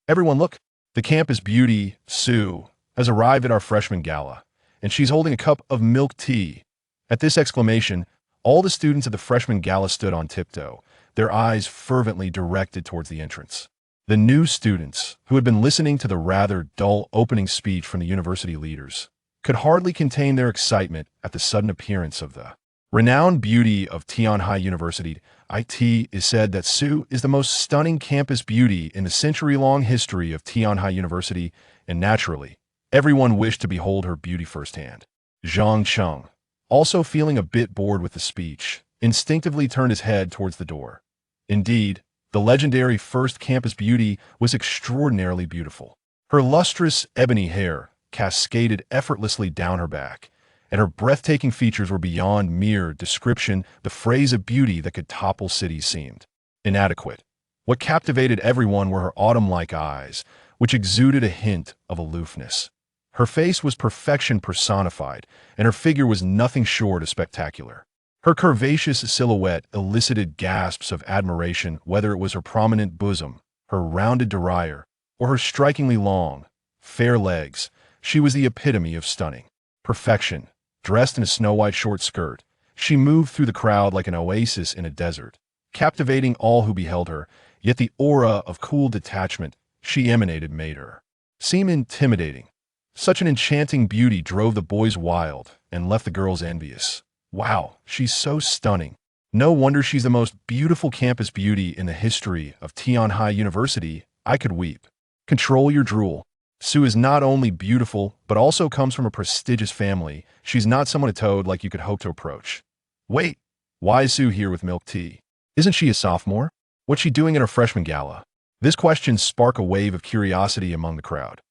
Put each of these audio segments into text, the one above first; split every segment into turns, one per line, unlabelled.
Everyone look! The campus beauty, Sue, has arrived at our freshman gala, and she's holding a cup of milk tea. At this exclamation, all the students at the freshman gala stood on tiptoe, their eyes fervently directed towards the entrance. The new students, who had been listening to the rather dull opening speech from the university leaders, could hardly contain their excitement at the sudden appearance of the renowned beauty of Tianhai University. It is said that Sue is the most stunning campus beauty in the century-long history of Tianhai University, and naturally, everyone wished to behold her beauty firsthand. Zhang Cheng, also feeling a bit bored with the speech, instinctively turned his head towards the door. Indeed, the legendary first campus beauty was extraordinarily beautiful. Her lustrous ebony hair cascaded effortlessly down her back, and her breathtaking features were beyond mere description. The phrase of beauty that could topple cities seemed inadequate. What captivated everyone were her autumn-like eyes, which exuded a hint of aloofness. Her face was perfection personified, and her figure was nothing short of spectacular. Her curvaceous silhouette elicited gasps of admiration, whether it was her prominent bosom, her rounded derriere, or her strikingly long, fair legs. She was the epitome of stunning perfection. Dressed in a snow-white short skirt, she moved through the crowd like an oasis in a desert, captivating all who beheld her, yet the aura of cool detachment she emanated made her seem intimidating. Such an enchanting beauty drove the boys wild and left the girls envious. Wow, she's so stunning. No wonder she's the most beautiful campus beauty in the history of Tianhai University. I could weep. Control your drool. Sue is not only beautiful, but also comes from a prestigious family. She's not someone a toad like you could hope to approach. Wait, why is Sue here with milk tea? Isn't she a sophomore? What's she doing at her freshman gala? This question sparked a wave of curiosity among the crowd.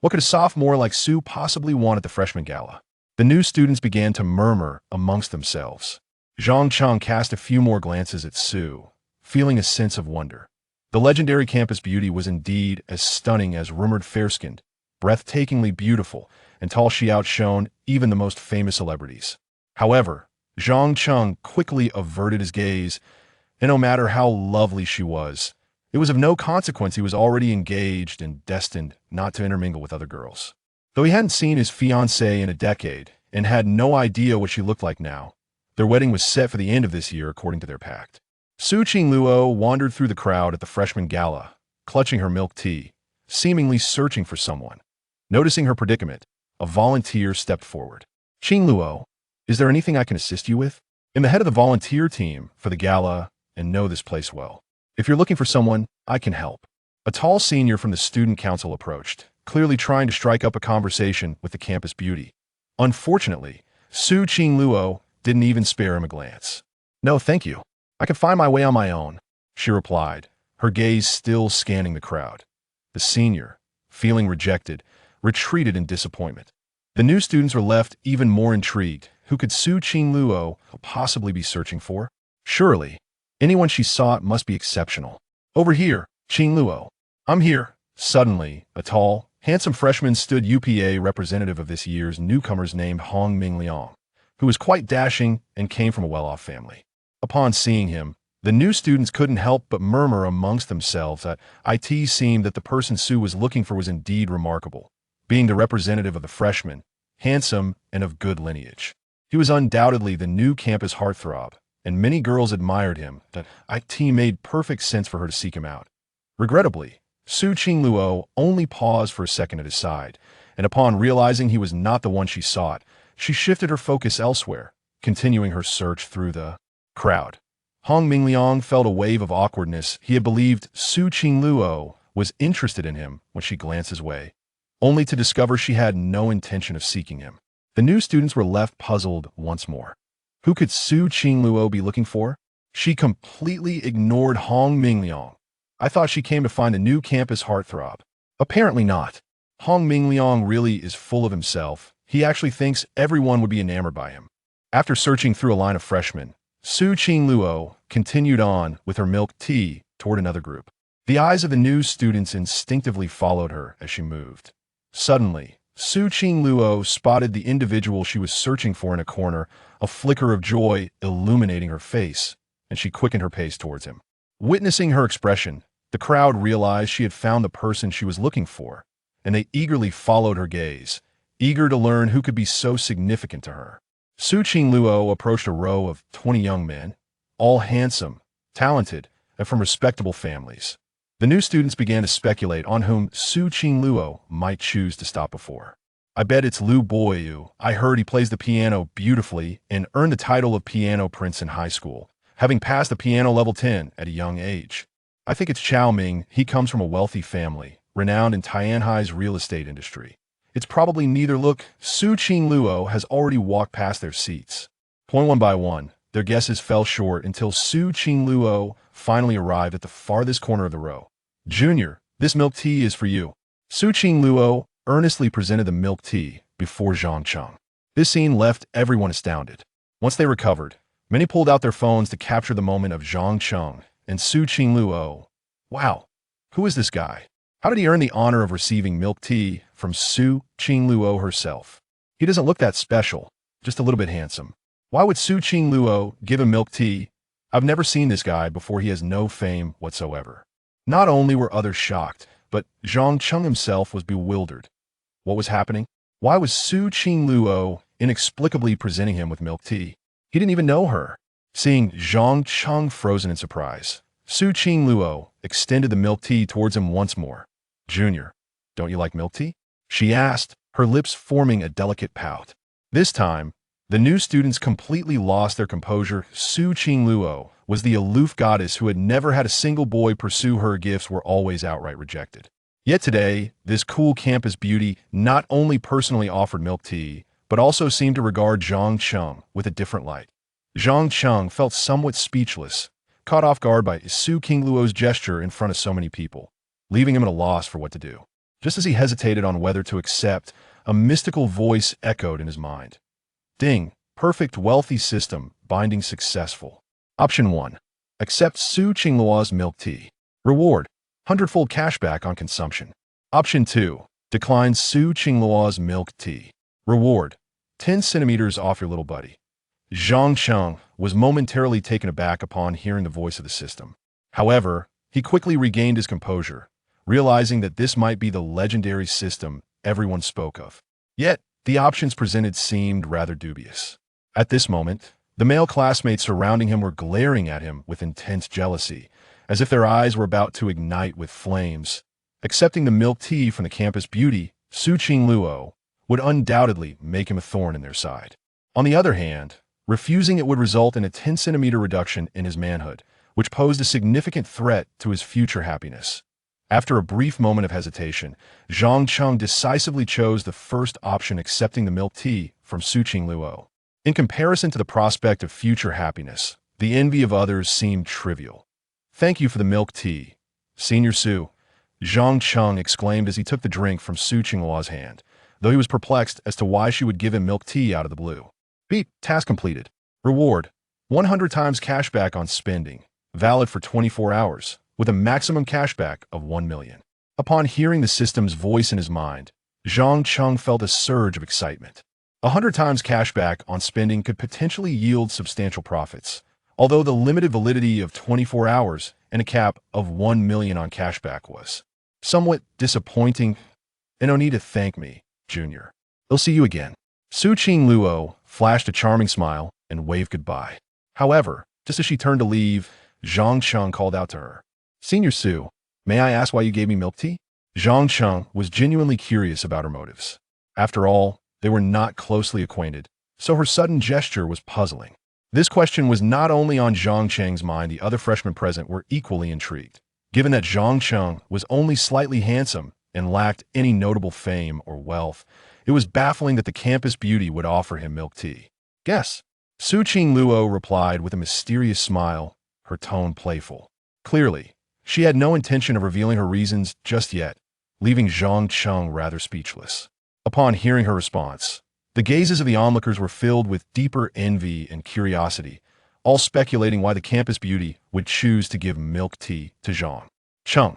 What could a sophomore like Sue possibly want at the freshman gala? The new students began to murmur amongst themselves. Zhang Cheng cast a few more glances at Sue, feeling a sense of wonder. The legendary campus beauty was indeed as stunning as rumored fair-skinned, breathtakingly beautiful, and tall. She outshone even the most famous celebrities. However, Zhang Cheng quickly averted his gaze, and no matter how lovely she was, it was of no consequence. He was already engaged and destined not to intermingle with other girls. Though he hadn't seen his fiancée in a decade and had no idea what she looked like now, their wedding was set for the end of this year according to their pact. Su Qingluo wandered through the crowd at the freshman gala, clutching her milk tea, seemingly searching for someone. Noticing her predicament, a volunteer stepped forward. Qingluo, is there anything I can assist you with? I'm the head of the volunteer team for the gala and know this place well. If you're looking for someone, I can help. A tall senior from the student council approached, clearly trying to strike up a conversation with the campus beauty. Unfortunately, Su Qingluo didn't even spare him a glance. No, thank you. I can find my way on my own, she replied, her gaze still scanning the crowd. The senior, feeling rejected, retreated in disappointment. The new students were left even more intrigued. Who could Su Qingluo possibly be searching for? Surely, anyone she sought must be exceptional. Over here, Qingluo. I'm here. Suddenly, a tall, handsome freshman stood UPA representative of this year's newcomers named Hong Mingliang, who was quite dashing and came from a well-off family. Upon seeing him, the new students couldn't help but murmur amongst themselves that it seemed that the person Sue was looking for was indeed remarkable, being the representative of the freshmen, handsome and of good lineage. He was undoubtedly the new campus heartthrob, and many girls admired him. That it made perfect sense for her to seek him out. Regrettably, Su Qingluo only paused for a second at his side, and upon realizing he was not the one she sought, she shifted her focus elsewhere, continuing her search through the crowd. Hong Mingliang felt a wave of awkwardness. He had believed Su Qingluo was interested in him when she glanced his way, only to discover she had no intention of seeking him. The new students were left puzzled once more. Who could Su Qingluo be looking for? She completely ignored Hong Mingliang. I thought she came to find a new campus heartthrob. Apparently not. Hong Mingliang really is full of himself. He actually thinks everyone would be enamored by him. After searching through a line of freshmen, Su Qingluo continued on with her milk tea toward another group. The eyes of the new students instinctively followed her as she moved. Suddenly, Su Qingluo spotted the individual she was searching for in a corner, a flicker of joy illuminating her face, and she quickened her pace towards him. Witnessing her expression, The crowd realized she had found the person she was looking for, and they eagerly followed her gaze, eager to learn who could be so significant to her. Su Qingluo approached a row of 20 young men, all handsome, talented, and from respectable families. The new students began to speculate on whom Su Qingluo might choose to stop before. I bet it's Lu Boyu. I heard he plays the piano beautifully and earned the title of piano prince in high school, having passed the piano level 10 at a young age. I think it's Chao Ming. He comes from a wealthy family, renowned in Tianhai's real estate industry. It's probably neither. Look, Su Qingluo has already walked past their seats. One by one, their guesses fell short until Su Qingluo finally arrived at the farthest corner of the row. Junior, this milk tea is for you. Su Qingluo earnestly presented the milk tea before Zhang Cheng. This scene left everyone astounded. Once they recovered, many pulled out their phones to capture the moment of Zhang Cheng and Su Qingluo. Wow, who is this guy? How did he earn the honor of receiving milk tea from Su Qingluo herself? He doesn't look that special, just a little bit handsome. Why would Su Qingluo give him milk tea? I've never seen this guy before. He has no fame whatsoever. Not only were others shocked, but Zhang Cheng himself was bewildered. What was happening? Why was Su Qingluo inexplicably presenting him with milk tea? He didn't even know her. Seeing Zhang Cheng frozen in surprise, Su Qingluo extended the milk tea towards him once more. Junior, don't you like milk tea? She asked, her lips forming a delicate pout. This time, the new students completely lost their composure. Su Qingluo was the aloof goddess who had never had a single boy pursue her. Gifts were always outright rejected. Yet today, this cool campus beauty not only personally offered milk tea, but also seemed to regard Zhang Cheng with a different light. Zhang Cheng felt somewhat speechless, caught off guard by Su Qingluo's gesture in front of so many people, leaving him at a loss for what to do. Just as he hesitated on whether to accept, a mystical voice echoed in his mind. Ding, perfect wealthy system, binding successful. Option 1. Accept Su Qingluo's milk tea. Reward, 100-fold cashback on consumption. Option 2. Decline Su Qingluo's milk tea. Reward, 10 centimeters off your little buddy. Zhang Cheng was momentarily taken aback upon hearing the voice of the system. However, he quickly regained his composure, realizing that this might be the legendary system everyone spoke of. Yet, the options presented seemed rather dubious. At this moment, the male classmates surrounding him were glaring at him with intense jealousy, as if their eyes were about to ignite with flames. Accepting the milk tea from the campus beauty, Su Qingluo, would undoubtedly make him a thorn in their side. On the other hand, refusing it would result in a 10-centimeter reduction in his manhood, which posed a significant threat to his future happiness. After a brief moment of hesitation, Zhang Cheng decisively chose the first option, accepting the milk tea from Su Qingluo. In comparison to the prospect of future happiness, the envy of others seemed trivial. Thank you for the milk tea, Senior Su, Zhang Cheng exclaimed as he took the drink from Su Qingluo's hand, though he was perplexed as to why she would give him milk tea out of the blue. Beep, task completed. Reward, 100 times cashback on spending, valid for 24 hours, with a maximum cashback of 1 million. Upon hearing the system's voice in his mind, Zhang Cheng felt a surge of excitement. 100 times cashback on spending could potentially yield substantial profits, although the limited validity of 24 hours and a cap of 1 million on cashback was somewhat disappointing. And no need to thank me, Junior. I'll see you again. Su Qingluo flashed a charming smile and waved goodbye. However, just as she turned to leave, Zhang Cheng called out to her. Senior Su, may I ask why you gave me milk tea? Zhang Cheng was genuinely curious about her motives. After all, they were not closely acquainted, so her sudden gesture was puzzling. This question was not only on Zhang Cheng's mind, the other freshmen present were equally intrigued. Given that Zhang Cheng was only slightly handsome and lacked any notable fame or wealth, it was baffling that the campus beauty would offer him milk tea. Guess. Su Qingluo replied with a mysterious smile, her tone playful. Clearly, she had no intention of revealing her reasons just yet, leaving Zhang Cheng rather speechless. Upon hearing her response, the gazes of the onlookers were filled with deeper envy and curiosity, all speculating why the campus beauty would choose to give milk tea to Zhang Cheng.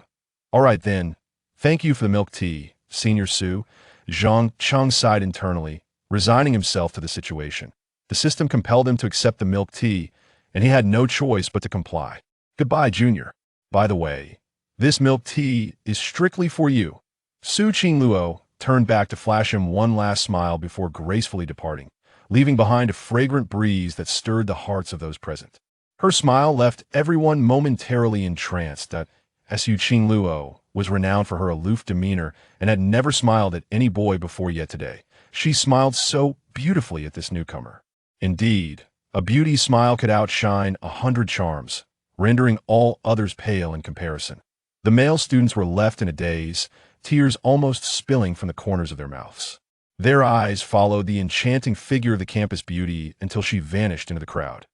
All right then, thank you for the milk tea, Senior Su. Zhang Cheng sighed internally, resigning himself to the situation. The system compelled him to accept the milk tea, and he had no choice but to comply. Goodbye, Junior. By the way, This milk tea is strictly for you." Su Qingluo turned back to flash him one last smile before gracefully departing, leaving behind a fragrant breeze that stirred the hearts of those present. Her smile left everyone momentarily entranced that Su Qingluo was renowned for her aloof demeanor and had never smiled at any boy before yet today. She smiled so beautifully at this newcomer. Indeed, a beauty's smile could outshine 100 charms, rendering all others pale in comparison. The male students were left in a daze, tears almost spilling from the corners of their mouths. Their eyes followed the enchanting figure of the campus beauty until she vanished into the crowd.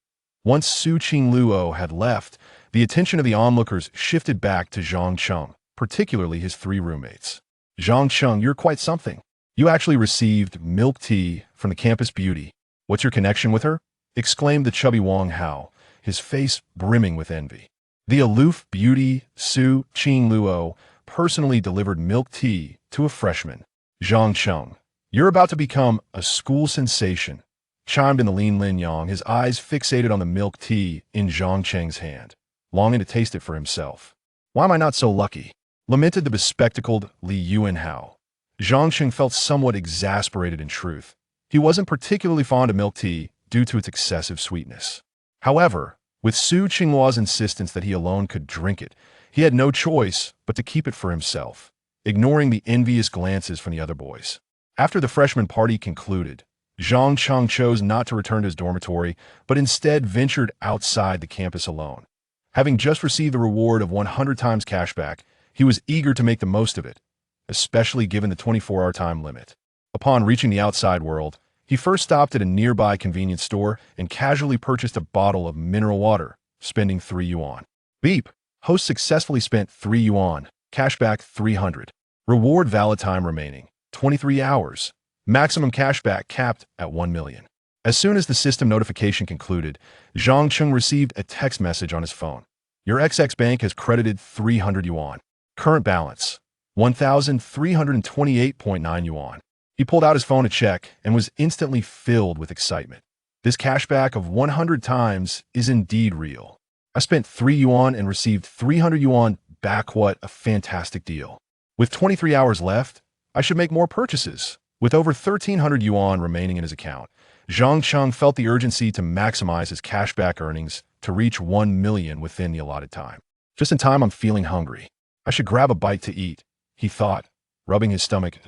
Once Su Qingluo had left, the attention of the onlookers shifted back to Zhang Cheng, particularly his 3 roommates. "Zhang Cheng, you're quite something. You actually received milk tea from the campus beauty. What's your connection with her?" exclaimed the chubby Wang Hao, his face brimming with envy. The aloof beauty Su Qingluo personally delivered milk tea to a freshman. "Zhang Cheng, you're about to become a school sensation," chimed in the lean Lin Yang, his eyes fixated on the milk tea in Zhang Cheng's hand, longing to taste it for himself. "Why am I not so lucky?" lamented the bespectacled Li Yuanhao. Zhang Cheng felt somewhat exasperated in truth. He wasn't particularly fond of milk tea due to its excessive sweetness. However, with Su Qingluo's insistence that he alone could drink it, he had no choice but to keep it for himself, ignoring the envious glances from the other boys. After the freshman party concluded, Zhang Cheng chose not to return to his dormitory, but instead ventured outside the campus alone. Having just received the reward of 100 times cashback, he was eager to make the most of it, especially given the 24-hour time limit. Upon reaching the outside world, he first stopped at a nearby convenience store and casually purchased a bottle of mineral water, spending 3 yuan. Beep! Host successfully spent 3 yuan, cashback 300. Reward valid time remaining, 23 hours. Maximum cashback capped at 1 million. As soon as the system notification concluded, Zhang Cheng received a text message on his phone. "Your XX bank has credited 300 yuan. Current balance, 1,328.9 yuan. He pulled out his phone to check and was instantly filled with excitement. This cashback of 100 times is indeed real. I spent 3 yuan and received 300 yuan back. What a fantastic deal. With 23 hours left, I should make more purchases." With over 1,300 yuan remaining in his account, Zhang Cheng felt the urgency to maximize his cashback earnings to reach 1 million within the allotted time. "Just in time, I'm feeling hungry. I should grab a bite to eat," he thought, rubbing his stomach.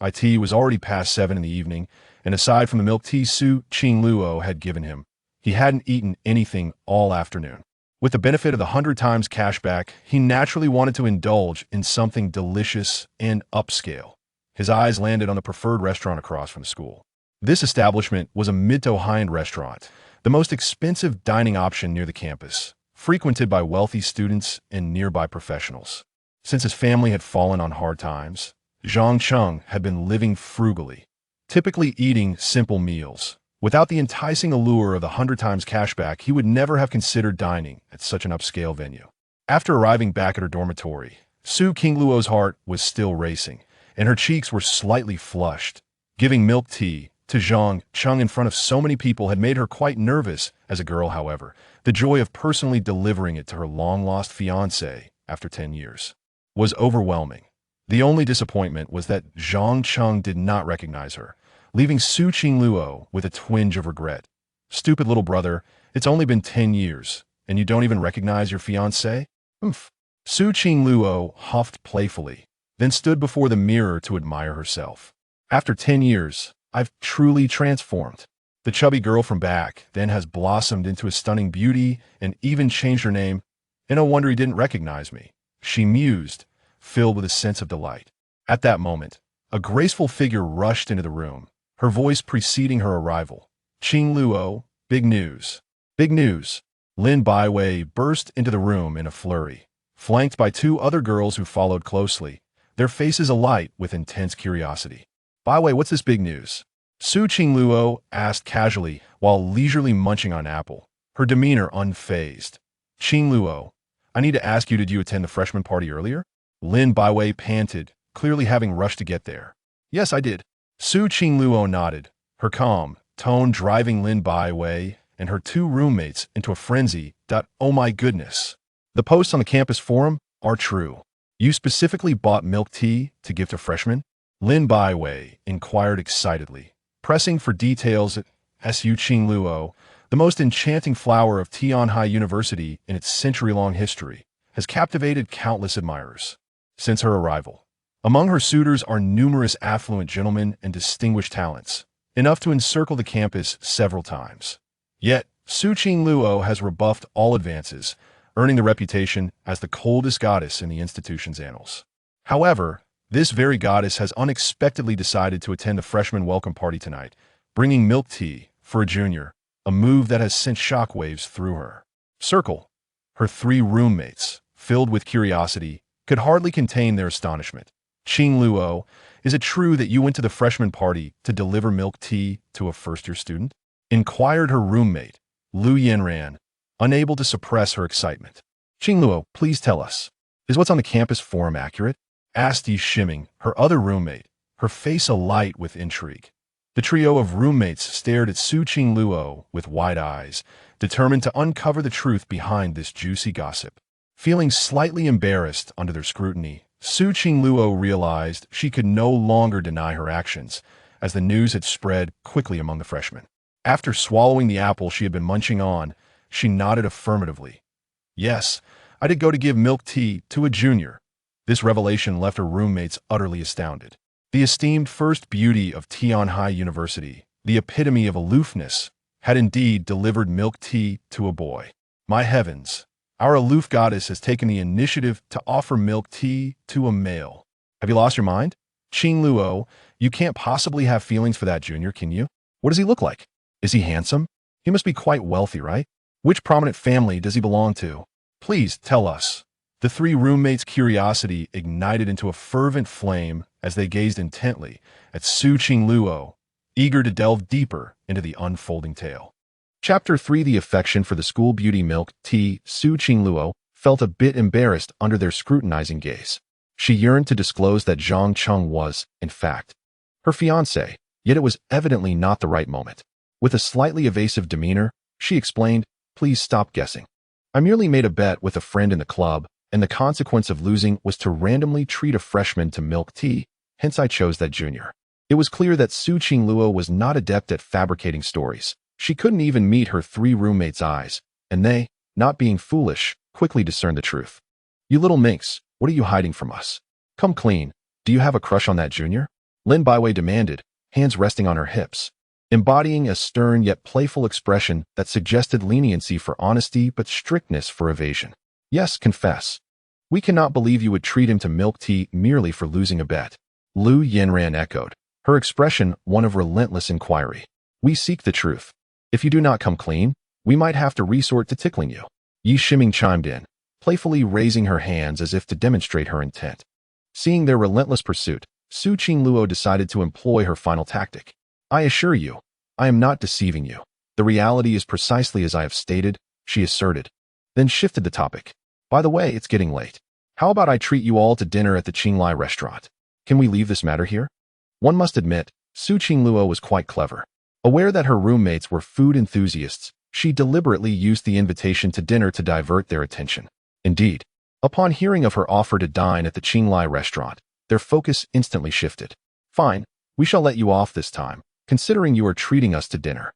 It was already past 7 in the evening, and aside from the milk tea Su Qingluo had given him, he hadn't eaten anything all afternoon. With the benefit of the 100 times cashback, he naturally wanted to indulge in something delicious and upscale. His eyes landed on the preferred restaurant across from the school. This establishment was a mid to high-end restaurant, the most expensive dining option near the campus, frequented by wealthy students and nearby professionals. Since his family had fallen on hard times, Zhang Cheng had been living frugally, typically eating simple meals. Without the enticing allure of the 100 times cashback, he would never have considered dining at such an upscale venue. After arriving back at her dormitory, Su Qingluo's heart was still racing, and her cheeks were slightly flushed. Giving milk tea to Zhang Cheng in front of so many people had made her quite nervous as a girl. However, the joy of personally delivering it to her long-lost fiancé after 10 years was overwhelming. The only disappointment was that Zhang Cheng did not recognize her, leaving Su Qingluo with a twinge of regret. "Stupid little brother, it's only been 10 years, and you don't even recognize your fiancé? Oomph." Su Qingluo huffed playfully, then stood before the mirror to admire herself. "After 10 years, I've truly transformed." The chubby girl from back then has blossomed into a stunning beauty and even changed her name. "And no wonder he didn't recognize me," she mused, filled with a sense of delight. At that moment, a graceful figure rushed into the room, her voice preceding her arrival. "Qingluo, big news. Big news." Lin Baiwei burst into the room in a flurry, flanked by 2 other girls who followed closely, their faces alight with intense curiosity. "Baiwei, what's this big news?" Su Qingluo asked casually while leisurely munching on an apple, her demeanor unfazed. "Qingluo, I need to ask you, did you attend the freshman party earlier?" Lin Baiwei panted, clearly having rushed to get there. "Yes, I did." Su Qingluo nodded, her calm tone driving Lin Baiwei and her 2 roommates into a frenzy. "Oh my goodness. The posts on the campus forum, are true. You specifically bought milk tea to give to freshmen? Lin Baiwei inquired excitedly, pressing for details at Su Qingluo, the most enchanting flower of Tianhai University in its century-long history, has captivated countless admirers since her arrival. Among her suitors are numerous affluent gentlemen and distinguished talents, enough to encircle the campus several times. Yet, Su Qingluo has rebuffed all advances, earning the reputation as the coldest goddess in the institution's annals. However, this very goddess has unexpectedly decided to attend the freshman welcome party tonight, bringing milk tea for a junior, a move that has sent shockwaves through her circle. Her 3 roommates, filled with curiosity, could hardly contain their astonishment. Qingluo, is it true that you went to the freshman party to deliver milk tea to a first-year student? Inquired her roommate, Lu Yanran, unable to suppress her excitement. Qingluo, please tell us, is what's on the campus forum accurate? Asked Yi Shiming, her other roommate, her face alight with intrigue. The trio of roommates stared at Su Qingluo with wide eyes, determined to uncover the truth behind this juicy gossip. Feeling slightly embarrassed under their scrutiny, Su Qingluo realized she could no longer deny her actions, as the news had spread quickly among the freshmen. After swallowing the apple she had been munching on, she nodded affirmatively. Yes, I did go to give milk tea to a junior. This revelation left her roommates utterly astounded. The esteemed first beauty of Tianhai University, the epitome of aloofness, had indeed delivered milk tea to a boy. My heavens, our aloof goddess has taken the initiative to offer milk tea to a male. Have you lost your mind? Qingluo, you can't possibly have feelings for that junior, can you? What does he look like? Is he handsome? He must be quite wealthy, right? Which prominent family does he belong to? Please tell us. The 3 roommates' curiosity ignited into a fervent flame as they gazed intently at Su Qingluo, eager to delve deeper into the unfolding tale. Chapter 3: The affection for the school beauty milk tea. Su Qingluo felt a bit embarrassed under their scrutinizing gaze. She yearned to disclose that Zhang Cheng was, in fact, her fiancé, yet it was evidently not the right moment. With a slightly evasive demeanor, she explained, "Please stop guessing. I merely made a bet with a friend in the club, and the consequence of losing was to randomly treat a freshman to milk tea, hence I chose that junior." It was clear that Su Qingluo was not adept at fabricating stories. She couldn't even meet her 3 roommates' eyes, and they, not being foolish, quickly discerned the truth. "You little minx, what are you hiding from us? Come clean, do you have a crush on that junior?" Lin Baiwei demanded, hands resting on her hips, embodying a stern yet playful expression that suggested leniency for honesty but strictness for evasion. "Yes, confess. We cannot believe you would treat him to milk tea merely for losing a bet." Lu Yanran echoed, her expression one of relentless inquiry. "We seek the truth. If you do not come clean, we might have to resort to tickling you." Yi Shiming chimed in, playfully raising her hands as if to demonstrate her intent. Seeing their relentless pursuit, Su Qingluo decided to employ her final tactic. "I assure you, I am not deceiving you. The reality is precisely as I have stated," she asserted, then shifted the topic. "By the way, it's getting late. How about I treat you all to dinner at the Qinglai restaurant? Can we leave this matter here?" One must admit, Su Qingluo was quite clever. Aware that her roommates were food enthusiasts, she deliberately used the invitation to dinner to divert their attention. Indeed, upon hearing of her offer to dine at the Qinglai restaurant, their focus instantly shifted. "Fine, we shall let you off this time, considering you are treating us to dinner."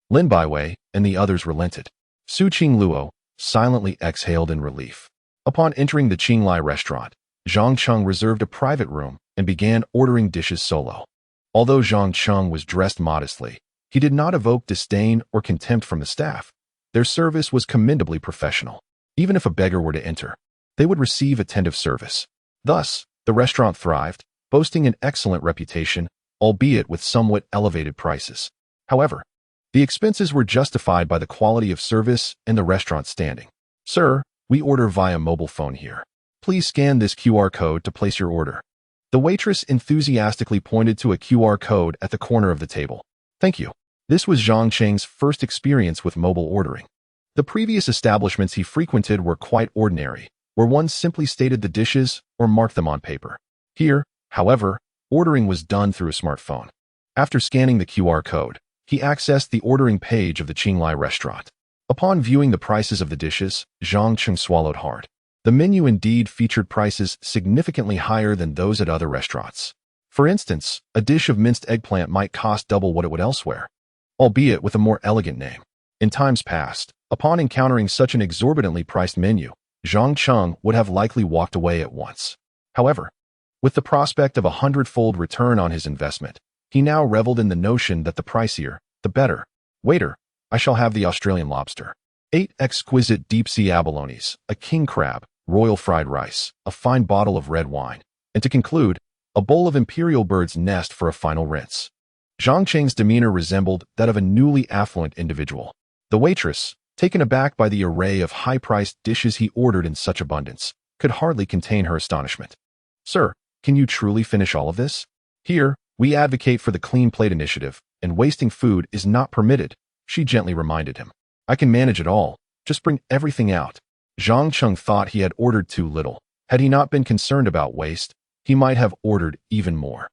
Lin Baiwei and the others relented. Su Qingluo silently exhaled in relief. Upon entering the Qinglai restaurant, Zhang Cheng reserved a private room and began ordering dishes solo. Although Zhang Cheng was dressed modestly, he did not evoke disdain or contempt from the staff. Their service was commendably professional. Even if a beggar were to enter, they would receive attentive service. Thus, the restaurant thrived, boasting an excellent reputation, albeit with somewhat elevated prices. However, the expenses were justified by the quality of service and the restaurant's standing. "Sir, we order via mobile phone here. Please scan this QR code to place your order." The waitress enthusiastically pointed to a QR code at the corner of the table. "Thank you." This was Zhang Cheng's first experience with mobile ordering. The previous establishments he frequented were quite ordinary, where one simply stated the dishes or marked them on paper. Here, however, ordering was done through a smartphone. After scanning the QR code, he accessed the ordering page of the Qinglai restaurant. Upon viewing the prices of the dishes, Zhang Cheng swallowed hard. The menu indeed featured prices significantly higher than those at other restaurants. For instance, a dish of minced eggplant might cost double what it would elsewhere, albeit with a more elegant name. In times past, upon encountering such an exorbitantly priced menu, Zhang Cheng would have likely walked away at once. However, with the prospect of a hundredfold return on his investment, he now reveled in the notion that the pricier, the better. Waiter, I shall have the Australian lobster. 8 exquisite deep-sea abalones, a king crab, royal fried rice, a fine bottle of red wine, and to conclude, a bowl of imperial bird's nest for a final rinse. Zhang Cheng's demeanor resembled that of a newly affluent individual. The waitress, taken aback by the array of high-priced dishes he ordered in such abundance, could hardly contain her astonishment. Sir, can you truly finish all of this? Here, we advocate for the clean plate initiative, and wasting food is not permitted, she gently reminded him. I can manage it all, just bring everything out. Zhang Cheng thought he had ordered too little. Had he not been concerned about waste, he might have ordered even more.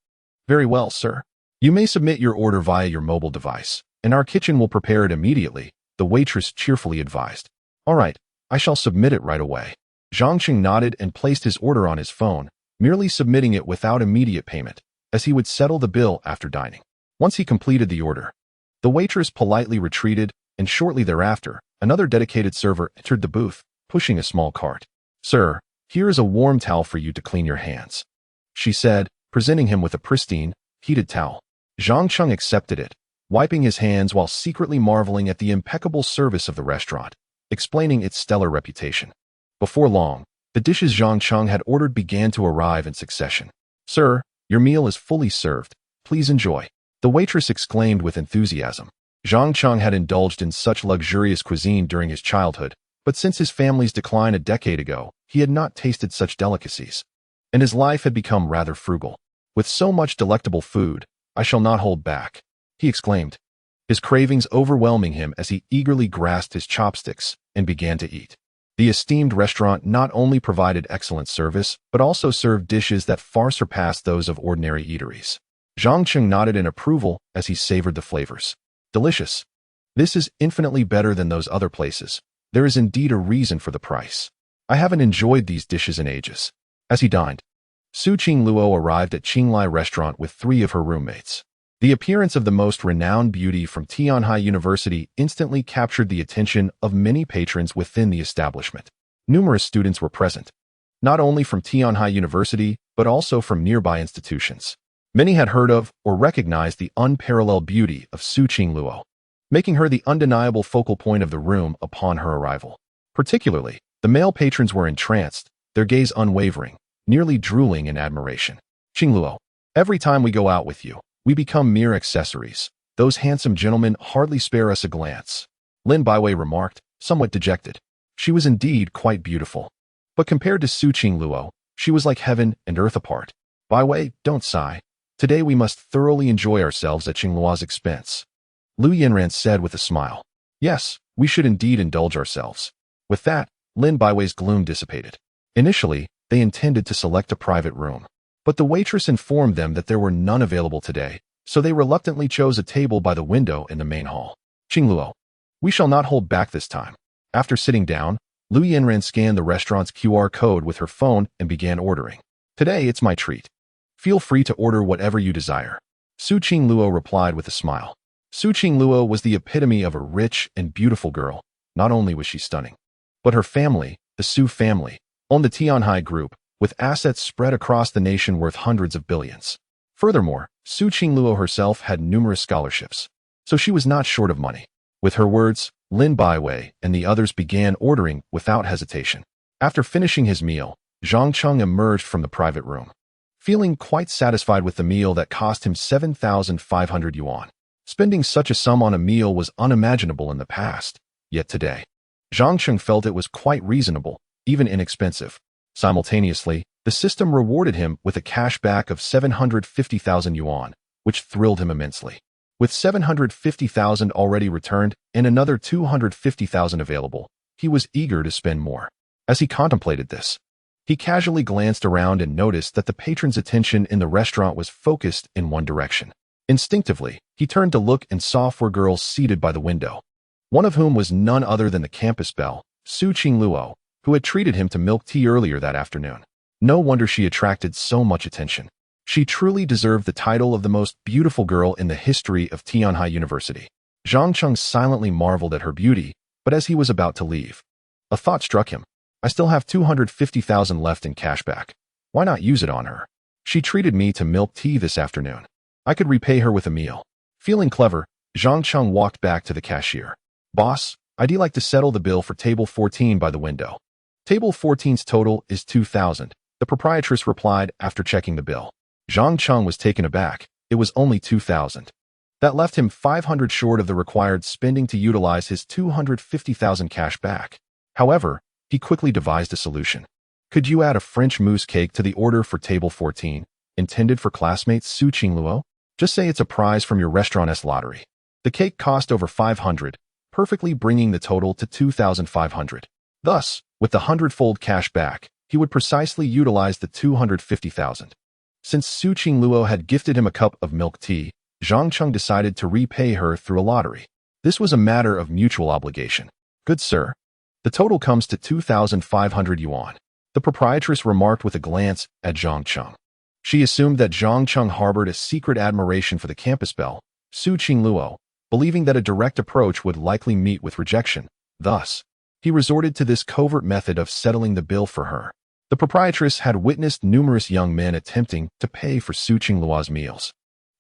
Very well, sir. You may submit your order via your mobile device, and our kitchen will prepare it immediately, the waitress cheerfully advised. All right, I shall submit it right away. Zhang Cheng nodded and placed his order on his phone, merely submitting it without immediate payment, as he would settle the bill after dining. Once he completed the order, the waitress politely retreated, and shortly thereafter, another dedicated server entered the booth, pushing a small cart. Sir, here is a warm towel for you to clean your hands, she said, presenting him with a pristine, heated towel. Zhang Cheng accepted it, wiping his hands while secretly marveling at the impeccable service of the restaurant, explaining its stellar reputation. Before long, the dishes Zhang Cheng had ordered began to arrive in succession. Sir, your meal is fully served. Please enjoy, the waitress exclaimed with enthusiasm. Zhang Cheng had indulged in such luxurious cuisine during his childhood, but since his family's decline a decade ago, he had not tasted such delicacies, and his life had become rather frugal. With so much delectable food, I shall not hold back, he exclaimed, his cravings overwhelming him as he eagerly grasped his chopsticks and began to eat. The esteemed restaurant not only provided excellent service, but also served dishes that far surpassed those of ordinary eateries. Zhang Cheng nodded in approval as he savored the flavors. Delicious. This is infinitely better than those other places. There is indeed a reason for the price. I haven't enjoyed these dishes in ages. As he dined, Su Qingluo arrived at Qinglai Restaurant with 3 of her roommates. The appearance of the most renowned beauty from Tianhai University instantly captured the attention of many patrons within the establishment. Numerous students were present, not only from Tianhai University, but also from nearby institutions. Many had heard of or recognized the unparalleled beauty of Su Qingluo, making her the undeniable focal point of the room upon her arrival. Particularly, the male patrons were entranced, their gaze unwavering, nearly drooling in admiration. Qingluo, every time we go out with you, we become mere accessories. Those handsome gentlemen hardly spare us a glance, Lin Baiwei remarked, somewhat dejected. She was indeed quite beautiful, but compared to Su Qingluo, she was like heaven and earth apart. Baiwei, don't sigh. Today we must thoroughly enjoy ourselves at Qingluo's expense, Lu Yanran said with a smile. Yes, we should indeed indulge ourselves. With that, Lin Baiwei's gloom dissipated. Initially, they intended to select a private room, but the waitress informed them that there were none available today, so they reluctantly chose a table by the window in the main hall. Qingluo, we shall not hold back this time. After sitting down, Lu Yanran scanned the restaurant's QR code with her phone and began ordering. Today it's my treat. Feel free to order whatever you desire, Su Qingluo replied with a smile. Su Qingluo was the epitome of a rich and beautiful girl. Not only was she stunning, but her family, the Su family, owned the Tianhai Group, with assets spread across the nation worth hundreds of billions. Furthermore, Su Qingluo herself had numerous scholarships, so she was not short of money. With her words, Lin Baiwei and the others began ordering without hesitation. After finishing his meal, Zhang Cheng emerged from the private room, feeling quite satisfied with the meal that cost him 7,500 yuan. Spending such a sum on a meal was unimaginable in the past, yet today, Zhang Cheng felt it was quite reasonable, even inexpensive. Simultaneously, the system rewarded him with a cash back of 750,000 yuan, which thrilled him immensely. With 750,000 already returned and another 250,000 available, he was eager to spend more. As he contemplated this, he casually glanced around and noticed that the patron's attention in the restaurant was focused in one direction. Instinctively, he turned to look and saw 4 girls seated by the window, one of whom was none other than the campus belle, Su Qingluo, who had treated him to milk tea earlier that afternoon. No wonder she attracted so much attention. She truly deserved the title of the most beautiful girl in the history of Tianhai University. Zhang Cheng silently marveled at her beauty, but as he was about to leave, a thought struck him. I still have 250,000 left in cash back. Why not use it on her? She treated me to milk tea this afternoon. I could repay her with a meal. Feeling clever, Zhang Cheng walked back to the cashier. Boss, I'd like to settle the bill for table 14 by the window. Table 14's total is 2,000, the proprietress replied after checking the bill. Zhang Cheng was taken aback. It was only 2,000. That left him 500 short of the required spending to utilize his 250,000 cash back. However, he quickly devised a solution. Could you add a French mousse cake to the order for table 14, intended for classmate Su Qingluo? Just say it's a prize from your restaurant's lottery. The cake cost over 500, perfectly bringing the total to 2,500. Thus, with the 100-fold cash back, he would precisely utilize the 250,000. Since Su Qingluo had gifted him a cup of milk tea, Zhang Cheng decided to repay her through a lottery. This was a matter of mutual obligation. Good sir. The total comes to 2,500 yuan. The proprietress remarked with a glance at Zhang Cheng. She assumed that Zhang Cheng harbored a secret admiration for the campus belle, Su Qingluo, believing that a direct approach would likely meet with rejection. Thus, he resorted to this covert method of settling the bill for her. The proprietress had witnessed numerous young men attempting to pay for Su Qingluo's meals,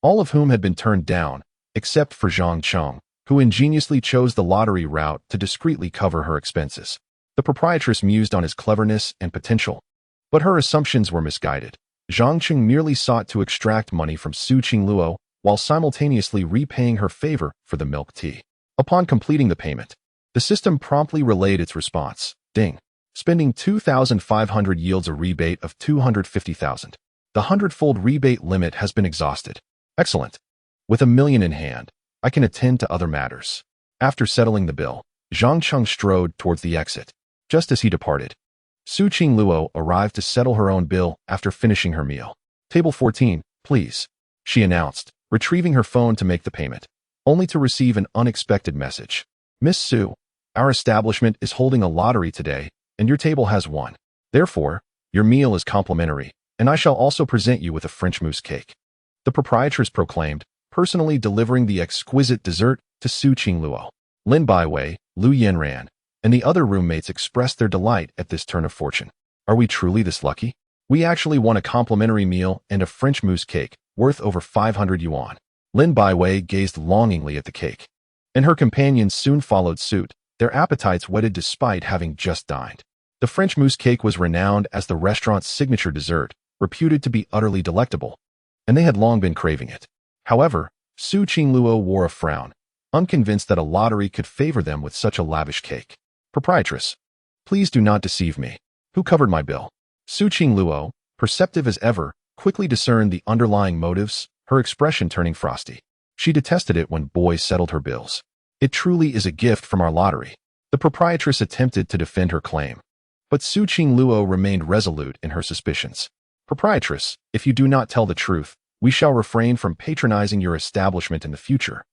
all of whom had been turned down, except for Zhang Cheng, who ingeniously chose the lottery route to discreetly cover her expenses. The proprietress mused on his cleverness and potential, but her assumptions were misguided. Zhang Cheng merely sought to extract money from Su Qingluo while simultaneously repaying her favor for the milk tea. Upon completing the payment, the system promptly relayed its response. Ding. Spending 2,500 yields a rebate of 250,000. The 100-fold rebate limit has been exhausted. Excellent. With $1 million in hand, I can attend to other matters. After settling the bill, Zhang Cheng strode towards the exit. Just as he departed, Su Qingluo arrived to settle her own bill after finishing her meal. Table 14, please, she announced, retrieving her phone to make the payment, only to receive an unexpected message. Miss Su, our establishment is holding a lottery today, and your table has won. Therefore, your meal is complimentary, and I shall also present you with a French mousse cake. The proprietress proclaimed, personally delivering the exquisite dessert to Su Qingluo. Lin Baiwei, Lu Yanran, and the other roommates expressed their delight at this turn of fortune. Are we truly this lucky? We actually won a complimentary meal and a French mousse cake, worth over 500 yuan. Lin Baiwei gazed longingly at the cake, and her companions soon followed suit, their appetites whetted despite having just dined. The French mousse cake was renowned as the restaurant's signature dessert, reputed to be utterly delectable, and they had long been craving it. However, Su Qingluo wore a frown, unconvinced that a lottery could favor them with such a lavish cake. Proprietress, please do not deceive me. Who covered my bill? Su Qingluo, perceptive as ever, quickly discerned the underlying motives, her expression turning frosty. She detested it when boys settled her bills. It truly is a gift from our lottery. The proprietress attempted to defend her claim, but Su Qingluo remained resolute in her suspicions. Proprietress, if you do not tell the truth, we shall refrain from patronizing your establishment in the future,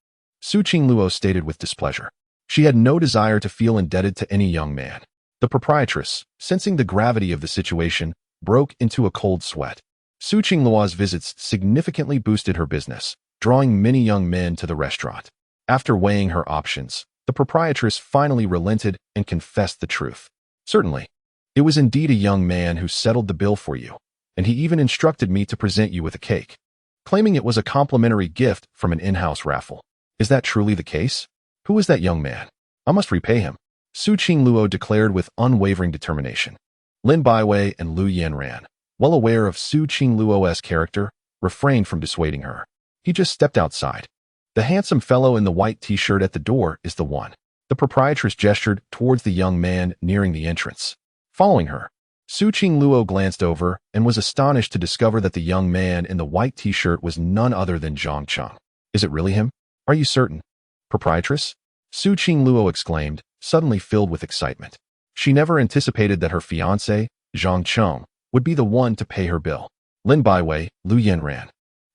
Su Qingluo stated with displeasure. She had no desire to feel indebted to any young man. The proprietress, sensing the gravity of the situation, broke into a cold sweat. Su Qingluo's visits significantly boosted her business, drawing many young men to the restaurant. After weighing her options, the proprietress finally relented and confessed the truth. Certainly, it was indeed a young man who settled the bill for you, and he even instructed me to present you with a cake, claiming it was a complimentary gift from an in-house raffle. Is that truly the case? Who is that young man? I must repay him, Su Qingluo declared with unwavering determination. Lin Baiwei and Lu Yanran, well aware of Su Qingluo's character, refrained from dissuading her. He just stepped outside. The handsome fellow in the white t-shirt at the door is the one. The proprietress gestured towards the young man nearing the entrance. Following her, Su Qingluo glanced over and was astonished to discover that the young man in the white t-shirt was none other than Zhang Cheng. Is it really him? Are you certain? Proprietress? Su Qingluo exclaimed, suddenly filled with excitement. She never anticipated that her fiancé, Zhang Cheng, would be the one to pay her bill. Lin Baiwei, Lu Yanran,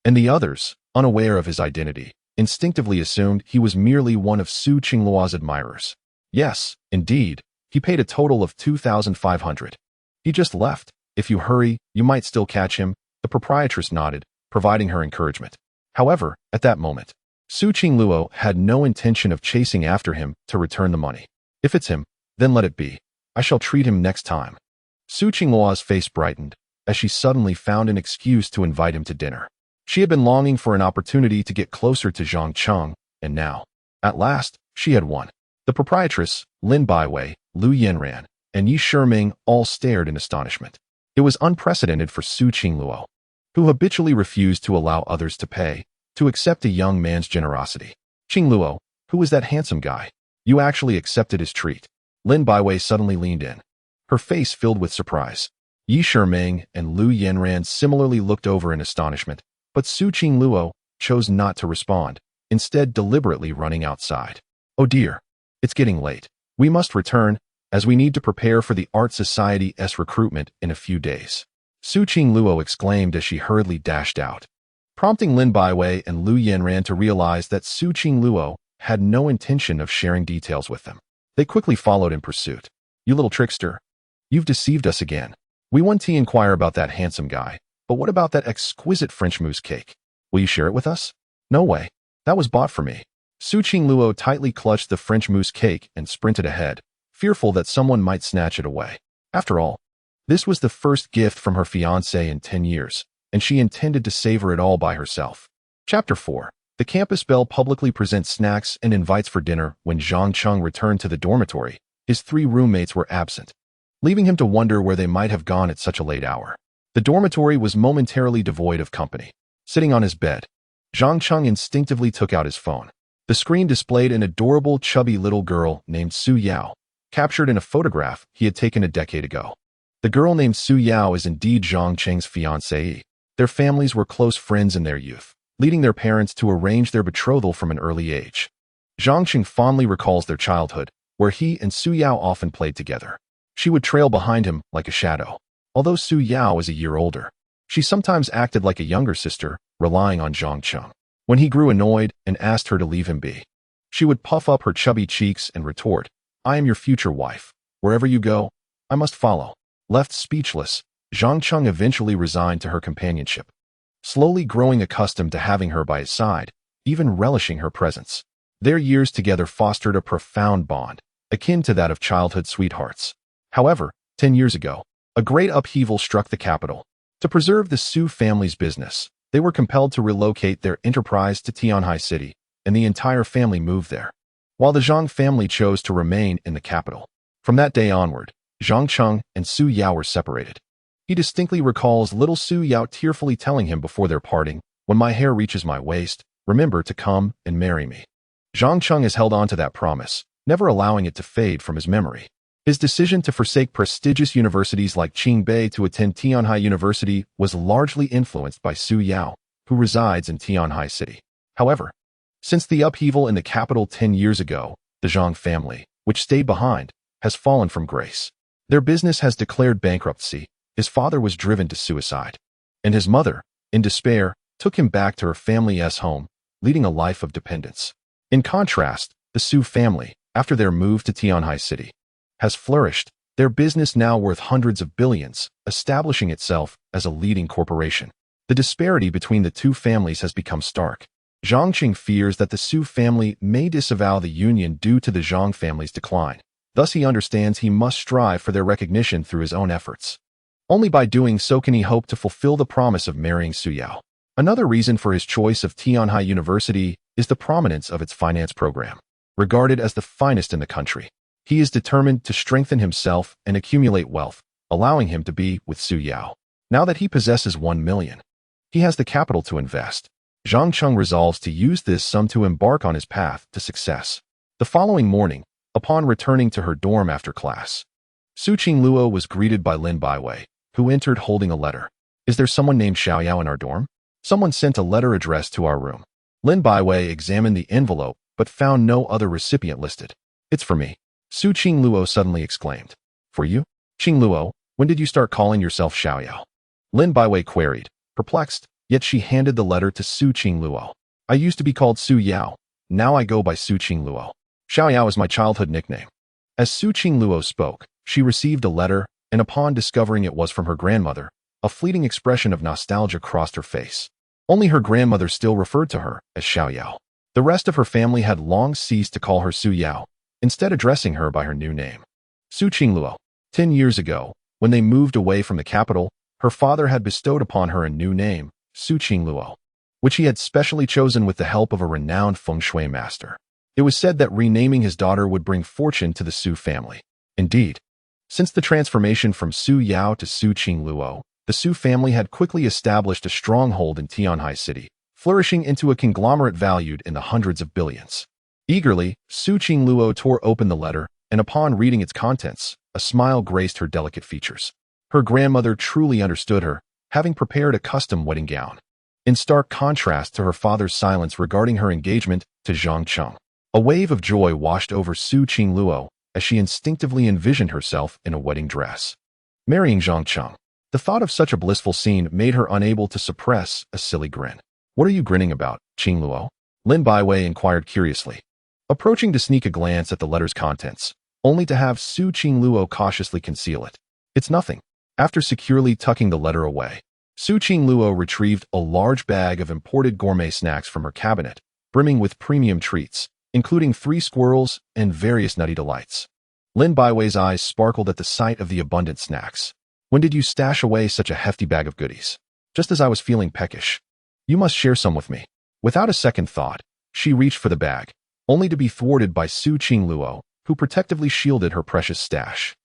and the others, unaware of his identity, instinctively assumed he was merely one of Su Qingluo's admirers. Yes, indeed, He paid a total of 2,500. He just left. If you hurry, you might still catch him, the proprietress nodded, providing her encouragement. However, at that moment, Su Qingluo had no intention of chasing after him to return the money. If it's him, then let it be. I shall treat him next time. Su Qingluo's face brightened as she suddenly found an excuse to invite him to dinner. She had been longing for an opportunity to get closer to Zhang Cheng, and now, at last, she had won. The proprietress, Lin Baiwei, Lu Yanran, and Yi Shiming all stared in astonishment. It was unprecedented for Su Qingluo, who habitually refused to allow others to pay, to accept a young man's generosity. Qingluo, who was that handsome guy? You actually accepted his treat. Lin Baiwei suddenly leaned in, her face filled with surprise. Yi Shiming and Lu Yanran similarly looked over in astonishment, but Su Qingluo chose not to respond, instead deliberately running outside. Oh dear, it's getting late. We must return, as we need to prepare for the Art Society's recruitment in a few days. Su Qingluo exclaimed as she hurriedly dashed out, prompting Lin Baiwei and Lu Yanran to realize that Su Qingluo had no intention of sharing details with them. They quickly followed in pursuit. You little trickster. You've deceived us again. We want to inquire about that handsome guy, but what about that exquisite French mousse cake? Will you share it with us? No way. That was bought for me. Su Qingluo tightly clutched the French mousse cake and sprinted ahead, fearful that someone might snatch it away. After all, this was the first gift from her fiancé in 10 years, and she intended to savor it all by herself. Chapter 4. The campus belle publicly presents snacks and invites for dinner. When Zhang Cheng returned to the dormitory, his 3 roommates were absent, leaving him to wonder where they might have gone at such a late hour. The dormitory was momentarily devoid of company. Sitting on his bed, Zhang Cheng instinctively took out his phone. The screen displayed an adorable, chubby little girl named Su Yao, captured in a photograph he had taken a decade ago. The girl named Su Yao is indeed Zhang Cheng's fiancée. Their families were close friends in their youth, leading their parents to arrange their betrothal from an early age. Zhang Cheng fondly recalls their childhood, where he and Su Yao often played together. She would trail behind him like a shadow. Although Su Yao is a year older, she sometimes acted like a younger sister, relying on Zhang Cheng. When he grew annoyed and asked her to leave him be, she would puff up her chubby cheeks and retort, I am your future wife. Wherever you go, I must follow. Left speechless, Zhang Cheng eventually resigned to her companionship, slowly growing accustomed to having her by his side, even relishing her presence. Their years together fostered a profound bond, akin to that of childhood sweethearts. However, 10 years ago, a great upheaval struck the capital. To preserve the Su family's business, they were compelled to relocate their enterprise to Tianhai City, and the entire family moved there, while the Zhang family chose to remain in the capital. From that day onward, Zhang Cheng and Su Yao were separated. He distinctly recalls little Su Yao tearfully telling him before their parting, when my hair reaches my waist, remember to come and marry me. Zhang Cheng has held on to that promise, never allowing it to fade from his memory. His decision to forsake prestigious universities like Qingbei to attend Tianhai University was largely influenced by Su Yao, who resides in Tianhai City. However, since the upheaval in the capital 10 years ago, the Zhang family, which stayed behind, has fallen from grace. Their business has declared bankruptcy, his father was driven to suicide, and his mother, in despair, took him back to her family's home, leading a life of dependence. In contrast, the Su family, after their move to Tianhai City, has flourished, their business now worth hundreds of billions, establishing itself as a leading corporation. The disparity between the two families has become stark. Zhang Cheng fears that the Su family may disavow the union due to the Zhang family's decline. Thus he understands he must strive for their recognition through his own efforts. Only by doing so can he hope to fulfill the promise of marrying Su Yao. Another reason for his choice of Tianhai University is the prominence of its finance program. Regarded as the finest in the country, he is determined to strengthen himself and accumulate wealth, allowing him to be with Su Yao. Now that he possesses 1 million, he has the capital to invest. Zhang Cheng resolves to use this sum to embark on his path to success. The following morning, upon returning to her dorm after class, Su Qingluo was greeted by Lin Baiwei, who entered holding a letter. Is there someone named Xiaoyao in our dorm? Someone sent a letter addressed to our room. Lin Baiwei examined the envelope, but found no other recipient listed. It's for me, Su Qingluo suddenly exclaimed. For you? Qingluo, when did you start calling yourself Xiaoyao? Lin Baiwei queried, perplexed, yet she handed the letter to Su Qingluo. I used to be called Su Yao. Now I go by Su Qingluo. Xiaoyao is my childhood nickname. As Su Qingluo spoke, she received a letter, and upon discovering it was from her grandmother, a fleeting expression of nostalgia crossed her face. Only her grandmother still referred to her as Xiao Yao. The rest of her family had long ceased to call her Su Yao, instead addressing her by her new name. Su Qingluo. 10 years ago, when they moved away from the capital, her father had bestowed upon her a new name, Su Qingluo, which he had specially chosen with the help of a renowned feng shui master. It was said that renaming his daughter would bring fortune to the Su family. Indeed, since the transformation from Su Yao to Su Qingluo, the Su family had quickly established a stronghold in Tianhai City, flourishing into a conglomerate valued in the hundreds of billions. Eagerly, Su Qingluo tore open the letter, and upon reading its contents, a smile graced her delicate features. Her grandmother truly understood her, having prepared a custom wedding gown. In stark contrast to her father's silence regarding her engagement to Zhang Cheng, a wave of joy washed over Su Qingluo as she instinctively envisioned herself in a wedding dress. Marrying Zhang Cheng. The thought of such a blissful scene made her unable to suppress a silly grin. "What are you grinning about, Qingluo?" Lin Baiwei inquired curiously, approaching to sneak a glance at the letter's contents, only to have Su Qingluo cautiously conceal it. "It's nothing." After securely tucking the letter away, Su Qingluo retrieved a large bag of imported gourmet snacks from her cabinet, brimming with premium treats, including 3 squirrels and various nutty delights. Lin Baiwei's eyes sparkled at the sight of the abundant snacks. "When did you stash away such a hefty bag of goodies?" "Just as I was feeling peckish." "You must share some with me." Without a second thought, she reached for the bag, only to be thwarted by Su Qingluo, who protectively shielded her precious stash.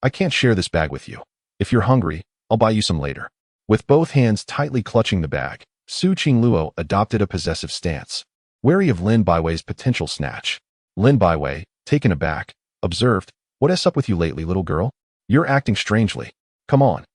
"I can't share this bag with you. If you're hungry, I'll buy you some later." With both hands tightly clutching the bag, Su Qingluo adopted a possessive stance, wary of Lin Baiwei's potential snatch. Lin Baiwei, taken aback, observed, "What's up with you lately, little girl? You're acting strangely. Come on.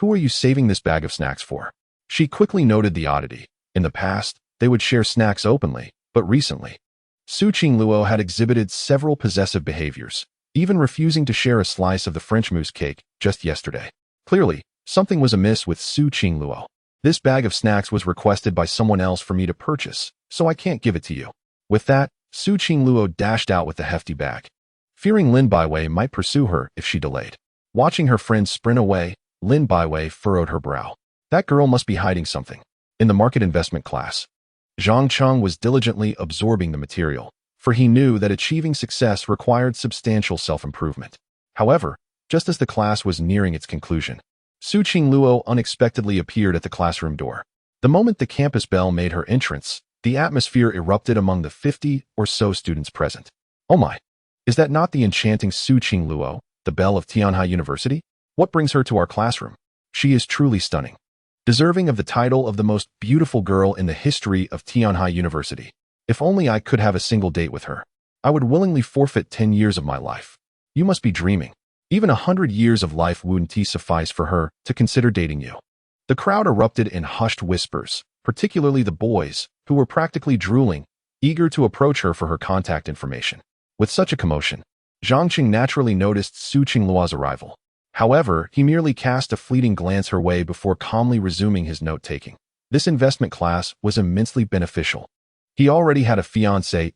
Who are you saving this bag of snacks for?" She quickly noted the oddity. In the past, they would share snacks openly, but recently, Su Qingluo had exhibited several possessive behaviors, even refusing to share a slice of the French mousse cake just yesterday. Clearly, something was amiss with Su Qingluo. "This bag of snacks was requested by someone else for me to purchase, so I can't give it to you." With that, Su Qingluo dashed out with the hefty bag, fearing Lin Baiwei might pursue her if she delayed. Watching her friend sprint away, Lin Baiwei furrowed her brow. That girl must be hiding something. In the market investment class, Zhang Cheng was diligently absorbing the material, for he knew that achieving success required substantial self-improvement. However, just as the class was nearing its conclusion, Su Qingluo unexpectedly appeared at the classroom door. The moment the campus bell made her entrance, the atmosphere erupted among the 50 or so students present. "Oh my! Is that not the enchanting Su Qingluo, the Belle of Tianhai University? What brings her to our classroom? She is truly stunning. Deserving of the title of the most beautiful girl in the history of Tianhai University. If only I could have a single date with her. I would willingly forfeit 10 years of my life." "You must be dreaming. Even 100 years of life wouldn't suffice for her to consider dating you." The crowd erupted in hushed whispers, particularly the boys, who were practically drooling, eager to approach her for her contact information. With such a commotion, Zhang Qing naturally noticed Su Qingluo's arrival. However, he merely cast a fleeting glance her way before calmly resuming his note-taking. This investment class was immensely beneficial. He already had a fiancée,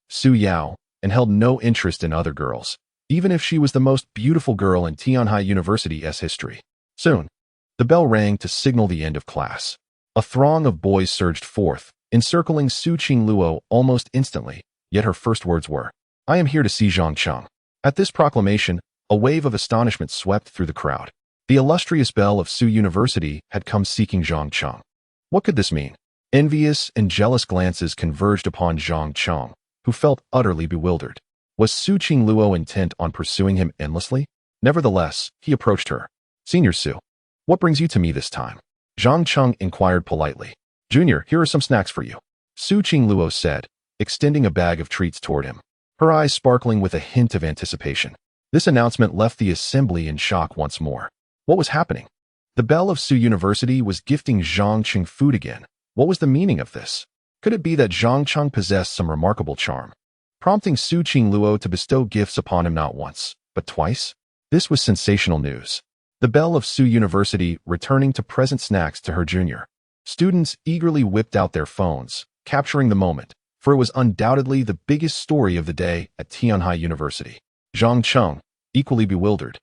Su Yao, and held no interest in other girls, even if she was the most beautiful girl in Tianhai University's history. Soon, the bell rang to signal the end of class. A throng of boys surged forth, encircling Su Qingluo almost instantly, yet her first words were, "I am here to see Zhang Cheng." At this proclamation, a wave of astonishment swept through the crowd. The illustrious Belle of Su University had come seeking Zhang Cheng. What could this mean? Envious and jealous glances converged upon Zhang Cheng, who felt utterly bewildered. Was Su Qingluo intent on pursuing him endlessly? Nevertheless, he approached her. "Senior Su, what brings you to me this time?" Zhang Cheng inquired politely. "Junior, here are some snacks for you," Su Qingluo said, extending a bag of treats toward him, her eyes sparkling with a hint of anticipation. This announcement left the assembly in shock once more. What was happening? The Belle of Su University was gifting Zhang Cheng food again. What was the meaning of this? Could it be that Zhang Cheng possessed some remarkable charm, prompting Su Qingluo to bestow gifts upon him not once, but twice? This was sensational news. The Belle of Su University returning to present snacks to her junior. Students eagerly whipped out their phones, capturing the moment, for it was undoubtedly the biggest story of the day at Tianhai University. Zhang Cheng, equally bewildered,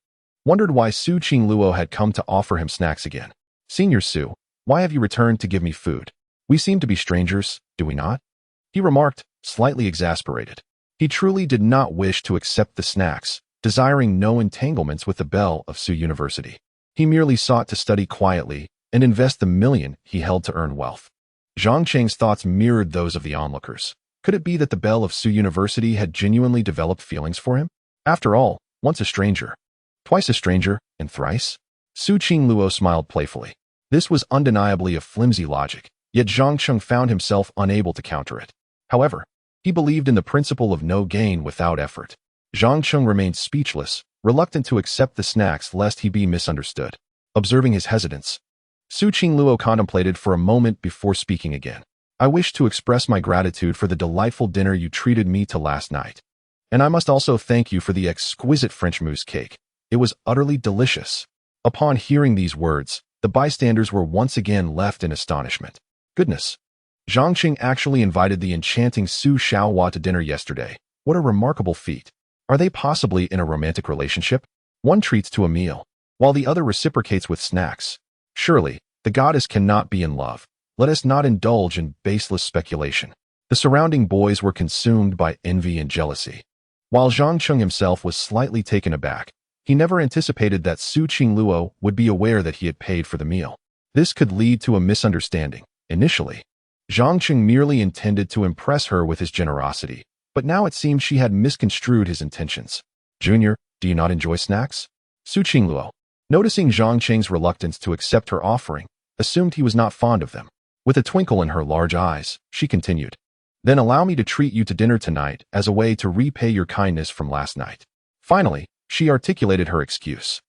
wondered why Su Qingluo had come to offer him snacks again. Senior Su, why have you returned to give me food? We seem to be strangers, do we not? He remarked, slightly exasperated. He truly did not wish to accept the snacks, desiring no entanglements with the Belle of Su University. He merely sought to study quietly and invest the million he held to earn wealth. Zhang Cheng's thoughts mirrored those of the onlookers. Could it be that the Belle of Su University had genuinely developed feelings for him? After all, once a stranger, twice a stranger, and thrice? Su Qingluo smiled playfully. This was undeniably a flimsy logic, yet Zhang Cheng found himself unable to counter it. However, he believed in the principle of no gain without effort. Zhang Cheng remained speechless, reluctant to accept the snacks lest he be misunderstood. Observing his hesitance, Su Qingluo contemplated for a moment before speaking again. I wish to express my gratitude for the delightful dinner you treated me to last night. And I must also thank you for the exquisite French mousse cake. It was utterly delicious. Upon hearing these words, the bystanders were once again left in astonishment. Goodness! Zhang Qing actually invited the enchanting Su Xiaohua to dinner yesterday. What a remarkable feat. Are they possibly in a romantic relationship? One treats to a meal, while the other reciprocates with snacks. Surely, the goddess cannot be in love. Let us not indulge in baseless speculation. The surrounding boys were consumed by envy and jealousy. While Zhang Cheng himself was slightly taken aback, he never anticipated that Su Qingluo would be aware that he had paid for the meal. This could lead to a misunderstanding. Initially, Zhang Cheng merely intended to impress her with his generosity, but now it seemed she had misconstrued his intentions. Junior, do you not enjoy snacks? Su Qingluo, noticing Zhang Cheng's reluctance to accept her offering, assumed he was not fond of them. With a twinkle in her large eyes, she continued, Then allow me to treat you to dinner tonight as a way to repay your kindness from last night. Finally, she articulated her excuse.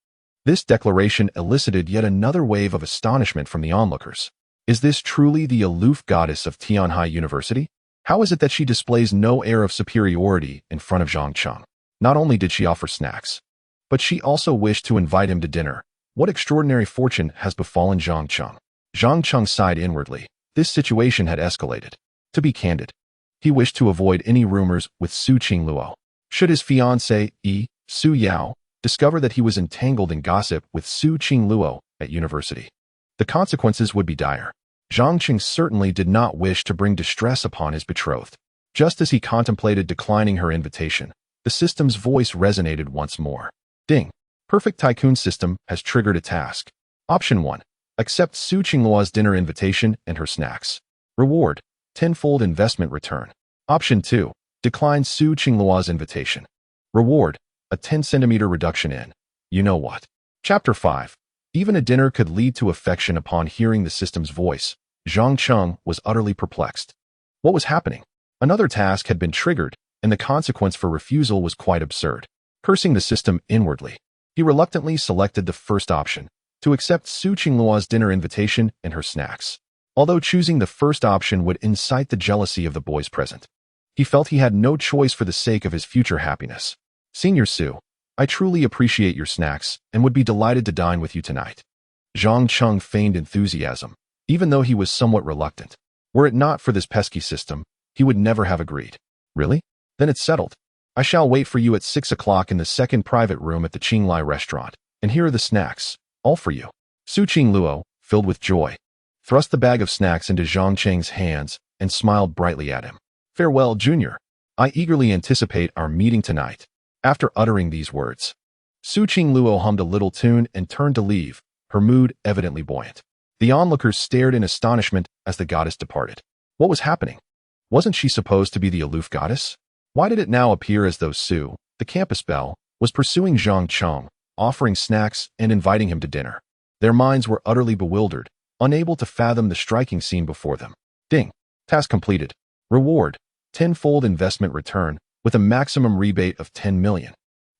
This declaration elicited yet another wave of astonishment from the onlookers. Is this truly the aloof goddess of Tianhai University? How is it that she displays no air of superiority in front of Zhang Cheng? Not only did she offer snacks, but she also wished to invite him to dinner. What extraordinary fortune has befallen Zhang Cheng? Zhang Cheng sighed inwardly. This situation had escalated. To be candid, he wished to avoid any rumors with Su Qingluo. Should his fiancée, Su Yao, discover that he was entangled in gossip with Su Qingluo at university, the consequences would be dire. Zhang Cheng certainly did not wish to bring distress upon his betrothed. Just as he contemplated declining her invitation, the system's voice resonated once more. Ding! Perfect Tycoon system has triggered a task. Option 1. Accept Su Qingluo's dinner invitation and her snacks. Reward: tenfold investment return. Option 2. Decline Su Qingluo's invitation. Reward: a 10-centimeter reduction in you know what. Chapter 5. Even a dinner could lead to affection. Upon hearing the system's voice, Zhang Cheng was utterly perplexed. What was happening? Another task had been triggered, and the consequence for refusal was quite absurd. Cursing the system inwardly, he reluctantly selected the first option, to accept Su Qingluo's dinner invitation and her snacks. Although choosing the first option would incite the jealousy of the boys present, he felt he had no choice for the sake of his future happiness. Senior Su, I truly appreciate your snacks and would be delighted to dine with you tonight. Zhang Cheng feigned enthusiasm, even though he was somewhat reluctant. Were it not for this pesky system, he would never have agreed. Really? Then it's settled. I shall wait for you at 6 o'clock in the second private room at the Qinglai restaurant, and here are the snacks, all for you. Su Qingluo, filled with joy, thrust the bag of snacks into Zhang Cheng's hands and smiled brightly at him. Farewell, Junior. I eagerly anticipate our meeting tonight. After uttering these words, Su Qingluo hummed a little tune and turned to leave, her mood evidently buoyant. The onlookers stared in astonishment as the goddess departed. What was happening? Wasn't she supposed to be the aloof goddess? Why did it now appear as though Su, the campus belle, was pursuing Zhang Cheng, offering snacks and inviting him to dinner? Their minds were utterly bewildered, unable to fathom the striking scene before them. Ding! Task completed. Reward: tenfold investment return, with a maximum rebate of 10 million.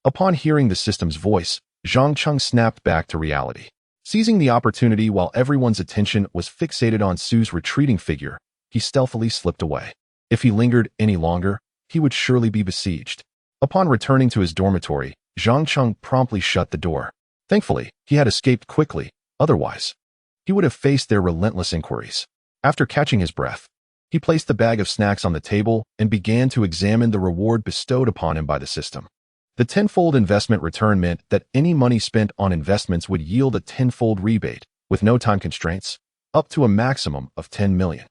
Upon hearing the system's voice, Zhang Cheng snapped back to reality. Seizing the opportunity while everyone's attention was fixated on Su's retreating figure, he stealthily slipped away. If he lingered any longer, he would surely be besieged. Upon returning to his dormitory, Zhang Cheng promptly shut the door. Thankfully, he had escaped quickly, otherwise, he would have faced their relentless inquiries. After catching his breath, he placed the bag of snacks on the table and began to examine the reward bestowed upon him by the system. The tenfold investment return meant that any money spent on investments would yield a tenfold rebate, with no time constraints, up to a maximum of 10 million.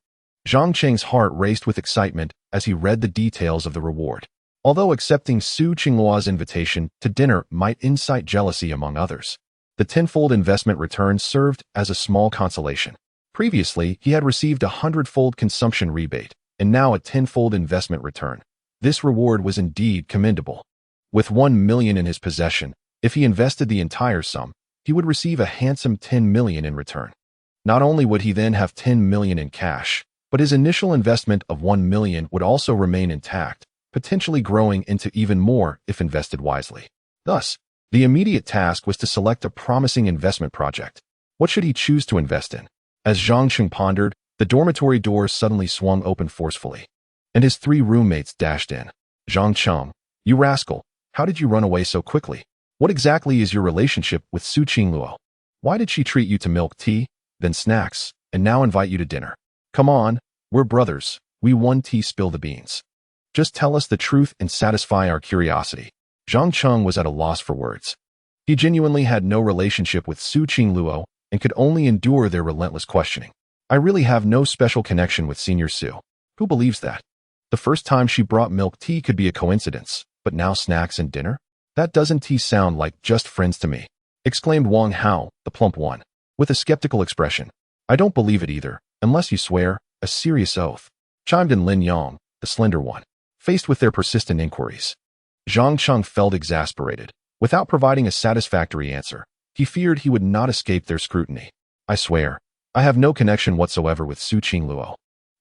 Zhang Cheng's heart raced with excitement as he read the details of the reward. Although accepting Su Qingluo's invitation to dinner might incite jealousy among others, the tenfold investment return served as a small consolation. Previously, he had received a 100-fold consumption rebate, and now a tenfold investment return. This reward was indeed commendable. With 1 million in his possession, if he invested the entire sum, he would receive a handsome 10 million in return. Not only would he then have 10 million in cash, but his initial investment of 1 million would also remain intact, potentially growing into even more if invested wisely. Thus, the immediate task was to select a promising investment project. What should he choose to invest in? As Zhang Cheng pondered, the dormitory door suddenly swung open forcefully, and his 3 roommates dashed in. Zhang Cheng, you rascal, how did you run away so quickly? What exactly is your relationship with Su Qingluo? Why did she treat you to milk tea, then snacks, and now invite you to dinner? Come on, we're brothers, we one tea spill the beans. Just tell us the truth and satisfy our curiosity. Zhang Cheng was at a loss for words. He genuinely had no relationship with Su Qingluo and could only endure their relentless questioning. I really have no special connection with Senior Su. Who believes that? The first time she brought milk tea could be a coincidence, but now snacks and dinner? That doesn't sound like just friends to me, exclaimed Wang Hao, the plump one, with a skeptical expression. I don't believe it either, unless you swear, a serious oath, chimed in Lin Yang, the slender one. Faced with their persistent inquiries, Zhang Cheng felt exasperated. Without providing a satisfactory answer, he feared he would not escape their scrutiny. I swear, I have no connection whatsoever with Su Qingluo.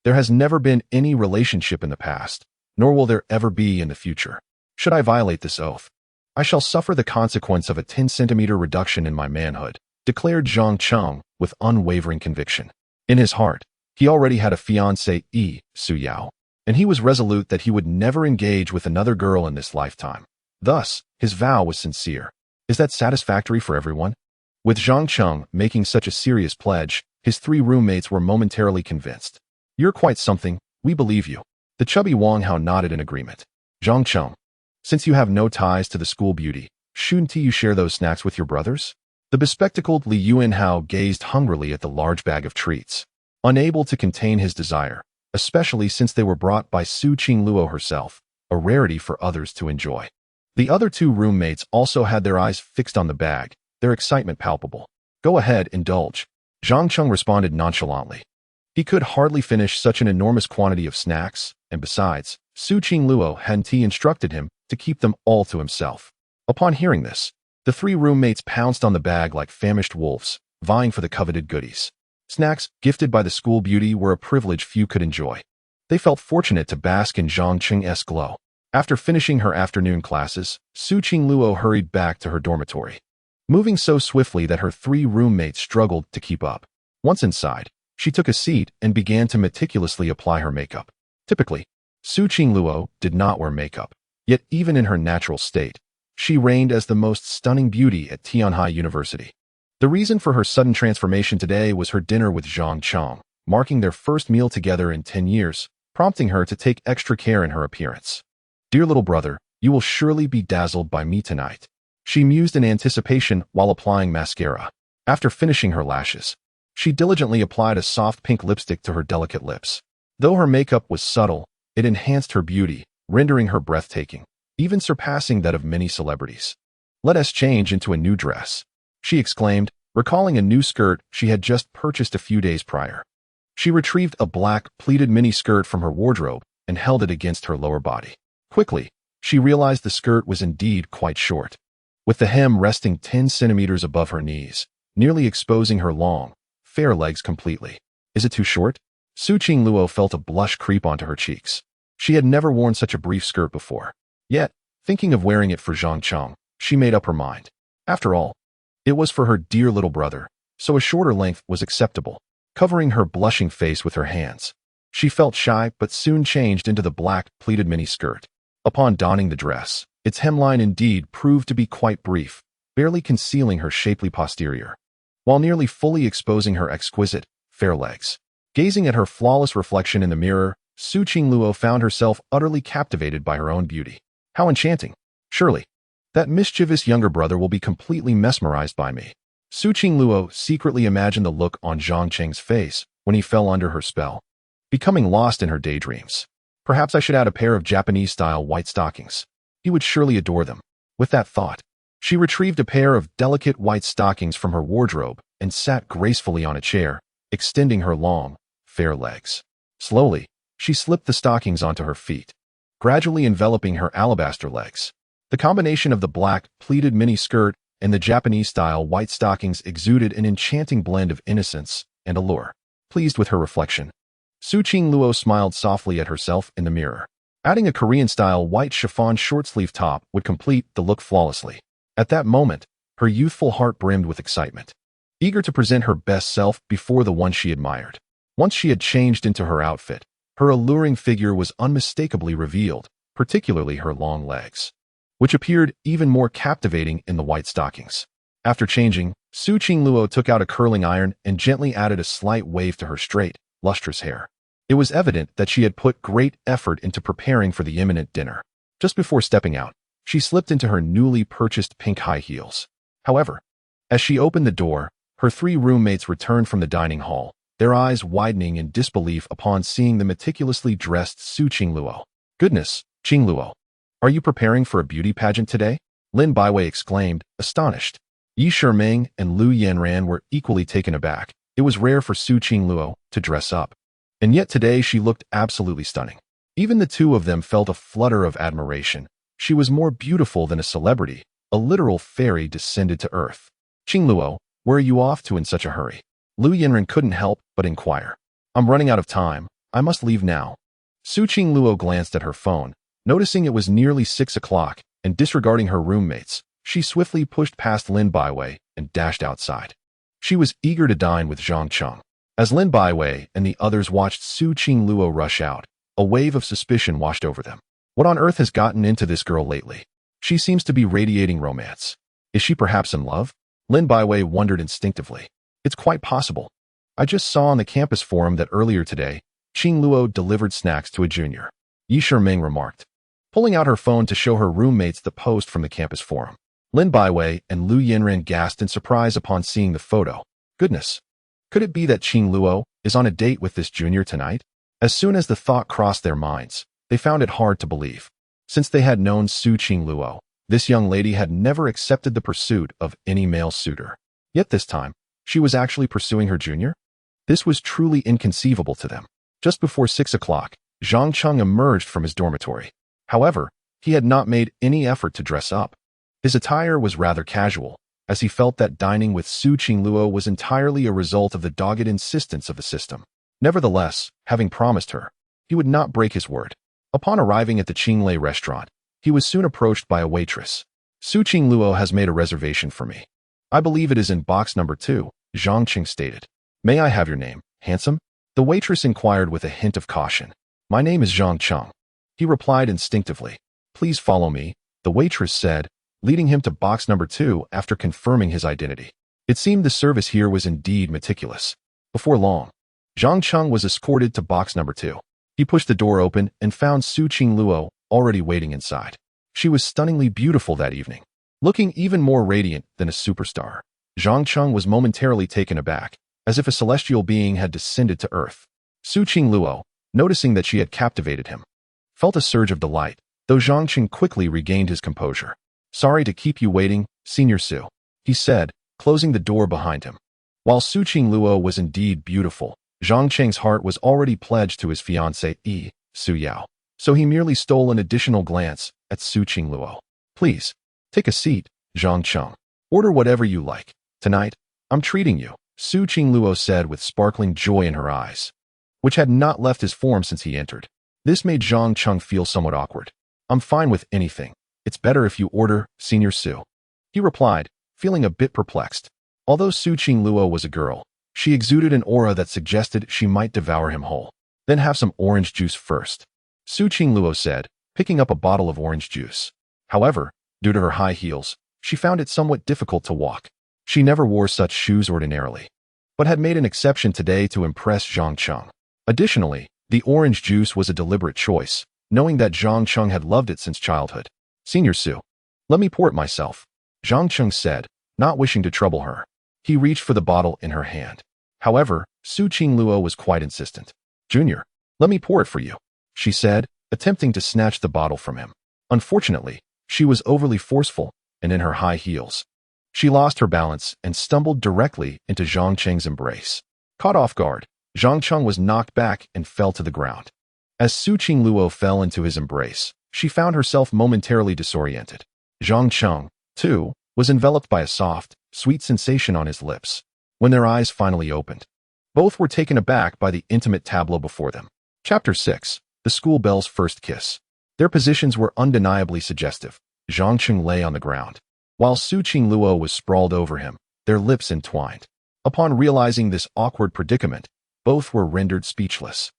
There has never been any relationship in the past, nor will there ever be in the future. Should I violate this oath, I shall suffer the consequence of a 10-centimeter reduction in my manhood, declared Zhang Cheng with unwavering conviction. In his heart, he already had a fiancée, Su Yao, and he was resolute that he would never engage with another girl in this lifetime. Thus, his vow was sincere. Is that satisfactory for everyone? With Zhang Cheng making such a serious pledge, his 3 roommates were momentarily convinced. You're quite something, we believe you. The chubby Wang Hao nodded in agreement. Zhang Cheng, since you have no ties to the school beauty, shouldn't you share those snacks with your brothers? The bespectacled Li Yuanhao gazed hungrily at the large bag of treats, unable to contain his desire, especially since they were brought by Su Qingluo herself, a rarity for others to enjoy. The other 2 roommates also had their eyes fixed on the bag, their excitement palpable. Go ahead, indulge. Zhang Cheng responded nonchalantly. He could hardly finish such an enormous quantity of snacks, and besides, Su Qingluo had instructed him to keep them all to himself. Upon hearing this, the 3 roommates pounced on the bag like famished wolves, vying for the coveted goodies. Snacks gifted by the school beauty were a privilege few could enjoy. They felt fortunate to bask in Zhang Cheng's glow. After finishing her afternoon classes, Su Qingluo hurried back to her dormitory, moving so swiftly that her 3 roommates struggled to keep up. Once inside, she took a seat and began to meticulously apply her makeup. Typically, Su Qingluo did not wear makeup, yet even in her natural state, she reigned as the most stunning beauty at Tianhai University. The reason for her sudden transformation today was her dinner with Zhang Cheng, marking their first meal together in 10 years, prompting her to take extra care in her appearance. Dear little brother, you will surely be dazzled by me tonight, she mused in anticipation while applying mascara. After finishing her lashes, she diligently applied a soft pink lipstick to her delicate lips. Though her makeup was subtle, it enhanced her beauty, rendering her breathtaking, even surpassing that of many celebrities. Let us change into a new dress, she exclaimed, recalling a new skirt she had just purchased a few days prior. She retrieved a black, pleated mini-skirt from her wardrobe and held it against her lower body. Quickly, she realized the skirt was indeed quite short, with the hem resting 10 centimeters above her knees, nearly exposing her long, fair legs completely. Is it too short? Su Qingluo felt a blush creep onto her cheeks. She had never worn such a brief skirt before. Yet, thinking of wearing it for Zhang Cheng, she made up her mind. After all, it was for her dear little brother, so a shorter length was acceptable. Covering her blushing face with her hands, she felt shy but soon changed into the black, pleated mini-skirt. Upon donning the dress, its hemline indeed proved to be quite brief, barely concealing her shapely posterior, while nearly fully exposing her exquisite, fair legs. Gazing at her flawless reflection in the mirror, Su Qingluo found herself utterly captivated by her own beauty. How enchanting! Surely, That mischievous younger brother will be completely mesmerized by me. Su Qingluo secretly imagined the look on Zhang Cheng's face when he fell under her spell, becoming lost in her daydreams. Perhaps I should add a pair of Japanese-style white stockings. He would surely adore them. With that thought, she retrieved a pair of delicate white stockings from her wardrobe and sat gracefully on a chair, extending her long, fair legs. Slowly, she slipped the stockings onto her feet, gradually enveloping her alabaster legs. The combination of the black, pleated mini-skirt and the Japanese-style white stockings exuded an enchanting blend of innocence and allure. Pleased with her reflection, Su Qingluo smiled softly at herself in the mirror. Adding a Korean-style white chiffon short-sleeve top would complete the look flawlessly. At that moment, her youthful heart brimmed with excitement, eager to present her best self before the one she admired. Once she had changed into her outfit, her alluring figure was unmistakably revealed, particularly her long legs, which appeared even more captivating in the white stockings. After changing, Su Qingluo took out a curling iron and gently added a slight wave to her straight, lustrous hair. It was evident that she had put great effort into preparing for the imminent dinner. Just before stepping out, she slipped into her newly purchased pink high heels. However, as she opened the door, her 3 roommates returned from the dining hall, their eyes widening in disbelief upon seeing the meticulously dressed Su Qingluo. "Goodness, Qingluo, are you preparing for a beauty pageant today?" Lin Baiwei exclaimed, astonished. Yi Shiming and Lu Yanran were equally taken aback. It was rare for Su Qingluo to dress up, and yet today she looked absolutely stunning. Even the two of them felt a flutter of admiration. She was more beautiful than a celebrity, a literal fairy descended to earth. "Qingluo, where are you off to in such a hurry?" Lu Yanran couldn't help but inquire. "I'm running out of time. I must leave now." Su Qingluo glanced at her phone, noticing it was nearly 6 o'clock, and disregarding her roommates, she swiftly pushed past Lin Baiwei and dashed outside. She was eager to dine with Zhang Cheng. As Lin Baiwei and the others watched Su Qingluo rush out, a wave of suspicion washed over them. What on earth has gotten into this girl lately? She seems to be radiating romance. Is she perhaps in love? Lin Baiwei wondered instinctively. It's quite possible. I just saw on the campus forum that earlier today, Qingluo delivered snacks to a junior. Yi Shiming remarked, pulling out her phone to show her roommates the post from the campus forum. Lin Baiwei and Lu Yanran gasped in surprise upon seeing the photo. Goodness! Could it be that Qingluo is on a date with this junior tonight? As soon as the thought crossed their minds, they found it hard to believe. Since they had known Su Qingluo, this young lady had never accepted the pursuit of any male suitor. Yet this time, she was actually pursuing her junior? This was truly inconceivable to them. Just before 6 o'clock, Zhang Cheng emerged from his dormitory. However, he had not made any effort to dress up. His attire was rather casual, as he felt that dining with Su Qingluo was entirely a result of the dogged insistence of the system. Nevertheless, having promised her, he would not break his word. Upon arriving at the Qinglei restaurant, he was soon approached by a waitress. "Su Qingluo has made a reservation for me. I believe it is in box number 2, Zhang Cheng stated. "May I have your name, handsome?" The waitress inquired with a hint of caution. "My name is Zhang Cheng," he replied instinctively. "Please follow me," the waitress said, leading him to box number 2 after confirming his identity. It seemed the service here was indeed meticulous. Before long, Zhang Cheng was escorted to box number 2. He pushed the door open and found Su Qingluo already waiting inside. She was stunningly beautiful that evening, looking even more radiant than a superstar. Zhang Cheng was momentarily taken aback, as if a celestial being had descended to earth. Su Qingluo, noticing that she had captivated him, felt a surge of delight, though Zhang Cheng quickly regained his composure. "Sorry to keep you waiting, Senior Su," he said, closing the door behind him. While Su Qingluo was indeed beautiful, Zhang Cheng's heart was already pledged to his fiancée, Su Yao, so he merely stole an additional glance at Su Qingluo. "Please, take a seat, Zhang Cheng. Order whatever you like. Tonight, I'm treating you," Su Qingluo said with sparkling joy in her eyes, which had not left his form since he entered. This made Zhang Cheng feel somewhat awkward. "I'm fine with anything. It's better if you order, Senior Su," he replied, feeling a bit perplexed. Although Su Qingluo was a girl, she exuded an aura that suggested she might devour him whole. "Then have some orange juice first," Su Qingluo said, picking up a bottle of orange juice. However, due to her high heels, she found it somewhat difficult to walk. She never wore such shoes ordinarily, but had made an exception today to impress Zhang Cheng. Additionally, the orange juice was a deliberate choice, knowing that Zhang Cheng had loved it since childhood. "Senior Su, Let me pour it myself, Zhang Cheng said, not wishing to trouble her. He reached for the bottle in her hand. However, Su Qingluo was quite insistent. Junior, let me pour it for you, she said, attempting to snatch the bottle from him. Unfortunately, she was overly forceful and in her high heels. She lost her balance and stumbled directly into Zhang Cheng's embrace. Caught off guard, Zhang Cheng was knocked back and fell to the ground. As Su Qingluo fell into his embrace, she found herself momentarily disoriented. Zhang Cheng, too, was enveloped by a soft, sweet sensation on his lips. When their eyes finally opened, both were taken aback by the intimate tableau before them. Chapter 6. The School Belle's First Kiss. Their positions were undeniably suggestive. Zhang Cheng lay on the ground, while Su Qingluo was sprawled over him, their lips entwined. Upon realizing this awkward predicament, both were rendered speechless.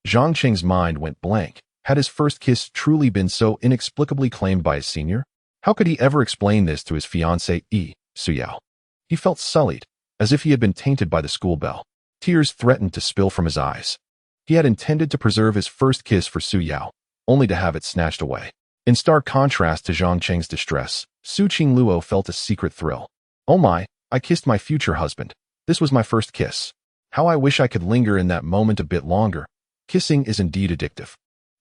Zhang Cheng's mind went blank. Had his first kiss truly been so inexplicably claimed by his senior? How could he ever explain this to his fiancée, Suyao? He felt sullied, as if he had been tainted by the school bell. Tears threatened to spill from his eyes. He had intended to preserve his first kiss for Suyao, only to have it snatched away. In stark contrast to Zhang Cheng's distress, Su Qingluo felt a secret thrill. Oh my, I kissed my future husband. This was my first kiss. How I wish I could linger in that moment a bit longer. Kissing is indeed addictive.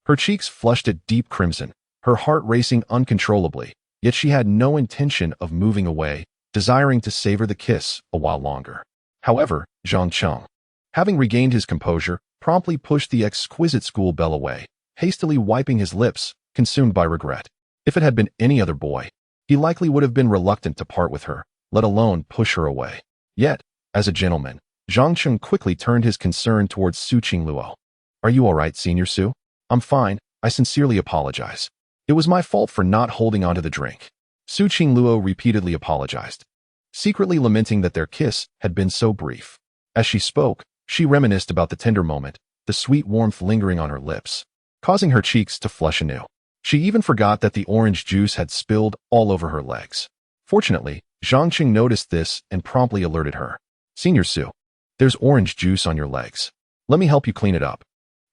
Her cheeks flushed a deep crimson, her heart racing uncontrollably, yet she had no intention of moving away, desiring to savor the kiss a while longer. However, Zhang Cheng, having regained his composure, promptly pushed the exquisite school bell away, hastily wiping his lips, consumed by regret. If it had been any other boy, he likely would have been reluctant to part with her, let alone push her away. Yet, as a gentleman, Zhang Cheng quickly turned his concern towards Su Qingluo. Are you all right, Senior Su? I'm fine, I sincerely apologize. It was my fault for not holding onto the drink. Su Qingluo repeatedly apologized, secretly lamenting that their kiss had been so brief. As she spoke, she reminisced about the tender moment, the sweet warmth lingering on her lips, causing her cheeks to flush anew. She even forgot that the orange juice had spilled all over her legs. Fortunately, Zhang Cheng noticed this and promptly alerted her. Senior Su, there's orange juice on your legs. Let me help you clean it up.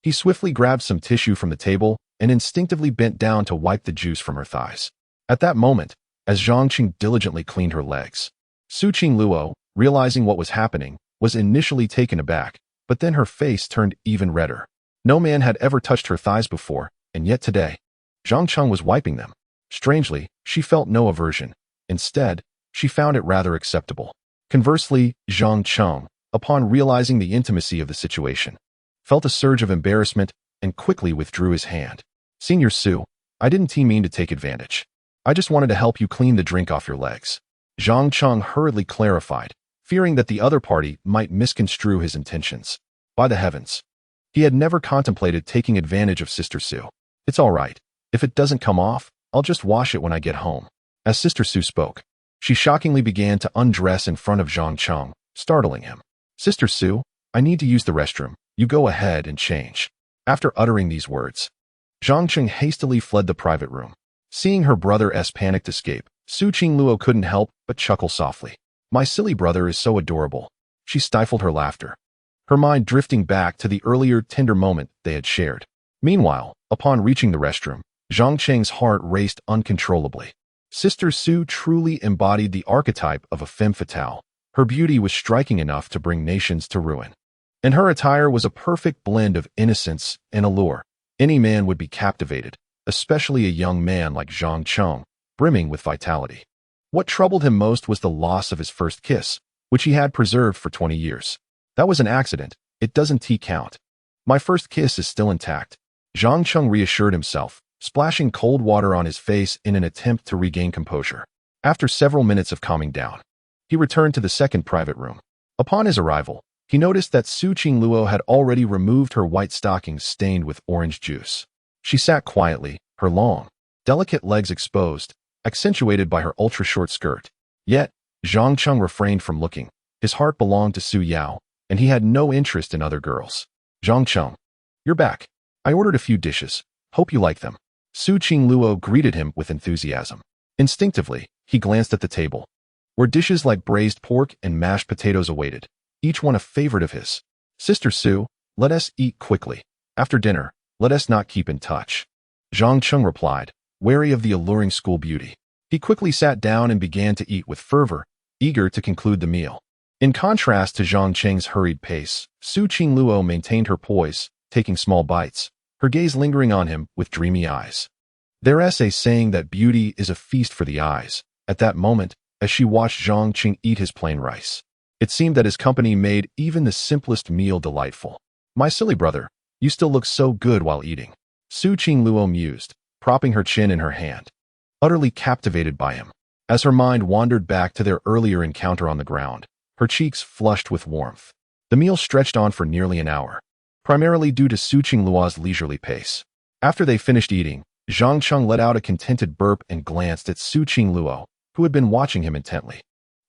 He swiftly grabbed some tissue from the table and instinctively bent down to wipe the juice from her thighs. At that moment, as Zhang Cheng diligently cleaned her legs, Su Qingluo, realizing what was happening, was initially taken aback, but then her face turned even redder. No man had ever touched her thighs before, and yet today, Zhang Cheng was wiping them. Strangely, she felt no aversion. Instead, she found it rather acceptable. Conversely, Zhang Cheng, upon realizing the intimacy of the situation, felt a surge of embarrassment and quickly withdrew his hand. Senior Su, I didn't mean to take advantage. I just wanted to help you clean the drink off your legs. Zhang Cheng hurriedly clarified, fearing that the other party might misconstrue his intentions. By the heavens, he had never contemplated taking advantage of Sister Su. It's all right. If it doesn't come off, I'll just wash it when I get home. As Sister Su spoke, she shockingly began to undress in front of Zhang Cheng, startling him. Sister Su, I need to use the restroom. You go ahead and change. After uttering these words, Zhang Cheng hastily fled the private room. Seeing her brother's panicked escape, Su Qingluo couldn't help but chuckle softly. My silly brother is so adorable. She stifled her laughter, her mind drifting back to the earlier tender moment they had shared. Meanwhile, upon reaching the restroom, Zhang Cheng's heart raced uncontrollably. Sister Su truly embodied the archetype of a femme fatale. Her beauty was striking enough to bring nations to ruin, and her attire was a perfect blend of innocence and allure. Any man would be captivated, especially a young man like Zhang Cheng, brimming with vitality. What troubled him most was the loss of his first kiss, which he had preserved for 20 years. That was an accident. It doesn't count. My first kiss is still intact. Zhang Cheng reassured himself, splashing cold water on his face in an attempt to regain composure. After several minutes of calming down, he returned to the second private room. Upon his arrival, he noticed that Su Qingluo had already removed her white stockings stained with orange juice. She sat quietly, her long, delicate legs exposed, accentuated by her ultra-short skirt. Yet, Zhang Cheng refrained from looking. His heart belonged to Su Yao, and he had no interest in other girls. Zhang Cheng, you're back. I ordered a few dishes. Hope you like them. Su Qingluo greeted him with enthusiasm. Instinctively, he glanced at the table, where dishes like braised pork and mashed potatoes awaited, each one a favorite of his. Sister Su, let us eat quickly. After dinner, let us not keep in touch. Zhang Cheng replied, wary of the alluring school beauty. He quickly sat down and began to eat with fervor, eager to conclude the meal. In contrast to Zhang Cheng's hurried pace, Su Qingluo maintained her poise, taking small bites, her gaze lingering on him with dreamy eyes. Their essay saying that beauty is a feast for the eyes. At that moment, as she watched Zhang Qing eat his plain rice, it seemed that his company made even the simplest meal delightful. My silly brother, you still look so good while eating, Su Qingluo mused, propping her chin in her hand, utterly captivated by him. As her mind wandered back to their earlier encounter on the ground, her cheeks flushed with warmth. The meal stretched on for nearly an hour, primarily due to Su Qingluo's leisurely pace. After they finished eating, Zhang Cheng let out a contented burp and glanced at Su Qingluo, who had been watching him intently.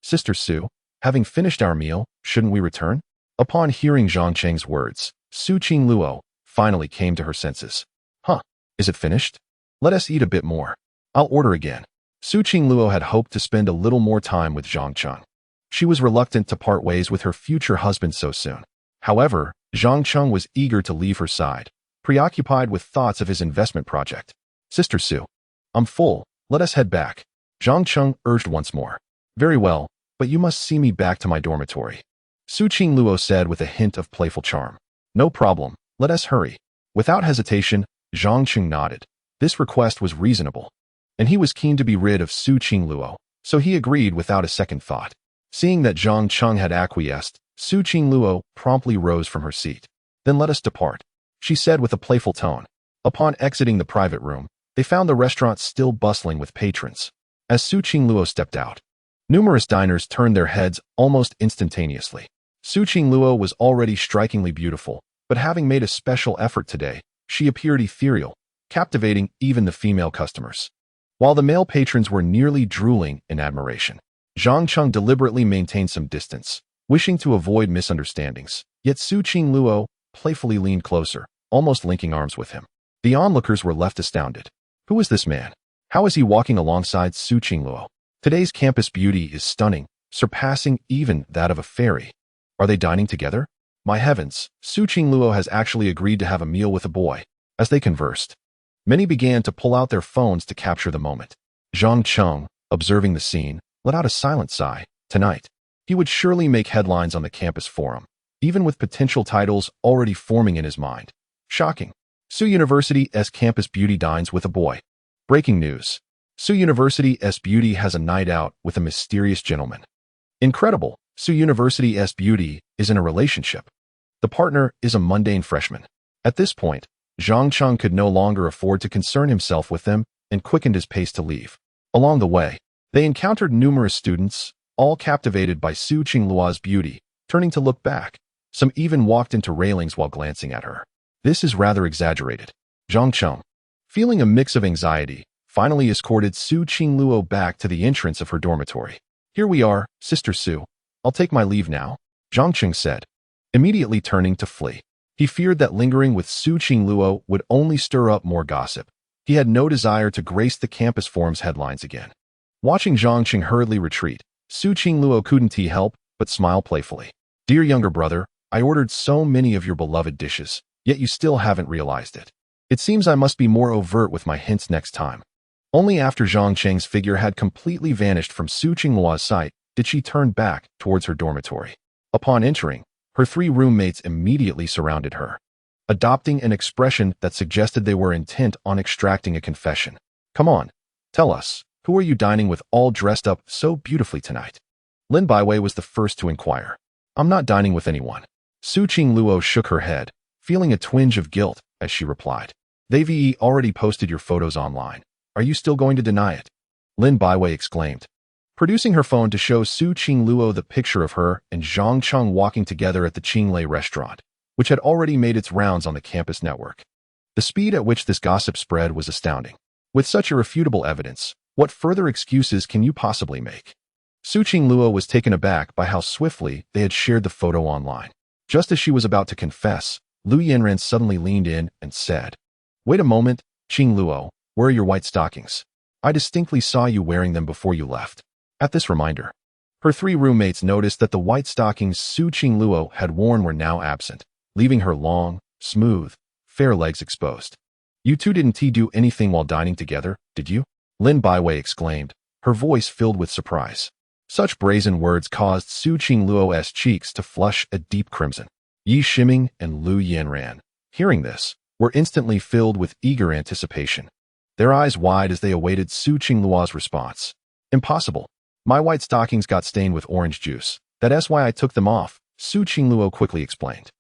Sister Su, having finished our meal, shouldn't we return? Upon hearing Zhang Cheng's words, Su Qingluo finally came to her senses. Huh, is it finished? Let us eat a bit more. I'll order again. Su Qingluo had hoped to spend a little more time with Zhang Cheng. She was reluctant to part ways with her future husband so soon. However, Zhang Cheng was eager to leave her side, preoccupied with thoughts of his investment project. Sister Su, I'm full, let us head back. Zhang Cheng urged once more. Very well, but you must see me back to my dormitory, Su Qingluo said with a hint of playful charm. No problem, let us hurry. Without hesitation, Zhang Cheng nodded. This request was reasonable, and he was keen to be rid of Su Qingluo, so he agreed without a second thought. Seeing that Zhang Cheng had acquiesced, Su Qingluo promptly rose from her seat. Then let us depart, she said with a playful tone. Upon exiting the private room, they found the restaurant still bustling with patrons. As Su Qingluo stepped out, numerous diners turned their heads almost instantaneously. Su Qingluo was already strikingly beautiful, but having made a special effort today, she appeared ethereal, captivating even the female customers. While the male patrons were nearly drooling in admiration, Zhang Cheng deliberately maintained some distance, wishing to avoid misunderstandings. Yet Su Qingluo playfully leaned closer, almost linking arms with him. The onlookers were left astounded. Who is this man? How is he walking alongside Su Qingluo? Today's campus beauty is stunning, surpassing even that of a fairy. Are they dining together? My heavens, Su Qingluo has actually agreed to have a meal with a boy. As they conversed, many began to pull out their phones to capture the moment. Zhang Cheng, observing the scene, let out a silent sigh. Tonight, he would surely make headlines on the campus forum, even with potential titles already forming in his mind. Shocking. Su University's campus beauty dines with a boy. Breaking news. Su University's beauty has a night out with a mysterious gentleman. Incredible. Su University's beauty is in a relationship. The partner is a mundane freshman. At this point, Zhang Cheng could no longer afford to concern himself with them and quickened his pace to leave. Along the way, they encountered numerous students, all captivated by Su Qingluo's beauty. Turning to look back, some even walked into railings while glancing at her. This is rather exaggerated. Zhang Cheng, feeling a mix of anxiety, finally escorted Su Qingluo back to the entrance of her dormitory. Here we are, Sister Su. I'll take my leave now, Zhang Cheng said, immediately turning to flee. He feared that lingering with Su Qingluo would only stir up more gossip. He had no desire to grace the campus forum's headlines again. Watching Zhang Cheng hurriedly retreat, Su Qingluo couldn't help but smile playfully. Dear younger brother, I ordered so many of your beloved dishes, yet you still haven't realized it. It seems I must be more overt with my hints next time. Only after Zhang Cheng's figure had completely vanished from Su Qingluo's sight did she turn back towards her dormitory. Upon entering, her three roommates immediately surrounded her, adopting an expression that suggested they were intent on extracting a confession. Come on, tell us, who are you dining with all dressed up so beautifully tonight? Lin Baiwei was the first to inquire. I'm not dining with anyone. Su Qingluo shook her head, feeling a twinge of guilt as she replied. They've already posted your photos online. Are you still going to deny it? Lin Baiwei exclaimed, producing her phone to show Su Qingluo the picture of her and Zhang Cheng walking together at the Qinglei restaurant, which had already made its rounds on the campus network. The speed at which this gossip spread was astounding. With such irrefutable evidence, what further excuses can you possibly make? Su Qingluo was taken aback by how swiftly they had shared the photo online. Just as she was about to confess, Lu Yanran suddenly leaned in and said, Wait a moment, Qingluo, where are your white stockings? I distinctly saw you wearing them before you left. At this reminder, her three roommates noticed that the white stockings Su Qingluo had worn were now absent, leaving her long, smooth, fair legs exposed. You two didn't do anything while dining together, did you? Lin Baiwei exclaimed, her voice filled with surprise. Such brazen words caused Su Qingluo's cheeks to flush a deep crimson. Yi Shiming and Lu Yanran, hearing this, were instantly filled with eager anticipation, their eyes wide as they awaited Su Qingluo's response. Impossible. My white stockings got stained with orange juice. That's why I took them off, Su Qingluo quickly explained.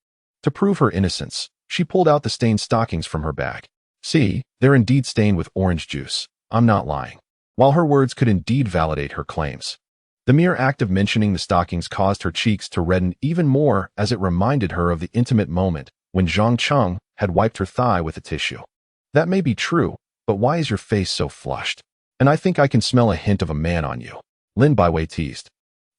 To prove her innocence, she pulled out the stained stockings from her bag. See, they're indeed stained with orange juice. I'm not lying. While her words could indeed validate her claims, the mere act of mentioning the stockings caused her cheeks to redden even more as it reminded her of the intimate moment when Zhang Cheng had wiped her thigh with a tissue. That may be true, but why is your face so flushed? And I think I can smell a hint of a man on you, Lin Baiwei teased.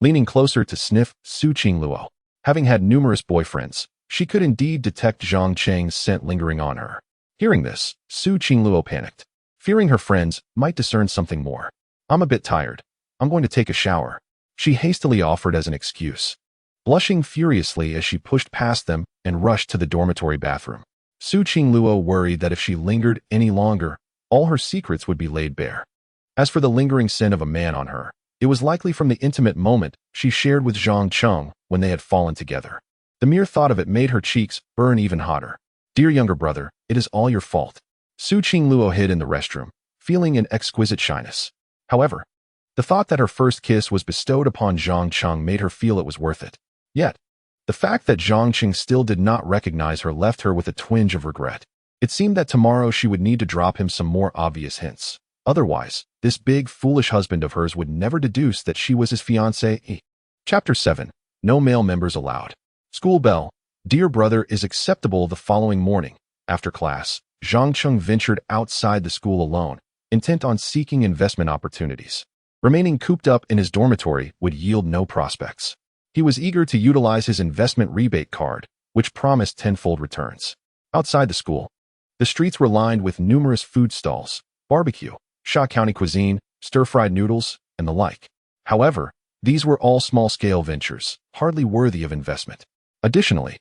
Leaning closer to sniff Su Qingluo. Having had numerous boyfriends, she could indeed detect Zhang Cheng's scent lingering on her. Hearing this, Su Qingluo panicked, fearing her friends might discern something more. I'm a bit tired. I'm going to take a shower, she hastily offered as an excuse, blushing furiously as she pushed past them and rushed to the dormitory bathroom. Su Qingluo worried that if she lingered any longer, all her secrets would be laid bare. As for the lingering scent of a man on her, it was likely from the intimate moment she shared with Zhang Cheng when they had fallen together. The mere thought of it made her cheeks burn even hotter. Dear younger brother, it is all your fault. Su Qingluo hid in the restroom, feeling an exquisite shyness. However, the thought that her first kiss was bestowed upon Zhang Cheng made her feel it was worth it. Yet, the fact that Zhang Cheng still did not recognize her left her with a twinge of regret. It seemed that tomorrow she would need to drop him some more obvious hints. Otherwise, this big, foolish husband of hers would never deduce that she was his fiancée. Chapter 7. No male members allowed. School bell. Dear brother is acceptable. The following morning, after class, Zhang Cheng ventured outside the school alone, intent on seeking investment opportunities. Remaining cooped up in his dormitory would yield no prospects. He was eager to utilize his investment rebate card, which promised tenfold returns. Outside the school, the streets were lined with numerous food stalls, barbecue, Sha County cuisine, stir-fried noodles, and the like. However, these were all small-scale ventures, hardly worthy of investment. Additionally,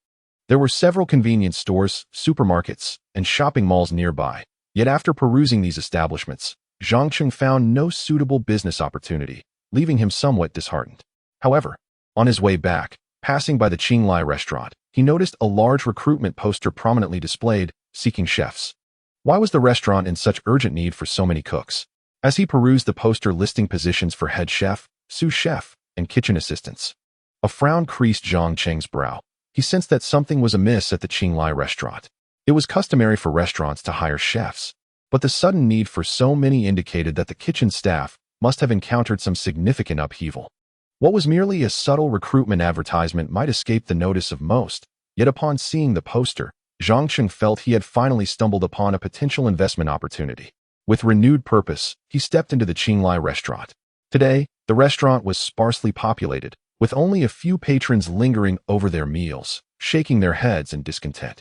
there were several convenience stores, supermarkets, and shopping malls nearby. Yet after perusing these establishments, Zhang Cheng found no suitable business opportunity, leaving him somewhat disheartened. However, on his way back, passing by the Qinglai restaurant, he noticed a large recruitment poster prominently displayed, seeking chefs. Why was the restaurant in such urgent need for so many cooks? As he perused the poster listing positions for head chef, sous chef, and kitchen assistants, a frown creased Zhang Cheng's brow. He sensed that something was amiss at the Qinglai restaurant. It was customary for restaurants to hire chefs, but the sudden need for so many indicated that the kitchen staff must have encountered some significant upheaval. What was merely a subtle recruitment advertisement might escape the notice of most, yet upon seeing the poster, Zhang Cheng felt he had finally stumbled upon a potential investment opportunity. With renewed purpose, he stepped into the Qinglai restaurant. Today, the restaurant was sparsely populated, with only a few patrons lingering over their meals, shaking their heads in discontent.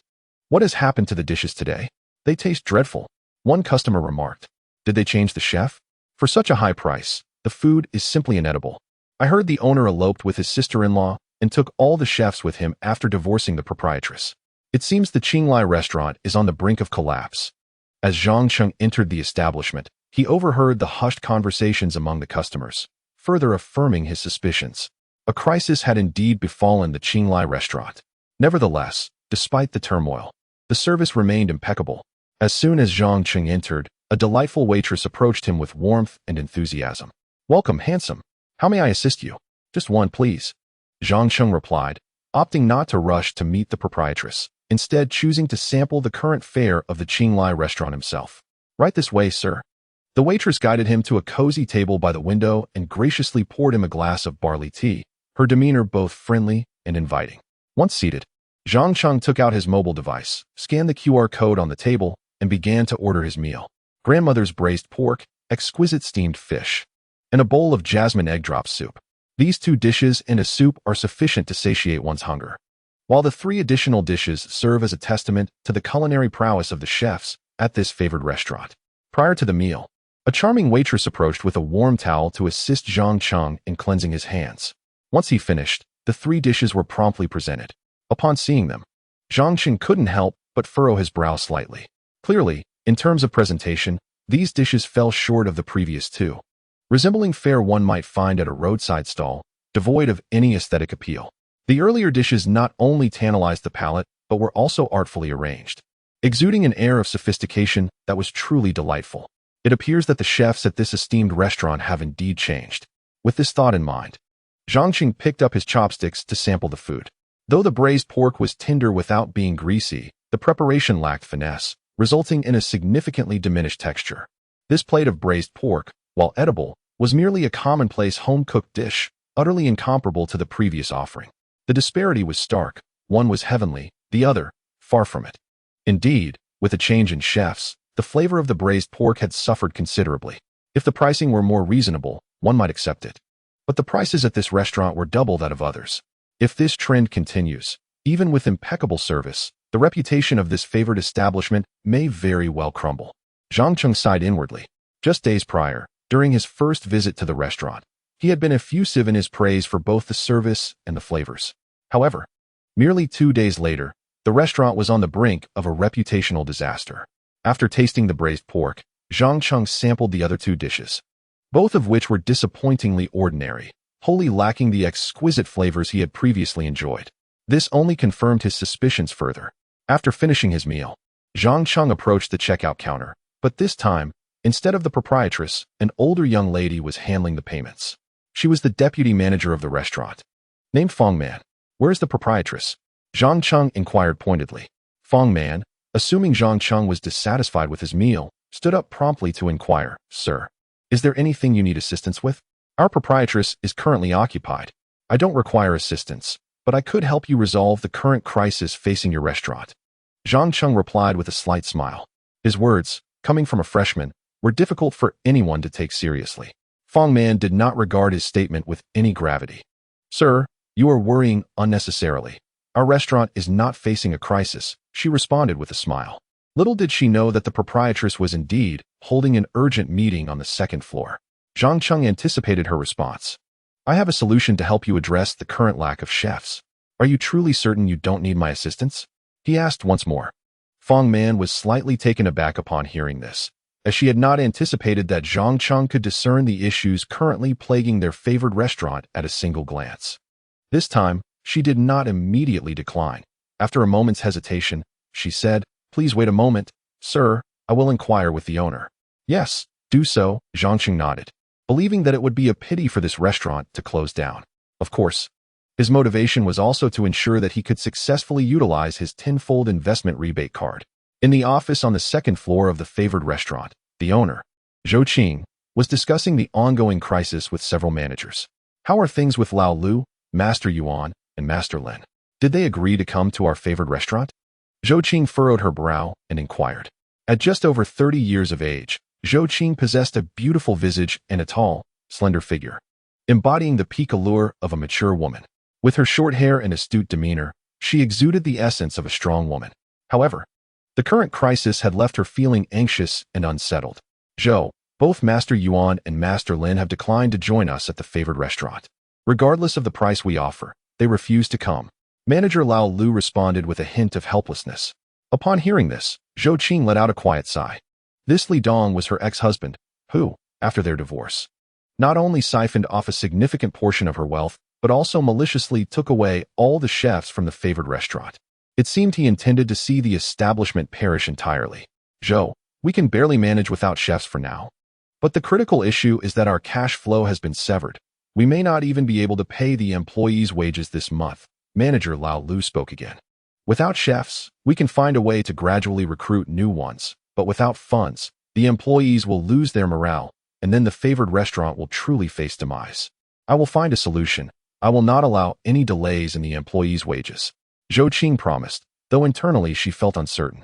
What has happened to the dishes today? They taste dreadful, one customer remarked. Did they change the chef? For such a high price, the food is simply inedible. I heard the owner eloped with his sister-in-law and took all the chefs with him after divorcing the proprietress. It seems the Qinglai restaurant is on the brink of collapse. As Zhang Cheng entered the establishment, he overheard the hushed conversations among the customers, further affirming his suspicions. A crisis had indeed befallen the Qinglai restaurant. Nevertheless, despite the turmoil, the service remained impeccable. As soon as Zhang Cheng entered, a delightful waitress approached him with warmth and enthusiasm. Welcome, handsome. How may I assist you? Just one, please. Zhang Cheng replied, opting not to rush to meet the proprietress, instead choosing to sample the current fare of the Qinglai restaurant himself. Right this way, sir. The waitress guided him to a cozy table by the window and graciously poured him a glass of barley tea, her demeanor both friendly and inviting. Once seated, Zhang Cheng took out his mobile device, scanned the QR code on the table, and began to order his meal. Grandmother's braised pork, exquisite steamed fish, and a bowl of jasmine egg drop soup. These 2 dishes and a soup are sufficient to satiate one's hunger, while the 3 additional dishes serve as a testament to the culinary prowess of the chefs at this favored restaurant. Prior to the meal, a charming waitress approached with a warm towel to assist Zhang Cheng in cleansing his hands. Once he finished, the 3 dishes were promptly presented. Upon seeing them, Zhang Cheng couldn't help but furrow his brow slightly. Clearly, in terms of presentation, these dishes fell short of the previous 2. resembling fare one might find at a roadside stall, devoid of any aesthetic appeal. The earlier dishes not only tantalized the palate, but were also artfully arranged, exuding an air of sophistication that was truly delightful. It appears that the chefs at this esteemed restaurant have indeed changed. With this thought in mind, Zhang Qing picked up his chopsticks to sample the food. Though the braised pork was tender without being greasy, the preparation lacked finesse, resulting in a significantly diminished texture. This plate of braised pork, while edible, was merely a commonplace home-cooked dish, utterly incomparable to the previous offering. The disparity was stark. One was heavenly, the other, far from it. Indeed, with a change in chefs, the flavor of the braised pork had suffered considerably. If the pricing were more reasonable, one might accept it. But the prices at this restaurant were double that of others. If this trend continues, even with impeccable service, the reputation of this favored establishment may very well crumble. Zhang Cheng sighed inwardly. Just days prior, during his first visit to the restaurant, he had been effusive in his praise for both the service and the flavors. However, merely 2 days later, the restaurant was on the brink of a reputational disaster. After tasting the braised pork, Zhang Cheng sampled the other 2 dishes, both of which were disappointingly ordinary, wholly lacking the exquisite flavors he had previously enjoyed. This only confirmed his suspicions further. After finishing his meal, Zhang Cheng approached the checkout counter, but this time, instead of the proprietress, an older young lady was handling the payments. She was the deputy manager of the restaurant, named Fong Man. "Where's the proprietress?" Zhang Cheng inquired pointedly. Fong Man, assuming Zhang Cheng was dissatisfied with his meal, stood up promptly to inquire, "Sir, is there anything you need assistance with? Our proprietress is currently occupied. I don't require assistance, but I could help you resolve the current crisis facing your restaurant." Zhang Cheng replied with a slight smile. His words, coming from a freshman, were difficult for anyone to take seriously. Fong Man did not regard his statement with any gravity. "Sir, you are worrying unnecessarily. Our restaurant is not facing a crisis," she responded with a smile. Little did she know that the proprietress was indeed holding an urgent meeting on the 2nd floor. Zhang Cheng anticipated her response. "I have a solution to help you address the current lack of chefs. Are you truly certain you don't need my assistance?" he asked once more. Fong Man was slightly taken aback upon hearing this, as she had not anticipated that Zhang Cheng could discern the issues currently plaguing their favored restaurant at a single glance. This time, she did not immediately decline. After a moment's hesitation, she said, "Please wait a moment, sir. I will inquire with the owner." "Yes, do so," Zhang Cheng nodded, believing that it would be a pity for this restaurant to close down. Of course, his motivation was also to ensure that he could successfully utilize his tenfold investment rebate card. In the office on the 2nd floor of the favored restaurant, the owner, Zhou Qing, was discussing the ongoing crisis with several managers. "How are things with Lao Lu, Master Yuan, and Master Lin? Did they agree to come to our favored restaurant?" Zhou Qing furrowed her brow and inquired. At just over 30 years of age, Zhou Qing possessed a beautiful visage and a tall, slender figure, embodying the peak allure of a mature woman. With her short hair and astute demeanor, she exuded the essence of a strong woman. However, the current crisis had left her feeling anxious and unsettled. "Zhou, both Master Yuan and Master Lin have declined to join us at the favored restaurant. Regardless of the price we offer, they refuse to come." Manager Lao Lu responded with a hint of helplessness. Upon hearing this, Zhou Qing let out a quiet sigh. This Li Dong was her ex-husband, who, after their divorce, not only siphoned off a significant portion of her wealth, but also maliciously took away all the chefs from the favored restaurant. It seemed he intended to see the establishment perish entirely. "Zhou, we can barely manage without chefs for now. But the critical issue is that our cash flow has been severed. We may not even be able to pay the employees' wages this month." Manager Lao Lu spoke again. "Without chefs, we can find a way to gradually recruit new ones, but without funds, the employees will lose their morale, and then the favored restaurant will truly face demise. I will find a solution. I will not allow any delays in the employees' wages," Zhou Qing promised, though internally she felt uncertain.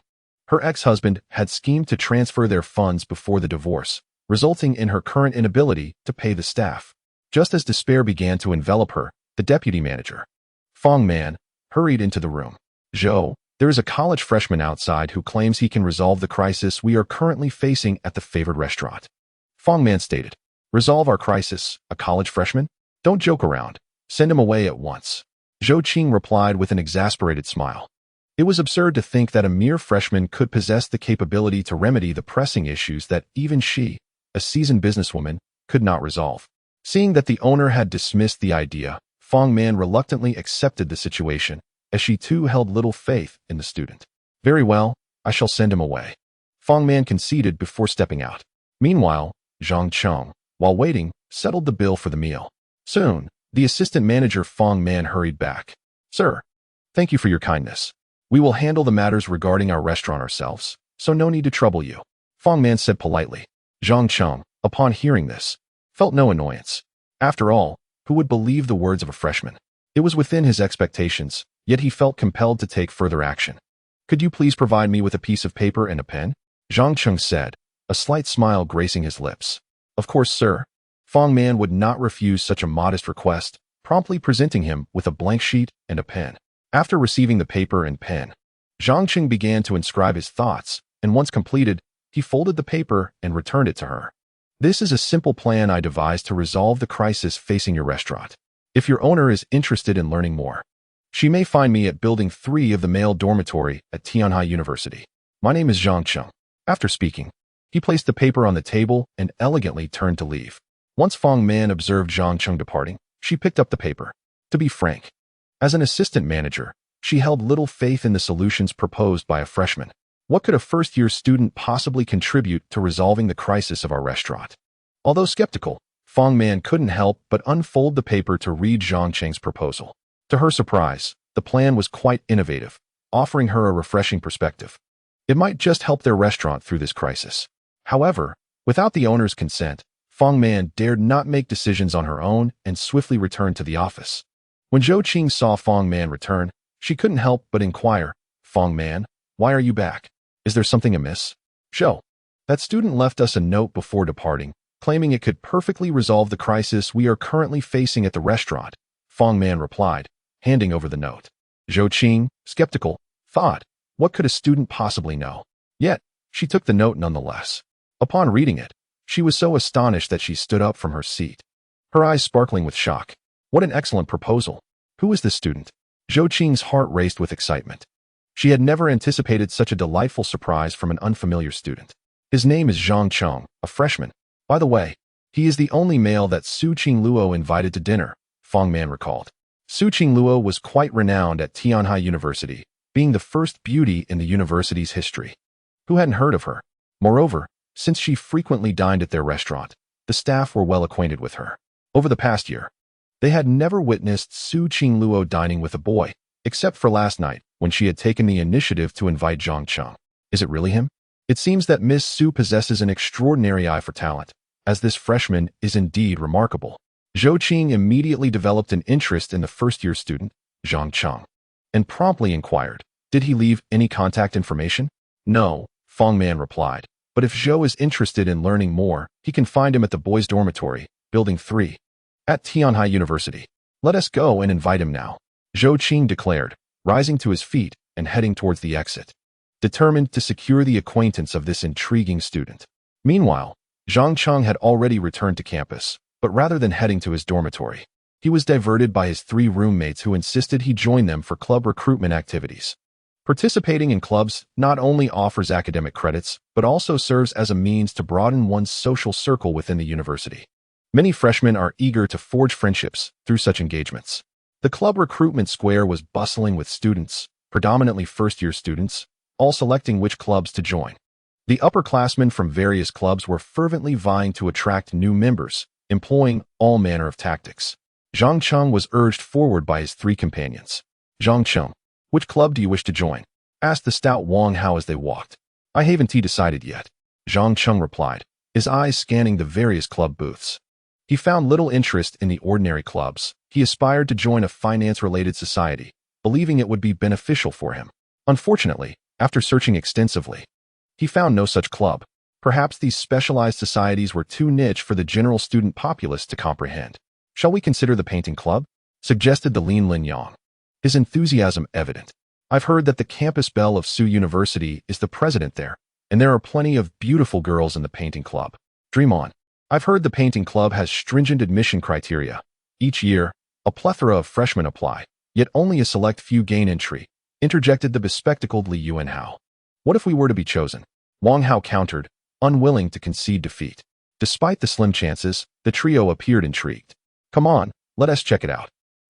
Her ex-husband had schemed to transfer their funds before the divorce, resulting in her current inability to pay the staff. Just as despair began to envelop her, the deputy manager, Fong Man, hurried into the room. "Zhou, there is a college freshman outside who claims he can resolve the crisis we are currently facing at the favored restaurant," Fong Man stated. "Resolve our crisis? A college freshman? Don't joke around. Send him away at once," Zhou Qing replied with an exasperated smile. It was absurd to think that a mere freshman could possess the capability to remedy the pressing issues that even she, a seasoned businesswoman, could not resolve. Seeing that the owner had dismissed the idea, Fong Man reluctantly accepted the situation, as she too held little faith in the student. Very well, I shall send him away. Fong Man conceded before stepping out. Meanwhile, Zhang Cheng, while waiting, settled the bill for the meal. Soon, the assistant manager Fong Man hurried back. Sir, thank you for your kindness. We will handle the matters regarding our restaurant ourselves, so no need to trouble you, Fong Man said politely. Zhang Cheng, upon hearing this, felt no annoyance. After all, who would believe the words of a freshman? It was within his expectations, yet he felt compelled to take further action. Could you please provide me with a piece of paper and a pen? Zhang Cheng said, a slight smile gracing his lips. Of course, sir. Fong Man would not refuse such a modest request, promptly presenting him with a blank sheet and a pen. After receiving the paper and pen, Zhang Cheng began to inscribe his thoughts, and once completed, he folded the paper and returned it to her. This is a simple plan I devised to resolve the crisis facing your restaurant. If your owner is interested in learning more, she may find me at Building 3 of the male dormitory at Tianhai University. My name is Zhang Cheng. After speaking, he placed the paper on the table and elegantly turned to leave. Once Fong Man observed Zhang Cheng departing, she picked up the paper. To be frank, as an assistant manager, she held little faith in the solutions proposed by a freshman. What could a first-year student possibly contribute to resolving the crisis of our restaurant? Although skeptical, Fong Man couldn't help but unfold the paper to read Zhang Cheng's proposal. To her surprise, the plan was quite innovative, offering her a refreshing perspective. It might just help their restaurant through this crisis. However, without the owner's consent, Fong Man dared not make decisions on her own and swiftly returned to the office. When Zhou Qing saw Fong Man return, she couldn't help but inquire, Fong Man, why are you back? Is there something amiss? Zhou, that student left us a note before departing, claiming it could perfectly resolve the crisis we are currently facing at the restaurant, Fong Man replied, handing over the note. Zhou Qing, skeptical, thought, what could a student possibly know? Yet, she took the note nonetheless. Upon reading it, she was so astonished that she stood up from her seat, her eyes sparkling with shock. What an excellent proposal. Who is this student? Zhou Qing's heart raced with excitement. She had never anticipated such a delightful surprise from an unfamiliar student. His name is Zhang Cheng, a freshman. By the way, he is the only male that Su Qingluo invited to dinner, Fong Man recalled. Su Qingluo was quite renowned at Tianhai University, being the first beauty in the university's history. Who hadn't heard of her? Moreover, since she frequently dined at their restaurant, the staff were well acquainted with her. Over the past year, they had never witnessed Su Qingluo dining with a boy, except for last night, when she had taken the initiative to invite Zhang Cheng. Is it really him? It seems that Miss Su possesses an extraordinary eye for talent, as this freshman is indeed remarkable. Zhou Qing immediately developed an interest in the first-year student, Zhang Cheng, and promptly inquired, did he leave any contact information? No, Fong Man replied, but if Zhou is interested in learning more, he can find him at the boys' dormitory, Building 3, at Tianhai University. Let us go and invite him now, Zhou Qing declared, rising to his feet and heading towards the exit, determined to secure the acquaintance of this intriguing student. Meanwhile, Zhang Cheng had already returned to campus, but rather than heading to his dormitory, he was diverted by his 3 roommates who insisted he join them for club recruitment activities. Participating in clubs not only offers academic credits, but also serves as a means to broaden one's social circle within the university. Many freshmen are eager to forge friendships through such engagements. The club recruitment square was bustling with students, predominantly first-year students, all selecting which clubs to join. The upperclassmen from various clubs were fervently vying to attract new members, employing all manner of tactics. Zhang Cheng was urged forward by his 3 companions. Zhang Cheng, which club do you wish to join? Asked the stout Wang Hao as they walked. I haven't decided yet, Zhang Cheng replied, his eyes scanning the various club booths. He found little interest in the ordinary clubs. He aspired to join a finance-related society, believing it would be beneficial for him. Unfortunately, after searching extensively, he found no such club. Perhaps these specialized societies were too niche for the general student populace to comprehend. Shall we consider the painting club? Suggested the lean Lin Yang, his enthusiasm evident. I've heard that the campus Belle of Su University is the president there, and there are plenty of beautiful girls in the painting club. Dream on. I've heard the painting club has stringent admission criteria. Each year, a plethora of freshmen apply, yet only a select few gain entry, interjected the bespectacled Li Yuanhao. What if we were to be chosen? Wang Hao countered, unwilling to concede defeat. Despite the slim chances, the trio appeared intrigued. Come on, let us check it out.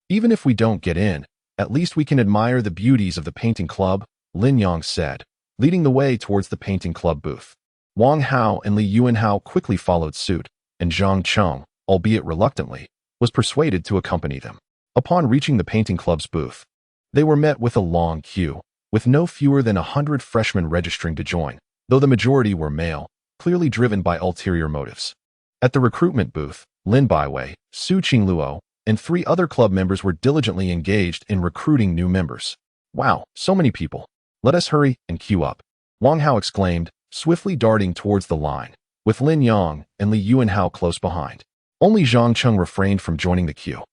Even if we don't get in, at least we can admire the beauties of the painting club, Lin Yang said, leading the way towards the painting club booth. Wang Hao and Li Yuanhao quickly followed suit, and Zhang Cheng, albeit reluctantly, was persuaded to accompany them. Upon reaching the painting club's booth, they were met with a long queue, with no fewer than 100 freshmen registering to join, though the majority were male, clearly driven by ulterior motives. At the recruitment booth, Lin Baiwei, Su Qingluo, and 3 other club members were diligently engaged in recruiting new members. Wow, so many people. Let us hurry and queue up, Wang Hao exclaimed, swiftly darting towards the line, with Lin Yang and Li Yuanhao close behind. Only Zhang Cheng refrained from joining the queue,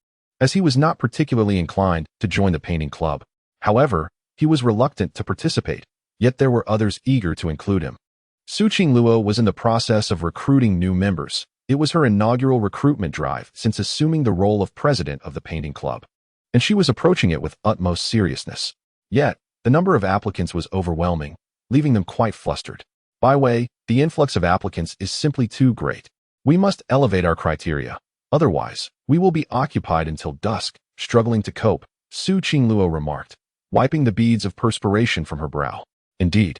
as he was not particularly inclined to join the painting club. However, he was reluctant to participate, yet there were others eager to include him. Su Qingluo was in the process of recruiting new members. It was her inaugural recruitment drive since assuming the role of president of the painting club, and she was approaching it with utmost seriousness. Yet, the number of applicants was overwhelming, leaving them quite flustered. Baiwei, the influx of applicants is simply too great. We must elevate our criteria. Otherwise, we will be occupied until dusk, struggling to cope, Su Qingluo remarked, wiping the beads of perspiration from her brow. Indeed,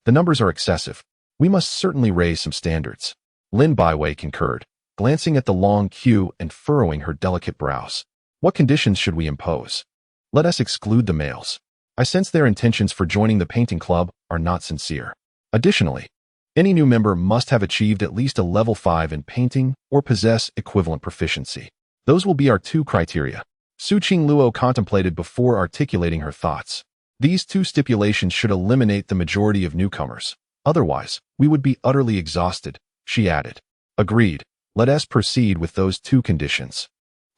the numbers are excessive. We must certainly raise some standards. Lin Baiwei concurred, glancing at the long queue and furrowing her delicate brows. What conditions should we impose? Let us exclude the males. I sense their intentions for joining the painting club are not sincere. Additionally, any new member must have achieved at least a level 5 in painting or possess equivalent proficiency. Those will be our 2 criteria. Su Qingluo contemplated before articulating her thoughts. These 2 stipulations should eliminate the majority of newcomers. Otherwise, we would be utterly exhausted, she added. Agreed. Let us proceed with those 2 conditions.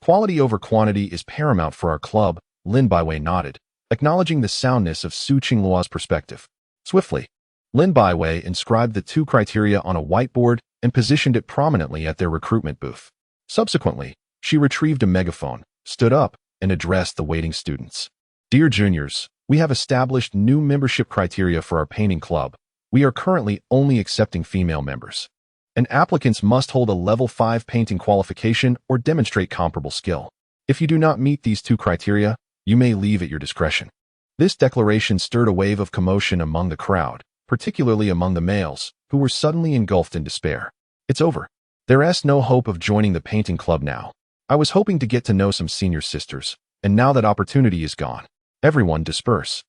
Quality over quantity is paramount for our club, Lin Baiwei nodded, acknowledging the soundness of Su Qingluo's perspective. Swiftly, Lin Baiwei inscribed the 2 criteria on a whiteboard and positioned it prominently at their recruitment booth. Subsequently, she retrieved a megaphone, stood up, and addressed the waiting students. Dear juniors, we have established new membership criteria for our painting club. We are currently only accepting female members, and applicants must hold a level 5 painting qualification or demonstrate comparable skill. If you do not meet these 2 criteria, you may leave at your discretion. This declaration stirred a wave of commotion among the crowd, particularly among the males, who were suddenly engulfed in despair. It's over. There's no hope of joining the painting club now. I was hoping to get to know some senior sisters, and now that opportunity is gone. Everyone disperse.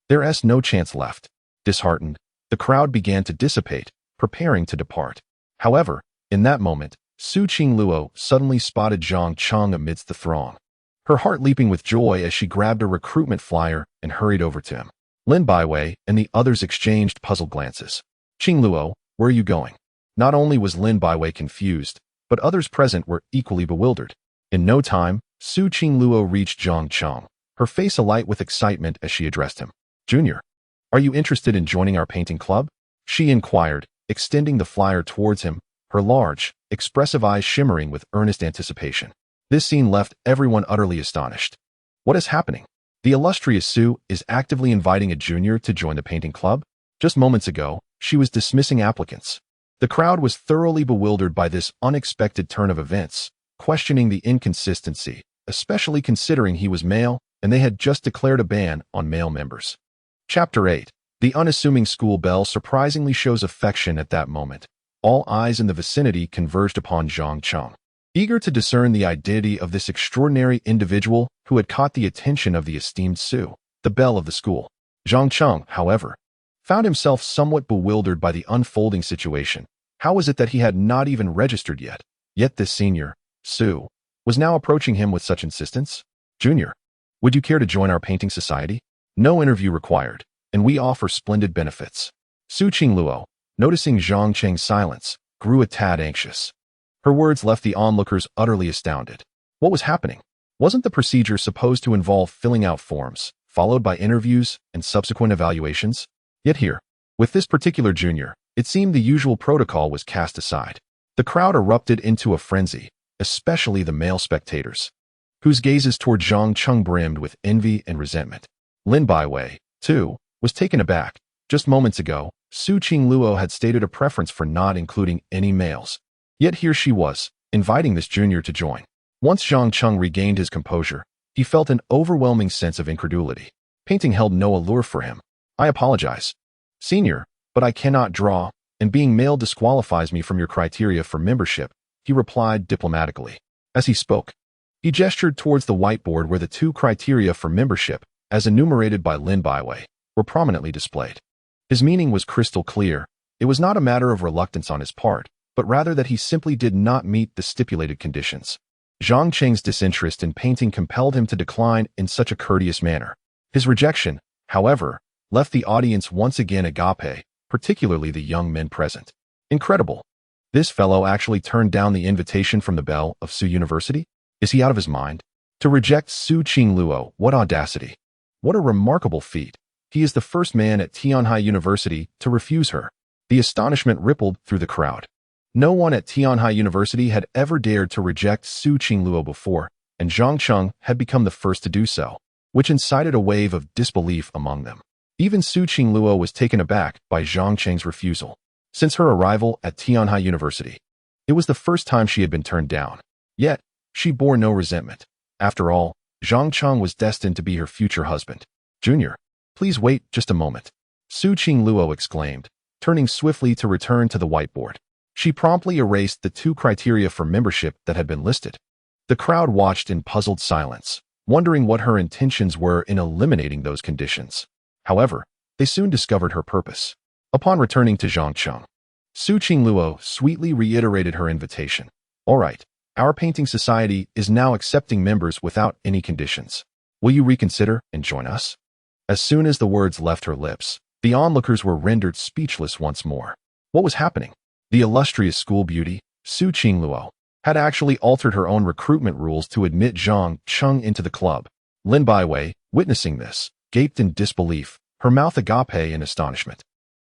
There's no chance left. Disheartened, the crowd began to dissipate, preparing to depart. However, in that moment, Su Qingluo suddenly spotted Zhang Cheng amidst the throng, her heart leaping with joy as she grabbed a recruitment flyer and hurried over to him. Lin Baiwei and the others exchanged puzzled glances. Qingluo, where are you going? Not only was Lin Baiwei confused, but others present were equally bewildered. In no time, Su Qingluo reached Zhang Cheng, her face alight with excitement as she addressed him. Junior, are you interested in joining our painting club? She inquired, extending the flyer towards him, her large, expressive eyes shimmering with earnest anticipation. This scene left everyone utterly astonished. What is happening? The illustrious Su is actively inviting a junior to join the painting club? Just moments ago, she was dismissing applicants. The crowd was thoroughly bewildered by this unexpected turn of events, questioning the inconsistency, especially considering he was male and they had just declared a ban on male members. Chapter 8. The unassuming school Belle surprisingly shows affection at that moment. All eyes in the vicinity converged upon Zhang Cheng, eager to discern the identity of this extraordinary individual who had caught the attention of the esteemed Su, the belle of the school. Zhang Cheng, however, found himself somewhat bewildered by the unfolding situation. How was it that he had not even registered yet? Yet this senior, Su, was now approaching him with such insistence? Junior, would you care to join our painting society? No interview required, and we offer splendid benefits. Su Qingluo, noticing Zhang Cheng's silence, grew a tad anxious. Her words left the onlookers utterly astounded. What was happening? Wasn't the procedure supposed to involve filling out forms, followed by interviews and subsequent evaluations? Yet here, with this particular junior, it seemed the usual protocol was cast aside. The crowd erupted into a frenzy, especially the male spectators, whose gazes toward Zhang Cheng brimmed with envy and resentment. Lin Baiwei, too, was taken aback. Just moments ago, Su Qingluo had stated a preference for not including any males. Yet here she was, inviting this junior to join. Once Zhang Cheng regained his composure, he felt an overwhelming sense of incredulity. Painting held no allure for him. I apologize, Senior, but I cannot draw, and being male disqualifies me from your criteria for membership, he replied diplomatically. As he spoke, he gestured towards the whiteboard where the 2 criteria for membership, as enumerated by Lin Baiwei, were prominently displayed. His meaning was crystal clear. It was not a matter of reluctance on his part, but rather that he simply did not meet the stipulated conditions. Zhang Cheng's disinterest in painting compelled him to decline in such a courteous manner. His rejection, however, left the audience once again agape, particularly the young men present. Incredible. This fellow actually turned down the invitation from the Belle of Su University? Is he out of his mind? To reject Su Qingluo, what audacity. What a remarkable feat. He is the first man at Tianhai University to refuse her. The astonishment rippled through the crowd. No one at Tianhai University had ever dared to reject Su Qingluo before, and Zhang Cheng had become the first to do so, which incited a wave of disbelief among them. Even Su Qingluo was taken aback by Zhang Cheng's refusal. Since her arrival at Tianhai University, it was the first time she had been turned down. Yet, she bore no resentment. After all, Zhang Cheng was destined to be her future husband. Junior, please wait just a moment, Su Qingluo exclaimed, turning swiftly to return to the whiteboard. She promptly erased the 2 criteria for membership that had been listed. The crowd watched in puzzled silence, wondering what her intentions were in eliminating those conditions. However, they soon discovered her purpose. Upon returning to Zhang Cheng, Su Qingluo sweetly reiterated her invitation. All right, our painting society is now accepting members without any conditions. Will you reconsider and join us? As soon as the words left her lips, the onlookers were rendered speechless once more. What was happening? The illustrious school beauty, Su Qingluo, had actually altered her own recruitment rules to admit Zhang Cheng into the club. Lin Baiwei, witnessing this, gaped in disbelief, her mouth agape in astonishment.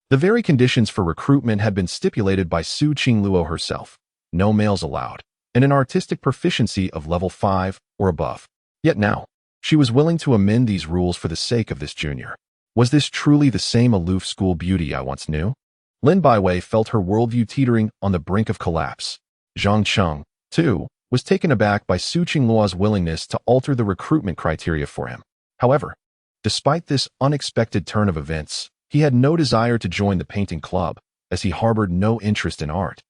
The very conditions for recruitment had been stipulated by Su Qingluo herself. No males allowed, and an artistic proficiency of level 5 or above. Yet now, she was willing to amend these rules for the sake of this junior. Was this truly the same aloof school beauty I once knew? Lin Baiwei felt her worldview teetering on the brink of collapse. Zhang Cheng, too, was taken aback by Su Qingluo's willingness to alter the recruitment criteria for him. However, despite this unexpected turn of events, he had no desire to join the painting club, as he harbored no interest in art.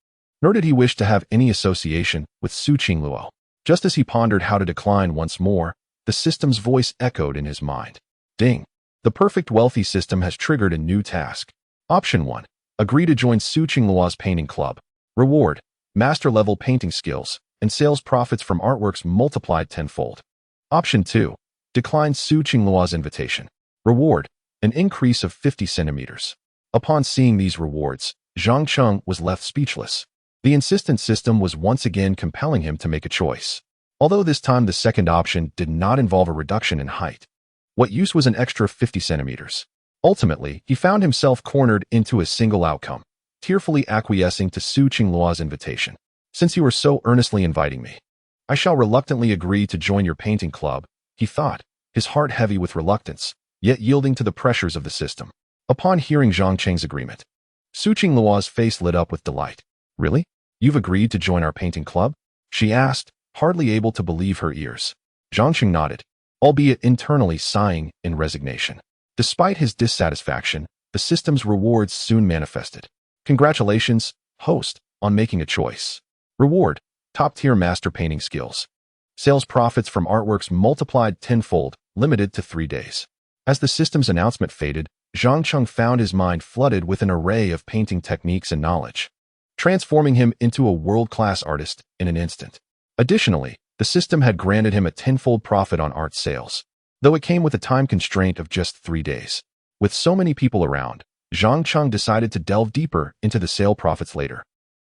Nor did he wish to have any association with Su Qingluo. Just as he pondered how to decline once more, the system's voice echoed in his mind. Ding! The perfect wealthy system has triggered a new task. Option 1. Agree to join Su Qingluo's painting club. Reward: master-level painting skills, and sales profits from artworks multiplied tenfold. Option 2. Decline Su Qingluo's invitation. Reward: an increase of 50 centimeters. Upon seeing these rewards, Zhang Cheng was left speechless. The insistent system was once again compelling him to make a choice. Although this time the second option did not involve a reduction in height. What use was an extra 50 centimeters? Ultimately, he found himself cornered into a single outcome, tearfully acquiescing to Su Qingluo's invitation. Since you are so earnestly inviting me, I shall reluctantly agree to join your painting club, he thought, his heart heavy with reluctance, yet yielding to the pressures of the system. Upon hearing Zhang Cheng's agreement, Su Qingluo's face lit up with delight. Really? You've agreed to join our painting club? She asked, hardly able to believe her ears. Zhang Cheng nodded, albeit internally sighing in resignation. Despite his dissatisfaction, the system's rewards soon manifested. Congratulations, host, on making a choice. Reward: top-tier master painting skills. Sales profits from artworks multiplied tenfold, limited to 3 days. As the system's announcement faded, Zhang Cheng found his mind flooded with an array of painting techniques and knowledge, transforming him into a world-class artist in an instant. Additionally, the system had granted him a tenfold profit on art sales, though it came with a time constraint of just 3 days. With so many people around, Zhang Cheng decided to delve deeper into the sale profits later.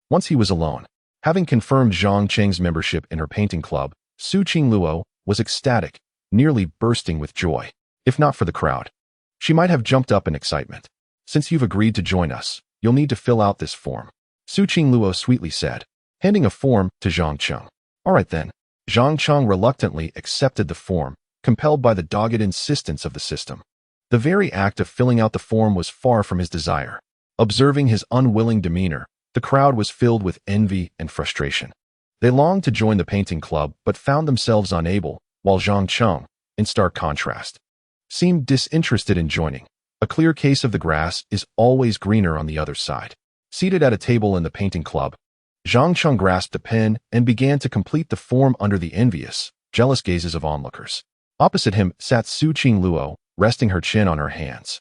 Once he was alone, having confirmed Zhang Cheng's membership in her painting club, Su Qingluo was ecstatic, nearly bursting with joy. If not for the crowd, she might have jumped up in excitement. Since you've agreed to join us, you'll need to fill out this form, Su Qingluo sweetly said, handing a form to Zhang Cheng. All right then. Zhang Cheng reluctantly accepted the form, compelled by the dogged insistence of the system. The very act of filling out the form was far from his desire. Observing his unwilling demeanor, The crowd was filled with envy and frustration. They longed to join the painting club but found themselves unable, while Zhang Cheng, in stark contrast, seemed disinterested in joining. A clear case of the grass is always greener on the other side. Seated at a table in the painting club, Zhang Cheng grasped a pen and began to complete the form under the envious, jealous gazes of onlookers. Opposite him sat Su Qingluo, resting her chin on her hands,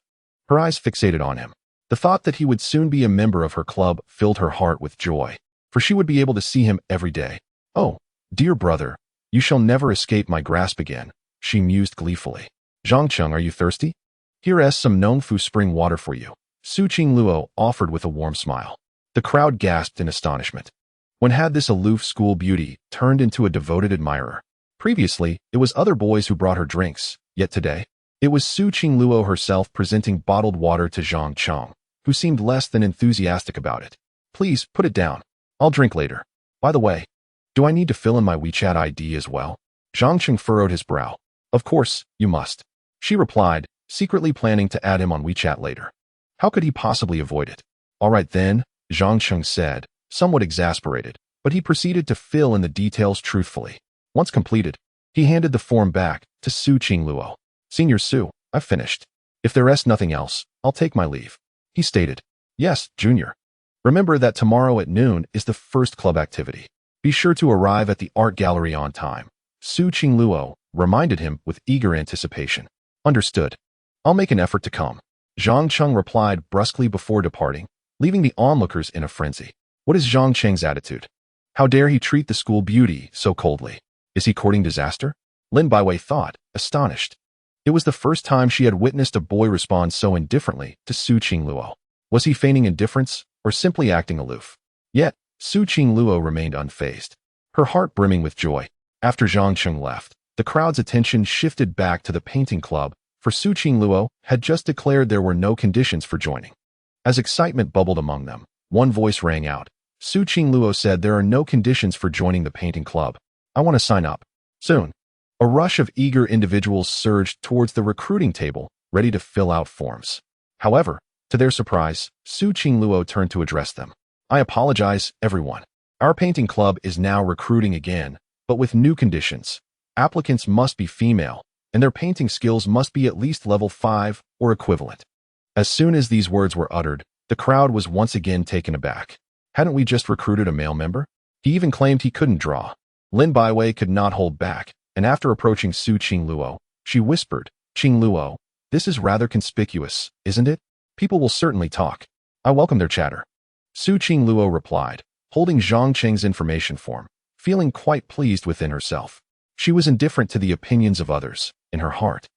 her eyes fixated on him. The thought that he would soon be a member of her club filled her heart with joy, for she would be able to see him every day. "Oh, dear brother, you shall never escape my grasp again," she mused gleefully. "Zhang Cheng, are you thirsty? Here is some Nongfu spring water for you," Su Qingluo offered with a warm smile. The crowd gasped in astonishment. When had this aloof school beauty turned into a devoted admirer? Previously, it was other boys who brought her drinks, yet today, it was Su Qingluo herself presenting bottled water to Zhang Cheng, who seemed less than enthusiastic about it. "Please, put it down. I'll drink later. By the way, do I need to fill in my WeChat ID as well?" Zhang Cheng furrowed his brow. "Of course, you must," she replied, secretly planning to add him on WeChat later. How could he possibly avoid it? "All right then," Zhang Cheng said, somewhat exasperated, but he proceeded to fill in the details truthfully. Once completed, he handed the form back to Su Qingluo. "Senior Su, I've finished. If there is nothing else, I'll take my leave," he stated. "Yes, Junior. Remember that tomorrow at noon is the first club activity. Be sure to arrive at the art gallery on time," Su Qingluo reminded him with eager anticipation. "Understood. I'll make an effort to come," Zhang Cheng replied brusquely before departing, leaving the onlookers in a frenzy. What is Zhang Cheng's attitude? How dare he treat the school beauty so coldly? Is he courting disaster? Lin Baiwei thought, astonished. It was the first time she had witnessed a boy respond so indifferently to Su Qingluo. Was he feigning indifference or simply acting aloof? Yet, Su Qingluo remained unfazed, her heart brimming with joy. After Zhang Cheng left, the crowd's attention shifted back to the painting club, for Su Qingluo had just declared there were no conditions for joining. As excitement bubbled among them, one voice rang out. Su Qingluo said there are no conditions for joining the painting club. "I want to sign up. Soon." A rush of eager individuals surged towards the recruiting table, ready to fill out forms. However, to their surprise, Su Qingluo turned to address them. "I apologize, everyone. Our painting club is now recruiting again, but with new conditions. Applicants must be female, and their painting skills must be at least level 5 or equivalent." As soon as these words were uttered, the crowd was once again taken aback. Hadn't we just recruited a male member? He even claimed he couldn't draw. Lin Baiwei could not hold back, and after approaching Su Qingluo, she whispered, "Qingluo, this is rather conspicuous, isn't it? People will certainly talk." "I welcome their chatter," Su Qingluo replied, holding Zhang Cheng's information form, feeling quite pleased within herself. She was indifferent to the opinions of others, in her heart.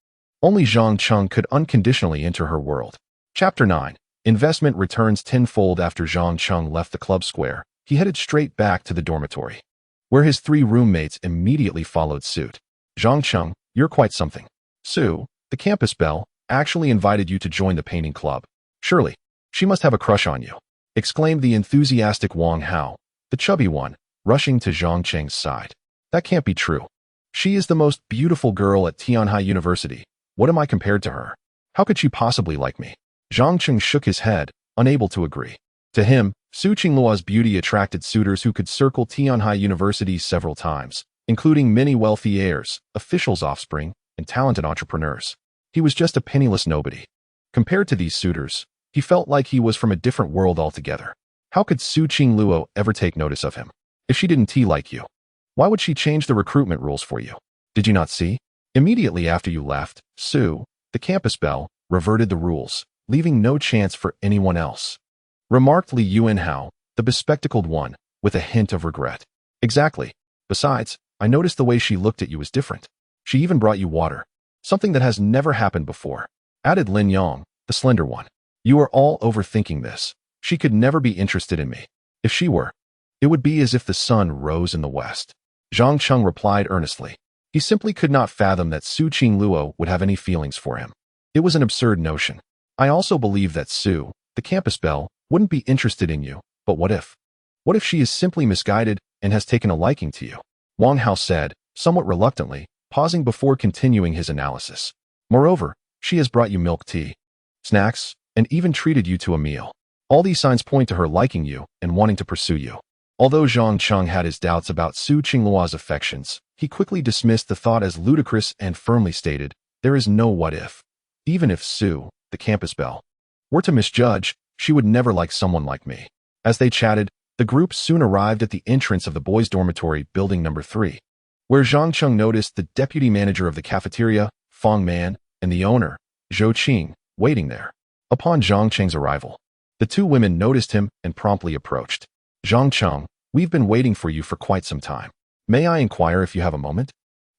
Only Zhang Cheng could unconditionally enter her world. Chapter 9. Investment returns tenfold. After Zhang Cheng left the club square, he headed straight back to the dormitory, where his 3 roommates immediately followed suit. "Zhang Cheng, you're quite something. Su, the campus Belle, actually invited you to join the painting club. Surely, she must have a crush on you," exclaimed the enthusiastic Wang Hao, the chubby one, rushing to Zhang Cheng's side. "That can't be true. She is the most beautiful girl at Tianhai University. What am I compared to her? How could she possibly like me?" Zhang Cheng shook his head, unable to agree. To him, Su Qingluo's beauty attracted suitors who could circle Tianhai University several times, including many wealthy heirs, officials' offspring, and talented entrepreneurs. He was just a penniless nobody. Compared to these suitors, he felt like he was from a different world altogether. How could Su Qingluo ever take notice of him? If she didn't like you, why would she change the recruitment rules for you? Did you not see? Immediately after you left, Su, the campus Belle, reverted the rules, leaving no chance for anyone else, remarked Li Yuanhao, the bespectacled one, with a hint of regret. "Exactly. Besides, I noticed the way she looked at you was different. She even brought you water, something that has never happened before," added Lin Yang, the slender one. "You are all overthinking this. She could never be interested in me. If she were, it would be as if the sun rose in the west." Zhang Cheng replied earnestly. He simply could not fathom that Su Qingluo would have any feelings for him. It was an absurd notion. "I also believe that Su, the campus Belle, wouldn't be interested in you, but what if? What if she is simply misguided and has taken a liking to you?" Wang Hao said, somewhat reluctantly, pausing before continuing his analysis. "Moreover, she has brought you milk tea, snacks, and even treated you to a meal. All these signs point to her liking you and wanting to pursue you. Although Zhang Cheng had his doubts about Su Qinglua's affections, he quickly dismissed the thought as ludicrous and firmly stated, "There is no what if. Even if Su, the campus belle, were to misjudge, she would never like someone like me." As they chatted, the group soon arrived at the entrance of the boys' dormitory, building number 3, where Zhang Cheng noticed the deputy manager of the cafeteria, Fong Man, and the owner, Zhou Qing, waiting there. Upon Zhang Cheng's arrival, the two women noticed him and promptly approached. "Zhang Cheng, we've been waiting for you for quite some time. May I inquire if you have a moment?"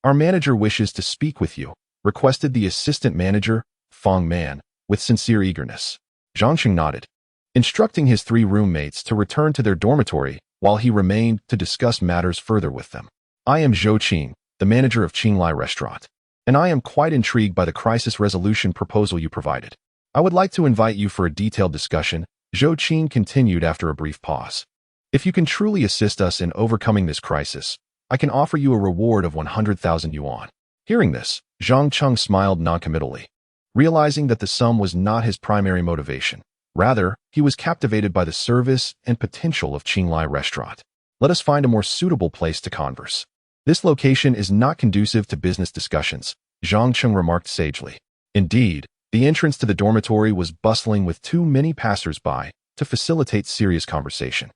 "Our manager wishes to speak with you," requested the assistant manager, Fong Man, with sincere eagerness. Zhang Cheng nodded, instructing his 3 roommates to return to their dormitory while he remained to discuss matters further with them. "I am Zhou Qing, the manager of Qinglai Restaurant, and I am quite intrigued by the crisis resolution proposal you provided. I would like to invite you for a detailed discussion," Zhou Qing continued after a brief pause. "If you can truly assist us in overcoming this crisis, I can offer you a reward of 100,000 yuan. Hearing this, Zhang Cheng smiled noncommittally, realizing that the sum was not his primary motivation. Rather, he was captivated by the service and potential of Qinglai Restaurant. "Let us find a more suitable place to converse. This location is not conducive to business discussions," Zhang Cheng remarked sagely. Indeed, the entrance to the dormitory was bustling with too many passers-by to facilitate serious conversation.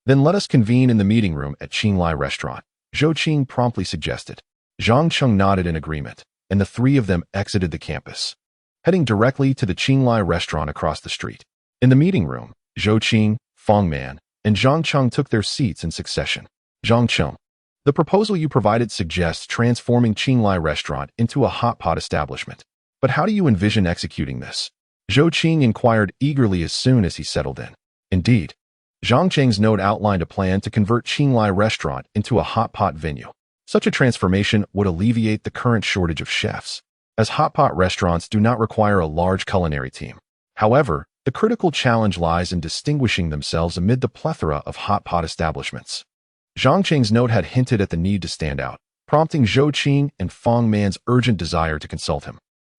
"Then let us convene in the meeting room at Qinglai Restaurant," Zhou Qing promptly suggested. Zhang Cheng nodded in agreement, and the 3 of them exited the campus, heading directly to the Qinglai Restaurant across the street. In the meeting room, Zhou Qing, Fong Man, and Zhang Cheng took their seats in succession. "Zhang Cheng, the proposal you provided suggests transforming Qinglai Restaurant into a hot pot establishment. But how do you envision executing this?" Zhou Qing inquired eagerly as soon as he settled in. Indeed, Zhang Cheng's note outlined a plan to convert Qinglai Restaurant into a hot pot venue. Such a transformation would alleviate the current shortage of chefs, as hot pot restaurants do not require a large culinary team. However, the critical challenge lies in distinguishing themselves amid the plethora of hot pot establishments. Zhang Cheng's note had hinted at the need to stand out, prompting Zhou Qing and Fong Man's urgent desire to consult him.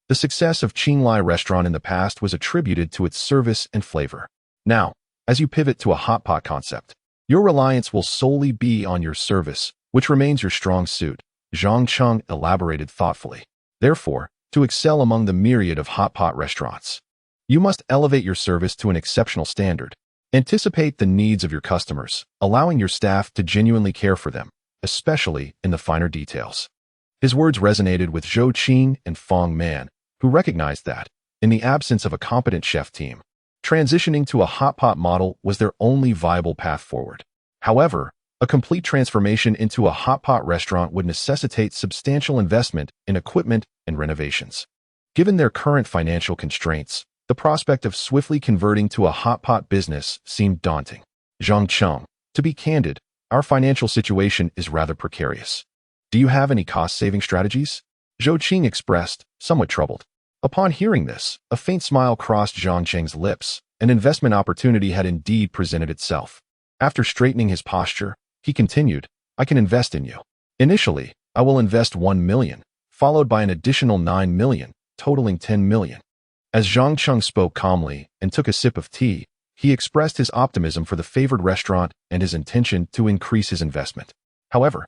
The success of Qinglai Restaurant in the past was attributed to its service and flavor. Now, as you pivot to a hot pot concept, your reliance will solely be on your service, which remains your strong suit, Zhang Cheng elaborated thoughtfully. Therefore, to excel among the myriad of hot pot restaurants, you must elevate your service to an exceptional standard. Anticipate the needs of your customers, allowing your staff to genuinely care for them, especially in the finer details. His words resonated with Zhou Qing and Fong Man, who recognized that, in the absence of a competent chef team, transitioning to a hot pot model was their only viable path forward. However, a complete transformation into a hot pot restaurant would necessitate substantial investment in equipment and renovations. Given their current financial constraints, the prospect of swiftly converting to a hot pot business seemed daunting. "Zhang Cheng, to be candid, our financial situation is rather precarious. Do you have any cost-saving strategies?" Zhou Qing expressed, somewhat troubled. Upon hearing this, a faint smile crossed Zhang Cheng's lips. An investment opportunity had indeed presented itself. After straightening his posture, he continued, "I can invest in you. Initially, I will invest 1 million, followed by an additional 9 million, totaling 10 million. As Zhang Cheng spoke calmly and took a sip of tea, he expressed his optimism for the favored restaurant and his intention to increase his investment. However,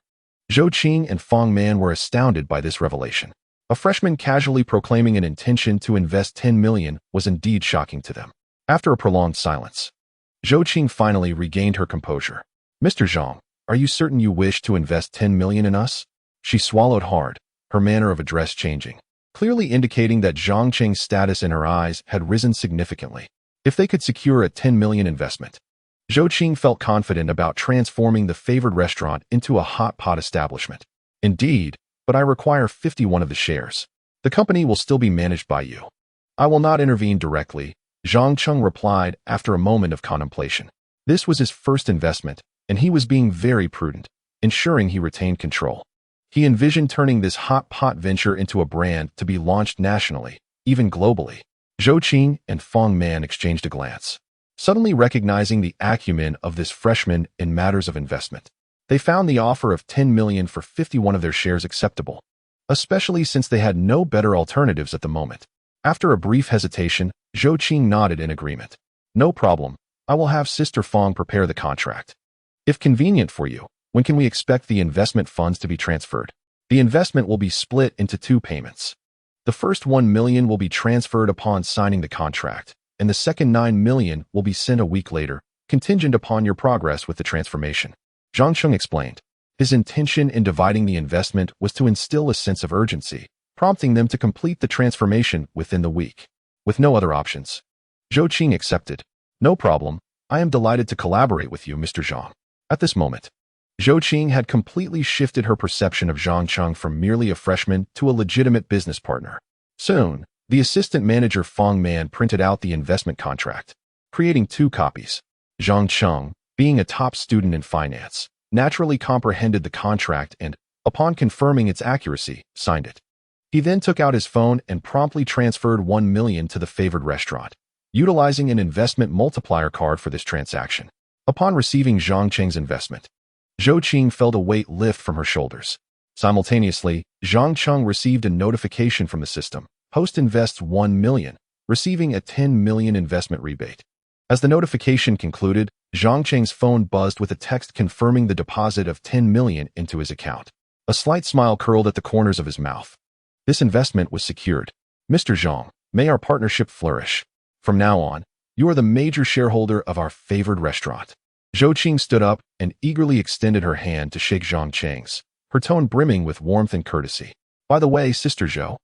Zhou Qing and Fong Man were astounded by this revelation. A freshman casually proclaiming an intention to invest 10 million was indeed shocking to them. After a prolonged silence, Zhou Qing finally regained her composure. "Mr. Zhang, are you certain you wish to invest 10 million in us?" She swallowed hard, her manner of address changing, clearly indicating that Zhang Cheng's status in her eyes had risen significantly. If they could secure a 10 million investment, Zhou Qing felt confident about transforming the favored restaurant into a hot pot establishment. "Indeed, but I require 51 of the shares. The company will still be managed by you." "I will not intervene directly," Zhang Cheng replied after a moment of contemplation. This was his first investment, and he was being very prudent, ensuring he retained control. He envisioned turning this hot pot venture into a brand to be launched nationally, even globally. Zhou Qing and Fong Man exchanged a glance, suddenly recognizing the acumen of this freshman in matters of investment. They found the offer of 10 million for 51 of their shares acceptable, especially since they had no better alternatives at the moment. After a brief hesitation, Zhou Qing nodded in agreement. "No problem. I will have Sister Fong prepare the contract. If convenient for you, when can we expect the investment funds to be transferred? The investment will be split into 2 payments. The first 1 million will be transferred upon signing the contract, and the second 9 million will be sent a week later, contingent upon your progress with the transformation. Zhang Cheng explained. His intention in dividing the investment was to instill a sense of urgency, prompting them to complete the transformation within the week. With no other options, Zhou Qing accepted. No problem. I am delighted to collaborate with you, Mr. Zhang. At this moment, Zhou Qing had completely shifted her perception of Zhang Cheng from merely a freshman to a legitimate business partner. Soon, the assistant manager Fong Man printed out the investment contract, creating 2 copies. Zhang Cheng, being a top student in finance, naturally comprehended the contract and, upon confirming its accuracy, signed it. He then took out his phone and promptly transferred 1 million to the favored restaurant, utilizing an investment multiplier card for this transaction. Upon receiving Zhang Cheng's investment, Zhou Qing felt a weight lift from her shoulders. Simultaneously, Zhang Cheng received a notification from the system. Host invests 1 million, receiving a 10 million investment rebate. As the notification concluded, Zhang Cheng's phone buzzed with a text confirming the deposit of 10 million into his account. A slight smile curled at the corners of his mouth. This investment was secured. Mr. Zhang, may our partnership flourish. From now on, you are the major shareholder of our favored restaurant. Zhou Qing stood up and eagerly extended her hand to shake Zhang Cheng's, her tone brimming with warmth and courtesy. By the way, Sister Zhou,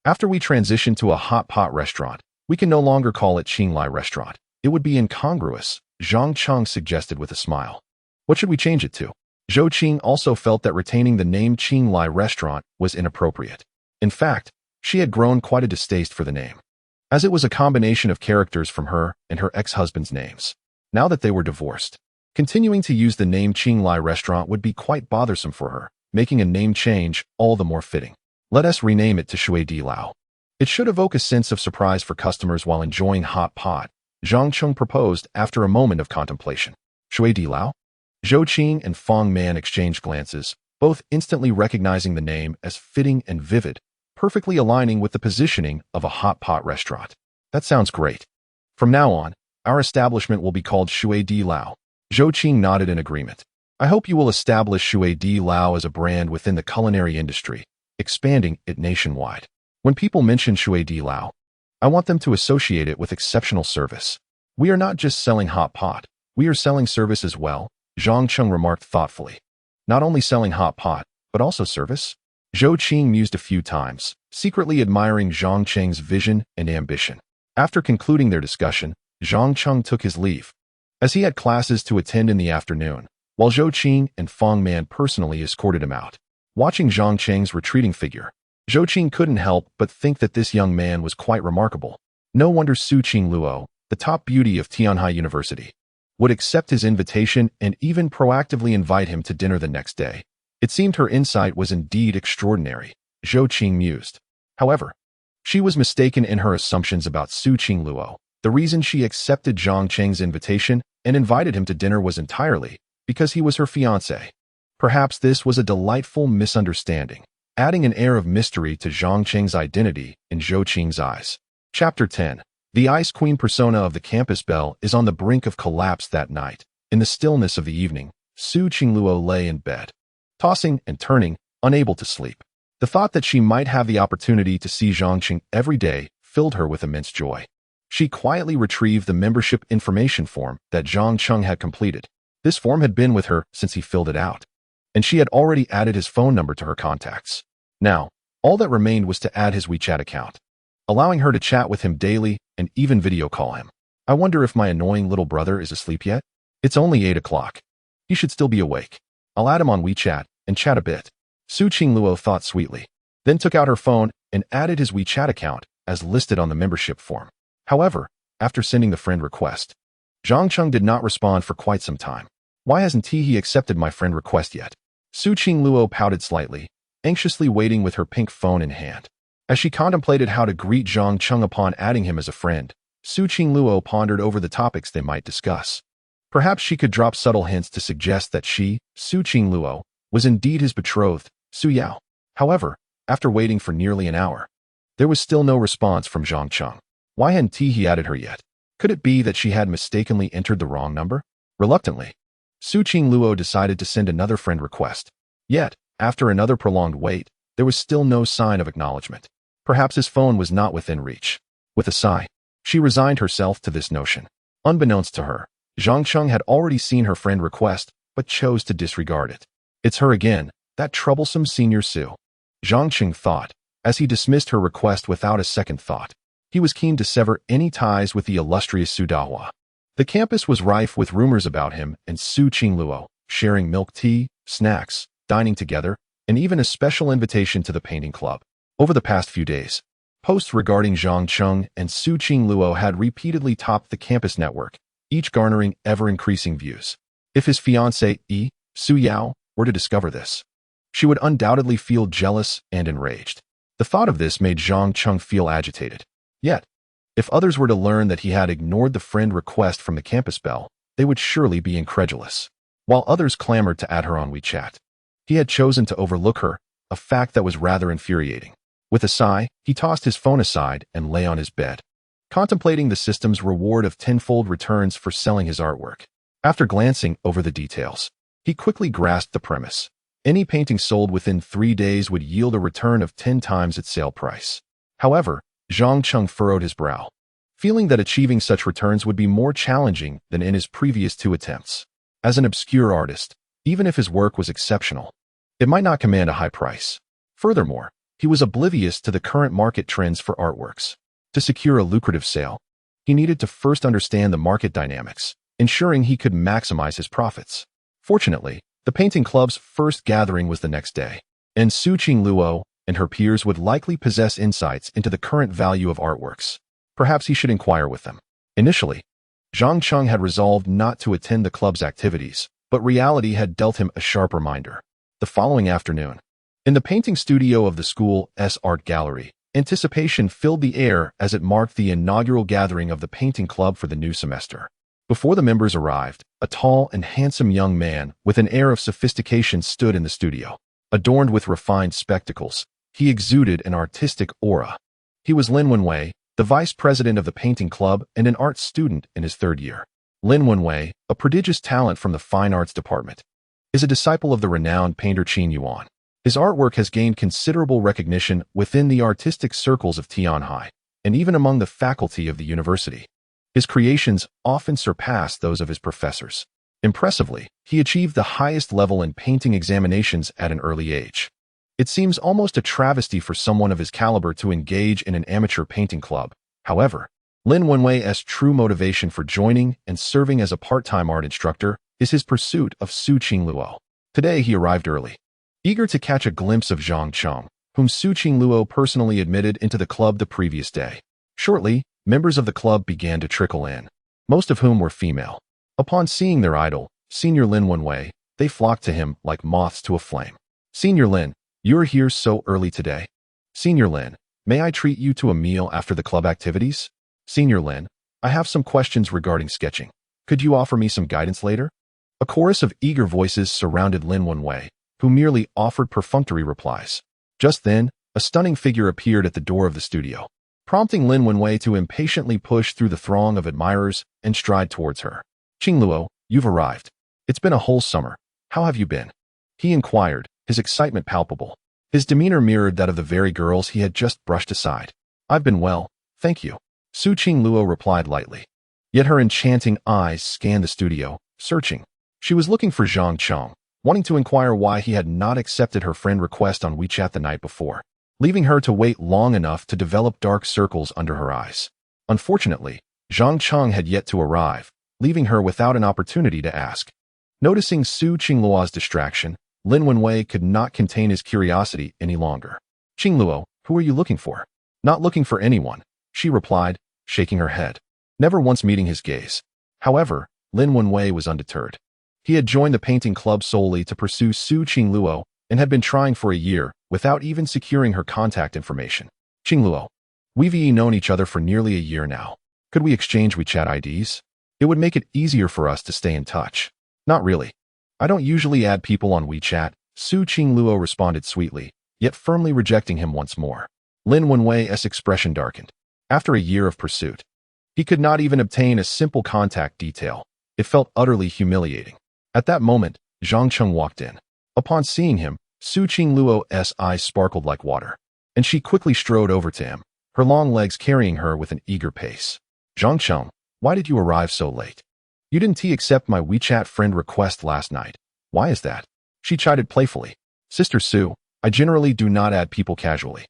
after we transition to a hot pot restaurant, we can no longer call it Qinglai Restaurant. It would be incongruous, Zhang Cheng suggested with a smile. What should we change it to? Zhou Qing also felt that retaining the name Qinglai Restaurant was inappropriate. In fact, she had grown quite a distaste for the name, as it was a combination of characters from her and her ex-husband's names. Now that they were divorced, continuing to use the name Qinglai Restaurant would be quite bothersome for her, making a name change all the more fitting. Let us rename it to Shui Di Lao. It should evoke a sense of surprise for customers while enjoying hot pot, Zhang Cheng proposed after a moment of contemplation. Shui Di Lao? Zhou Qing and Fong Man exchanged glances, both instantly recognizing the name as fitting and vivid, perfectly aligning with the positioning of a hot pot restaurant. That sounds great. From now on, our establishment will be called Shui Di Lao. Zhou Qing nodded in agreement. I hope you will establish Shui Di Lao as a brand within the culinary industry, expanding it nationwide. When people mention Shui Di Lao, I want them to associate it with exceptional service. We are not just selling hot pot, we are selling service as well, Zhang Cheng remarked thoughtfully. Not only selling hot pot, but also service? Zhou Qing mused a few times, secretly admiring Zhang Cheng's vision and ambition. After concluding their discussion, Zhang Cheng took his leave, as he had classes to attend in the afternoon, while Zhou Qing and Fong Man personally escorted him out. Watching Zhang Cheng's retreating figure, Zhou Qing couldn't help but think that this young man was quite remarkable. No wonder Su Qingluo, the top beauty of Tianhai University, would accept his invitation and even proactively invite him to dinner the next day. It seemed her insight was indeed extraordinary, Zhou Qing mused. However, she was mistaken in her assumptions about Su Qingluo. The reason she accepted Zhang Cheng's invitation and invited him to dinner was entirely because he was her fiancé. Perhaps this was a delightful misunderstanding, adding an air of mystery to Zhang Cheng's identity in Zhou Qing's eyes. Chapter 10. The Ice Queen persona of the campus Belle is on the brink of collapse that night. In the stillness of the evening, Su Qingluo lay in bed, tossing and turning, unable to sleep. The thought that she might have the opportunity to see Zhang Cheng every day filled her with immense joy. She quietly retrieved the membership information form that Zhang Cheng had completed. This form had been with her since he filled it out, and she had already added his phone number to her contacts. Now, all that remained was to add his WeChat account, allowing her to chat with him daily and even video call him. I wonder if my annoying little brother is asleep yet? It's only 8 o'clock. He should still be awake. I'll add him on WeChat and chat a bit. Su Qingluo thought sweetly, then took out her phone and added his WeChat account as listed on the membership form. However, after sending the friend request, Zhang Cheng did not respond for quite some time. Why hasn't he accepted my friend request yet? Su Qingluo pouted slightly, anxiously waiting with her pink phone in hand. As she contemplated how to greet Zhang Cheng upon adding him as a friend, Su Qingluo pondered over the topics they might discuss. Perhaps she could drop subtle hints to suggest that she, Su Qingluo, was indeed his betrothed, Su Yao. However, after waiting for nearly an hour, there was still no response from Zhang Cheng. Why hadn't he added her yet? Could it be that she had mistakenly entered the wrong number? Reluctantly, Su Qingluo decided to send another friend request. Yet, after another prolonged wait, there was still no sign of acknowledgement. Perhaps his phone was not within reach. With a sigh, she resigned herself to this notion. Unbeknownst to her, Zhang Cheng had already seen her friend request, but chose to disregard it. It's her again, that troublesome senior Su. Zhang Cheng thought, as he dismissed her request without a second thought. He was keen to sever any ties with the illustrious Su Dahua. The campus was rife with rumors about him and Su Qingluo, sharing milk tea, snacks, dining together, and even a special invitation to the painting club. Over the past few days, posts regarding Zhang Cheng and Su Qingluo had repeatedly topped the campus network, each garnering ever-increasing views. If his fiancée, Su Yao, were to discover this, she would undoubtedly feel jealous and enraged. The thought of this made Zhang Cheng feel agitated. Yet, if others were to learn that he had ignored the friend request from the campus Belle, they would surely be incredulous. While others clamored to add her on WeChat, he had chosen to overlook her, a fact that was rather infuriating. With a sigh, he tossed his phone aside and lay on his bed, contemplating the system's reward of tenfold returns for selling his artwork. After glancing over the details, he quickly grasped the premise. Any painting sold within 3 days would yield a return of 10 times its sale price. However, Zhang Cheng furrowed his brow, feeling that achieving such returns would be more challenging than in his previous 2 attempts. As an obscure artist, even if his work was exceptional, it might not command a high price. Furthermore, he was oblivious to the current market trends for artworks. To secure a lucrative sale, he needed to first understand the market dynamics, ensuring he could maximize his profits. Fortunately, the painting club's first gathering was the next day, and Su Qingluo and her peers would likely possess insights into the current value of artworks. Perhaps he should inquire with them. Initially, Zhang Cheng had resolved not to attend the club's activities, but reality had dealt him a sharp reminder. The following afternoon, in the painting studio of the school's art gallery, anticipation filled the air as it marked the inaugural gathering of the painting club for the new semester. Before the members arrived, a tall and handsome young man with an air of sophistication stood in the studio. Adorned with refined spectacles, he exuded an artistic aura. He was Lin Wenwei, the vice president of the painting club and an art student in his 3rd year. Lin Wenwei, a prodigious talent from the fine arts department, is a disciple of the renowned painter Qin Yuan. His artwork has gained considerable recognition within the artistic circles of Tianhai, and even among the faculty of the university. His creations often surpass those of his professors. Impressively, he achieved the highest level in painting examinations at an early age. It seems almost a travesty for someone of his caliber to engage in an amateur painting club. However, Lin Wenwei's true motivation for joining and serving as a part-time art instructor is his pursuit of Su Qingluo. Today he arrived early, eager to catch a glimpse of Zhang Cheng, whom Su Qingluo personally admitted into the club the previous day. Shortly, members of the club began to trickle in, most of whom were female. Upon seeing their idol, Senior Lin Wenwei, they flocked to him like moths to a flame. Senior Lin, you're here so early today. Senior Lin, may I treat you to a meal after the club activities? Senior Lin, I have some questions regarding sketching. Could you offer me some guidance later? A chorus of eager voices surrounded Lin Wenwei, who merely offered perfunctory replies. Just then, a stunning figure appeared at the door of the studio, prompting Lin Wenwei to impatiently push through the throng of admirers and stride towards her. Qingluo, you've arrived. It's been a whole summer. How have you been? He inquired, his excitement palpable. His demeanor mirrored that of the very girls he had just brushed aside. I've been well, thank you. Su Qingluo replied lightly. Yet her enchanting eyes scanned the studio, searching. She was looking for Zhang Cheng, wanting to inquire why he had not accepted her friend request on WeChat the night before, leaving her to wait long enough to develop dark circles under her eyes. Unfortunately, Zhang Cheng had yet to arrive, leaving her without an opportunity to ask. Noticing Su Qingluo's distraction, Lin Wenwei could not contain his curiosity any longer. Qingluo, who are you looking for? Not looking for anyone, she replied, shaking her head, never once meeting his gaze. However, Lin Wenwei was undeterred. He had joined the painting club solely to pursue Su Qingluo and had been trying for a year without even securing her contact information. Qingluo, we've known each other for nearly a year now. Could we exchange WeChat IDs? It would make it easier for us to stay in touch. Not really. I don't usually add people on WeChat, Su Qingluo responded sweetly, yet firmly rejecting him once more. Lin Wenwei's expression darkened. After a year of pursuit, He could not even obtain a simple contact detail. It felt utterly humiliating. At that moment, Zhang Cheng walked in. Upon seeing him, Su Qingluo's eyes sparkled like water, and she quickly strode over to him, her long legs carrying her with an eager pace. Zhang Cheng, why did you arrive so late? You didn't accept my WeChat friend request last night. Why is that? She chided playfully. Sister Su, I generally do not add people casually.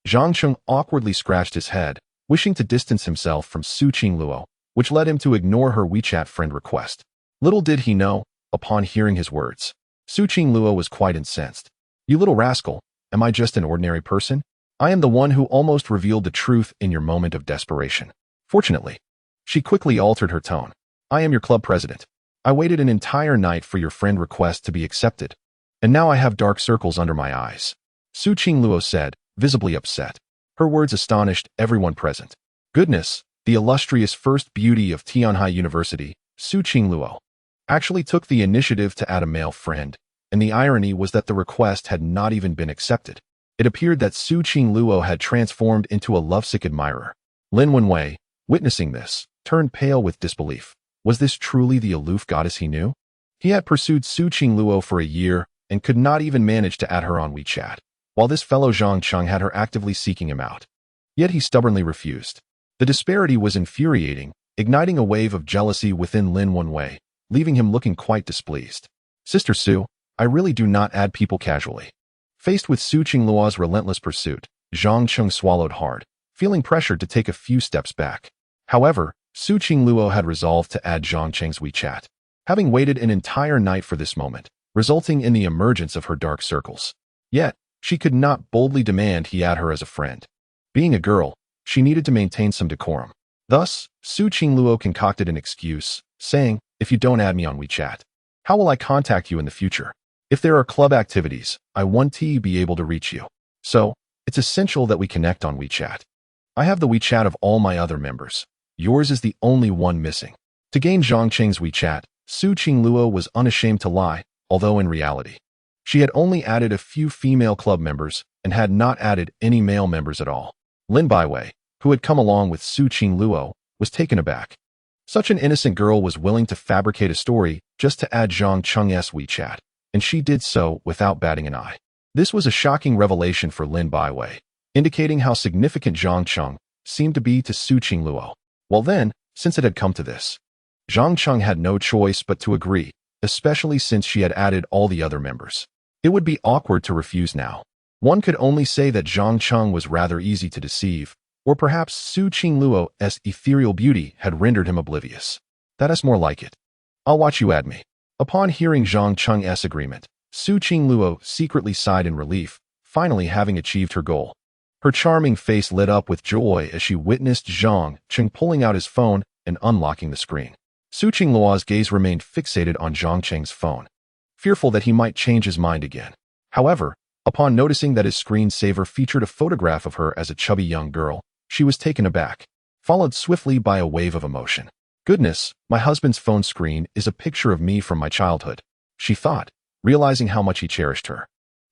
Zhang Cheng awkwardly scratched his head, wishing to distance himself from Su Qingluo, which led him to ignore her WeChat friend request. Little did he know, upon hearing his words, Su Qingluo was quite incensed. You little rascal, am I just an ordinary person? I am the one who almost revealed the truth in your moment of desperation. Fortunately, she quickly altered her tone. I am your club president. I waited an entire night for your friend request to be accepted, and now I have dark circles under my eyes. Su Qingluo said, visibly upset. Her words astonished everyone present. Goodness, the illustrious first beauty of Tianhai University, Su Qingluo, actually took the initiative to add a male friend, and the irony was that the request had not even been accepted. It appeared that Su Qingluo had transformed into a lovesick admirer. Lin Wenwei, witnessing this, turned pale with disbelief. Was this truly the aloof goddess he knew? He had pursued Su Qingluo for a year and could not even manage to add her on WeChat, while this fellow Zhang Cheng had her actively seeking him out. Yet he stubbornly refused. The disparity was infuriating, igniting a wave of jealousy within Lin Wenwei, leaving him looking quite displeased. Sister Su, I really do not add people casually. Faced with Su Qingluo's relentless pursuit, Zhang Cheng swallowed hard, feeling pressured to take a few steps back. However, Su Qingluo had resolved to add Zhang Cheng's WeChat, having waited an entire night for this moment, resulting in the emergence of her dark circles. Yet, she could not boldly demand he add her as a friend. Being a girl, she needed to maintain some decorum. Thus, Su Qingluo concocted an excuse, saying, if you don't add me on WeChat, how will I contact you in the future? If there are club activities, I want to be able to reach you. So, it's essential that we connect on WeChat. I have the WeChat of all my other members. Yours is the only one missing. To gain Zhang Cheng's WeChat, Su Qingluo was unashamed to lie, although in reality, she had only added a few female club members and had not added any male members at all. Lin Baiwei, who had come along with Su Qingluo, was taken aback. Such an innocent girl was willing to fabricate a story just to add Zhang Cheng's WeChat, and she did so without batting an eye. This was a shocking revelation for Lin Baiwei, indicating how significant Zhang Cheng seemed to be to Su Qingluo. Well then, since it had come to this, Zhang Cheng had no choice but to agree, especially since she had added all the other members. It would be awkward to refuse now. One could only say that Zhang Cheng was rather easy to deceive, or perhaps Su Qingluo's ethereal beauty had rendered him oblivious. That is more like it. I'll watch you add me. Upon hearing Zhang Cheng's agreement, Su Qingluo secretly sighed in relief, finally having achieved her goal. Her charming face lit up with joy as she witnessed Zhang Cheng pulling out his phone and unlocking the screen. Su Qingluo's gaze remained fixated on Zhang Cheng's phone, fearful that he might change his mind again. However, upon noticing that his screensaver featured a photograph of her as a chubby young girl, she was taken aback, followed swiftly by a wave of emotion. Goodness, my husband's phone screen is a picture of me from my childhood, she thought, realizing how much he cherished her.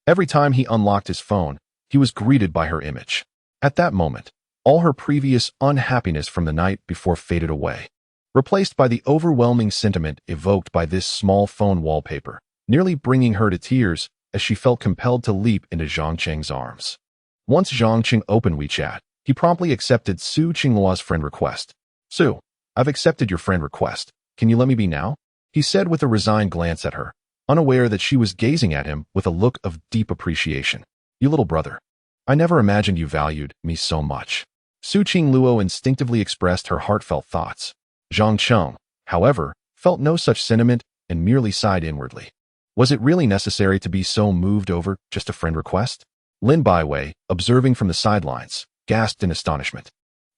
Every time he unlocked his phone, he was greeted by her image. At that moment, all her previous unhappiness from the night before faded away, replaced by the overwhelming sentiment evoked by this small phone wallpaper, nearly bringing her to tears as she felt compelled to leap into Zhang Cheng's arms. Once Zhang Cheng opened WeChat, he promptly accepted Su Qingluo's friend request. Su, I've accepted your friend request. Can you let me be now? He said with a resigned glance at her, unaware that she was gazing at him with a look of deep appreciation. You little brother. I never imagined you valued me so much. Su Qingluo instinctively expressed her heartfelt thoughts. Zhang Cheng, however, felt no such sentiment and merely sighed inwardly. Was it really necessary to be so moved over just a friend request? Lin Baiwei, observing from the sidelines, gasped in astonishment.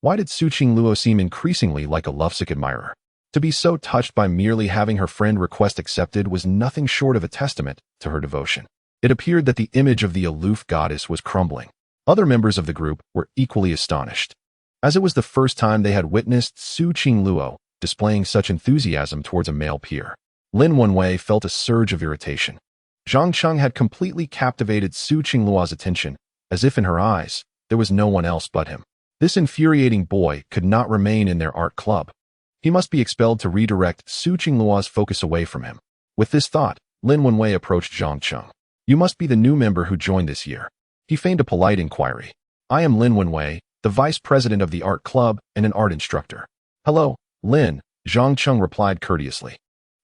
Why did Su Qingluo seem increasingly like a lovesick admirer? To be so touched by merely having her friend request accepted was nothing short of a testament to her devotion. It appeared that the image of the aloof goddess was crumbling. Other members of the group were equally astonished, as it was the first time they had witnessed Su Qingluo displaying such enthusiasm towards a male peer. Lin Wenwei felt a surge of irritation. Zhang Cheng had completely captivated Su Qingluo's attention, as if in her eyes, there was no one else but him. This infuriating boy could not remain in their art club. He must be expelled to redirect Su Qingluo's focus away from him. With this thought, Lin Wenwei approached Zhang Cheng. You must be the new member who joined this year. He feigned a polite inquiry. I am Lin Wenwei, the vice president of the art club and an art instructor. Hello, Lin, Zhang Cheng replied courteously.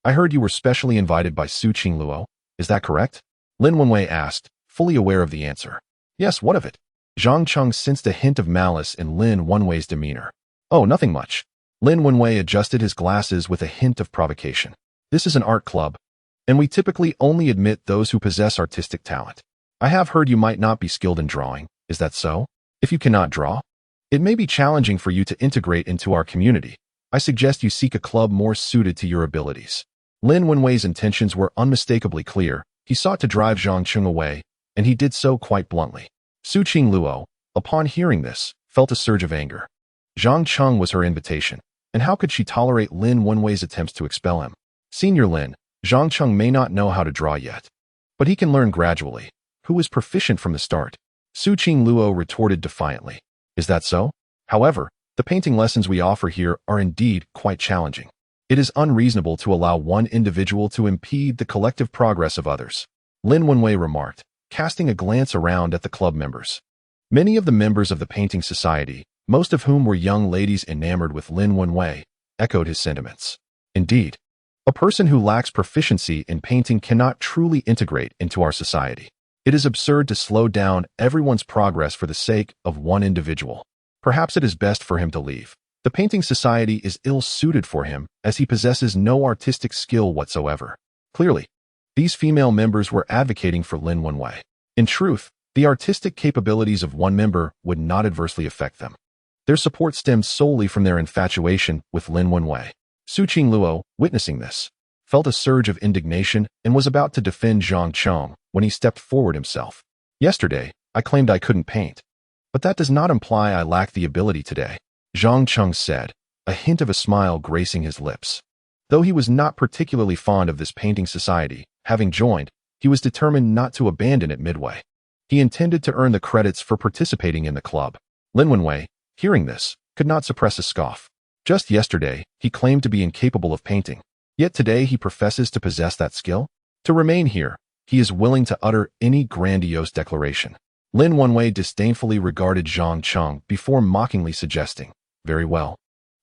I heard you were specially invited by Su Qingluo. Is that correct? Lin Wenwei asked, fully aware of the answer. Yes, what of it? Zhang Cheng sensed a hint of malice in Lin Wenwei's demeanor. Oh, nothing much. Lin Wenwei adjusted his glasses with a hint of provocation. This is an art club, and we typically only admit those who possess artistic talent. I have heard you might not be skilled in drawing. Is that so? If you cannot draw, it may be challenging for you to integrate into our community. I suggest you seek a club more suited to your abilities. Lin Wenwei's intentions were unmistakably clear. He sought to drive Zhang Cheng away, and he did so quite bluntly. Su Qingluo, upon hearing this, felt a surge of anger. Zhang Cheng was her invitation, and how could she tolerate Lin Wenwei's attempts to expel him? Senior Lin, Zhang Cheng may not know how to draw yet, but he can learn gradually. Who is proficient from the start? Su Qingluo retorted defiantly. Is that so? However, the painting lessons we offer here are indeed quite challenging. It is unreasonable to allow one individual to impede the collective progress of others. Lin Wenwei remarked, casting a glance around at the club members. Many of the members of the painting society, most of whom were young ladies enamored with Lin Wenwei, echoed his sentiments. Indeed, a person who lacks proficiency in painting cannot truly integrate into our society. It is absurd to slow down everyone's progress for the sake of one individual. Perhaps it is best for him to leave. The painting society is ill-suited for him as he possesses no artistic skill whatsoever. Clearly, these female members were advocating for Lin Wenwei. In truth, the artistic capabilities of one member would not adversely affect them. Their support stemmed solely from their infatuation with Lin Wenwei. Su Qingluo, witnessing this, felt a surge of indignation and was about to defend Zhang Cheng when he stepped forward himself. Yesterday, I claimed I couldn't paint, but that does not imply I lack the ability today, Zhang Cheng said, a hint of a smile gracing his lips. Though he was not particularly fond of this painting society, having joined, he was determined not to abandon it midway. He intended to earn the credits for participating in the club. Lin Wenwei, hearing this, could not suppress a scoff. Just yesterday, he claimed to be incapable of painting, yet today he professes to possess that skill? To remain here, he is willing to utter any grandiose declaration. Lin Wenwei disdainfully regarded Zhang Cheng before mockingly suggesting, very well.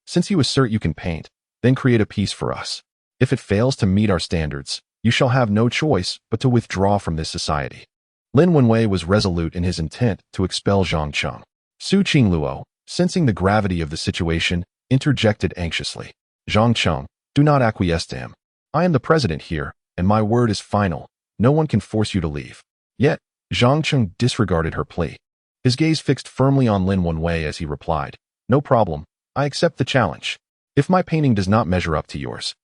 Since you assert you can paint, then create a piece for us. If it fails to meet our standards, you shall have no choice but to withdraw from this society. Lin Wenwei was resolute in his intent to expel Zhang Cheng. Su Qingluo, sensing the gravity of the situation, interjected anxiously. Zhang Cheng, do not acquiesce to him. I am the president here, and my word is final. No one can force you to leave. Yet, Zhang Cheng disregarded her plea. His gaze fixed firmly on Lin Wenwei as he replied, no problem, I accept the challenge. If my painting does not measure up to yours,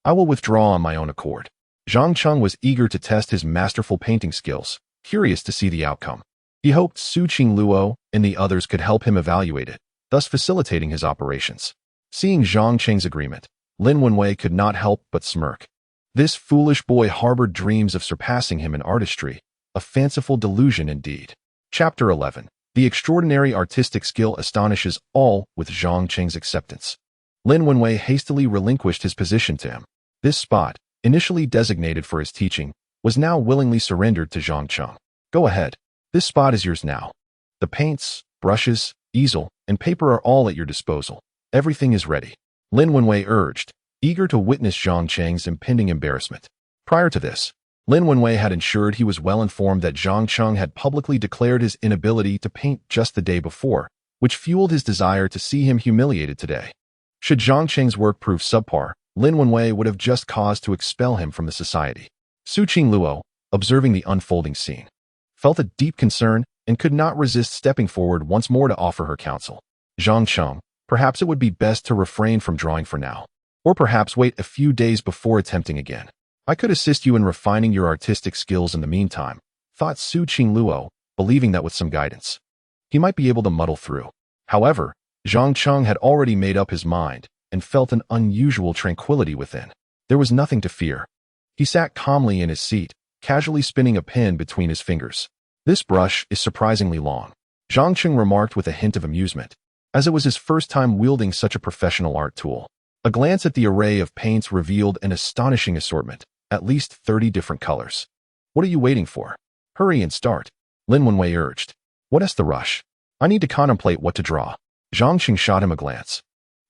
I will withdraw on my own accord. Zhang Cheng was eager to test his masterful painting skills, curious to see the outcome. He hoped Su Qingluo and the others could help him evaluate it, thus facilitating his operations. Seeing Zhang Cheng's agreement, Lin Wenwei could not help but smirk. This foolish boy harbored dreams of surpassing him in artistry, a fanciful delusion indeed. Chapter 11. The extraordinary artistic skill astonishes all with Zhang Cheng's acceptance. Lin Wenwei hastily relinquished his position to him. This spot, initially designated for his teaching, was now willingly surrendered to Zhang Cheng. Go ahead. This spot is yours now. The paints, brushes, easel, and paper are all at your disposal. Everything is ready. Lin Wenwei urged, eager to witness Zhang Cheng's impending embarrassment. Prior to this, Lin Wenwei had ensured he was well informed that Zhang Cheng had publicly declared his inability to paint just the day before, which fueled his desire to see him humiliated today. Should Zhang Cheng's work prove subpar, Lin Wenwei would have just cause to expel him from the society. Su Qingluo, observing the unfolding scene, felt a deep concern and could not resist stepping forward once more to offer her counsel. Zhang Cheng, perhaps it would be best to refrain from drawing for now, or perhaps wait a few days before attempting again. I could assist you in refining your artistic skills in the meantime, thought Su Qingluo, believing that with some guidance, he might be able to muddle through. However, Zhang Cheng had already made up his mind and felt an unusual tranquility within. There was nothing to fear. He sat calmly in his seat, casually spinning a pen between his fingers. This brush is surprisingly long, Zhang Cheng remarked with a hint of amusement. as it was his first time wielding such a professional art tool. A glance at the array of paints revealed an astonishing assortment, at least 30 different colors. What are you waiting for? Hurry and start, Lin Wenwei urged. What's the rush? I need to contemplate what to draw. Zhang Qing shot him a glance,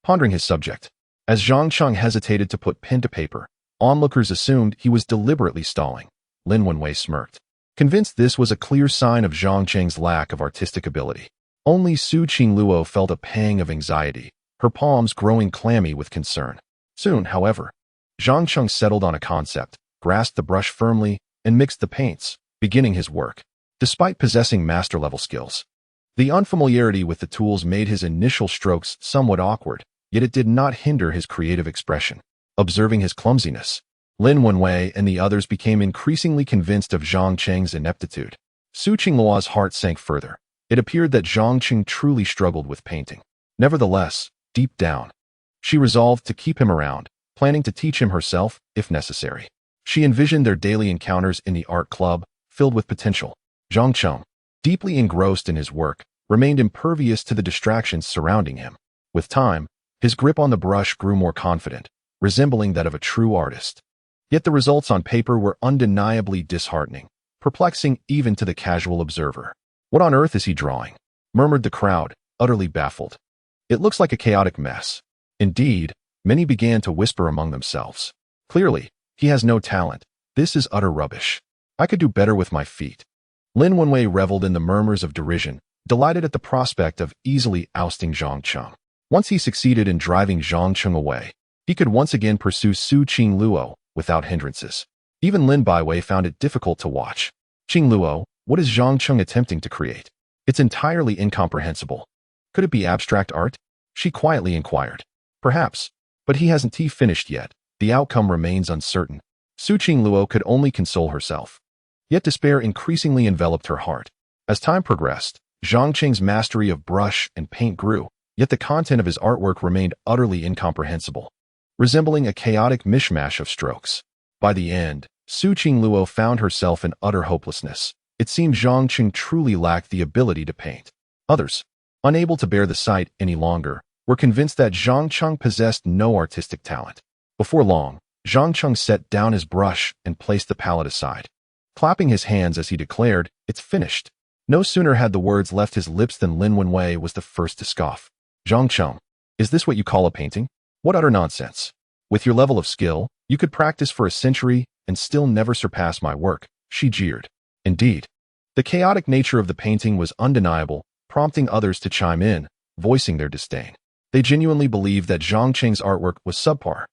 pondering his subject. As Zhang Qing hesitated to put pen to paper, onlookers assumed he was deliberately stalling. Lin Wenwei smirked, convinced this was a clear sign of Zhang Qing's lack of artistic ability. Only Su Qingluo felt a pang of anxiety, her palms growing clammy with concern. Soon, however, Zhang Qing settled on a concept, grasped the brush firmly, and mixed the paints, beginning his work. Despite possessing master-level skills, the unfamiliarity with the tools made his initial strokes somewhat awkward, yet it did not hinder his creative expression. Observing his clumsiness, Lin Wenwei and the others became increasingly convinced of Zhang Qing's ineptitude. Su Qingluo's heart sank further. It appeared that Zhang Qing truly struggled with painting. Nevertheless, deep down, she resolved to keep him around, planning to teach him herself, if necessary. She envisioned their daily encounters in the art club, filled with potential. Zhang Qing, deeply engrossed in his work, remained impervious to the distractions surrounding him. With time, his grip on the brush grew more confident, resembling that of a true artist. Yet the results on paper were undeniably disheartening, perplexing even to the casual observer. What on earth is he drawing? Murmured the crowd, utterly baffled. It looks like a chaotic mess. Indeed, many began to whisper among themselves. Clearly, he has no talent. This is utter rubbish. I could do better with my feet. Lin Wenwei reveled in the murmurs of derision, delighted at the prospect of easily ousting Zhang Qing. Once he succeeded in driving Zhang Qing away, he could once again pursue Su Qingluo without hindrances. Even Lin Baiwei found it difficult to watch. Qingluo, what is Zhang Qing attempting to create? It's entirely incomprehensible. Could it be abstract art? She quietly inquired. Perhaps, but he hasn't finished yet. The outcome remains uncertain. Su Qingluo could only console herself. Yet despair increasingly enveloped her heart. As time progressed, Zhang Qing's mastery of brush and paint grew, yet the content of his artwork remained utterly incomprehensible, resembling a chaotic mishmash of strokes. By the end, Su Qingluo found herself in utter hopelessness. It seemed Zhang Qing truly lacked the ability to paint. Others, unable to bear the sight any longer, were convinced that Zhang Qing possessed no artistic talent. Before long, Zhang Qing set down his brush and placed the palette aside, clapping his hands as he declared, "It's finished." No sooner had the words left his lips than Lin Wenwei was the first to scoff. Zhang Qing, is this what you call a painting? What utter nonsense. With your level of skill, you could practice for a century and still never surpass my work, she jeered. Indeed, the chaotic nature of the painting was undeniable, prompting others to chime in, voicing their disdain. They genuinely believed that Zhang Qing's artwork was subpar.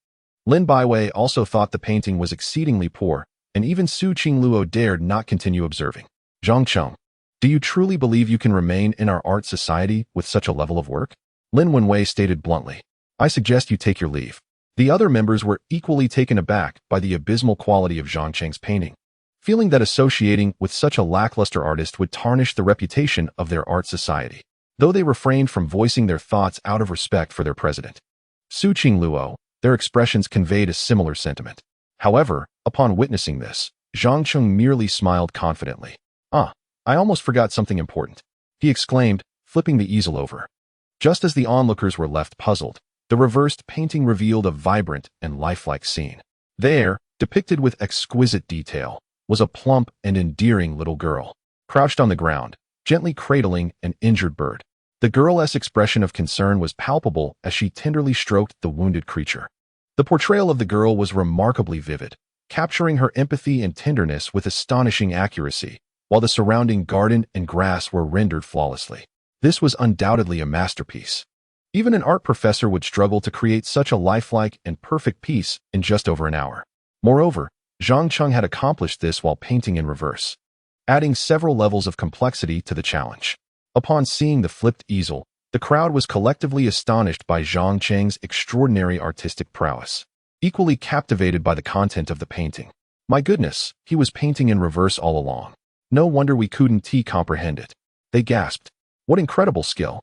Lin Baiwei also thought the painting was exceedingly poor, and even Su Qingluo dared not continue observing. Zhang Qing, do you truly believe you can remain in our art society with such a level of work? Lin Wenwei stated bluntly. I suggest you take your leave. The other members were equally taken aback by the abysmal quality of Zhang Qing's painting, feeling that associating with such a lackluster artist would tarnish the reputation of their art society, though they refrained from voicing their thoughts out of respect for their president, Su Qingluo. Their expressions conveyed a similar sentiment. However, upon witnessing this, Zhang Qing merely smiled confidently. I almost forgot something important, he exclaimed, flipping the easel over. Just as the onlookers were left puzzled, the reversed painting revealed a vibrant and lifelike scene. There, depicted with exquisite detail, was a plump and endearing little girl, crouched on the ground, gently cradling an injured bird. The girl's expression of concern was palpable as she tenderly stroked the wounded creature. The portrayal of the girl was remarkably vivid, capturing her empathy and tenderness with astonishing accuracy, while the surrounding garden and grass were rendered flawlessly. This was undoubtedly a masterpiece. Even an art professor would struggle to create such a lifelike and perfect piece in just over an hour. Moreover, Zhang Qing had accomplished this while painting in reverse, adding several levels of complexity to the challenge. Upon seeing the flipped easel, the crowd was collectively astonished by Zhang Qing's extraordinary artistic prowess, equally captivated by the content of the painting. My goodness, he was painting in reverse all along. No wonder we couldn't comprehend it. They gasped. What incredible skill!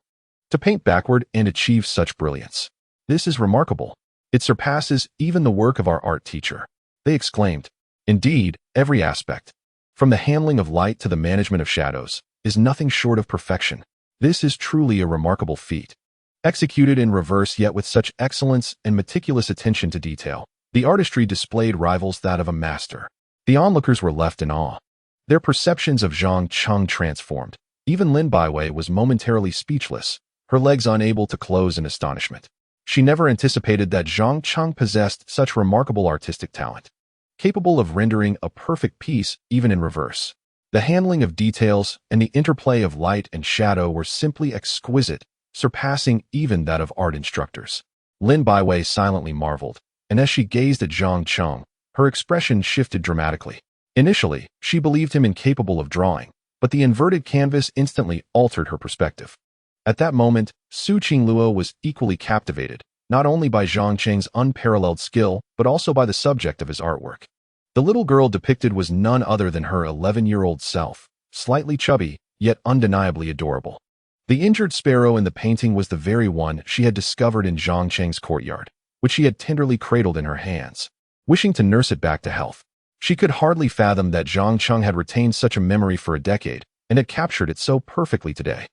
To paint backward and achieve such brilliance. This is remarkable. It surpasses even the work of our art teacher. They exclaimed. Indeed, every aspect, from the handling of light to the management of shadows, is nothing short of perfection. This is truly a remarkable feat. Executed in reverse yet with such excellence and meticulous attention to detail, the artistry displayed rivals that of a master. The onlookers were left in awe. Their perceptions of Zhang Cheng transformed. Even Lin Baiwei was momentarily speechless, her legs unable to close in astonishment. She never anticipated that Zhang Cheng possessed such remarkable artistic talent, capable of rendering a perfect piece even in reverse. The handling of details and the interplay of light and shadow were simply exquisite, surpassing even that of art instructors. Lin Baiwei silently marveled, and as she gazed at Zhang Cheng, her expression shifted dramatically. Initially, she believed him incapable of drawing, but the inverted canvas instantly altered her perspective. At that moment, Su Qingluo was equally captivated, not only by Zhang Cheng's unparalleled skill, but also by the subject of his artwork. The little girl depicted was none other than her 11-year-old self, slightly chubby, yet undeniably adorable. The injured sparrow in the painting was the very one she had discovered in Zhang Cheng's courtyard, which she had tenderly cradled in her hands, wishing to nurse it back to health. She could hardly fathom that Zhang Cheng had retained such a memory for a decade and had captured it so perfectly today.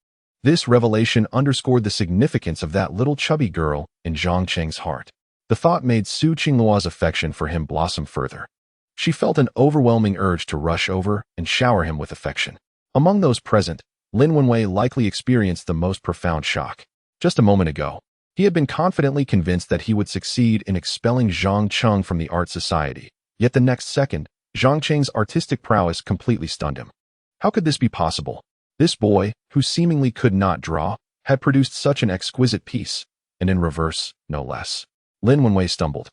This revelation underscored the significance of that little chubby girl in Zhang Cheng's heart. The thought made Su Qingluo's affection for him blossom further. She felt an overwhelming urge to rush over and shower him with affection. Among those present, Lin Wenwei likely experienced the most profound shock. Just a moment ago, he had been confidently convinced that he would succeed in expelling Zhang Cheng from the art society. Yet the next second, Zhang Cheng's artistic prowess completely stunned him. How could this be possible? This boy, who seemingly could not draw, had produced such an exquisite piece, and in reverse, no less. Lin Wenwei stumbled,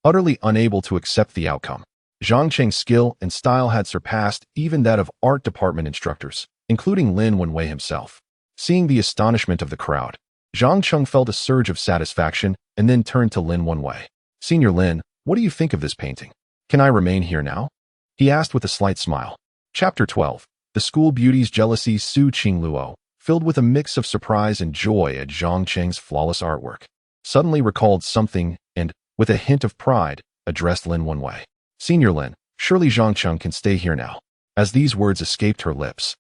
utterly unable to accept the outcome. Zhang Cheng's skill and style had surpassed even that of art department instructors, including Lin Wenwei himself. Seeing the astonishment of the crowd, Zhang Cheng felt a surge of satisfaction and then turned to Lin Wenwei. "Senior Lin, what do you think of this painting? Can I remain here now?" he asked with a slight smile. Chapter 12. The School Beauty's Jealousy. Su Qingluo, filled with a mix of surprise and joy at Zhang Cheng's flawless artwork, suddenly recalled something and, with a hint of pride, addressed Lin Wenwei. "Senior Lin, surely Zhang Cheng can stay here now." As these words escaped her lips,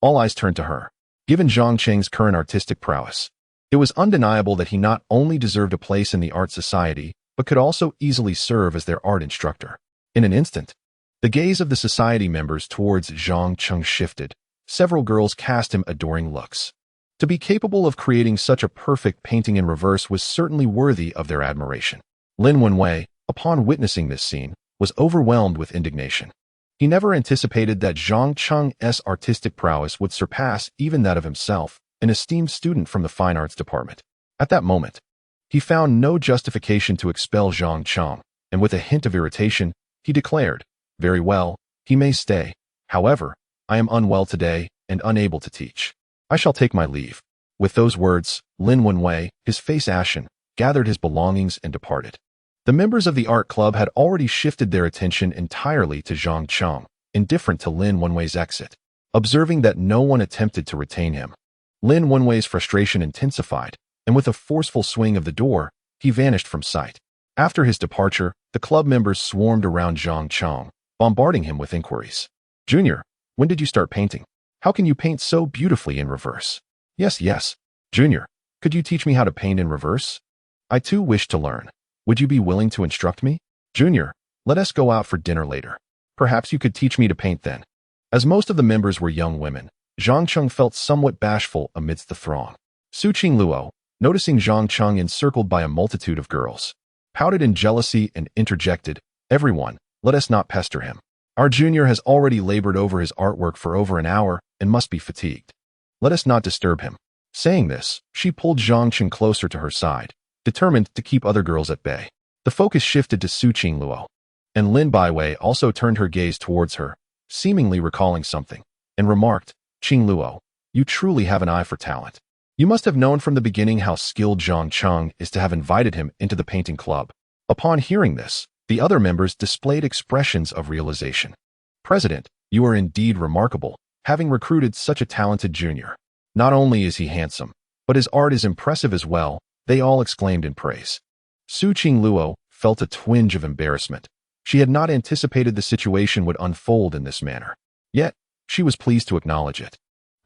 all eyes turned to her. Given Zhang Cheng's current artistic prowess, it was undeniable that he not only deserved a place in the art society, but could also easily serve as their art instructor. In an instant, the gaze of the society members towards Zhang Cheng shifted. Several girls cast him adoring looks. To be capable of creating such a perfect painting in reverse was certainly worthy of their admiration. Lin Wenwei, upon witnessing this scene, was overwhelmed with indignation. He never anticipated that Zhang Cheng's artistic prowess would surpass even that of himself, an esteemed student from the fine arts department. At that moment, he found no justification to expel Zhang Cheng, and with a hint of irritation, he declared, "Very well, he may stay. However, I am unwell today and unable to teach. I shall take my leave." With those words, Lin Wenwei, his face ashen, gathered his belongings and departed. The members of the art club had already shifted their attention entirely to Zhang Cheng, indifferent to Lin Wenwei's exit. Observing that no one attempted to retain him, Lin Wenwei's frustration intensified, and with a forceful swing of the door, he vanished from sight. After his departure, the club members swarmed around Zhang Cheng, bombarding him with inquiries. "Junior, when did you start painting? How can you paint so beautifully in reverse?" Yes. Junior, could you teach me how to paint in reverse? I too wish to learn. Would you be willing to instruct me? Junior, let us go out for dinner later. Perhaps you could teach me to paint then." As most of the members were young women, Zhang Cheng felt somewhat bashful amidst the throng. Su Qingluo, noticing Zhang Cheng encircled by a multitude of girls, pouted in jealousy and interjected, "Everyone, let us not pester him. Our junior has already labored over his artwork for over an hour and must be fatigued. Let us not disturb him." Saying this, she pulled Zhang Cheng closer to her side, determined to keep other girls at bay. The focus shifted to Su Qingluo, and Lin Baiwei also turned her gaze towards her, seemingly recalling something, and remarked, "Qingluo, you truly have an eye for talent. You must have known from the beginning how skilled Zhang Cheng is to have invited him into the painting club." Upon hearing this, the other members displayed expressions of realization. "President, you are indeed remarkable, having recruited such a talented junior. Not only is he handsome, but his art is impressive as well," they all exclaimed in praise. Su Qingluo felt a twinge of embarrassment. She had not anticipated the situation would unfold in this manner. Yet, she was pleased to acknowledge it,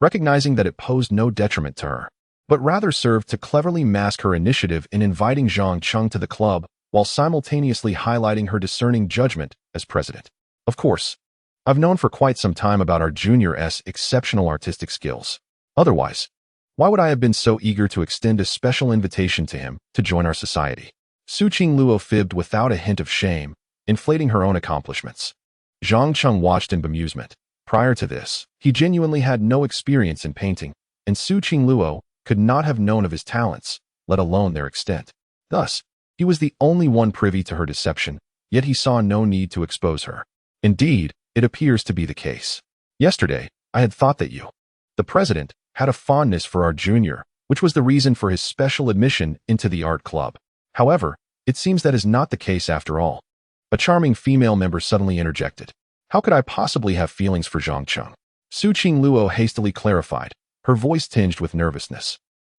recognizing that it posed no detriment to her. but rather served to cleverly mask her initiative in inviting Zhang Cheng to the club while simultaneously highlighting her discerning judgment as president. Of course, I've known for quite some time about our junior's exceptional artistic skills. Otherwise, why would I have been so eager to extend a special invitation to him to join our society? Su Qingluo fibbed without a hint of shame, inflating her own accomplishments. Zhang Cheng watched in bemusement. Prior to this, he genuinely had no experience in painting, and Su Qingluo could not have known of his talents, let alone their extent. Thus, he was the only one privy to her deception, yet he saw no need to expose her. Indeed, it appears to be the case. Yesterday, I had thought that you, the president, had a fondness for our junior, which was the reason for his special admission into the art club. However, it seems that is not the case after all. A charming female member suddenly interjected. How could I possibly have feelings for Zhang Cheng? Su Qingluo hastily clarified, her voice tinged with nervousness.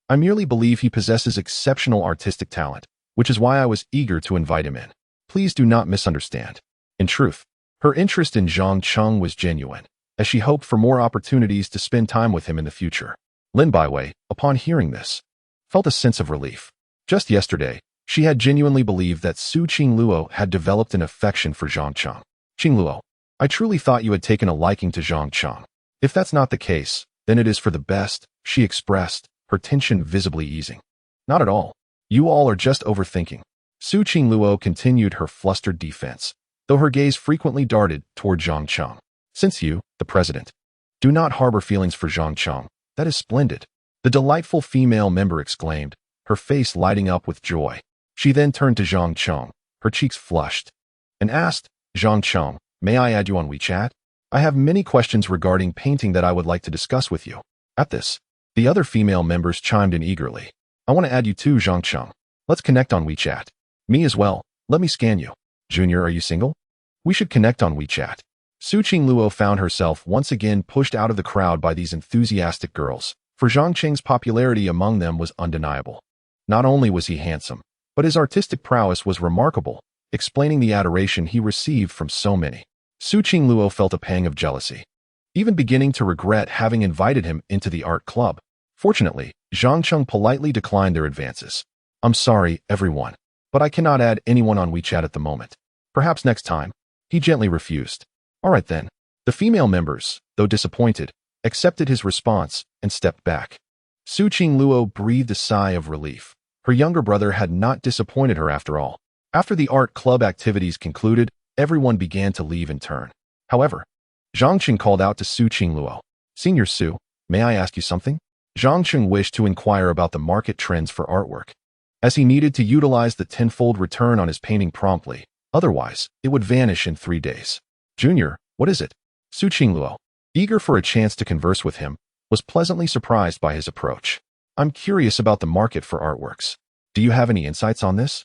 I merely believe he possesses exceptional artistic talent, which is why I was eager to invite him in. Please do not misunderstand. In truth, her interest in Zhang Cheng was genuine, as she hoped for more opportunities to spend time with him in the future. Lin Baiwei, upon hearing this, felt a sense of relief. Just yesterday, she had genuinely believed that Su Qingluo had developed an affection for Zhang Cheng. Qingluo, I truly thought you had taken a liking to Zhang Cheng. If that's not the case, then it is for the best, she expressed, her tension visibly easing. Not at all. You all are just overthinking. Su Qingluo continued her flustered defense, though her gaze frequently darted toward Zhang Cheng. Since you, the president, do not harbor feelings for Zhang Cheng, that is splendid. The delightful female member exclaimed, her face lighting up with joy. She then turned to Zhang Cheng, her cheeks flushed, and asked, Zhang Cheng, may I add you on WeChat? I have many questions regarding painting that I would like to discuss with you. At this, the other female members chimed in eagerly. I want to add you too, Zhang Cheng. Let's connect on WeChat. Me as well. Let me scan you. Junior, are you single? We should connect on WeChat. Su Qingluo found herself once again pushed out of the crowd by these enthusiastic girls, for Zhang Cheng's popularity among them was undeniable. Not only was he handsome, but his artistic prowess was remarkable, explaining the adoration he received from so many. Su Qingluo felt a pang of jealousy, even beginning to regret having invited him into the art club. Fortunately, Zhang Cheng politely declined their advances. I'm sorry, everyone, but I cannot add anyone on WeChat at the moment. Perhaps next time. He gently refused. All right then. The female members, though disappointed, accepted his response and stepped back. Su Qingluo breathed a sigh of relief. Her younger brother had not disappointed her after all. After the art club activities concluded, everyone began to leave in turn. However, Zhang Cheng called out to Su Qingluo. Senior Su, may I ask you something? Zhang Cheng wished to inquire about the market trends for artwork, as he needed to utilize the tenfold return on his painting promptly. Otherwise, it would vanish in 3 days. Junior, what is it? Su Qingluo, eager for a chance to converse with him, was pleasantly surprised by his approach. I'm curious about the market for artworks. Do you have any insights on this?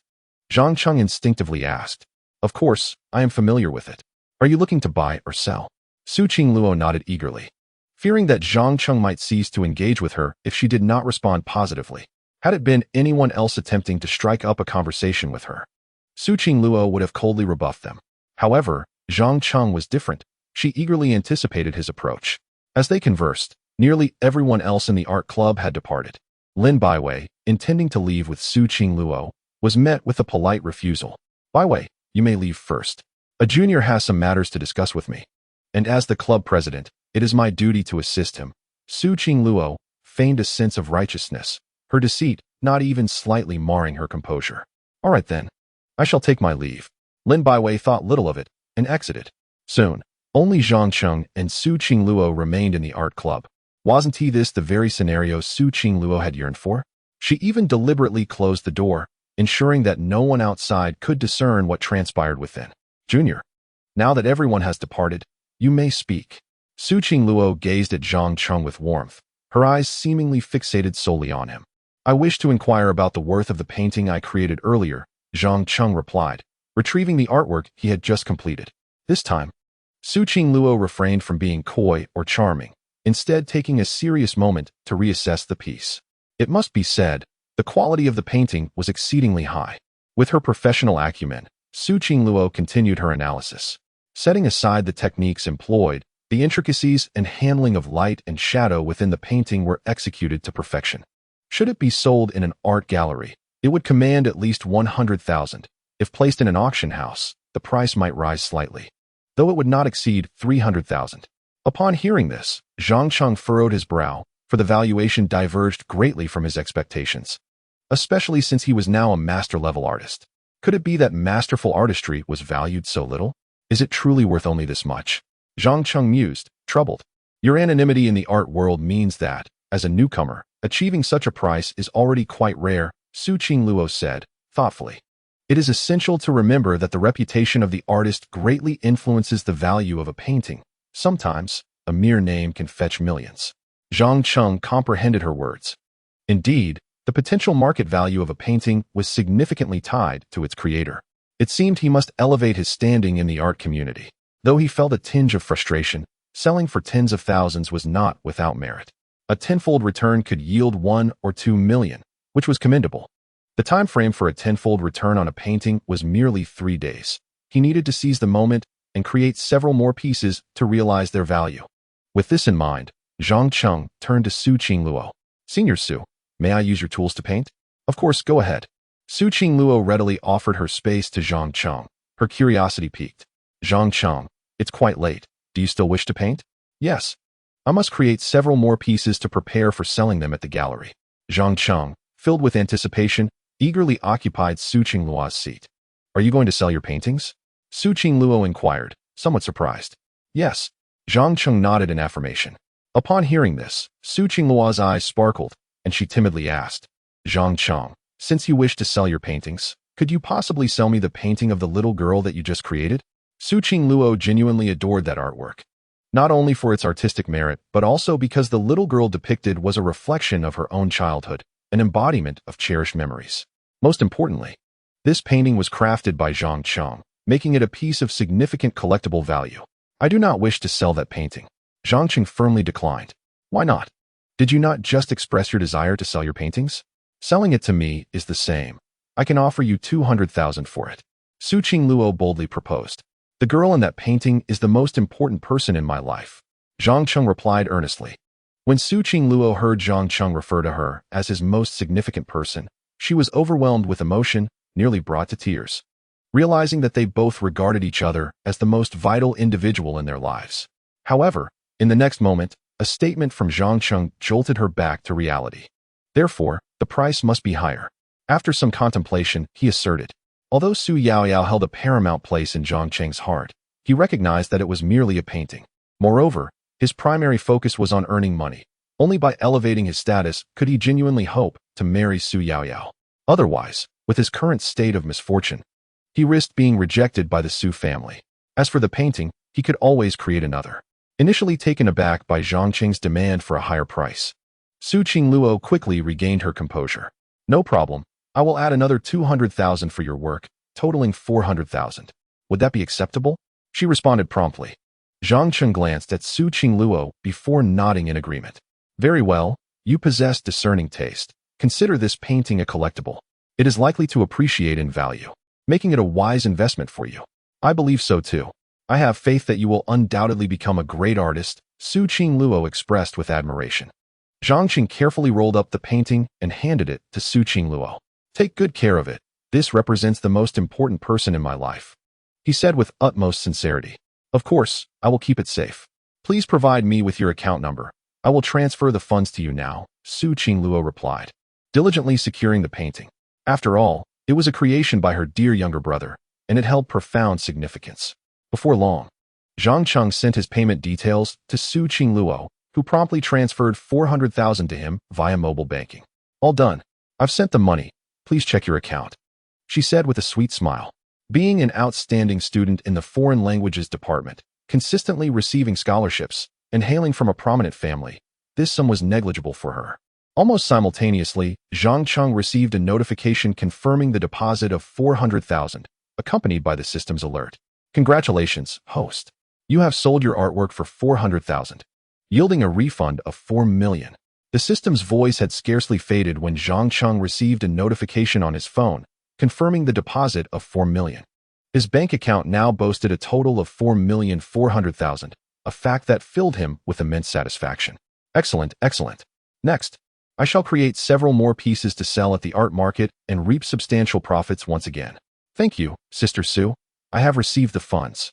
Zhang Cheng instinctively asked. Of course, I am familiar with it. Are you looking to buy or sell? Su Qingluo nodded eagerly, fearing that Zhang Cheng might cease to engage with her if she did not respond positively. Had it been anyone else attempting to strike up a conversation with her, Su Qingluo would have coldly rebuffed them. However, Zhang Cheng was different. She eagerly anticipated his approach. As they conversed, nearly everyone else in the art club had departed. Lin Baiwei, intending to leave with Su Qingluo, was met with a polite refusal. Baiwei, you may leave first. A junior has some matters to discuss with me, and as the club president, it is my duty to assist him. Su Qingluo feigned a sense of righteousness, her deceit not even slightly marring her composure. All right then, I shall take my leave. Lin Baiwei thought little of it and exited. Soon, only Zhang Cheng and Su Qingluo remained in the art club. Wasn't this the very scenario Su Qingluo had yearned for? She even deliberately closed the door, ensuring that no one outside could discern what transpired within. Junior, now that everyone has departed, you may speak. Su Qingluo gazed at Zhang Cheng with warmth, her eyes seemingly fixated solely on him. I wish to inquire about the worth of the painting I created earlier, Zhang Cheng replied, retrieving the artwork he had just completed. This time, Su Qingluo refrained from being coy or charming, instead taking a serious moment to reassess the piece. It must be said, the quality of the painting was exceedingly high. With her professional acumen, Su Qingluo continued her analysis. Setting aside the techniques employed, the intricacies and handling of light and shadow within the painting were executed to perfection. Should it be sold in an art gallery, it would command at least 100,000. If placed in an auction house, the price might rise slightly, though it would not exceed 300,000. Upon hearing this, Zhang Cheng furrowed his brow, for the valuation diverged greatly from his expectations, especially since he was now a master-level artist. Could it be that masterful artistry was valued so little? Is it truly worth only this much? Zhang Cheng mused, troubled. Your anonymity in the art world means that, as a newcomer, achieving such a price is already quite rare, Su Qingluo said, thoughtfully. It is essential to remember that the reputation of the artist greatly influences the value of a painting. Sometimes, a mere name can fetch millions. Zhang Cheng comprehended her words. Indeed, the potential market value of a painting was significantly tied to its creator. It seemed he must elevate his standing in the art community. Though he felt a tinge of frustration, selling for tens of thousands was not without merit. A tenfold return could yield 1 or 2 million, which was commendable. The time frame for a tenfold return on a painting was merely 3 days. He needed to seize the moment and create several more pieces to realize their value. With this in mind, Zhang Cheng turned to Su Qingluo. Senior Su, may I use your tools to paint? Of course, go ahead. Su Qingluo readily offered her space to Zhang Cheng. Her curiosity piqued. Zhang Cheng, it's quite late. Do you still wish to paint? Yes. I must create several more pieces to prepare for selling them at the gallery. Zhang Cheng, filled with anticipation, eagerly occupied Su Qingluo's seat. Are you going to sell your paintings? Su Qingluo inquired, somewhat surprised. Yes. Zhang Cheng nodded in affirmation. Upon hearing this, Su Qingluo's eyes sparkled, and she timidly asked, Zhang Cheng, since you wish to sell your paintings, could you possibly sell me the painting of the little girl that you just created? Su Qingluo genuinely adored that artwork, not only for its artistic merit, but also because the little girl depicted was a reflection of her own childhood, an embodiment of cherished memories. Most importantly, this painting was crafted by Zhang Cheng, making it a piece of significant collectible value. I do not wish to sell that painting. Zhang Cheng firmly declined. Why not? Did you not just express your desire to sell your paintings? Selling it to me is the same. I can offer you 200,000 for it. Su Qingluo boldly proposed. The girl in that painting is the most important person in my life. Zhang Cheng replied earnestly. When Su Qingluo heard Zhang Cheng refer to her as his most significant person, she was overwhelmed with emotion, nearly brought to tears, realizing that they both regarded each other as the most vital individual in their lives. However, in the next moment, a statement from Zhang Cheng jolted her back to reality. Therefore, the price must be higher. After some contemplation, he asserted. Although Su Yaoyao held a paramount place in Zhang Cheng's heart, he recognized that it was merely a painting. Moreover, his primary focus was on earning money. Only by elevating his status could he genuinely hope to marry Su Yaoyao. Otherwise, with his current state of misfortune, he risked being rejected by the Su family. As for the painting, he could always create another. Initially taken aback by Zhang Cheng's demand for a higher price, Su Qingluo quickly regained her composure. No problem. I will add another 200,000 for your work, totaling 400,000. Would that be acceptable? She responded promptly. Zhang Cheng glanced at Su Qingluo before nodding in agreement. Very well, you possess discerning taste. Consider this painting a collectible. It is likely to appreciate in value, making it a wise investment for you. I believe so too. I have faith that you will undoubtedly become a great artist, Su Qingluo expressed with admiration. Zhang Cheng carefully rolled up the painting and handed it to Su Qingluo. Take good care of it. This represents the most important person in my life, he said with utmost sincerity. Of course, I will keep it safe. Please provide me with your account number. I will transfer the funds to you now, Su Qingluo replied, diligently securing the painting. After all, it was a creation by her dear younger brother, and it held profound significance. Before long, Zhang Cheng sent his payment details to Su Qingluo, who promptly transferred 400,000 to him via mobile banking. All done. I've sent the money. Please check your account, she said with a sweet smile. Being an outstanding student in the foreign languages department, consistently receiving scholarships, and hailing from a prominent family, this sum was negligible for her. Almost simultaneously, Zhang Cheng received a notification confirming the deposit of 400,000, accompanied by the system's alert. Congratulations, host. You have sold your artwork for 400,000, yielding a refund of 4 million. The system's voice had scarcely faded when Zhang Cheng received a notification on his phone, confirming the deposit of 4 million. His bank account now boasted a total of 4,400,000, a fact that filled him with immense satisfaction. Excellent, excellent. Next, I shall create several more pieces to sell at the art market and reap substantial profits once again. Thank you, Sister Sue. I have received the funds.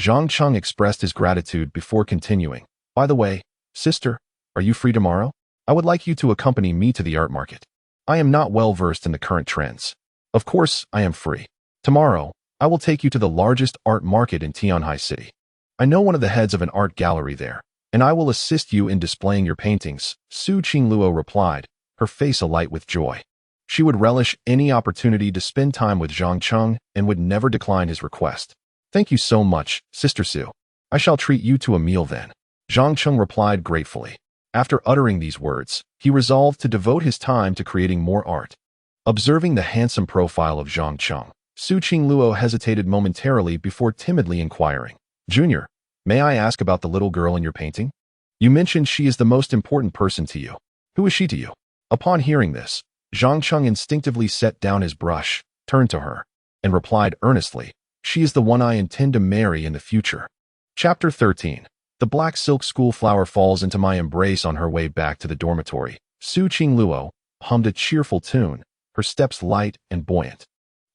Zhang Cheng expressed his gratitude before continuing. By the way, sister, are you free tomorrow? I would like you to accompany me to the art market. I am not well versed in the current trends. Of course, I am free. Tomorrow, I will take you to the largest art market in Tianhai City. I know one of the heads of an art gallery there, and I will assist you in displaying your paintings, Su Qingluo replied, her face alight with joy. She would relish any opportunity to spend time with Zhang Cheng and would never decline his request. Thank you so much, Sister Su. I shall treat you to a meal then. Zhang Cheng replied gratefully. After uttering these words, he resolved to devote his time to creating more art. Observing the handsome profile of Zhang Cheng, Su Qingluo hesitated momentarily before timidly inquiring, Junior, may I ask about the little girl in your painting? You mentioned she is the most important person to you. Who is she to you? Upon hearing this, Zhang Cheng instinctively set down his brush, turned to her, and replied earnestly, she is the one I intend to marry in the future. Chapter 13. The black silk school flower falls into my embrace on her way back to the dormitory. Su Qingluo hummed a cheerful tune, her steps light and buoyant,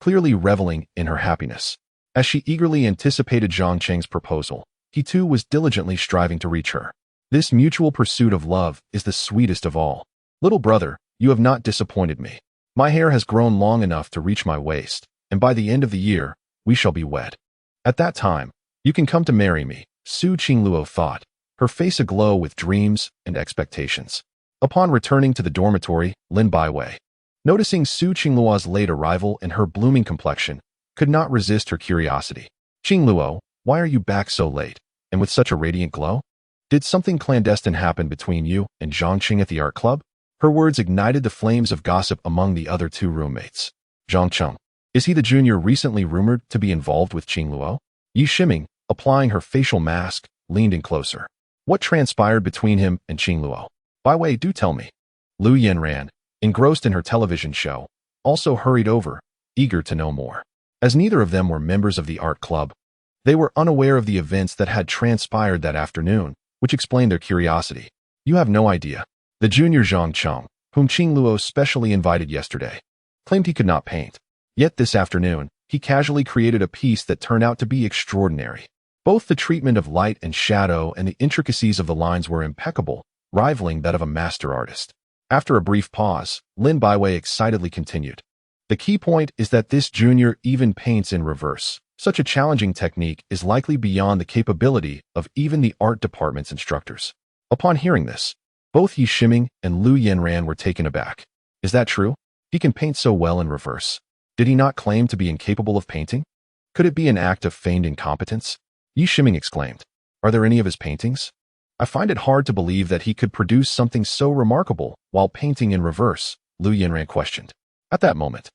clearly reveling in her happiness. As she eagerly anticipated Zhang Cheng's proposal, he too was diligently striving to reach her. This mutual pursuit of love is the sweetest of all. Little brother, you have not disappointed me. My hair has grown long enough to reach my waist, and by the end of the year, we shall be wed. At that time, you can come to marry me, Su Qingluo thought, her face aglow with dreams and expectations. Upon returning to the dormitory, Lin Baiwei, noticing Su Qingluo's late arrival and her blooming complexion, could not resist her curiosity. Qingluo, why are you back so late, and with such a radiant glow? Did something clandestine happen between you and Zhangqing at the art club? Her words ignited the flames of gossip among the other two roommates. Zhangcheng, is he the junior recently rumored to be involved with Qingluo? Yi Shiming, applying her facial mask, leaned in closer. What transpired between him and Qingluo? Baiwei, do tell me. Lu Yanran, engrossed in her television show, also hurried over, eager to know more. As neither of them were members of the art club, they were unaware of the events that had transpired that afternoon, which explained their curiosity. You have no idea. The junior Zhang Cheng, whom Qingluo specially invited yesterday, claimed he could not paint. Yet this afternoon, he casually created a piece that turned out to be extraordinary. Both the treatment of light and shadow and the intricacies of the lines were impeccable, rivaling that of a master artist. After a brief pause, Lin Baiwei excitedly continued. The key point is that this junior even paints in reverse. Such a challenging technique is likely beyond the capability of even the art department's instructors. Upon hearing this, both Yi Shiming and Lu Yanran were taken aback. Is that true? He can paint so well in reverse. Did he not claim to be incapable of painting? Could it be an act of feigned incompetence? Yi Shiming exclaimed. Are there any of his paintings? I find it hard to believe that he could produce something so remarkable while painting in reverse, Lu Yanran questioned. At that moment,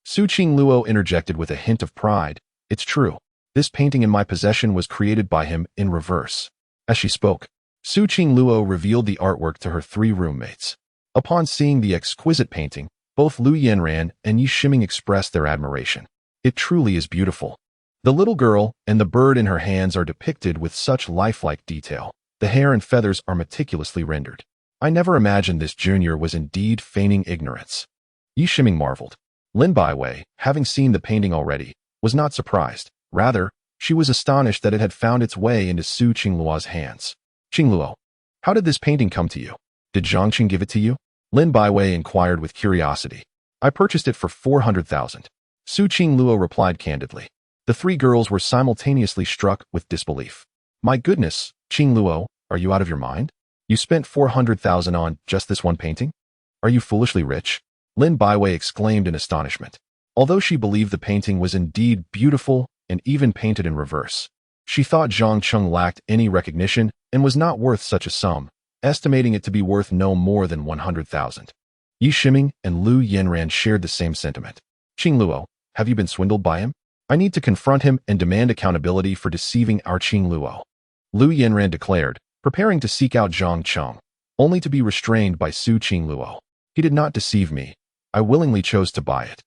Su Qingluo interjected with a hint of pride. It's true. This painting in my possession was created by him in reverse. As she spoke, Su Qingluo revealed the artwork to her three roommates. Upon seeing the exquisite painting, both Lu Yanran and Yi Shiming expressed their admiration. It truly is beautiful. The little girl and the bird in her hands are depicted with such lifelike detail. The hair and feathers are meticulously rendered. I never imagined this junior was indeed feigning ignorance. Yi Shiming marveled. Lin Baiwei, having seen the painting already, was not surprised. Rather, she was astonished that it had found its way into Su Qingluo's hands. Qingluo, how did this painting come to you? Did Zhangqing give it to you? Lin Baiwei inquired with curiosity. I purchased it for 400,000. Su Qingluo replied candidly. The three girls were simultaneously struck with disbelief. My goodness, Qingluo, are you out of your mind? You spent 400,000 on just this one painting? Are you foolishly rich? Lin Baiwei exclaimed in astonishment. Although she believed the painting was indeed beautiful and even painted in reverse, she thought Zhang Cheng lacked any recognition and was not worth such a sum, estimating it to be worth no more than 100,000. Yi Shiming and Lu Yanran shared the same sentiment. Qingluo, have you been swindled by him? I need to confront him and demand accountability for deceiving our Qingluo. Lu Yanran declared, preparing to seek out Zhang Cheng, only to be restrained by Su Qingluo. He did not deceive me. I willingly chose to buy it.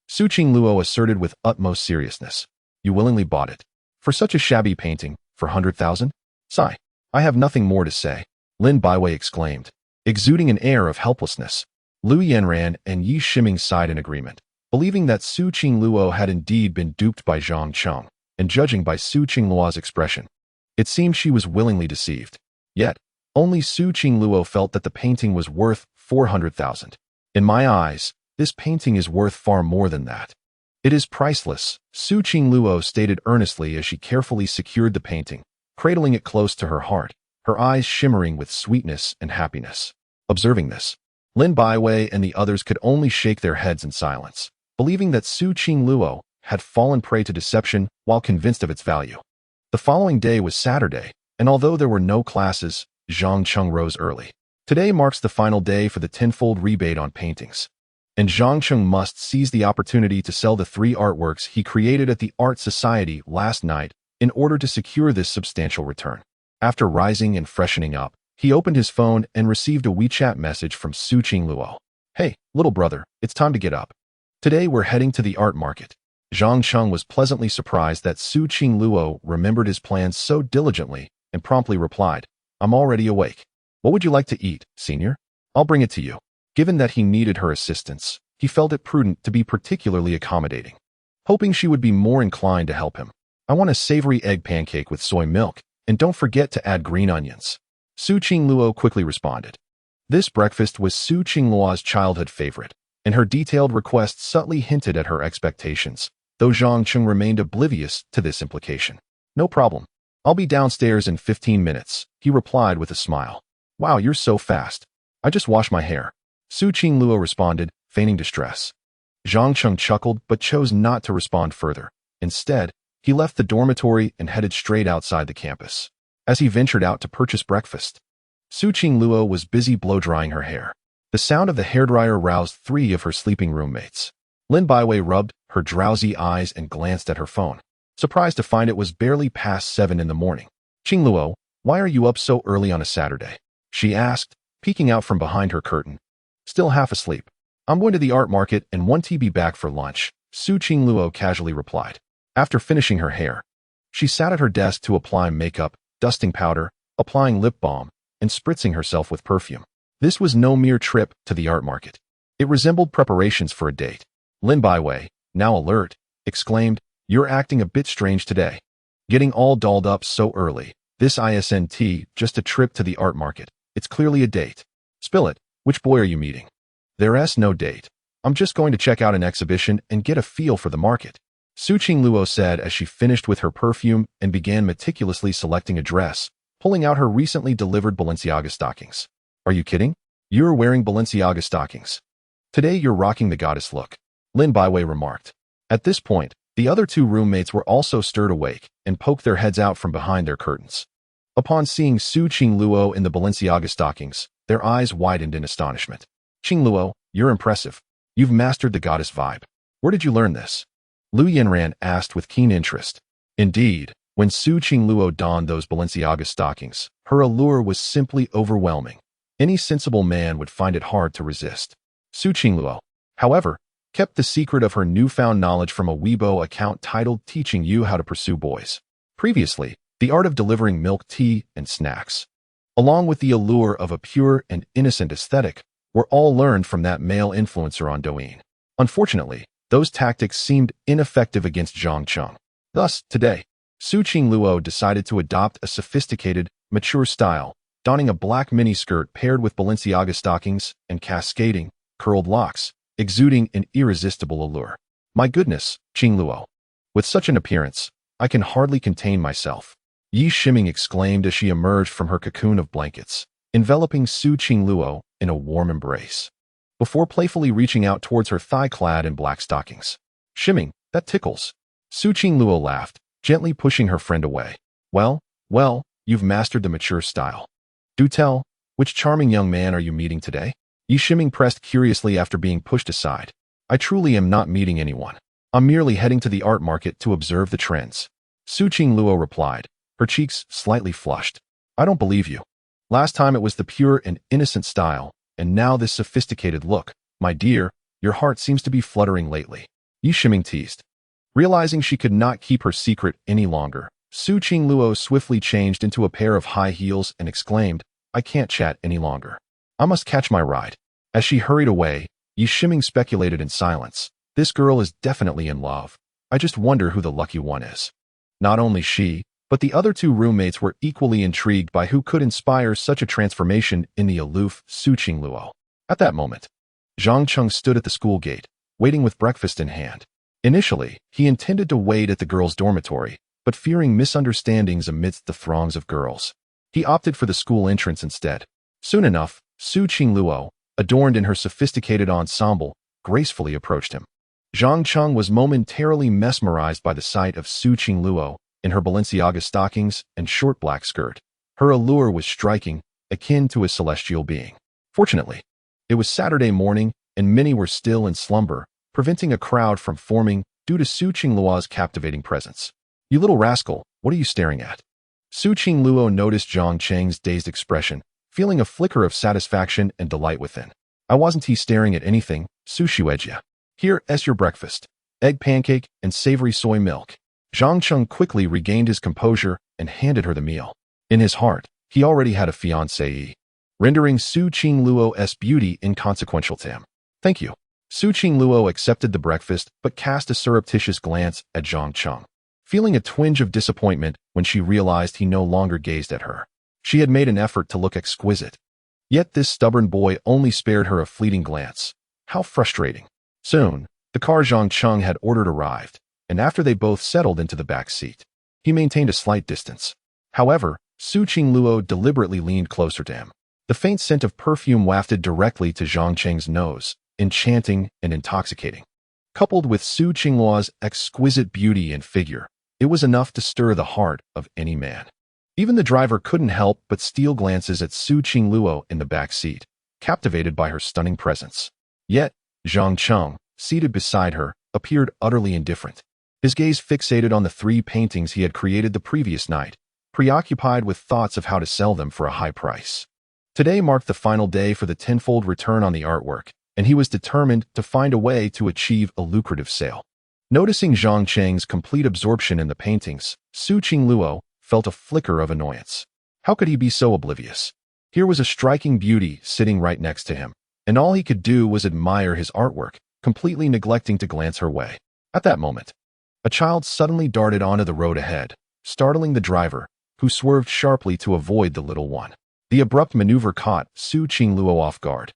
Su Qingluo asserted with utmost seriousness. You willingly bought it. For such a shabby painting, for 100,000? Sigh. I have nothing more to say. Lin Baiwei exclaimed. exuding an air of helplessness. Lu Yanran and Yi Shiming sighed in agreement, believing that Su Qingluo had indeed been duped by Zhang Cheng, and judging by Su Qingluo's expression, it seemed she was willingly deceived. Yet, only Su Qingluo felt that the painting was worth 400,000. In my eyes, this painting is worth far more than that. It is priceless, Su Qingluo stated earnestly as she carefully secured the painting, cradling it close to her heart, her eyes shimmering with sweetness and happiness. Observing this, Lin Baiwei and the others could only shake their heads in silence, believing that Su Qingluo had fallen prey to deception while convinced of its value. The following day was Saturday, and although there were no classes, Zhang Cheng rose early. Today marks the final day for the tenfold rebate on paintings, and Zhang Cheng must seize the opportunity to sell the 3 artworks he created at the Art Society last night in order to secure this substantial return. After rising and freshening up, he opened his phone and received a WeChat message from Su Qingluo. "Hey, little brother, it's time to get up. Today we're heading to the art market." Zhang Cheng was pleasantly surprised that Su Qingluo remembered his plans so diligently and promptly replied, "I'm already awake. What would you like to eat, senior? I'll bring it to you." Given that he needed her assistance, he felt it prudent to be particularly accommodating, hoping she would be more inclined to help him. "I want a savory egg pancake with soy milk, and don't forget to add green onions," Su Qingluo quickly responded. This breakfast was Su Qingluo's childhood favorite, and her detailed request subtly hinted at her expectations, though Zhang Cheng remained oblivious to this implication. "No problem. I'll be downstairs in 15 minutes, he replied with a smile. "Wow, you're so fast. I just washed my hair," Su Qingluo responded, feigning distress. Zhang Cheng chuckled but chose not to respond further. Instead, he left the dormitory and headed straight outside the campus. As he ventured out to purchase breakfast, Su Qingluo was busy blow-drying her hair. The sound of the hairdryer roused 3 of her sleeping roommates. Lin Baiwei rubbed her drowsy eyes and glanced at her phone, surprised to find it was barely past 7 in the morning. "Qingluo, why are you up so early on a Saturday?" she asked, peeking out from behind her curtain. "Still half asleep. I'm going to the art market and want to be back for lunch," Su Qingluo casually replied. After finishing her hair, she sat at her desk to apply makeup, dusting powder, applying lip balm, and spritzing herself with perfume. This was no mere trip to the art market. It resembled preparations for a date. Lin Baiwei, now alert, exclaimed, "You're acting a bit strange today. Getting all dolled up so early. This isn't just a trip to the art market. It's clearly a date. Spill it. Which boy are you meeting?" "There's no date. I'm just going to check out an exhibition and get a feel for the market," Su Qingluo said as she finished with her perfume and began meticulously selecting a dress, pulling out her recently delivered Balenciaga stockings. "Are you kidding? You're wearing Balenciaga stockings. Today you're rocking the goddess look," Lin Baiwei remarked. At this point, the other 2 roommates were also stirred awake and poked their heads out from behind their curtains. Upon seeing Su Qingluo in the Balenciaga stockings, their eyes widened in astonishment. "Qingluo, you're impressive. You've mastered the goddess vibe. Where did you learn this?" Lu Yanran asked with keen interest. Indeed, when Su Qingluo donned those Balenciaga stockings, her allure was simply overwhelming. Any sensible man would find it hard to resist. Su Qingluo, however, kept the secret of her newfound knowledge from a Weibo account titled "Teaching You How to Pursue Boys." Previously, the art of delivering milk tea and snacks, along with the allure of a pure and innocent aesthetic, were all learned from that male influencer on Douyin. Unfortunately, those tactics seemed ineffective against Zhang Cheng. Thus, today, Su Qingluo decided to adopt a sophisticated, mature style, donning a black miniskirt paired with Balenciaga stockings and cascading, curled locks, exuding an irresistible allure. "My goodness, Qingluo. With such an appearance, I can hardly contain myself," Yi Shiming exclaimed as she emerged from her cocoon of blankets, enveloping Su Qingluo in a warm embrace, before playfully reaching out towards her thigh-clad in black stockings. "Shiming, that tickles." Su Qingluo laughed, gently pushing her friend away. Well, you've mastered the mature style. Do tell, which charming young man are you meeting today?" Yi Shiming pressed curiously after being pushed aside. "I truly am not meeting anyone. I'm merely heading to the art market to observe the trends," Su Qingluo replied, her cheeks slightly flushed. "I don't believe you. Last time it was the pure and innocent style, and now this sophisticated look. My dear, your heart seems to be fluttering lately," Yi Shiming teased. Realizing she could not keep her secret any longer, Su Qingluo swiftly changed into a pair of high heels and exclaimed, "I can't chat any longer. I must catch my ride. As she hurried away, Yi Shiming speculated in silence. This girl is definitely in love. I just wonder who the lucky one is. Not only she, but the other two roommates were equally intrigued by who could inspire such a transformation in the aloof Su Qingluo. At that moment, Zhang Cheng stood at the school gate, waiting with breakfast in hand. Initially, he intended to wait at the girls' dormitory, but fearing misunderstandings amidst the throngs of girls, he opted for the school entrance instead. Soon enough, Su Qingluo, adorned in her sophisticated ensemble, gracefully approached him. Zhang Cheng was momentarily mesmerized by the sight of Su Qingluo in her Balenciaga stockings and short black skirt. Her allure was striking, akin to a celestial being. Fortunately, it was Saturday morning, and many were still in slumber, preventing a crowd from forming due to Su Qingluo's captivating presence. You little rascal, what are you staring at? Su Qingluo noticed Zhang Cheng's dazed expression, feeling a flicker of satisfaction and delight within. I wasn't staring at anything, Su Shuejia. Here's your breakfast. Egg pancake and savory soy milk. Zhang Cheng quickly regained his composure and handed her the meal. In his heart, he already had a fiancée, rendering Su Qingluo's beauty inconsequential to him. Thank you. Su Qingluo accepted the breakfast but cast a surreptitious glance at Zhang Cheng, feeling a twinge of disappointment when she realized he no longer gazed at her. She had made an effort to look exquisite. Yet this stubborn boy only spared her a fleeting glance. How frustrating. Soon, the car Zhang Cheng had ordered arrived, and after they both settled into the back seat, he maintained a slight distance. However, Su Qingluo deliberately leaned closer to him. The faint scent of perfume wafted directly to Zhang Cheng's nose, enchanting and intoxicating. Coupled with Su Qingluo's exquisite beauty and figure, it was enough to stir the heart of any man. Even the driver couldn't help but steal glances at Su Qingluo in the back seat, captivated by her stunning presence. Yet, Zhang Cheng, seated beside her, appeared utterly indifferent. His gaze fixated on the 3 paintings he had created the previous night, preoccupied with thoughts of how to sell them for a high price. Today marked the final day for the tenfold return on the artwork, and he was determined to find a way to achieve a lucrative sale. Noticing Zhang Cheng's complete absorption in the paintings, Su Qingluo felt a flicker of annoyance. How could he be so oblivious? Here was a striking beauty sitting right next to him, and all he could do was admire his artwork, completely neglecting to glance her way. At that moment, a child suddenly darted onto the road ahead, startling the driver, who swerved sharply to avoid the little one. The abrupt maneuver caught Su Qingluo off guard,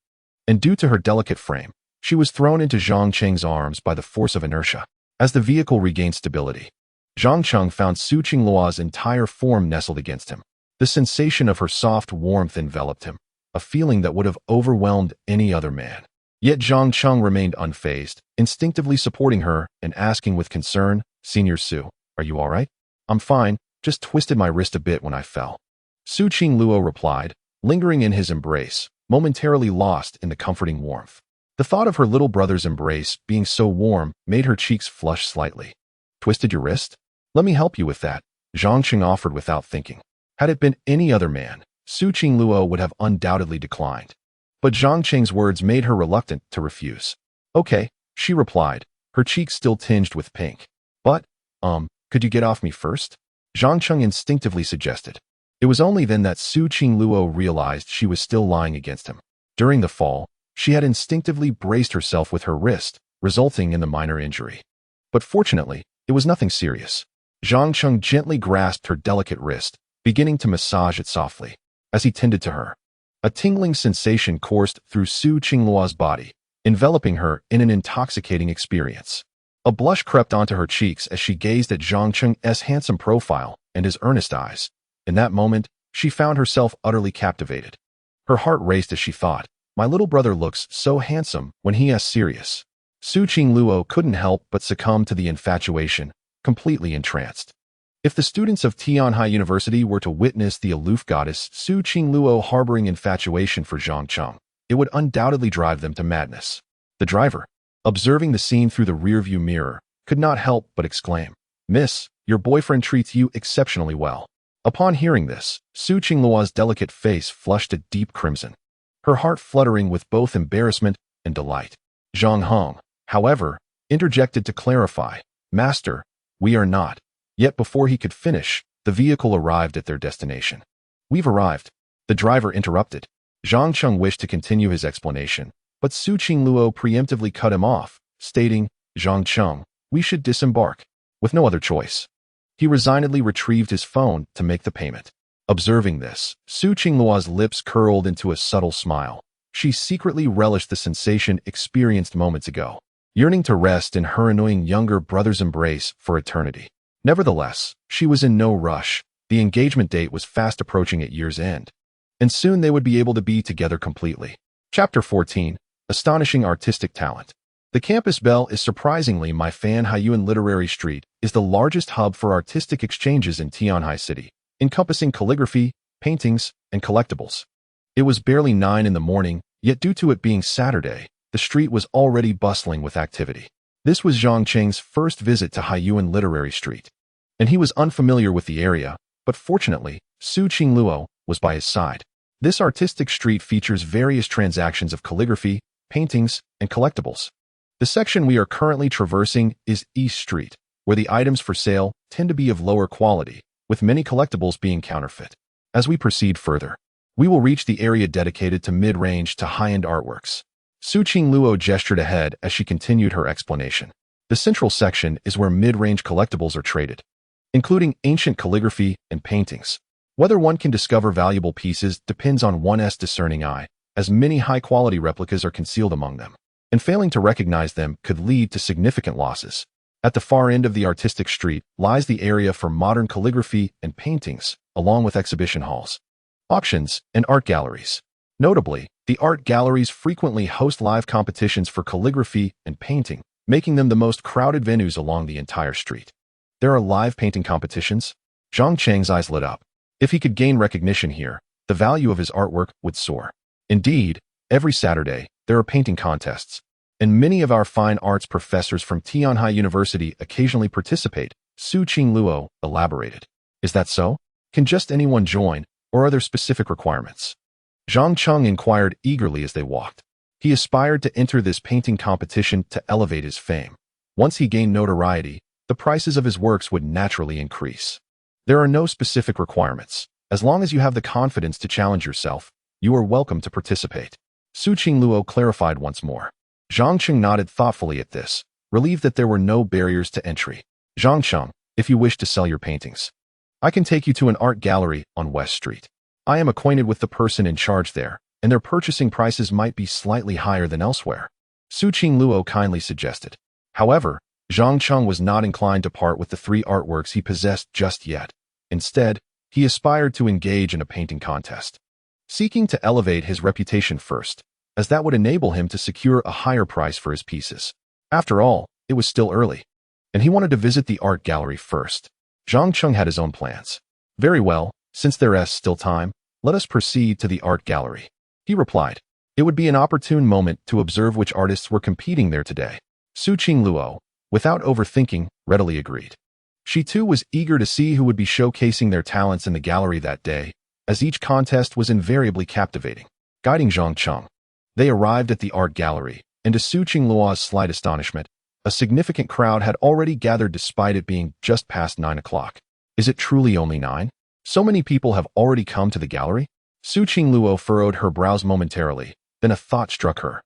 and due to her delicate frame, she was thrown into Zhang Cheng's arms by the force of inertia. As the vehicle regained stability, Zhang Cheng found Su Qingluo's entire form nestled against him. The sensation of her soft warmth enveloped him, a feeling that would have overwhelmed any other man. Yet Zhang Cheng remained unfazed, instinctively supporting her and asking with concern, "Senior Su, are you all right?" "I'm fine, just twisted my wrist a bit when I fell." Su Qingluo replied, lingering in his embrace, momentarily lost in the comforting warmth. The thought of her little brother's embrace being so warm made her cheeks flush slightly. "Twisted your wrist? Let me help you with that," Zhang Cheng offered without thinking. Had it been any other man, Su Qingluo would have undoubtedly declined. But Zhang Cheng's words made her reluctant to refuse. "Okay," she replied, her cheeks still tinged with pink. "But, could you get off me first?" Zhang Cheng instinctively suggested. It was only then that Su Qingluo realized she was still lying against him. During the fall, she had instinctively braced herself with her wrist, resulting in the minor injury. But fortunately, it was nothing serious. Zhang Cheng gently grasped her delicate wrist, beginning to massage it softly. As he tended to her, a tingling sensation coursed through Su Qingluo's body, enveloping her in an intoxicating experience. A blush crept onto her cheeks as she gazed at Zhang Cheng's handsome profile and his earnest eyes. In that moment, she found herself utterly captivated. Her heart raced as she thought, "My little brother looks so handsome when he is serious." Su Qingluo couldn't help but succumb to the infatuation, completely entranced. If the students of Tianhai University were to witness the aloof goddess Su Qingluo harboring infatuation for Zhang Cheng, it would undoubtedly drive them to madness. The driver, observing the scene through the rearview mirror, could not help but exclaim, "Miss, your boyfriend treats you exceptionally well." Upon hearing this, Su Qingluo's delicate face flushed a deep crimson, her heart fluttering with both embarrassment and delight. Zhang Hong, however, interjected to clarify, "Master, we are not." Yet before he could finish, the vehicle arrived at their destination. "We've arrived," the driver interrupted. Zhang Cheng wished to continue his explanation, but Su Qingluo preemptively cut him off, stating, Zhang Cheng, we should disembark. With no other choice. He resignedly retrieved his phone to make the payment. Observing this, Su Qingluo's lips curled into a subtle smile. She secretly relished the sensation experienced moments ago, yearning to rest in her annoying younger brother's embrace for eternity. Nevertheless, she was in no rush. The engagement date was fast approaching at year's end, and soon they would be able to be together completely. Chapter 14. Astonishing Artistic Talent. The campus Belle is surprisingly my fan. Haiyuan Literary Street is the largest hub for artistic exchanges in Tianhai City, encompassing calligraphy, paintings, and collectibles. It was barely 9 in the morning, yet due to it being Saturday, the street was already bustling with activity. This was Zhang Cheng's first visit to Haiyuan Literary Street, and he was unfamiliar with the area, but fortunately, Su Qingluo was by his side. This artistic street features various transactions of calligraphy, paintings, and collectibles. The section we are currently traversing is East Street, where the items for sale tend to be of lower quality, with many collectibles being counterfeit. As we proceed further, we will reach the area dedicated to mid-range to high-end artworks. Su Qingluo gestured ahead as she continued her explanation. The central section is where mid-range collectibles are traded, including ancient calligraphy and paintings. Whether one can discover valuable pieces depends on one's discerning eye, as many high-quality replicas are concealed among them, and failing to recognize them could lead to significant losses. At the far end of the artistic street lies the area for modern calligraphy and paintings, along with exhibition halls, auctions, and art galleries. Notably, the art galleries frequently host live competitions for calligraphy and painting, making them the most crowded venues along the entire street. There are live painting competitions? Zhang Cheng's eyes lit up. If he could gain recognition here, the value of his artwork would soar. Indeed, every Saturday, there are painting contests, and many of our fine arts professors from Tianhai University occasionally participate, Su Qingluo elaborated. Is that so? Can just anyone join, or are there specific requirements? Zhang Cheng inquired eagerly as they walked. He aspired to enter this painting competition to elevate his fame. Once he gained notoriety, the prices of his works would naturally increase. There are no specific requirements. As long as you have the confidence to challenge yourself, you are welcome to participate. Su Qingluo clarified once more. Zhang Cheng nodded thoughtfully at this, relieved that there were no barriers to entry. Zhang Cheng, if you wish to sell your paintings, I can take you to an art gallery on West Street. I am acquainted with the person in charge there, and their purchasing prices might be slightly higher than elsewhere, Su Qingluo kindly suggested. However, Zhang Cheng was not inclined to part with the 3 artworks he possessed just yet. Instead, he aspired to engage in a painting contest, seeking to elevate his reputation first, as that would enable him to secure a higher price for his pieces. After all, it was still early, and he wanted to visit the art gallery first. Zhang Cheng had his own plans. Very well, since there is still time, let us proceed to the art gallery, he replied. It would be an opportune moment to observe which artists were competing there today. Su Qingluo, without overthinking, readily agreed. She too was eager to see who would be showcasing their talents in the gallery that day, as each contest was invariably captivating. Guiding Zhang Cheng, they arrived at the art gallery, and to Su Qingluo's slight astonishment, a significant crowd had already gathered despite it being just past 9 o'clock. Is it truly only 9? So many people have already come to the gallery? Su Qingluo furrowed her brows momentarily, then a thought struck her.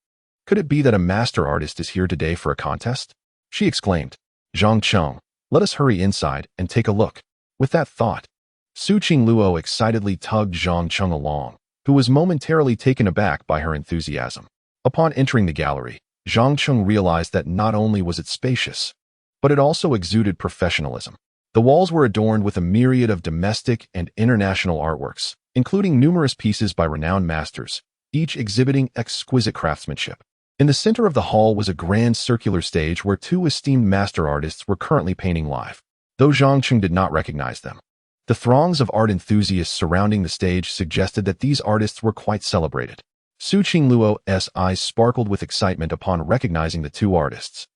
Could it be that a master artist is here today for a contest? She exclaimed. Zhang Cheng, let us hurry inside and take a look. With that thought, Su Qingluo excitedly tugged Zhang Cheng along, who was momentarily taken aback by her enthusiasm. Upon entering the gallery, Zhang Cheng realized that not only was it spacious, but it also exuded professionalism. The walls were adorned with a myriad of domestic and international artworks, including numerous pieces by renowned masters, each exhibiting exquisite craftsmanship. In the center of the hall was a grand circular stage where 2 esteemed master artists were currently painting live, though Zhang Cheng did not recognize them. The throngs of art enthusiasts surrounding the stage suggested that these artists were quite celebrated. Su Qingluo's eyes sparkled with excitement upon recognizing the 2 artists.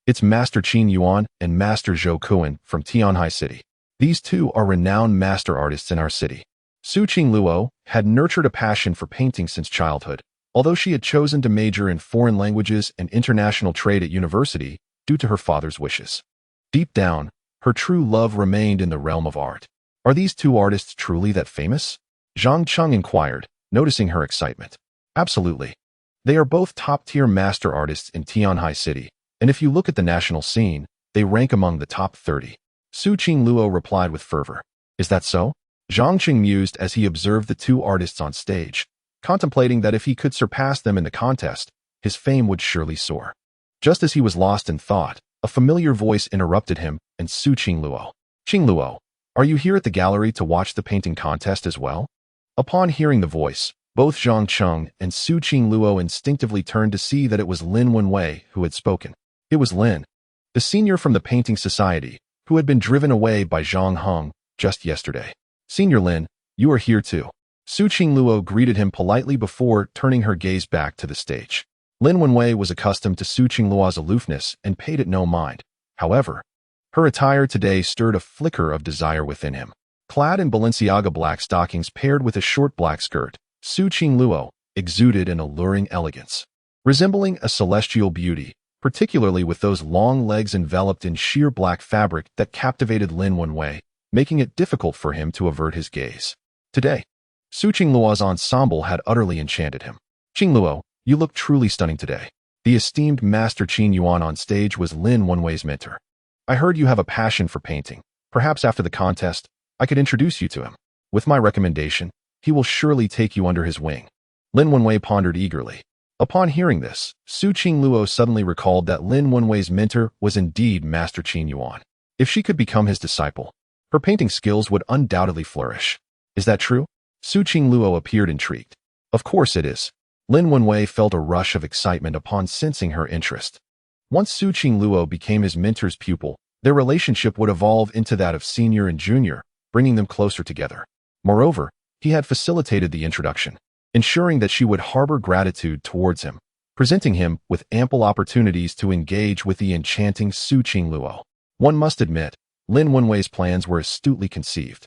It's Master Qin Yuan and Master Zhou Kuan from Tianhai City. These 2 are renowned master artists in our city. Su Qingluo had nurtured a passion for painting since childhood, although she had chosen to major in foreign languages and international trade at university due to her father's wishes. Deep down, her true love remained in the realm of art. Are these 2 artists truly that famous? Zhang Cheng inquired, noticing her excitement. Absolutely. They are both top-tier master artists in Tianhai City, and if you look at the national scene, they rank among the top 30. Su Qingluo replied with fervor. Is that so? Zhang Qing mused as he observed the two artists on stage, contemplating that if he could surpass them in the contest, his fame would surely soar. Just as he was lost in thought, a familiar voice interrupted him, and Su Qingluo. Qingluo, are you here at the gallery to watch the painting contest as well? Upon hearing the voice, both Zhang Cheng and Su Qingluo instinctively turned to see that it was Lin Wenwei who had spoken. It was Lin, the senior from the Painting Society, who had been driven away by Zhang Heng just yesterday. Senior Lin, you are here too. Su Qingluo greeted him politely before turning her gaze back to the stage. Lin Wenwei was accustomed to Su Qingluo's aloofness and paid it no mind. However, her attire today stirred a flicker of desire within him. Clad in Balenciaga black stockings paired with a short black skirt, Su Qingluo exuded an alluring elegance. Resembling a celestial beauty, particularly with those long legs enveloped in sheer black fabric that captivated Lin Wenwei, making it difficult for him to avert his gaze. Today, Su Qingluo's ensemble had utterly enchanted him. Qingluo, you look truly stunning today. The esteemed Master Qin Yuan on stage was Lin Wenwei's mentor. I heard you have a passion for painting. Perhaps after the contest, I could introduce you to him. With my recommendation, he will surely take you under his wing. Lin Wenwei pondered eagerly. Upon hearing this, Su Qingluo suddenly recalled that Lin Wenwei's mentor was indeed Master Qin Yuan. If she could become his disciple, her painting skills would undoubtedly flourish. Is that true? Su Qingluo appeared intrigued. Of course it is. Lin Wenwei felt a rush of excitement upon sensing her interest. Once Su Qingluo became his mentor's pupil, their relationship would evolve into that of senior and junior, bringing them closer together. Moreover, he had facilitated the introduction, ensuring that she would harbor gratitude towards him, presenting him with ample opportunities to engage with the enchanting Su Qingluo. One must admit, Lin Wenwei's plans were astutely conceived.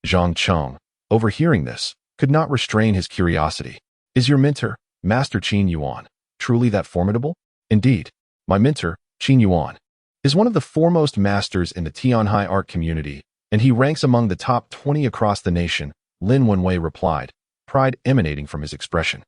Zhang Cheng, overhearing this, could not restrain his curiosity. Is your mentor, Master Qin Yuan, truly that formidable? Indeed, my mentor, Qin Yuan, is one of the foremost masters in the Tianhai art community, and he ranks among the top 20 across the nation, Lin Wenwei replied, pride emanating from his expression.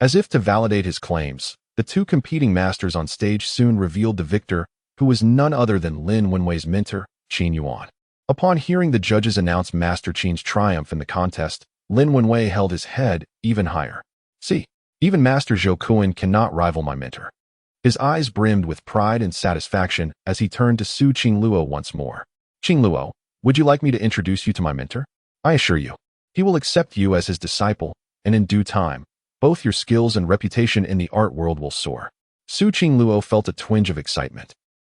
As if to validate his claims, the two competing masters on stage soon revealed the victor, who was none other than Lin Wenwei's mentor, Qin Yuan. Upon hearing the judges announce Master Qin's triumph in the contest, Lin Wenwei held his head even higher. See, even Master Zhou Kuan cannot rival my mentor. His eyes brimmed with pride and satisfaction as he turned to Su Qingluo once more. Qingluo, would you like me to introduce you to my mentor? I assure you, he will accept you as his disciple, and in due time, both your skills and reputation in the art world will soar. Su Qingluo felt a twinge of excitement.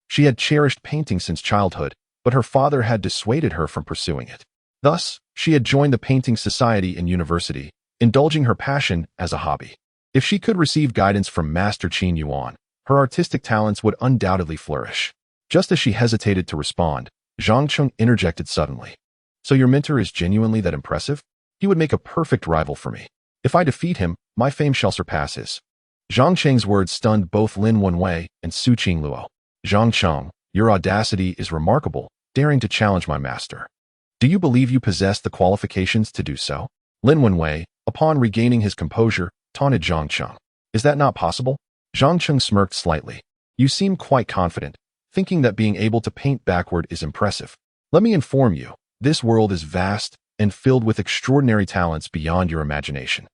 She had cherished painting since childhood, but her father had dissuaded her from pursuing it. Thus, she had joined the Painting Society in university, indulging her passion as a hobby. If she could receive guidance from Master Qin Yuan, her artistic talents would undoubtedly flourish. Just as she hesitated to respond, Zhang Cheng interjected suddenly. So your mentor is genuinely that impressive? He would make a perfect rival for me. If I defeat him, my fame shall surpass his. Zhang Cheng's words stunned both Lin Wenwei and Su Qingluo. Zhang Cheng, your audacity is remarkable, daring to challenge my master. Do you believe you possess the qualifications to do so? Lin Wenwei, upon regaining his composure, taunted Zhang Cheng. Is that not possible? Zhang Cheng smirked slightly. You seem quite confident, thinking that being able to paint backward is impressive. Let me inform you, this world is vast and filled with extraordinary talents beyond your imagination.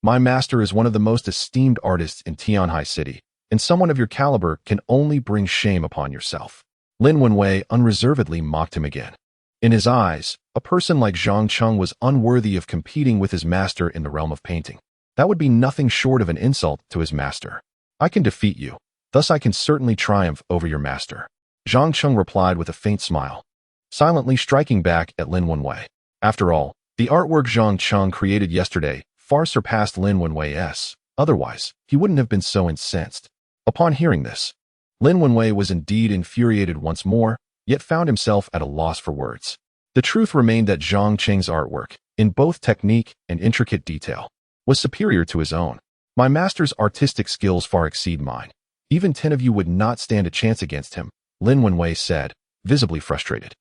My master is one of the most esteemed artists in Tianhai City, and someone of your caliber can only bring shame upon yourself. Lin Wenwei unreservedly mocked him again. In his eyes, a person like Zhang Cheng was unworthy of competing with his master in the realm of painting. That would be nothing short of an insult to his master. I can defeat you, thus I can certainly triumph over your master. Zhang Cheng replied with a faint smile, silently striking back at Lin Wenwei. After all, the artwork Zhang Cheng created yesterday far surpassed Lin Wenwei's. Otherwise, he wouldn't have been so incensed. Upon hearing this, Lin Wenwei was indeed infuriated once more, yet found himself at a loss for words. The truth remained that Zhang Cheng's artwork, in both technique and intricate detail, was superior to his own. My master's artistic skills far exceed mine. Even 10 of you would not stand a chance against him, Lin Wenwei said, visibly frustrated.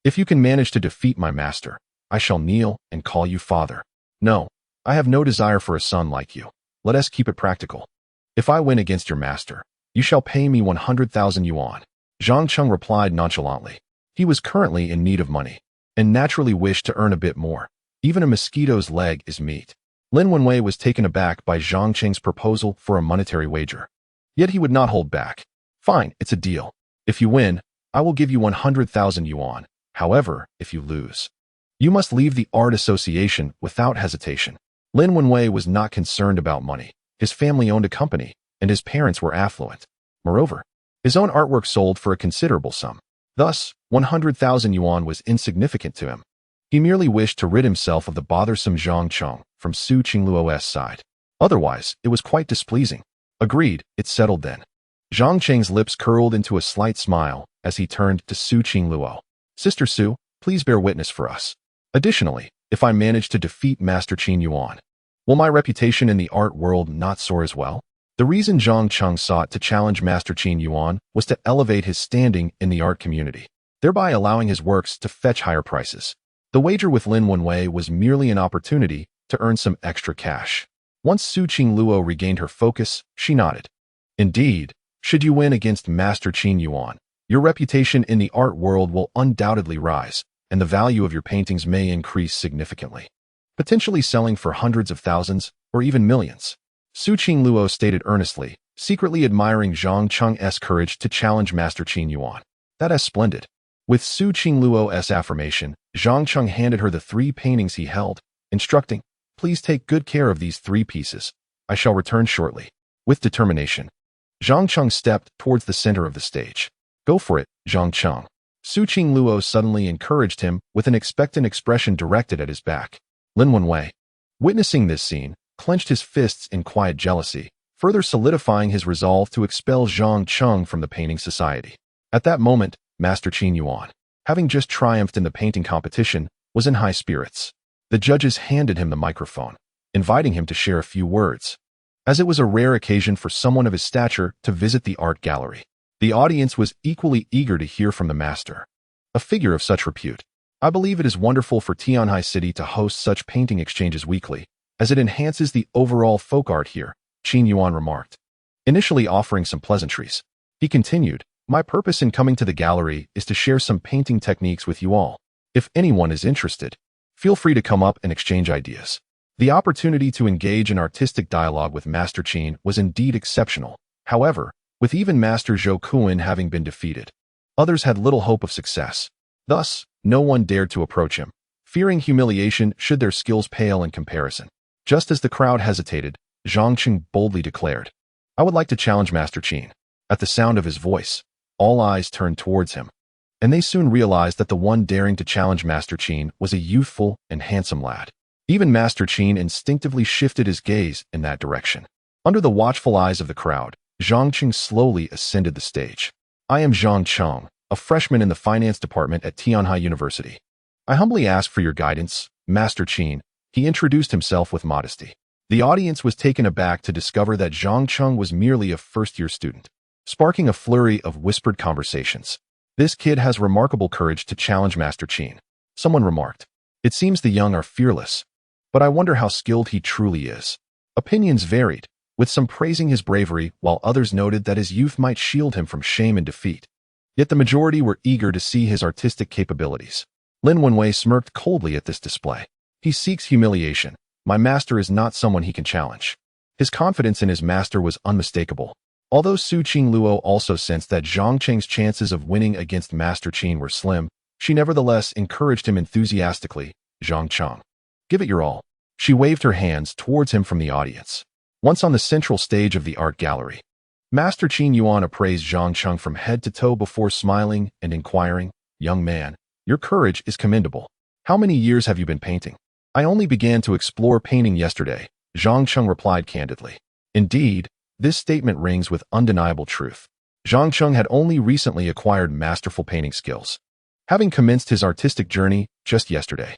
If you can manage to defeat my master, I shall kneel and call you father. No, I have no desire for a son like you. Let us keep it practical. If I win against your master, you shall pay me 100,000 yuan. Zhang Cheng replied nonchalantly. He was currently in need of money, and naturally wished to earn a bit more. Even a mosquito's leg is meat. Lin Wenwei was taken aback by Zhang Cheng's proposal for a monetary wager. Yet he would not hold back. Fine, it's a deal. If you win, I will give you 100,000 yuan. However, if you lose, you must leave the art association without hesitation. Lin Wenwei was not concerned about money. His family owned a company, and his parents were affluent. Moreover, his own artwork sold for a considerable sum. Thus, 100,000 yuan was insignificant to him. He merely wished to rid himself of the bothersome Zhang Cheng from Su Qingluo's side. Otherwise, it was quite displeasing. Agreed, it's settled then. Zhang Cheng's lips curled into a slight smile as he turned to Su Qingluo. Sister Su, please bear witness for us. Additionally, if I manage to defeat Master Qin Yuan, will my reputation in the art world not soar as well? The reason Zhang Cheng sought to challenge Master Qin Yuan was to elevate his standing in the art community, thereby allowing his works to fetch higher prices. The wager with Lin Wenwei was merely an opportunity to earn some extra cash. Once Su Qingluo regained her focus, she nodded. Indeed, should you win against Master Qin Yuan, your reputation in the art world will undoubtedly rise, and the value of your paintings may increase significantly, potentially selling for hundreds of thousands or even millions. Su Qingluo stated earnestly, secretly admiring Zhang Cheng's courage to challenge Master Qin Yuan. That is splendid. With Su Qingluo's affirmation, Zhang Cheng handed her the 3 paintings he held, instructing, please take good care of these 3 pieces. I shall return shortly. With determination, Zhang Cheng stepped towards the center of the stage. Go for it, Zhang Cheng. Su Qingluo suddenly encouraged him with an expectant expression directed at his back. Lin Wenwei, witnessing this scene, clenched his fists in quiet jealousy, further solidifying his resolve to expel Zhang Cheng from the painting society. At that moment, Master Qin Yuan, having just triumphed in the painting competition, was in high spirits. The judges handed him the microphone, inviting him to share a few words. As it was a rare occasion for someone of his stature to visit the art gallery, the audience was equally eager to hear from the master, a figure of such repute. I believe it is wonderful for Tianhai City to host such painting exchanges weekly, as it enhances the overall folk art here, Qin Yuan remarked. Initially offering some pleasantries, he continued, my purpose in coming to the gallery is to share some painting techniques with you all. If anyone is interested, feel free to come up and exchange ideas. The opportunity to engage in artistic dialogue with Master Qin was indeed exceptional. However, with even Master Zhou Kuan having been defeated, others had little hope of success. Thus, no one dared to approach him, fearing humiliation should their skills pale in comparison. Just as the crowd hesitated, Zhang Cheng boldly declared, I would like to challenge Master Qin. At the sound of his voice, all eyes turned towards him, and they soon realized that the one daring to challenge Master Qin was a youthful and handsome lad. Even Master Qin instinctively shifted his gaze in that direction. Under the watchful eyes of the crowd, Zhang Cheng slowly ascended the stage. I am Zhang Cheng, a freshman in the finance department at Tianhai University. I humbly ask for your guidance, Master Qin. He introduced himself with modesty. The audience was taken aback to discover that Zhang Cheng was merely a first-year student, sparking a flurry of whispered conversations. This kid has remarkable courage to challenge Master Qin, someone remarked. It seems the young are fearless, but I wonder how skilled he truly is. Opinions varied, with some praising his bravery while others noted that his youth might shield him from shame and defeat. Yet the majority were eager to see his artistic capabilities. Lin Wenwei smirked coldly at this display. He seeks humiliation. My master is not someone he can challenge. His confidence in his master was unmistakable. Although Su Qingluo also sensed that Zhang Cheng's chances of winning against Master Qin were slim, she nevertheless encouraged him enthusiastically. Zhang Cheng, give it your all. She waved her hands towards him from the audience. Once on the central stage of the art gallery, Master Qin Yuan appraised Zhang Cheng from head to toe before smiling and inquiring, young man, your courage is commendable. How many years have you been painting? I only began to explore painting yesterday, Zhang Cheng replied candidly. Indeed, this statement rings with undeniable truth. Zhang Cheng had only recently acquired masterful painting skills, having commenced his artistic journey just yesterday.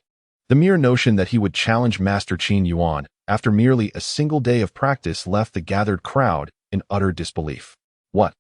The mere notion that he would challenge Master Qin Yuan after merely a single day of practice left the gathered crowd in utter disbelief. What?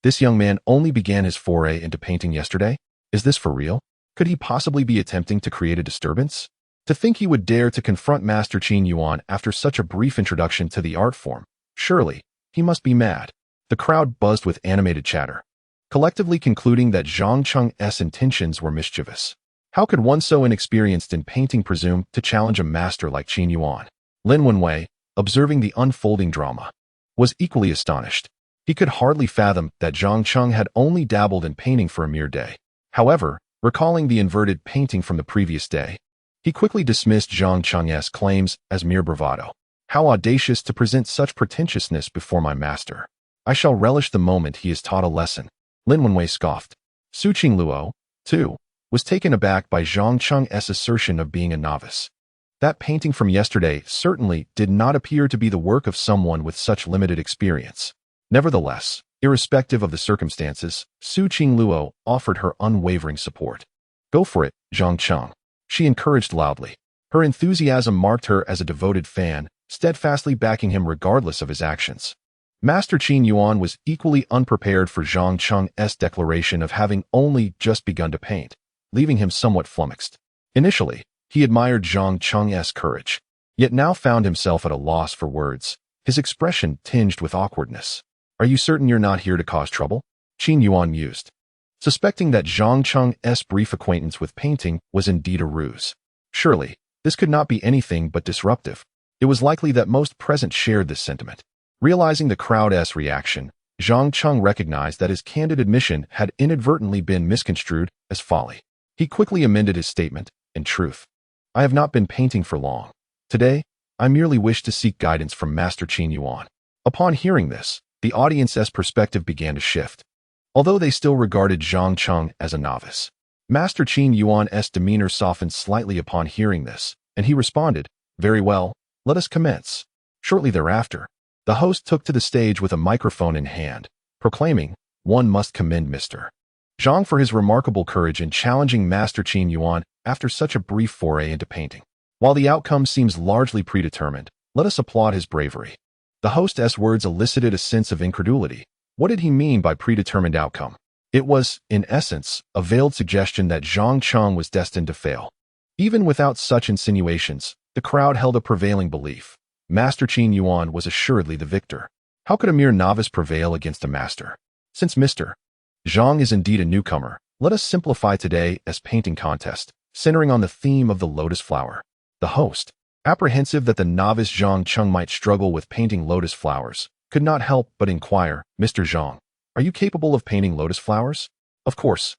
This young man only began his foray into painting yesterday? Is this for real? Could he possibly be attempting to create a disturbance? To think he would dare to confront Master Qin Yuan after such a brief introduction to the art form. Surely, he must be mad. The crowd buzzed with animated chatter, collectively concluding that Zhang Cheng's intentions were mischievous. How could one so inexperienced in painting presume to challenge a master like Qin Yuan? Lin Wenwei, observing the unfolding drama, was equally astonished. He could hardly fathom that Zhang Cheng had only dabbled in painting for a mere day. However, recalling the inverted painting from the previous day, he quickly dismissed Zhang Cheng's claims as mere bravado. How audacious to present such pretentiousness before my master. I shall relish the moment he is taught a lesson. Lin Wenwei scoffed. Su Qingluo, too, was taken aback by Zhang Cheng's assertion of being a novice. That painting from yesterday certainly did not appear to be the work of someone with such limited experience. Nevertheless, irrespective of the circumstances, Su Qingluo offered her unwavering support. Go for it, Zhang Cheng, she encouraged loudly. Her enthusiasm marked her as a devoted fan, steadfastly backing him regardless of his actions. Master Qin Yuan was equally unprepared for Zhang Cheng's declaration of having only just begun to paint, leaving him somewhat flummoxed. Initially, he admired Zhang Cheng's courage, yet now found himself at a loss for words, his expression tinged with awkwardness. Are you certain you're not here to cause trouble? Qin Yuan mused, suspecting that Zhang Cheng's brief acquaintance with painting was indeed a ruse. Surely, this could not be anything but disruptive. It was likely that most present shared this sentiment. Realizing the crowd's reaction, Zhang Cheng recognized that his candid admission had inadvertently been misconstrued as folly. He quickly amended his statement. In truth, I have not been painting for long. Today, I merely wish to seek guidance from Master Qin Yuan. Upon hearing this, the audience's perspective began to shift. Although they still regarded Zhang Cheng as a novice, Master Qin Yuan's demeanor softened slightly upon hearing this, and he responded, "Very well, let us commence." Shortly thereafter, the host took to the stage with a microphone in hand, proclaiming, "One must commend Mr. Zhang for his remarkable courage in challenging Master Qin Yuan after such a brief foray into painting. While the outcome seems largely predetermined, let us applaud his bravery." The host's words elicited a sense of incredulity. What did he mean by predetermined outcome? It was, in essence, a veiled suggestion that Zhang Cheng was destined to fail. Even without such insinuations, the crowd held a prevailing belief. Master Qin Yuan was assuredly the victor. How could a mere novice prevail against a master? Since Mr. Zhang is indeed a newcomer, let us simplify today as painting contest, centering on the theme of the lotus flower. The host, apprehensive that the novice Zhang Cheng might struggle with painting lotus flowers, could not help but inquire, "Mr. Zhang, are you capable of painting lotus flowers?" Of course.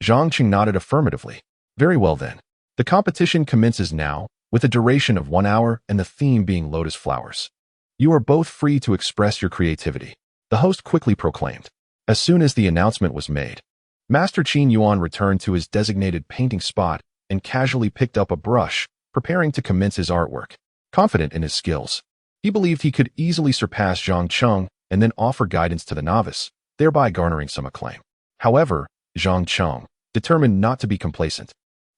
Zhang Cheng nodded affirmatively. Very well then. The competition commences now, with a duration of 1 hour and the theme being lotus flowers. You are both free to express your creativity, the host quickly proclaimed. As soon as the announcement was made, Master Qin Yuan returned to his designated painting spot and casually picked up a brush, preparing to commence his artwork. Confident in his skills, he believed he could easily surpass Zhang Cheng and then offer guidance to the novice, thereby garnering some acclaim. However, Zhang Cheng, determined not to be complacent,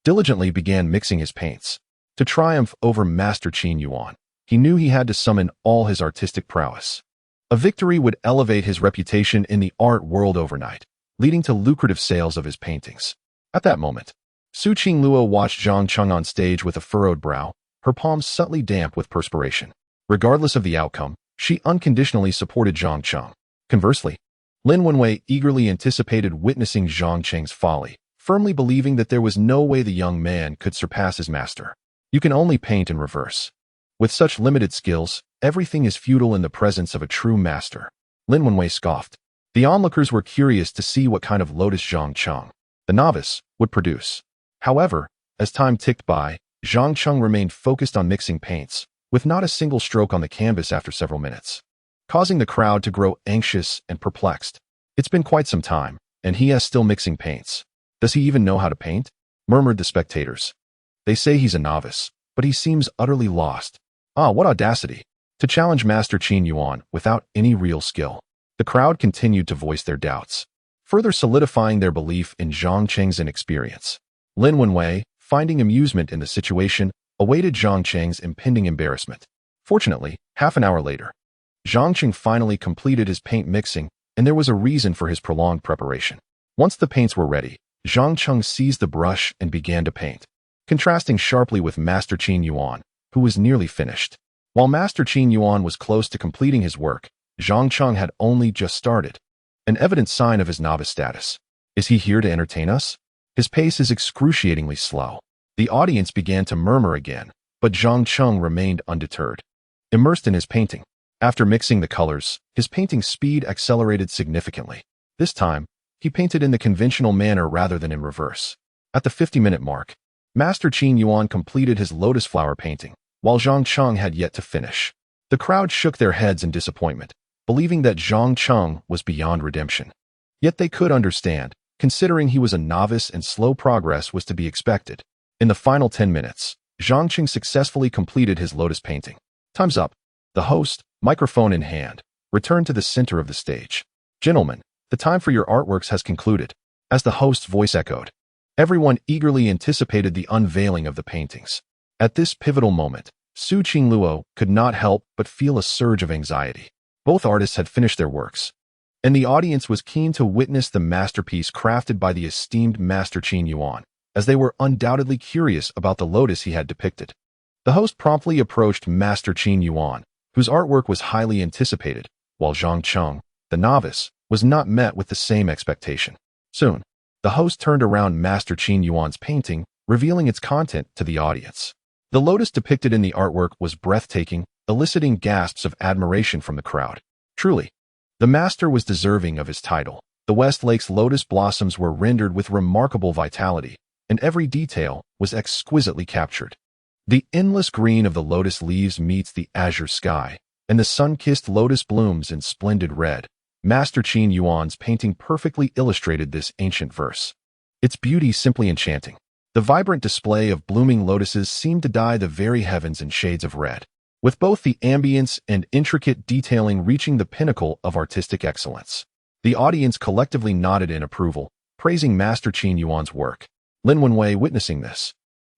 diligently began mixing his paints. To triumph over Master Qin Yuan, he knew he had to summon all his artistic prowess. A victory would elevate his reputation in the art world overnight, leading to lucrative sales of his paintings. At that moment, Su Qingluo watched Zhang Cheng on stage with a furrowed brow, her palms subtly damp with perspiration. Regardless of the outcome, she unconditionally supported Zhang Cheng. Conversely, Lin Wenwei eagerly anticipated witnessing Zhang Cheng's folly, firmly believing that there was no way the young man could surpass his master. You can only paint in reverse. With such limited skills, everything is futile in the presence of a true master. Lin Wenwei scoffed. The onlookers were curious to see what kind of lotus Zhang Cheng, the novice, would produce. However, as time ticked by, Zhang Cheng remained focused on mixing paints, with not a single stroke on the canvas after several minutes, causing the crowd to grow anxious and perplexed. It's been quite some time, and he is still mixing paints. Does he even know how to paint? Murmured the spectators. They say he's a novice, but he seems utterly lost. Ah, what audacity! To challenge Master Qin Yuan without any real skill. The crowd continued to voice their doubts, further solidifying their belief in Zhang Cheng's inexperience. Lin Wenwei, finding amusement in the situation, awaited Zhang Cheng's impending embarrassment. Fortunately, half an hour later, Zhang Cheng finally completed his paint mixing, and there was a reason for his prolonged preparation. Once the paints were ready, Zhang Cheng seized the brush and began to paint. contrasting sharply with Master Qin Yuan, who was nearly finished. While Master Qin Yuan was close to completing his work, Zhang Cheng had only just started, an evident sign of his novice status. Is he here to entertain us? His pace is excruciatingly slow. The audience began to murmur again, but Zhang Cheng remained undeterred. Immersed in his painting, after mixing the colors, his painting speed accelerated significantly. This time, he painted in the conventional manner rather than in reverse. At the 50-minute mark, Master Qin Yuan completed his lotus flower painting, while Zhang Cheng had yet to finish. The crowd shook their heads in disappointment, believing that Zhang Cheng was beyond redemption. Yet they could understand, considering he was a novice and slow progress was to be expected. In the final 10 minutes, Zhang Cheng successfully completed his lotus painting. Time's up. The host, microphone in hand, returned to the center of the stage. Gentlemen, the time for your artworks has concluded. As the host's voice echoed, everyone eagerly anticipated the unveiling of the paintings. At this pivotal moment, Su Qingluo could not help but feel a surge of anxiety. Both artists had finished their works, and the audience was keen to witness the masterpiece crafted by the esteemed Master Qin Yuan, as they were undoubtedly curious about the lotus he had depicted. The host promptly approached Master Qin Yuan, whose artwork was highly anticipated, while Zhang Cheng, the novice, was not met with the same expectation. Soon, the host turned around Master Qin Yuan's painting, revealing its content to the audience. The lotus depicted in the artwork was breathtaking, eliciting gasps of admiration from the crowd. Truly, the master was deserving of his title. The West Lake's lotus blossoms were rendered with remarkable vitality, and every detail was exquisitely captured. The endless green of the lotus leaves meets the azure sky, and the sun-kissed lotus blooms in splendid red. Master Qin Yuan's painting perfectly illustrated this ancient verse. Its beauty simply enchanting. The vibrant display of blooming lotuses seemed to dye the very heavens in shades of red, with both the ambience and intricate detailing reaching the pinnacle of artistic excellence. The audience collectively nodded in approval, praising Master Qin Yuan's work. Lin Wenwei, witnessing this,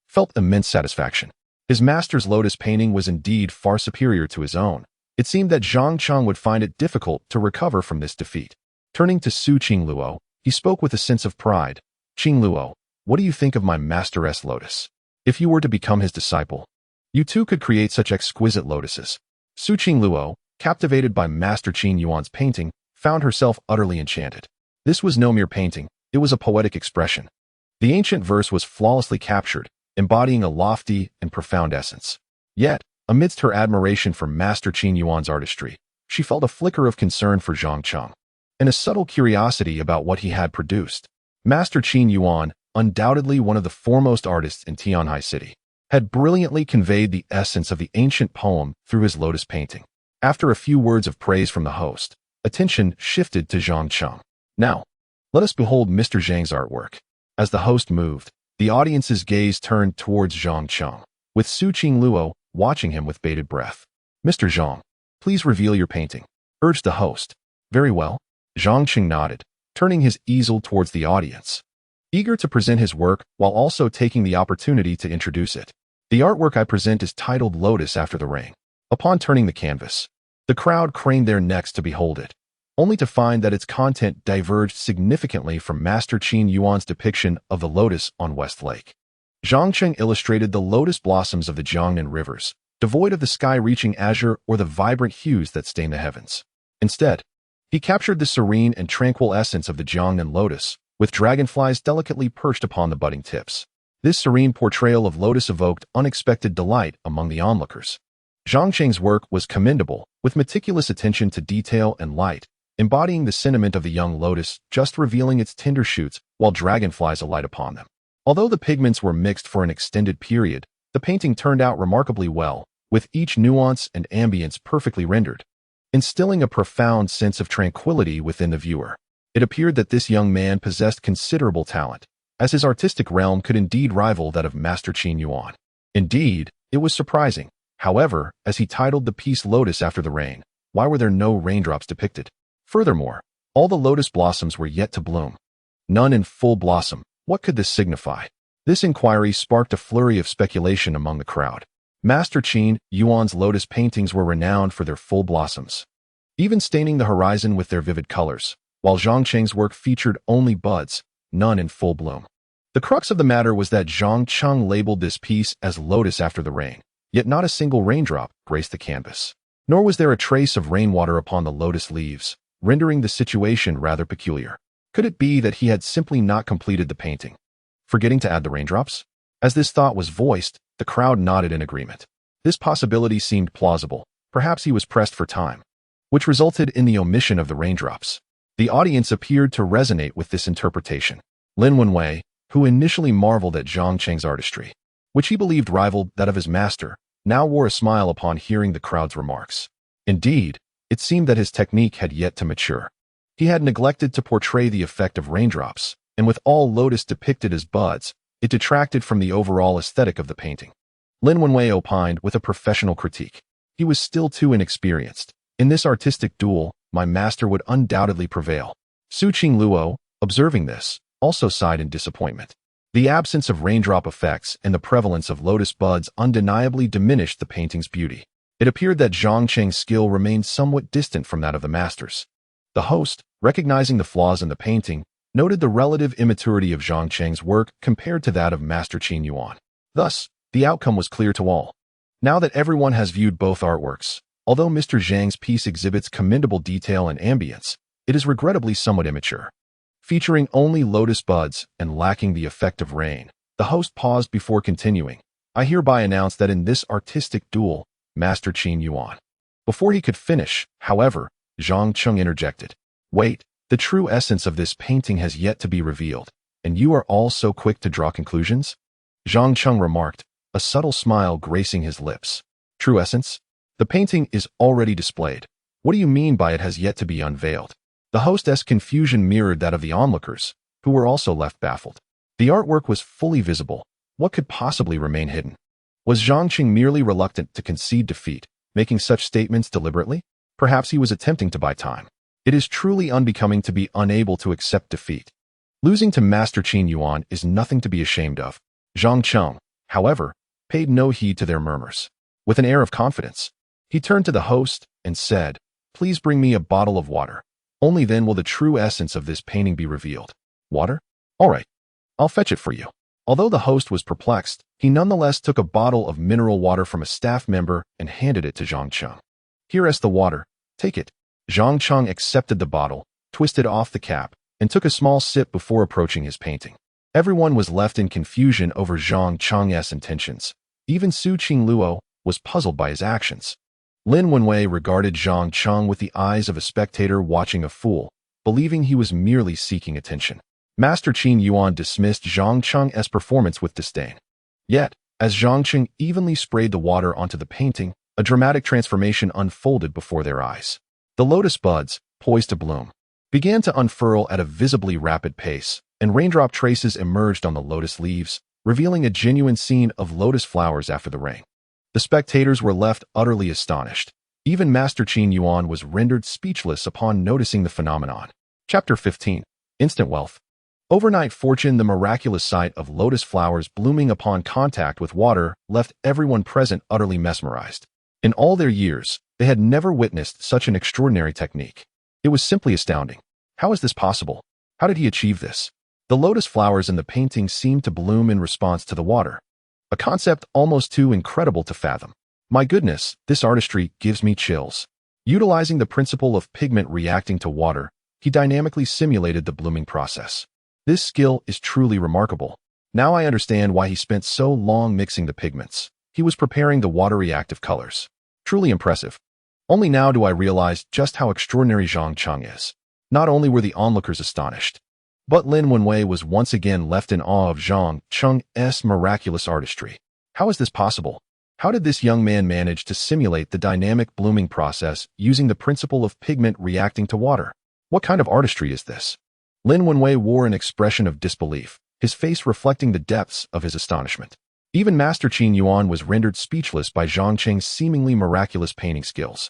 felt immense satisfaction. His master's lotus painting was indeed far superior to his own. It seemed that Zhang Cheng would find it difficult to recover from this defeat. Turning to Su Qingluo, he spoke with a sense of pride. Qingluo, what do you think of my master's lotus? If you were to become his disciple, you too could create such exquisite lotuses. Su Qingluo, captivated by Master Qin Yuan's painting, found herself utterly enchanted. This was no mere painting, it was a poetic expression. The ancient verse was flawlessly captured, embodying a lofty and profound essence. Yet, amidst her admiration for Master Qin Yuan's artistry, she felt a flicker of concern for Zhang Cheng, and a subtle curiosity about what he had produced. Master Qin Yuan, undoubtedly one of the foremost artists in Tianhai City, had brilliantly conveyed the essence of the ancient poem through his lotus painting. After a few words of praise from the host, attention shifted to Zhang Cheng. Now, let us behold Mr. Zhang's artwork. As the host moved, the audience's gaze turned towards Zhang Cheng, with Su Qingluo watching him with bated breath. Mr. Zhang, please reveal your painting, urged the host. Very well. Zhang Cheng nodded, turning his easel towards the audience, eager to present his work while also taking the opportunity to introduce it. The artwork I present is titled Lotus After the Rain. Upon turning the canvas, the crowd craned their necks to behold it, only to find that its content diverged significantly from Master Qin Yuan's depiction of the lotus on West Lake. Zhang Cheng illustrated the lotus blossoms of the Jiangnan rivers, devoid of the sky-reaching azure or the vibrant hues that stain the heavens. Instead, he captured the serene and tranquil essence of the Jiangnan lotus, with dragonflies delicately perched upon the budding tips. This serene portrayal of lotus evoked unexpected delight among the onlookers. Zhang Cheng's work was commendable, with meticulous attention to detail and light, embodying the sentiment of the young lotus, just revealing its tender shoots while dragonflies alight upon them. Although the pigments were mixed for an extended period, the painting turned out remarkably well, with each nuance and ambience perfectly rendered, instilling a profound sense of tranquility within the viewer. It appeared that this young man possessed considerable talent, as his artistic realm could indeed rival that of Master Qin Yuan. Indeed, it was surprising, however, as he titled the piece Lotus After the Rain, why were there no raindrops depicted? Furthermore, all the lotus blossoms were yet to bloom. None in full blossom. What could this signify? This inquiry sparked a flurry of speculation among the crowd. Master Qin Yuan's lotus paintings were renowned for their full blossoms, even staining the horizon with their vivid colors, while Zhang Cheng's work featured only buds, none in full bloom. The crux of the matter was that Zhang Cheng labeled this piece as lotus after the rain, yet not a single raindrop graced the canvas. Nor was there a trace of rainwater upon the lotus leaves, rendering the situation rather peculiar. Could it be that he had simply not completed the painting, forgetting to add the raindrops? As this thought was voiced, the crowd nodded in agreement. This possibility seemed plausible. Perhaps he was pressed for time, which resulted in the omission of the raindrops. The audience appeared to resonate with this interpretation. Lin Wenwei, who initially marveled at Zhang Cheng's artistry, which he believed rivaled that of his master, now wore a smile upon hearing the crowd's remarks. Indeed, it seemed that his technique had yet to mature. He had neglected to portray the effect of raindrops, and with all lotus depicted as buds, it detracted from the overall aesthetic of the painting. Lin Wenwei opined with a professional critique. He was still too inexperienced. In this artistic duel, my master would undoubtedly prevail. Su Qingluo, observing this, also sighed in disappointment. The absence of raindrop effects and the prevalence of lotus buds undeniably diminished the painting's beauty. It appeared that Zhang Cheng's skill remained somewhat distant from that of the master's. The host, recognizing the flaws in the painting, noted the relative immaturity of Zhang Cheng's work compared to that of Master Qin Yuan. Thus, the outcome was clear to all. Now that everyone has viewed both artworks, although Mr. Zhang's piece exhibits commendable detail and ambience, it is regrettably somewhat immature. Featuring only lotus buds and lacking the effect of rain, the host paused before continuing. I hereby announce that in this artistic duel, Master Qin Yuan. Before he could finish, however, Zhang Cheng interjected. Wait, the true essence of this painting has yet to be revealed, and you are all so quick to draw conclusions? Zhang Cheng remarked, a subtle smile gracing his lips. True essence? The painting is already displayed. What do you mean by it has yet to be unveiled? The hostess' confusion mirrored that of the onlookers, who were also left baffled. The artwork was fully visible. What could possibly remain hidden? Was Zhang Cheng merely reluctant to concede defeat, making such statements deliberately? Perhaps he was attempting to buy time. It is truly unbecoming to be unable to accept defeat. Losing to Master Qin Yuan is nothing to be ashamed of. Zhang Cheng, however, paid no heed to their murmurs. With an air of confidence, he turned to the host and said, Please bring me a bottle of water. Only then will the true essence of this painting be revealed. Water? All right, I'll fetch it for you. Although the host was perplexed, he nonetheless took a bottle of mineral water from a staff member and handed it to Zhang Cheng. Here is the water. Take it. Zhang Cheng accepted the bottle, twisted off the cap, and took a small sip before approaching his painting. Everyone was left in confusion over Zhang Cheng's intentions. Even Su Qingluo was puzzled by his actions. Lin Wenwei regarded Zhang Cheng with the eyes of a spectator watching a fool, believing he was merely seeking attention. Master Qin Yuan dismissed Zhang Cheng's performance with disdain. Yet, as Zhang Cheng evenly sprayed the water onto the painting, a dramatic transformation unfolded before their eyes. The lotus buds, poised to bloom, began to unfurl at a visibly rapid pace, and raindrop traces emerged on the lotus leaves, revealing a genuine scene of lotus flowers after the rain. The spectators were left utterly astonished. Even Master Qin Yuan was rendered speechless upon noticing the phenomenon. Chapter 15. Instant Wealth. Overnight fortune. The miraculous sight of lotus flowers blooming upon contact with water left everyone present utterly mesmerized. In all their years, they had never witnessed such an extraordinary technique. It was simply astounding. How is this possible? How did he achieve this? The lotus flowers in the painting seemed to bloom in response to the water. A concept almost too incredible to fathom. My goodness, this artistry gives me chills. Utilizing the principle of pigment reacting to water, he dynamically simulated the blooming process. This skill is truly remarkable. Now I understand why he spent so long mixing the pigments. He was preparing the water-reactive colors. Truly impressive. Only now do I realize just how extraordinary Zhang Cheng is. Not only were the onlookers astonished, but Lin Wenwei was once again left in awe of Zhang Cheng's miraculous artistry. How is this possible? How did this young man manage to simulate the dynamic blooming process using the principle of pigment reacting to water? What kind of artistry is this? Lin Wenwei wore an expression of disbelief, his face reflecting the depths of his astonishment. Even Master Qin Yuan was rendered speechless by Zhang Cheng's seemingly miraculous painting skills.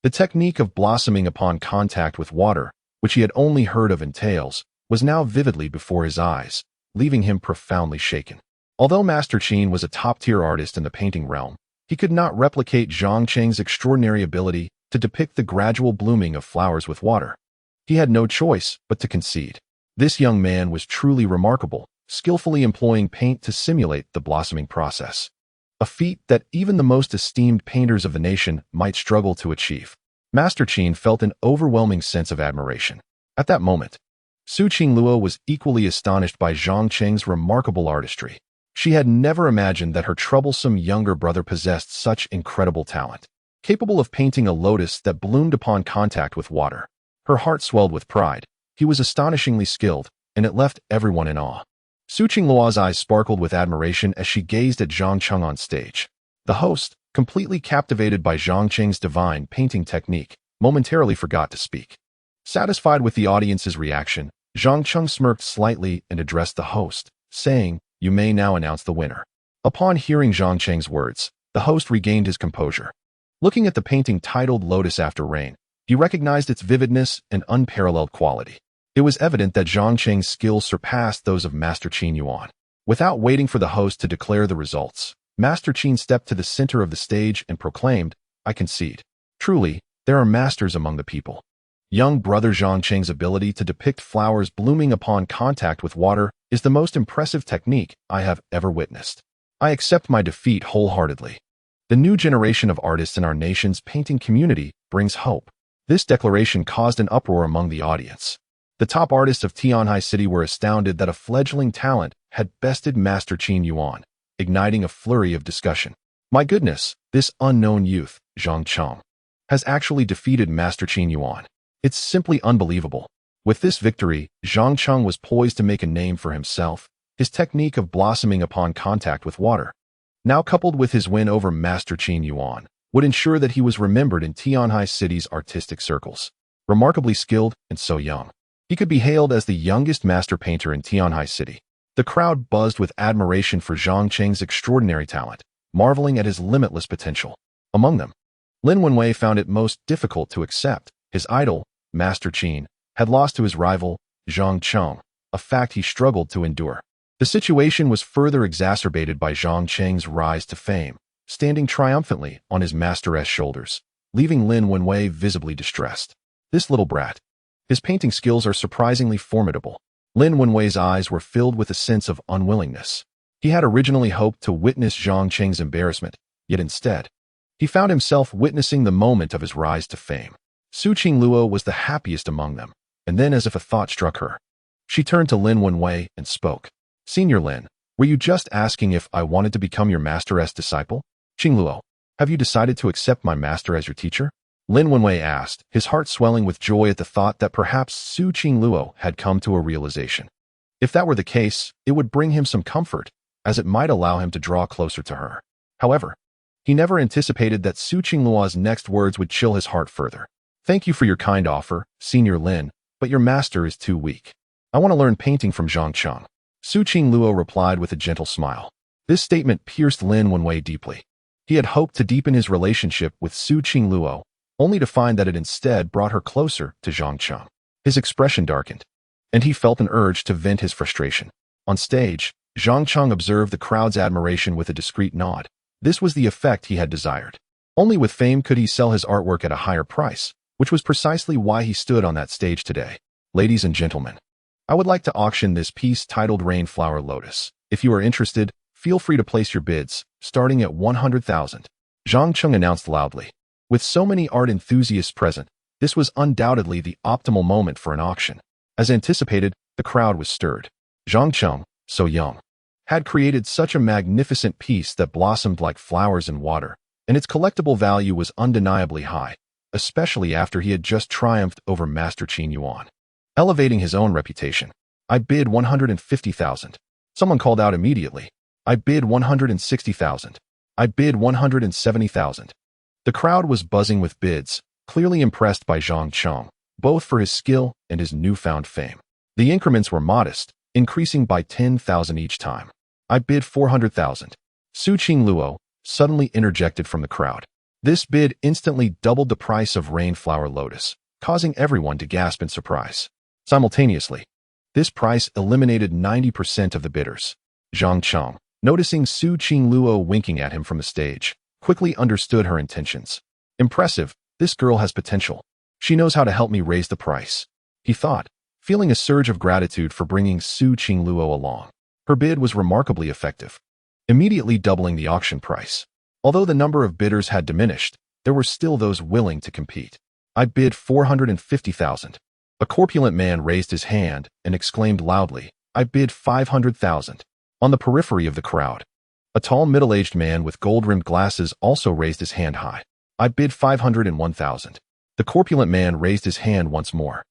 The technique of blossoming upon contact with water, which he had only heard of in tales, was now vividly before his eyes, leaving him profoundly shaken. Although Master Qin was a top-tier artist in the painting realm, he could not replicate Zhang Cheng's extraordinary ability to depict the gradual blooming of flowers with water. He had no choice but to concede. This young man was truly remarkable, skillfully employing paint to simulate the blossoming process. A feat that even the most esteemed painters of the nation might struggle to achieve. Master Qin felt an overwhelming sense of admiration. At that moment, Su Qingluo was equally astonished by Zhang Cheng's remarkable artistry. She had never imagined that her troublesome younger brother possessed such incredible talent, capable of painting a lotus that bloomed upon contact with water. Her heart swelled with pride. He was astonishingly skilled, and it left everyone in awe. Su Qingluo's eyes sparkled with admiration as she gazed at Zhang Cheng on stage. The host, completely captivated by Zhang Cheng's divine painting technique, momentarily forgot to speak. Satisfied with the audience's reaction, Zhang Cheng smirked slightly and addressed the host, saying, "You may now announce the winner." Upon hearing Zhang Cheng's words, the host regained his composure. Looking at the painting titled Lotus After Rain, he recognized its vividness and unparalleled quality. It was evident that Zhang Cheng's skills surpassed those of Master Qin Yuan. Without waiting for the host to declare the results, Master Qin stepped to the center of the stage and proclaimed, "I concede. Truly, there are masters among the people." Young brother Zhang Cheng's ability to depict flowers blooming upon contact with water is the most impressive technique I have ever witnessed. I accept my defeat wholeheartedly. The new generation of artists in our nation's painting community brings hope. This declaration caused an uproar among the audience. The top artists of Tianhai City were astounded that a fledgling talent had bested Master Qin Yuan, igniting a flurry of discussion. My goodness, this unknown youth, Zhang Cheng, has actually defeated Master Qin Yuan. It's simply unbelievable. With this victory, Zhang Cheng was poised to make a name for himself. His technique of blossoming upon contact with water, now coupled with his win over Master Qin Yuan, would ensure that he was remembered in Tianhai City's artistic circles. Remarkably skilled and so young, he could be hailed as the youngest master painter in Tianhai City. The crowd buzzed with admiration for Zhang Cheng's extraordinary talent, marveling at his limitless potential. Among them, Lin Wenwei found it most difficult to accept. His idol, Master Qin, had lost to his rival, Zhang Cheng, a fact he struggled to endure. The situation was further exacerbated by Zhang Cheng's rise to fame, standing triumphantly on his master's shoulders, leaving Lin Wenwei visibly distressed. This little brat. His painting skills are surprisingly formidable. Lin Wenwei's eyes were filled with a sense of unwillingness. He had originally hoped to witness Zhang Cheng's embarrassment, yet instead, he found himself witnessing the moment of his rise to fame. Su Qingluo was the happiest among them, and then as if a thought struck her, she turned to Lin Wenwei and spoke. "Senior Lin, were you just asking if I wanted to become your master's disciple? Qingluo, have you decided to accept my master as your teacher?" Lin Wenwei asked, his heart swelling with joy at the thought that perhaps Su Qingluo had come to a realization. If that were the case, it would bring him some comfort, as it might allow him to draw closer to her. However, he never anticipated that Su Qingluo's next words would chill his heart further. "Thank you for your kind offer, Senior Lin, but your master is too weak. I want to learn painting from Zhang Cheng." Su Qingluo replied with a gentle smile. This statement pierced Lin Wenwei deeply. He had hoped to deepen his relationship with Su Qingluo, only to find that it instead brought her closer to Zhang Cheng. His expression darkened, and he felt an urge to vent his frustration. On stage, Zhang Cheng observed the crowd's admiration with a discreet nod. This was the effect he had desired. Only with fame could he sell his artwork at a higher price, which was precisely why he stood on that stage today. "Ladies and gentlemen, I would like to auction this piece titled Rainflower Lotus. If you are interested, feel free to place your bids, starting at 100,000. Zhang Cheng announced loudly. With so many art enthusiasts present, this was undoubtedly the optimal moment for an auction. As anticipated, the crowd was stirred. Zhang Cheng, so young, had created such a magnificent piece that blossomed like flowers in water, and its collectible value was undeniably high, especially after he had just triumphed over Master Qin Yuan, elevating his own reputation. "I bid 150,000. Someone called out immediately. "I bid 160,000. "I bid 170,000. The crowd was buzzing with bids, clearly impressed by Zhang Cheng, both for his skill and his newfound fame. The increments were modest, increasing by 10,000 each time. "I bid 400,000. Su Qingluo suddenly interjected from the crowd. This bid instantly doubled the price of Rainflower Lotus, causing everyone to gasp in surprise. Simultaneously, this price eliminated 90% of the bidders. Zhang Cheng, noticing Su Qingluo winking at him from the stage, quickly understood her intentions. "Impressive, this girl has potential. She knows how to help me raise the price," he thought, feeling a surge of gratitude for bringing Su Qingluo along. Her bid was remarkably effective, immediately doubling the auction price. Although the number of bidders had diminished, there were still those willing to compete. I bid 450,000. A corpulent man raised his hand and exclaimed loudly, I bid 500,000. On the periphery of the crowd, a tall middle-aged man with gold-rimmed glasses also raised his hand high. I bid 501,000. The corpulent man raised his hand once more.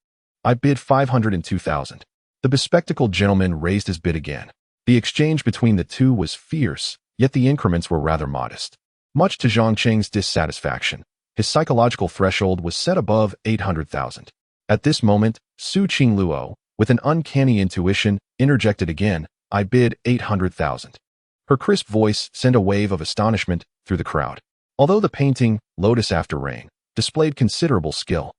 I bid 502,000. The bespectacled gentleman raised his bid again. The exchange between the two was fierce, yet the increments were rather modest. Much to Zhang Cheng's dissatisfaction, his psychological threshold was set above 800,000. At this moment, Su Qingluo, with an uncanny intuition, interjected again, I bid 800,000. Her crisp voice sent a wave of astonishment through the crowd. Although the painting, Lotus After Rain, displayed considerable skill,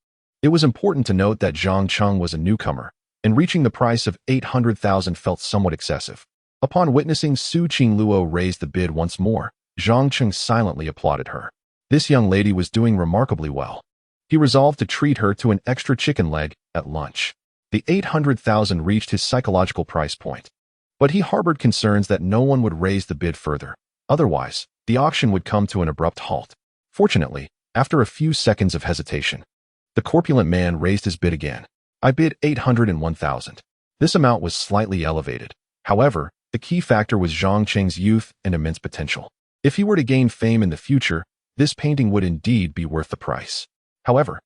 it was important to note that Zhang Cheng was a newcomer, and reaching the price of 800,000 felt somewhat excessive. Upon witnessing Su Qingluo raise the bid once more, Zhang Cheng silently applauded her. This young lady was doing remarkably well. He resolved to treat her to an extra chicken leg at lunch. The 800,000 reached his psychological price point, but he harbored concerns that no one would raise the bid further. Otherwise, the auction would come to an abrupt halt. Fortunately, after a few seconds of hesitation, the corpulent man raised his bid again. I bid 801,000. This amount was slightly elevated. However, the key factor was Zhang Cheng's youth and immense potential. If he were to gain fame in the future, this painting would indeed be worth the price. However,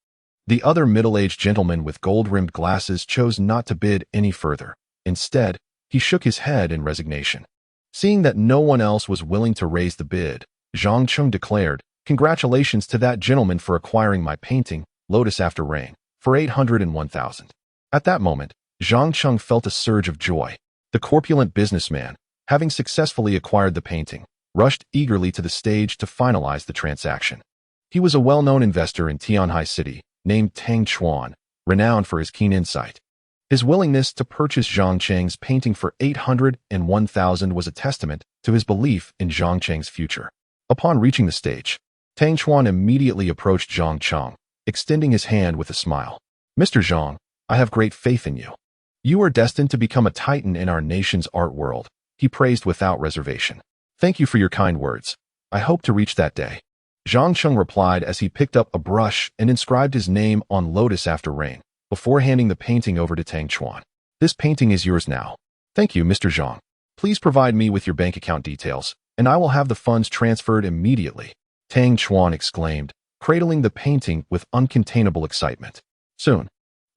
the other middle-aged gentleman with gold-rimmed glasses chose not to bid any further. Instead, he shook his head in resignation. Seeing that no one else was willing to raise the bid, Zhang Cheng declared, Congratulations to that gentleman for acquiring my painting, Lotus After Rain, for 801,000. At that moment, Zhang Cheng felt a surge of joy. The corpulent businessman, having successfully acquired the painting, rushed eagerly to the stage to finalize the transaction. He was a well-known investor in Tianhai City, named Tang Chuan, renowned for his keen insight. His willingness to purchase Zhang Cheng's painting for 801,000 was a testament to his belief in Zhang Cheng's future. Upon reaching the stage, Tang Chuan immediately approached Zhang Cheng, extending his hand with a smile. Mr. Zhang, I have great faith in you. You are destined to become a titan in our nation's art world, he praised without reservation. Thank you for your kind words. I hope to reach that day. Zhang Cheng replied as he picked up a brush and inscribed his name on Lotus After Rain, before handing the painting over to Tang Chuan. This painting is yours now. Thank you, Mr. Zhang. Please provide me with your bank account details, and I will have the funds transferred immediately, Tang Chuan exclaimed, cradling the painting with uncontainable excitement. Soon,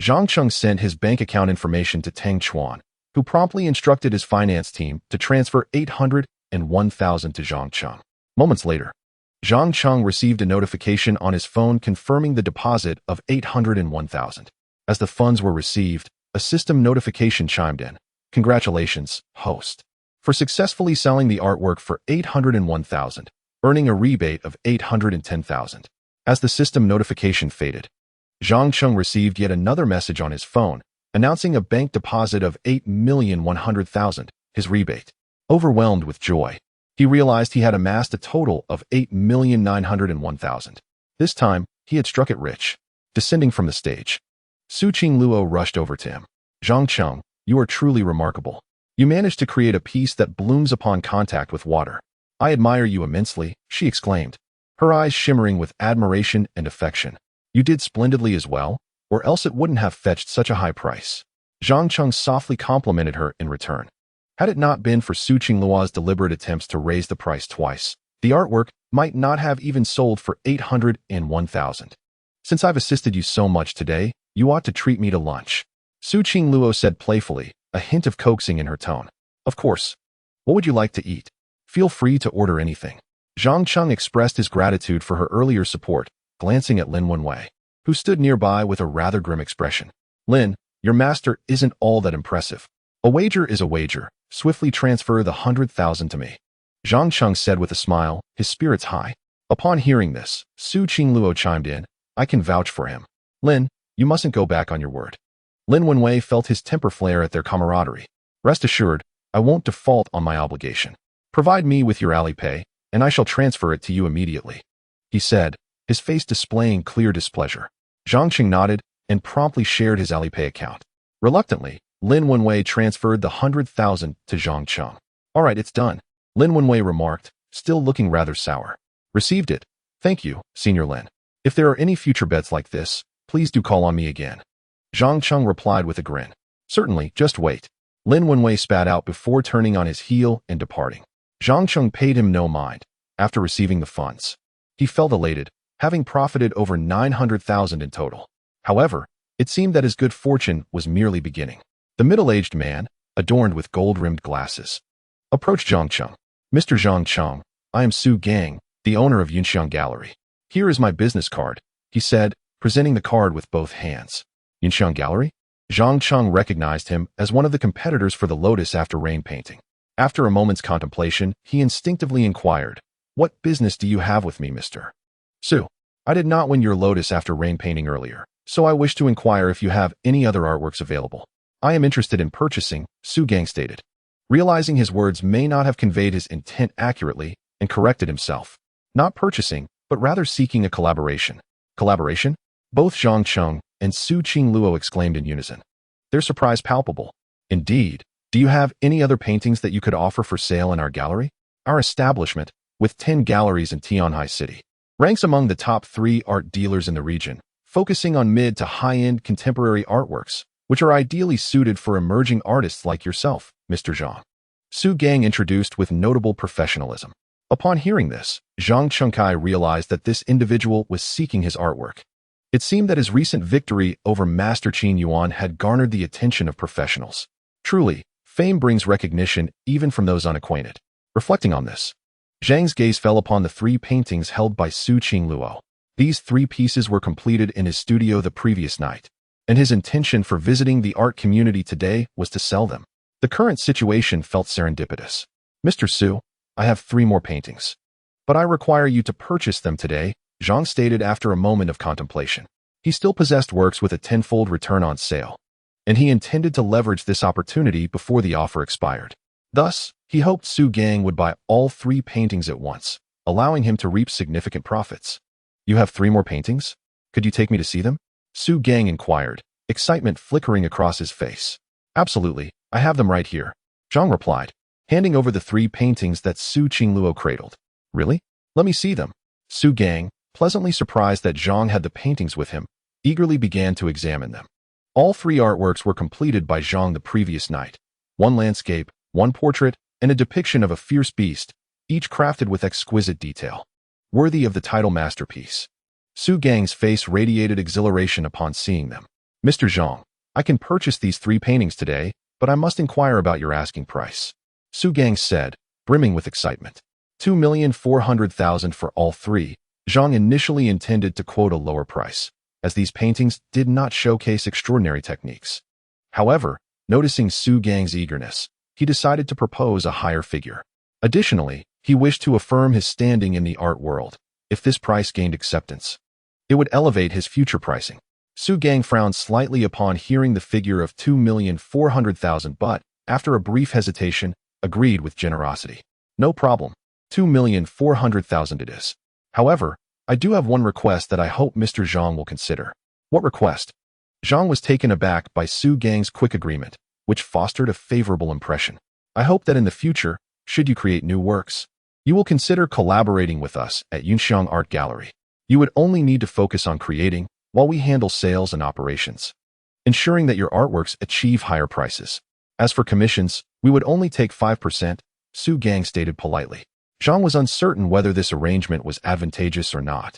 Zhang Cheng sent his bank account information to Tang Chuan, who promptly instructed his finance team to transfer 801,000 to Zhang Cheng. Moments later, Zhang Cheng received a notification on his phone confirming the deposit of 801,000. As the funds were received, a system notification chimed in. Congratulations, host, for successfully selling the artwork for 801,000, earning a rebate of 810,000. As the system notification faded, Zhang Cheng received yet another message on his phone, announcing a bank deposit of 8,100,000, his rebate. Overwhelmed with joy, he realized he had amassed a total of 8,901,000. This time, he had struck it rich. Descending from the stage, Su Qingluo rushed over to him. Zhang Cheng, you are truly remarkable. You managed to create a piece that blooms upon contact with water. I admire you immensely, she exclaimed, her eyes shimmering with admiration and affection. You did splendidly as well, or else it wouldn't have fetched such a high price. Zhang Cheng softly complimented her in return. Had it not been for Su Qingluo's deliberate attempts to raise the price twice, the artwork might not have even sold for 801,000. Since I've assisted you so much today, you ought to treat me to lunch, Su Qingluo said playfully, a hint of coaxing in her tone. Of course. What would you like to eat? Feel free to order anything. Zhang Cheng expressed his gratitude for her earlier support, glancing at Lin Wenwei, who stood nearby with a rather grim expression. Lin, your master isn't all that impressive. A wager is a wager. Swiftly transfer the 100,000 to me, Zhang Cheng said with a smile, his spirits high. Upon hearing this, Su Qingluo chimed in. I can vouch for him. Lin, you mustn't go back on your word. Lin Wenwei felt his temper flare at their camaraderie. Rest assured, I won't default on my obligation. Provide me with your Alipay, and I shall transfer it to you immediately, he said, his face displaying clear displeasure. Zhang Cheng nodded and promptly shared his Alipay account. Reluctantly, Lin Wenwei transferred the 100,000 to Zhang Cheng. All right, it's done, Lin Wenwei remarked, still looking rather sour. Received it. Thank you, Senior Lin. If there are any future bets like this, please do call on me again. Zhang Cheng replied with a grin. Certainly, just wait. Lin Wenwei spat out before turning on his heel and departing. Zhang Cheng paid him no mind. After receiving the funds, he felt elated, having profited over 900,000 in total. However, it seemed that his good fortune was merely beginning. The middle-aged man, adorned with gold-rimmed glasses, approached Zhang Cheng. Mr. Zhang Cheng, I am Su Gang, the owner of Yunxiang Gallery. Here is my business card, he said, presenting the card with both hands. Yunxiang Gallery? Zhang Cheng recognized him as one of the competitors for the Lotus After Rain painting. After a moment's contemplation, he instinctively inquired, "What business do you have with me, Mr. Su? I did not win your Lotus After Rain painting earlier, so I wish to inquire if you have any other artworks available. I am interested in purchasing," Su Gang stated. Realizing his words may not have conveyed his intent accurately, and corrected himself. Not purchasing, but rather seeking a collaboration. Collaboration? Both Zhang Cheng and Su Qingluo exclaimed in unison. Their surprise palpable. Indeed, do you have any other paintings that you could offer for sale in our gallery? Our establishment, with 10 galleries in Tianhai City, ranks among the top 3 art dealers in the region, focusing on mid to high-end contemporary artworks, which are ideally suited for emerging artists like yourself, Mr. Zhang. Su Gang introduced with notable professionalism. Upon hearing this, Zhang Chengkai realized that this individual was seeking his artwork. It seemed that his recent victory over Master Qin Yuan had garnered the attention of professionals. Truly, fame brings recognition even from those unacquainted. Reflecting on this, Zhang's gaze fell upon the 3 paintings held by Su Qingluo. These 3 pieces were completed in his studio the previous night, and his intention for visiting the art community today was to sell them. The current situation felt serendipitous. Mr. Su, I have 3 more paintings, but I require you to purchase them today, Zhang stated after a moment of contemplation. He still possessed works with a 10-fold return on sale, and he intended to leverage this opportunity before the offer expired. Thus, he hoped Su Gang would buy all 3 paintings at once, allowing him to reap significant profits. You have 3 more paintings? Could you take me to see them? Su Gang inquired, excitement flickering across his face. Absolutely, I have them right here, Zhang replied, handing over the 3 paintings that Su Qingluo cradled. Really? Let me see them. Su Gang, pleasantly surprised that Zhang had the paintings with him, eagerly began to examine them. All 3 artworks were completed by Zhang the previous night. 1 landscape, 1 portrait, and a depiction of a fierce beast, each crafted with exquisite detail. Worthy of the title masterpiece. Su Gang's face radiated exhilaration upon seeing them. Mr. Zhang, I can purchase these 3 paintings today, but I must inquire about your asking price. Su Gang said, brimming with excitement. 2,400,000 for all 3. Zhang initially intended to quote a lower price, as these paintings did not showcase extraordinary techniques. However, noticing Su Gang's eagerness, he decided to propose a higher figure. Additionally, he wished to affirm his standing in the art world. If this price gained acceptance, it would elevate his future pricing. Su Gang frowned slightly upon hearing the figure of 2,400,000 but, after a brief hesitation, agreed with generosity. No problem. 2,400,000 it is. However, I do have one request that I hope Mr. Zhang will consider. What request? Zhang was taken aback by Su Gang's quick agreement, which fostered a favorable impression. I hope that in the future, should you create new works, you will consider collaborating with us at Yunxiang Art Gallery. You would only need to focus on creating, while we handle sales and operations, ensuring that your artworks achieve higher prices. As for commissions, we would only take 5%, Su Gang stated politely. Zhang was uncertain whether this arrangement was advantageous or not,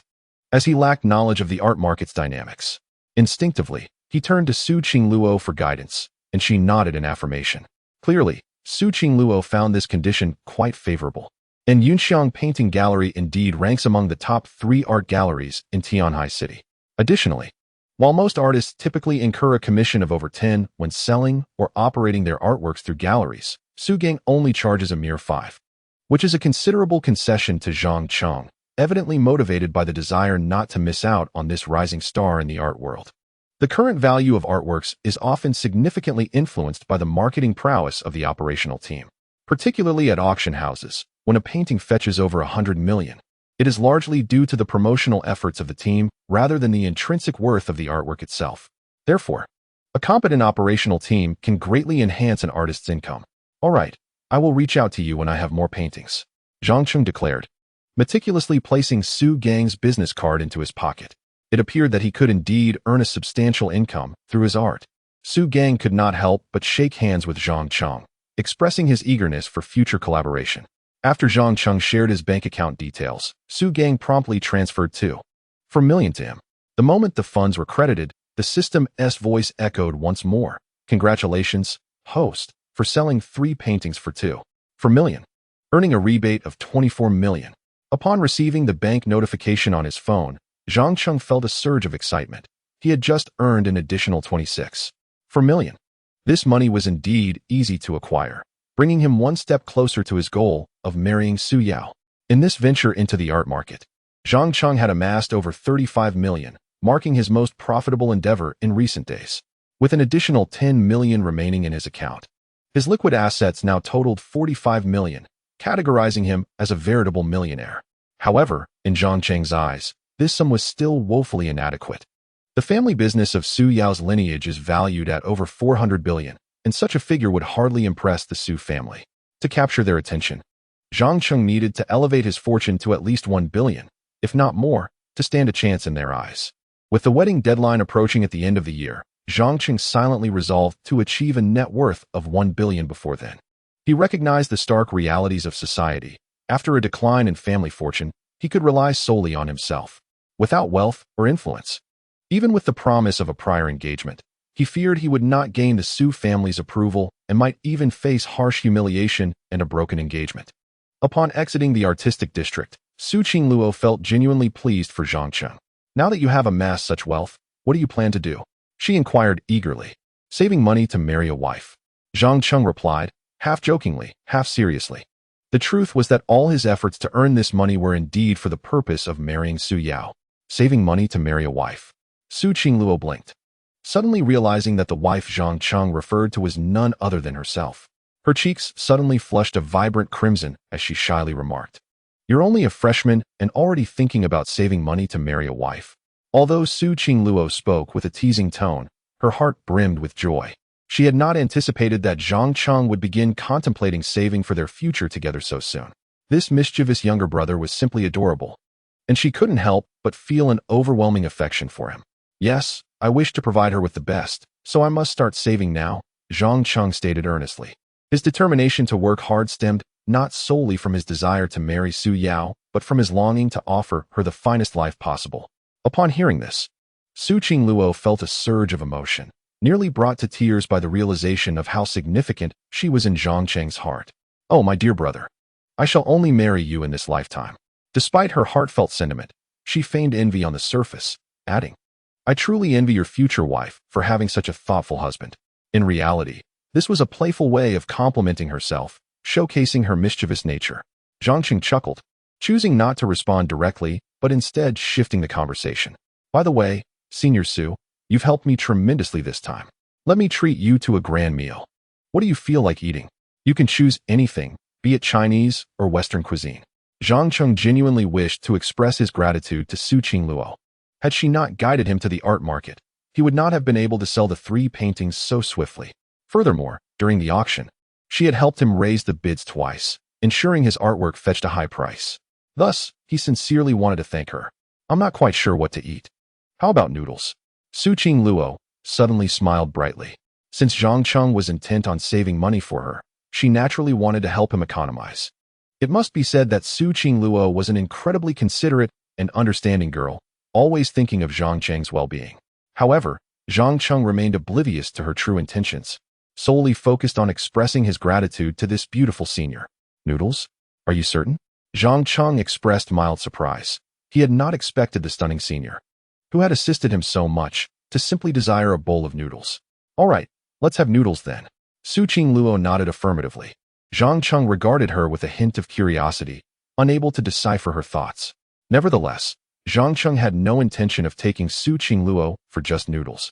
as he lacked knowledge of the art market's dynamics. Instinctively, he turned to Su Qingluo for guidance, and she nodded in affirmation. Clearly, Su Qingluo found this condition quite favorable. And Yunxiang Painting Gallery indeed ranks among the top 3 art galleries in Tianhai City. Additionally, while most artists typically incur a commission of over 10 when selling or operating their artworks through galleries, Su Gang only charges a mere 5, which is a considerable concession to Zhang Cheng, evidently motivated by the desire not to miss out on this rising star in the art world. The current value of artworks is often significantly influenced by the marketing prowess of the operational team, particularly at auction houses. When a painting fetches over 100 million, it is largely due to the promotional efforts of the team rather than the intrinsic worth of the artwork itself. Therefore, A competent operational team can greatly enhance an artist's income. All right, I will reach out to you when I have more paintings, Zhang Cheng declared, meticulously placing Su Gang's business card into his pocket. It appeared that he could indeed earn a substantial income through his art. Su Gang could not help but shake hands with Zhang Cheng, expressing his eagerness for future collaboration. After Zhang Cheng shared his bank account details, Su Gang promptly transferred $2.4 million to him. The moment the funds were credited, the system's voice echoed once more. Congratulations, host, for selling 3 paintings for $2.4 million, earning a rebate of $24 million. Upon receiving the bank notification on his phone, Zhang Cheng felt a surge of excitement. He had just earned an additional $26.4 million. This money was indeed easy to acquire, bringing him one step closer to his goal of marrying Su Yao. In this venture into the art market, Zhang Cheng had amassed over $35 million, marking his most profitable endeavor in recent days. With an additional $10 million remaining in his account, his liquid assets now totaled $45 million, categorizing him as a veritable millionaire. However, in Zhang Cheng's eyes, this sum was still woefully inadequate. The family business of Su Yao's lineage is valued at over $400 billion, and such a figure would hardly impress the Su family. To capture their attention, Zhang Cheng needed to elevate his fortune to at least $1 billion, if not more, to stand a chance in their eyes. With the wedding deadline approaching at the end of the year, Zhang Cheng silently resolved to achieve a net worth of $1 billion before then. He recognized the stark realities of society. After a decline in family fortune, he could rely solely on himself, without wealth or influence. Even with the promise of a prior engagement, he feared he would not gain the Su family's approval and might even face harsh humiliation and a broken engagement. Upon exiting the artistic district, Su Qingluo felt genuinely pleased for Zhang Cheng. Now that you have amassed such wealth, what do you plan to do? She inquired eagerly. Saving money to marry a wife, Zhang Cheng replied, half jokingly, half seriously. The truth was that all his efforts to earn this money were indeed for the purpose of marrying Su Yao. Saving money to marry a wife. Su Qingluo blinked, suddenly realizing that the wife Zhang Cheng referred to was none other than herself. Her cheeks suddenly flushed a vibrant crimson as she shyly remarked, "You're only a freshman and already thinking about saving money to marry a wife." Although Su Qingluo spoke with a teasing tone, her heart brimmed with joy. She had not anticipated that Zhang Cheng would begin contemplating saving for their future together so soon. This mischievous younger brother was simply adorable, and she couldn't help but feel an overwhelming affection for him. "Yes, I wish to provide her with the best, so I must start saving now," Zhang Cheng stated earnestly. His determination to work hard stemmed not solely from his desire to marry Su Yao, but from his longing to offer her the finest life possible. Upon hearing this, Su Qingluo felt a surge of emotion, nearly brought to tears by the realization of how significant she was in Zhang Cheng's heart. "Oh, my dear brother, I shall only marry you in this lifetime." Despite her heartfelt sentiment, she feigned envy on the surface, adding, "I truly envy your future wife for having such a thoughtful husband." In reality, this was a playful way of complimenting herself, showcasing her mischievous nature. Zhang Cheng chuckled, choosing not to respond directly, but instead shifting the conversation. "By the way, Senior Su, you've helped me tremendously this time. Let me treat you to a grand meal. What do you feel like eating? You can choose anything, be it Chinese or Western cuisine." Zhang Cheng genuinely wished to express his gratitude to Su Qingluo. Had she not guided him to the art market, he would not have been able to sell the 3 paintings so swiftly. Furthermore, during the auction, she had helped him raise the bids twice, ensuring his artwork fetched a high price. Thus, he sincerely wanted to thank her. "I'm not quite sure what to eat. How about noodles?" Su Qingluo suddenly smiled brightly. Since Zhang Cheng was intent on saving money for her, she naturally wanted to help him economize. It must be said that Su Qingluo was an incredibly considerate and understanding girl, always thinking of Zhang Cheng's well-being. However, Zhang Cheng remained oblivious to her true intentions, solely focused on expressing his gratitude to this beautiful senior. "Noodles? Are you certain?" Zhang Cheng expressed mild surprise. He had not expected the stunning senior, who had assisted him so much, to simply desire a bowl of noodles. "All right, let's have noodles then." Su Qingluo nodded affirmatively. Zhang Cheng regarded her with a hint of curiosity, unable to decipher her thoughts. Nevertheless, Zhang Cheng had no intention of taking Su Qingluo for just noodles.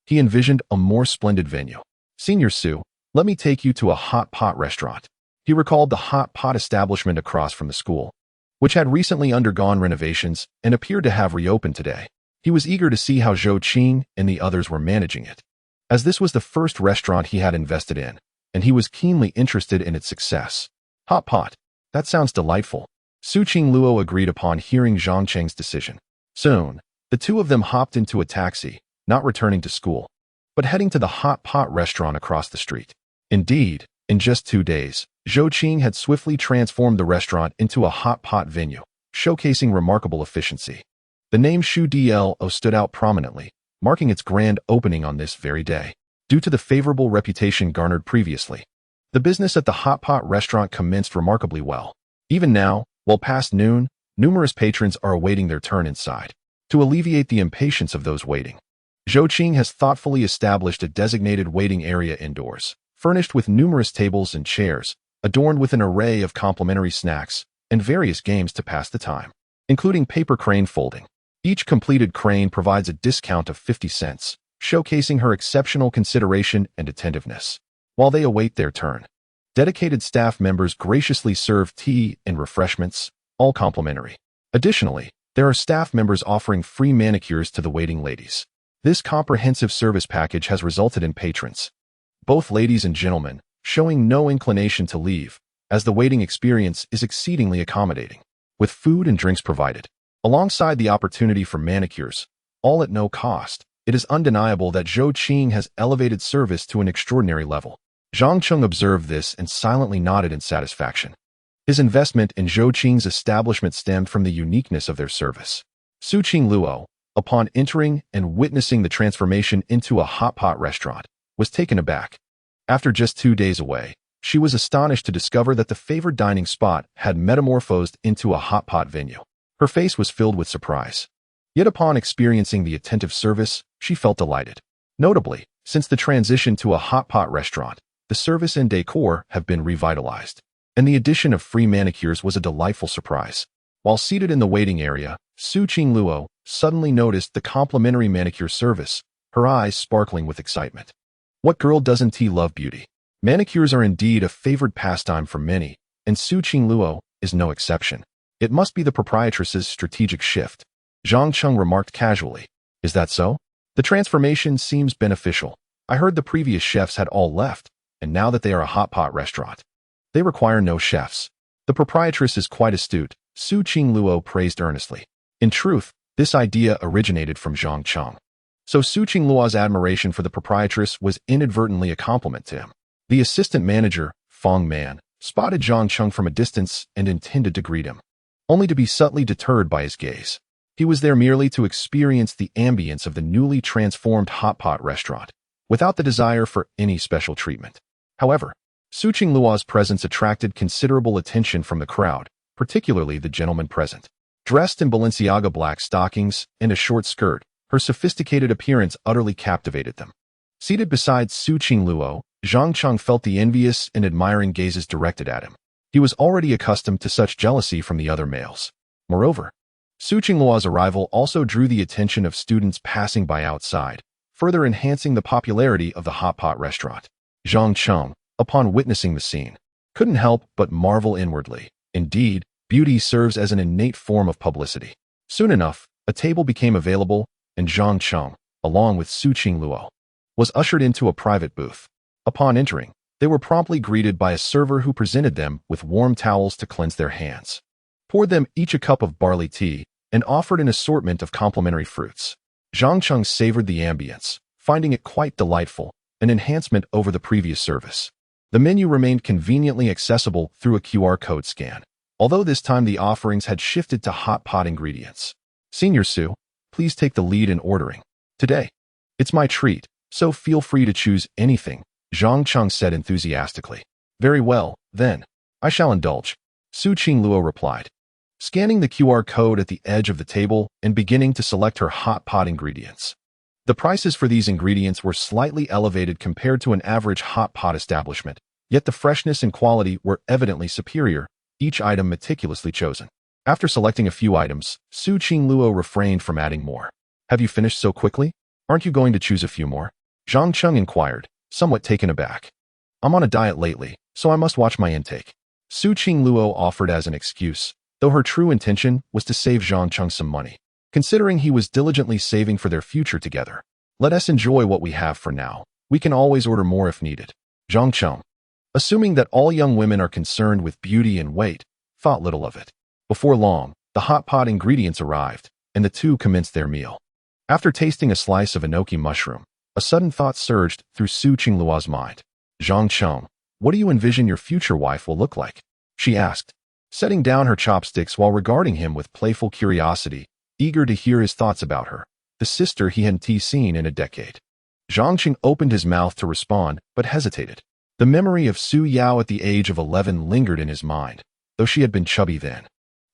He envisioned a more splendid venue. "Senior Su, let me take you to a hot pot restaurant." He recalled the hot pot establishment across from the school, which had recently undergone renovations and appeared to have reopened today. He was eager to see how Zhou Qing and the others were managing it. as this was the first restaurant he had invested in, and he was keenly interested in its success. Hot pot. That sounds delightful. Su Qingluo agreed upon hearing Zhang Cheng's decision. Soon, the two of them hopped into a taxi, not returning to school, but heading to the hot pot restaurant across the street. Indeed, in just 2 days, Zhou Qing had swiftly transformed the restaurant into a hot pot venue, showcasing remarkable efficiency. The name Shu Dlo stood out prominently, marking its grand opening on this very day. Due to the favorable reputation garnered previously, the business at the hot pot restaurant commenced remarkably well. Even now, while past noon, numerous patrons are awaiting their turn inside. To alleviate the impatience of those waiting, Zhou Qing has thoughtfully established a designated waiting area indoors, furnished with numerous tables and chairs, adorned with an array of complimentary snacks and various games to pass the time, including paper crane folding. Each completed crane provides a discount of 50 cents, showcasing her exceptional consideration and attentiveness. While they await their turn, dedicated staff members graciously serve tea and refreshments, all complimentary. Additionally, there are staff members offering free manicures to the waiting ladies. This comprehensive service package has resulted in patrons, both ladies and gentlemen, showing no inclination to leave, as the waiting experience is exceedingly accommodating, with food and drinks provided. Alongside the opportunity for manicures, all at no cost, it is undeniable that Zhou Qing has elevated service to an extraordinary level. Zhang Cheng observed this and silently nodded in satisfaction. His investment in Zhou Qing's establishment stemmed from the uniqueness of their service. Su Qingluo, upon entering and witnessing the transformation into a hot pot restaurant, was taken aback. After just 2 days away, she was astonished to discover that the favored dining spot had metamorphosed into a hot pot venue. Her face was filled with surprise. Yet upon experiencing the attentive service, she felt delighted. Notably, since the transition to a hot pot restaurant, the service and decor have been revitalized, and the addition of free manicures was a delightful surprise. While seated in the waiting area, Su Qingluo suddenly noticed the complimentary manicure service, her eyes sparkling with excitement. What girl doesn't love beauty? Manicures are indeed a favored pastime for many, and Su Qingluo is no exception. It must be the proprietress's strategic shift. Zhang Cheng remarked casually. Is that so? The transformation seems beneficial. I heard the previous chefs had all left, and now that they are a hot pot restaurant, they require no chefs. The proprietress is quite astute, Su Qingluo praised earnestly. In truth, this idea originated from Zhang Cheng. So Su Qingluo's admiration for the proprietress was inadvertently a compliment to him. The assistant manager, Feng Man, spotted Zhang Cheng from a distance and intended to greet him, only to be subtly deterred by his gaze. He was there merely to experience the ambience of the newly transformed hot pot restaurant, without the desire for any special treatment. However, Su Qingluo's presence attracted considerable attention from the crowd, particularly the gentlemen present. Dressed in Balenciaga black stockings and a short skirt, her sophisticated appearance utterly captivated them. Seated beside Su Qingluo, Zhang Cheng felt the envious and admiring gazes directed at him. He was already accustomed to such jealousy from the other males. Moreover, Su Qingluo's arrival also drew the attention of students passing by outside, further enhancing the popularity of the hot pot restaurant. Zhang Cheng, upon witnessing the scene, couldn't help but marvel inwardly. Indeed, beauty serves as an innate form of publicity. Soon enough, a table became available, and Zhang Cheng, along with Su Qingluo, was ushered into a private booth. Upon entering, they were promptly greeted by a server who presented them with warm towels to cleanse their hands, poured them each a cup of barley tea, and offered an assortment of complimentary fruits. Zhang Cheng savored the ambience, finding it quite delightful, an enhancement over the previous service. The menu remained conveniently accessible through a QR code scan, although this time the offerings had shifted to hot pot ingredients. Senior Su, please take the lead in ordering. Today, it's my treat, so feel free to choose anything, Zhang Cheng said enthusiastically. Very well, then. I shall indulge, Su Qingluo replied, scanning the QR code at the edge of the table and beginning to select her hot pot ingredients. The prices for these ingredients were slightly elevated compared to an average hot pot establishment, yet the freshness and quality were evidently superior, each item meticulously chosen. After selecting a few items, Su Qingluo refrained from adding more. Have you finished so quickly? Aren't you going to choose a few more? Zhang Cheng inquired, somewhat taken aback. I'm on a diet lately, so I must watch my intake, Su Qingluo offered as an excuse, though her true intention was to save Zhang Cheng some money. Considering he was diligently saving for their future together, let us enjoy what we have for now, We can always order more if needed. Zhang Cheng, assuming that all young women are concerned with beauty and weight, thought little of it. Before long, the hot pot ingredients arrived, and the two commenced their meal. After tasting a slice of enoki mushroom, a sudden thought surged through Su Qingluo's mind. Zhang Cheng, what do you envision your future wife will look like? She asked, setting down her chopsticks while regarding him with playful curiosity, eager to hear his thoughts about her, the sister he hadn't seen in a decade. Zhang Cheng opened his mouth to respond, but hesitated. The memory of Su Yao at the age of 11 lingered in his mind, though she had been chubby then.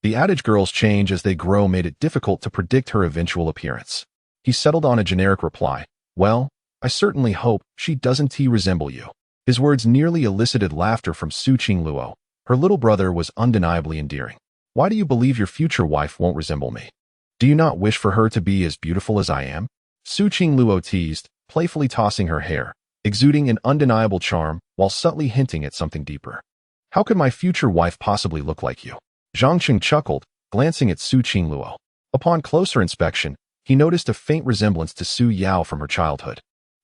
The adage girls change as they grow made it difficult to predict her eventual appearance. He settled on a generic reply, well, I certainly hope she doesn't resemble you. His words nearly elicited laughter from Su Qingluo. Her little brother was undeniably endearing. Why do you believe your future wife won't resemble me? Do you not wish for her to be as beautiful as I am? Su Qingluo teased, playfully tossing her hair, exuding an undeniable charm while subtly hinting at something deeper. How could my future wife possibly look like you? Zhang Cheng chuckled, glancing at Su Qingluo. Upon closer inspection, he noticed a faint resemblance to Su Yao from her childhood.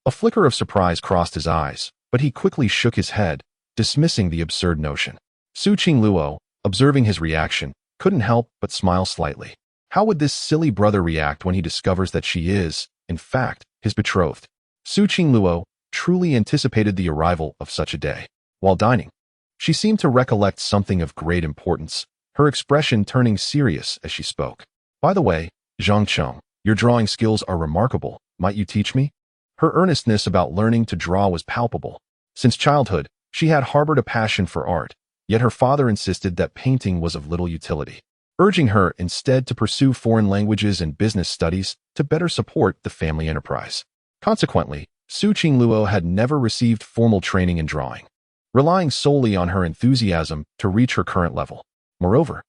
A flicker of surprise crossed his eyes, but he quickly shook his head, dismissing the absurd notion. Su Qingluo, observing his reaction, couldn't help but smile slightly. How would this silly brother react when he discovers that she is, in fact, his betrothed? Su Qingluo truly anticipated the arrival of such a day. While dining, she seemed to recollect something of great importance, her expression turning serious as she spoke. By the way, Zhang Cheng, your drawing skills are remarkable. Might you teach me? Her earnestness about learning to draw was palpable. Since childhood, she had harbored a passion for art, yet her father insisted that painting was of little utility, urging her instead to pursue foreign languages and business studies to better support the family enterprise. Consequently, Su Qingluo had never received formal training in drawing, relying solely on her enthusiasm to reach her current level. Moreover,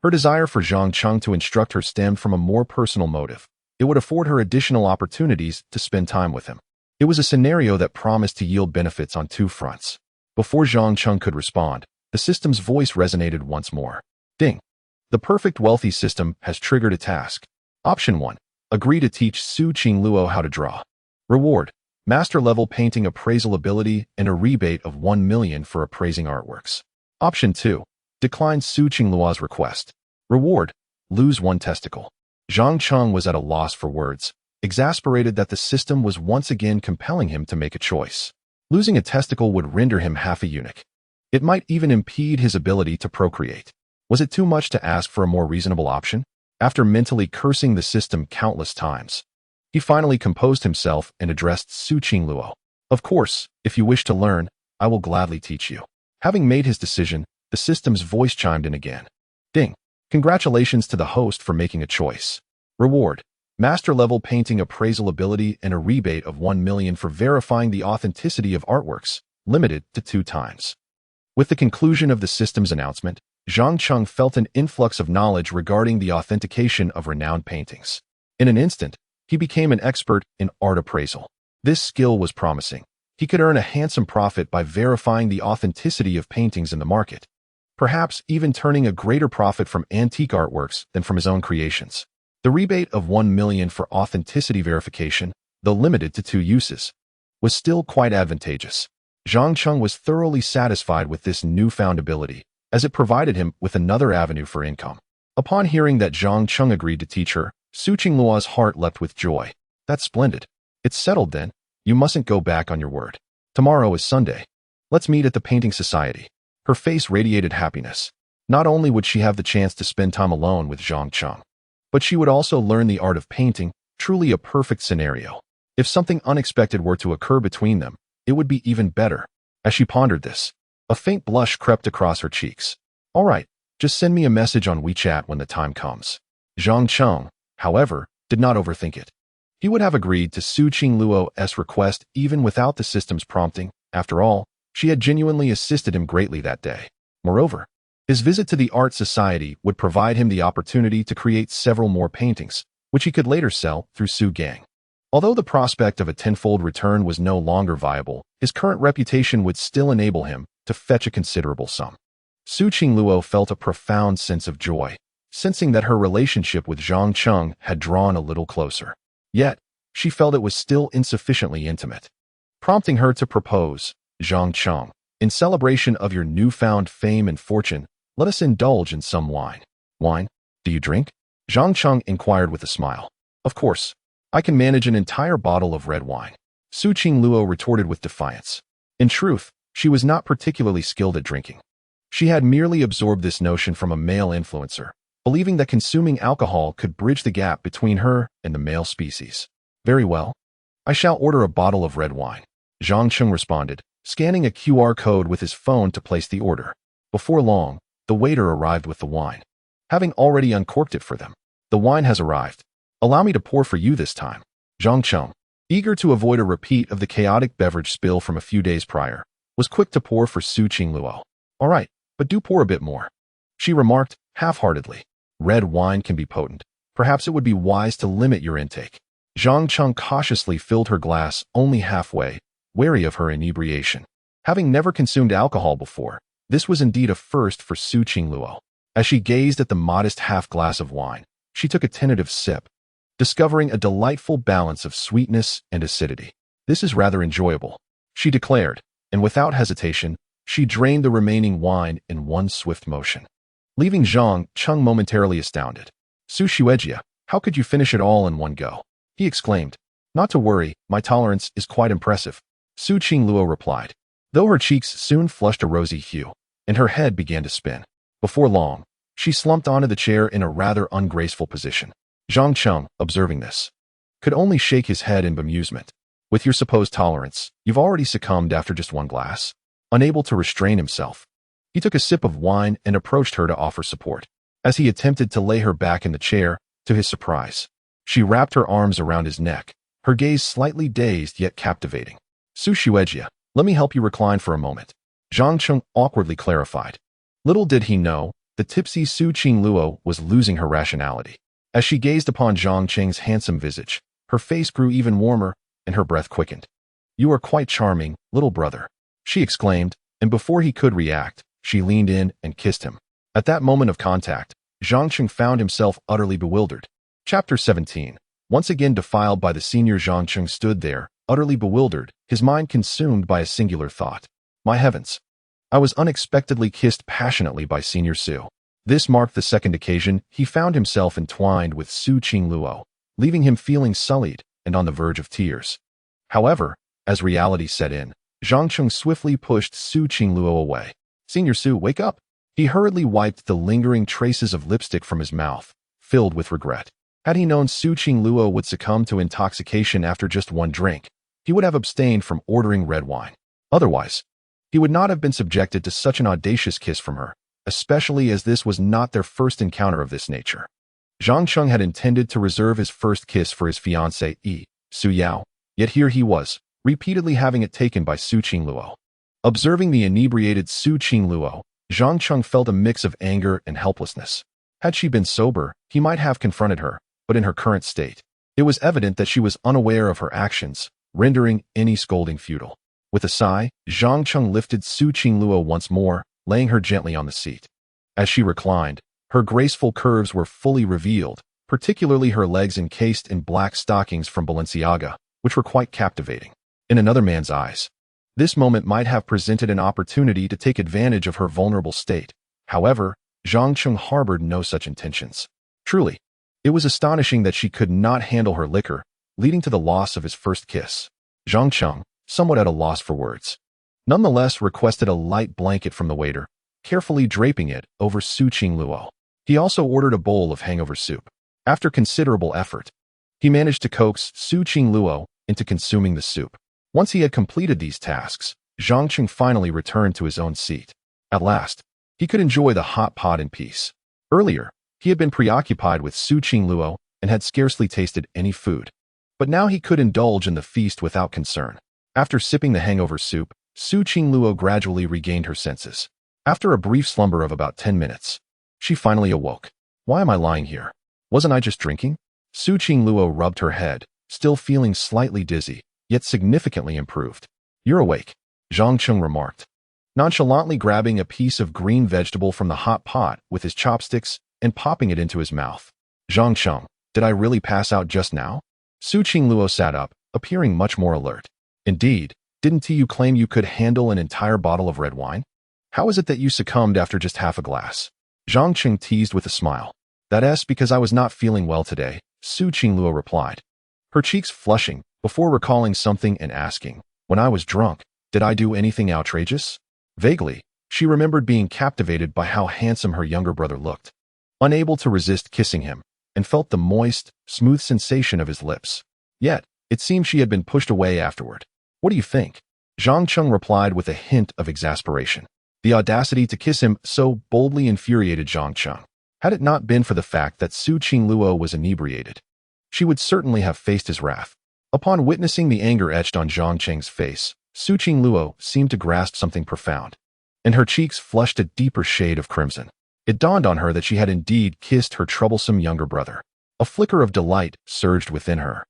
her desire for Zhang Cheng to instruct her stemmed from a more personal motive. It would afford her additional opportunities to spend time with him. It was a scenario that promised to yield benefits on two fronts. Before Zhang Cheng could respond, the system's voice resonated once more. Ding! The perfect wealthy system has triggered a task. Option 1. Agree to teach Su Qingluo how to draw. Reward: master-level painting appraisal ability and a rebate of 1 million for appraising artworks. Option 2. Decline Su Qingluo's request. Reward: lose 1 testicle. Zhang Cheng was at a loss for words, exasperated that the system was once again compelling him to make a choice. Losing a testicle would render him half a eunuch. It might even impede his ability to procreate. Was it too much to ask for a more reasonable option? After mentally cursing the system countless times, he finally composed himself and addressed Su Qingluo. Of course, if you wish to learn, I will gladly teach you. Having made his decision, the system's voice chimed in again. Ding! Congratulations to the host for making a choice. Reward: master-level painting appraisal ability and a rebate of 1 million for verifying the authenticity of artworks, limited to 2 times. With the conclusion of the system's announcement, Zhang Cheng felt an influx of knowledge regarding the authentication of renowned paintings. In an instant, he became an expert in art appraisal. This skill was promising. He could earn a handsome profit by verifying the authenticity of paintings in the market, perhaps even turning a greater profit from antique artworks than from his own creations. The rebate of 1 million for authenticity verification, though limited to 2 uses, was still quite advantageous. Zhang Cheng was thoroughly satisfied with this newfound ability, as it provided him with another avenue for income. Upon hearing that Zhang Cheng agreed to teach her, Su Qingluo's heart leapt with joy. That's splendid. It's settled then. You mustn't go back on your word. Tomorrow is Sunday. Let's meet at the Painting Society. Her face radiated happiness. Not only would she have the chance to spend time alone with Zhang Cheng, but she would also learn the art of painting, truly a perfect scenario. If something unexpected were to occur between them, it would be even better. As she pondered this, a faint blush crept across her cheeks. All right, just send me a message on WeChat when the time comes. Zhang Cheng, however, did not overthink it. He would have agreed to Su Qingluo's request even without the system's prompting. After all, she had genuinely assisted him greatly that day. Moreover, his visit to the Art Society would provide him the opportunity to create several more paintings, which he could later sell through Su Gang. Although the prospect of a tenfold return was no longer viable, his current reputation would still enable him to fetch a considerable sum. Su Qingluo felt a profound sense of joy, sensing that her relationship with Zhang Cheng had drawn a little closer. Yet, she felt it was still insufficiently intimate. prompting her to propose. Zhang Cheng, in celebration of your newfound fame and fortune, let us indulge in some wine. Wine? Do you drink? Zhang Cheng inquired with a smile. Of course. I can manage an entire bottle of red wine. Su Qingluo retorted with defiance. In truth, she was not particularly skilled at drinking. She had merely absorbed this notion from a male influencer, believing that consuming alcohol could bridge the gap between her and the male species. Very well. I shall order a bottle of red wine. Zhang Cheng responded, scanning a QR code with his phone to place the order. Before long, the waiter arrived with the wine. Having already uncorked it for them, the wine has arrived. Allow me to pour for you this time. Zhang Cheng, eager to avoid a repeat of the chaotic beverage spill from a few days prior, was quick to pour for Su Qingluo. All right, but do pour a bit more. She remarked, half-heartedly. Red wine can be potent. Perhaps it would be wise to limit your intake. Zhang Cheng cautiously filled her glass only halfway, wary of her inebriation. Having never consumed alcohol before, this was indeed a first for Su Qingluo. As she gazed at the modest half-glass of wine, she took a tentative sip, discovering a delightful balance of sweetness and acidity. This is rather enjoyable, she declared, and without hesitation, she drained the remaining wine in one swift motion, leaving Zhang Cheng momentarily astounded. Su Xuejia, how could you finish it all in one go? He exclaimed. Not to worry, my tolerance is quite impressive. Su Qingluo replied, though her cheeks soon flushed a rosy hue, and her head began to spin. Before long, she slumped onto the chair in a rather ungraceful position. Zhang Cheng, observing this, could only shake his head in bemusement. With your supposed tolerance, you've already succumbed after just one glass. Unable to restrain himself, he took a sip of wine and approached her to offer support. As he attempted to lay her back in the chair, to his surprise, she wrapped her arms around his neck, her gaze slightly dazed yet captivating. Su Xuejia, let me help you recline for a moment. Zhang Cheng awkwardly clarified. Little did he know, the tipsy Su Qingluo was losing her rationality. As she gazed upon Zhang Cheng's handsome visage, her face grew even warmer, and her breath quickened. You are quite charming, little brother, she exclaimed, and before he could react, she leaned in and kissed him. At that moment of contact, Zhang Cheng found himself utterly bewildered. Chapter 17. Once again defiled by the senior, Zhang Cheng stood there, utterly bewildered, his mind consumed by a singular thought. My heavens! I was unexpectedly kissed passionately by Senior Su. This marked the second occasion he found himself entwined with Su Qingluo, leaving him feeling sullied and on the verge of tears. However, as reality set in, Zhang Cheng swiftly pushed Su Qingluo away. Senior Su, wake up! He hurriedly wiped the lingering traces of lipstick from his mouth, filled with regret. Had he known Su Qingluo would succumb to intoxication after just one drink, he would have abstained from ordering red wine. Otherwise, he would not have been subjected to such an audacious kiss from her, especially as this was not their first encounter of this nature. Zhang Cheng had intended to reserve his first kiss for his fiancée, Su Yao, yet here he was, repeatedly having it taken by Su Qingluo. Observing the inebriated Su Qingluo, Zhang Cheng felt a mix of anger and helplessness. Had she been sober, he might have confronted her, but in her current state, it was evident that she was unaware of her actions, rendering any scolding futile. With a sigh, Zhang Cheng lifted Su Qingluo once more, laying her gently on the seat. As she reclined, her graceful curves were fully revealed, particularly her legs encased in black stockings from Balenciaga, which were quite captivating. In another man's eyes, this moment might have presented an opportunity to take advantage of her vulnerable state. However, Zhang Cheng harbored no such intentions. Truly, it was astonishing that she could not handle her liquor, leading to the loss of his first kiss. Zhang Cheng, somewhat at a loss for words, nonetheless requested a light blanket from the waiter, carefully draping it over Su Qingluo. He also ordered a bowl of hangover soup. After considerable effort, he managed to coax Su Qingluo into consuming the soup. Once he had completed these tasks, Zhang Cheng finally returned to his own seat. At last, he could enjoy the hot pot in peace. Earlier, he had been preoccupied with Su Qingluo and had scarcely tasted any food. But now he could indulge in the feast without concern. After sipping the hangover soup, Su Qingluo gradually regained her senses. After a brief slumber of about 10 minutes, she finally awoke. Why am I lying here? Wasn't I just drinking? Su Qingluo rubbed her head, still feeling slightly dizzy, yet significantly improved. You're awake, Zhang Cheng remarked, nonchalantly grabbing a piece of green vegetable from the hot pot with his chopsticks and popping it into his mouth. Zhang Cheng, did I really pass out just now? Su Qingluo sat up, appearing much more alert. Indeed, Didn't you claim you could handle an entire bottle of red wine? How is it that you succumbed after just half a glass? Zhang Qing teased with a smile. That's because I was not feeling well today, Su Qingluo replied, her cheeks flushing, before recalling something and asking, when I was drunk, did I do anything outrageous? Vaguely, she remembered being captivated by how handsome her younger brother looked, unable to resist kissing him, and felt the moist, smooth sensation of his lips. Yet, it seemed she had been pushed away afterward. What do you think? Zhang Cheng replied with a hint of exasperation. The audacity to kiss him so boldly infuriated Zhang Cheng. Had it not been for the fact that Su Qingluo was inebriated, she would certainly have faced his wrath. Upon witnessing the anger etched on Zhang Cheng's face, Su Qingluo seemed to grasp something profound, and her cheeks flushed a deeper shade of crimson. It dawned on her that she had indeed kissed her troublesome younger brother. A flicker of delight surged within her,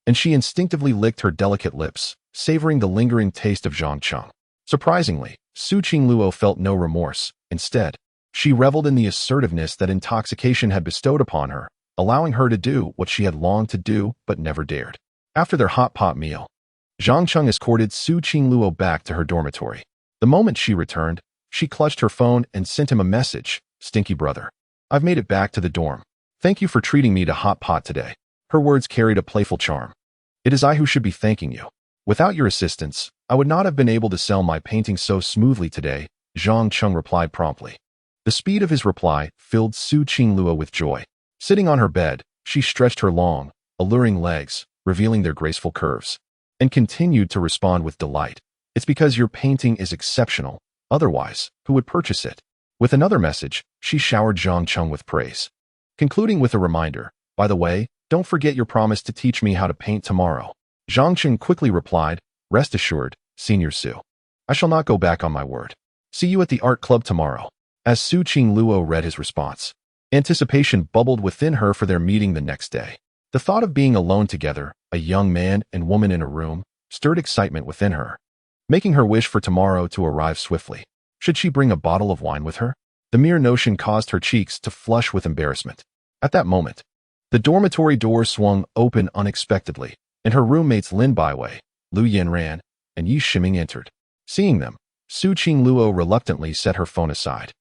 and she instinctively licked her delicate lips, savoring the lingering taste of Zhang Cheng. Surprisingly, Su Qingluo felt no remorse. Instead, she reveled in the assertiveness that intoxication had bestowed upon her, allowing her to do what she had longed to do but never dared. After their hot pot meal, Zhang Cheng escorted Su Qingluo back to her dormitory. The moment she returned, she clutched her phone and sent him a message. Stinky brother, I've made it back to the dorm. Thank you for treating me to hot pot today. Her words carried a playful charm. It is I who should be thanking you. Without your assistance, I would not have been able to sell my painting so smoothly today, Zhang Cheng replied promptly. The speed of his reply filled Su Qingluo with joy. Sitting on her bed, she stretched her long, alluring legs, revealing their graceful curves, and continued to respond with delight. It's because your painting is exceptional. Otherwise, who would purchase it? With another message, she showered Zhang Cheng with praise, concluding with a reminder, by the way, don't forget your promise to teach me how to paint tomorrow. Zhang Cheng quickly replied, rest assured, Senior Su. I shall not go back on my word. See you at the art club tomorrow. As Su Qingluo read his response, anticipation bubbled within her for their meeting the next day. The thought of being alone together, a young man and woman in a room, stirred excitement within her, making her wish for tomorrow to arrive swiftly. Should she bring a bottle of wine with her? The mere notion caused her cheeks to flush with embarrassment. At that moment, the dormitory door swung open unexpectedly, and her roommates Lin Baiwei, Lu Yanran, and Yi Shiming entered. Seeing them, Su Qingluo reluctantly set her phone aside.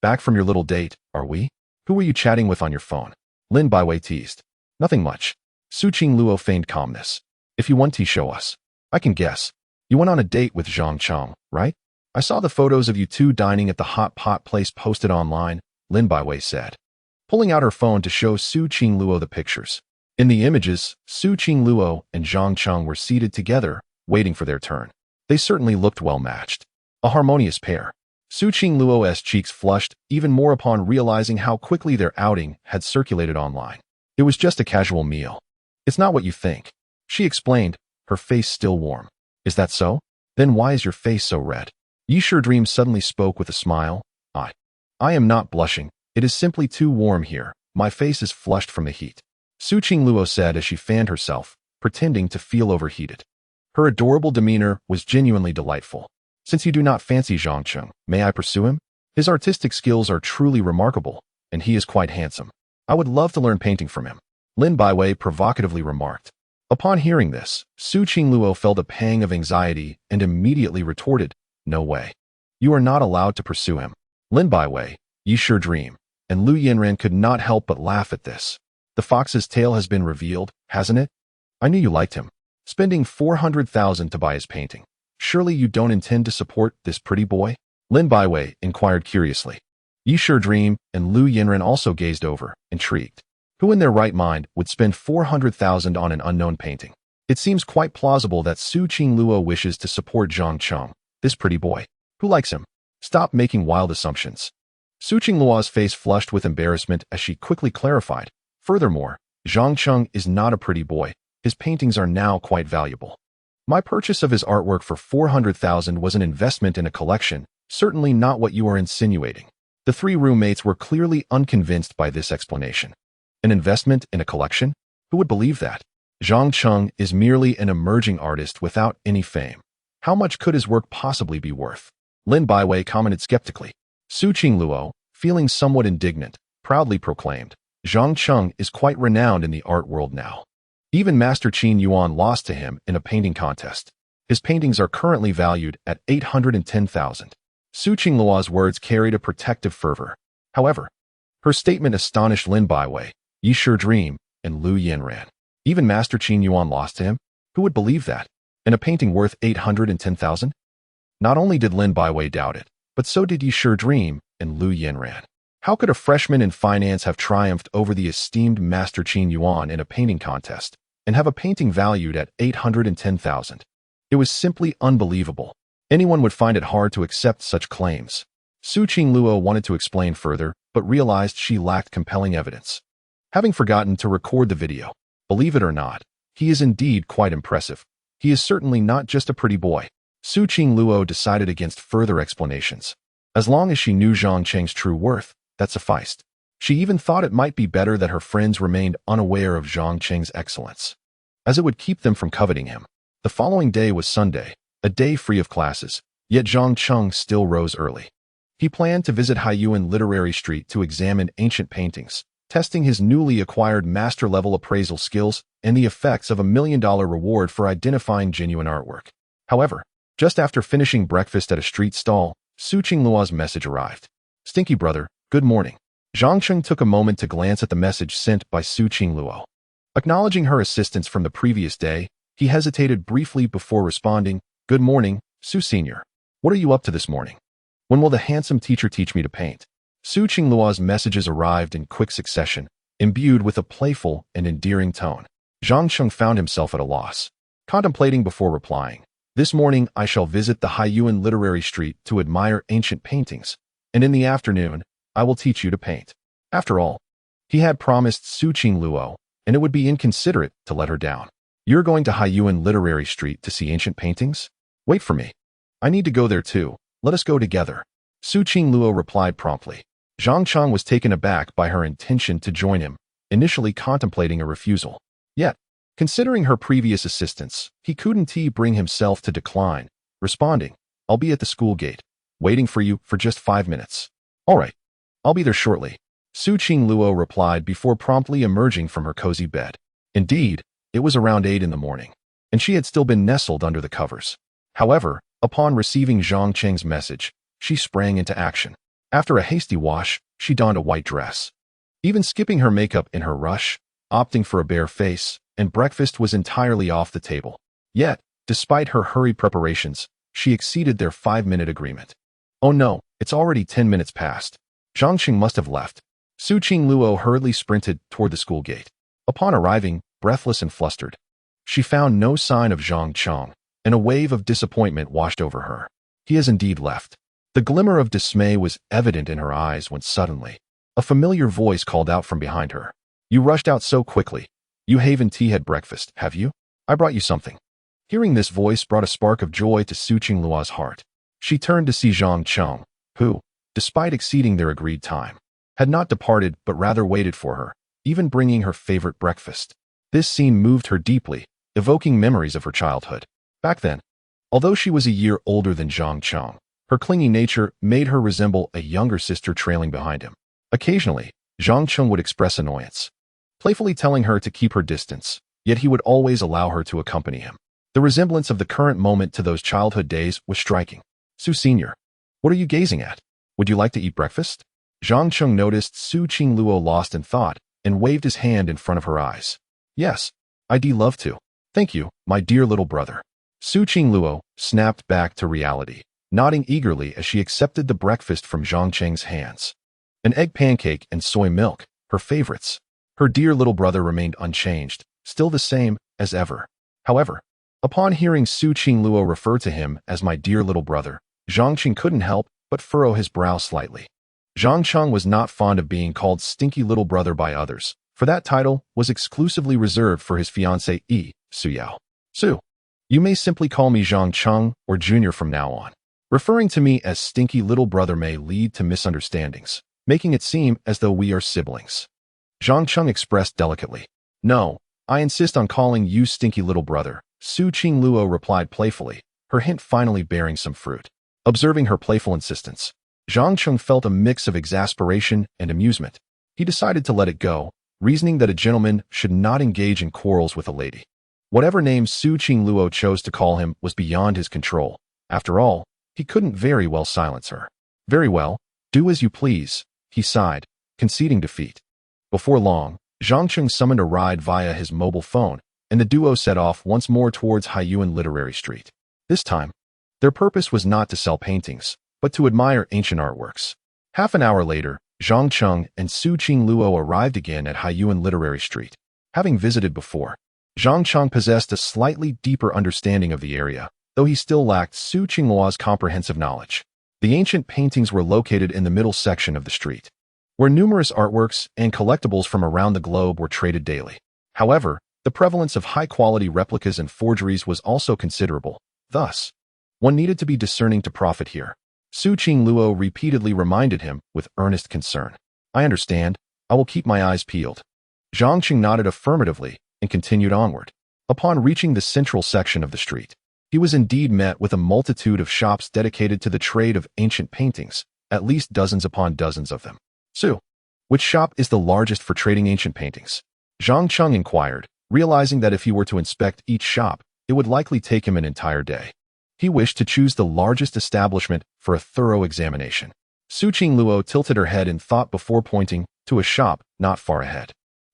Back from your little date, are we? Who were you chatting with on your phone? Lin Baiwei teased. Nothing much. Su Qingluo feigned calmness. If you want to show us. I can guess. You went on a date with Zhang Cheng, right? I saw the photos of you two dining at the hot pot place posted online, Lin Baiwei said, pulling out her phone to show Su Qingluo the pictures. In the images, Su Qingluo and Zhang Cheng were seated together, waiting for their turn. They certainly looked well matched. A harmonious pair. Su Qingluo's cheeks flushed even more upon realizing how quickly their outing had circulated online. It was just a casual meal. It's not what you think, she explained, her face still warm. Is that so? Then why is your face so red? Yi Shidream suddenly spoke with a smile. I am not blushing. It is simply too warm here. My face is flushed from the heat. Su Qingluo said as she fanned herself, pretending to feel overheated. Her adorable demeanor was genuinely delightful. Since you do not fancy Zhang Cheng, may I pursue him? His artistic skills are truly remarkable, and he is quite handsome. I would love to learn painting from him, Lin Baiwei provocatively remarked. Upon hearing this, Su Qingluo felt a pang of anxiety and immediately retorted, no way. You are not allowed to pursue him. Lin Baiwei, Yi Shidream, and Lu Yanran could not help but laugh at this. The fox's tail has been revealed, hasn't it? I knew you liked him. Spending 400,000 to buy his painting. Surely you don't intend to support this pretty boy? Lin Baiwei inquired curiously. Yi Shidream and Lu Yanran also gazed over, intrigued. Who in their right mind would spend 400,000 on an unknown painting? It seems quite plausible that Su Qingluo wishes to support Zhang Cheng, this pretty boy. Who likes him? Stop making wild assumptions. Su Qingluo's face flushed with embarrassment as she quickly clarified. Furthermore, Zhang Cheng is not a pretty boy. His paintings are now quite valuable. My purchase of his artwork for 400,000 was an investment in a collection, certainly not what you are insinuating. The three roommates were clearly unconvinced by this explanation. An investment in a collection? Who would believe that? Zhang Cheng is merely an emerging artist without any fame. How much could his work possibly be worth? Lin Baiwei commented skeptically. Su Qingluo, feeling somewhat indignant, proudly proclaimed, Zhang Cheng is quite renowned in the art world now. Even Master Qin Yuan lost to him in a painting contest. His paintings are currently valued at 810,000. Su Qingluo's words carried a protective fervor. However, her statement astonished Lin Baiwei, Yi Shidream, and Lu Yanran. Even Master Qin Yuan lost to him? Who would believe that? And a painting worth 810,000? Not only did Lin Baiwei doubt it, but so did Yi Shidream and Lu Yanran. How could a freshman in finance have triumphed over the esteemed Master Qin Yuan in a painting contest and have a painting valued at 810,000? It was simply unbelievable. Anyone would find it hard to accept such claims. Su Qingluo wanted to explain further, but realized she lacked compelling evidence. Having forgotten to record the video, believe it or not, he is indeed quite impressive. He is certainly not just a pretty boy. Su Qingluo decided against further explanations. As long as she knew Zhang Cheng's true worth, that sufficed. She even thought it might be better that her friends remained unaware of Zhang Cheng's excellence, as it would keep them from coveting him. The following day was Sunday, a day free of classes, yet Zhang Cheng still rose early. He planned to visit Haiyuan Literary Street to examine ancient paintings, testing his newly acquired master-level appraisal skills and the effects of a $1 million reward for identifying genuine artwork. However, just after finishing breakfast at a street stall, Su Qingluo's message arrived. "Stinky brother, good morning." Zhang Cheng took a moment to glance at the message sent by Su Qingluo. Acknowledging her assistance from the previous day, he hesitated briefly before responding, "Good morning, Su Senior. What are you up to this morning? When will the handsome teacher teach me to paint?" Su Qingluo's messages arrived in quick succession, imbued with a playful and endearing tone. Zhang Cheng found himself at a loss, contemplating before replying. "This morning I shall visit the Haiyuan Literary Street to admire ancient paintings, and in the afternoon, I will teach you to paint." After all, he had promised Su Qingluo, and it would be inconsiderate to let her down. "You're going to Haiyuan Literary Street to see ancient paintings? Wait for me. I need to go there too. Let us go together." Su Qingluo replied promptly. Zhang Cheng was taken aback by her intention to join him, initially contemplating a refusal. Yet, considering her previous assistance, he couldn't bring himself to decline, responding, "I'll be at the school gate, waiting for you for just 5 minutes." "All right, I'll be there shortly," Su Qingluo replied before promptly emerging from her cozy bed. Indeed, it was around 8 in the morning, and she had still been nestled under the covers. However, upon receiving Zhang Cheng's message, she sprang into action. After a hasty wash, she donned a white dress. Even skipping her makeup in her rush, opting for a bare face, and breakfast was entirely off the table. Yet, despite her hurried preparations, she exceeded their 5-minute agreement. "Oh no, it's already 10 minutes past. Zhang Cheng must have left." Su Qingluo hurriedly sprinted toward the school gate. Upon arriving, breathless and flustered, she found no sign of Zhang Cheng, and a wave of disappointment washed over her. He has indeed left. The glimmer of dismay was evident in her eyes when suddenly, a familiar voice called out from behind her. "You rushed out so quickly. You haven't had breakfast, have you? I brought you something." Hearing this voice brought a spark of joy to Su Qingluo's heart. She turned to see Zhang Cheng, who, despite exceeding their agreed time, had not departed but rather waited for her, even bringing her favorite breakfast. This scene moved her deeply, evoking memories of her childhood. Back then, although she was a year older than Zhang Cheng, her clingy nature made her resemble a younger sister trailing behind him. Occasionally, Zhang Cheng would express annoyance, playfully telling her to keep her distance, yet he would always allow her to accompany him. The resemblance of the current moment to those childhood days was striking. "Su Senior, what are you gazing at? Would you like to eat breakfast?" Zhang Cheng noticed Su Qingluo lost in thought and waved his hand in front of her eyes. "Yes, I'd love to. Thank you, my dear little brother." Su Qingluo snapped back to reality, nodding eagerly as she accepted the breakfast from Zhang Cheng's hands. An egg pancake and soy milk, her favorites. Her dear little brother remained unchanged, still the same as ever. However, upon hearing Su Qingluo refer to him as my dear little brother, Zhang Cheng couldn't help but furrow his brow slightly. Zhang Cheng was not fond of being called stinky little brother by others, for that title was exclusively reserved for his fiancée Su Yao. "Su, you may simply call me Zhang Cheng or Junior from now on. Referring to me as stinky little brother may lead to misunderstandings, making it seem as though we are siblings." Zhang Cheng expressed delicately. "No, I insist on calling you stinky little brother," Su Qingluo replied playfully, her hint finally bearing some fruit. Observing her playful insistence, Zhang Cheng felt a mix of exasperation and amusement. He decided to let it go, reasoning that a gentleman should not engage in quarrels with a lady. Whatever name Su Qingluo chose to call him was beyond his control. After all, he couldn't very well silence her. Very well, do as you please, he sighed, conceding defeat. Before long, Zhang Cheng summoned a ride via his mobile phone, and the duo set off once more towards Haiyuan Literary Street. This time, their purpose was not to sell paintings, but to admire ancient artworks. Half an hour later, Zhang Cheng and Su Qingluo arrived again at Haiyuan Literary Street. Having visited before, Zhang Cheng possessed a slightly deeper understanding of the area, though he still lacked Su Qingluo's comprehensive knowledge. The ancient paintings were located in the middle section of the street, where numerous artworks and collectibles from around the globe were traded daily. However, the prevalence of high-quality replicas and forgeries was also considerable. Thus, one needed to be discerning to profit here. Su Qingluo repeatedly reminded him with earnest concern. I understand. I will keep my eyes peeled. Zhang Cheng nodded affirmatively and continued onward. Upon reaching the central section of the street, he was indeed met with a multitude of shops dedicated to the trade of ancient paintings, at least dozens upon dozens of them. Su, which shop is the largest for trading ancient paintings? Zhang Cheng inquired, realizing that if he were to inspect each shop, it would likely take him an entire day. He wished to choose the largest establishment for a thorough examination. Su Qingluo tilted her head in thought before pointing to a shop not far ahead.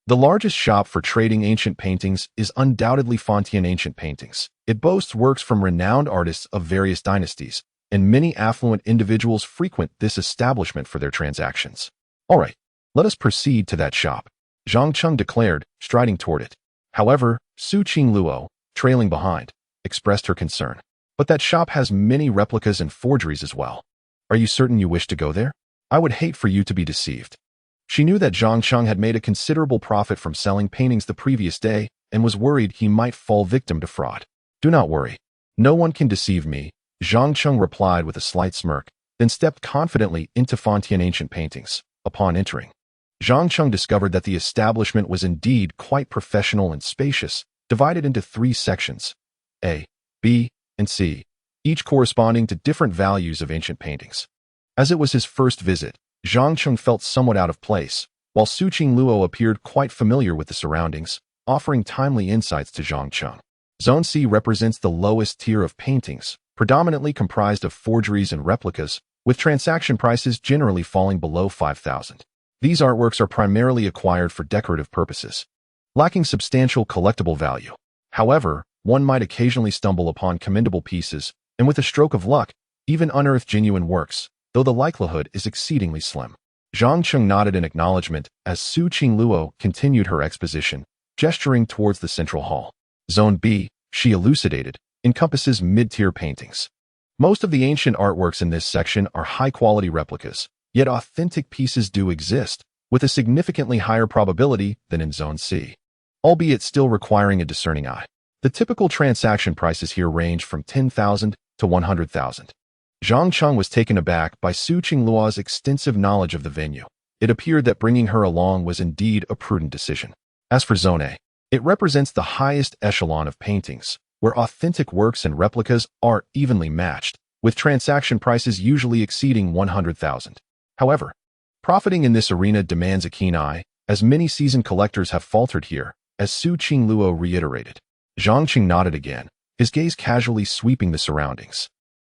The largest shop for trading ancient paintings is undoubtedly Fontaine Ancient Paintings. It boasts works from renowned artists of various dynasties, and many affluent individuals frequent this establishment for their transactions. All right, let us proceed to that shop, Zhang Cheng declared, striding toward it. However, Su Qingluo, trailing behind, expressed her concern. But that shop has many replicas and forgeries as well. Are you certain you wish to go there? I would hate for you to be deceived. She knew that Zhang Cheng had made a considerable profit from selling paintings the previous day and was worried he might fall victim to fraud. Do not worry. No one can deceive me, Zhang Cheng replied with a slight smirk, then stepped confidently into Fontaine Ancient Paintings. Upon entering, Zhang Cheng discovered that the establishment was indeed quite professional and spacious, divided into 3 sections, A, B, and C, each corresponding to different values of ancient paintings. As it was his first visit, Zhang Cheng felt somewhat out of place, while Su Qingluo appeared quite familiar with the surroundings, offering timely insights to Zhang Cheng. Zone C represents the lowest tier of paintings, predominantly comprised of forgeries and replicas, with transaction prices generally falling below 5,000. These artworks are primarily acquired for decorative purposes, lacking substantial collectible value. However, one might occasionally stumble upon commendable pieces, and with a stroke of luck, even unearth genuine works, though the likelihood is exceedingly slim. Zhang Cheng nodded in acknowledgement as Su Qingluo continued her exposition, gesturing towards the central hall. Zone B, she elucidated, encompasses mid-tier paintings. Most of the ancient artworks in this section are high-quality replicas, yet authentic pieces do exist, with a significantly higher probability than in Zone C, albeit still requiring a discerning eye. The typical transaction prices here range from 10,000 to 100,000. Zhang Cheng was taken aback by Su Qingluo's extensive knowledge of the venue. It appeared that bringing her along was indeed a prudent decision. As for Zone A, it represents the highest echelon of paintings, where authentic works and replicas are evenly matched, with transaction prices usually exceeding 100,000. However, profiting in this arena demands a keen eye, as many seasoned collectors have faltered here, as Su Qingluo reiterated. Zhang Cheng nodded again, his gaze casually sweeping the surroundings.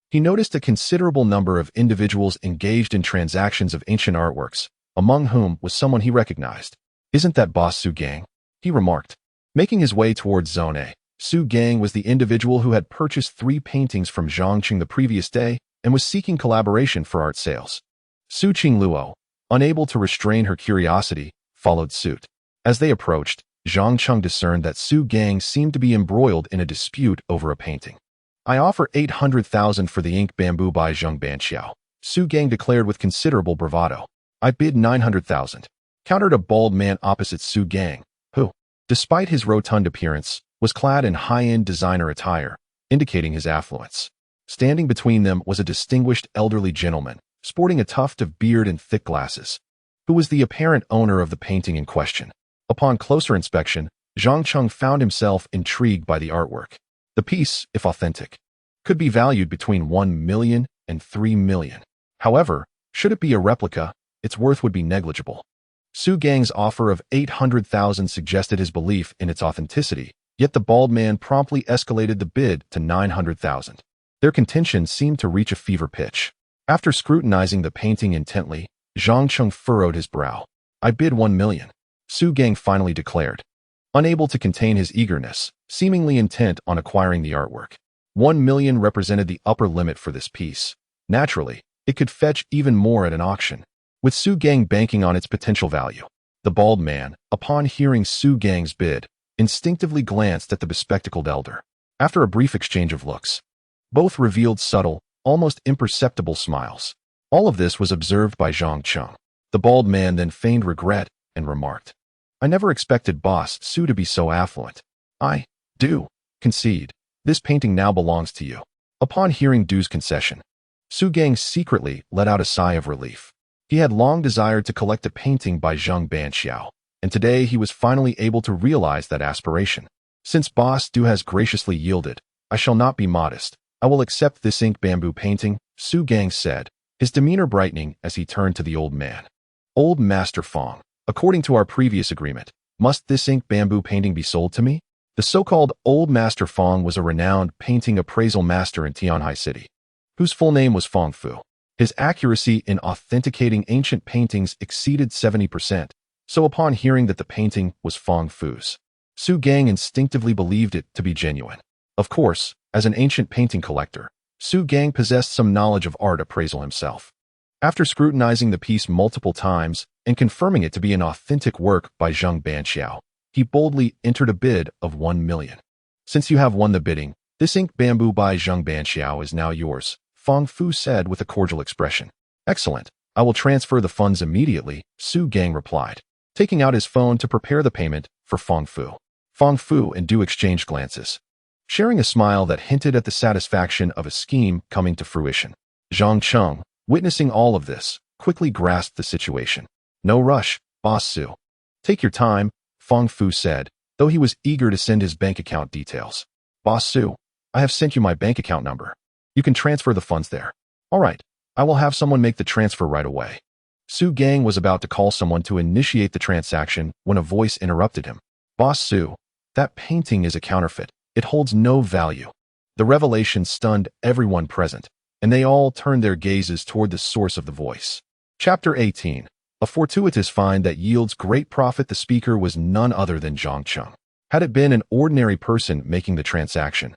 He noticed a considerable number of individuals engaged in transactions of ancient artworks, among whom was someone he recognized. Isn't that Boss Su Gang? He remarked. Making his way towards Zone A, Su Gang was the individual who had purchased 3 paintings from Zhang Cheng the previous day and was seeking collaboration for art sales. Su Qingluo, unable to restrain her curiosity, followed suit. As they approached, Zhang Cheng discerned that Su Gang seemed to be embroiled in a dispute over a painting. I offer 800,000 for the ink bamboo by Zheng Banqiao, Su Gang declared with considerable bravado. I bid 900,000, countered a bald man opposite Su Gang, who, despite his rotund appearance, was clad in high-end designer attire, indicating his affluence. Standing between them was a distinguished elderly gentleman, sporting a tuft of beard and thick glasses, who was the apparent owner of the painting in question. Upon closer inspection, Zhang Cheng found himself intrigued by the artwork. The piece, if authentic, could be valued between 1 million and 3 million. However, should it be a replica, its worth would be negligible. Su Gang's offer of 800,000 suggested his belief in its authenticity, Yet the bald man promptly escalated the bid to 900,000. Their contention seemed to reach a fever pitch. After scrutinizing the painting intently, Zhang Cheng furrowed his brow. I bid 1 million. Su Gang finally declared, unable to contain his eagerness, seemingly intent on acquiring the artwork. 1 million represented the upper limit for this piece. Naturally, it could fetch even more at an auction, with Su Gang banking on its potential value. The bald man, upon hearing Su Gang's bid, instinctively glanced at the bespectacled elder. After a brief exchange of looks, both revealed subtle, almost imperceptible smiles. All of this was observed by Zhang Cheng. The bald man then feigned regret and remarked, I never expected Boss Su to be so affluent. I do concede. This painting now belongs to you. Upon hearing Du's concession, Su Gang secretly let out a sigh of relief. He had long desired to collect a painting by Zhang Banxiao, and today he was finally able to realize that aspiration. Since Boss Du has graciously yielded, I shall not be modest. I will accept this ink bamboo painting, Su Gang said, his demeanor brightening as he turned to the old man. Old Master Fong, according to our previous agreement, must this ink bamboo painting be sold to me? The so-called Old Master Fong was a renowned painting appraisal master in Tianhai City, whose full name was Fong Fu. His accuracy in authenticating ancient paintings exceeded 70%, so upon hearing that the painting was Fong Fu's, Su Gang instinctively believed it to be genuine. Of course, as an ancient painting collector, Su Gang possessed some knowledge of art appraisal himself. After scrutinizing the piece multiple times and confirming it to be an authentic work by Zhang Banxiao, he boldly entered a bid of 1 million. Since you have won the bidding, this ink bamboo by Zhang Banxiao is now yours, Fong Fu said with a cordial expression. Excellent. I will transfer the funds immediately, Su Gang replied, taking out his phone to prepare the payment for Fong Fu. Fong Fu and Du exchanged glances, sharing a smile that hinted at the satisfaction of a scheme coming to fruition. Zhang Cheng, witnessing all of this, quickly grasped the situation. No rush, Boss Su. Take your time, Fong Fu said, though he was eager to send his bank account details. Boss Su, I have sent you my bank account number. You can transfer the funds there. All right, I will have someone make the transfer right away. Su Gang was about to call someone to initiate the transaction when a voice interrupted him. Boss Su, that painting is a counterfeit. It holds no value. The revelation stunned everyone present, and they all turned their gazes toward the source of the voice. Chapter 18. A fortuitous find that yields great profit. The speaker was none other than Zhang Cheng. Had it been an ordinary person making the transaction,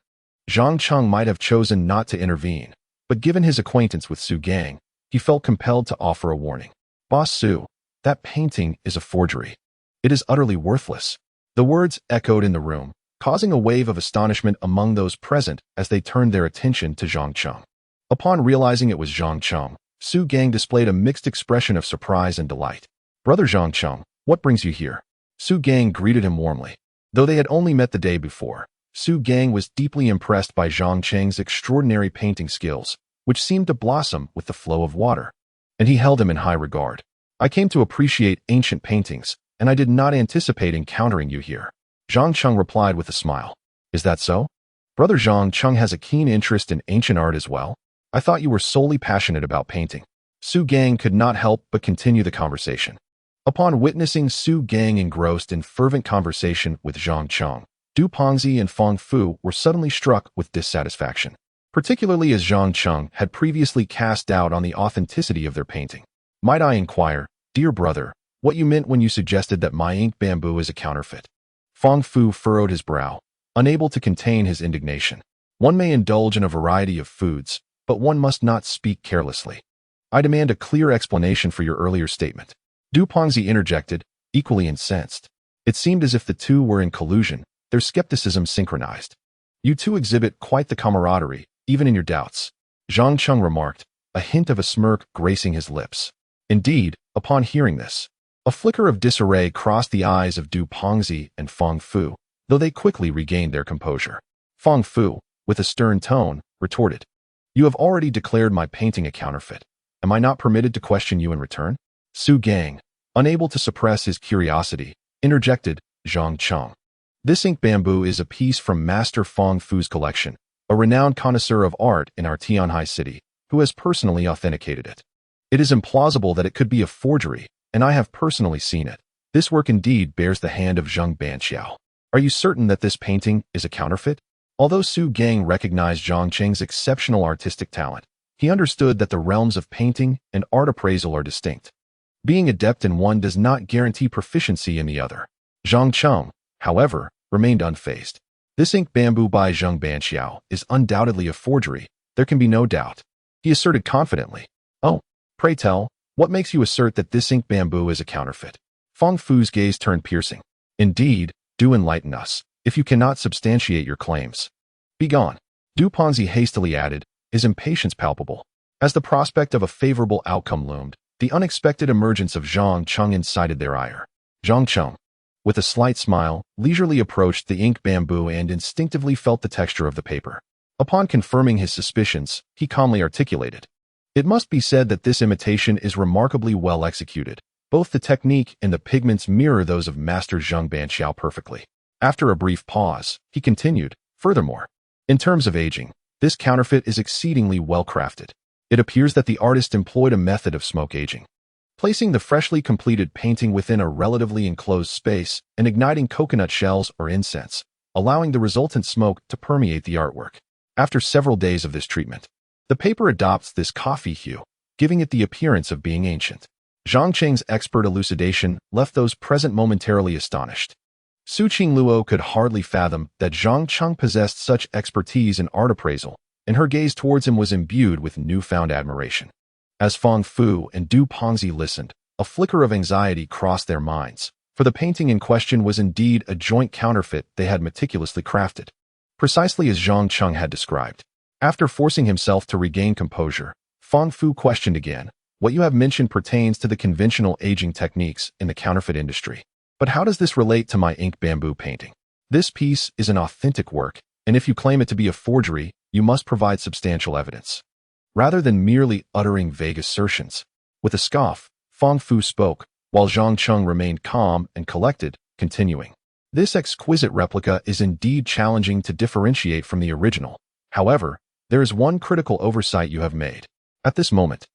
Zhang Cheng might have chosen not to intervene, but given his acquaintance with Su Gang, he felt compelled to offer a warning. Boss Su, that painting is a forgery. It is utterly worthless. The words echoed in the room, causing a wave of astonishment among those present as they turned their attention to Zhang Cheng. Upon realizing it was Zhang Cheng, Su Gang displayed a mixed expression of surprise and delight. Brother Zhang Cheng, what brings you here? Su Gang greeted him warmly. Though they had only met the day before, Su Gang was deeply impressed by Zhang Cheng's extraordinary painting skills, which seemed to blossom with the flow of water, and he held him in high regard. I came to appreciate ancient paintings, and I did not anticipate encountering you here. Zhang Cheng replied with a smile. Is that so? Brother Zhang Cheng has a keen interest in ancient art as well. I thought you were solely passionate about painting. Su Gang could not help but continue the conversation. Upon witnessing Su Gang engrossed in fervent conversation with Zhang Cheng, Du Pongzi and Fong Fu were suddenly struck with dissatisfaction, particularly as Zhang Cheng had previously cast doubt on the authenticity of their painting. Might I inquire, dear brother, what you meant when you suggested that my ink bamboo is a counterfeit? Fong Fu furrowed his brow, unable to contain his indignation. One may indulge in a variety of foods, but one must not speak carelessly. I demand a clear explanation for your earlier statement. Du Pongzi interjected, equally incensed. It seemed as if the two were in collusion, their skepticism synchronized. You two exhibit quite the camaraderie, even in your doubts, Zhang Cheng remarked, a hint of a smirk gracing his lips. Indeed, upon hearing this, a flicker of disarray crossed the eyes of Du Pongzi and Fong Fu, though they quickly regained their composure. Fong Fu, with a stern tone, retorted, You have already declared my painting a counterfeit. Am I not permitted to question you in return? Su Gang, unable to suppress his curiosity, interjected, Zhang Cheng. This ink bamboo is a piece from Master Fong Fu's collection, a renowned connoisseur of art in our Tianhai city, who has personally authenticated it. It is implausible that it could be a forgery, and I have personally seen it. This work indeed bears the hand of Zhang Banxiao. Are you certain that this painting is a counterfeit? Although Su Gang recognized Zhang Cheng's exceptional artistic talent, he understood that the realms of painting and art appraisal are distinct. Being adept in one does not guarantee proficiency in the other. Zhang Cheng, however, remained unfazed. This ink bamboo by Zheng Banxiao is undoubtedly a forgery, there can be no doubt. He asserted confidently. Oh, pray tell, what makes you assert that this ink bamboo is a counterfeit? Fang Fu's gaze turned piercing. Indeed, do enlighten us, if you cannot substantiate your claims. Begone. Du Ponzi hastily added, his impatience palpable. As the prospect of a favorable outcome loomed, the unexpected emergence of Zhang Cheng incited their ire. Zhang Cheng, with a slight smile, leisurely approached the ink bamboo and instinctively felt the texture of the paper. Upon confirming his suspicions, he calmly articulated. It must be said that this imitation is remarkably well executed. Both the technique and the pigments mirror those of Master Zheng Banxiao perfectly. After a brief pause, he continued, furthermore, in terms of aging, this counterfeit is exceedingly well crafted. It appears that the artist employed a method of smoke aging, placing the freshly completed painting within a relatively enclosed space and igniting coconut shells or incense, allowing the resultant smoke to permeate the artwork. After several days of this treatment, the paper adopts this coffee hue, giving it the appearance of being ancient. Zhang Cheng's expert elucidation left those present momentarily astonished. Su Qingluo could hardly fathom that Zhang Cheng possessed such expertise in art appraisal, and her gaze towards him was imbued with newfound admiration. As Fang Fu and Du Pongzi listened, a flicker of anxiety crossed their minds, for the painting in question was indeed a joint counterfeit they had meticulously crafted, precisely as Zhang Cheng had described. After forcing himself to regain composure, Fang Fu questioned again, what you have mentioned pertains to the conventional aging techniques in the counterfeit industry. But how does this relate to my ink bamboo painting? This piece is an authentic work, and if you claim it to be a forgery, you must provide substantial evidence, rather than merely uttering vague assertions. With a scoff, Fang Fu spoke, while Zhang Cheng remained calm and collected, continuing. This exquisite replica is indeed challenging to differentiate from the original. However, there is one critical oversight you have made. At this moment,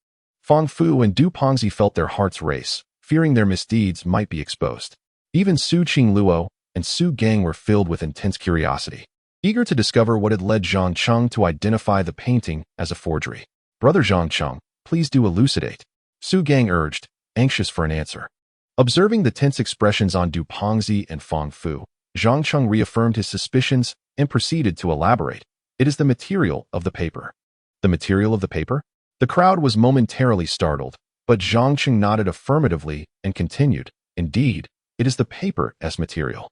Fang Fu and Du Pongzi felt their hearts race, fearing their misdeeds might be exposed. Even Su Qingluo and Su Gang were filled with intense curiosity, eager to discover what had led Zhang Cheng to identify the painting as a forgery. Brother Zhang Cheng, please do elucidate, Su Gang urged, anxious for an answer. Observing the tense expressions on Du Pongzi and Fang Fu, Zhang Cheng reaffirmed his suspicions and proceeded to elaborate. It is the material of the paper. The material of the paper? The crowd was momentarily startled, but Zhang Cheng nodded affirmatively and continued, indeed, it is the paper's material.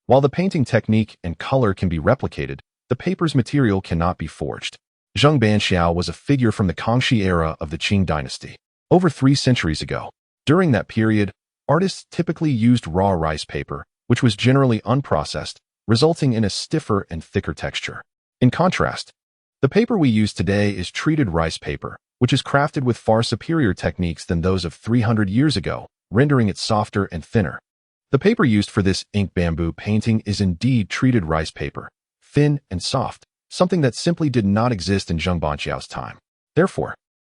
While the painting technique and color can be replicated, the paper's material cannot be forged. Zheng Banxiao was a figure from the Kangxi era of the Qing dynasty, over 3 centuries ago. During that period, artists typically used raw rice paper, which was generally unprocessed, resulting in a stiffer and thicker texture. In contrast, the paper we use today is treated rice paper, which is crafted with far superior techniques than those of 300 years ago, rendering it softer and thinner. The paper used for this ink bamboo painting is indeed treated rice paper, thin and soft, something that simply did not exist in Zheng Banxiao's time. Therefore,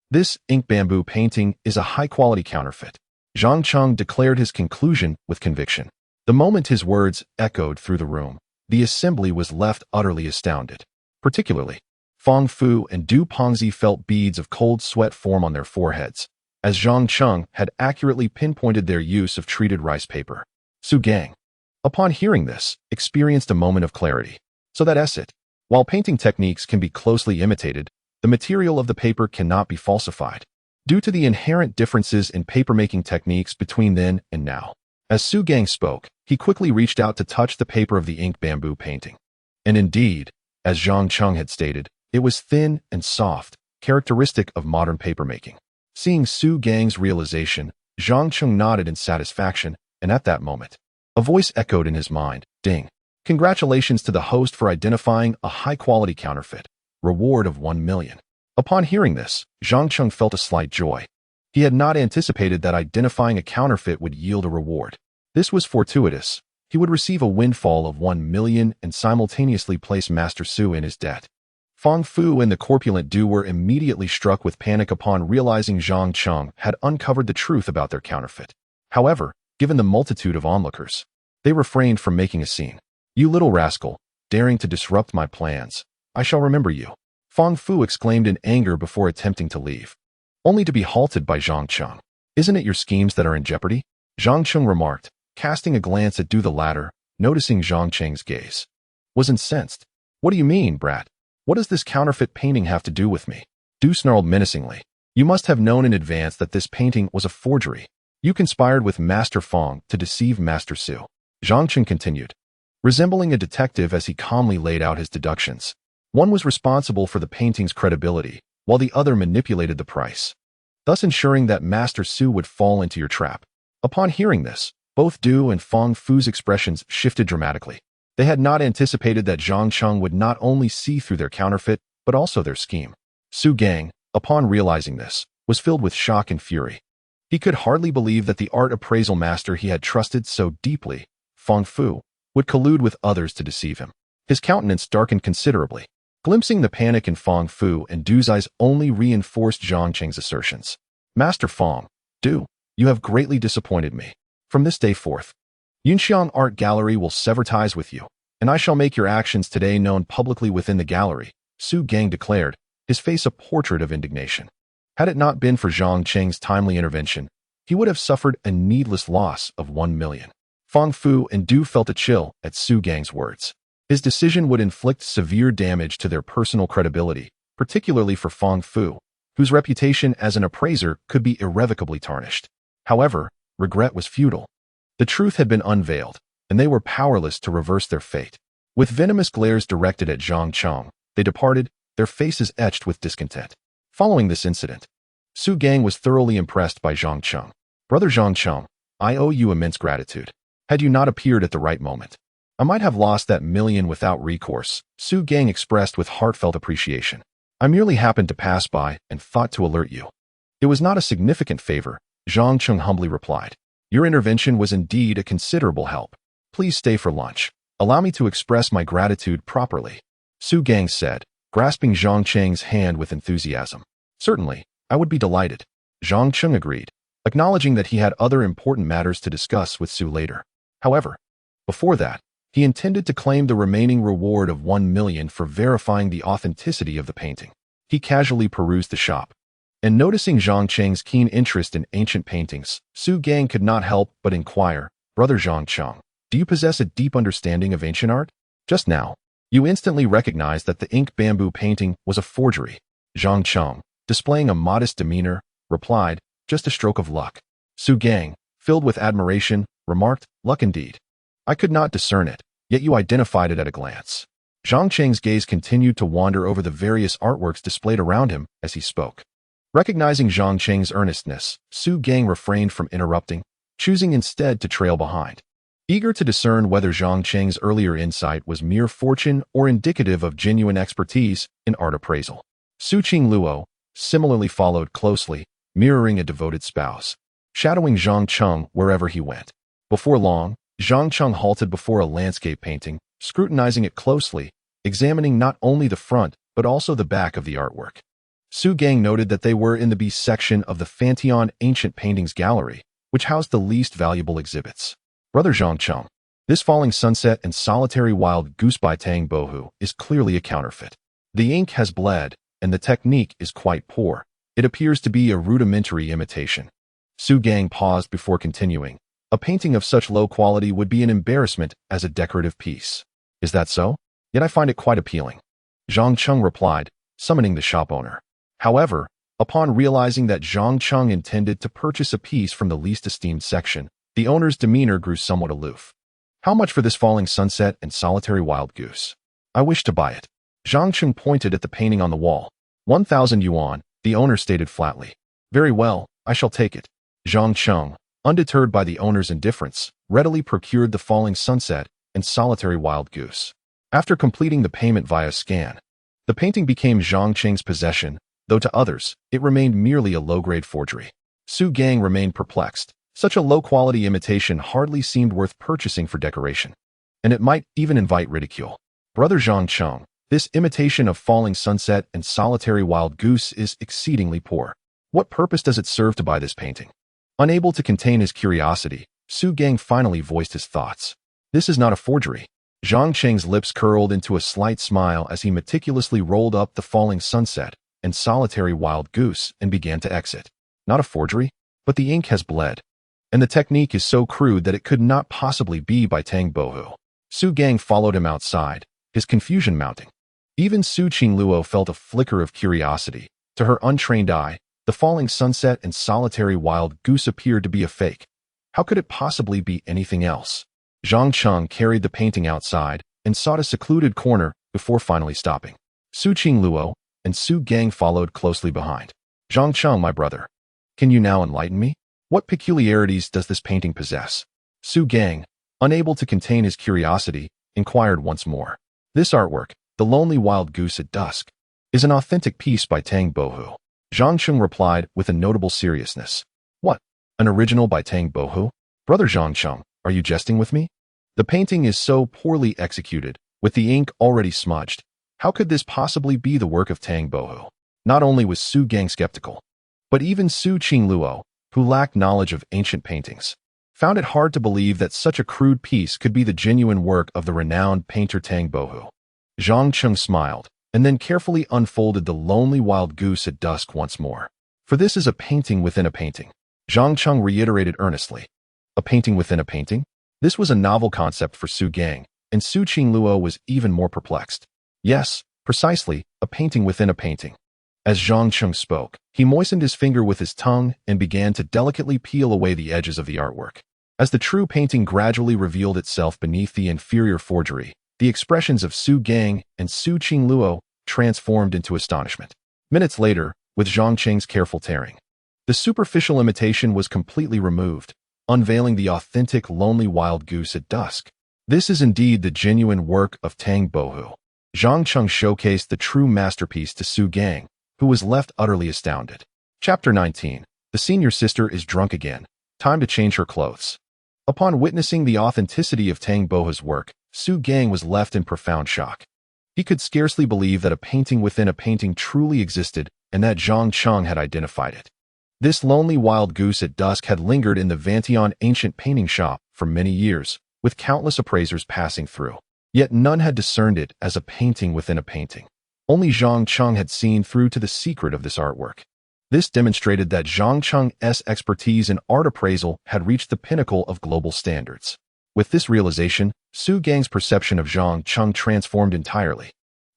this ink bamboo painting is a high-quality counterfeit. Zhang Cheng declared his conclusion with conviction. The moment his words echoed through the room, the assembly was left utterly astounded. Particularly, Fang Fu and Du Pongzi felt beads of cold sweat form on their foreheads, as Zhang Cheng had accurately pinpointed their use of treated rice paper. Su Gang, upon hearing this, experienced a moment of clarity. So that's it. While painting techniques can be closely imitated, the material of the paper cannot be falsified, due to the inherent differences in papermaking techniques between then and now. As Su Gang spoke, he quickly reached out to touch the paper of the ink bamboo painting. And indeed, as Zhang Cheng had stated, it was thin and soft, characteristic of modern papermaking. Seeing Su Gang's realization, Zhang Cheng nodded in satisfaction, and at that moment, a voice echoed in his mind, ding. Congratulations to the host for identifying a high-quality counterfeit. Reward of 1 million. Upon hearing this, Zhang Cheng felt a slight joy. He had not anticipated that identifying a counterfeit would yield a reward. This was fortuitous. He would receive a windfall of 1 million and simultaneously place Master Su in his debt. Fang Fu and the corpulent Du were immediately struck with panic upon realizing Zhang Cheng had uncovered the truth about their counterfeit. However, given the multitude of onlookers, they refrained from making a scene. You little rascal, daring to disrupt my plans. I shall remember you. Fang Fu exclaimed in anger before attempting to leave, only to be halted by Zhang Cheng. Isn't it your schemes that are in jeopardy? Zhang Cheng remarked, casting a glance at Du the latter, noticing Zhang Cheng's gaze. Was incensed. What do you mean, brat? What does this counterfeit painting have to do with me? Du snarled menacingly. You must have known in advance that this painting was a forgery. You conspired with Master Fang to deceive Master Su. Zhang Cheng continued, resembling a detective as he calmly laid out his deductions. One was responsible for the painting's credibility, while the other manipulated the price, thus ensuring that Master Su would fall into your trap. Upon hearing this, both Du and Fang Fu's expressions shifted dramatically. They had not anticipated that Zhang Cheng would not only see through their counterfeit, but also their scheme. Su Gang, upon realizing this, was filled with shock and fury. He could hardly believe that the art appraisal master he had trusted so deeply, Fang Fu, would collude with others to deceive him. His countenance darkened considerably. Glimpsing the panic in Fang Fu and Du's eyes only reinforced Zhang Cheng's assertions. Master Fang, Du, you have greatly disappointed me. From this day forth, Yunxiang Art Gallery will sever ties with you, and I shall make your actions today known publicly within the gallery, Su Gang declared, his face a portrait of indignation. Had it not been for Zhang Cheng's timely intervention, he would have suffered a needless loss of 1 million. Fang Fu and Du felt a chill at Su Gang's words. His decision would inflict severe damage to their personal credibility, particularly for Fang Fu, whose reputation as an appraiser could be irrevocably tarnished. However, regret was futile. The truth had been unveiled, and they were powerless to reverse their fate. With venomous glares directed at Zhang Cheng, they departed, their faces etched with discontent. Following this incident, Su Gang was thoroughly impressed by Zhang Cheng. Brother Zhang Cheng, I owe you immense gratitude. Had you not appeared at the right moment, I might have lost that million without recourse, Su Gang expressed with heartfelt appreciation. I merely happened to pass by and thought to alert you. It was not a significant favor, Zhang Cheng humbly replied. Your intervention was indeed a considerable help. Please stay for lunch. Allow me to express my gratitude properly, Su Gang said, grasping Zhang Cheng's hand with enthusiasm. Certainly, I would be delighted. Zhang Cheng agreed, acknowledging that he had other important matters to discuss with Su later. However, before that, he intended to claim the remaining reward of 1 million for verifying the authenticity of the painting. He casually perused the shop, and noticing Zhang Cheng's keen interest in ancient paintings, Su Gang could not help but inquire, Brother Zhang Cheng, do you possess a deep understanding of ancient art? Just now, you instantly recognized that the ink bamboo painting was a forgery. Zhang Cheng, displaying a modest demeanor, replied, just a stroke of luck. Su Gang, filled with admiration, remarked, luck indeed. I could not discern it, yet you identified it at a glance. Zhang Cheng's gaze continued to wander over the various artworks displayed around him as he spoke. Recognizing Zhang Cheng's earnestness, Su Gang refrained from interrupting, choosing instead to trail behind. Eager to discern whether Zhang Cheng's earlier insight was mere fortune or indicative of genuine expertise in art appraisal, Su Qing Luo similarly followed closely, mirroring a devoted spouse, shadowing Zhang Cheng wherever he went. Before long, Zhang Cheng halted before a landscape painting, scrutinizing it closely, examining not only the front but also the back of the artwork. Su Gang noted that they were in the B section of the Fanteon Ancient Paintings Gallery, which housed the least valuable exhibits. Brother Zhang Cheng, this Falling Sunset and Solitary Wild Goose by Tang Bohu is clearly a counterfeit. The ink has bled, and the technique is quite poor. It appears to be a rudimentary imitation. Su Gang paused before continuing. A painting of such low quality would be an embarrassment as a decorative piece. Is that so? Yet I find it quite appealing. Zhang Cheng replied, summoning the shop owner. However, upon realizing that Zhang Cheng intended to purchase a piece from the least esteemed section, the owner's demeanor grew somewhat aloof. How much for this Falling Sunset and Solitary Wild Goose? I wish to buy it. Zhang Cheng pointed at the painting on the wall. 1,000 yuan, the owner stated flatly. Very well, I shall take it. Zhang Cheng, undeterred by the owner's indifference, readily procured the Falling Sunset and Solitary Wild Goose. After completing the payment via scan, the painting became Zhang Cheng's possession, though to others, it remained merely a low-grade forgery. Su Gang remained perplexed. Such a low-quality imitation hardly seemed worth purchasing for decoration, and it might even invite ridicule. Brother Zhang Cheng, this imitation of Falling Sunset and Solitary Wild Goose is exceedingly poor. What purpose does it serve to buy this painting? Unable to contain his curiosity, Su Gang finally voiced his thoughts. This is not a forgery. Zhang Cheng's lips curled into a slight smile as he meticulously rolled up the falling sunset and solitary wild goose and began to exit. Not a forgery, but the ink has bled. And the technique is so crude that it could not possibly be by Tang Bohu. Su Gang followed him outside, his confusion mounting. Even Su Qingluo felt a flicker of curiosity. To her untrained eye, the falling sunset and solitary wild goose appeared to be a fake. How could it possibly be anything else? Zhang Cheng carried the painting outside and sought a secluded corner before finally stopping. Su Qingluo and Su Gang followed closely behind. Zhang Cheng, my brother, can you now enlighten me? What peculiarities does this painting possess? Su Gang, unable to contain his curiosity, inquired once more. This artwork, The Lonely Wild Goose at Dusk, is an authentic piece by Tang Bohu. Zhang Cheng replied with a notable seriousness. What? An original by Tang Bohu? Brother Zhang Cheng, are you jesting with me? The painting is so poorly executed, with the ink already smudged. How could this possibly be the work of Tang Bohu? Not only was Su Gang skeptical, but even Su Qingluo, who lacked knowledge of ancient paintings, found it hard to believe that such a crude piece could be the genuine work of the renowned painter Tang Bohu. Zhang Cheng smiled, and then carefully unfolded The Lonely Wild Goose at Dusk once more. For this is a painting within a painting. Zhang Cheng reiterated earnestly. A painting within a painting? This was a novel concept for Su Gang, and Su Qingluo was even more perplexed. Yes, precisely, a painting within a painting. As Zhang Cheng spoke, he moistened his finger with his tongue and began to delicately peel away the edges of the artwork. As the true painting gradually revealed itself beneath the inferior forgery, the expressions of Su Gang and Su Qingluo transformed into astonishment. Minutes later, with Zhang Cheng's careful tearing, the superficial imitation was completely removed, unveiling the authentic Lonely Wild Goose at Dusk. This is indeed the genuine work of Tang Bohu. Zhang Cheng showcased the true masterpiece to Su Gang, who was left utterly astounded. Chapter 19. The senior sister is drunk again. Time to change her clothes. Upon witnessing the authenticity of Tang Bohu's work, Su Gang was left in profound shock. He could scarcely believe that a painting within a painting truly existed and that Zhang Cheng had identified it. This Lonely Wild Goose at Dusk had lingered in the Vantion ancient painting shop for many years, with countless appraisers passing through. Yet none had discerned it as a painting within a painting. Only Zhang Cheng had seen through to the secret of this artwork. This demonstrated that Zhang Cheng's expertise in art appraisal had reached the pinnacle of global standards. With this realization, Su Gang's perception of Zhang Cheng transformed entirely.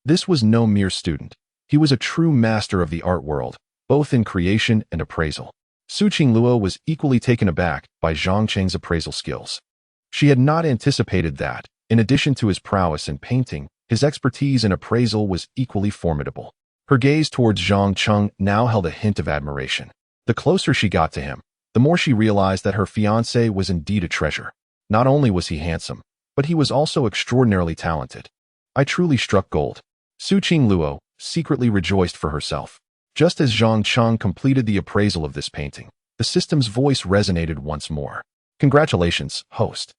This was no mere student. He was a true master of the art world, both in creation and appraisal. Su Qingluo was equally taken aback by Zhang Cheng's appraisal skills. She had not anticipated that, in addition to his prowess in painting, his expertise in appraisal was equally formidable. Her gaze towards Zhang Cheng now held a hint of admiration. The closer she got to him, the more she realized that her fiancé was indeed a treasure. Not only was he handsome, but he was also extraordinarily talented. I truly struck gold. Su Qingluo secretly rejoiced for herself. Just as Zhang Cheng completed the appraisal of this painting, the system's voice resonated once more. Congratulations, host.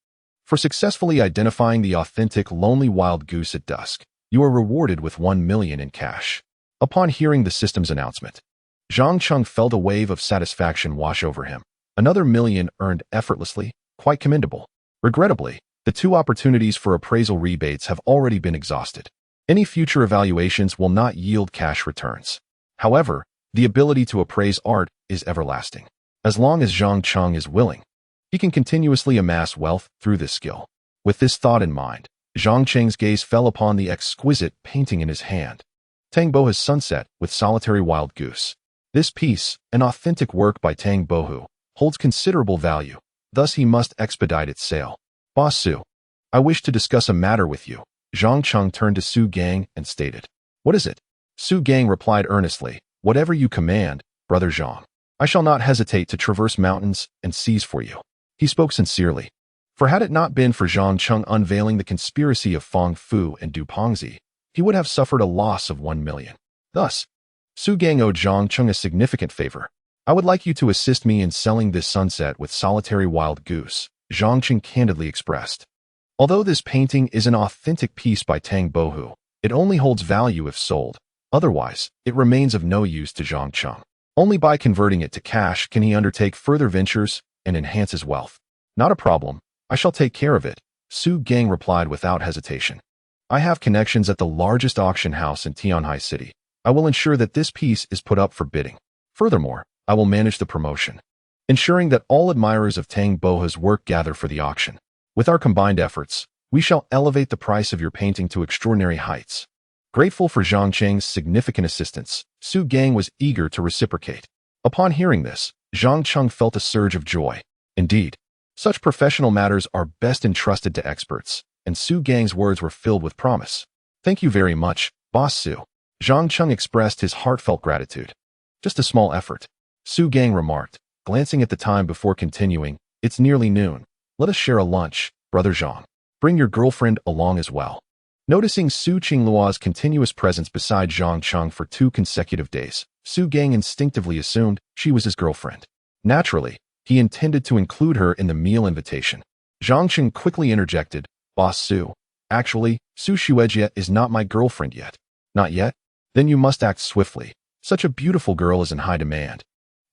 For successfully identifying the authentic Lonely Wild Goose at Dusk, you are rewarded with 1 million in cash. Upon hearing the system's announcement, Zhang Cheng felt a wave of satisfaction wash over him. Another million earned effortlessly, quite commendable. Regrettably, the 2 opportunities for appraisal rebates have already been exhausted. Any future evaluations will not yield cash returns. However, the ability to appraise art is everlasting. As long as Zhang Cheng is willing, he can continuously amass wealth through this skill. With this thought in mind, Zhang Cheng's gaze fell upon the exquisite painting in his hand. Tang Bohu's Sunset with Solitary Wild Goose. This piece, an authentic work by Tang Bohu, holds considerable value, thus he must expedite its sale. Boss Su, I wish to discuss a matter with you. Zhang Cheng turned to Su Gang and stated. What is it? Su Gang replied earnestly, whatever you command, brother Zhang. I shall not hesitate to traverse mountains and seas for you. He spoke sincerely. For had it not been for Zhang Cheng unveiling the conspiracy of Fang Fu and Du Pongzi, he would have suffered a loss of 1 million. Thus, Su Gang owed Zhang Cheng a significant favor. I would like you to assist me in selling this sunset with Solitary Wild Goose, Zhang Cheng candidly expressed. Although this painting is an authentic piece by Tang Bohu, it only holds value if sold. Otherwise, it remains of no use to Zhang Cheng. Only by converting it to cash can he undertake further ventures and enhance his wealth. Not a problem. I shall take care of it, Su Gang replied without hesitation. I have connections at the largest auction house in Tianhai City. I will ensure that this piece is put up for bidding. Furthermore, I will manage the promotion, ensuring that all admirers of Tang Boha's work gather for the auction. With our combined efforts, we shall elevate the price of your painting to extraordinary heights. Grateful for Zhang Cheng's significant assistance, Su Gang was eager to reciprocate. Upon hearing this, Zhang Cheng felt a surge of joy. Indeed, such professional matters are best entrusted to experts, and Su Gang's words were filled with promise. Thank you very much, Boss Su. Zhang Cheng expressed his heartfelt gratitude. Just a small effort, Su Gang remarked, glancing at the time before continuing. It's nearly noon. Let us share a lunch, Brother Zhang. Bring your girlfriend along as well. Noticing Su Qingluo's continuous presence beside Zhang Cheng for 2 consecutive days, Su Gang instinctively assumed she was his girlfriend. Naturally, he intended to include her in the meal invitation. Zhang Cheng quickly interjected, Boss Su, actually, Su Xuejia is not my girlfriend yet. Not yet? Then you must act swiftly. Such a beautiful girl is in high demand.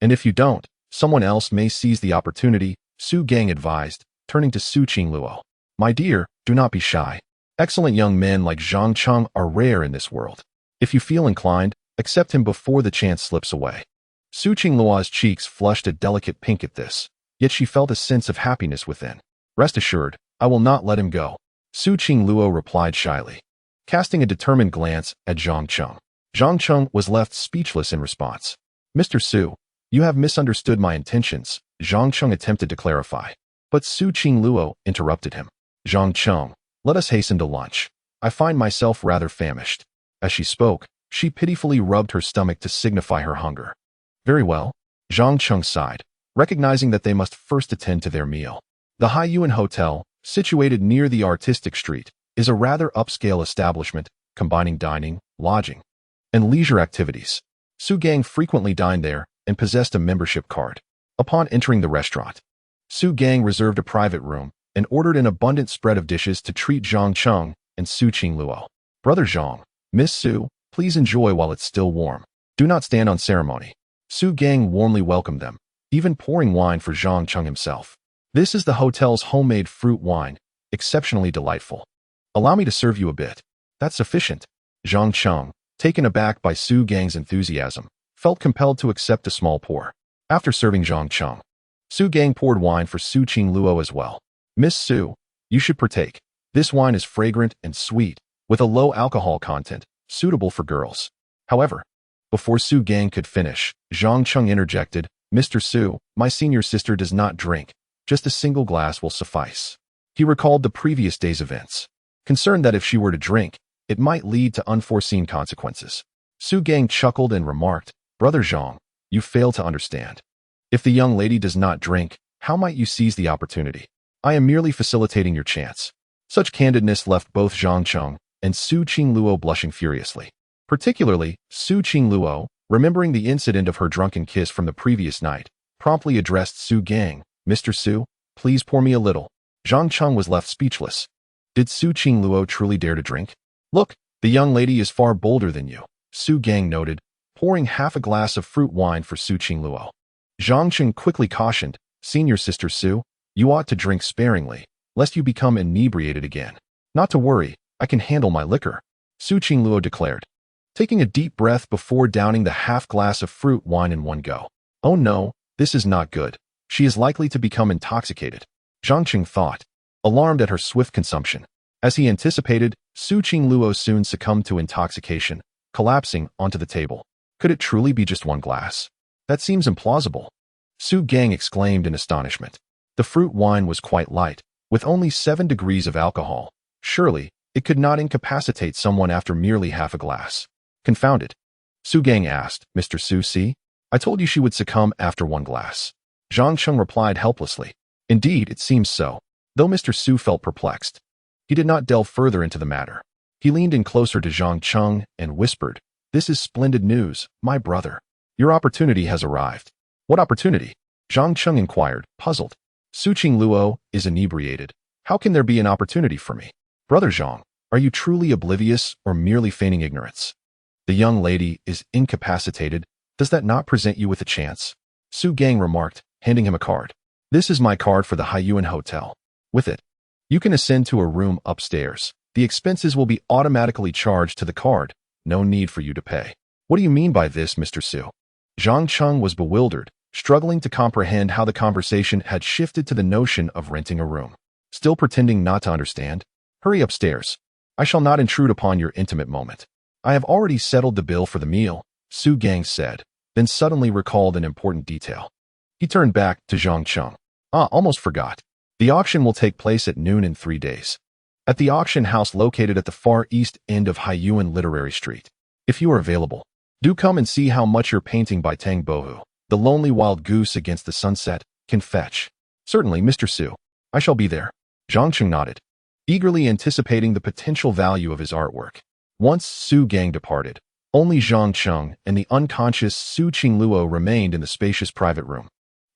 And if you don't, someone else may seize the opportunity, Su Gang advised, turning to Su Qingluo. My dear, do not be shy. Excellent young men like Zhang Cheng are rare in this world. If you feel inclined, accept him before the chance slips away. Su Qingluo's cheeks flushed a delicate pink at this, yet she felt a sense of happiness within. Rest assured, I will not let him go, Su Qingluo replied shyly, casting a determined glance at Zhang Cheng. Zhang Cheng was left speechless in response. Mr. Su, you have misunderstood my intentions, Zhang Cheng attempted to clarify. But Su Qingluo interrupted him. Zhang Cheng, let us hasten to lunch. I find myself rather famished. As she spoke, she pitifully rubbed her stomach to signify her hunger. Very well, Zhang Cheng sighed, recognizing that they must first attend to their meal. The Haiyuan Hotel, situated near the artistic street, is a rather upscale establishment, combining dining, lodging, and leisure activities. Su Gang frequently dined there and possessed a membership card. Upon entering the restaurant, Su Gang reserved a private room and ordered an abundant spread of dishes to treat Zhang Cheng and Su Qingluo. Brother Zhang, Miss Su, please enjoy while it's still warm. Do not stand on ceremony. Su Gang warmly welcomed them, even pouring wine for Zhang Cheng himself. This is the hotel's homemade fruit wine, exceptionally delightful. Allow me to serve you a bit. That's sufficient. Zhang Cheng, taken aback by Su Gang's enthusiasm, felt compelled to accept a small pour. After serving Zhang Cheng, Su Gang poured wine for Su Qingluo as well. Miss Su, you should partake. This wine is fragrant and sweet, with a low alcohol content, suitable for girls. However, before Su Gang could finish, Zhang Cheng interjected, Mr. Su, my senior sister does not drink. Just a single glass will suffice. He recalled the previous day's events, concerned that if she were to drink, it might lead to unforeseen consequences. Su Gang chuckled and remarked, Brother Zhang, you fail to understand. If the young lady does not drink, how might you seize the opportunity? I am merely facilitating your chance. Such candidness left both Zhang Cheng and Su Qingluo blushing furiously. Particularly, Su Qingluo, remembering the incident of her drunken kiss from the previous night, promptly addressed Su Gang, Mr. Su, please pour me a little. Zhang Cheng was left speechless. Did Su Qingluo truly dare to drink? Look, the young lady is far bolder than you, Su Gang noted, pouring half a glass of fruit wine for Su Qingluo. Zhang Cheng quickly cautioned, Senior Sister Su, you ought to drink sparingly, lest you become inebriated again. Not to worry, I can handle my liquor, Su Qingluo declared, taking a deep breath before downing the half glass of fruit wine in one go. Oh no, this is not good. She is likely to become intoxicated, Zhang Cheng thought, alarmed at her swift consumption. As he anticipated, Su Qingluo soon succumbed to intoxication, collapsing onto the table. Could it truly be just one glass? That seems implausible, Su Gang exclaimed in astonishment. The fruit wine was quite light, with only 7 degrees of alcohol. Surely, it could not incapacitate someone after merely half a glass. Confound it. Su Gang asked, Mr. Su, see? I told you she would succumb after 1 glass. Zhang Cheng replied helplessly. Indeed, it seems so. Though Mr. Su felt perplexed, he did not delve further into the matter. He leaned in closer to Zhang Cheng and whispered, This is splendid news, my brother. Your opportunity has arrived. What opportunity? Zhang Cheng inquired, puzzled. Su Qingluo is inebriated. How can there be an opportunity for me? Brother Zhang, are you truly oblivious or merely feigning ignorance? The young lady is incapacitated. Does that not present you with a chance? Su Gang remarked, handing him a card. This is my card for the Haiyuan Hotel. With it, You can ascend to a room upstairs. The expenses will be automatically charged to the card. No need for you to pay. What do you mean by this, Mr. Su? Zhang Cheng was bewildered, struggling to comprehend how the conversation had shifted to the notion of renting a room. Still pretending not to understand? Hurry upstairs. I shall not intrude upon your intimate moment. I have already settled the bill for the meal, Su Gang said, then suddenly recalled an important detail. He turned back to Zhang Cheng. Almost forgot. The auction will take place at noon in 3 days. At the auction house located at the far east end of Haiyuan Literary Street. If you are available, do come and see how much your painting by Tang Bohu, The Lonely Wild Goose Against the Sunset, can fetch. Certainly, Mr. Su. I shall be there. Zhang Cheng nodded, eagerly anticipating the potential value of his artwork. Once Su Gang departed, only Zhang Cheng and the unconscious Su Qingluo remained in the spacious private room.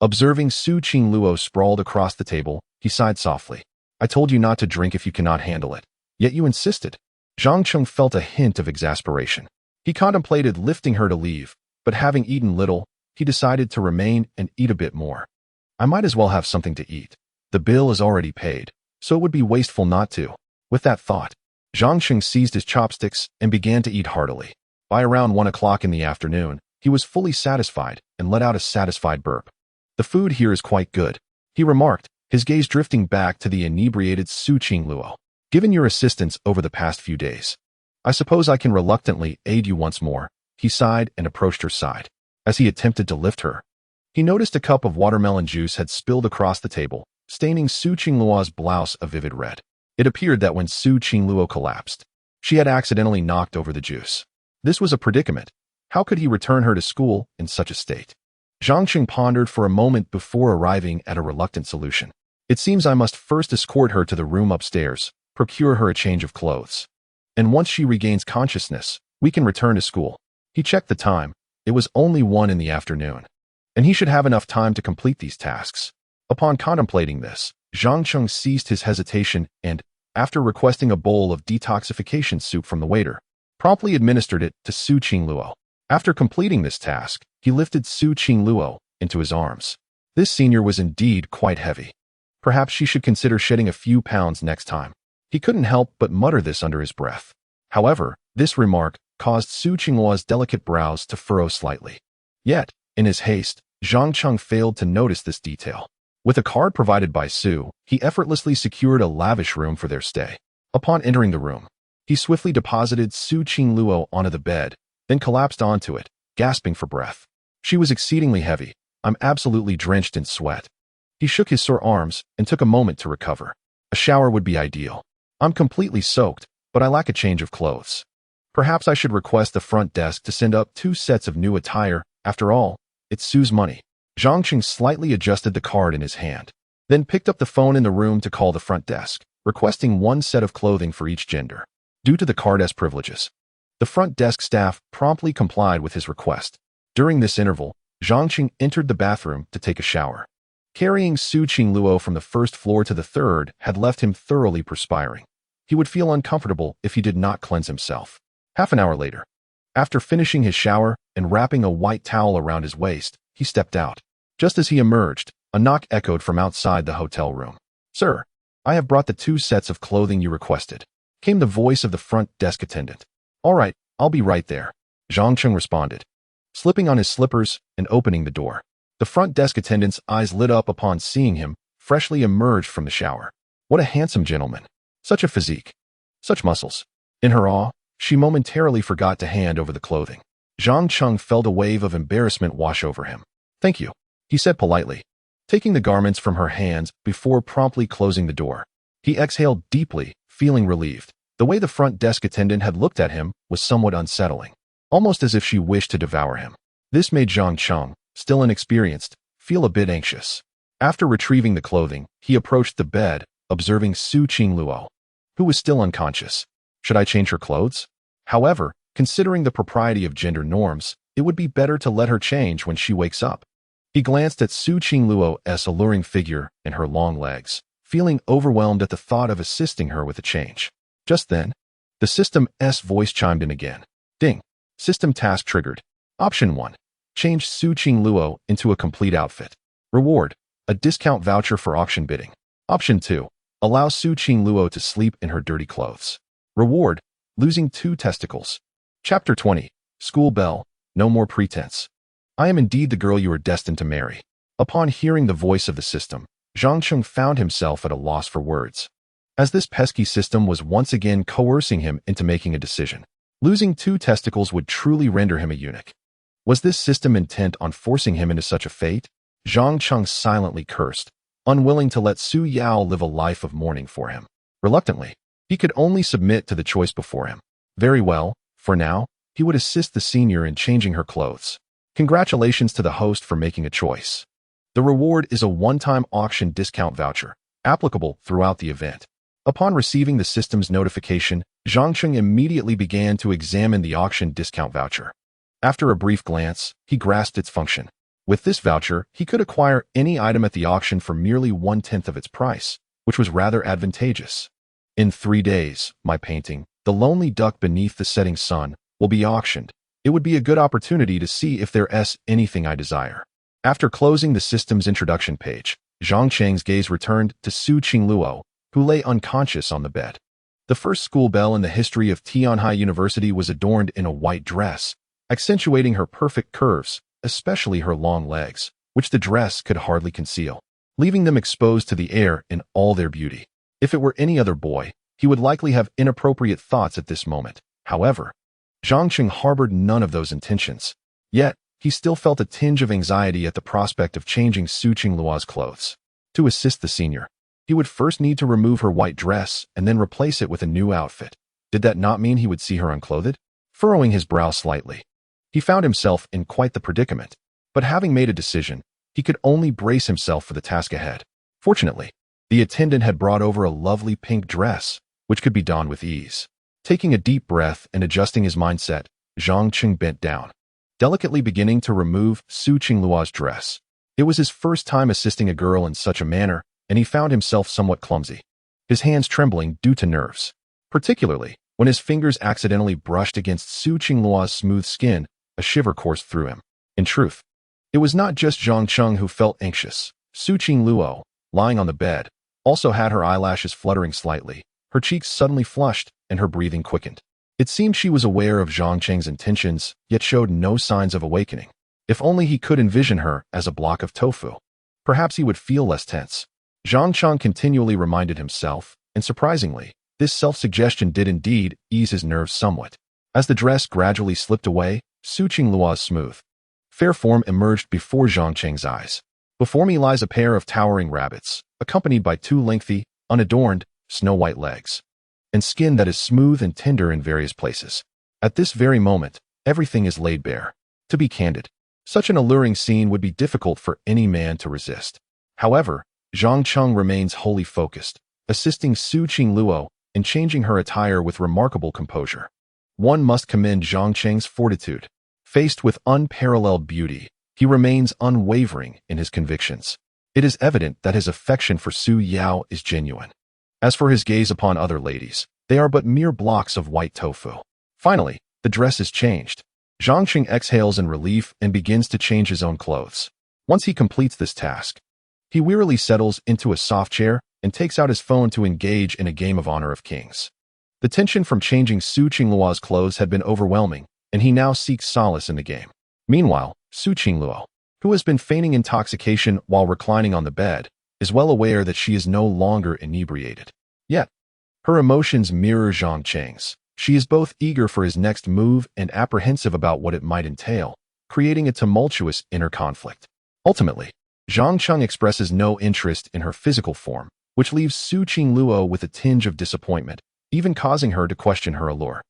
Observing Su Qingluo sprawled across the table, he sighed softly. I told you not to drink if you cannot handle it. Yet you insisted. Zhang Cheng felt a hint of exasperation. He contemplated lifting her to leave, but having eaten little, he decided to remain and eat a bit more. I might as well have something to eat. The bill is already paid, so it would be wasteful not to. With that thought, Zhang Cheng seized his chopsticks and began to eat heartily. By around 1 o'clock in the afternoon, he was fully satisfied and let out a satisfied burp. The food here is quite good, he remarked, his gaze drifting back to the inebriated Su Qingluo. Given your assistance over the past few days, I suppose I can reluctantly aid you once more, he sighed and approached her side. As he attempted to lift her, he noticed a cup of watermelon juice had spilled across the table, staining Su Qingluo's blouse a vivid red. It appeared that when Su Qingluo collapsed, she had accidentally knocked over the juice. This was a predicament. How could he return her to school in such a state? Zhang Cheng pondered for a moment before arriving at a reluctant solution. It seems I must first escort her to the room upstairs, procure her a change of clothes. And once she regains consciousness, we can return to school. He checked the time. It was only 1 in the afternoon, and he should have enough time to complete these tasks. Upon contemplating this, Zhang Cheng ceased his hesitation and, after requesting a bowl of detoxification soup from the waiter, promptly administered it to Su Qingluo. After completing this task, he lifted Su Qingluo into his arms. This senior was indeed quite heavy. Perhaps she should consider shedding a few pounds next time. He couldn't help but mutter this under his breath. However, this remark caused Su Qingluo's delicate brows to furrow slightly. Yet, in his haste, Zhang Cheng failed to notice this detail. With a card provided by Su, he effortlessly secured a lavish room for their stay. Upon entering the room, he swiftly deposited Su Qingluo onto the bed, then collapsed onto it, gasping for breath. She was exceedingly heavy. I'm absolutely drenched in sweat. He shook his sore arms and took a moment to recover. A shower would be ideal. I'm completely soaked, but I lack a change of clothes. Perhaps I should request the front desk to send up 2 sets of new attire. After all, it's Su's money. Zhang Cheng slightly adjusted the card in his hand, then picked up the phone in the room to call the front desk, requesting 1 set of clothing for each gender. Due to the card's privileges, the front desk staff promptly complied with his request. During this interval, Zhang Cheng entered the bathroom to take a shower. Carrying Su Qingluo from the 1st floor to the 3rd had left him thoroughly perspiring. He would feel uncomfortable if he did not cleanse himself. Half an hour later, after finishing his shower and wrapping a white towel around his waist, he stepped out. Just as he emerged, a knock echoed from outside the hotel room. Sir, I have brought the 2 sets of clothing you requested, came the voice of the front desk attendant. All right, I'll be right there, Zhang Cheng responded, slipping on his slippers and opening the door. The front desk attendant's eyes lit up upon seeing him, freshly emerged from the shower. What a handsome gentleman. Such a physique. Such muscles. In her awe, she momentarily forgot to hand over the clothing. Zhang Cheng felt a wave of embarrassment wash over him. Thank you, he said politely, taking the garments from her hands before promptly closing the door. He exhaled deeply, feeling relieved. The way the front desk attendant had looked at him was somewhat unsettling, almost as if she wished to devour him. This made Zhang Cheng, still inexperienced, feel a bit anxious. After retrieving the clothing, he approached the bed, observing Su Qingluo, who was still unconscious. Should I change her clothes? However, considering the propriety of gender norms, it would be better to let her change when she wakes up. He glanced at Su Qingluo's alluring figure and her long legs, feeling overwhelmed at the thought of assisting her with a change. Just then, the system's voice chimed in again. Ding. System task triggered. Option 1. Change Su Qingluo into a complete outfit. Reward. A discount voucher for auction bidding. Option 2. Allow Su Qingluo to sleep in her dirty clothes. Reward: losing 2 testicles. Chapter 20. School Belle, no more pretense. I am indeed the girl you are destined to marry. Upon hearing the voice of the system, Zhang Cheng found himself at a loss for words, as this pesky system was once again coercing him into making a decision. Losing 2 testicles would truly render him a eunuch. Was this system intent on forcing him into such a fate? Zhang Cheng silently cursed, unwilling to let Su Yao live a life of mourning for him. Reluctantly, he could only submit to the choice before him. Very well, for now, he would assist the senior in changing her clothes. Congratulations to the host for making a choice. The reward is a one-time auction discount voucher, applicable throughout the event. Upon receiving the system's notification, Zhang Cheng immediately began to examine the auction discount voucher. After a brief glance, he grasped its function. With this voucher, he could acquire any item at the auction for merely 1/10 of its price, which was rather advantageous. In 3 days, my painting, The Lonely Duck Beneath the Setting Sun, will be auctioned. It would be a good opportunity to see if there's anything I desire. After closing the system's introduction page, Zhang Cheng's gaze returned to Su Qingluo, who lay unconscious on the bed. The first school belle in the history of Tianhai University was adorned in a white dress, accentuating her perfect curves, especially her long legs, which the dress could hardly conceal, leaving them exposed to the air in all their beauty. If it were any other boy, he would likely have inappropriate thoughts at this moment. However, Zhang Cheng harbored none of those intentions. Yet, he still felt a tinge of anxiety at the prospect of changing Su Qingluo's clothes. To assist the senior, he would first need to remove her white dress and then replace it with a new outfit. Did that not mean he would see her unclothed? Furrowing his brow slightly, he found himself in quite the predicament, but having made a decision, he could only brace himself for the task ahead. Fortunately, the attendant had brought over a lovely pink dress, which could be donned with ease. Taking a deep breath and adjusting his mindset, Zhang Cheng bent down, delicately beginning to remove Su Qingluo's dress. It was his first time assisting a girl in such a manner, and he found himself somewhat clumsy, his hands trembling due to nerves, particularly when his fingers accidentally brushed against Su Qingluo's smooth skin. A shiver coursed through him. In truth, it was not just Zhang Cheng who felt anxious. Su Qingluo, lying on the bed, also had her eyelashes fluttering slightly, her cheeks suddenly flushed, and her breathing quickened. It seemed she was aware of Zhang Cheng's intentions, yet showed no signs of awakening. If only he could envision her as a block of tofu. Perhaps he would feel less tense. Zhang Cheng continually reminded himself, and surprisingly, this self-suggestion did indeed ease his nerves somewhat. As the dress gradually slipped away, Su Qingluo's smooth, fair form emerged before Zhang Cheng's eyes. Before me lies a pair of towering rabbits, accompanied by 2 lengthy, unadorned, snow-white legs, and skin that is smooth and tender in various places. At this very moment, everything is laid bare. To be candid, such an alluring scene would be difficult for any man to resist. However, Zhang Cheng remains wholly focused, assisting Su Qingluo in changing her attire with remarkable composure. One must commend Zhang Cheng's fortitude. Faced with unparalleled beauty, he remains unwavering in his convictions. It is evident that his affection for Su Yao is genuine. As for his gaze upon other ladies, they are but mere blocks of white tofu. Finally, the dress is changed. Zhang Cheng exhales in relief and begins to change his own clothes. Once he completes this task, he wearily settles into a soft chair and takes out his phone to engage in a game of Honor of Kings. The tension from changing Su Qingluo's clothes had been overwhelming, and he now seeks solace in the game. Meanwhile, Su Qingluo, who has been feigning intoxication while reclining on the bed, is well aware that she is no longer inebriated. Yet, her emotions mirror Zhang Cheng's. She is both eager for his next move and apprehensive about what it might entail, creating a tumultuous inner conflict. Ultimately, Zhang Cheng expresses no interest in her physical form, which leaves Su Qingluo with a tinge of disappointment, even causing her to question her allure.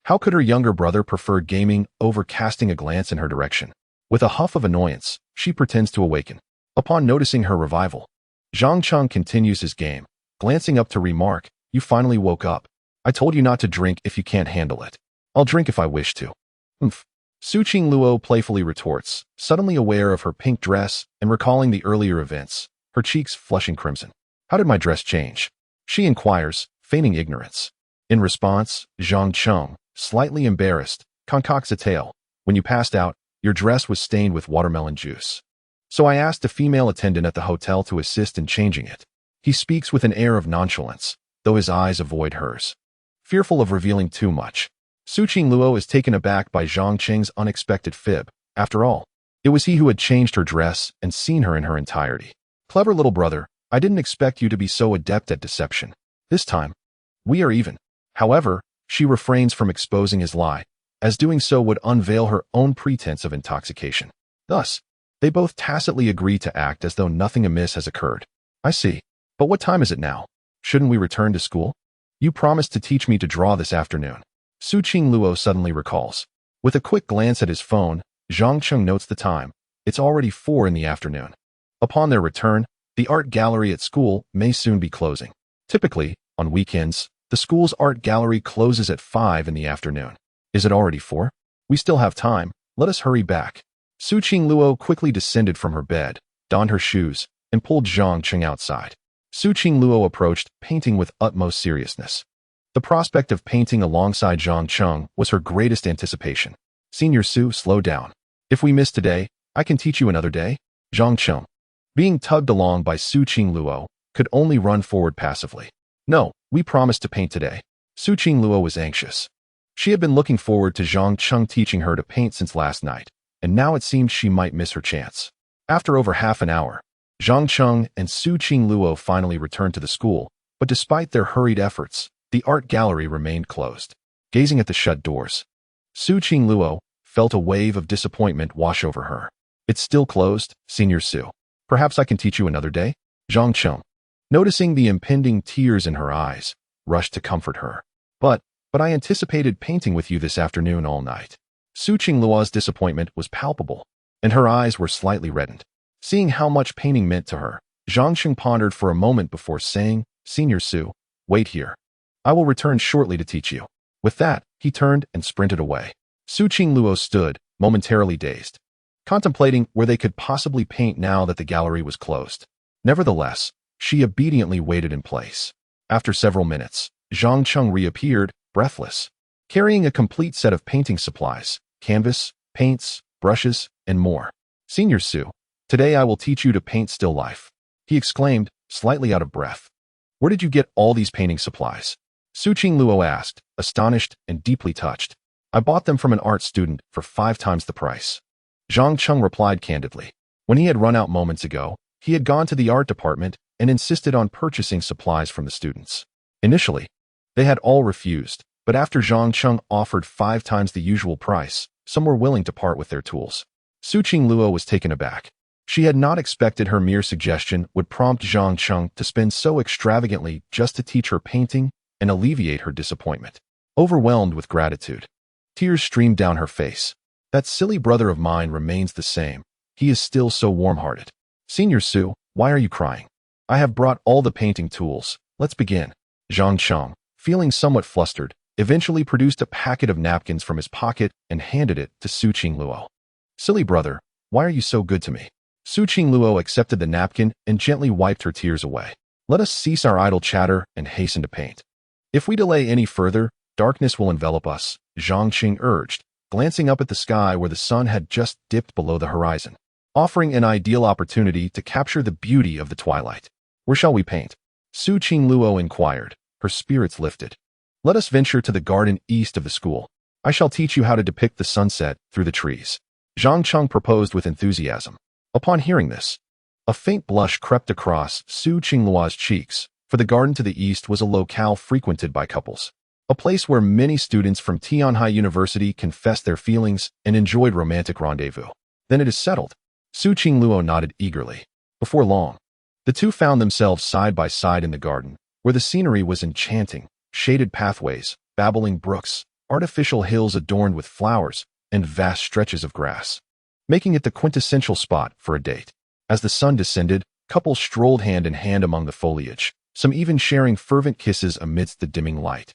How could her younger brother prefer gaming over casting a glance in her direction? With a huff of annoyance, she pretends to awaken. Upon noticing her revival, Zhang Cheng continues his game, glancing up to remark, "You finally woke up. I told you not to drink if you can't handle it. I'll drink if I wish to." Humph. Su Qingluo playfully retorts, suddenly aware of her pink dress and recalling the earlier events, her cheeks flushing crimson. "How did my dress change?" she inquires, feigning ignorance. In response, Zhang Cheng, slightly embarrassed, concocts a tale. "When you passed out, your dress was stained with watermelon juice. So I asked a female attendant at the hotel to assist in changing it." He speaks with an air of nonchalance, though his eyes avoid hers. Fearful of revealing too much, Su Qingluo is taken aback by Zhang Qing's unexpected fib. After all, it was he who had changed her dress and seen her in her entirety. Clever little brother, I didn't expect you to be so adept at deception. This time, we are even. However, she refrains from exposing his lie, as doing so would unveil her own pretense of intoxication. Thus, they both tacitly agree to act as though nothing amiss has occurred. I see. But what time is it now? Shouldn't we return to school? You promised to teach me to draw this afternoon. Su Qingluo suddenly recalls. With a quick glance at his phone, Zhang Cheng notes the time. It's already 4 in the afternoon. Upon their return, the art gallery at school may soon be closing. Typically, on weekends, the school's art gallery closes at 5 in the afternoon. Is it already 4? We still have time. Let us hurry back. Su Qingluo quickly descended from her bed, donned her shoes, and pulled Zhang Cheng outside. Su Qingluo approached, painting with utmost seriousness. The prospect of painting alongside Zhang Cheng was her greatest anticipation. Senior Su, slow down. If we miss today, I can teach you another day. Zhang Cheng, being tugged along by Su Qingluo, could only run forward passively. No, we promised to paint today. Su Qingluo was anxious. She had been looking forward to Zhang Cheng teaching her to paint since last night, and now it seemed she might miss her chance. After over half an hour, Zhang Cheng and Su Qingluo finally returned to the school, but despite their hurried efforts, the art gallery remained closed. Gazing at the shut doors, Su Qingluo felt a wave of disappointment wash over her. It's still closed, Senior Su. Perhaps I can teach you another day? Zhang Cheng, noticing the impending tears in her eyes, rushed to comfort her. But I anticipated painting with you this afternoon all night. Su Qingluo's disappointment was palpable, and her eyes were slightly reddened. Seeing how much painting meant to her, Zhang Cheng pondered for a moment before saying, Senior Su, wait here. I will return shortly to teach you. With that, he turned and sprinted away. Su Qingluo stood, momentarily dazed, contemplating where they could possibly paint now that the gallery was closed. Nevertheless, she obediently waited in place. After several minutes, Zhang Cheng reappeared, breathless, carrying a complete set of painting supplies, canvas, paints, brushes, and more. Senior Su, today I will teach you to paint still life, he exclaimed, slightly out of breath. Where did you get all these painting supplies? Su Qingluo asked, astonished and deeply touched. I bought them from an art student for 5 times the price. Zhang Cheng replied candidly. When he had run out moments ago, he had gone to the art department and insisted on purchasing supplies from the students. Initially, they had all refused, but after Zhang Cheng offered 5 times the usual price, some were willing to part with their tools. Su Qingluo was taken aback. She had not expected her mere suggestion would prompt Zhang Cheng to spend so extravagantly just to teach her painting and alleviate her disappointment. Overwhelmed with gratitude, tears streamed down her face. That silly brother of mine remains the same. He is still so warm-hearted. Senior Su, why are you crying? I have brought all the painting tools. Let's begin. Zhang Cheng, feeling somewhat flustered, eventually produced a packet of napkins from his pocket and handed it to Su Qingluo. Silly brother, why are you so good to me? Su Qingluo accepted the napkin and gently wiped her tears away. Let us cease our idle chatter and hasten to paint. If we delay any further, darkness will envelop us, Zhang Cheng urged, glancing up at the sky where the sun had just dipped below the horizon, offering an ideal opportunity to capture the beauty of the twilight. Where shall we paint? Su Qingluo inquired, her spirits lifted. Let us venture to the garden east of the school. I shall teach you how to depict the sunset through the trees. Zhang Cheng proposed with enthusiasm. Upon hearing this, a faint blush crept across Su Qingluo's cheeks, for the garden to the east was a locale frequented by couples, a place where many students from Tianhai University confessed their feelings and enjoyed romantic rendezvous. Then it is settled. Su Qingluo nodded eagerly. Before long, the two found themselves side by side in the garden, where the scenery was enchanting, shaded pathways, babbling brooks, artificial hills adorned with flowers, and vast stretches of grass, making it the quintessential spot for a date. As the sun descended, couples strolled hand in hand among the foliage, some even sharing fervent kisses amidst the dimming light,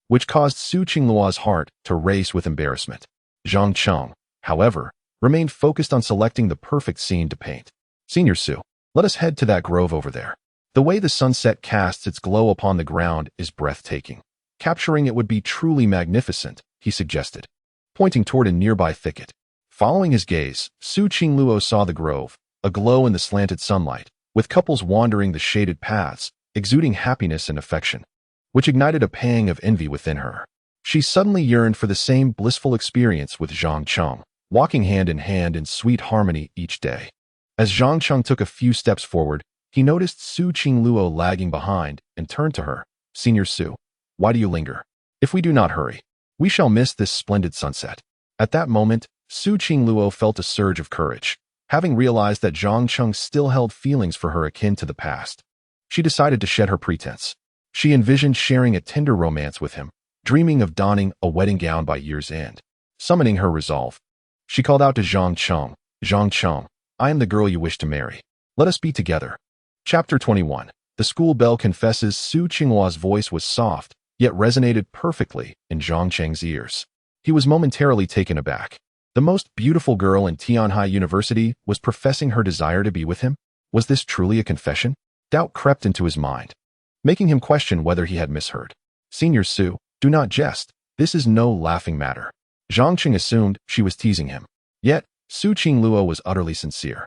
which caused Su Qingluo's heart to race with embarrassment. Zhang Cheng, however, remained focused on selecting the perfect scene to paint. Senior Su, let us head to that grove over there. The way the sunset casts its glow upon the ground is breathtaking. Capturing it would be truly magnificent, he suggested, pointing toward a nearby thicket. Following his gaze, Su Qingluo saw the grove, aglow in the slanted sunlight, with couples wandering the shaded paths, exuding happiness and affection, which ignited a pang of envy within her. She suddenly yearned for the same blissful experience with Zhang Cheng, walking hand in hand in sweet harmony each day. As Zhang Cheng took a few steps forward, he noticed Su Qingluo lagging behind and turned to her. "Senior Su, why do you linger? If we do not hurry, we shall miss this splendid sunset." At that moment, Su Qingluo felt a surge of courage, having realized that Zhang Cheng still held feelings for her akin to the past. She decided to shed her pretense. She envisioned sharing a tender romance with him, dreaming of donning a wedding gown by year's end. Summoning her resolve, she called out to Zhang Cheng, "Zhang Cheng, I am the girl you wish to marry. Let us be together." Chapter 21. The school bell confesses Su Qinghua's voice was soft, yet resonated perfectly in Zhang Cheng's ears. He was momentarily taken aback. The most beautiful girl in Tianhai University was professing her desire to be with him? Was this truly a confession? Doubt crept into his mind, making him question whether he had misheard. "Senior Su, do not jest. This is no laughing matter." Zhang Cheng assumed she was teasing him. Yet, Su Qingluo was utterly sincere.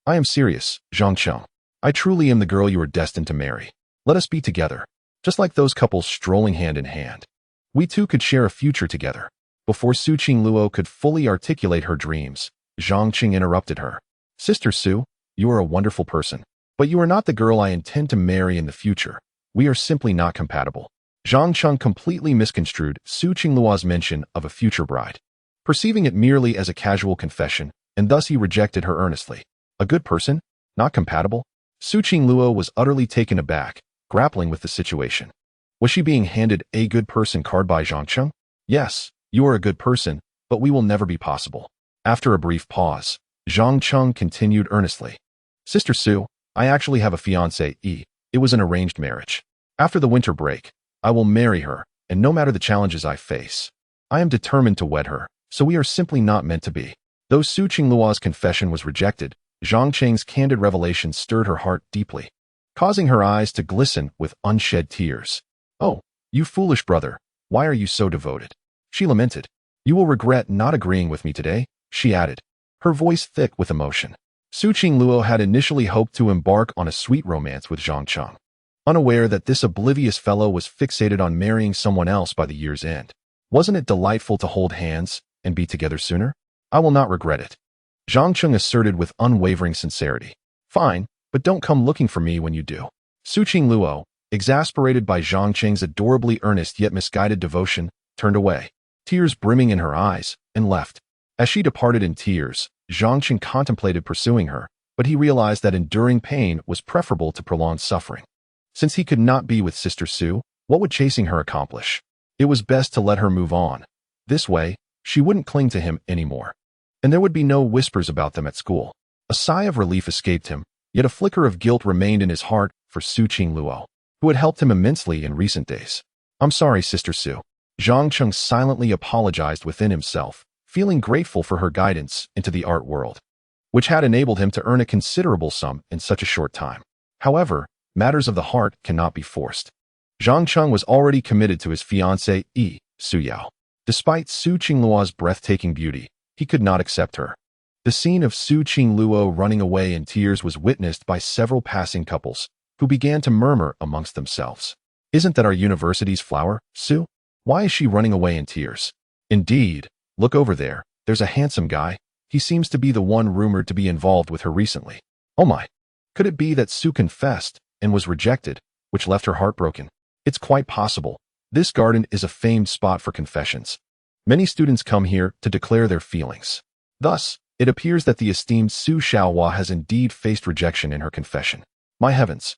"I am serious, Zhang Cheng. I truly am the girl you are destined to marry. Let us be together, just like those couples strolling hand in hand. We two could share a future together." Before Su Qingluo could fully articulate her dreams, Zhang Cheng interrupted her. "Sister Su, you are a wonderful person, but you are not the girl I intend to marry in the future. We are simply not compatible." Zhang Cheng completely misconstrued Su Qingluo's mention of a future bride, perceiving it merely as a casual confession, and thus he rejected her earnestly. A good person? Not compatible? Su Qingluo was utterly taken aback, grappling with the situation. Was she being handed a good person card by Zhang Cheng? "Yes, you are a good person, but we will never be possible." After a brief pause, Zhang Cheng continued earnestly. "Sister Su, I actually have a fiancée. It was an arranged marriage. After the winter break, I will marry her, and no matter the challenges I face, I am determined to wed her, so we are simply not meant to be." Though Su Qingluo's confession was rejected, Zhang Cheng's candid revelation stirred her heart deeply, causing her eyes to glisten with unshed tears. "Oh, you foolish brother, why are you so devoted?" she lamented. "You will regret not agreeing with me today," she added, her voice thick with emotion. Su Qingluo had initially hoped to embark on a sweet romance with Zhang Cheng, unaware that this oblivious fellow was fixated on marrying someone else by the year's end. Wasn't it delightful to hold hands and be together sooner? "I will not regret it," Zhang Cheng asserted with unwavering sincerity. "Fine, but don't come looking for me when you do." Su Qingluo, exasperated by Zhang Cheng's adorably earnest yet misguided devotion, turned away, tears brimming in her eyes, and left. As she departed in tears, Zhang Cheng contemplated pursuing her, but he realized that enduring pain was preferable to prolonged suffering. Since he could not be with Sister Su, what would chasing her accomplish? It was best to let her move on. This way, she wouldn't cling to him anymore, and there would be no whispers about them at school. A sigh of relief escaped him, yet a flicker of guilt remained in his heart for Su Qingluo, who had helped him immensely in recent days. "I'm sorry, Sister Su." Zhang Cheng silently apologized within himself, feeling grateful for her guidance into the art world, which had enabled him to earn a considerable sum in such a short time. However, matters of the heart cannot be forced. Zhang Cheng was already committed to his fiancée, Su Yao. Despite Su Qingluo's breathtaking beauty, he could not accept her. The scene of Su Qingluo running away in tears was witnessed by several passing couples, who began to murmur amongst themselves. "Isn't that our university's flower, Su? Why is she running away in tears? Indeed, look over there, there's a handsome guy. He seems to be the one rumored to be involved with her recently. Oh my, could it be that Su confessed and was rejected, which left her heartbroken? It's quite possible. This garden is a famed spot for confessions. Many students come here to declare their feelings. Thus, it appears that the esteemed Su Xiaohua has indeed faced rejection in her confession. My heavens!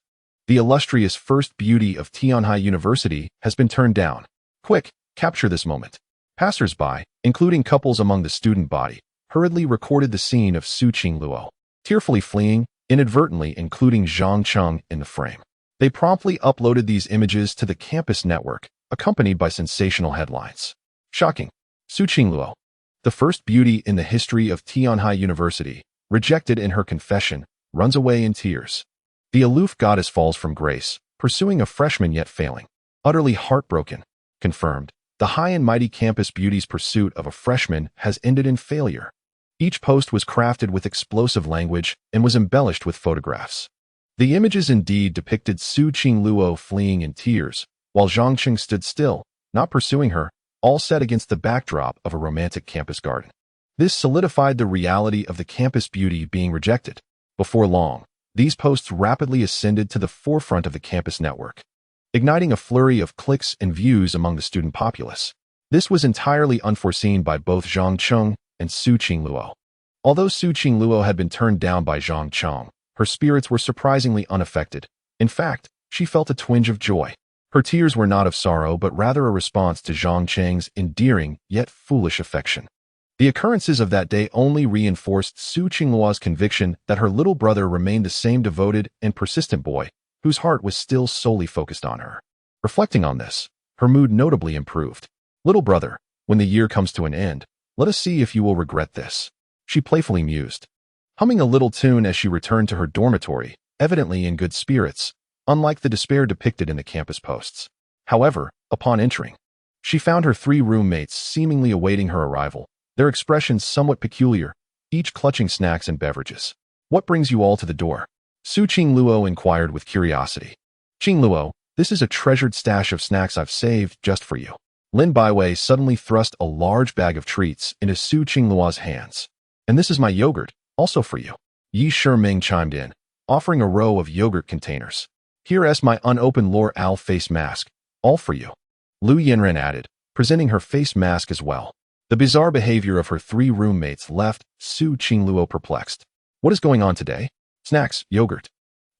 The illustrious first beauty of Tianhai University has been turned down. Quick, capture this moment." Passers-by, including couples among the student body, hurriedly recorded the scene of Su Qingluo, tearfully fleeing, inadvertently including Zhang Cheng in the frame. They promptly uploaded these images to the campus network, accompanied by sensational headlines. Shocking. Su Qingluo, the first beauty in the history of Tianhai University, rejected in her confession, runs away in tears. The aloof goddess falls from grace, pursuing a freshman yet failing. Utterly heartbroken. Confirmed. The high and mighty campus beauty's pursuit of a freshman has ended in failure. Each post was crafted with explosive language and was embellished with photographs. The images indeed depicted Su Qingluo fleeing in tears, while Zhang Qing stood still, not pursuing her, all set against the backdrop of a romantic campus garden. This solidified the reality of the campus beauty being rejected. Before long, these posts rapidly ascended to the forefront of the campus network, igniting a flurry of clicks and views among the student populace. This was entirely unforeseen by both Zhang Cheng and Su Qingluo. Although Su Qingluo had been turned down by Zhang Cheng, her spirits were surprisingly unaffected. In fact, she felt a twinge of joy. Her tears were not of sorrow but rather a response to Zhang Cheng's endearing yet foolish affection. The occurrences of that day only reinforced Su Qingluo's conviction that her little brother remained the same devoted and persistent boy, whose heart was still solely focused on her. Reflecting on this, her mood notably improved. "Little brother, when the year comes to an end, let us see if you will regret this," she playfully mused, humming a little tune as she returned to her dormitory, evidently in good spirits, unlike the despair depicted in the campus posts. However, upon entering, she found her 3 roommates seemingly awaiting her arrival, their expressions somewhat peculiar, each clutching snacks and beverages. "What brings you all to the door?" Su Qingluo inquired with curiosity. "Qingluo, this is a treasured stash of snacks I've saved just for you." Lin Baiwei suddenly thrust a large bag of treats into Su Qingluo's hands. "And this is my yogurt, also for you." Yi Shiming chimed in, offering a row of yogurt containers. "Here's my unopened L'Oreal face mask, all for you." Lu Yinren added, presenting her face mask as well. The bizarre behavior of her 3 roommates left Su Qingluo perplexed. "What is going on today? Snacks, yogurt,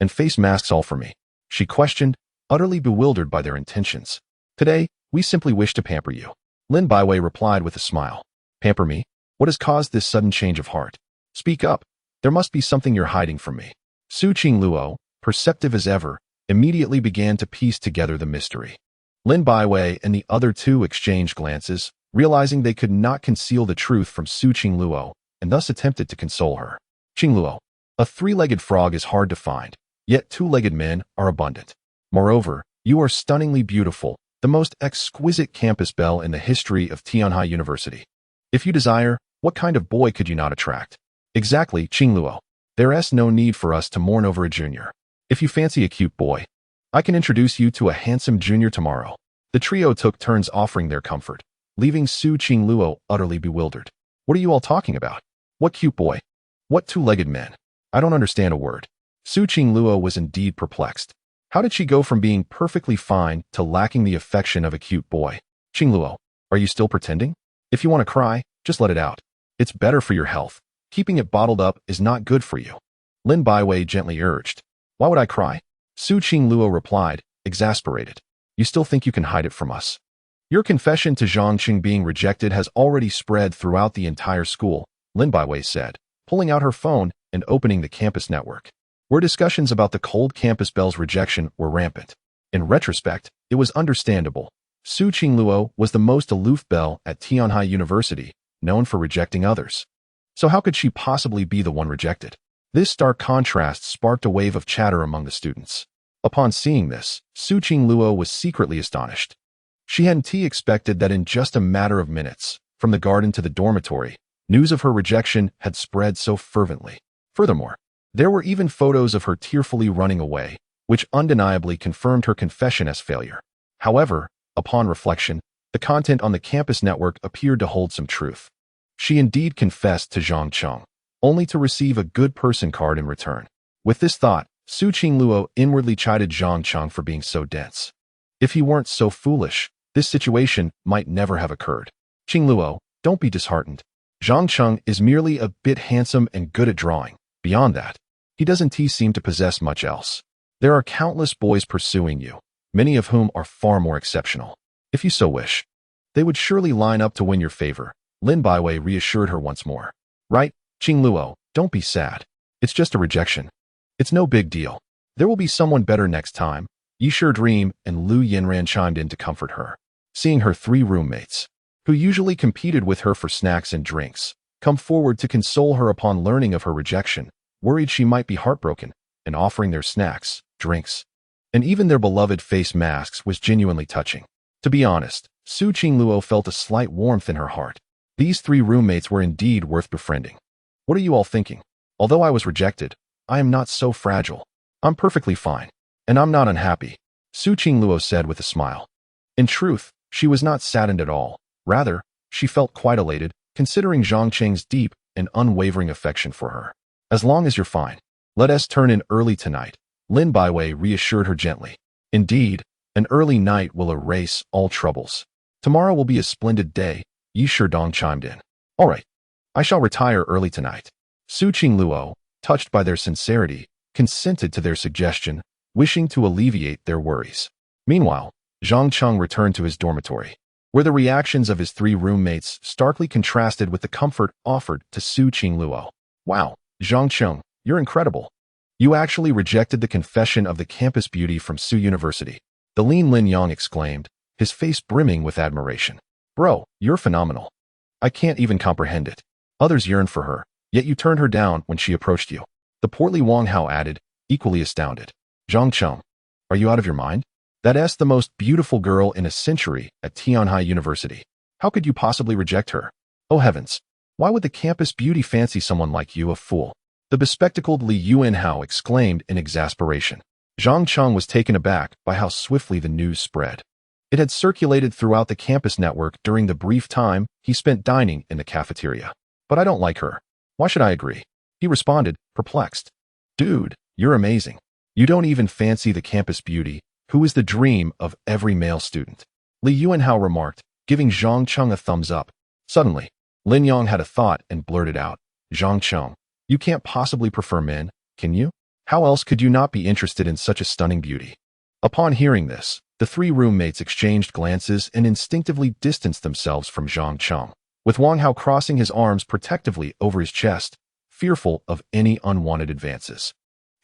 and face masks all for me?" she questioned, utterly bewildered by their intentions. "Today, we simply wish to pamper you." Lin Baiwei replied with a smile. "Pamper me? What has caused this sudden change of heart? Speak up. There must be something you're hiding from me." Su Qingluo, perceptive as ever, immediately began to piece together the mystery. Lin Baiwei and the other 2 exchanged glances, realizing they could not conceal the truth from Su Qingluo, and thus attempted to console her. "Qingluo, a 3-legged frog is hard to find, yet 2-legged men are abundant. Moreover, you are stunningly beautiful, the most exquisite campus belle in the history of Tianhai University. If you desire, what kind of boy could you not attract?" "Exactly, Qingluo. There's no need for us to mourn over a junior. If you fancy a cute boy, I can introduce you to a handsome junior tomorrow." The trio took turns offering their comfort, leaving Su Qingluo utterly bewildered. "What are you all talking about? What cute boy? What 2-legged men? I don't understand a word." Su Qingluo was indeed perplexed. How did she go from being perfectly fine to lacking the affection of a cute boy? "Qingluo, are you still pretending? If you want to cry, just let it out. It's better for your health. Keeping it bottled up is not good for you," Lin Baiwei gently urged. "Why would I cry?" Su Qingluo replied, exasperated. "You still think you can hide it from us? Your confession to Zhang Qing being rejected has already spread throughout the entire school," Lin Baiwei said, pulling out her phone and opening the campus network, where discussions about the cold campus belle's rejection were rampant. In retrospect, it was understandable. Su Qingluo was the most aloof belle at Tianhai University, known for rejecting others. So how could she possibly be the one rejected? This stark contrast sparked a wave of chatter among the students. Upon seeing this, Su Qingluo was secretly astonished. She hadn't expected that in just a matter of minutes, from the garden to the dormitory, news of her rejection had spread so fervently. Furthermore, there were even photos of her tearfully running away, which undeniably confirmed her confession as failure. However, upon reflection, the content on the campus network appeared to hold some truth. She indeed confessed to Zhang Cheng, only to receive a good person card in return. With this thought, Su Qingluo inwardly chided Zhang Cheng for being so dense. If he weren't so foolish, this situation might never have occurred. "Qingluo, don't be disheartened. Zhang Cheng is merely a bit handsome and good at drawing. Beyond that, he doesn't seem to possess much else. There are countless boys pursuing you, many of whom are far more exceptional. If you so wish, they would surely line up to win your favor," Lin Baiwei reassured her once more. "Right, Qingluo, don't be sad. It's just a rejection. It's no big deal. There will be someone better next time." Yi Shidream and Lu Yinran chimed in to comfort her. Seeing her 3 roommates, who usually competed with her for snacks and drinks, come forward to console her upon learning of her rejection, worried she might be heartbroken, and offering their snacks, drinks, and even their beloved face masks was genuinely touching. To be honest, Su Qingluo felt a slight warmth in her heart. These 3 roommates were indeed worth befriending. "What are you all thinking? Although I was rejected, I am not so fragile. I'm perfectly fine. And I'm not unhappy, Su Qingluo said with a smile. In truth, she was not saddened at all. Rather, she felt quite elated, considering Zhang Cheng's deep and unwavering affection for her. As long as you're fine, let us turn in early tonight, Lin Baiwei reassured her gently. Indeed, an early night will erase all troubles. Tomorrow will be a splendid day, Yi Shidong chimed in. All right, I shall retire early tonight. Su Qingluo, touched by their sincerity, consented to their suggestion, wishing to alleviate their worries. Meanwhile, Zhang Cheng returned to his dormitory, where the reactions of his three roommates starkly contrasted with the comfort offered to Su Qingluo. Wow, Zhang Cheng, you're incredible. You actually rejected the confession of the campus beauty from Su University. The lean Lin Yang exclaimed, his face brimming with admiration. Bro, you're phenomenal. I can't even comprehend it. Others yearn for her, yet you turned her down when she approached you. The portly Wang Hao added, equally astounded. Zhang Cheng, are you out of your mind? That's the most beautiful girl in a century at Tianhai University. How could you possibly reject her? Oh heavens, why would the campus beauty fancy someone like you, a fool? The bespectacled Li Yuanhao exclaimed in exasperation. Zhang Cheng was taken aback by how swiftly the news spread. It had circulated throughout the campus network during the brief time he spent dining in the cafeteria. But I don't like her. Why should I agree? He responded, perplexed. Dude, you're amazing. You don't even fancy the campus beauty, who is the dream of every male student. Li Yuanhao remarked, giving Zhang Cheng a thumbs up. Suddenly, Lin Yang had a thought and blurted out, Zhang Cheng, you can't possibly prefer men, can you? How else could you not be interested in such a stunning beauty? Upon hearing this, the three roommates exchanged glances and instinctively distanced themselves from Zhang Cheng, with Wang Hao crossing his arms protectively over his chest, fearful of any unwanted advances.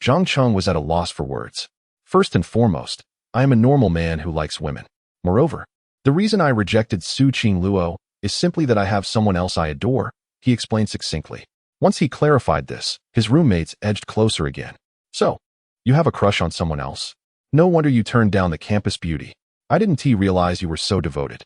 Zhang Cheng was at a loss for words. First and foremost, I am a normal man who likes women. Moreover, the reason I rejected Su Qingluo is simply that I have someone else I adore, he explained succinctly. Once he clarified this, his roommates edged closer again. So, you have a crush on someone else? No wonder you turned down the campus beauty. I didn't realize you were so devoted.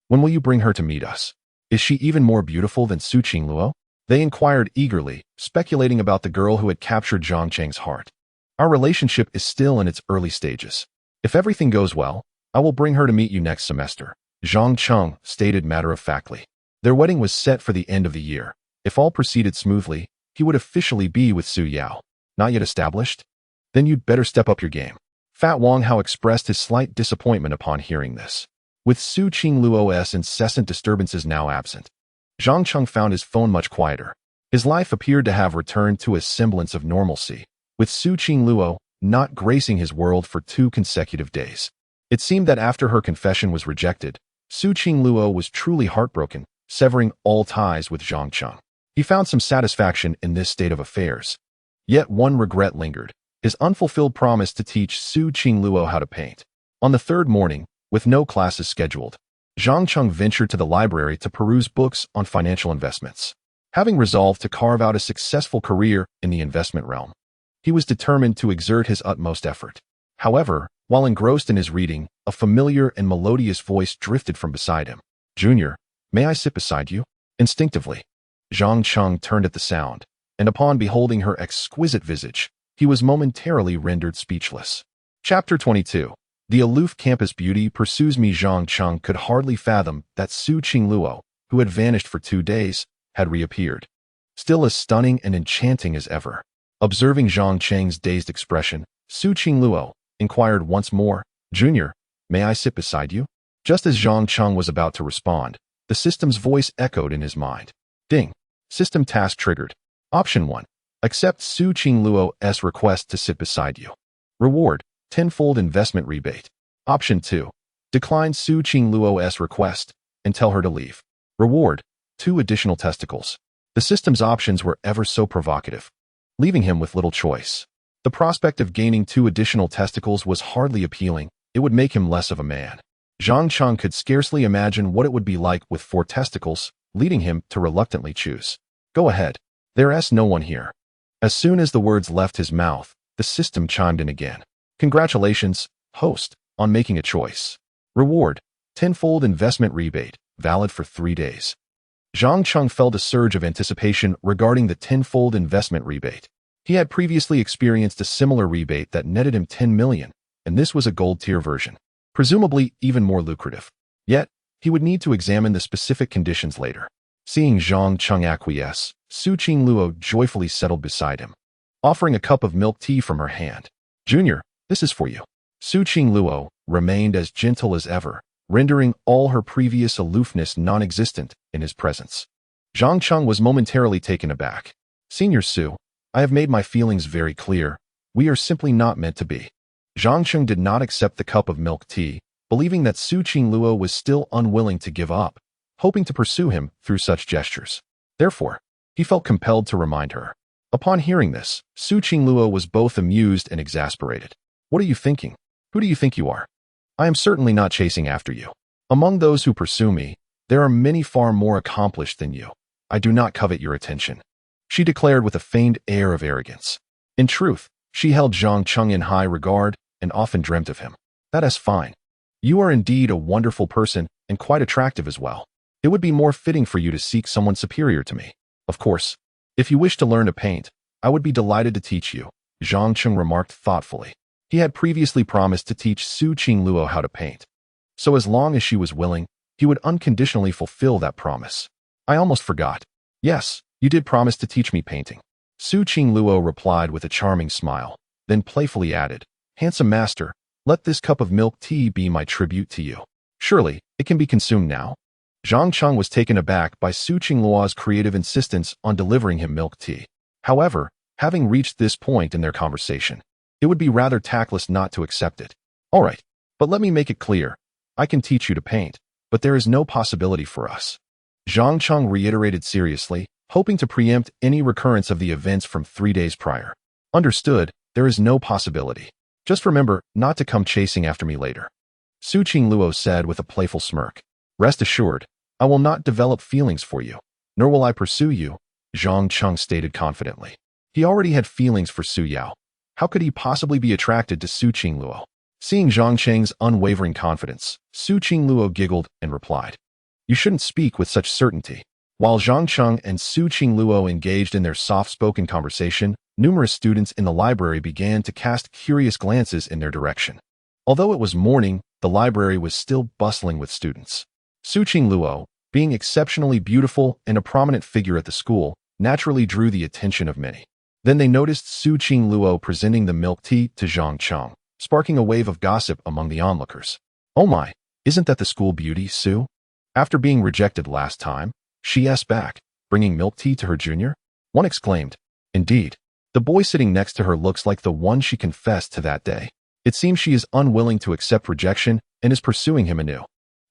When will you bring her to meet us? Is she even more beautiful than Su Qingluo? They inquired eagerly, speculating about the girl who had captured Zhang Cheng's heart. Our relationship is still in its early stages. If everything goes well, I will bring her to meet you next semester, Zhang Cheng stated matter-of-factly. Their wedding was set for the end of the year. If all proceeded smoothly, he would officially be with Su Yao. Not yet established? Then you'd better step up your game. Fat Wang Hao expressed his slight disappointment upon hearing this. With Su Qingluo's incessant disturbances now absent, Zhang Cheng found his phone much quieter. His life appeared to have returned to a semblance of normalcy, with Su Qingluo not gracing his world for 2 consecutive days. It seemed that after her confession was rejected, Su Qingluo was truly heartbroken, severing all ties with Zhang Cheng. He found some satisfaction in this state of affairs. Yet one regret lingered, his unfulfilled promise to teach Su Qingluo how to paint. On the third morning, with no classes scheduled, Zhang Cheng ventured to the library to peruse books on financial investments. Having resolved to carve out a successful career in the investment realm, he was determined to exert his utmost effort. However, while engrossed in his reading, a familiar and melodious voice drifted from beside him. Junior, may I sit beside you? Instinctively, Zhang Cheng turned at the sound, and upon beholding her exquisite visage, he was momentarily rendered speechless. Chapter 22. The aloof campus beauty pursues me. Zhang Cheng could hardly fathom that Su Qingluo, who had vanished for 2 days, had reappeared, still as stunning and enchanting as ever. Observing Zhang Cheng's dazed expression, Su Qingluo inquired once more, Junior, may I sit beside you? Just as Zhang Cheng was about to respond, the system's voice echoed in his mind. Ding. System task triggered. Option 1. Accept Su Qingluo's request to sit beside you. Reward, 10-fold investment rebate. Option 2. Decline Su Qingluo's request and tell her to leave. Reward, 2 additional testicles. The system's options were ever so provocative, leaving him with little choice. The prospect of gaining 2 additional testicles was hardly appealing. It would make him less of a man. Zhang Cheng could scarcely imagine what it would be like with 4 testicles, leading him to reluctantly choose. Go ahead. There's no one here. As soon as the words left his mouth, the system chimed in again. Congratulations, host, on making a choice. Reward, 10-fold investment rebate, valid for 3 days. Zhang Cheng felt a surge of anticipation regarding the 10-fold investment rebate. He had previously experienced a similar rebate that netted him 10 million, and this was a gold-tier version, presumably even more lucrative. Yet, he would need to examine the specific conditions later. Seeing Zhang Cheng acquiesce, Su Qingluo joyfully settled beside him, offering a cup of milk tea from her hand. "Junior, this is for you." Su Qingluo remained as gentle as ever, rendering all her previous aloofness non-existent in his presence. Zhang Cheng was momentarily taken aback. "Senior Su, I have made my feelings very clear. We are simply not meant to be." Zhang Cheng did not accept the cup of milk tea, believing that Su Qingluo was still unwilling to give up, hoping to pursue him through such gestures. Therefore, he felt compelled to remind her. Upon hearing this, Su Qingluo was both amused and exasperated. "What are you thinking? Who do you think you are? I am certainly not chasing after you. Among those who pursue me, there are many far more accomplished than you. I do not covet your attention," she declared with a feigned air of arrogance. In truth, she held Zhang Cheng in high regard and often dreamt of him. "That is fine. You are indeed a wonderful person and quite attractive as well. It would be more fitting for you to seek someone superior to me. Of course, if you wish to learn to paint, I would be delighted to teach you," Zhang Cheng remarked thoughtfully. He had previously promised to teach Su Qingluo how to paint. So as long as she was willing, he would unconditionally fulfill that promise. "I almost forgot. Yes, you did promise to teach me painting." Su Qingluo replied with a charming smile, then playfully added, "Handsome master, let this cup of milk tea be my tribute to you. Surely, it can be consumed now?" Zhang Cheng was taken aback by Su Qingluo's creative insistence on delivering him milk tea. However, having reached this point in their conversation, it would be rather tactless not to accept it. "All right, but let me make it clear. I can teach you to paint, but there is no possibility for us," Zhang Cheng reiterated seriously, hoping to preempt any recurrence of the events from 3 days prior. "Understood, there is no possibility. Just remember not to come chasing after me later," Su Qingluo said with a playful smirk. "Rest assured, I will not develop feelings for you, nor will I pursue you," Zhang Cheng stated confidently. He already had feelings for Su Yao. How could he possibly be attracted to Su Qingluo? Seeing Zhang Cheng's unwavering confidence, Su Qingluo giggled and replied, "You shouldn't speak with such certainty." While Zhang Cheng and Su Qingluo engaged in their soft-spoken conversation, numerous students in the library began to cast curious glances in their direction. Although it was morning, the library was still bustling with students. Su Qingluo, being exceptionally beautiful and a prominent figure at the school, naturally drew the attention of many. Then they noticed Su Qingluo presenting the milk tea to Zhang Cheng, sparking a wave of gossip among the onlookers. "Oh my, isn't that the school beauty, Su? After being rejected last time, she's back, bringing milk tea to her junior?" One exclaimed. "Indeed, the boy sitting next to her looks like the one she confessed to that day. It seems she is unwilling to accept rejection and is pursuing him anew.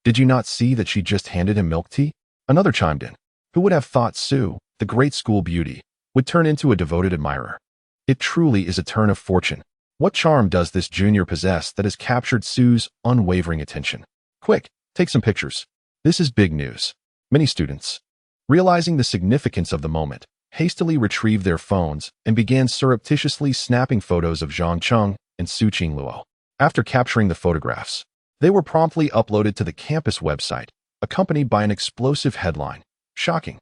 Did you not see that she just handed him milk tea?" Another chimed in. "Who would have thought Su, the great school beauty, would turn into a devoted admirer? It truly is a turn of fortune. What charm does this junior possess that has captured Su's unwavering attention? Quick, take some pictures. This is big news." Many students, realizing the significance of the moment, hastily retrieved their phones and began surreptitiously snapping photos of Zhang Cheng and Su Qingluo. After capturing the photographs, they were promptly uploaded to the campus website, accompanied by an explosive headline. "Shocking.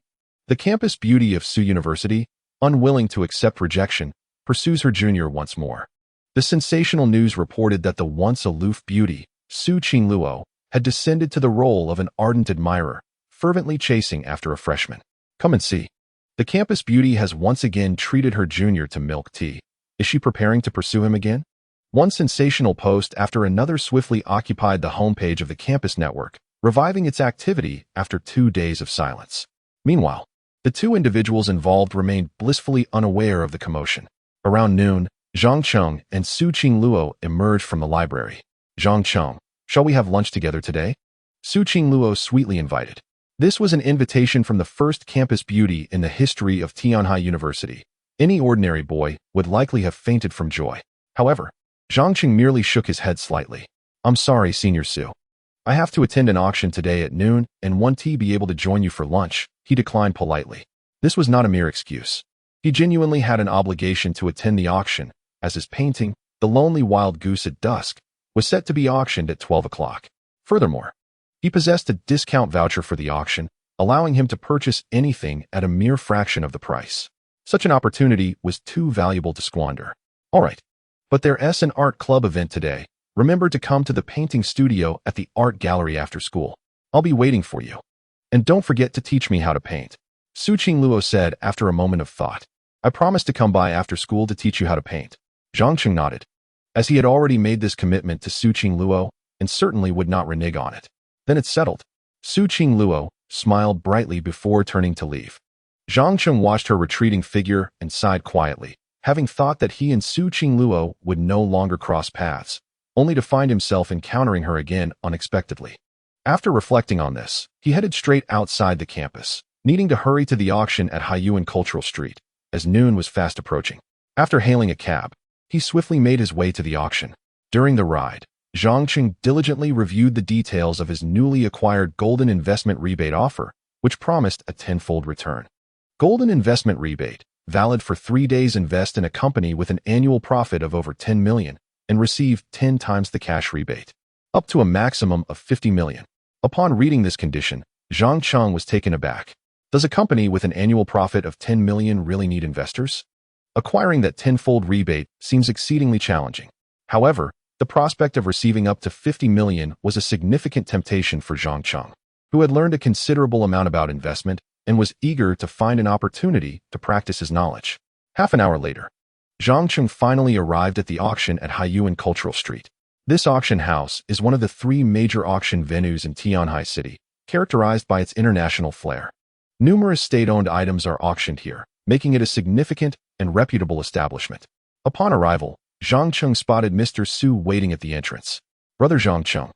The campus beauty of Su University, unwilling to accept rejection, pursues her junior once more." The sensational news reported that the once aloof beauty, Su Qingluo, had descended to the role of an ardent admirer, fervently chasing after a freshman. "Come and see. The campus beauty has once again treated her junior to milk tea. Is she preparing to pursue him again?" One sensational post after another swiftly occupied the homepage of the campus network, reviving its activity after 2 days of silence. Meanwhile, the two individuals involved remained blissfully unaware of the commotion. Around noon, Zhang Cheng and Su Qingluo emerged from the library. "Zhang Cheng, shall we have lunch together today?" Su Qingluo sweetly invited. This was an invitation from the first campus beauty in the history of Tianhai University. Any ordinary boy would likely have fainted from joy. However, Zhang Cheng merely shook his head slightly. "I'm sorry, Senior Su. I have to attend an auction today at noon and want to be able to join you for lunch," he declined politely. This was not a mere excuse. He genuinely had an obligation to attend the auction, as his painting, The Lonely Wild Goose at Dusk, was set to be auctioned at 12 o'clock. Furthermore, he possessed a discount voucher for the auction, allowing him to purchase anything at a mere fraction of the price. Such an opportunity was too valuable to squander. All right, but there's an art club event today. Remember to come to the painting studio at the art gallery after school. I'll be waiting for you. And don't forget to teach me how to paint. Su Qingluo said after a moment of thought. I promise to come by after school to teach you how to paint. Zhang Qing nodded, as he had already made this commitment to Su Qingluo and certainly would not renege on it. Then it's settled. Su Qingluo smiled brightly before turning to leave. Zhang Qing watched her retreating figure and sighed quietly, having thought that he and Su Qingluo would no longer cross paths, only to find himself encountering her again unexpectedly. After reflecting on this, he headed straight outside the campus, needing to hurry to the auction at Haiyuan Cultural Street, as noon was fast approaching. After hailing a cab, he swiftly made his way to the auction. During the ride, Zhang Qing diligently reviewed the details of his newly acquired Golden Investment Rebate offer, which promised a tenfold return. Golden Investment Rebate, valid for 3 days. Invest in a company with an annual profit of over 10 million and receive 10 times the cash rebate, up to a maximum of 50 million. Upon reading this condition, Zhang Qing was taken aback. Does a company with an annual profit of 10 million really need investors? Acquiring that tenfold rebate seems exceedingly challenging. However, the prospect of receiving up to 50 million was a significant temptation for Zhang Qing, who had learned a considerable amount about investment and was eager to find an opportunity to practice his knowledge. Half an hour later, Zhang Qing finally arrived at the auction at Haiyuan Cultural Street. This auction house is one of the 3 major auction venues in Tianhai City, characterized by its international flair. Numerous state-owned items are auctioned here, making it a significant and reputable establishment. Upon arrival, Zhang Qing spotted Mr. Su waiting at the entrance. Brother Zhang Qing,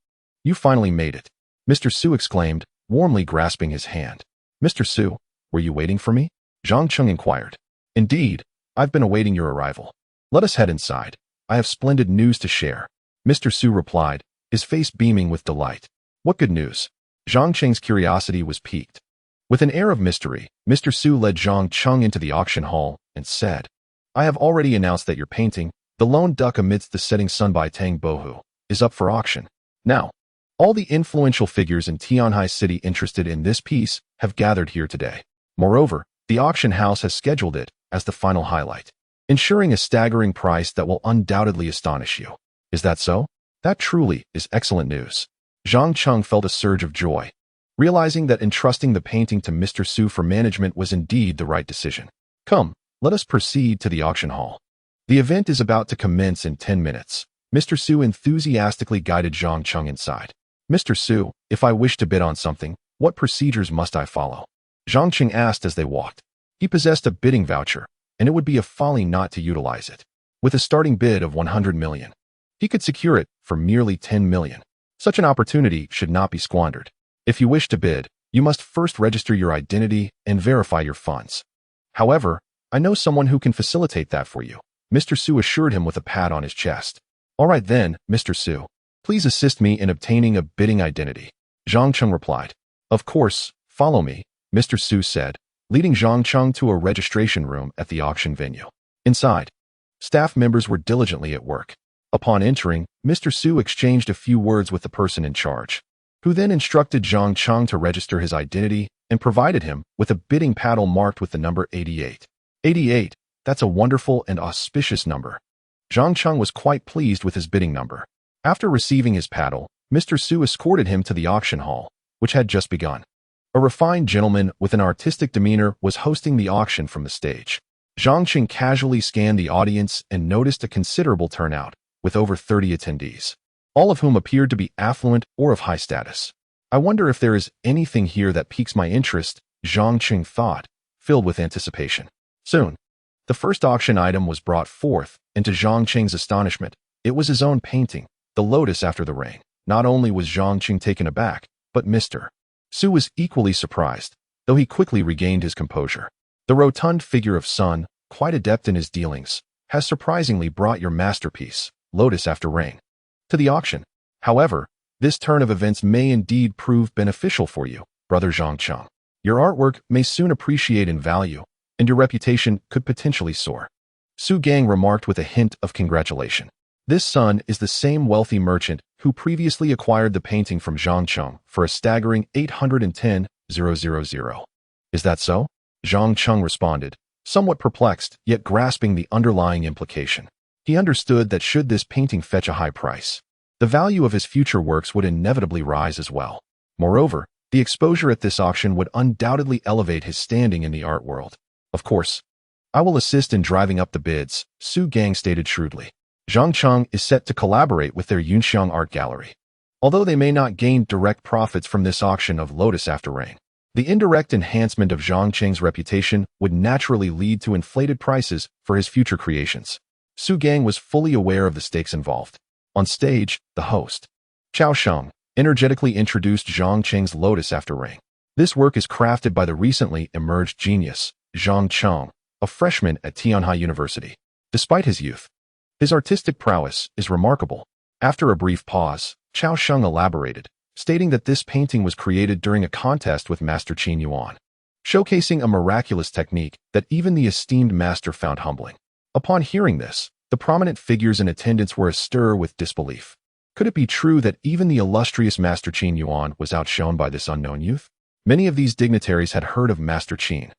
you finally made it, Mr. Su exclaimed, warmly grasping his hand. Mr. Su, were you waiting for me? Zhang Qing inquired. Indeed, I've been awaiting your arrival. Let us head inside. I have splendid news to share. Mr. Su replied, his face beaming with delight. What good news? Zhang Qing's curiosity was piqued. With an air of mystery, Mr. Su led Zhang Qing into the auction hall and said, I have already announced that your painting, The Lone Duck Amidst the Setting Sun by Tang Bohu, is up for auction. Now, all the influential figures in Tianhai City interested in this piece have gathered here today. Moreover, the auction house has scheduled it as the final highlight, ensuring a staggering price that will undoubtedly astonish you. Is that so? That truly is excellent news. Zhang Qing felt a surge of joy, realizing that entrusting the painting to Mr. Su for management was indeed the right decision. Come, let us proceed to the auction hall. The event is about to commence in 10 minutes. Mr. Su enthusiastically guided Zhang Qing inside. Mr. Su, if I wish to bid on something, what procedures must I follow? Zhang Qing asked as they walked. He possessed a bidding voucher, and it would be a folly not to utilize it. With a starting bid of 100 million, he could secure it for merely 10 million. Such an opportunity should not be squandered. If you wish to bid, you must first register your identity and verify your funds. However, I know someone who can facilitate that for you, Mr. Su assured him with a pat on his chest. All right then, Mr. Su, please assist me in obtaining a bidding identity. Zhang Qing replied. Of course, follow me, Mr. Su said, leading Zhang Qing to a registration room at the auction venue. Inside, staff members were diligently at work. Upon entering, Mr. Su exchanged a few words with the person in charge, who then instructed Zhang Qing to register his identity and provided him with a bidding paddle marked with the number 88. 88, that's a wonderful and auspicious number. Zhang Qing was quite pleased with his bidding number. After receiving his paddle, Mr. Su escorted him to the auction hall, which had just begun. A refined gentleman with an artistic demeanor was hosting the auction from the stage. Zhang Qing casually scanned the audience and noticed a considerable turnout, with over 30 attendees, all of whom appeared to be affluent or of high status. I wonder if there is anything here that piques my interest, Zhang Qing thought, filled with anticipation. Soon, the first auction item was brought forth, and to Zhang Qing's astonishment, it was his own painting, The Lotus After the Rain. Not only was Zhang Qing taken aback, but Mr. Su was equally surprised, though he quickly regained his composure. The rotund figure of Sun, quite adept in his dealings, has surprisingly brought your masterpiece, Lotus After Rain, to the auction. However, this turn of events may indeed prove beneficial for you, Brother Zhang Qing. Your artwork may soon appreciate in value, and your reputation could potentially soar. Su Gang remarked with a hint of congratulation. This Sun is the same wealthy merchant who previously acquired the painting from Zhang Qing for a staggering 810,000. Is that so? Zhang Qing responded, somewhat perplexed, yet grasping the underlying implication. He understood that should this painting fetch a high price, the value of his future works would inevitably rise as well. Moreover, the exposure at this auction would undoubtedly elevate his standing in the art world. Of course, I will assist in driving up the bids, Su Gang stated shrewdly. Zhang Cheng is set to collaborate with their Yunxiang Art Gallery. Although they may not gain direct profits from this auction of Lotus After Rain, the indirect enhancement of Zhang Cheng's reputation would naturally lead to inflated prices for his future creations. Su Gang was fully aware of the stakes involved. On stage, the host, Chao Sheng, energetically introduced Zhang Cheng's Lotus After Rain. This work is crafted by the recently emerged genius, Zhang Cheng, a freshman at Tianhai University. Despite his youth, his artistic prowess is remarkable. After a brief pause, Chao Sheng elaborated, stating that this painting was created during a contest with Master Qin Yuan, showcasing a miraculous technique that even the esteemed master found humbling. Upon hearing this, the prominent figures in attendance were astir with disbelief. Could it be true that even the illustrious Master Qin Yuan was outshone by this unknown youth? Many of these dignitaries had heard of Master Qin,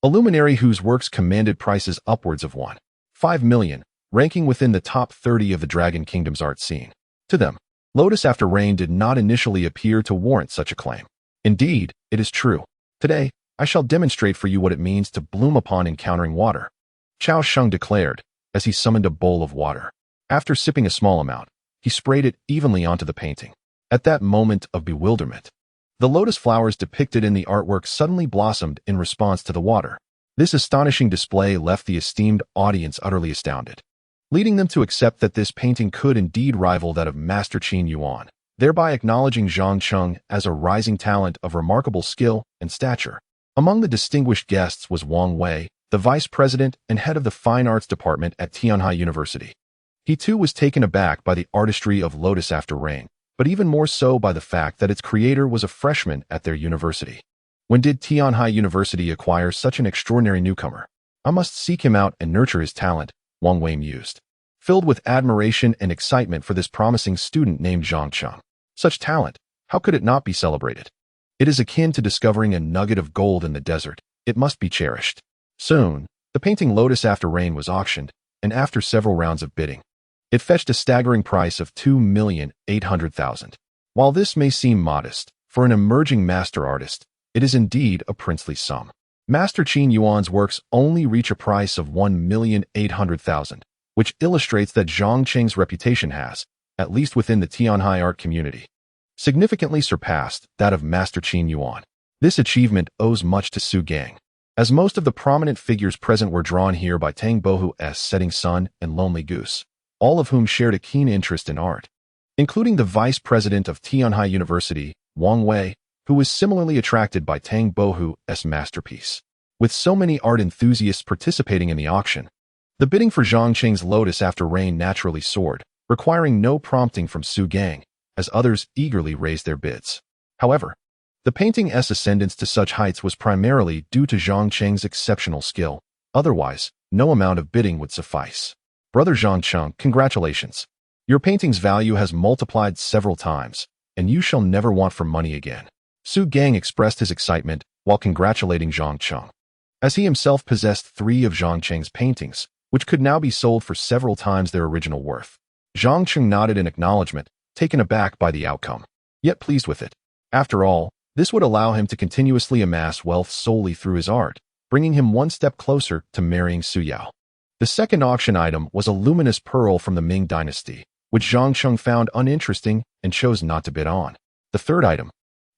a luminary whose works commanded prices upwards of 1.5 million, ranking within the top 30 of the Dragon Kingdom's art scene. To them, Lotus After Rain did not initially appear to warrant such a claim. Indeed, it is true. Today, I shall demonstrate for you what it means to bloom upon encountering water, Chao Sheng declared as he summoned a bowl of water. After sipping a small amount, he sprayed it evenly onto the painting. At that moment of bewilderment, the lotus flowers depicted in the artwork suddenly blossomed in response to the water. This astonishing display left the esteemed audience utterly astounded, leading them to accept that this painting could indeed rival that of Master Qin Yuan, thereby acknowledging Zhang Cheng as a rising talent of remarkable skill and stature. Among the distinguished guests was Wang Wei, the vice president and head of the fine arts department at Tianhai University. He too was taken aback by the artistry of Lotus After Rain, but even more so by the fact that its creator was a freshman at their university. When did Tianhai University acquire such an extraordinary newcomer? I must seek him out and nurture his talent, Wang Wei mused, filled with admiration and excitement for this promising student named Zhang Cheng. Such talent, how could it not be celebrated? It is akin to discovering a nugget of gold in the desert. It must be cherished. Soon, the painting Lotus After Rain was auctioned, and after several rounds of bidding, it fetched a staggering price of 2,800,000. While this may seem modest, for an emerging master artist, it is indeed a princely sum. Master Qin Yuan's works only reach a price of 1,800,000, which illustrates that Zhang Cheng's reputation has, at least within the Tianhai art community, significantly surpassed that of Master Qin Yuan. This achievement owes much to Su Gang, as most of the prominent figures present were drawn here by Tang Bohu's Setting Sun and Lonely Goose, all of whom shared a keen interest in art, including the vice president of Tianhai University, Wang Wei, who was similarly attracted by Tang Bohu's masterpiece. With so many art enthusiasts participating in the auction, the bidding for Zhang Cheng's Lotus After Rain naturally soared, requiring no prompting from Su Gang, as others eagerly raised their bids. However, the painting's ascendance to such heights was primarily due to Zhang Cheng's exceptional skill. Otherwise, no amount of bidding would suffice. Brother Zhang Cheng, congratulations. Your painting's value has multiplied several times, and you shall never want for money again. Su Gang expressed his excitement while congratulating Zhang Cheng, as he himself possessed 3 of Zhang Cheng's paintings, which could now be sold for several times their original worth. Zhang Cheng nodded in acknowledgement, taken aback by the outcome, yet pleased with it. After all, this would allow him to continuously amass wealth solely through his art, bringing him one step closer to marrying Su Yao. The second auction item was a luminous pearl from the Ming dynasty, which Zhang Cheng found uninteresting and chose not to bid on. The third item,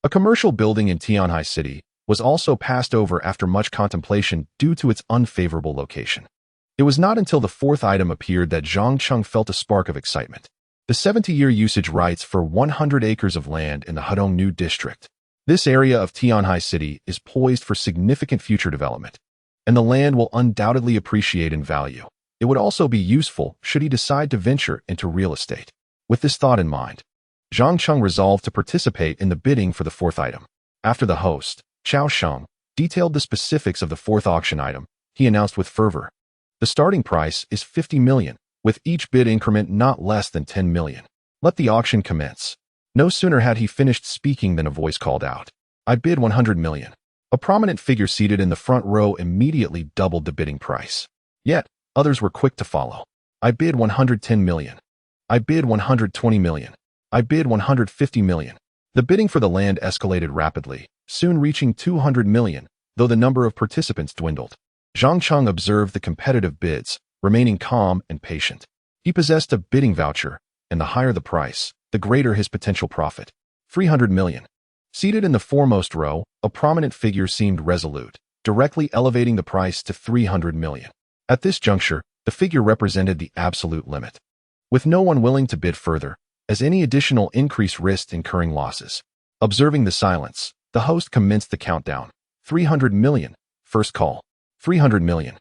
a commercial building in Tianhai City, was also passed over after much contemplation due to its unfavorable location. It was not until the fourth item appeared that Zhang Cheng felt a spark of excitement. The 70-year usage rights for 100 acres of land in the Hedong district. This area of Tianhai City is poised for significant future development, and the land will undoubtedly appreciate in value. It would also be useful should he decide to venture into real estate. With this thought in mind, Zhang Cheng resolved to participate in the bidding for the fourth item. After the host, Chao Sheng, detailed the specifics of the fourth auction item, he announced with fervor, "The starting price is 50 million, with each bid increment not less than 10 million. Let the auction commence." No sooner had he finished speaking than a voice called out, "I bid 100 million. A prominent figure seated in the front row immediately doubled the bidding price. Yet, others were quick to follow. I bid 110 million. I bid 120 million. I bid 150 million. The bidding for the land escalated rapidly, soon reaching 200 million, though the number of participants dwindled. Zhang Cheng observed the competitive bids, remaining calm and patient. He possessed a bidding voucher, and the higher the price, the greater his potential profit. 300 million. Seated in the foremost row, a prominent figure seemed resolute, directly elevating the price to 300 million. At this juncture, the figure represented the absolute limit. With no one willing to bid further, as any additional increase risked incurring losses. Observing the silence, the host commenced the countdown. 300 million. First call. 300 million.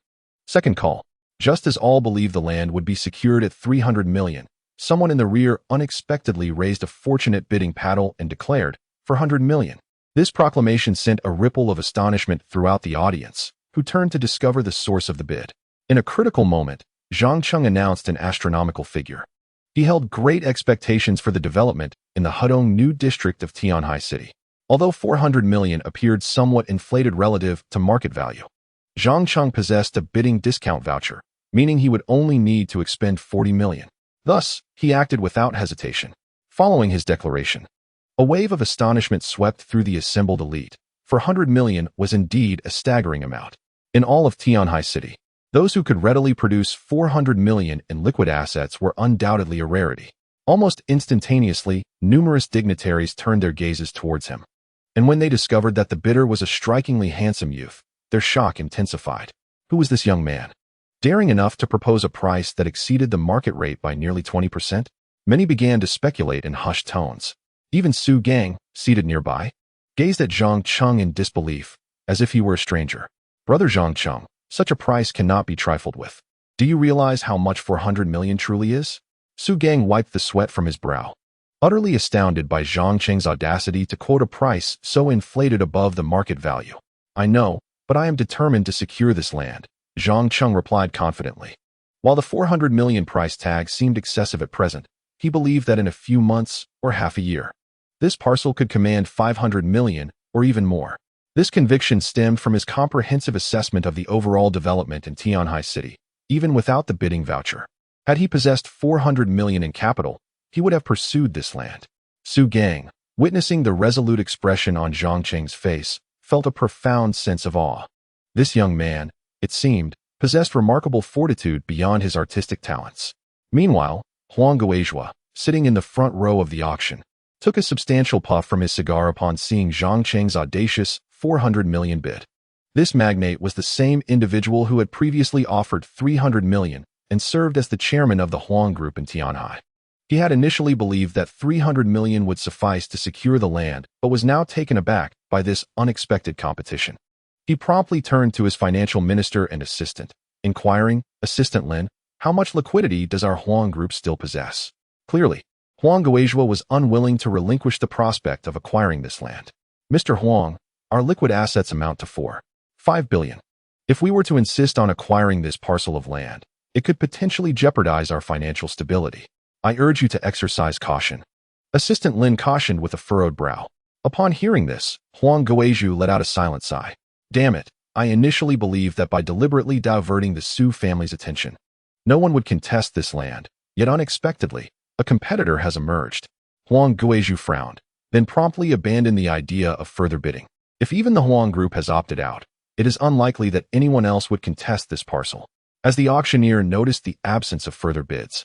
Second call. Just as all believed the land would be secured at 300 million, someone in the rear unexpectedly raised a fortunate bidding paddle and declared, 400 million. This proclamation sent a ripple of astonishment throughout the audience, who turned to discover the source of the bid. In a critical moment, Zhang Cheng announced an astronomical figure. He held great expectations for the development in the Hudong New District of Tianhai City. Although 400 million appeared somewhat inflated relative to market value, Zhang Cheng possessed a bidding discount voucher, meaning he would only need to expend 40 million. Thus, he acted without hesitation. Following his declaration, a wave of astonishment swept through the assembled elite. 400 million was indeed a staggering amount. In all of Tianhai City, those who could readily produce 400 million in liquid assets were undoubtedly a rarity. Almost instantaneously, numerous dignitaries turned their gazes towards him. And when they discovered that the bidder was a strikingly handsome youth, their shock intensified. Who was this young man? Daring enough to propose a price that exceeded the market rate by nearly 20%? Many began to speculate in hushed tones. Even Su Gang, seated nearby, gazed at Zhang Cheng in disbelief, as if he were a stranger. Brother Zhang Cheng, such a price cannot be trifled with. Do you realize how much 400 million truly is? Su Gang wiped the sweat from his brow. Utterly astounded by Zhang Cheng's audacity to quote a price so inflated above the market value. I know, but I am determined to secure this land, Zhang Cheng replied confidently. While the 400 million price tag seemed excessive at present, he believed that in a few months or half a year, this parcel could command 500 million or even more. This conviction stemmed from his comprehensive assessment of the overall development in Tianhai City, even without the bidding voucher. Had he possessed 400 million in capital, he would have pursued this land. Su Gang, witnessing the resolute expression on Zhang Cheng's face, felt a profound sense of awe. This young man, it seemed, possessed remarkable fortitude beyond his artistic talents. Meanwhile, Huang Guizhua, sitting in the front row of the auction, took a substantial puff from his cigar upon seeing Zhang Cheng's audacious 400 million bid. This magnate was the same individual who had previously offered 300 million and served as the chairman of the Huang Group in Tianhai. He had initially believed that 300 million would suffice to secure the land, but was now taken aback by this unexpected competition. He promptly turned to his financial minister and assistant, inquiring, Assistant Lin, how much liquidity does our Huang Group still possess? Clearly, Huang Guizhua was unwilling to relinquish the prospect of acquiring this land. Mr. Huang, our liquid assets amount to 5 billion. If we were to insist on acquiring this parcel of land, it could potentially jeopardize our financial stability. I urge you to exercise caution. Assistant Lin cautioned with a furrowed brow. Upon hearing this, Huang Guizhu let out a silent sigh. Damn it, I initially believed that by deliberately diverting the Su family's attention, no one would contest this land, yet unexpectedly, a competitor has emerged. Huang Guizhu frowned, then promptly abandoned the idea of further bidding. If even the Huang Group has opted out, it is unlikely that anyone else would contest this parcel. As the auctioneer noticed the absence of further bids,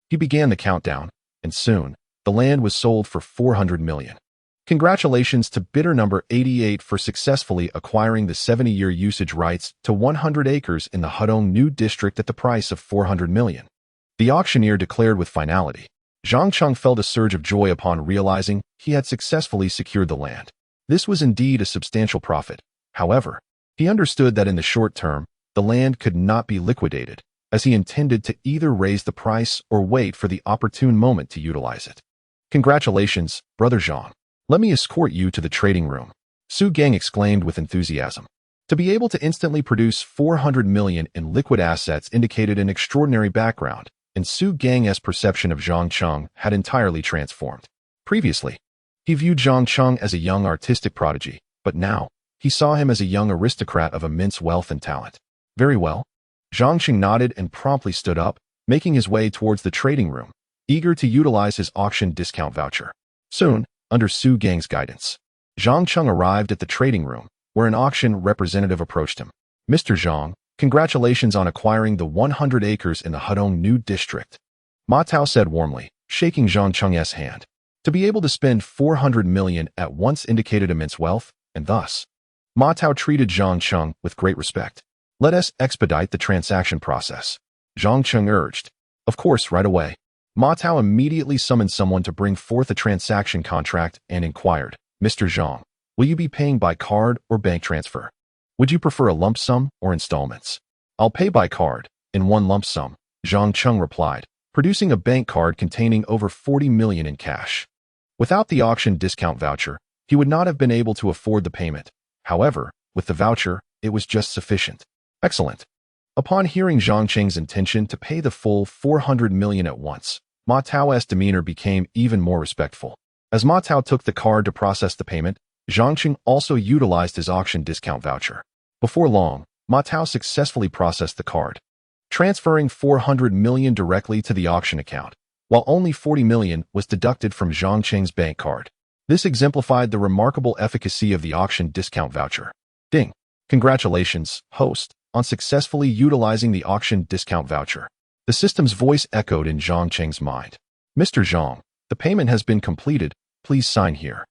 he began the countdown, and soon, the land was sold for 400 million. Congratulations to bidder number 88 for successfully acquiring the 70-year usage rights to 100 acres in the Hudong New District at the price of 400 million. The auctioneer declared with finality. Zhang Cheng felt a surge of joy upon realizing he had successfully secured the land. This was indeed a substantial profit. However, he understood that in the short term, the land could not be liquidated, as he intended to either raise the price or wait for the opportune moment to utilize it. Congratulations, Brother Zhang. Let me escort you to the trading room, Su Gang exclaimed with enthusiasm. To be able to instantly produce 400 million in liquid assets indicated an extraordinary background, and Su Gang's perception of Zhang Cheng had entirely transformed. Previously, he viewed Zhang Cheng as a young artistic prodigy, but now, He saw him as a young aristocrat of immense wealth and talent. Very well. Zhang Qing nodded and promptly stood up, making his way towards the trading room, eager to utilize his auction discount voucher. Soon, under Su Gang's guidance, Zhang Cheng arrived at the trading room, where an auction representative approached him. Mr. Zhang, congratulations on acquiring the 100 acres in the Hudong New District, Ma Tao said warmly, shaking Zhang Cheng's hand. To be able to spend 400 million at once indicated immense wealth, and thus, Ma Tao treated Zhang Cheng with great respect. Let us expedite the transaction process, Zhang Cheng urged. Of course, right away. Ma Tao immediately summoned someone to bring forth a transaction contract and inquired, Mr. Zhang, will you be paying by card or bank transfer? Would you prefer a lump sum or installments? I'll pay by card, in one lump sum, Zhang Cheng replied, producing a bank card containing over 40 million in cash. Without the auction discount voucher, he would not have been able to afford the payment. However, with the voucher, it was just sufficient. Excellent. Upon hearing Zhang Cheng's intention to pay the full 400 million at once, Ma Tao's demeanor became even more respectful. As Ma Tao took the card to process the payment, Zhang Cheng also utilized his auction discount voucher. Before long, Ma Tao successfully processed the card, transferring 400 million directly to the auction account, while only 40 million was deducted from Zhang Cheng's bank card. This exemplified the remarkable efficacy of the auction discount voucher. Ding! Congratulations, host, on successfully utilizing the auction discount voucher. The system's voice echoed in Zhang Cheng's mind. Mr. Zhang, the payment has been completed, please sign here.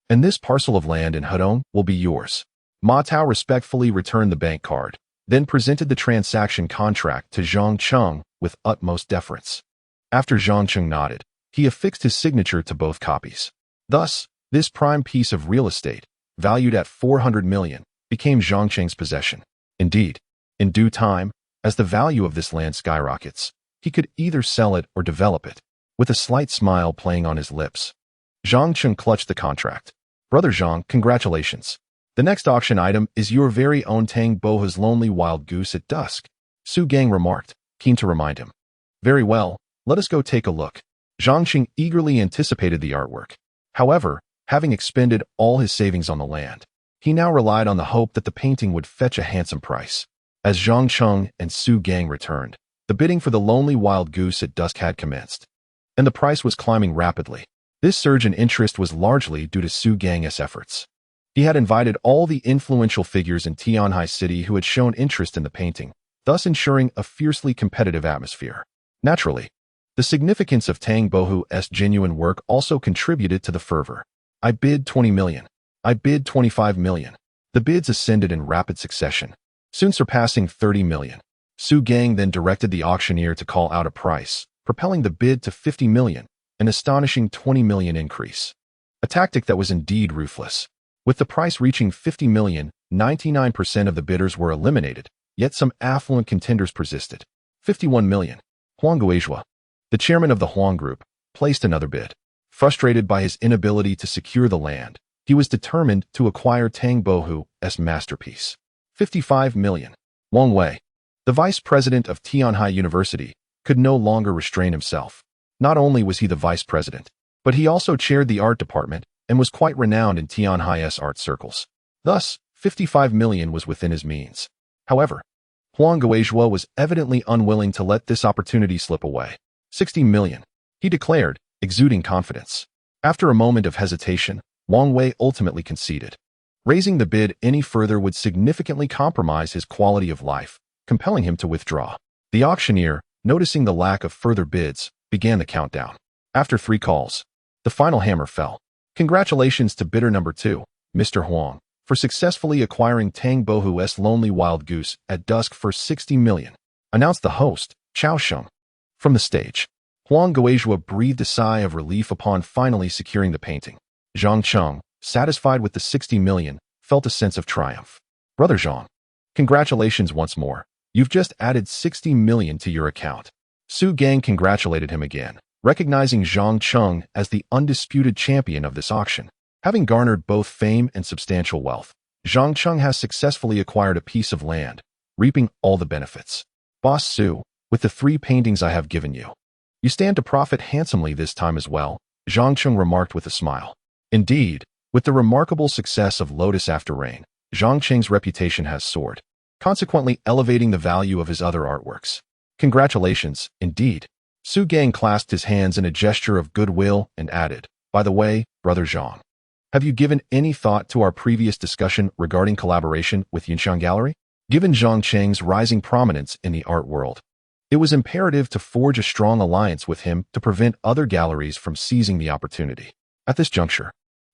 And this parcel of land in Hudong will be yours. Ma Tao respectfully returned the bank card, then presented the transaction contract to Zhang Cheng with utmost deference. After Zhang Cheng nodded, he affixed his signature to both copies. Thus, this prime piece of real estate, valued at 400 million, became Zhang Cheng's possession. Indeed, in due time, as the value of this land skyrockets, he could either sell it or develop it. With a slight smile playing on his lips, Zhang Cheng clutched the contract. Brother Zhang, congratulations. The next auction item is your very own Tang Boha's Lonely Wild Goose at Dusk, Su Gang remarked, keen to remind him. Very well, let us go take a look. Zhang Cheng eagerly anticipated the artwork. However, having expended all his savings on the land, he now relied on the hope that the painting would fetch a handsome price. As Zhang Cheng and Su Gang returned, the bidding for the Lonely Wild Goose at Dusk had commenced, and the price was climbing rapidly. This surge in interest was largely due to Su Gang's efforts. He had invited all the influential figures in Tianhai City who had shown interest in the painting, thus ensuring a fiercely competitive atmosphere. Naturally, the significance of Tang Bohu's genuine work also contributed to the fervor. I bid 20 million. I bid 25 million. The bids ascended in rapid succession, soon surpassing 30 million. Su Gang then directed the auctioneer to call out a price, propelling the bid to 50 million, an astonishing 20 million increase. A tactic that was indeed ruthless. With the price reaching 50 million, 99% of the bidders were eliminated, yet some affluent contenders persisted. 51 million. Huang Guizhua, the chairman of the Huang Group, placed another bid. Frustrated by his inability to secure the land, he was determined to acquire Tang Bohu's masterpiece. 55 million. Wang Wei, the vice president of Tianhai University, could no longer restrain himself. Not only was he the vice president, but he also chaired the art department and was quite renowned in Tianhai's art circles. Thus, 55 million was within his means. However, Huang Guizhua was evidently unwilling to let this opportunity slip away. 60 million, he declared, exuding confidence. After a moment of hesitation, Wang Wei ultimately conceded. Raising the bid any further would significantly compromise his quality of life, compelling him to withdraw. The auctioneer, noticing the lack of further bids, began the countdown. After 3 calls, the final hammer fell. Congratulations to bidder number 2, Mr. Huang, for successfully acquiring Tang Bohu's Lonely Wild Goose at Dusk for 60 million, announced the host, Chao Sheng. From the stage, Huang Guizhua breathed a sigh of relief upon finally securing the painting. Zhang Cheng, satisfied with the 60 million, felt a sense of triumph. Brother Zhang, congratulations once more. You've just added 60 million to your account. Su Gang congratulated him again, recognizing Zhang Cheng as the undisputed champion of this auction. Having garnered both fame and substantial wealth, Zhang Cheng has successfully acquired a piece of land, reaping all the benefits. Boss Su, with the 3 paintings I have given you, you stand to profit handsomely this time as well, Zhang Cheng remarked with a smile. Indeed, with the remarkable success of Lotus After Rain, Zhang Qing's reputation has soared, consequently elevating the value of his other artworks. Congratulations, indeed. Su Gang clasped his hands in a gesture of goodwill and added, by the way, Brother Zhang, have you given any thought to our previous discussion regarding collaboration with Yunxiang Gallery? Given Zhang Qing's rising prominence in the art world, it was imperative to forge a strong alliance with him to prevent other galleries from seizing the opportunity. At this juncture,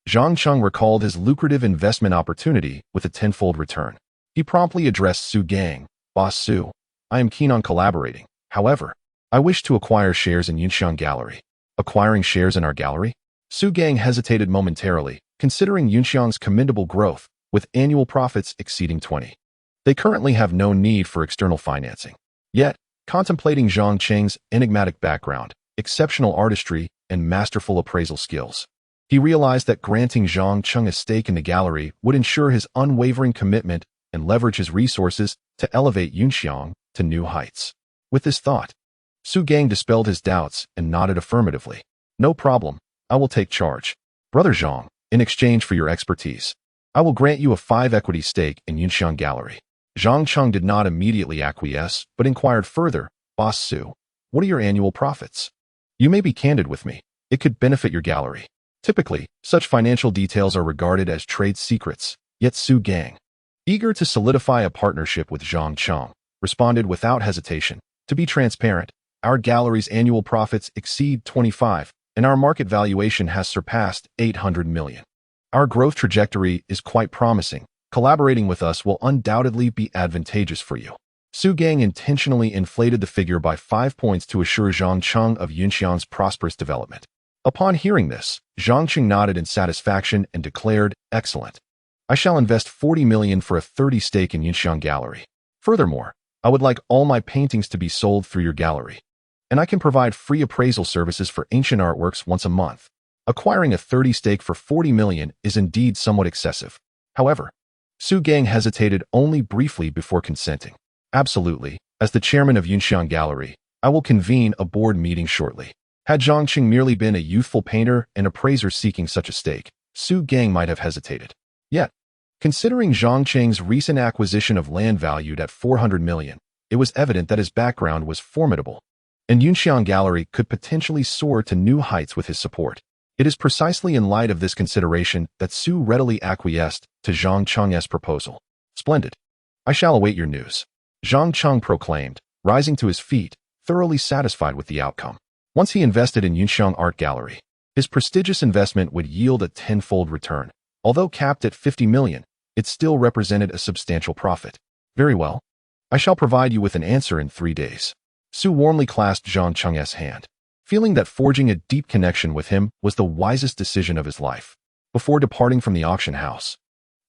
Zhang Qing recalled his lucrative investment opportunity with a tenfold return. He promptly addressed Su Gang, Boss Su, I am keen on collaborating. However, I wish to acquire shares in Yunxiang Gallery. Acquiring shares in our gallery? Su Gang hesitated momentarily, considering Yunxiang's commendable growth, with annual profits exceeding 20. They currently have no need for external financing. Yet, contemplating Zhang Qing's enigmatic background, exceptional artistry, and masterful appraisal skills, he realized that granting Zhang Qing a stake in the gallery would ensure his unwavering commitment and leverage his resources to elevate Yunxiang to new heights. With this thought, Su Gang dispelled his doubts and nodded affirmatively. No problem, I will take charge. Brother Zhang, in exchange for your expertise, I will grant you a 5 equity stake in Yunxiang Gallery. Zhang Qing did not immediately acquiesce, but inquired further, Boss Su, what are your annual profits? You may be candid with me. It could benefit your gallery. Typically, such financial details are regarded as trade secrets, yet Su Gang, eager to solidify a partnership with Zhang Qing, responded without hesitation. To be transparent, our gallery's annual profits exceed 25, and our market valuation has surpassed 800 million. Our growth trajectory is quite promising. Collaborating with us will undoubtedly be advantageous for you. Su Gang intentionally inflated the figure by 5 points to assure Zhang Qing of Yunxiang's prosperous development. Upon hearing this, Zhang Qing nodded in satisfaction and declared, excellent. I shall invest 40 million for a 30 stake in Yunxiang Gallery. Furthermore, I would like all my paintings to be sold through your gallery. And I can provide free appraisal services for ancient artworks once a month. Acquiring a 30 stake for 40 million is indeed somewhat excessive. However, Su Gang hesitated only briefly before consenting. Absolutely, as the chairman of Yunxiang Gallery, I will convene a board meeting shortly. Had Zhang Qing merely been a youthful painter and appraiser seeking such a stake, Su Gang might have hesitated. Yet, considering Zhang Qing's recent acquisition of land valued at 400 million, it was evident that his background was formidable, and Yunxiang Gallery could potentially soar to new heights with his support. It is precisely in light of this consideration that Su readily acquiesced to Zhang Qing's proposal. Splendid. I shall await your news. Zhang Qing proclaimed, rising to his feet, thoroughly satisfied with the outcome. Once he invested in Yunxiang Art Gallery, his prestigious investment would yield a tenfold return. Although capped at 50 million, it still represented a substantial profit. Very well. I shall provide you with an answer in 3 days. Su warmly clasped Zhang Qing's hand, feeling that forging a deep connection with him was the wisest decision of his life. Before departing from the auction house,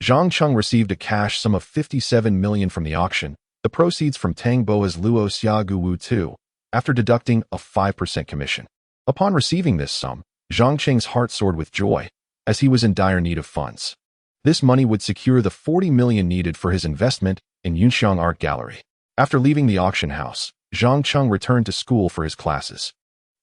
Zhang Qing received a cash sum of 57 million from the auction, the proceeds from Tang Boa's Luo Xiagu Wu 2, after deducting a 5% commission. Upon receiving this sum, Zhang Qing's heart soared with joy, as he was in dire need of funds. This money would secure the 40 million needed for his investment in Yunxiang Art Gallery. After leaving the auction house, Zhang Qing returned to school for his classes.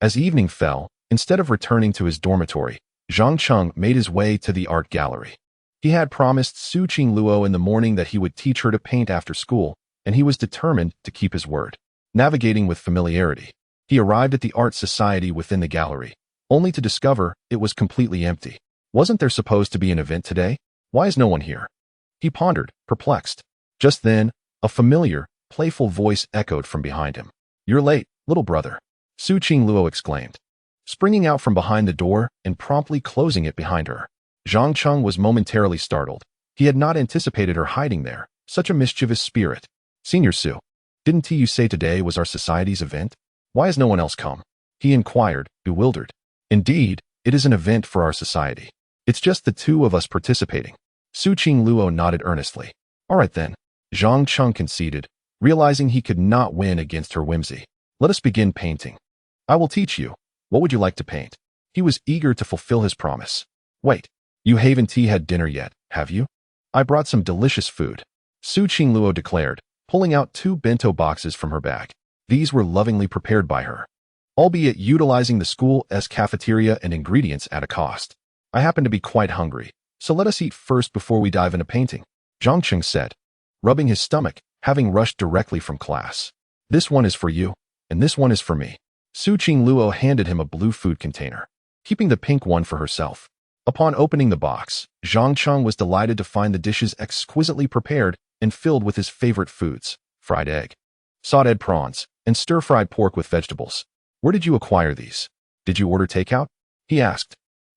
As evening fell, instead of returning to his dormitory, Zhang Qing made his way to the art gallery. He had promised Su Qingluo in the morning that he would teach her to paint after school, and he was determined to keep his word. Navigating with familiarity, he arrived at the art society within the gallery, only to discover it was completely empty. Wasn't there supposed to be an event today? Why is no one here? He pondered, perplexed. Just then, a familiar, playful voice echoed from behind him. You're late, little brother, Su Qingluo exclaimed, springing out from behind the door and promptly closing it behind her. Zhang Qing was momentarily startled. He had not anticipated her hiding there, such a mischievous spirit. Senior Su, didn't you say today was our society's event? Why has no one else come? He inquired, bewildered. Indeed, it is an event for our society. It's just the two of us participating. Su Qingluo nodded earnestly. All right then, Zhang Qing conceded, realizing he could not win against her whimsy. Let us begin painting. I will teach you. What would you like to paint? He was eager to fulfill his promise. Wait, you haven't had dinner yet, have you? I brought some delicious food, Su Qingluo declared, pulling out 2 bento boxes from her bag. These were lovingly prepared by her, albeit utilizing the school's cafeteria and ingredients at a cost. I happen to be quite hungry, so let us eat first before we dive into painting. Zhang Cheng said, rubbing his stomach, having rushed directly from class. This one is for you, and this one is for me. Su Qingluo handed him a blue food container, keeping the pink one for herself. Upon opening the box, Zhang Cheng was delighted to find the dishes exquisitely prepared and filled with his favorite foods, fried egg, sautéed prawns, and stir-fried pork with vegetables. Where did you acquire these? Did you order takeout? He asked.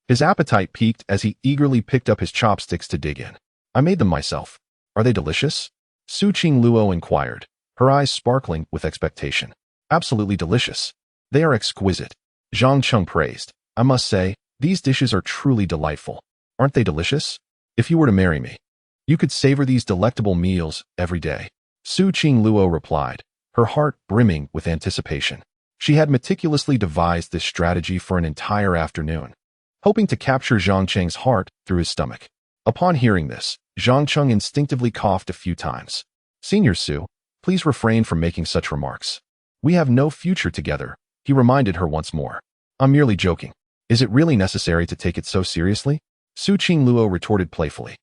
His appetite piqued as he eagerly picked up his chopsticks to dig in. I made them myself. Are they delicious? Su Qingluo inquired, her eyes sparkling with expectation. Absolutely delicious. They are exquisite. Zhang Cheng praised. I must say, these dishes are truly delightful. Aren't they delicious? If you were to marry me, you could savor these delectable meals every day. Su Qingluo replied, her heart brimming with anticipation. She had meticulously devised this strategy for an entire afternoon, hoping to capture Zhang Cheng's heart through his stomach. Upon hearing this, Zhang Cheng instinctively coughed a few times. Senior Su, please refrain from making such remarks. We have no future together, he reminded her once more. I'm merely joking. Is it really necessary to take it so seriously? Su Qingluo retorted playfully.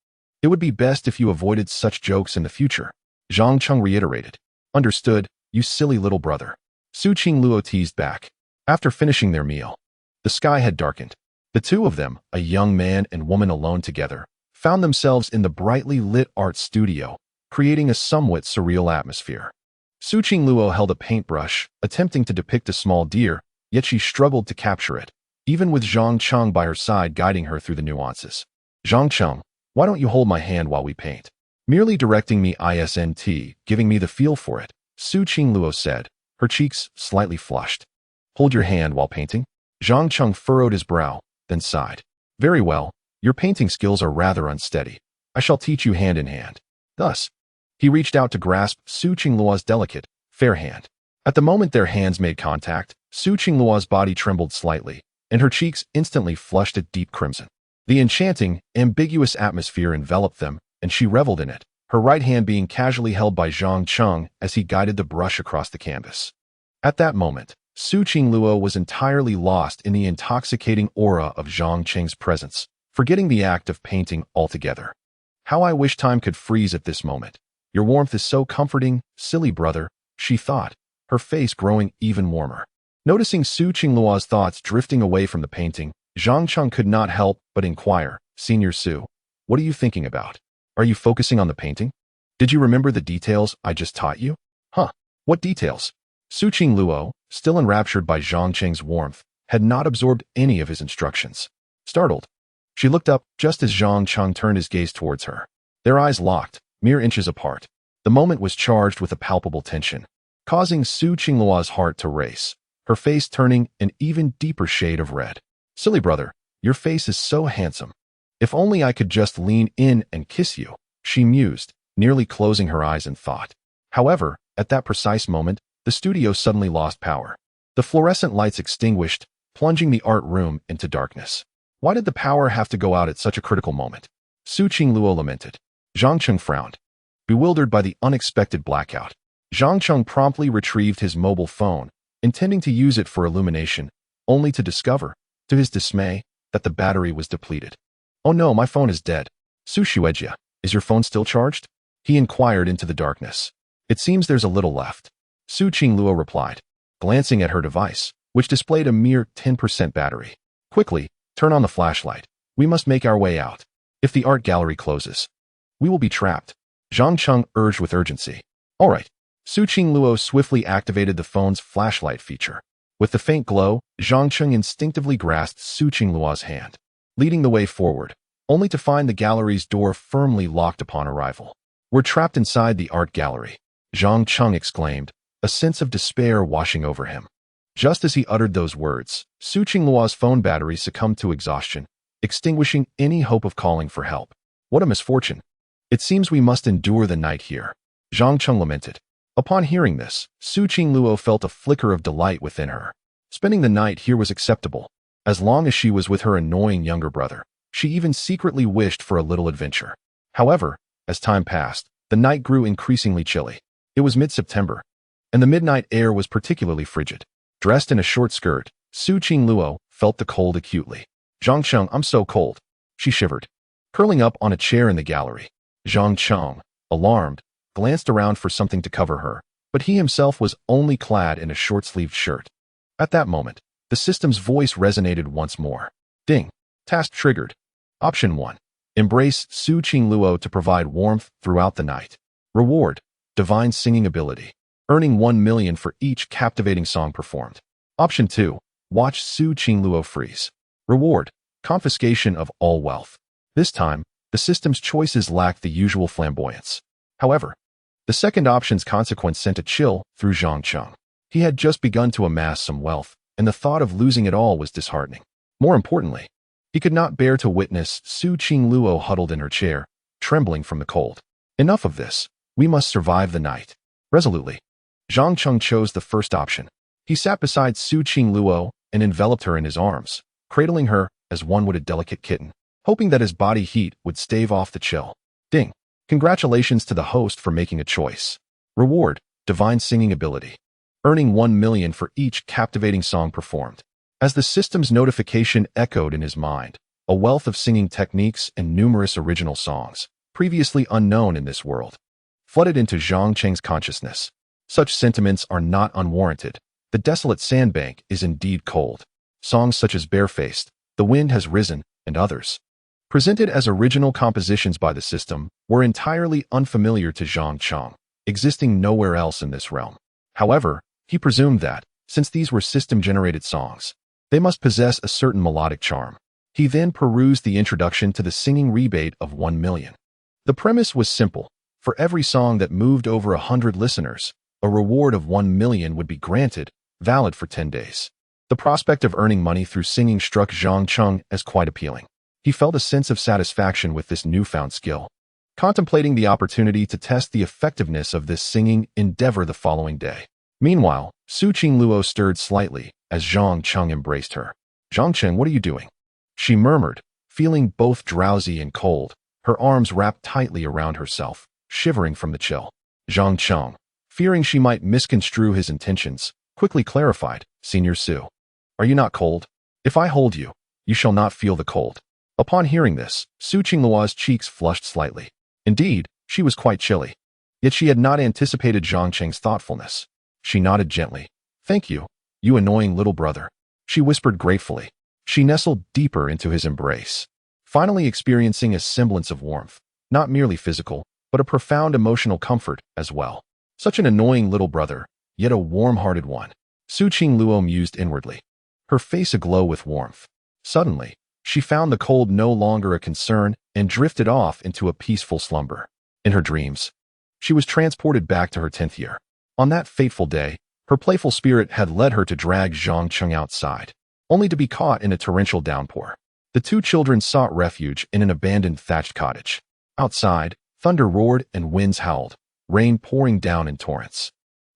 It would be best if you avoided such jokes in the future. Zhang Cheng reiterated. Understood, you silly little brother. Su Qingluo teased back. After finishing their meal, the sky had darkened. The two of them, a young man and woman alone together, found themselves in the brightly lit art studio, creating a somewhat surreal atmosphere. Su Qingluo held a paintbrush, attempting to depict a small deer, yet she struggled to capture it, even with Zhang Cheng by her side guiding her through the nuances. Zhang Cheng, why don't you hold my hand while we paint? Merely directing me isn't giving me the feel for it, Su Qingluo said, her cheeks slightly flushed. Hold your hand while painting? Zhang Cheng furrowed his brow, then sighed. Very well, your painting skills are rather unsteady. I shall teach you hand in hand. Thus, he reached out to grasp Su Qingluo's delicate, fair hand. At the moment their hands made contact, Su Qingluo's body trembled slightly, and her cheeks instantly flushed a deep crimson. The enchanting, ambiguous atmosphere enveloped them, and she reveled in it, her right hand being casually held by Zhang Cheng as he guided the brush across the canvas. At that moment, Su Qingluo was entirely lost in the intoxicating aura of Zhang Cheng's presence, forgetting the act of painting altogether. How I wish time could freeze at this moment. Your warmth is so comforting, silly brother, she thought, her face growing even warmer. Noticing Su Qingluo's thoughts drifting away from the painting, Zhang Cheng could not help but inquire, Senior Su, what are you thinking about? Are you focusing on the painting? Did you remember the details I just taught you? Huh, what details? Su Qingluo, still enraptured by Zhang Cheng's warmth, had not absorbed any of his instructions. Startled, she looked up just as Zhang Cheng turned his gaze towards her. Their eyes locked, mere inches apart. The moment was charged with a palpable tension, causing Su Qingluo's heart to race, her face turning an even deeper shade of red. Silly brother, your face is so handsome. If only I could just lean in and kiss you, she mused, nearly closing her eyes in thought. However, at that precise moment, the studio suddenly lost power. The fluorescent lights extinguished, plunging the art room into darkness. Why did the power have to go out at such a critical moment? Su Qingluo lamented. Zhang Cheng frowned, bewildered by the unexpected blackout. Zhang Cheng promptly retrieved his mobile phone, intending to use it for illumination, only to discover, to his dismay, that the battery was depleted. Oh no, my phone is dead. Su Xuejia, is your phone still charged? He inquired into the darkness. It seems there's a little left. Su Qingluo replied, glancing at her device, which displayed a mere 10% battery. Quickly, turn on the flashlight. We must make our way out. If the art gallery closes, we will be trapped. Zhang Cheng urged with urgency. All right. Su Qingluo swiftly activated the phone's flashlight feature. With the faint glow, Zhang Cheng instinctively grasped Su Qingluo's hand, leading the way forward, only to find the gallery's door firmly locked upon arrival. We're trapped inside the art gallery, Zhang Cheng exclaimed, a sense of despair washing over him. Just as he uttered those words, Su Qingluo's phone battery succumbed to exhaustion, extinguishing any hope of calling for help. What a misfortune. It seems we must endure the night here, Zhang Cheng lamented. Upon hearing this, Su Qingluo felt a flicker of delight within her. Spending the night here was acceptable. As long as she was with her annoying younger brother, she even secretly wished for a little adventure. However, as time passed, the night grew increasingly chilly. It was mid-September, and the midnight air was particularly frigid. Dressed in a short skirt, Su Qingluo felt the cold acutely. Zhang Cheng, I'm so cold. She shivered, curling up on a chair in the gallery. Zhang Cheng, alarmed, glanced around for something to cover her, but he himself was only clad in a short-sleeved shirt. At that moment, the system's voice resonated once more. Ding. Task triggered. Option 1. Embrace Su Qingluo to provide warmth throughout the night. Reward. Divine singing ability. Earning 1 million for each captivating song performed. Option 2. Watch Su Qingluo freeze. Reward. Confiscation of all wealth. This time, the system's choices lacked the usual flamboyance. However, the second option's consequence sent a chill through Zhang Cheng. He had just begun to amass some wealth, and the thought of losing it all was disheartening. More importantly, he could not bear to witness Su Qingluo huddled in her chair, trembling from the cold. Enough of this. We must survive the night. Resolutely, Zhang Cheng chose the first option. He sat beside Su Qingluo and enveloped her in his arms, cradling her as one would a delicate kitten, hoping that his body heat would stave off the chill. Ding. Congratulations to the host for making a choice. Reward. Divine singing ability. Earning 1 million for each captivating song performed. As the system's notification echoed in his mind, a wealth of singing techniques and numerous original songs, previously unknown in this world, flooded into Zhang Cheng's consciousness. Such sentiments are not unwarranted. The desolate sandbank is indeed cold. Songs such as Barefaced, The Wind Has Risen, and others, presented as original compositions by the system, were entirely unfamiliar to Zhang Cheng, existing nowhere else in this realm. However, he presumed that, since these were system-generated songs, they must possess a certain melodic charm. He then perused the introduction to the singing rebate of 1 million. The premise was simple. For every song that moved over 100 listeners, a reward of 1 million would be granted, valid for 10 days. The prospect of earning money through singing struck Zhang Cheng as quite appealing. He felt a sense of satisfaction with this newfound skill, contemplating the opportunity to test the effectiveness of this singing endeavor the following day. Meanwhile, Su Qingluo stirred slightly as Zhang Cheng embraced her. "Zhang Cheng, what are you doing?" she murmured, feeling both drowsy and cold, her arms wrapped tightly around herself, shivering from the chill. Zhang Cheng, fearing she might misconstrue his intentions, quickly clarified, "Senior Su, are you not cold? If I hold you, you shall not feel the cold." Upon hearing this, Su Qingluo's cheeks flushed slightly. Indeed, she was quite chilly. Yet she had not anticipated Zhang Cheng's thoughtfulness. She nodded gently. "Thank you, you annoying little brother," she whispered gratefully. She nestled deeper into his embrace, finally experiencing a semblance of warmth, not merely physical, but a profound emotional comfort as well. Such an annoying little brother, yet a warm-hearted one. Su Qingluo mused inwardly, her face aglow with warmth. Suddenly, she found the cold no longer a concern and drifted off into a peaceful slumber. In her dreams, she was transported back to her 10th year. On that fateful day, her playful spirit had led her to drag Zhang Cheng outside, only to be caught in a torrential downpour. The two children sought refuge in an abandoned thatched cottage. Outside, thunder roared and winds howled, rain pouring down in torrents.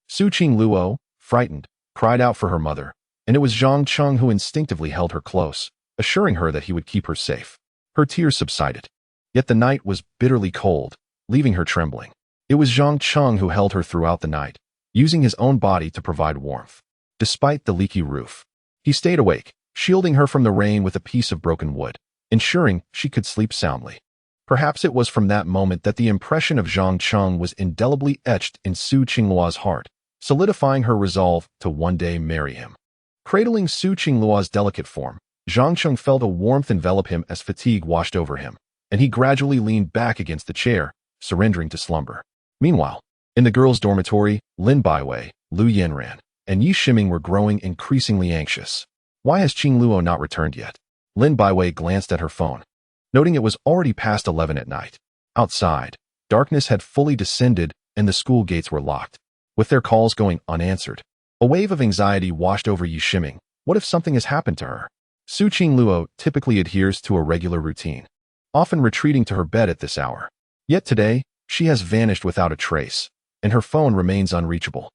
Su Qingluo, frightened, cried out for her mother, and it was Zhang Cheng who instinctively held her close, assuring her that he would keep her safe. Her tears subsided. Yet the night was bitterly cold, leaving her trembling. It was Zhang Cheng who held her throughout the night, using his own body to provide warmth. Despite the leaky roof, he stayed awake, shielding her from the rain with a piece of broken wood, ensuring she could sleep soundly. Perhaps it was from that moment that the impression of Zhang Cheng was indelibly etched in Su Qingluo's heart, solidifying her resolve to one day marry him. Cradling Su Qingluo's delicate form, Zhang Cheng felt a warmth envelop him as fatigue washed over him, and he gradually leaned back against the chair, surrendering to slumber. Meanwhile, in the girls' dormitory, Lin Baiwei, Lu Yanran, and Yi Shiming were growing increasingly anxious. Why has Qingluo not returned yet? Lin Baiwei glanced at her phone, noting it was already past 11 at night. Outside, darkness had fully descended and the school gates were locked, with their calls going unanswered. A wave of anxiety washed over Yi Shiming. What if something has happened to her? Su Qingluo typically adheres to a regular routine, often retreating to her bed at this hour. Yet today, she has vanished without a trace, and her phone remains unreachable.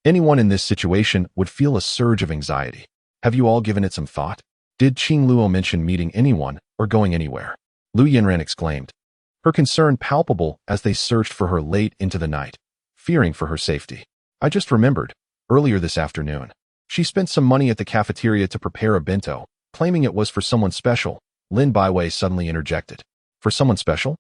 Anyone in this situation would feel a surge of anxiety. Have you all given it some thought? Did Qingluo mention meeting anyone or going anywhere? Lu Yanran exclaimed, her concern palpable as they searched for her late into the night, fearing for her safety. I just remembered, earlier this afternoon, she spent some money at the cafeteria to prepare a bento, claiming it was for someone special. Lin Baiwei suddenly interjected. For someone special?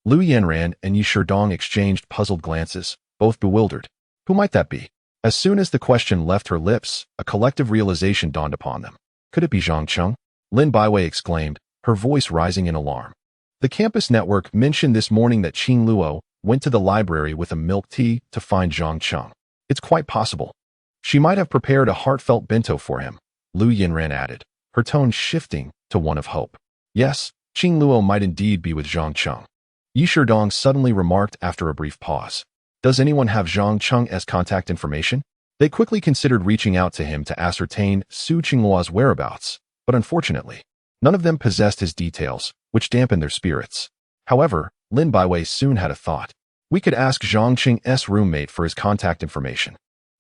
Lu Yanran and Yi Sherdong exchanged puzzled glances, both bewildered. Who might that be? As soon as the question left her lips, a collective realization dawned upon them. Could it be Zhang Cheng? Lin Baiwei exclaimed, her voice rising in alarm. The campus network mentioned this morning that Qing Luo went to the library with a milk tea to find Zhang Cheng. It's quite possible. She might have prepared a heartfelt bento for him, Lu Yinran added, her tone shifting to one of hope. Yes, Qing Luo might indeed be with Zhang Cheng. Yi Sherdong suddenly remarked after a brief pause. Does anyone have Zhang Cheng's contact information? They quickly considered reaching out to him to ascertain Su Qingluo's whereabouts, but unfortunately, none of them possessed his details, which dampened their spirits. However, Lin Baiwei soon had a thought. We could ask Zhang Cheng's roommate for his contact information.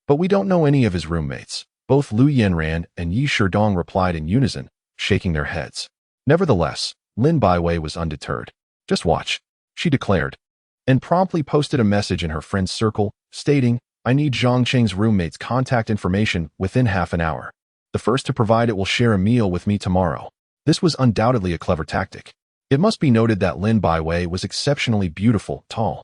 But we don't know any of his roommates. Both Lu Yanran and Yi Sherdong replied in unison, shaking their heads. Nevertheless, Lin Baiwei was undeterred. Just watch, she declared, and promptly posted a message in her friend's circle, stating, I need Zhang Cheng's roommate's contact information within half an hour. The first to provide it will share a meal with me tomorrow. This was undoubtedly a clever tactic. It must be noted that Lin Baiwei was exceptionally beautiful, tall,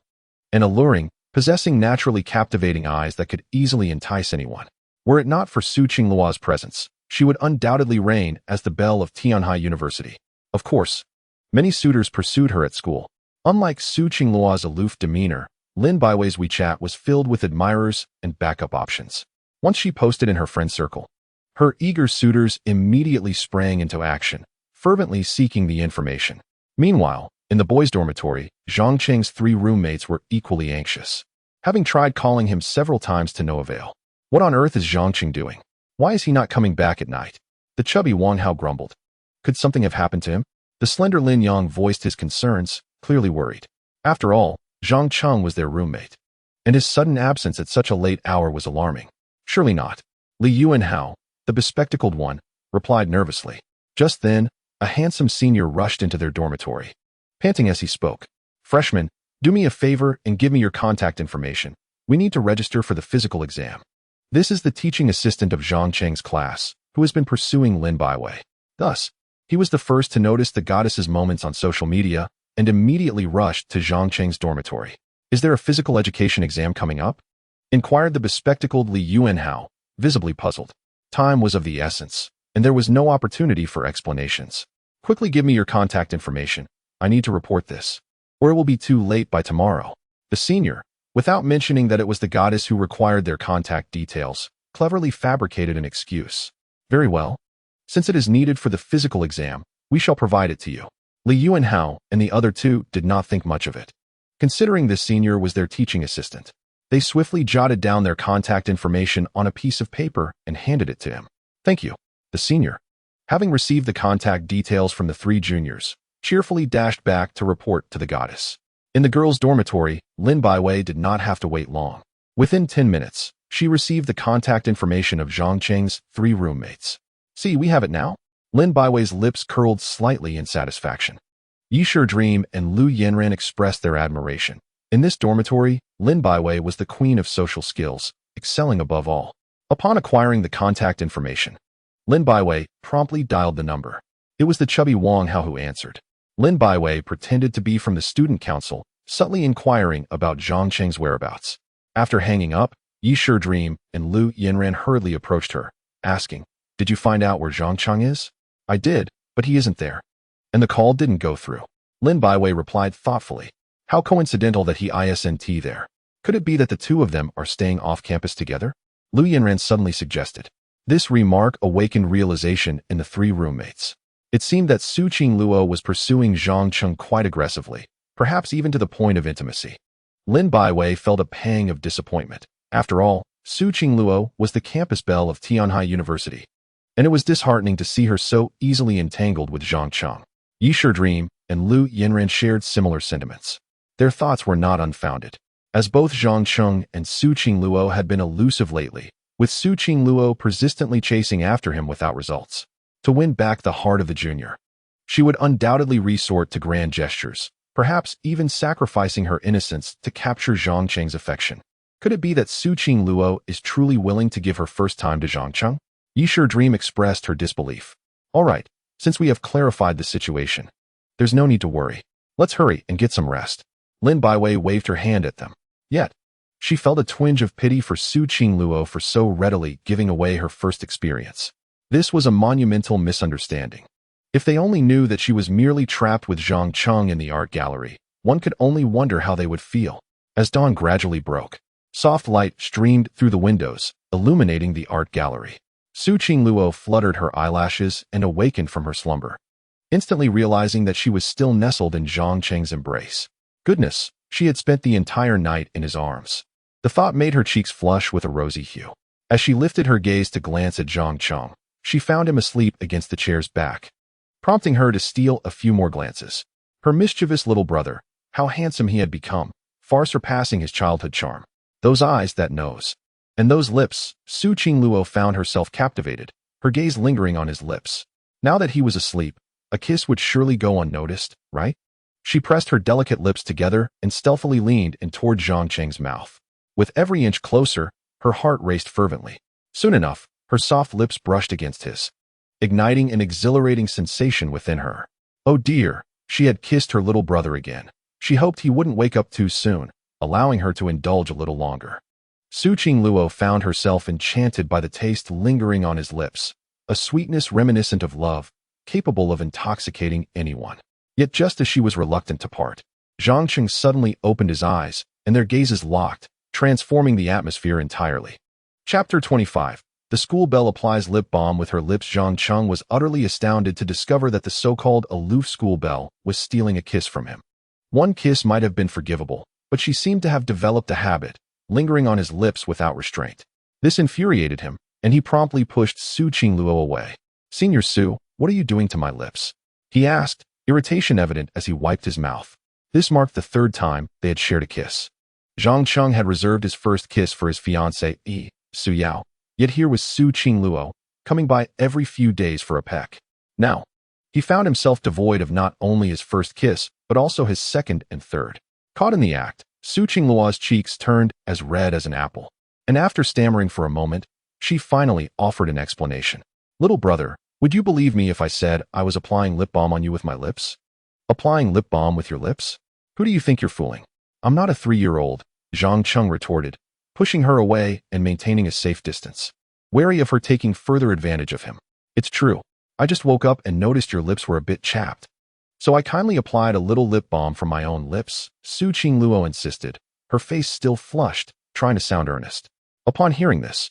and alluring, possessing naturally captivating eyes that could easily entice anyone. Were it not for Su Qingluo's presence, she would undoubtedly reign as the Belle of Tianhai University. Of course, many suitors pursued her at school. Unlike Su Qingluo's aloof demeanor, Lin Baiwei's WeChat was filled with admirers and backup options. Once she posted in her friend circle, her eager suitors immediately sprang into action, fervently seeking the information. Meanwhile, in the boys' dormitory, Zhang Cheng's 3 roommates were equally anxious. Having tried calling him several times to no avail. What on earth is Zhang Cheng doing? Why is he not coming back at night? The chubby Wang Hao grumbled. Could something have happened to him? The slender Lin Yang voiced his concerns, clearly worried. After all, Zhang Cheng was their roommate, and his sudden absence at such a late hour was alarming. Surely not. Li Yuanhao, the bespectacled one, replied nervously. Just then, a handsome senior rushed into their dormitory, panting as he spoke. Freshman, do me a favor and give me your contact information. We need to register for the physical exam. This is the teaching assistant of Zhang Cheng's class, who has been pursuing Lin Baiwei. Thus, he was the first to notice the goddess's moments on social media and immediately rushed to Zhang Cheng's dormitory. Is there a physical education exam coming up? Inquired the bespectacled Li Yuanhao, visibly puzzled. Time was of the essence, and there was no opportunity for explanations. Quickly give me your contact information. I need to report this, or it will be too late by tomorrow. The senior, without mentioning that it was the goddess who required their contact details, cleverly fabricated an excuse. Very well. Since it is needed for the physical exam, we shall provide it to you. Li Yuanhao and the other 2 did not think much of it. Considering this senior was their teaching assistant, they swiftly jotted down their contact information on a piece of paper and handed it to him. Thank you. The senior, having received the contact details from the 3 juniors, cheerfully dashed back to report to the goddess. In the girls' dormitory, Lin Baiwei did not have to wait long. Within 10 minutes, she received the contact information of Zhang Cheng's 3 roommates. See, we have it now? Lin Baiwei's lips curled slightly in satisfaction. Yi Sherdream and Lu Yanran expressed their admiration. In this dormitory, Lin Baiwei was the queen of social skills, excelling above all. Upon acquiring the contact information, Lin Baiwei promptly dialed the number. It was the chubby Wang Hao who answered. Lin Baiwei pretended to be from the student council, subtly inquiring about Zhang Cheng's whereabouts. After hanging up, Yi Sherdream and Lu Yanran hurriedly approached her, asking, Did you find out where Zhang Cheng is? I did, but he isn't there. And the call didn't go through. Lin Baiwei replied thoughtfully. How coincidental that he isn't there. Could it be that the 2 of them are staying off campus together? Lu Yanran suddenly suggested. This remark awakened realization in the 3 roommates. It seemed that Su Qingluo was pursuing Zhang Cheng quite aggressively, perhaps even to the point of intimacy. Lin Baiwei felt a pang of disappointment. After all, Su Qingluo was the campus belle of Tianhai University, and it was disheartening to see her so easily entangled with Zhang Cheng. Yi Sherdream and Lu Yanran shared similar sentiments. Their thoughts were not unfounded, as both Zhang Cheng and Su Qingluo had been elusive lately, with Su Qingluo persistently chasing after him without results. To win back the heart of the junior, she would undoubtedly resort to grand gestures, perhaps even sacrificing her innocence to capture Zhang Cheng's affection. Could it be that Su Qingluo is truly willing to give her first time to Zhang Cheng? Yi Sherdream expressed her disbelief. All right, since we have clarified the situation, there's no need to worry. Let's hurry and get some rest. Lin Baiwei waved her hand at them. Yet, she felt a twinge of pity for Su Qingluo for so readily giving away her first experience. This was a monumental misunderstanding. If they only knew that she was merely trapped with Zhang Cheng in the art gallery, one could only wonder how they would feel. As dawn gradually broke, soft light streamed through the windows, illuminating the art gallery. Su Qingluo fluttered her eyelashes and awakened from her slumber, instantly realizing that she was still nestled in Zhang Cheng's embrace. Goodness, she had spent the entire night in his arms. The thought made her cheeks flush with a rosy hue. As she lifted her gaze to glance at Zhang Cheng, she found him asleep against the chair's back, prompting her to steal a few more glances. Her mischievous little brother, how handsome he had become, far surpassing his childhood charm. Those eyes, that nose, and those lips. Su Qingluo found herself captivated, her gaze lingering on his lips. Now that he was asleep, a kiss would surely go unnoticed, right? She pressed her delicate lips together and stealthily leaned in toward Zhang Cheng's mouth. With every inch closer, her heart raced fervently. Soon enough, her soft lips brushed against his, igniting an exhilarating sensation within her. Oh dear, she had kissed her little brother again. She hoped he wouldn't wake up too soon, allowing her to indulge a little longer. Su Qingluo found herself enchanted by the taste lingering on his lips, a sweetness reminiscent of love, capable of intoxicating anyone. Yet just as she was reluctant to part, Zhang Cheng suddenly opened his eyes, and their gazes locked, transforming the atmosphere entirely. Chapter 25. The school belle applies lip balm with her lips. Zhang Cheng was utterly astounded to discover that the so-called aloof school belle was stealing a kiss from him. One kiss might have been forgivable, but she seemed to have developed a habit, lingering on his lips without restraint. This infuriated him, and he promptly pushed Su Qingluo away. "Senior Su, what are you doing to my lips?" he asked, irritation evident as he wiped his mouth. This marked the third time they had shared a kiss. Zhang Cheng had reserved his first kiss for his fiancée, Su Yao, yet here was Su Qingluo, coming by every few days for a peck. Now, he found himself devoid of not only his first kiss, but also his second and third. Caught in the act, Su Qingluo's cheeks turned as red as an apple, and after stammering for a moment, she finally offered an explanation. "Little brother, would you believe me if I said I was applying lip balm on you with my lips?" "Applying lip balm with your lips? Who do you think you're fooling?" "I'm not a 3-year-old, Zhang Cheng retorted, pushing her away and maintaining a safe distance, wary of her taking further advantage of him. "It's true. I just woke up and noticed your lips were a bit chapped, so I kindly applied a little lip balm from my own lips," Su Qingluo insisted, her face still flushed, trying to sound earnest. Upon hearing this,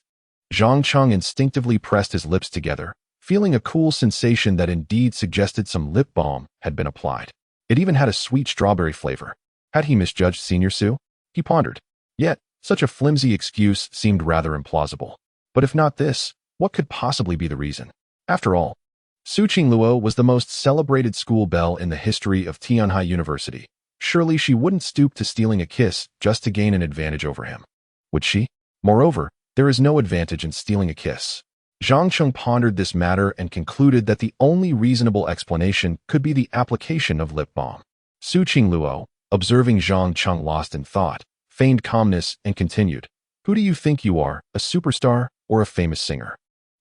Zhang Cheng instinctively pressed his lips together, feeling a cool sensation that indeed suggested some lip balm had been applied. It even had a sweet strawberry flavor. Had he misjudged Senior Su? He pondered. Yet, such a flimsy excuse seemed rather implausible. But if not this, what could possibly be the reason? After all, Su Qingluo was the most celebrated school belle in the history of Tianhai University. Surely she wouldn't stoop to stealing a kiss just to gain an advantage over him. Would she? Moreover, there is no advantage in stealing a kiss. Zhang Cheng pondered this matter and concluded that the only reasonable explanation could be the application of lip balm. Su Qingluo, observing Zhang Cheng lost in thought, feigned calmness and continued, "Who do you think you are, a superstar or a famous singer?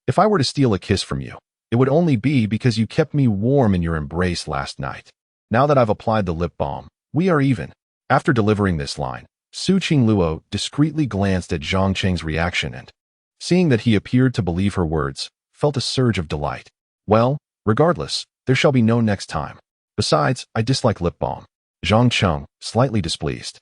If I were to steal a kiss from you, it would only be because you kept me warm in your embrace last night. Now that I've applied the lip balm, we are even." After delivering this line, Su Qingluo discreetly glanced at Zhang Cheng's reaction and, seeing that he appeared to believe her words, felt a surge of delight. "Well, regardless, there shall be no next time. Besides, I dislike lip balm." Zhang Cheng, slightly displeased,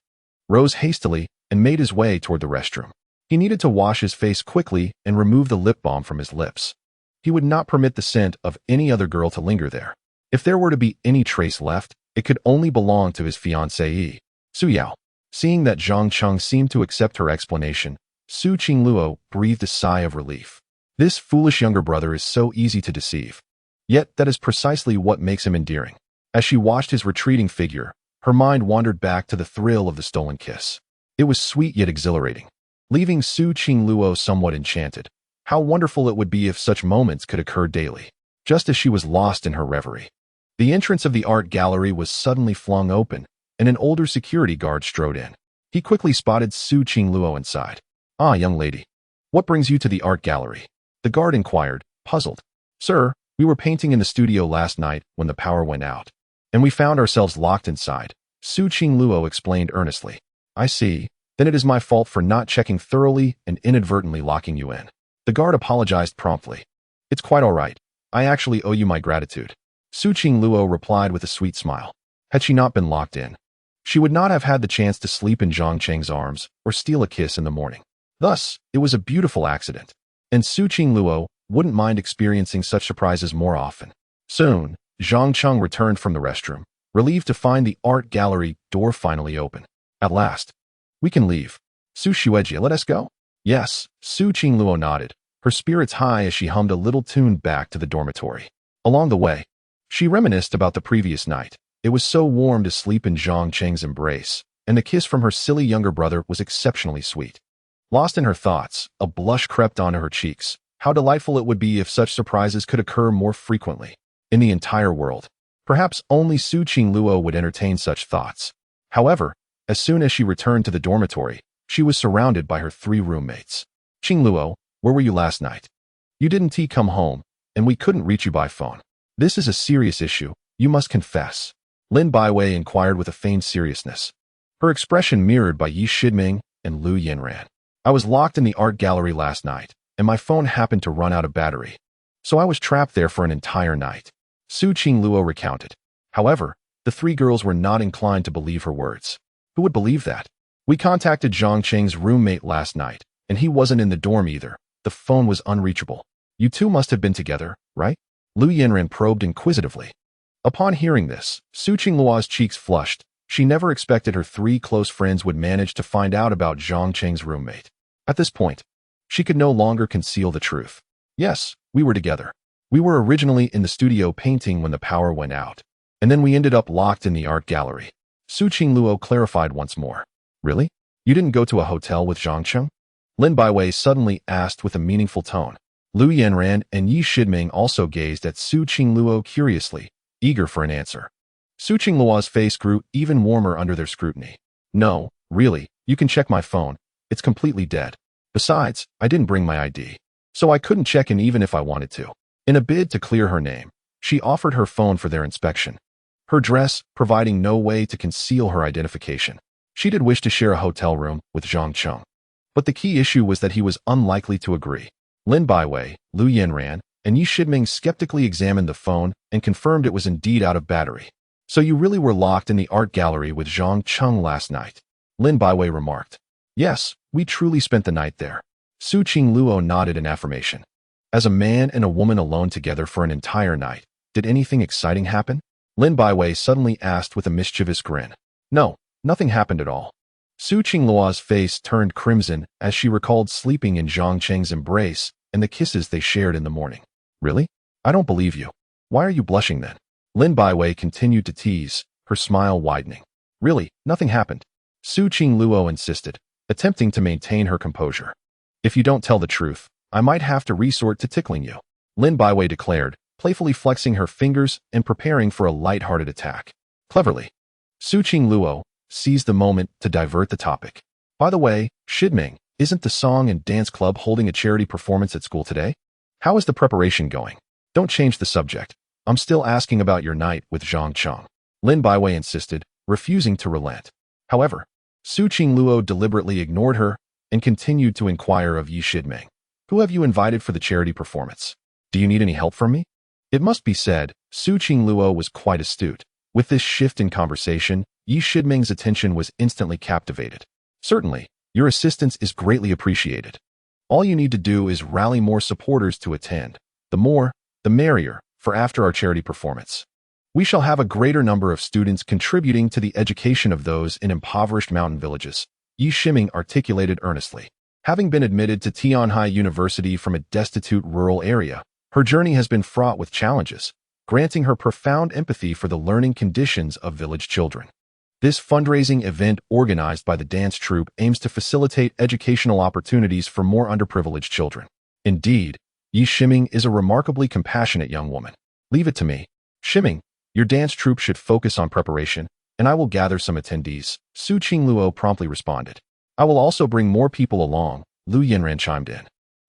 rose hastily and made his way toward the restroom. He needed to wash his face quickly and remove the lip balm from his lips. He would not permit the scent of any other girl to linger there. If there were to be any trace left, it could only belong to his fiancée, Su Yao. Seeing that Zhang Cheng seemed to accept her explanation, Su Qingluo breathed a sigh of relief. This foolish younger brother is so easy to deceive. Yet that is precisely what makes him endearing. As she watched his retreating figure, her mind wandered back to the thrill of the stolen kiss. It was sweet yet exhilarating, leaving Su Qingluo somewhat enchanted. How wonderful it would be if such moments could occur daily. Just as she was lost in her reverie, the entrance of the art gallery was suddenly flung open, and an older security guard strode in. He quickly spotted Su Qingluo inside. "Ah, young lady, what brings you to the art gallery?" the guard inquired, puzzled. "Sir, we were painting in the studio last night when the power went out. and we found ourselves locked inside. Su Qingluo explained earnestly. I see. Then it is my fault for not checking thoroughly and inadvertently locking you in. The guard apologized promptly. It's quite all right. I actually owe you my gratitude. Su Qingluo replied with a sweet smile. Had she not been locked in, she would not have had the chance to sleep in Zhang Cheng's arms or steal a kiss in the morning. Thus, it was a beautiful accident, and Su Qingluo wouldn't mind experiencing such surprises more often. Soon, Zhang Cheng returned from the restroom, relieved to find the art gallery door finally open. At last, we can leave. Su Xuejie, let us go? Yes, Su Qingluo nodded, her spirits high as she hummed a little tune back to the dormitory. Along the way, she reminisced about the previous night. It was so warm to sleep in Zhang Cheng's embrace, and the kiss from her silly younger brother was exceptionally sweet. Lost in her thoughts, a blush crept onto her cheeks. How delightful it would be if such surprises could occur more frequently in the entire world. Perhaps only Su Qingluo would entertain such thoughts. However, as soon as she returned to the dormitory, she was surrounded by her 3 roommates. Qingluo, where were you last night? You didn't come home, and we couldn't reach you by phone. This is a serious issue, you must confess. Lin Baiwei inquired with a feigned seriousness. Her expression mirrored by Yi Shiming and Lu Yinran. I was locked in the art gallery last night, and my phone happened to run out of battery. So I was trapped there for an entire night. Su Qingluo recounted. However, the 3 girls were not inclined to believe her words. Who would believe that? We contacted Zhang Cheng's roommate last night, and he wasn't in the dorm either. The phone was unreachable. You 2 must have been together, right? Lu Yinran probed inquisitively. Upon hearing this, Su Qingluo's cheeks flushed. She never expected her 3 close friends would manage to find out about Zhang Cheng's roommate. At this point, she could no longer conceal the truth. Yes, we were together. We were originally in the studio painting when the power went out, and then we ended up locked in the art gallery. Su Qingluo clarified once more. Really? You didn't go to a hotel with Zhang Cheng? Lin Baiwei suddenly asked with a meaningful tone. Lu Yanran and Yi Shiming also gazed at Su Qingluo curiously, eager for an answer. Su Qingluo's face grew even warmer under their scrutiny. No, really, you can check my phone. It's completely dead. Besides, I didn't bring my ID, so I couldn't check in even if I wanted to. In a bid to clear her name, she offered her phone for their inspection, her dress providing no way to conceal her identification. She did wish to share a hotel room with Zhang Cheng, but the key issue was that he was unlikely to agree. Lin Baiwei, Lu Yanran, and Yi Shiming skeptically examined the phone and confirmed it was indeed out of battery. So you really were locked in the art gallery with Zhang Cheng last night? Lin Baiwei remarked. Yes, we truly spent the night there. Su Qingluo nodded in affirmation. As a man and a woman alone together for an entire night, did anything exciting happen? Lin Baiwei suddenly asked with a mischievous grin. No, nothing happened at all. Su Qingluo's face turned crimson as she recalled sleeping in Zhang Cheng's embrace and the kisses they shared in the morning. Really? I don't believe you. Why are you blushing then? Lin Baiwei continued to tease, her smile widening. Really, nothing happened. Su Qingluo insisted, attempting to maintain her composure. If you don't tell the truth, I might have to resort to tickling you, Lin Baiwei declared, playfully flexing her fingers and preparing for a light-hearted attack. Cleverly, Su Qingluo seized the moment to divert the topic. By the way, Shiming, isn't the song and dance club holding a charity performance at school today? How is the preparation going? Don't change the subject. I'm still asking about your night with Zhang Cheng, Lin Baiwei insisted, refusing to relent. However, Su Qingluo deliberately ignored her and continued to inquire of Yi Shiming. Who have you invited for the charity performance? Do you need any help from me? It must be said, Su Qingluo was quite astute. With this shift in conversation, Yi Shiming's attention was instantly captivated. Certainly, your assistance is greatly appreciated. All you need to do is rally more supporters to attend. The more, the merrier, for after our charity performance. We shall have a greater number of students contributing to the education of those in impoverished mountain villages, Yi Shiming articulated earnestly. Having been admitted to Tianhai University from a destitute rural area, her journey has been fraught with challenges, granting her profound empathy for the learning conditions of village children. This fundraising event organized by the dance troupe aims to facilitate educational opportunities for more underprivileged children. Indeed, Yi Shiming is a remarkably compassionate young woman. Leave it to me. Shiming, your dance troupe should focus on preparation, and I will gather some attendees, Su Qingluo promptly responded. I will also bring more people along, Lu Yinran chimed in.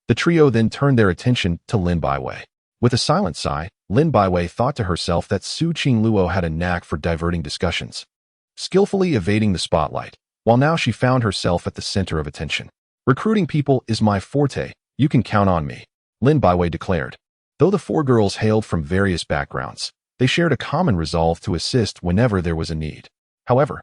The trio then turned their attention to Lin Baiwei. With a silent sigh, Lin Baiwei thought to herself that Su Qingluo had a knack for diverting discussions, skillfully evading the spotlight, while now she found herself at the center of attention. Recruiting people is my forte, you can count on me, Lin Baiwei declared. Though the four girls hailed from various backgrounds, they shared a common resolve to assist whenever there was a need. However,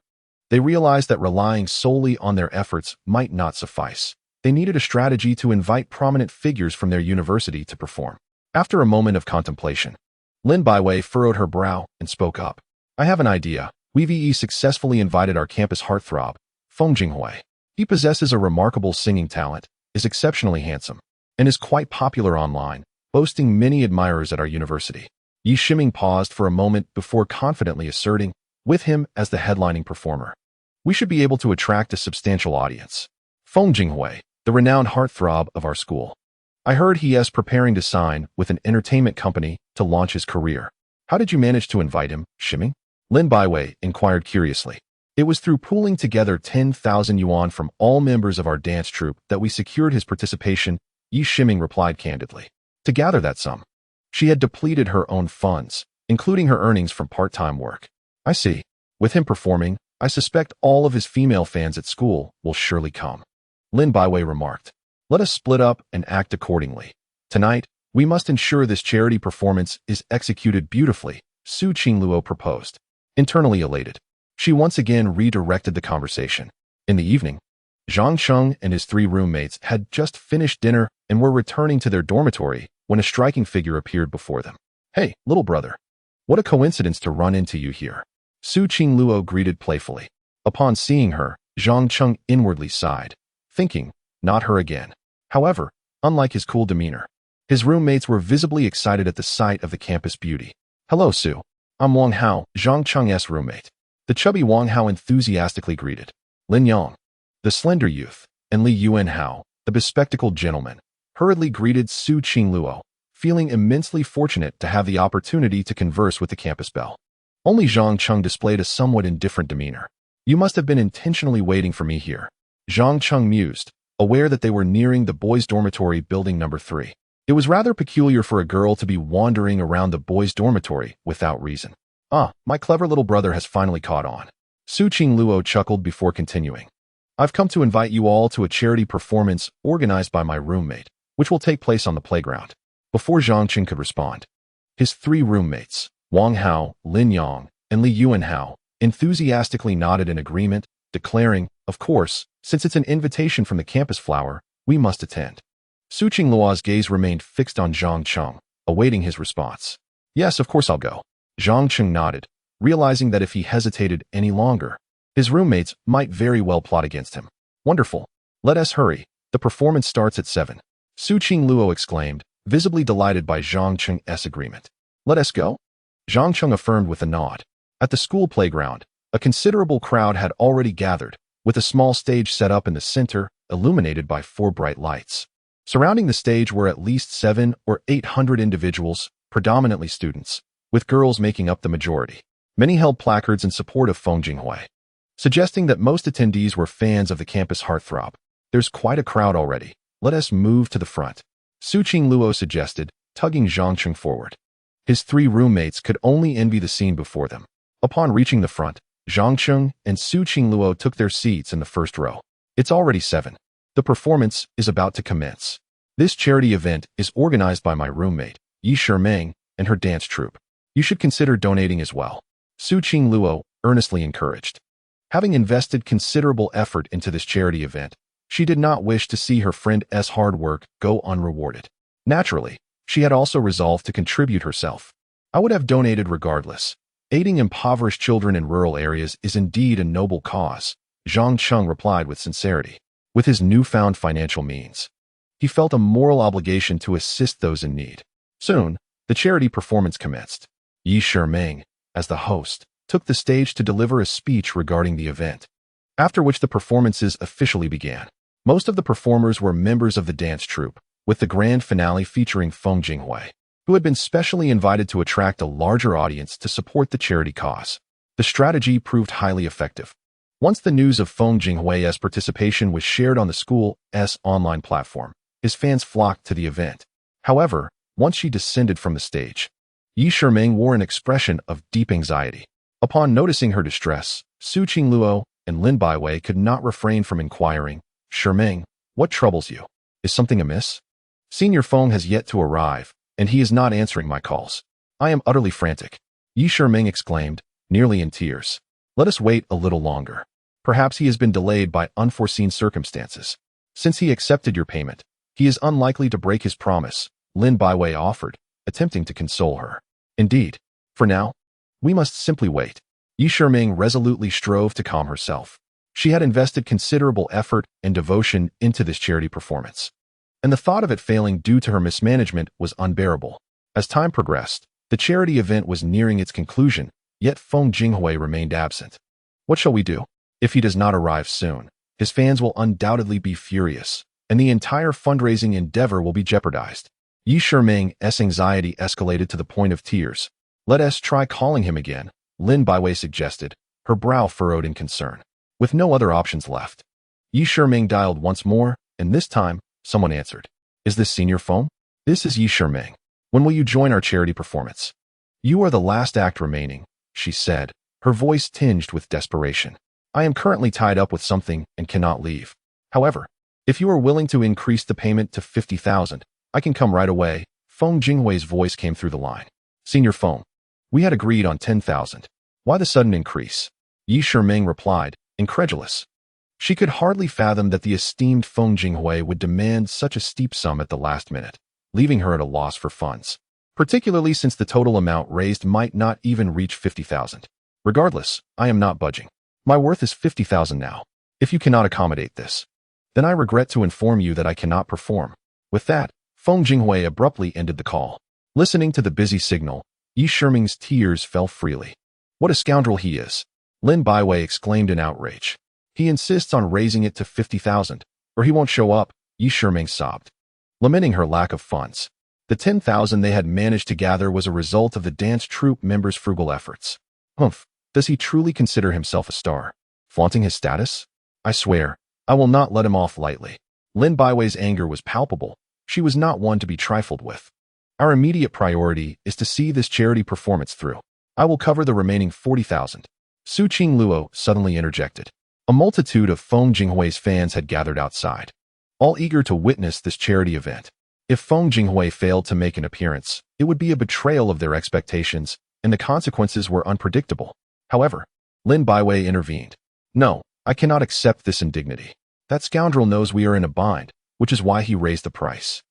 they realized that relying solely on their efforts might not suffice. They needed a strategy to invite prominent figures from their university to perform. After a moment of contemplation, Lin Baiwei furrowed her brow and spoke up. I have an idea. We've successfully invited our campus heartthrob, Feng Jinghui. He possesses a remarkable singing talent, is exceptionally handsome, and is quite popular online, boasting many admirers at our university. Yi Shiming paused for a moment before confidently asserting, with him as the headlining performer, we should be able to attract a substantial audience. Feng Jinghui, the renowned heartthrob of our school. I heard he is preparing to sign with an entertainment company to launch his career. How did you manage to invite him, Shiming? Lin Baiwei inquired curiously. It was through pooling together 10,000 yuan from all members of our dance troupe that we secured his participation, Yi Shiming replied candidly. To gather that sum, she had depleted her own funds, including her earnings from part-time work. I see. With him performing, I suspect all of his female fans at school will surely come. Lin Baiwei remarked. Let us split up and act accordingly. Tonight, we must ensure this charity performance is executed beautifully, Su Qingluo proposed. Internally elated, she once again redirected the conversation. In the evening, Zhang Cheng and his three roommates had just finished dinner and were returning to their dormitory when a striking figure appeared before them. Hey, little brother. What a coincidence to run into you here. Su Qingluo greeted playfully. Upon seeing her, Zhang Cheng inwardly sighed, thinking, not her again. However, unlike his cool demeanor, his roommates were visibly excited at the sight of the campus beauty. Hello, Su. I'm Wang Hao, Zhang Cheng's roommate. The chubby Wang Hao enthusiastically greeted. Lin Yang, the slender youth, and Li Yuan Hao, the bespectacled gentleman, hurriedly greeted Su Qingluo, feeling immensely fortunate to have the opportunity to converse with the campus belle. Only Zhang Cheng displayed a somewhat indifferent demeanor. You must have been intentionally waiting for me here, Zhang Cheng mused, aware that they were nearing the boys' dormitory building number 3. It was rather peculiar for a girl to be wandering around the boys' dormitory without reason. Ah, my clever little brother has finally caught on. Su Qingluo chuckled before continuing. I've come to invite you all to a charity performance organized by my roommate, which will take place on the playground. Before Zhang Cheng could respond, his three roommates, Wang Hao, Lin Yang, and Li Yuan Hao, enthusiastically nodded in agreement, declaring, of course, since it's an invitation from the campus flower, we must attend. Su Qingluo's gaze remained fixed on Zhang Cheng, awaiting his response. Yes, of course I'll go. Zhang Cheng nodded, realizing that if he hesitated any longer, his roommates might very well plot against him. Wonderful. Let us hurry. The performance starts at 7. Su Qingluo exclaimed, visibly delighted by Zhang Cheng's agreement. Let us go? Zhang Cheng affirmed with a nod. At the school playground, a considerable crowd had already gathered, with a small stage set up in the center, illuminated by 4 bright lights. Surrounding the stage were at least 700 or 800 individuals, predominantly students, with girls making up the majority. Many held placards in support of Feng Jinghui, suggesting that most attendees were fans of the campus heartthrob. There's quite a crowd already. Let us move to the front, Su Qingluo suggested, tugging Zhang Cheng forward. His 3 roommates could only envy the scene before them. Upon reaching the front, Zhang Cheng and Su Qingluo took their seats in the first row. It's already 7. The performance is about to commence. This charity event is organized by my roommate, Yi Shiming, and her dance troupe. You should consider donating as well, Su Qingluo earnestly encouraged. Having invested considerable effort into this charity event, she did not wish to see her friend's hard work go unrewarded. Naturally, she had also resolved to contribute herself. I would have donated regardless. Aiding impoverished children in rural areas is indeed a noble cause, Zhang Cheng replied with sincerity. With his newfound financial means, he felt a moral obligation to assist those in need. Soon, the charity performance commenced. Yi Shiming, as the host, took the stage to deliver a speech regarding the event, after which the performances officially began. Most of the performers were members of the dance troupe, with the grand finale featuring Feng Jinghui, who had been specially invited to attract a larger audience to support the charity cause. The strategy proved highly effective. Once the news of Feng Jinghui's participation was shared on the school's online platform, his fans flocked to the event. However, once she descended from the stage, Yi Shiming wore an expression of deep anxiety. Upon noticing her distress, Su Qingluo and Lin Baiwei could not refrain from inquiring, "Shiming, what troubles you? Is something amiss? Senior Feng has yet to arrive, and he is not answering my calls. I am utterly frantic." Yi Shiming exclaimed, nearly in tears. "Let us wait a little longer. Perhaps he has been delayed by unforeseen circumstances. Since he accepted your payment, he is unlikely to break his promise," Lin Baiwei offered, attempting to console her. "Indeed. For now, we must simply wait." Yi Shiming resolutely strove to calm herself. She had invested considerable effort and devotion into this charity performance, and the thought of it failing due to her mismanagement was unbearable. As time progressed, the charity event was nearing its conclusion, yet Feng Jinghui remained absent. What shall we do? If he does not arrive soon, his fans will undoubtedly be furious, and the entire fundraising endeavor will be jeopardized. Yi Shiming's anxiety escalated to the point of tears. "Let us try calling him again," Lin Baiwei suggested, her brow furrowed in concern. With no other options left, Yi Shiming dialed once more, and this time, someone answered. "Is this Senior Feng?" "This is Yi Shiming. When will you join our charity performance?" "You are the last act remaining," she said, her voice tinged with desperation. "I am currently tied up with something and cannot leave. However, if you are willing to increase the payment to 50,000, I can come right away." Feng Jinghui's voice came through the line. "Senior Feng, we had agreed on 10,000. Why the sudden increase?" Yi Shiming replied, incredulous. She could hardly fathom that the esteemed Feng Jinghui would demand such a steep sum at the last minute, leaving her at a loss for funds, particularly since the total amount raised might not even reach 50,000. "Regardless, I am not budging. My worth is 50,000 now. If you cannot accommodate this, then I regret to inform you that I cannot perform." With that, Feng Jinghui abruptly ended the call. Listening to the busy signal, Yi Shiming's tears fell freely. "What a scoundrel he is!" Lin Baiwei exclaimed in outrage. "He insists on raising it to 50,000, or he won't show up," Yi Shiming sobbed, lamenting her lack of funds. The 10,000 they had managed to gather was a result of the dance troupe members' frugal efforts. Humph, does he truly consider himself a star, flaunting his status? I swear, I will not let him off lightly. Lin Baiwei's anger was palpable. She was not one to be trifled with. "Our immediate priority is to see this charity performance through. I will cover the remaining 40,000. Su Qingluo suddenly interjected. A multitude of Feng Jinghui's fans had gathered outside, all eager to witness this charity event. If Feng Jinghui failed to make an appearance, it would be a betrayal of their expectations, and the consequences were unpredictable. However, Lin Baiwei intervened. "No, I cannot accept this indignity. That scoundrel knows we are in a bind, which is why he raised the price.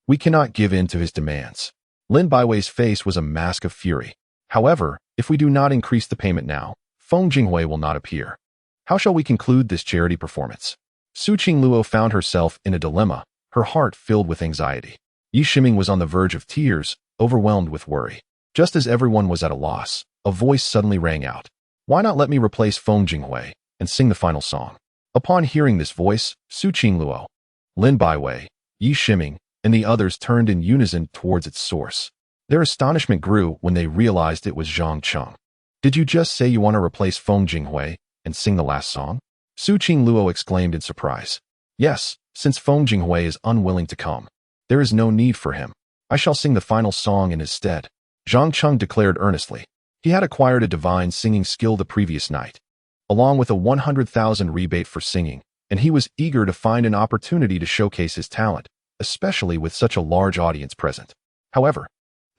We cannot give in to his demands." Lin Baiwei's face was a mask of fury. "However, if we do not increase the payment now, Feng Jinghui will not appear. How shall we conclude this charity performance?" Su Qingluo found herself in a dilemma, her heart filled with anxiety. Yi Shiming was on the verge of tears, overwhelmed with worry. Just as everyone was at a loss, a voice suddenly rang out. "Why not let me replace Feng Jinghui and sing the final song?" Upon hearing this voice, Su Qingluo, Lin Baiwei, Yi Shiming, and the others turned in unison towards its source. Their astonishment grew when they realized it was Zhang Cheng. "Did you just say you want to replace Feng Jinghui and sing the last song?" Su Qingluo exclaimed in surprise. "Yes, since Feng Jinghui is unwilling to come, there is no need for him. I shall sing the final song in his stead," Zhang Cheng declared earnestly. He had acquired a divine singing skill the previous night, along with a 100,000 rebate for singing, and he was eager to find an opportunity to showcase his talent, especially with such a large audience present. However,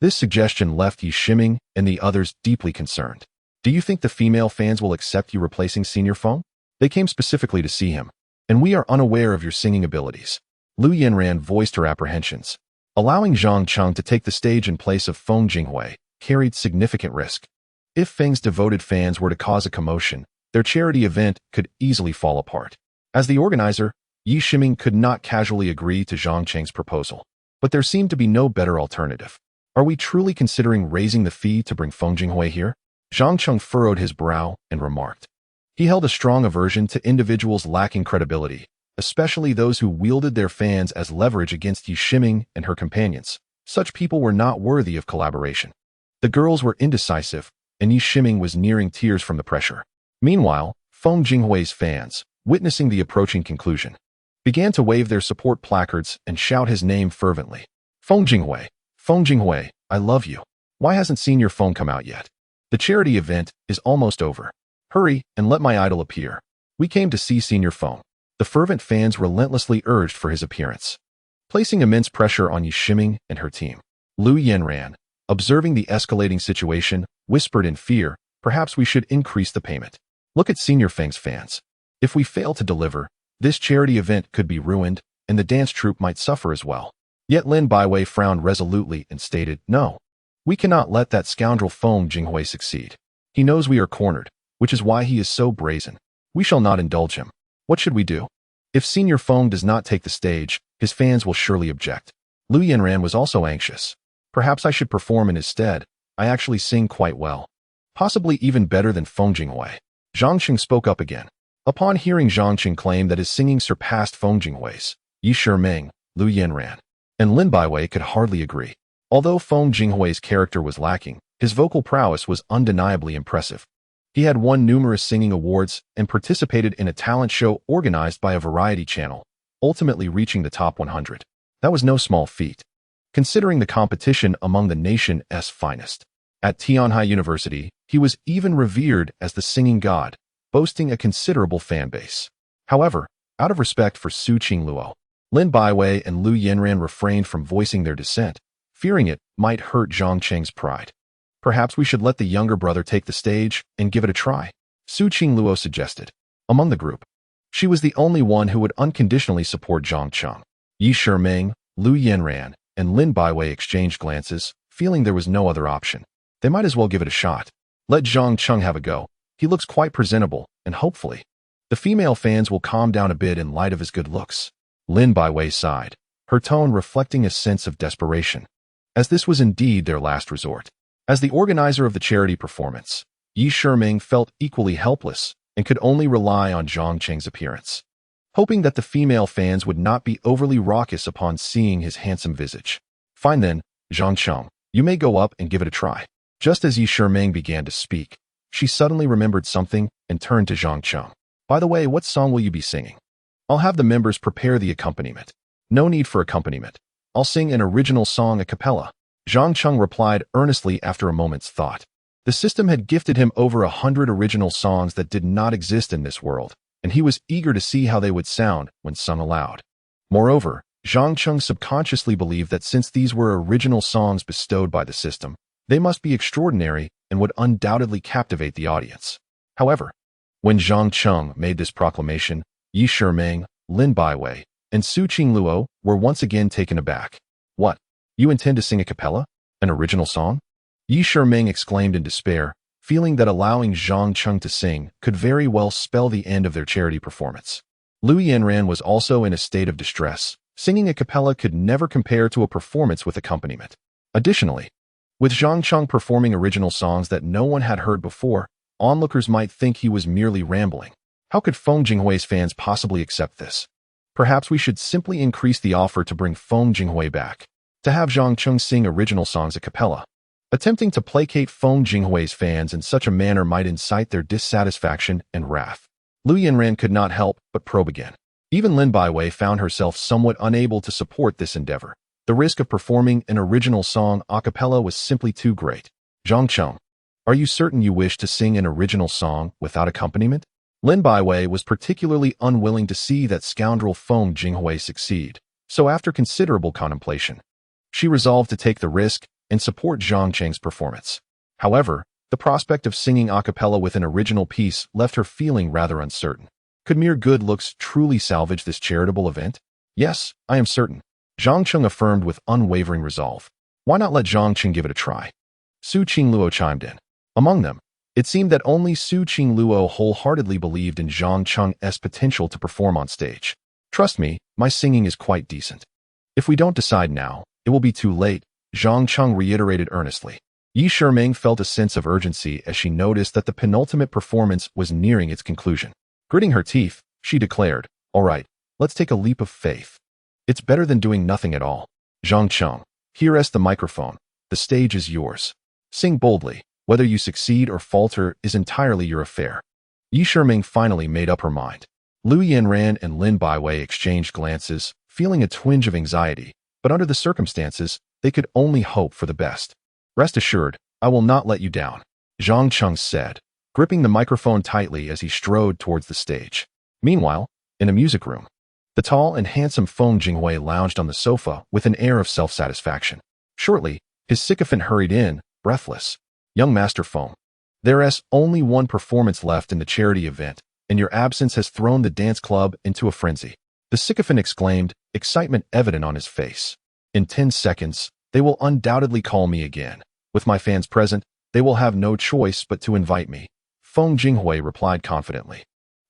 this suggestion left Yi Shiming and the others deeply concerned. "Do you think the female fans will accept you replacing Senior Feng? They came specifically to see him, and we are unaware of your singing abilities." Lu Yanran voiced her apprehensions. Allowing Zhang Cheng to take the stage in place of Feng Jinghui carried significant risk. If Feng's devoted fans were to cause a commotion, their charity event could easily fall apart. As the organizer, Yi Shiming could not casually agree to Zhang Cheng's proposal, but there seemed to be no better alternative. "Are we truly considering raising the fee to bring Feng Jinghui here?" Zhang Cheng furrowed his brow and remarked. He held a strong aversion to individuals lacking credibility, especially those who wielded their fans as leverage against Yi Shiming and her companions. Such people were not worthy of collaboration. The girls were indecisive, and Yi Shiming was nearing tears from the pressure. Meanwhile, Feng Jinghui's fans, witnessing the approaching conclusion, began to wave their support placards and shout his name fervently. Feng Jinghui, I love you." Why hasn't Senior Phone come out yet? The charity event is almost over. Hurry and let my idol appear. We came to see Senior Phone. The fervent fans relentlessly urged for his appearance, placing immense pressure on Yi Shiming and her team. Lu Yanran, observing the escalating situation, whispered in fear, perhaps we should increase the payment. Look at Senior Feng's fans. If we fail to deliver, this charity event could be ruined, and the dance troupe might suffer as well. Yet Lin Baiwei frowned resolutely and stated, no. We cannot let that scoundrel Feng Jinghui succeed. He knows we are cornered, which is why he is so brazen. We shall not indulge him. What should we do? If Senior Feng does not take the stage, his fans will surely object. Lu Yanran was also anxious. Perhaps I should perform in his stead. I actually sing quite well. Possibly even better than Feng Jinghui. Zhang Qing spoke up again. Upon hearing Zhang Qing claim that his singing surpassed Feng Jinghui's, Yi Shiming, Lu Yanran, and Lin Baiwei could hardly agree. Although Feng Jinghui's character was lacking, his vocal prowess was undeniably impressive. He had won numerous singing awards and participated in a talent show organized by a variety channel, ultimately reaching the top 100. That was no small feat, considering the competition among the nation's finest. At Tianhai University, he was even revered as the singing god, boasting a considerable fan base. However, out of respect for Su Qingluo, Lin Baiwei and Lu Yanran refrained from voicing their dissent, fearing it might hurt Zhang Qing's pride. Perhaps we should let the younger brother take the stage and give it a try, Su Qingluo suggested. Among the group, she was the only one who would unconditionally support Zhang Qing. Yi Shiming, Lu Yanran, and Lin Baiwei exchanged glances, feeling there was no other option. They might as well give it a shot. Let Zhang Qing have a go. He looks quite presentable, and hopefully, the female fans will calm down a bit in light of his good looks. Lin Baiwei sighed, her tone reflecting a sense of desperation, as this was indeed their last resort. As the organizer of the charity performance, Yi Shiming felt equally helpless and could only rely on Zhang Qing's appearance, hoping that the female fans would not be overly raucous upon seeing his handsome visage. Fine then, Zhang Qing, you may go up and give it a try. Just as Yi Shiming began to speak, she suddenly remembered something and turned to Zhang Qing. By the way, what song will you be singing? I'll have the members prepare the accompaniment. No need for accompaniment. I'll sing an original song a cappella. Zhang Qing replied earnestly after a moment's thought. The system had gifted him over 100 original songs that did not exist in this world, and he was eager to see how they would sound when sung aloud. Moreover, Zhang Qing subconsciously believed that since these were original songs bestowed by the system, they must be extraordinary and would undoubtedly captivate the audience. However, when Zhang Qing made this proclamation, Yi Shiming, Lin Baiwei, and Su Qingluo were once again taken aback. What? You intend to sing a cappella? An original song? Yi Shiming exclaimed in despair, feeling that allowing Zhang Qing to sing could very well spell the end of their charity performance. Lu Yanran was also in a state of distress. Singing a cappella could never compare to a performance with accompaniment. Additionally, with Zhang Qing performing original songs that no one had heard before, onlookers might think he was merely rambling. How could Feng Jinghui's fans possibly accept this? Perhaps we should simply increase the offer to bring Feng Jinghui back, to have Zhang Qing sing original songs a cappella. Attempting to placate Feng Jinghui's fans in such a manner might incite their dissatisfaction and wrath. Lu Yanran could not help but probe again. Even Lin Baiwei found herself somewhat unable to support this endeavor. The risk of performing an original song a cappella was simply too great. Zhang Qing, are you certain you wish to sing an original song without accompaniment? Lin Baiwei was particularly unwilling to see that scoundrel Feng Jinghui succeed, so after considerable contemplation, she resolved to take the risk and support Zhang Qing's performance. However, the prospect of singing a cappella with an original piece left her feeling rather uncertain. Could mere good looks truly salvage this charitable event? Yes, I am certain, Zhang Qing affirmed with unwavering resolve. Why not let Zhang Qing give it a try? Su Qingluo chimed in. Among them, it seemed that only Su Qingluo wholeheartedly believed in Zhang Qing's potential to perform on stage. Trust me, my singing is quite decent. If we don't decide now, it will be too late, Zhang Qing reiterated earnestly. Yi Shiming felt a sense of urgency as she noticed that the penultimate performance was nearing its conclusion. Gritting her teeth, she declared, all right, let's take a leap of faith. It's better than doing nothing at all. Zhang Qing, here's the microphone. The stage is yours. Sing boldly. Whether you succeed or falter is entirely your affair. Yi Shiming finally made up her mind. Lu Yanran and Lin Baiwei exchanged glances, feeling a twinge of anxiety, but under the circumstances, they could only hope for the best. Rest assured, I will not let you down, Zhang Cheng said, gripping the microphone tightly as he strode towards the stage. Meanwhile, in a music room, the tall and handsome Feng Jinghui lounged on the sofa with an air of self-satisfaction. Shortly, his sycophant hurried in, breathless. Young Master Feng, there's only one performance left in the charity event, and your absence has thrown the dance club into a frenzy. The sycophant exclaimed, excitement evident on his face. In 10 seconds, they will undoubtedly call me again. With my fans present, they will have no choice but to invite me. Feng Jinghui replied confidently.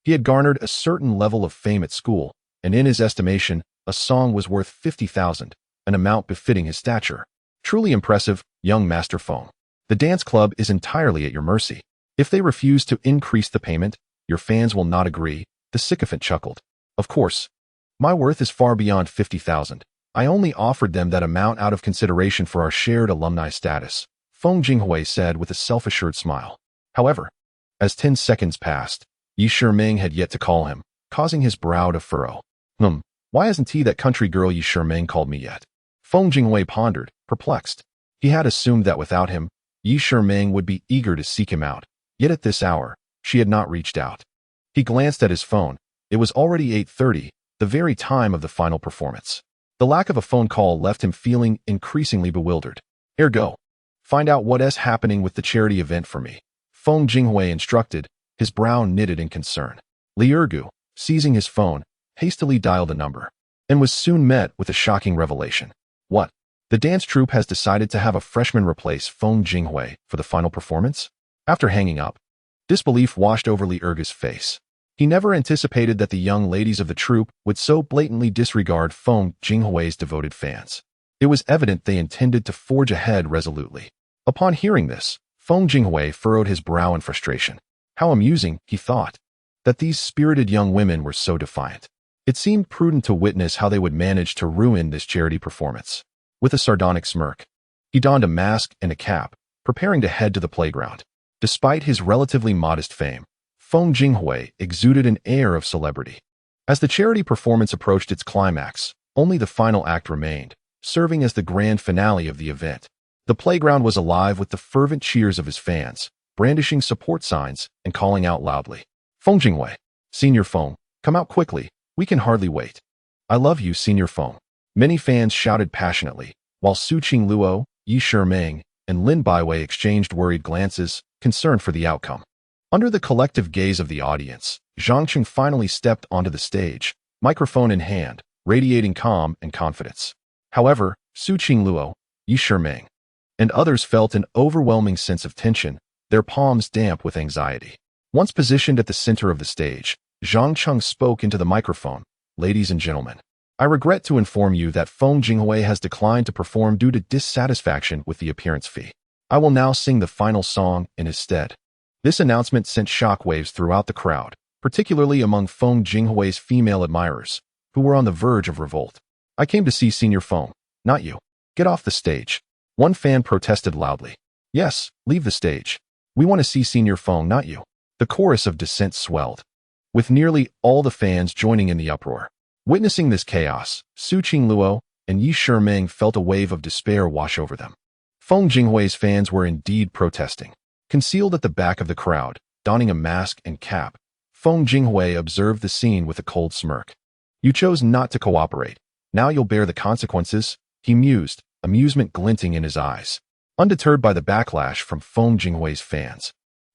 He had garnered a certain level of fame at school, and in his estimation, a song was worth 50,000, an amount befitting his stature. Truly impressive, young Master Feng. The dance club is entirely at your mercy. If they refuse to increase the payment, your fans will not agree, the sycophant chuckled. Of course. My worth is far beyond 50,000. I only offered them that amount out of consideration for our shared alumni status, Feng Jinghui said with a self-assured smile. However, as 10 seconds passed, Yi Shiming had yet to call him, causing his brow to furrow. Why hasn't that country girl Yi Shiming called me yet? Feng Jinghui pondered, perplexed. He had assumed that without him, Yi Shiming would be eager to seek him out, yet at this hour, she had not reached out. He glanced at his phone. It was already 8:30, the very time of the final performance. The lack of a phone call left him feeling increasingly bewildered. Ergo, find out what's happening with the charity event for me, Feng Jinghui instructed, his brow knitted in concern. Li Ergu, seizing his phone, hastily dialed the number, and was soon met with a shocking revelation. What? The dance troupe has decided to have a freshman replace Feng Jinghui for the final performance? After hanging up, disbelief washed over Li Ergu's face. He never anticipated that the young ladies of the troupe would so blatantly disregard Feng Jinghui's devoted fans. It was evident they intended to forge ahead resolutely. Upon hearing this, Feng Jinghui furrowed his brow in frustration. How amusing, he thought, that these spirited young women were so defiant. It seemed prudent to witness how they would manage to ruin this charity performance. With a sardonic smirk, he donned a mask and a cap, preparing to head to the playground. Despite his relatively modest fame, Feng Jinghui exuded an air of celebrity. As the charity performance approached its climax, only the final act remained, serving as the grand finale of the event. The playground was alive with the fervent cheers of his fans, brandishing support signs and calling out loudly. Feng Jinghui, Senior Feng, come out quickly, we can hardly wait. I love you, Senior Feng. Many fans shouted passionately, while Su Qingluo, Yi Shiming, and Lin Baiwei exchanged worried glances, concerned for the outcome. Under the collective gaze of the audience, Zhang Cheng finally stepped onto the stage, microphone in hand, radiating calm and confidence. However, Su Qingluo, Yi Shiming, and others felt an overwhelming sense of tension, their palms damp with anxiety. Once positioned at the center of the stage, Zhang Cheng spoke into the microphone. Ladies and gentlemen, I regret to inform you that Feng Jinghui has declined to perform due to dissatisfaction with the appearance fee. I will now sing the final song in his stead. This announcement sent shockwaves throughout the crowd, particularly among Feng Jinghui's female admirers, who were on the verge of revolt. I came to see Senior Feng, not you. Get off the stage. One fan protested loudly. Yes, leave the stage. We want to see Senior Feng, not you. The chorus of dissent swelled, with nearly all the fans joining in the uproar. Witnessing this chaos, Su Qingluo and Yi Shiming felt a wave of despair wash over them. Feng Jinghui's fans were indeed protesting. Concealed at the back of the crowd, donning a mask and cap, Feng Jinghui observed the scene with a cold smirk. You chose not to cooperate. Now you'll bear the consequences, he mused, amusement glinting in his eyes. Undeterred by the backlash from Feng Jinghui's fans,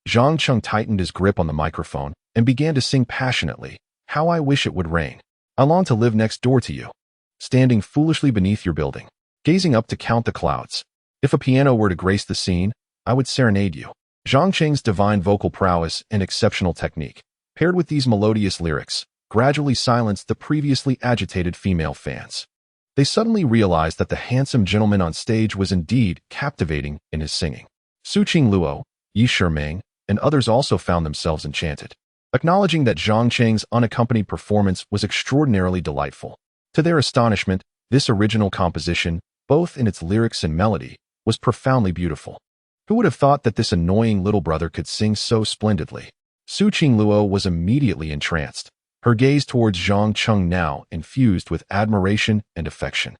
Zhang Cheng tightened his grip on the microphone and began to sing passionately, How I wish it would rain. I long to live next door to you, standing foolishly beneath your building, gazing up to count the clouds. If a piano were to grace the scene, I would serenade you. Zhang Cheng's divine vocal prowess and exceptional technique, paired with these melodious lyrics, gradually silenced the previously agitated female fans. They suddenly realized that the handsome gentleman on stage was indeed captivating in his singing. Su Qingluo, Yi Shiming, and others also found themselves enchanted, acknowledging that Zhang Cheng's unaccompanied performance was extraordinarily delightful. To their astonishment, this original composition, both in its lyrics and melody, was profoundly beautiful. Who would have thought that this annoying little brother could sing so splendidly? Su Qingluo was immediately entranced, her gaze towards Zhang Cheng now infused with admiration and affection.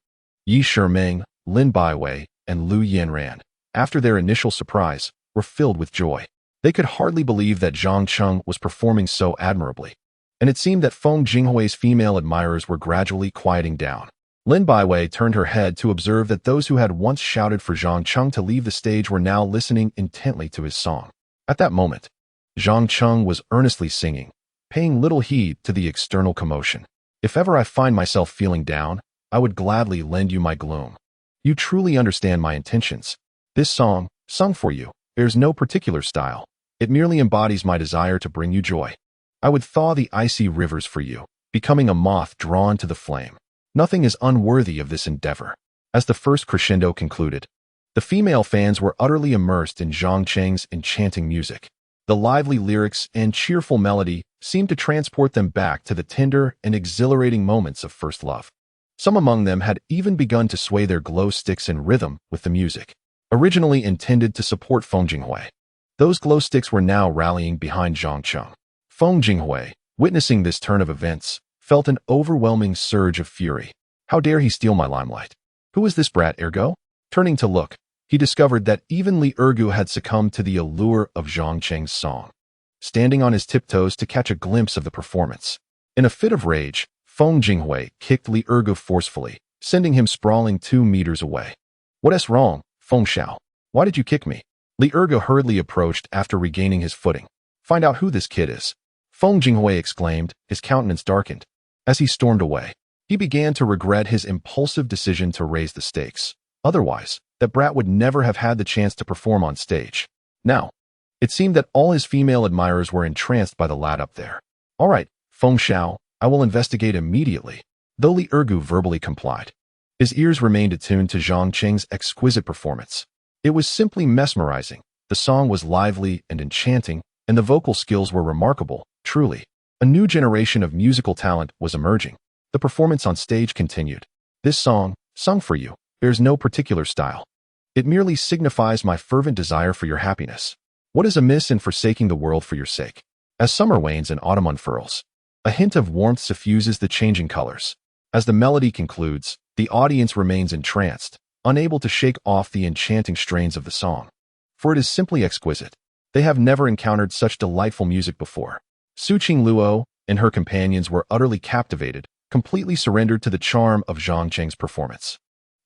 Yi Shiming, Lin Baiwei, and Lu Yanran, after their initial surprise, were filled with joy. They could hardly believe that Zhang Cheng was performing so admirably. And it seemed that Feng Jinghui's female admirers were gradually quieting down. Lin Baiwei turned her head to observe that those who had once shouted for Zhang Cheng to leave the stage were now listening intently to his song. At that moment, Zhang Cheng was earnestly singing, paying little heed to the external commotion. If ever I find myself feeling down, I would gladly lend you my gloom. You truly understand my intentions. This song, sung for you, bears no particular style. It merely embodies my desire to bring you joy. I would thaw the icy rivers for you, becoming a moth drawn to the flame. Nothing is unworthy of this endeavor. As the first crescendo concluded, the female fans were utterly immersed in Zhang Cheng's enchanting music. The lively lyrics and cheerful melody seemed to transport them back to the tender and exhilarating moments of first love. Some among them had even begun to sway their glow sticks in rhythm with the music, originally intended to support Feng Jinghui. Those glow sticks were now rallying behind Zhang Cheng. Feng Jinghui, witnessing this turn of events, felt an overwhelming surge of fury. How dare he steal my limelight? Who is this brat, ergo? Turning to look, he discovered that even Li Ergu had succumbed to the allure of Zhang Cheng's song. Standing on his tiptoes to catch a glimpse of the performance, in a fit of rage, Feng Jinghui kicked Li Ergu forcefully, sending him sprawling 2 meters away. What's wrong, Feng Xiao? Why did you kick me? Li Ergu hurriedly approached after regaining his footing. Find out who this kid is, Feng Jinghui exclaimed, his countenance darkened. As he stormed away, he began to regret his impulsive decision to raise the stakes. Otherwise, that brat would never have had the chance to perform on stage. Now, it seemed that all his female admirers were entranced by the lad up there. All right, Feng Xiao, I will investigate immediately. Though Li Ergu verbally complied, his ears remained attuned to Zhang Cheng's exquisite performance. It was simply mesmerizing. The song was lively and enchanting, and the vocal skills were remarkable, truly. A new generation of musical talent was emerging. The performance on stage continued. This song, sung for you, bears no particular style. It merely signifies my fervent desire for your happiness. What is amiss in forsaking the world for your sake? As summer wanes and autumn unfurls, a hint of warmth suffuses the changing colors. As the melody concludes, the audience remains entranced, unable to shake off the enchanting strains of the song. For it is simply exquisite. They have never encountered such delightful music before. Su Qingluo and her companions were utterly captivated, completely surrendered to the charm of Zhang Cheng's performance.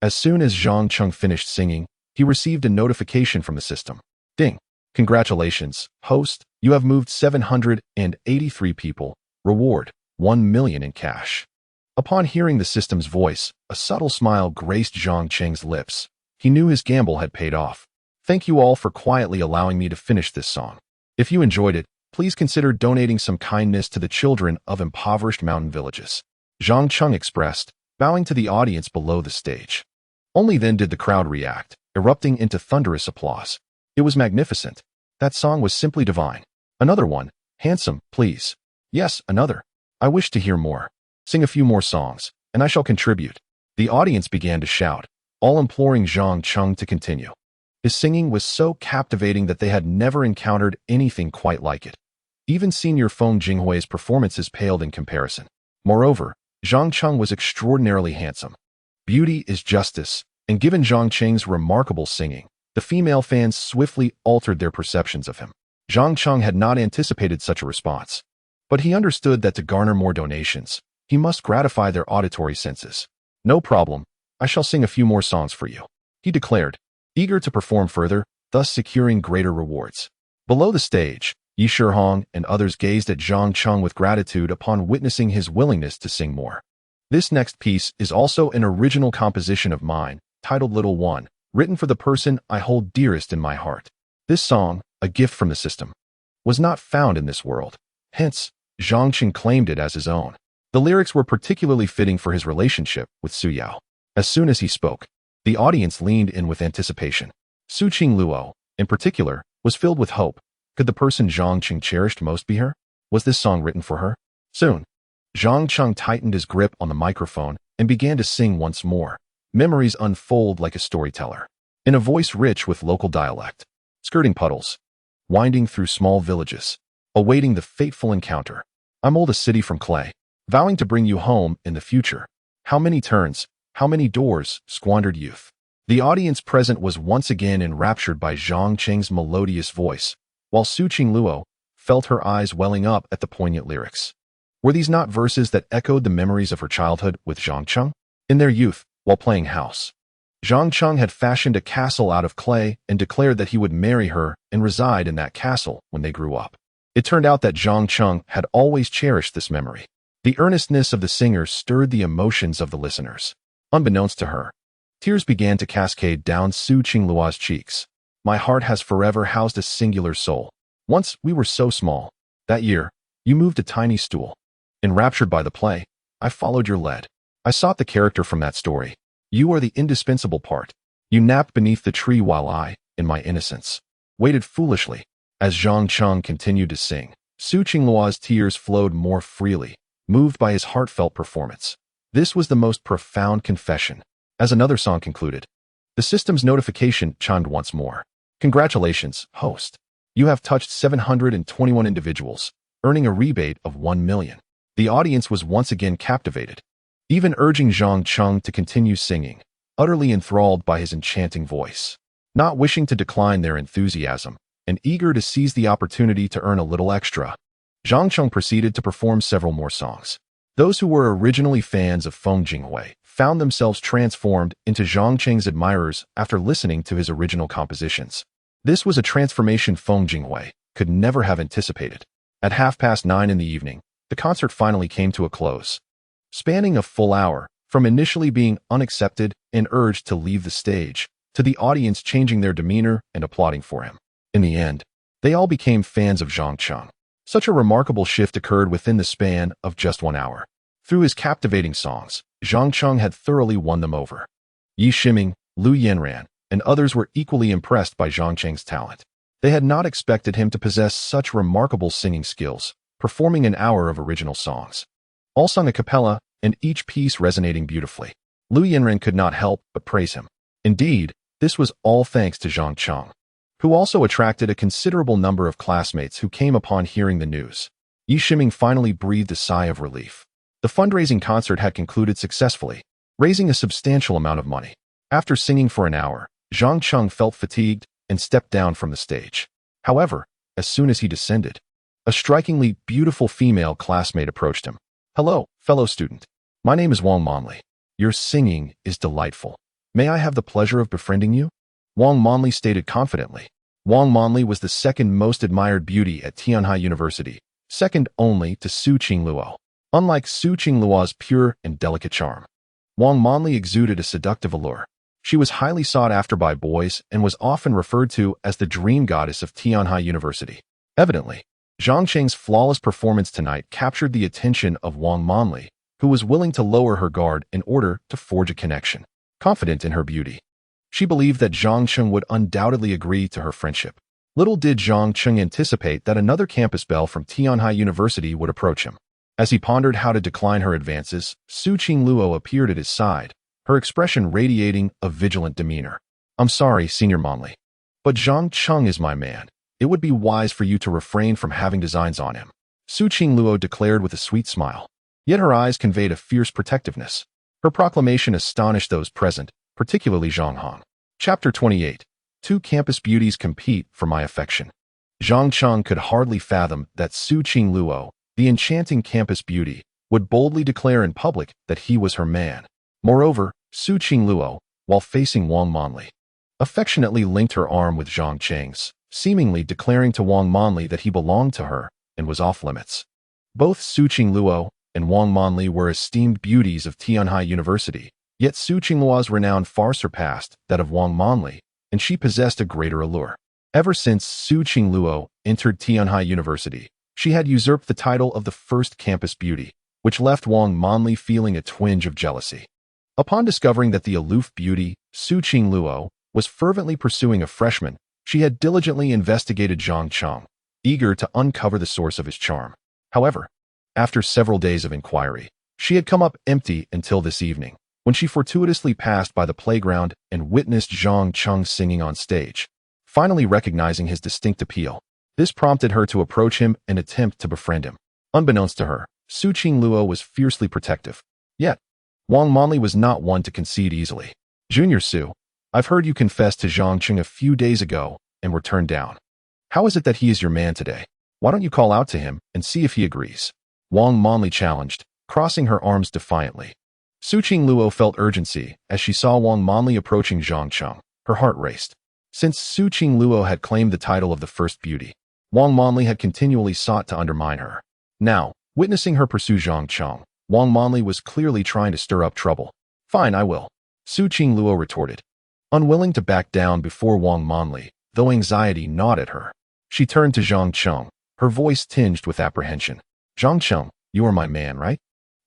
As soon as Zhang Cheng finished singing, he received a notification from the system. Ding! Congratulations, host, you have moved 783 people. Reward, 1 million in cash. Upon hearing the system's voice, a subtle smile graced Zhang Cheng's lips. He knew his gamble had paid off. Thank you all for quietly allowing me to finish this song. If you enjoyed it, please consider donating some kindness to the children of impoverished mountain villages. Zhang Cheng expressed, bowing to the audience below the stage. Only then did the crowd react, erupting into thunderous applause. It was magnificent. That song was simply divine. Another one. Handsome, please. Yes, another. I wish to hear more. Sing a few more songs, and I shall contribute. The audience began to shout, all imploring Zhang Cheng to continue. His singing was so captivating that they had never encountered anything quite like it. Even senior Feng Jinghui's performances paled in comparison. Moreover, Zhang Cheng was extraordinarily handsome. Beauty is justice, and given Zhang Cheng's remarkable singing, the female fans swiftly altered their perceptions of him. Zhang Cheng had not anticipated such a response, but he understood that to garner more donations, he must gratify their auditory senses. No problem, I shall sing a few more songs for you, he declared, eager to perform further, thus securing greater rewards. Below the stage, Yi Shihong and others gazed at Zhang Cheng with gratitude upon witnessing his willingness to sing more. This next piece is also an original composition of mine, titled Little One, written for the person I hold dearest in my heart. This song, a gift from the system, was not found in this world. Hence, Zhang Cheng claimed it as his own. The lyrics were particularly fitting for his relationship with Su Yao. As soon as he spoke, the audience leaned in with anticipation. Su Qingluo, in particular, was filled with hope. Could the person Zhang Cheng cherished most be her? Was this song written for her? Soon, Zhang Cheng tightened his grip on the microphone and began to sing once more. Memories unfold like a storyteller, in a voice rich with local dialect. Skirting puddles, winding through small villages, awaiting the fateful encounter. I mold a city from clay, vowing to bring you home in the future. How many turns, how many doors, squandered youth. The audience present was once again enraptured by Zhang Qing's melodious voice, while Su Qingluo felt her eyes welling up at the poignant lyrics. Were these not verses that echoed the memories of her childhood with Zhang Cheng? In their youth, while playing house, Zhang Cheng had fashioned a castle out of clay and declared that he would marry her and reside in that castle when they grew up. It turned out that Zhang Cheng had always cherished this memory. The earnestness of the singer stirred the emotions of the listeners. Unbeknownst to her, tears began to cascade down Su Qingluo's cheeks. My heart has forever housed a singular soul. Once we were so small. That year, you moved a tiny stool. Enraptured by the play, I followed your lead. I sought the character from that story. You are the indispensable part. You napped beneath the tree while I, in my innocence, waited foolishly. As Zhang Cheng continued to sing, Su Qingluo's tears flowed more freely, moved by his heartfelt performance. This was the most profound confession. As another song concluded, the system's notification chimed once more. Congratulations, host. You have touched 721 individuals, earning a rebate of 1 million. The audience was once again captivated, even urging Zhang Cheng to continue singing, utterly enthralled by his enchanting voice. Not wishing to decline their enthusiasm, and eager to seize the opportunity to earn a little extra, Zhang Cheng proceeded to perform several more songs. Those who were originally fans of Feng Jinghui found themselves transformed into Zhang Cheng's admirers after listening to his original compositions. This was a transformation Feng Jinghui could never have anticipated. At 9:30 in the evening, the concert finally came to a close. Spanning a full hour, from initially being unaccepted and urged to leave the stage, to the audience changing their demeanor and applauding for him. In the end, they all became fans of Zhang Cheng. Such a remarkable shift occurred within the span of just 1 hour. Through his captivating songs, Zhang Cheng had thoroughly won them over. Yi Shiming, Lu Yanran, and others were equally impressed by Zhang Cheng's talent. They had not expected him to possess such remarkable singing skills, performing an hour of original songs, all sung a cappella, and each piece resonating beautifully. Lu Yanran could not help but praise him. Indeed, this was all thanks to Zhang Cheng, who also attracted a considerable number of classmates who came upon hearing the news. Yi Shiming finally breathed a sigh of relief. The fundraising concert had concluded successfully, raising a substantial amount of money. After singing for an hour, Zhang Cheng felt fatigued and stepped down from the stage. However, as soon as he descended, a strikingly beautiful female classmate approached him. Hello, fellow student. My name is Wang Monli. Your singing is delightful. May I have the pleasure of befriending you? Wang Monli stated confidently. Wang Monli was the second most admired beauty at Tianhai University, second only to Su Qingluo. Unlike Su Qingluo's pure and delicate charm, Wang Monli exuded a seductive allure. She was highly sought after by boys and was often referred to as the dream goddess of Tianhai University. Evidently, Zhang Cheng's flawless performance tonight captured the attention of Wang Monli, who was willing to lower her guard in order to forge a connection. Confident in her beauty, she believed that Zhang Cheng would undoubtedly agree to her friendship. Little did Zhang Cheng anticipate that another campus belle from Tianhai University would approach him. As he pondered how to decline her advances, Su Qingluo appeared at his side, her expression radiating a vigilant demeanor. I'm sorry, Senior Monli, but Zhang Cheng is my man. It would be wise for you to refrain from having designs on him, Su Qingluo declared with a sweet smile. Yet her eyes conveyed a fierce protectiveness. Her proclamation astonished those present, particularly Zhang Hong. Chapter 28. Two campus beauties compete for my affection. Zhang Cheng could hardly fathom that Su Qingluo, the enchanting campus beauty, would boldly declare in public that he was her man. Moreover, Su Qingluo, while facing Wang Monli, affectionately linked her arm with Zhang Cheng's, seemingly declaring to Wang Monli that he belonged to her and was off limits. Both Su Qingluo and Wang Monli were esteemed beauties of Tianhai University, yet Su Qingluo's renown far surpassed that of Wang Monli, and she possessed a greater allure. Ever since Su Qingluo entered Tianhai University, she had usurped the title of the first campus beauty, which left Wang Monli feeling a twinge of jealousy. Upon discovering that the aloof beauty, Su Qingluo, was fervently pursuing a freshman, she had diligently investigated Zhang Cheng, eager to uncover the source of his charm. However, after several days of inquiry, she had come up empty until this evening, when she fortuitously passed by the playground and witnessed Zhang Cheng singing on stage. Finally recognizing his distinct appeal, this prompted her to approach him and attempt to befriend him. Unbeknownst to her, Su Qingluo was fiercely protective. Yet, Wang Monli was not one to concede easily. Junior Su, I've heard you confessed to Zhang Cheng a few days ago and were turned down. How is it that he is your man today? Why don't you call out to him and see if he agrees? Wang Manli challenged, crossing her arms defiantly. Su Qingluo felt urgency as she saw Wang Manli approaching Zhang Cheng. Her heart raced. Since Su Qingluo had claimed the title of the first beauty, Wang Manli had continually sought to undermine her. Now, witnessing her pursue Zhang Cheng, Wang Manli was clearly trying to stir up trouble. Fine, I will, Su Qingluo retorted. Unwilling to back down before Wang Manli, though anxiety gnawed at her, she turned to Zhang Cheng, her voice tinged with apprehension. Zhang Cheng, you are my man, right?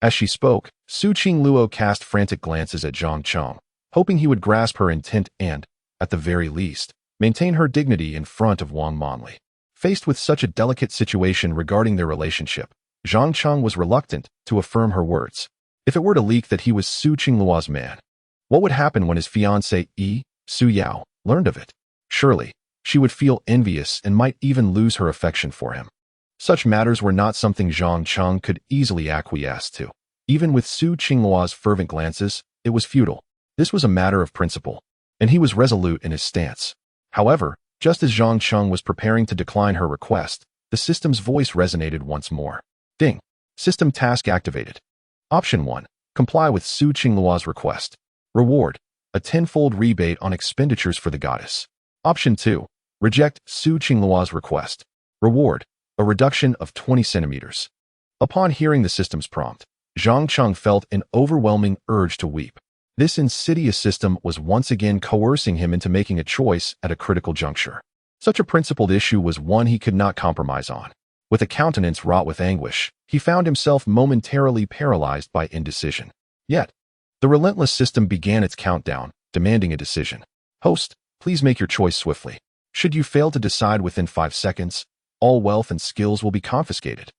As she spoke, Su Qingluo cast frantic glances at Zhang Cheng, hoping he would grasp her intent and, at the very least, maintain her dignity in front of Wang Manli. Faced with such a delicate situation regarding their relationship, Zhang Cheng was reluctant to affirm her words. If it were to leak that he was Su Qingluo's man, what would happen when his fiancée, Su Yao, learned of it? Surely, she would feel envious and might even lose her affection for him. Such matters were not something Zhang Cheng could easily acquiesce to. Even with Su Qingluo's fervent glances, it was futile. This was a matter of principle, and he was resolute in his stance. However, just as Zhang Cheng was preparing to decline her request, the system's voice resonated once more. Ding. System task activated. Option 1. Comply with Su Qingluo's request. Reward. A tenfold rebate on expenditures for the goddess. Option 2. Reject Su Qingluo's request. Reward. A reduction of 20 centimeters. Upon hearing the system's prompt, Zhang Cheng felt an overwhelming urge to weep. This insidious system was once again coercing him into making a choice at a critical juncture. Such a principled issue was one he could not compromise on. With a countenance wrought with anguish, he found himself momentarily paralyzed by indecision. Yet, the relentless system began its countdown, demanding a decision. Host, please make your choice swiftly. Should you fail to decide within 5 seconds, all wealth and skills will be confiscated.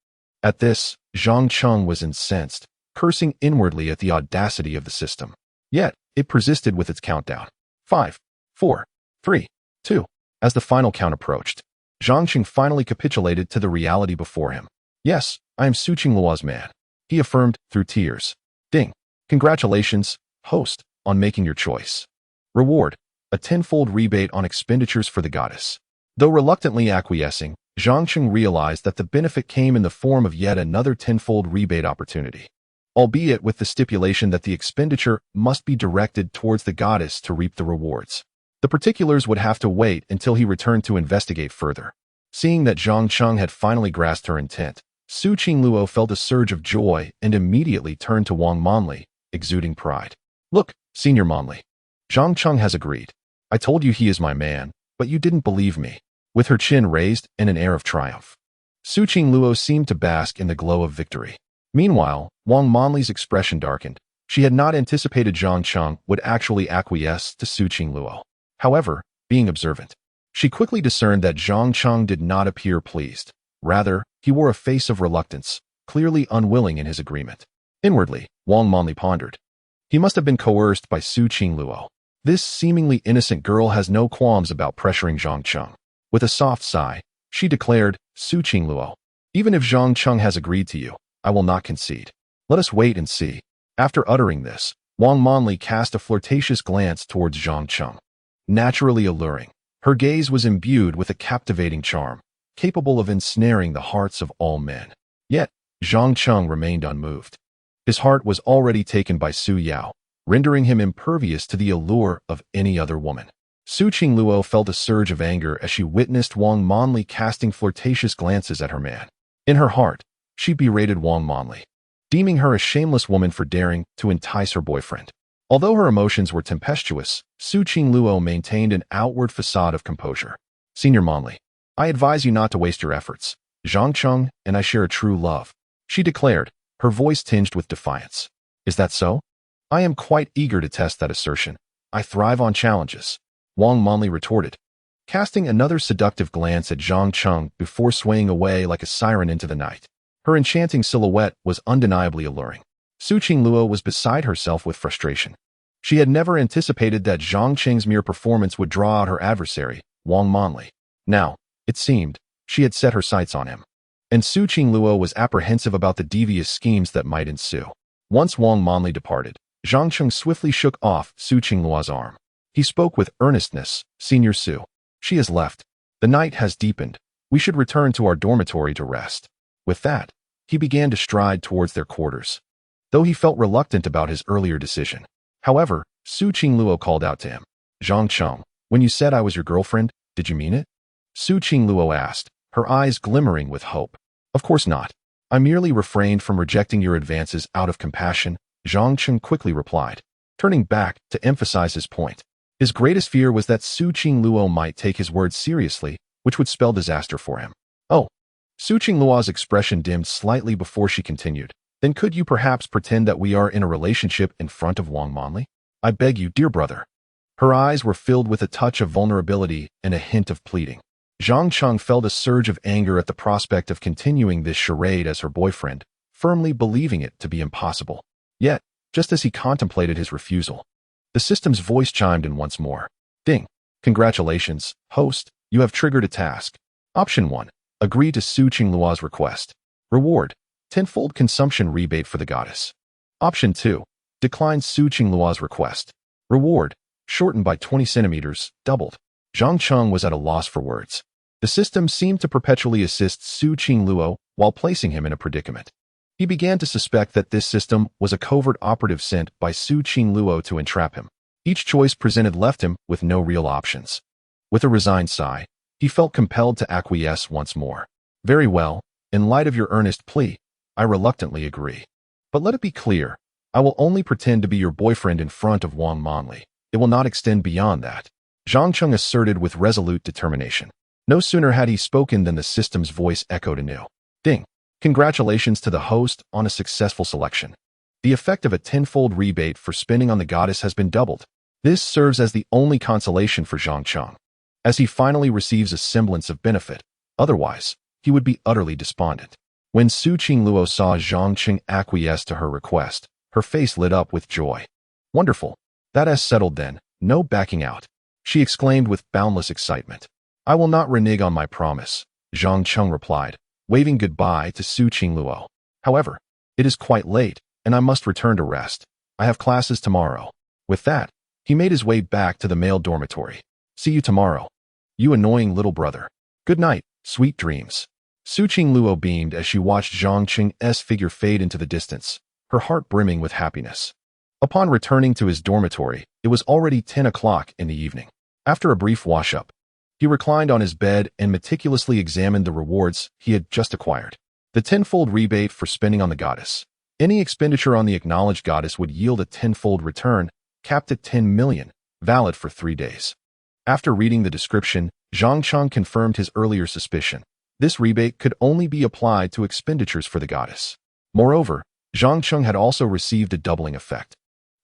At this, Zhang Cheng was incensed, cursing inwardly at the audacity of the system. Yet, it persisted with its countdown. 5, 4, 3, 2. As the final count approached, Zhang Cheng finally capitulated to the reality before him. Yes, I am Su Qingluo's man, he affirmed through tears. Ding. Congratulations, host, on making your choice. Reward. A tenfold rebate on expenditures for the goddess. Though reluctantly acquiescing, Zhang Cheng realized that the benefit came in the form of yet another tenfold rebate opportunity, albeit with the stipulation that the expenditure must be directed towards the goddess to reap the rewards. The particulars would have to wait until he returned to investigate further. Seeing that Zhang Cheng had finally grasped her intent, Su Qingluo felt a surge of joy and immediately turned to Wang Manli, exuding pride. Look, Senior Manli. Zhang Cheng has agreed. I told you he is my man, but you didn't believe me. With her chin raised and an air of triumph, Su Qingluo seemed to bask in the glow of victory. Meanwhile, Wang Manli's expression darkened. She had not anticipated Zhang Cheng would actually acquiesce to Su Qingluo. However, being observant, she quickly discerned that Zhang Cheng did not appear pleased. Rather, he wore a face of reluctance, clearly unwilling in his agreement. Inwardly, Wang Manli pondered. He must have been coerced by Su Qingluo. This seemingly innocent girl has no qualms about pressuring Zhang Cheng. With a soft sigh, she declared, Su Qingluo, even if Zhang Cheng has agreed to you, I will not concede. Let us wait and see. After uttering this, Wang Manli cast a flirtatious glance towards Zhang Cheng. Naturally alluring, her gaze was imbued with a captivating charm, capable of ensnaring the hearts of all men. Yet, Zhang Cheng remained unmoved. His heart was already taken by Su Yao, rendering him impervious to the allure of any other woman. Su Qingluo felt a surge of anger as she witnessed Wang Manli casting flirtatious glances at her man. In her heart, she berated Wang Manli, deeming her a shameless woman for daring to entice her boyfriend. Although her emotions were tempestuous, Su Qingluo maintained an outward facade of composure. Senior Manli, I advise you not to waste your efforts. Zhang Cheng and I share a true love, she declared, her voice tinged with defiance. Is that so? I am quite eager to test that assertion. I thrive on challenges, Wang Manli retorted, casting another seductive glance at Zhang Cheng before swaying away like a siren into the night. Her enchanting silhouette was undeniably alluring. Su Qingluo was beside herself with frustration. She had never anticipated that Zhang Cheng's mere performance would draw out her adversary, Wang Manli. Now, it seemed, she had set her sights on him. And Su Qingluo was apprehensive about the devious schemes that might ensue. Once Wang Manli departed, Zhang Cheng swiftly shook off Su Qingluo's arm. He spoke with earnestness. Senior Su. She has left. The night has deepened. We should return to our dormitory to rest. With that, he began to stride towards their quarters, though he felt reluctant about his earlier decision. However, Su Qingluo called out to him. Zhang Cheng, when you said I was your girlfriend, did you mean it? Su Qingluo asked, her eyes glimmering with hope. Of course not. I merely refrained from rejecting your advances out of compassion, Zhang Cheng quickly replied, turning back to emphasize his point. His greatest fear was that Su Qingluo might take his words seriously, which would spell disaster for him. Oh. Su Qingluo's expression dimmed slightly before she continued. Then could you perhaps pretend that we are in a relationship in front of Wang Manli? I beg you, dear brother. Her eyes were filled with a touch of vulnerability and a hint of pleading. Zhang Cheng felt a surge of anger at the prospect of continuing this charade as her boyfriend, firmly believing it to be impossible. Yet, just as he contemplated his refusal, the system's voice chimed in once more. Ding. Congratulations, host, you have triggered a task. Option 1. Agree to Su Qingluo's request. Reward. Tenfold consumption rebate for the goddess. Option 2. Decline Su Qingluo's request. Reward. Shortened by 20 centimeters, doubled. Zhang Cheng was at a loss for words. The system seemed to perpetually assist Su Qingluo while placing him in a predicament. He began to suspect that this system was a covert operative sent by Su Qingluo to entrap him. Each choice presented left him with no real options. With a resigned sigh, he felt compelled to acquiesce once more. Very well, in light of your earnest plea, I reluctantly agree. But let it be clear, I will only pretend to be your boyfriend in front of Wang Manli. It will not extend beyond that, Zhang Cheng asserted with resolute determination. No sooner had he spoken than the system's voice echoed anew. Ding. Congratulations to the host on a successful selection. The effect of a tenfold rebate for spending on the goddess has been doubled. This serves as the only consolation for Zhang Cheng, as he finally receives a semblance of benefit. Otherwise, he would be utterly despondent. When Su Qingluo saw Zhang Cheng acquiesce to her request, her face lit up with joy. Wonderful. That has settled then, no backing out, she exclaimed with boundless excitement. I will not renege on my promise, Zhang Cheng replied, waving goodbye to Su Qingluo. However, it is quite late, and I must return to rest. I have classes tomorrow. With that, he made his way back to the male dormitory. See you tomorrow, you annoying little brother. Good night, sweet dreams. Su Qingluo beamed as she watched Zhang Cheng's figure fade into the distance, her heart brimming with happiness. Upon returning to his dormitory, it was already 10 o'clock in the evening. After a brief wash-up, he reclined on his bed and meticulously examined the rewards he had just acquired. The tenfold rebate for spending on the goddess. Any expenditure on the acknowledged goddess would yield a tenfold return, capped at 10 million, valid for 3 days. After reading the description, Zhang Cheng confirmed his earlier suspicion. This rebate could only be applied to expenditures for the goddess. Moreover, Zhang Cheng had also received a doubling effect,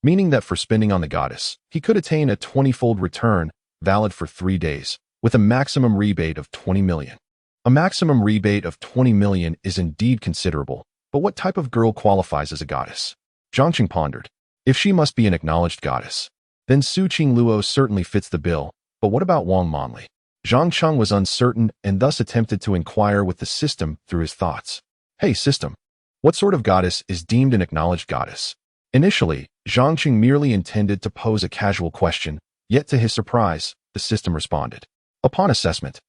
meaning that for spending on the goddess, he could attain a 20-fold return, valid for 3 days, with a maximum rebate of 20 million. A maximum rebate of 20 million is indeed considerable, but what type of girl qualifies as a goddess? Zhang Cheng pondered. If she must be an acknowledged goddess, then Su Qingluo certainly fits the bill, but what about Wang Manli? Zhang Cheng was uncertain and thus attempted to inquire with the system through his thoughts. Hey system, what sort of goddess is deemed an acknowledged goddess? Initially, Zhang Cheng merely intended to pose a casual question, yet to his surprise, the system responded. Upon assessment,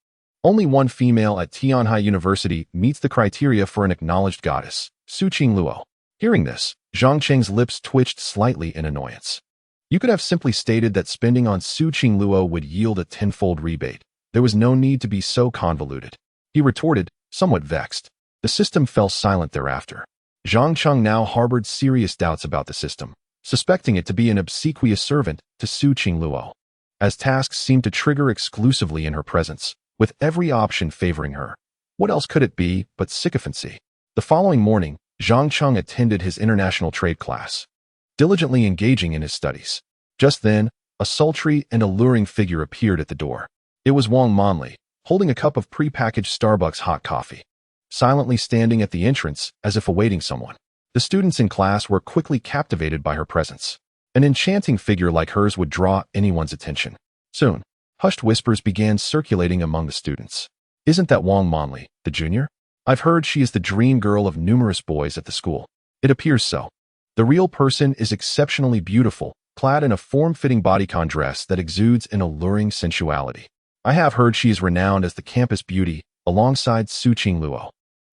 only one female at Tianhai University meets the criteria for an acknowledged goddess, Su Qingluo. Hearing this, Zhang Cheng's lips twitched slightly in annoyance. You could have simply stated that spending on Su Qingluo would yield a tenfold rebate. There was no need to be so convoluted, he retorted, somewhat vexed. The system fell silent thereafter. Zhang Cheng now harbored serious doubts about the system, suspecting it to be an obsequious servant to Su Qingluo, as tasks seemed to trigger exclusively in her presence, with every option favoring her. What else could it be but sycophancy? The following morning, Zhang Cheng attended his international trade class, diligently engaging in his studies. Just then, a sultry and alluring figure appeared at the door. It was Wang Manli, holding a cup of prepackaged Starbucks hot coffee, silently standing at the entrance as if awaiting someone. The students in class were quickly captivated by her presence. An enchanting figure like hers would draw anyone's attention. Soon, hushed whispers began circulating among the students. Isn't that Wang Manli, the junior? I've heard she is the dream girl of numerous boys at the school. It appears so. The real person is exceptionally beautiful, clad in a form-fitting bodycon dress that exudes an alluring sensuality. I have heard she is renowned as the campus beauty alongside Su Qingluo.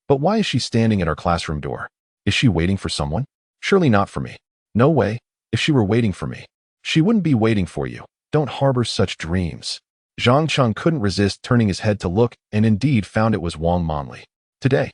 But why is she standing at our classroom door? Is she waiting for someone? Surely not for me. No way. If she were waiting for me, she wouldn't be waiting for you. Don't harbor such dreams. Zhang Cheng couldn't resist turning his head to look and indeed found it was Wang Manli. Today,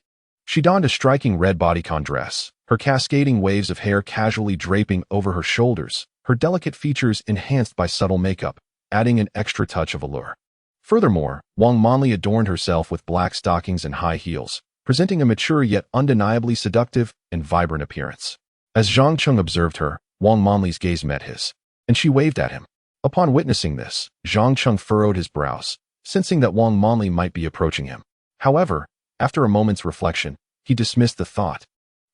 she donned a striking red bodycon dress, her cascading waves of hair casually draping over her shoulders, her delicate features enhanced by subtle makeup, adding an extra touch of allure. Furthermore, Wang Manli adorned herself with black stockings and high heels, presenting a mature yet undeniably seductive and vibrant appearance. As Zhang Cheng observed her, Wang Manli's gaze met his, and she waved at him. Upon witnessing this, Zhang Cheng furrowed his brows, sensing that Wang Manli might be approaching him. However, after a moment's reflection, he dismissed the thought,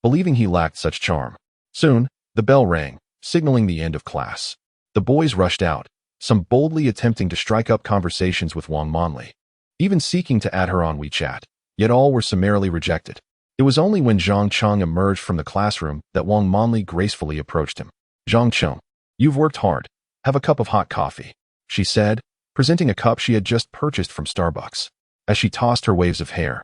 believing he lacked such charm. Soon, the bell rang, signaling the end of class. The boys rushed out, some boldly attempting to strike up conversations with Wang Manli, even seeking to add her on WeChat, yet all were summarily rejected. It was only when Zhang Cheng emerged from the classroom that Wang Manli gracefully approached him. Zhang Cheng, you've worked hard. Have a cup of hot coffee, she said, presenting a cup she had just purchased from Starbucks. As she tossed her waves of hair,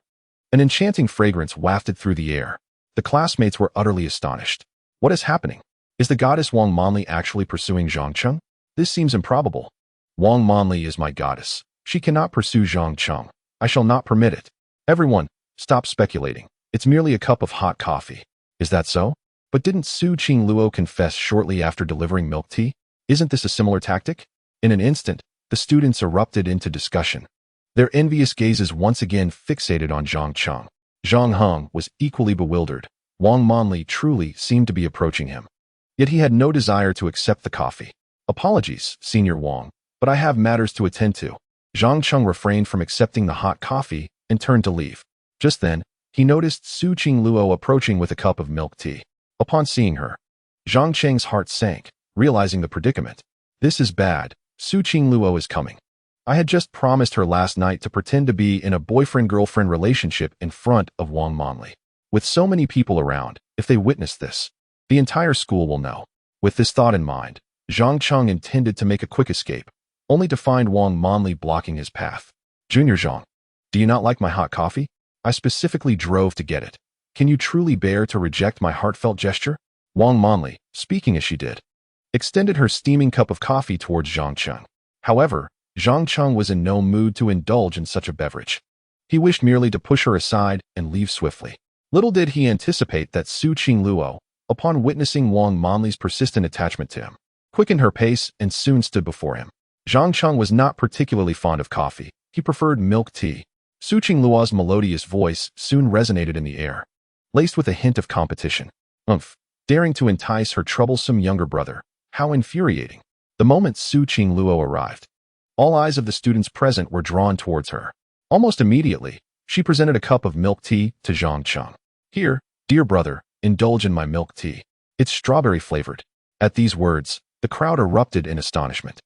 an enchanting fragrance wafted through the air. The classmates were utterly astonished. What is happening? Is the goddess Wang Manli actually pursuing Zhang Cheng? This seems improbable. Wang Manli is my goddess. She cannot pursue Zhang Cheng. I shall not permit it. Everyone, stop speculating. It's merely a cup of hot coffee. Is that so? But didn't Su Qingluo confess shortly after delivering milk tea? Isn't this a similar tactic? In an instant, the students erupted into discussion. Their envious gazes once again fixated on Zhang Cheng. Zhang Heng was equally bewildered. Wang Manli truly seemed to be approaching him. Yet he had no desire to accept the coffee. Apologies, Senior Wang, but I have matters to attend to. Zhang Cheng refrained from accepting the hot coffee and turned to leave. Just then, he noticed Su Qingluo approaching with a cup of milk tea. Upon seeing her, Zhang Cheng's heart sank, realizing the predicament. This is bad. Su Qingluo is coming. I had just promised her last night to pretend to be in a boyfriend-girlfriend relationship in front of Wang Manli. With so many people around, if they witness this, the entire school will know. With this thought in mind, Zhang Cheng intended to make a quick escape, only to find Wang Manli blocking his path. Junior Zhang, do you not like my hot coffee? I specifically drove to get it. Can you truly bear to reject my heartfelt gesture? Wang Manli, speaking as she did, extended her steaming cup of coffee towards Zhang Cheng. However, Zhang Cheng was in no mood to indulge in such a beverage. He wished merely to push her aside and leave swiftly. Little did he anticipate that Su Qingluo, upon witnessing Wang Manli's persistent attachment to him, quickened her pace and soon stood before him. Zhang Cheng was not particularly fond of coffee. He preferred milk tea. Su Qingluo's melodious voice soon resonated in the air, laced with a hint of competition. Daring to entice her troublesome younger brother. How infuriating. The moment Su Qingluo arrived, all eyes of the students present were drawn towards her. Almost immediately, she presented a cup of milk tea to Zhang Cheng. Here, dear brother, indulge in my milk tea. It's strawberry flavored. At these words, the crowd erupted in astonishment.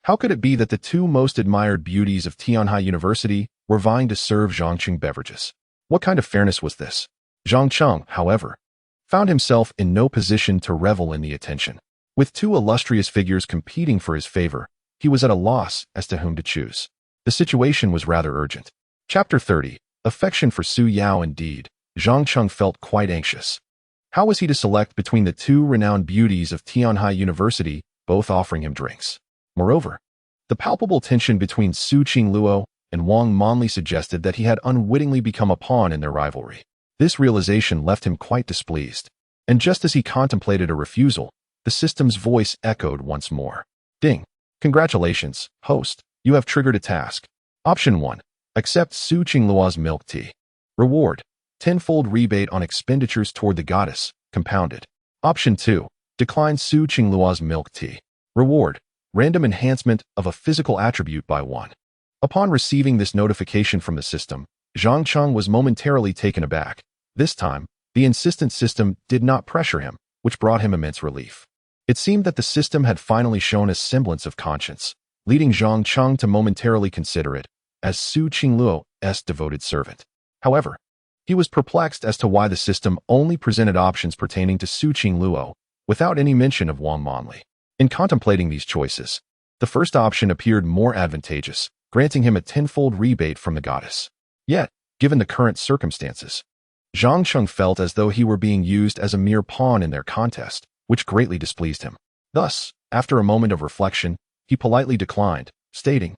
How could it be that the two most admired beauties of Tianhai University were vying to serve Zhang Cheng beverages? What kind of fairness was this? Zhang Cheng, however, found himself in no position to revel in the attention. With two illustrious figures competing for his favor, he was at a loss as to whom to choose. The situation was rather urgent. Chapter 30. Affection for Su Yao. Indeed, Zhang Cheng felt quite anxious. How was he to select between the two renowned beauties of Tianhai University, both offering him drinks? Moreover, the palpable tension between Su Qingluo and Wang Manli suggested that he had unwittingly become a pawn in their rivalry. This realization left him quite displeased, and just as he contemplated a refusal, the system's voice echoed once more. Ding. Congratulations, host. You have triggered a task. Option 1. Accept Su Qingluo's milk tea. Reward. Tenfold rebate on expenditures toward the goddess, compounded. Option 2. Decline Su Qingluo's milk tea. Reward. Random enhancement of a physical attribute by 1. Upon receiving this notification from the system, Zhang Cheng was momentarily taken aback. This time, the insistent system did not pressure him, which brought him immense relief. It seemed that the system had finally shown a semblance of conscience, leading Zhang Cheng to momentarily consider it as Su Qingluo's devoted servant. However, he was perplexed as to why the system only presented options pertaining to Su Qingluo, without any mention of Wang Manli. In contemplating these choices, the first option appeared more advantageous, granting him a tenfold rebate from the goddess. Yet, given the current circumstances, Zhang Cheng felt as though he were being used as a mere pawn in their contest, which greatly displeased him. Thus, after a moment of reflection, he politely declined, stating,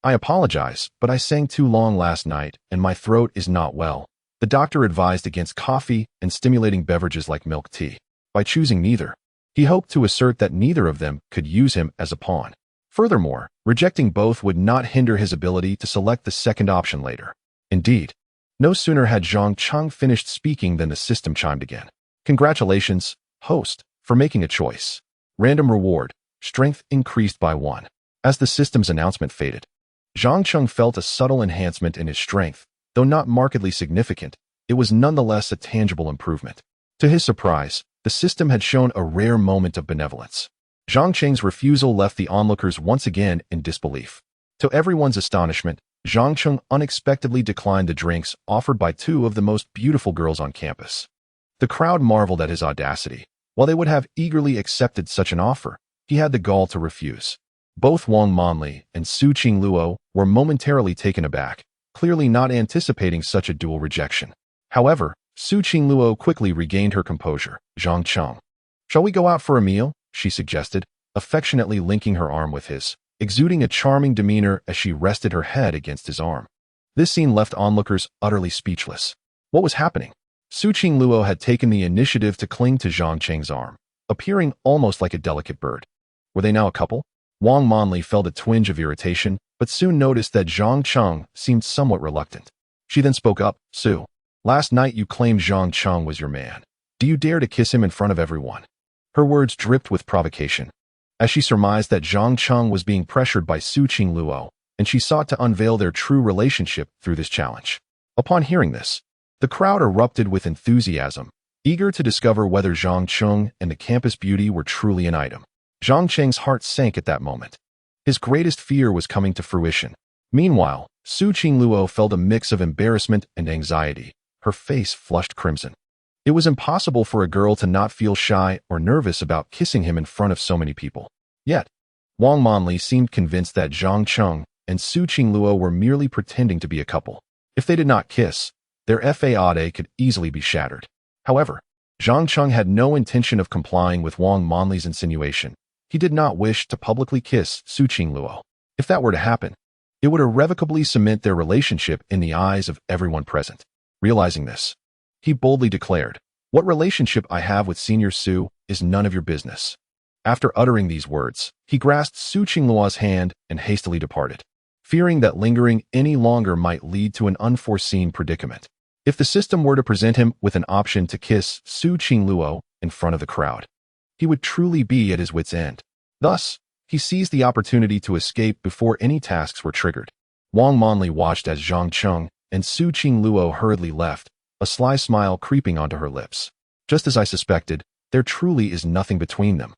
"I apologize, but I sang too long last night and my throat is not well." The doctor advised against coffee and stimulating beverages like milk tea. By choosing neither, he hoped to assert that neither of them could use him as a pawn. Furthermore, rejecting both would not hinder his ability to select the second option later. Indeed, no sooner had Zhang Cheng finished speaking than the system chimed again. "Congratulations, host, for making a choice. Random reward, strength increased by 1. As the system's announcement faded, Zhang Cheng felt a subtle enhancement in his strength. Though not markedly significant, it was nonetheless a tangible improvement. To his surprise, the system had shown a rare moment of benevolence. Zhang Cheng's refusal left the onlookers once again in disbelief. To everyone's astonishment, Zhang Cheng unexpectedly declined the drinks offered by 2 of the most beautiful girls on campus. The crowd marveled at his audacity. While they would have eagerly accepted such an offer, he had the gall to refuse. Both Wang Manli and Su Qingluo were momentarily taken aback, clearly not anticipating such a dual rejection. However, Su Qingluo quickly regained her composure. "Zhang Cheng, shall we go out for a meal?" she suggested, affectionately linking her arm with his, exuding a charming demeanor as she rested her head against his arm. This scene left onlookers utterly speechless. What was happening? Su Qingluo had taken the initiative to cling to Zhang Cheng's arm, appearing almost like a delicate bird. Were they now a couple? Wang Manli felt a twinge of irritation, but soon noticed that Zhang Cheng seemed somewhat reluctant. She then spoke up, "Su, last night you claimed Zhang Cheng was your man. Do you dare to kiss him in front of everyone?" Her words dripped with provocation, as she surmised that Zhang Cheng was being pressured by Su Qingluo, and she sought to unveil their true relationship through this challenge. Upon hearing this, the crowd erupted with enthusiasm, eager to discover whether Zhang Cheng and the campus beauty were truly an item. Zhang Cheng's heart sank at that moment. His greatest fear was coming to fruition. Meanwhile, Su Qingluo felt a mix of embarrassment and anxiety. Her face flushed crimson. It was impossible for a girl to not feel shy or nervous about kissing him in front of so many people. Yet, Wang Manli seemed convinced that Zhang Cheng and Su Qingluo were merely pretending to be a couple. If they did not kiss, their faade could easily be shattered. However, Zhang Cheng had no intention of complying with Wang Manli's insinuation. He did not wish to publicly kiss Su Qingluo. If that were to happen, it would irrevocably cement their relationship in the eyes of everyone present. Realizing this, he boldly declared, "What relationship I have with Senior Su is none of your business." After uttering these words, he grasped Su Qingluo's hand and hastily departed, fearing that lingering any longer might lead to an unforeseen predicament. If the system were to present him with an option to kiss Su Qingluo in front of the crowd, he would truly be at his wit's end. Thus, he seized the opportunity to escape before any tasks were triggered. Wang Manli watched as Zhang Cheng and Su Qingluo hurriedly left, a sly smile creeping onto her lips. Just as I suspected, there truly is nothing between them.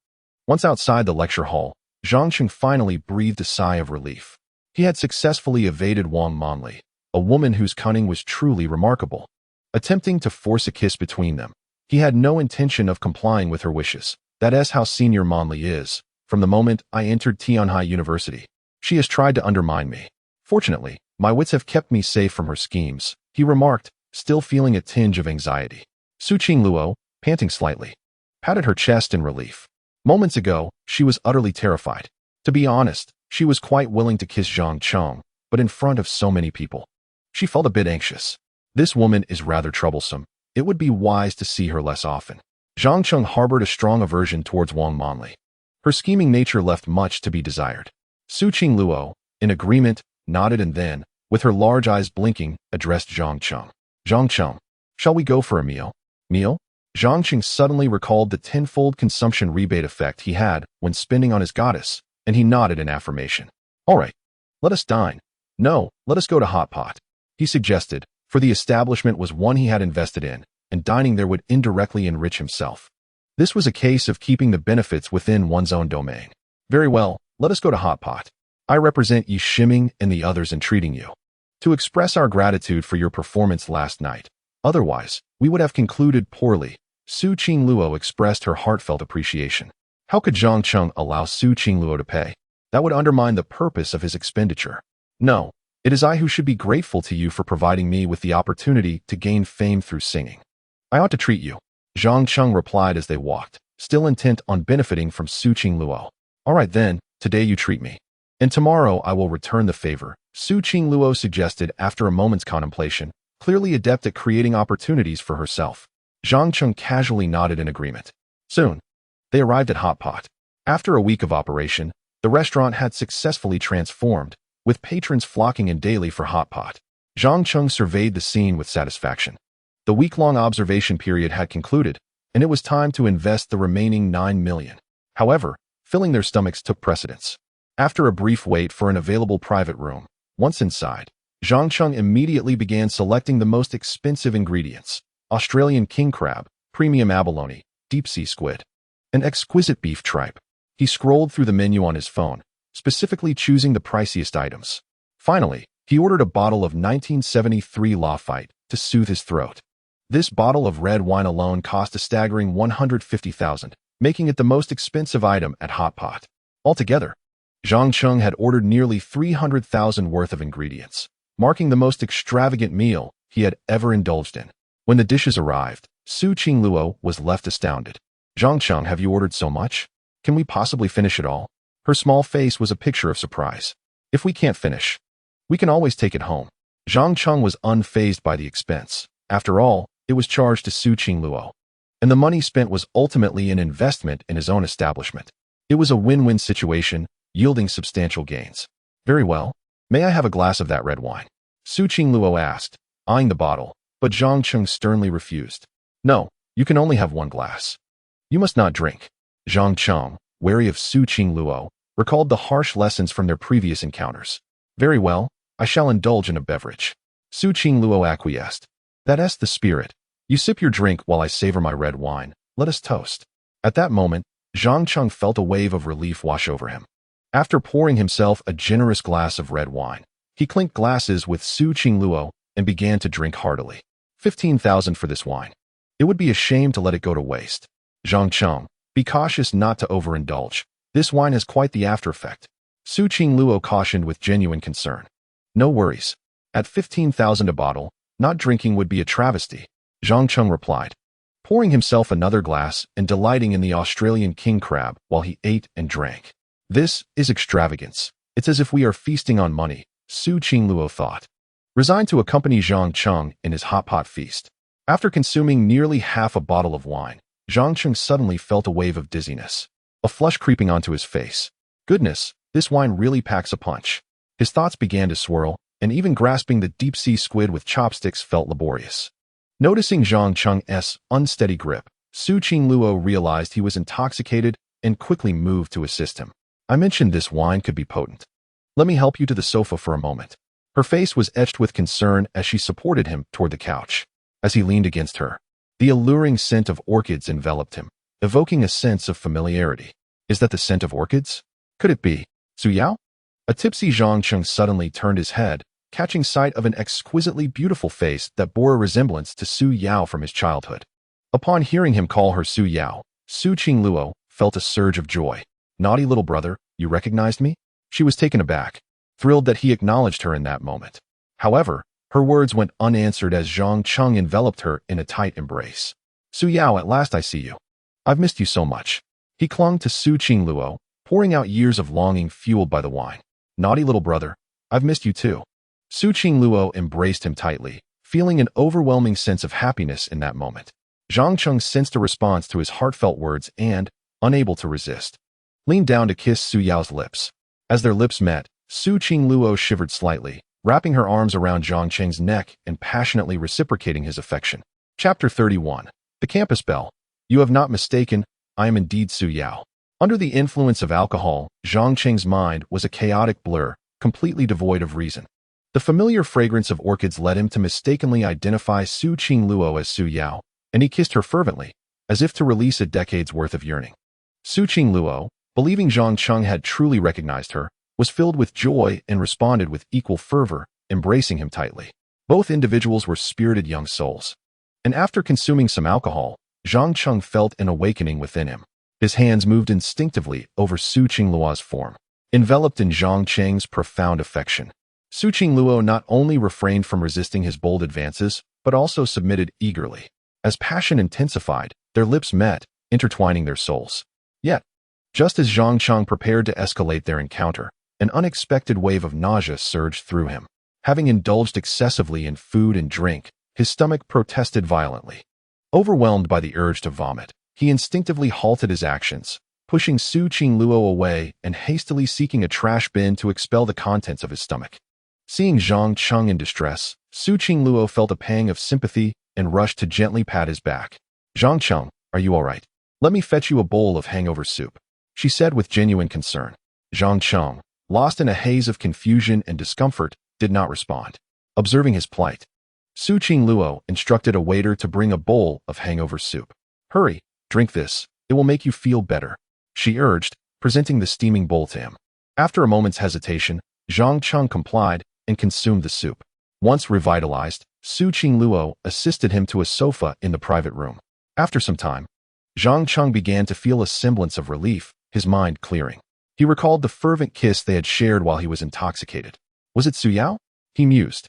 Once outside the lecture hall, Zhang Cheng finally breathed a sigh of relief. He had successfully evaded Wang Manli, a woman whose cunning was truly remarkable. Attempting to force a kiss between them, he had no intention of complying with her wishes. "That is how Senior Manli is. From the moment I entered Tianhai University, she has tried to undermine me. Fortunately, my wits have kept me safe from her schemes," he remarked, still feeling a tinge of anxiety. Su Qingluo, panting slightly, patted her chest in relief. Moments ago, she was utterly terrified. To be honest, she was quite willing to kiss Zhang Cheng, but in front of so many people, she felt a bit anxious. This woman is rather troublesome. It would be wise to see her less often. Zhang Cheng harbored a strong aversion towards Wang Manli. Her scheming nature left much to be desired. Su Qingluo, in agreement, nodded and then, with her large eyes blinking, addressed Zhang Cheng. "Zhang Cheng, shall we go for a meal?" "Meal?" Zhang Cheng suddenly recalled the tenfold consumption rebate effect he had when spending on his goddess, and he nodded in affirmation. "All right, let us dine." "No, let us go to Hot Pot," he suggested, for the establishment was one he had invested in, and dining there would indirectly enrich himself. This was a case of keeping the benefits within one's own domain. "Very well, let us go to Hot Pot. I represent Yi Shiming and the others entreating you to express our gratitude for your performance last night. Otherwise, we would have concluded poorly." Su Qingluo expressed her heartfelt appreciation. How could Zhang Cheng allow Su Qingluo to pay? That would undermine the purpose of his expenditure. No, it is I who should be grateful to you for providing me with the opportunity to gain fame through singing. I ought to treat you, Zhang Cheng replied as they walked, still intent on benefiting from Su Qingluo. All right then, today you treat me. And tomorrow I will return the favor, Su Qingluo suggested after a moment's contemplation, clearly adept at creating opportunities for herself. Zhang Cheng casually nodded in agreement. Soon, they arrived at Hot Pot. After a week of operation, the restaurant had successfully transformed, with patrons flocking in daily for Hot Pot. Zhang Cheng surveyed the scene with satisfaction. The week-long observation period had concluded, and it was time to invest the remaining 9 million. However, filling their stomachs took precedence. After a brief wait for an available private room, once inside, Zhang Cheng immediately began selecting the most expensive ingredients: Australian king crab, premium abalone, deep-sea squid, and exquisite beef tripe. He scrolled through the menu on his phone, specifically choosing the priciest items. Finally, he ordered a bottle of 1973 Lafite to soothe his throat. This bottle of red wine alone cost a staggering 150,000, making it the most expensive item at Hot Pot. Altogether, Zhang Cheng had ordered nearly 300,000 worth of ingredients, marking the most extravagant meal he had ever indulged in. When the dishes arrived, Su Qingluo was left astounded. Zhang Cheng, have you ordered so much? Can we possibly finish it all? Her small face was a picture of surprise. If we can't finish, we can always take it home. Zhang Cheng was unfazed by the expense. After all, it was charged to Su Qingluo, and the money spent was ultimately an investment in his own establishment. It was a win-win situation, yielding substantial gains. Very well. May I have a glass of that red wine? Su Qingluo asked, eyeing the bottle, but Zhang Cheng sternly refused. No, you can only have one glass. You must not drink. Zhang Cheng, wary of Su Qingluo, recalled the harsh lessons from their previous encounters. Very well, I shall indulge in a beverage. Su Qingluo acquiesced. That's the spirit. You sip your drink while I savor my red wine. Let us toast. At that moment, Zhang Cheng felt a wave of relief wash over him. After pouring himself a generous glass of red wine, he clinked glasses with Su Qingluo and began to drink heartily. 15,000 for this wine. It would be a shame to let it go to waste. Zhang Cheng, be cautious not to overindulge. This wine has quite the after effect. Su Qingluo cautioned with genuine concern. No worries. At 15,000 a bottle, not drinking would be a travesty, Zhang Cheng replied, pouring himself another glass and delighting in the Australian king crab while he ate and drank. This is extravagance. It's as if we are feasting on money, Su Qingluo thought. Resigned to accompany Zhang Cheng in his hot pot feast. After consuming nearly half a bottle of wine, Zhang Cheng suddenly felt a wave of dizziness, a flush creeping onto his face. Goodness, this wine really packs a punch. His thoughts began to swirl, and even grasping the deep-sea squid with chopsticks felt laborious. Noticing Zhang Cheng's unsteady grip, Su Qingluo realized he was intoxicated and quickly moved to assist him. I mentioned this wine could be potent. Let me help you to the sofa for a moment. Her face was etched with concern as she supported him toward the couch. As he leaned against her, the alluring scent of orchids enveloped him, evoking a sense of familiarity. Is that the scent of orchids? Could it be Su Yao? A tipsy Zhang Cheng suddenly turned his head, catching sight of an exquisitely beautiful face that bore a resemblance to Su Yao from his childhood. Upon hearing him call her Su Yao, Su Qingluo felt a surge of joy. Naughty little brother, you recognized me? She was taken aback, thrilled that he acknowledged her in that moment. However, her words went unanswered as Zhang Cheng enveloped her in a tight embrace. Su Yao, at last I see you. I've missed you so much. He clung to Su Qingluo, pouring out years of longing fueled by the wine. Naughty little brother, I've missed you too. Su Qingluo embraced him tightly, feeling an overwhelming sense of happiness in that moment. Zhang Cheng sensed a response to his heartfelt words and, unable to resist, leaned down to kiss Su Yao's lips. As their lips met, Su Qingluo shivered slightly, wrapping her arms around Zhang Cheng's neck and passionately reciprocating his affection. Chapter 31. The Campus Belle. You have not mistaken, I am indeed Su Yao. Under the influence of alcohol, Zhang Cheng's mind was a chaotic blur, completely devoid of reason. The familiar fragrance of orchids led him to mistakenly identify Su Qingluo as Su Yao, and he kissed her fervently, as if to release a decade's worth of yearning. Su Qingluo, believing Zhang Cheng had truly recognized her, was filled with joy and responded with equal fervor, embracing him tightly. Both individuals were spirited young souls. And after consuming some alcohol, Zhang Cheng felt an awakening within him. His hands moved instinctively over Su Qingluo's form, enveloped in Zhang Cheng's profound affection. Su Qingluo not only refrained from resisting his bold advances, but also submitted eagerly. As passion intensified, their lips met, intertwining their souls. Yet, just as Zhang Cheng prepared to escalate their encounter, an unexpected wave of nausea surged through him. Having indulged excessively in food and drink, his stomach protested violently. Overwhelmed by the urge to vomit, he instinctively halted his actions, pushing Su Qingluo away and hastily seeking a trash bin to expel the contents of his stomach. Seeing Zhang Cheng in distress, Su Qingluo felt a pang of sympathy and rushed to gently pat his back. "Zhang Cheng, are you all right? Let me fetch you a bowl of hangover soup," she said with genuine concern. Zhang Cheng, lost in a haze of confusion and discomfort, did not respond. Observing his plight, Su Qingluo instructed a waiter to bring a bowl of hangover soup. "Hurry, drink this, it will make you feel better," she urged, presenting the steaming bowl to him. After a moment's hesitation, Zhang Cheng complied and consumed the soup. Once revitalized, Su Qingluo assisted him to a sofa in the private room. After some time, Zhang Cheng began to feel a semblance of relief, his mind clearing. He recalled the fervent kiss they had shared while he was intoxicated. Was it Su Yao? He mused,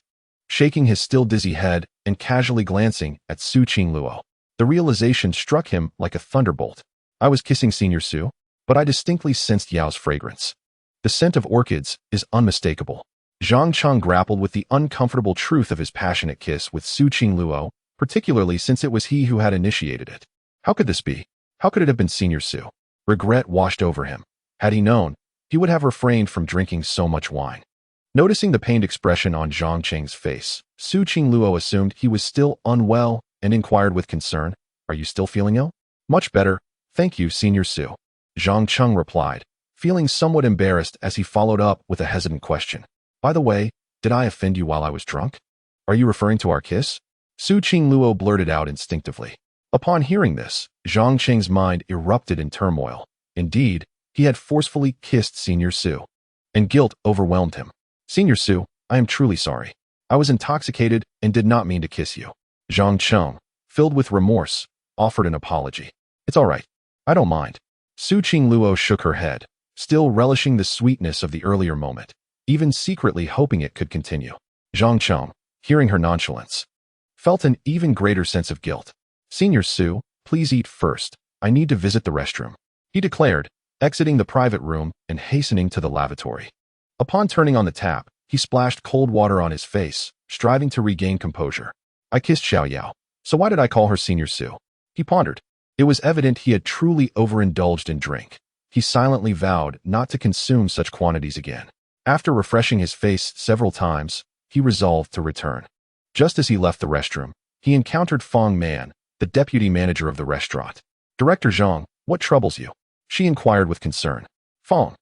shaking his still dizzy head and casually glancing at Su Qingluo. The realization struck him like a thunderbolt. I was kissing Senior Su, but I distinctly sensed Yao's fragrance. The scent of orchids is unmistakable. Zhang Cheng grappled with the uncomfortable truth of his passionate kiss with Su Qingluo, particularly since it was he who had initiated it. How could this be? How could it have been Senior Su? Regret washed over him. Had he known, he would have refrained from drinking so much wine. Noticing the pained expression on Zhang Cheng's face, Su Qingluo assumed he was still unwell and inquired with concern, "Are you still feeling ill?" "Much better, thank you, Senior Su," Zhang Cheng replied, feeling somewhat embarrassed as he followed up with a hesitant question. "By the way, did I offend you while I was drunk? Are you referring to our kiss?" Su Qingluo blurted out instinctively. Upon hearing this, Zhang Cheng's mind erupted in turmoil. Indeed, he had forcefully kissed Senior Su, and guilt overwhelmed him. "Senior Su, I am truly sorry. I was intoxicated and did not mean to kiss you." Zhang Cheng, filled with remorse, offered an apology. "It's all right. I don't mind." Su Qingluo shook her head, still relishing the sweetness of the earlier moment, even secretly hoping it could continue. Zhang Cheng, hearing her nonchalance, felt an even greater sense of guilt. "Senior Su, please eat first. I need to visit the restroom," he declared, exiting the private room and hastening to the lavatory. Upon turning on the tap, he splashed cold water on his face, striving to regain composure. "I kissed Xiao Yao, so why did I call her Senior Su?" He pondered. It was evident he had truly overindulged in drink. He silently vowed not to consume such quantities again. After refreshing his face several times, he resolved to return. Just as he left the restroom, he encountered Fong Man, the deputy manager of the restaurant. "Director Zhang, what troubles you?" she inquired with concern. "Fong,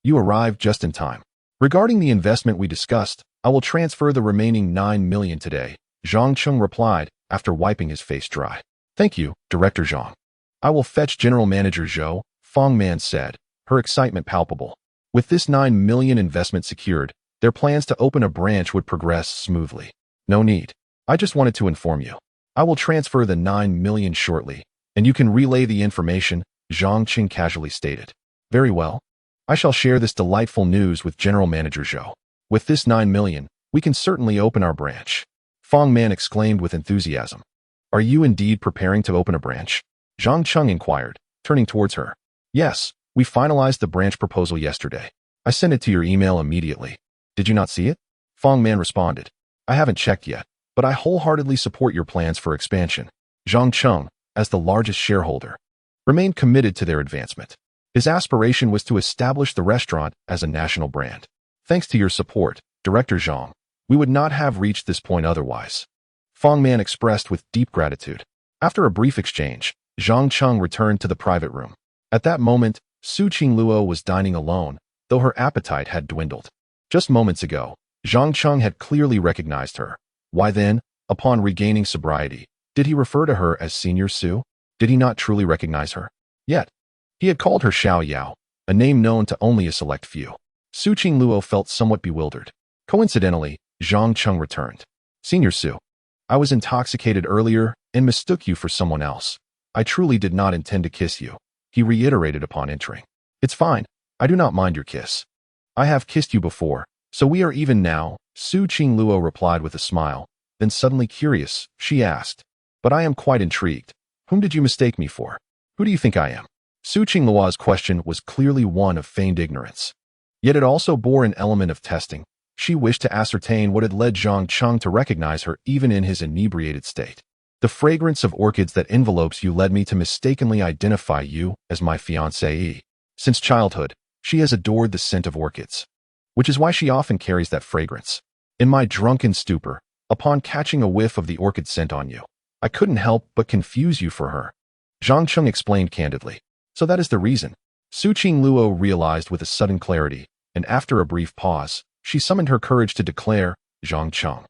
you arrived just in time. Regarding the investment we discussed, I will transfer the remaining 9 million today," Zhang Cheng replied after wiping his face dry. "Thank you, Director Zhang. I will fetch General Manager Zhou," Fong Man said, her excitement palpable. With this 9 million investment secured, their plans to open a branch would progress smoothly. "No need. I just wanted to inform you. I will transfer the 9 million shortly, and you can relay the information," Zhang Cheng casually stated. "Very well. I shall share this delightful news with General Manager Zhou. With this 9 million, we can certainly open our branch," Fong Man exclaimed with enthusiasm. "Are you indeed preparing to open a branch?" Zhang Cheng inquired, turning towards her. "Yes, we finalized the branch proposal yesterday. I sent it to your email immediately. Did you not see it?" Fong Man responded. "I haven't checked yet, but I wholeheartedly support your plans for expansion." Zhang Cheng, as the largest shareholder, remained committed to their advancement. His aspiration was to establish the restaurant as a national brand. "Thanks to your support, Director Zhang, we would not have reached this point otherwise," Fong Man expressed with deep gratitude. After a brief exchange, Zhang Cheng returned to the private room. At that moment, Su Qingluo was dining alone, though her appetite had dwindled. Just moments ago, Zhang Cheng had clearly recognized her. Why then, upon regaining sobriety, did he refer to her as Senior Su? Did he not truly recognize her? Yet, he had called her Xiao Yao, a name known to only a select few. Su Qingluo felt somewhat bewildered. Coincidentally, Zhang Cheng returned. "Senior Su, I was intoxicated earlier and mistook you for someone else. I truly did not intend to kiss you," he reiterated upon entering. It's fine. I do not mind your kiss. I have kissed you before, so we are even now, Su Qingluo replied with a smile. Then suddenly curious, she asked, but I am quite intrigued. Whom did you mistake me for? Who do you think I am? Su Qingluo's question was clearly one of feigned ignorance. Yet it also bore an element of testing. She wished to ascertain what had led Zhang Cheng to recognize her even in his inebriated state. The fragrance of orchids that envelopes you led me to mistakenly identify you as my fiancée. Since childhood, she has adored the scent of orchids, which is why she often carries that fragrance. In my drunken stupor, upon catching a whiff of the orchid scent on you, I couldn't help but confuse you for her. Zhang Cheng explained candidly. So that is the reason. Su Qingluo realized with a sudden clarity, and after a brief pause, she summoned her courage to declare, Zhang Cheng,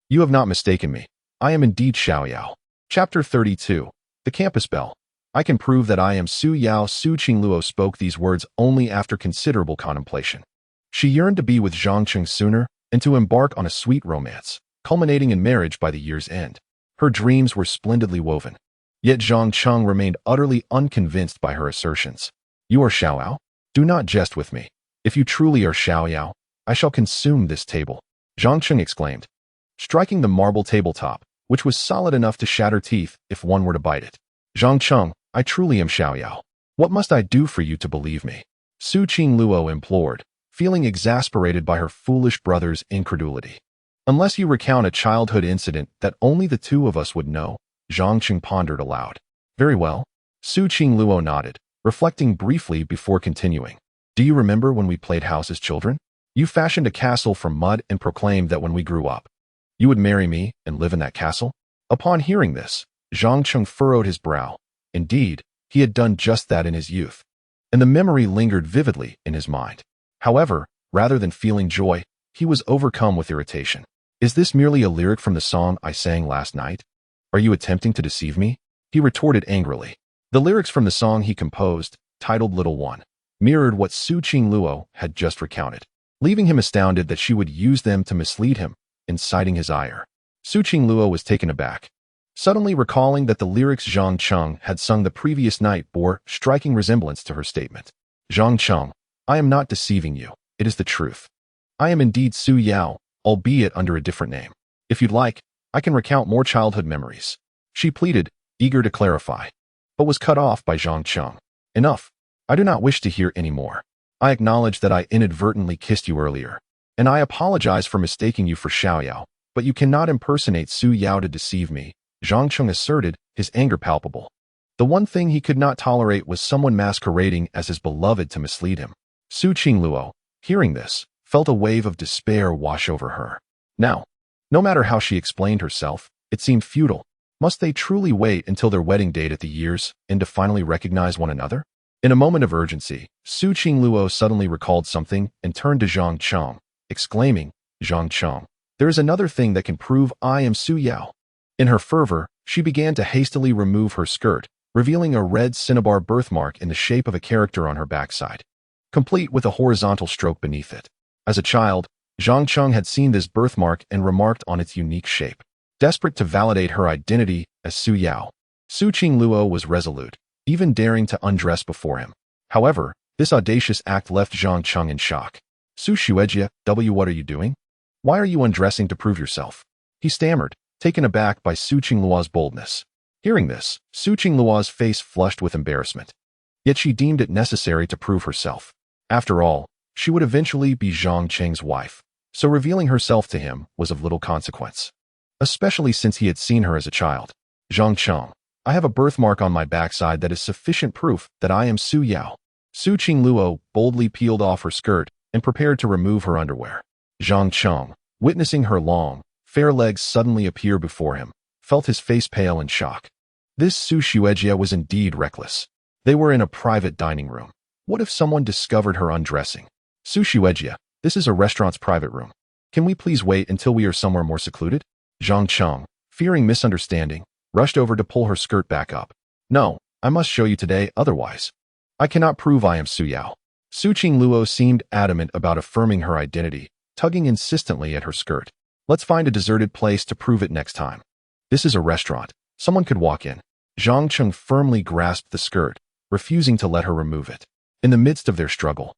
you have not mistaken me. I am indeed Xiao Yao. Chapter 32. The Campus Belle. I can prove that I am Su Yao. Su Qingluo spoke these words only after considerable contemplation. She yearned to be with Zhang Cheng sooner and to embark on a sweet romance, culminating in marriage by the year's end. Her dreams were splendidly woven. Yet Zhang Cheng remained utterly unconvinced by her assertions. You are Xiao Yao? Do not jest with me. If you truly are Xiao Yao, I shall consume this table, Zhang Cheng exclaimed, striking the marble tabletop, which was solid enough to shatter teeth if one were to bite it. Zhang Cheng, I truly am Xiao Yao. What must I do for you to believe me? Su Qingluo implored, feeling exasperated by her foolish brother's incredulity. Unless you recount a childhood incident that only the two of us would know, Zhang Cheng pondered aloud. Very well. Su Qingluo nodded, reflecting briefly before continuing. Do you remember when we played house as children? You fashioned a castle from mud and proclaimed that when we grew up, you would marry me and live in that castle? Upon hearing this, Zhang Cheng furrowed his brow. Indeed, he had done just that in his youth, and the memory lingered vividly in his mind. However, rather than feeling joy, he was overcome with irritation. Is this merely a lyric from the song I sang last night? Are you attempting to deceive me? He retorted angrily. The lyrics from the song he composed, titled Little One, mirrored what Su Qingluo had just recounted, leaving him astounded that she would use them to mislead him, inciting his ire. Su Qingluo was taken aback, suddenly recalling that the lyrics Zhang Cheng had sung the previous night bore striking resemblance to her statement. Zhang Cheng, I am not deceiving you. It is the truth. I am indeed Su Yao, albeit under a different name. If you'd like, I can recount more childhood memories, she pleaded, eager to clarify, but was cut off by Zhang Cheng. Enough. I do not wish to hear any more. I acknowledge that I inadvertently kissed you earlier, and I apologize for mistaking you for Xiao Yao, but you cannot impersonate Su Yao to deceive me, Zhang Cheng asserted, his anger palpable. The one thing he could not tolerate was someone masquerading as his beloved to mislead him. Su Qingluo, hearing this, felt a wave of despair wash over her. Now, no matter how she explained herself, it seemed futile. Must they truly wait until their wedding date at the year's end to finally recognize one another? In a moment of urgency, Su Qingluo suddenly recalled something and turned to Zhang Cheng, exclaiming, Zhang Cheng, there is another thing that can prove I am Su Yao. In her fervor, she began to hastily remove her skirt, revealing a red cinnabar birthmark in the shape of a character on her backside, complete with a horizontal stroke beneath it. As a child, Zhang Cheng had seen this birthmark and remarked on its unique shape. Desperate to validate her identity as Su Yao, Su Qingluo was resolute, even daring to undress before him. However, this audacious act left Zhang Cheng in shock. Su Xuejia, what are you doing? Why are you undressing to prove yourself? He stammered, taken aback by Su Qingluo's boldness. Hearing this, Su Qingluo's face flushed with embarrassment. Yet she deemed it necessary to prove herself. After all, she would eventually be Zhang Cheng's wife, so revealing herself to him was of little consequence, especially since he had seen her as a child. Zhang Cheng, I have a birthmark on my backside that is sufficient proof that I am Su Yao. Su Qingluo boldly peeled off her skirt and prepared to remove her underwear. Zhang Cheng, witnessing her long, fair legs suddenly appear before him, felt his face pale in shock. This Su Xuejia was indeed reckless. They were in a private dining room. What if someone discovered her undressing? Su Xuejia, this is a restaurant's private room. Can we please wait until we are somewhere more secluded? Zhang Cheng, fearing misunderstanding, rushed over to pull her skirt back up. No, I must show you today, otherwise I cannot prove I am Su Yao. Su Qingluo seemed adamant about affirming her identity, tugging insistently at her skirt. Let's find a deserted place to prove it next time. This is a restaurant. Someone could walk in. Zhang Cheng firmly grasped the skirt, refusing to let her remove it. In the midst of their struggle,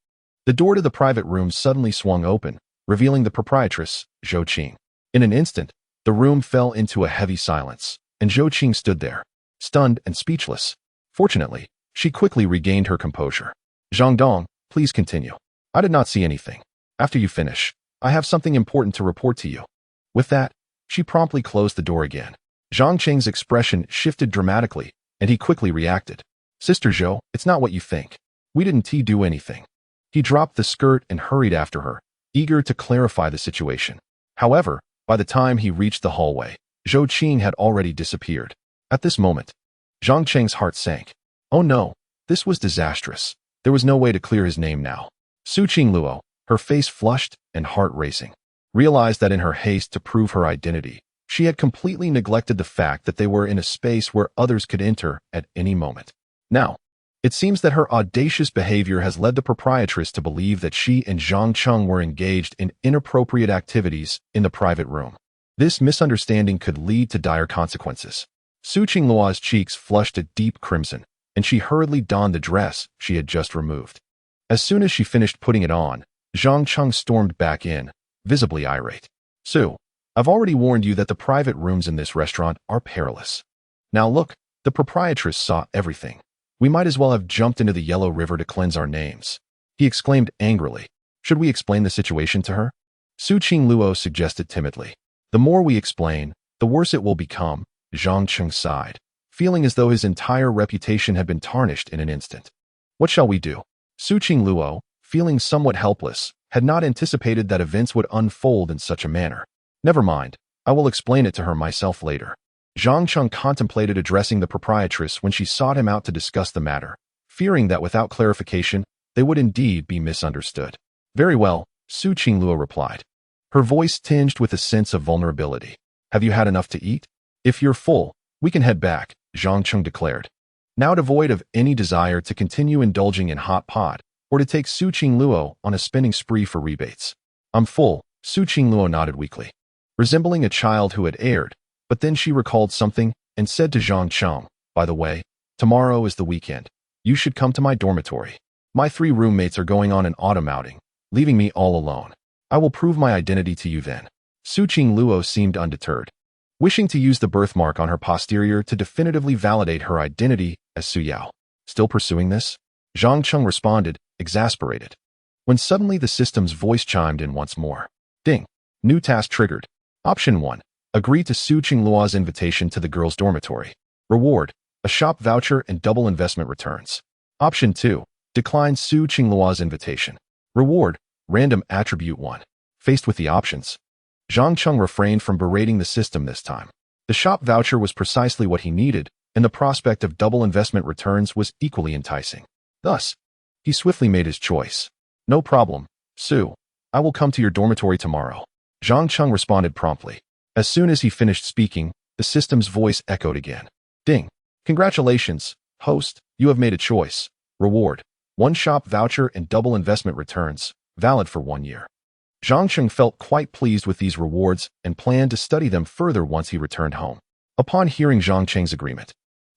the door to the private room suddenly swung open, revealing the proprietress, Zhou Qing. In an instant, the room fell into a heavy silence, and Zhou Qing stood there, stunned and speechless. Fortunately, she quickly regained her composure. Zhang Dong, please continue. I did not see anything. After you finish, I have something important to report to you. With that, she promptly closed the door again. Zhang Cheng's expression shifted dramatically, and he quickly reacted. Sister Zhou, it's not what you think. We didn't do anything. He dropped the skirt and hurried after her, eager to clarify the situation. However, by the time he reached the hallway, Zhou Qing had already disappeared. At this moment, Zhang Cheng's heart sank. Oh no, this was disastrous. There was no way to clear his name now. Su Qingluo, her face flushed and heart racing, realized that in her haste to prove her identity, she had completely neglected the fact that they were in a space where others could enter at any moment. Now, it seems that her audacious behavior has led the proprietress to believe that she and Zhang Cheng were engaged in inappropriate activities in the private room. This misunderstanding could lead to dire consequences. Su Qingluo's cheeks flushed a deep crimson, and she hurriedly donned the dress she had just removed. As soon as she finished putting it on, Zhang Cheng stormed back in, visibly irate. Su, I've already warned you that the private rooms in this restaurant are perilous. Now look, the proprietress saw everything. We might as well have jumped into the Yellow River to cleanse our names. He exclaimed angrily. Should we explain the situation to her? Su Qingluo suggested timidly. The more we explain, the worse it will become, Zhang Cheng sighed, feeling as though his entire reputation had been tarnished in an instant. What shall we do? Su Qingluo, feeling somewhat helpless, had not anticipated that events would unfold in such a manner. Never mind, I will explain it to her myself later. Zhang Cheng contemplated addressing the proprietress when she sought him out to discuss the matter, fearing that without clarification, they would indeed be misunderstood. Very well, Su Qingluo replied, her voice tinged with a sense of vulnerability. Have you had enough to eat? If you're full, we can head back, Zhang Cheng declared, now devoid of any desire to continue indulging in hot pot or to take Su Qingluo on a spending spree for rebates. I'm full, Su Qingluo nodded weakly, resembling a child who had erred. But then she recalled something and said to Zhang Cheng, by the way, tomorrow is the weekend. You should come to my dormitory. My 3 roommates are going on an autumn outing, leaving me all alone. I will prove my identity to you then. Su Qingluo seemed undeterred, wishing to use the birthmark on her posterior to definitively validate her identity as Su Yao. Still pursuing this? Zhang Cheng responded, exasperated, when suddenly the system's voice chimed in once more. Ding. New task triggered. Option 1. Agree to Su Qingluo's invitation to the girls' dormitory. Reward, a shop voucher and double investment returns. Option 2. Decline Su Qingluo's invitation. Reward, random attribute 1. Faced with the options, Zhang Cheng refrained from berating the system this time. The shop voucher was precisely what he needed, and the prospect of double investment returns was equally enticing. Thus, he swiftly made his choice. No problem, Su. I will come to your dormitory tomorrow. Zhang Cheng responded promptly. As soon as he finished speaking, the system's voice echoed again. Ding. Congratulations, host, you have made a choice. Reward, 1 shop voucher and double investment returns, valid for 1 year. Zhang Cheng felt quite pleased with these rewards and planned to study them further once he returned home. Upon hearing Zhang Cheng's agreement,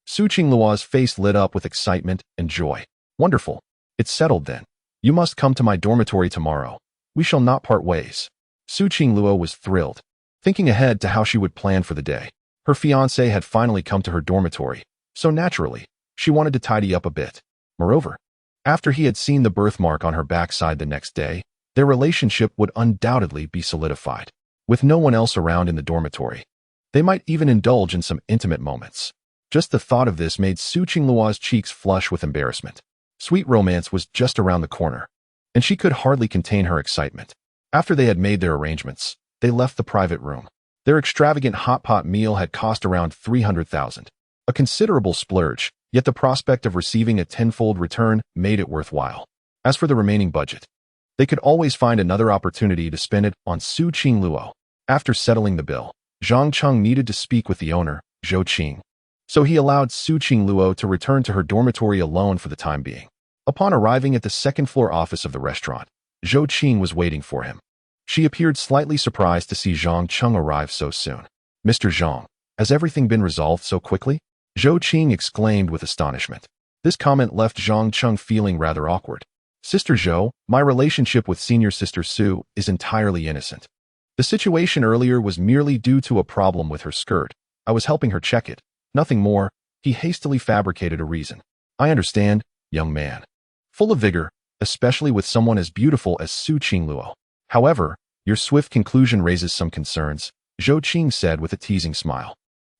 Su Qingluo's face lit up with excitement and joy. Wonderful. It's settled then. You must come to my dormitory tomorrow. We shall not part ways. Su Qingluo was thrilled, thinking ahead to how she would plan for the day. Her fiancé had finally come to her dormitory, so naturally, she wanted to tidy up a bit. Moreover, after he had seen the birthmark on her backside the next day, their relationship would undoubtedly be solidified. With no one else around in the dormitory, they might even indulge in some intimate moments. Just the thought of this made Su Qingluo's cheeks flush with embarrassment. Sweet romance was just around the corner, and she could hardly contain her excitement. After they had made their arrangements, they left the private room. Their extravagant hot pot meal had cost around 300,000. A considerable splurge, yet the prospect of receiving a tenfold return made it worthwhile. As for the remaining budget, they could always find another opportunity to spend it on Su Qingluo. After settling the bill, Zhang Cheng needed to speak with the owner, Zhou Qing. So he allowed Su Qingluo to return to her dormitory alone for the time being. Upon arriving at the second-floor office of the restaurant, Zhou Qing was waiting for him. She appeared slightly surprised to see Zhang Cheng arrive so soon. Mr. Zhang, has everything been resolved so quickly? Zhou Qing exclaimed with astonishment. This comment left Zhang Cheng feeling rather awkward. Sister Zhou, my relationship with senior sister Su is entirely innocent. The situation earlier was merely due to a problem with her skirt. I was helping her check it. Nothing more. He hastily fabricated a reason. I understand, young man. Full of vigor, especially with someone as beautiful as Su Qingluo. However, your swift conclusion raises some concerns, Zhou Qing said with a teasing smile.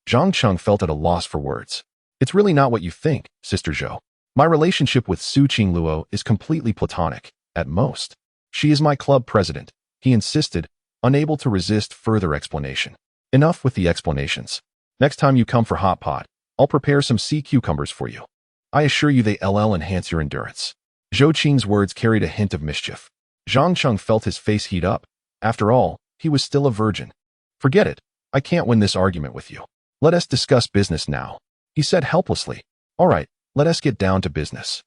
Zhang Cheng felt at a loss for words. It's really not what you think, Sister Zhou. My relationship with Su Qingluo is completely platonic, at most. She is my club president, he insisted, unable to resist further explanation. Enough with the explanations. Next time you come for hot pot, I'll prepare some sea cucumbers for you. I assure you they'll enhance your endurance. Zhou Qing's words carried a hint of mischief. Zhang Cheng felt his face heat up. After all, he was still a virgin. Forget it. I can't win this argument with you. Let us discuss business now, he said helplessly. All right, let us get down to business.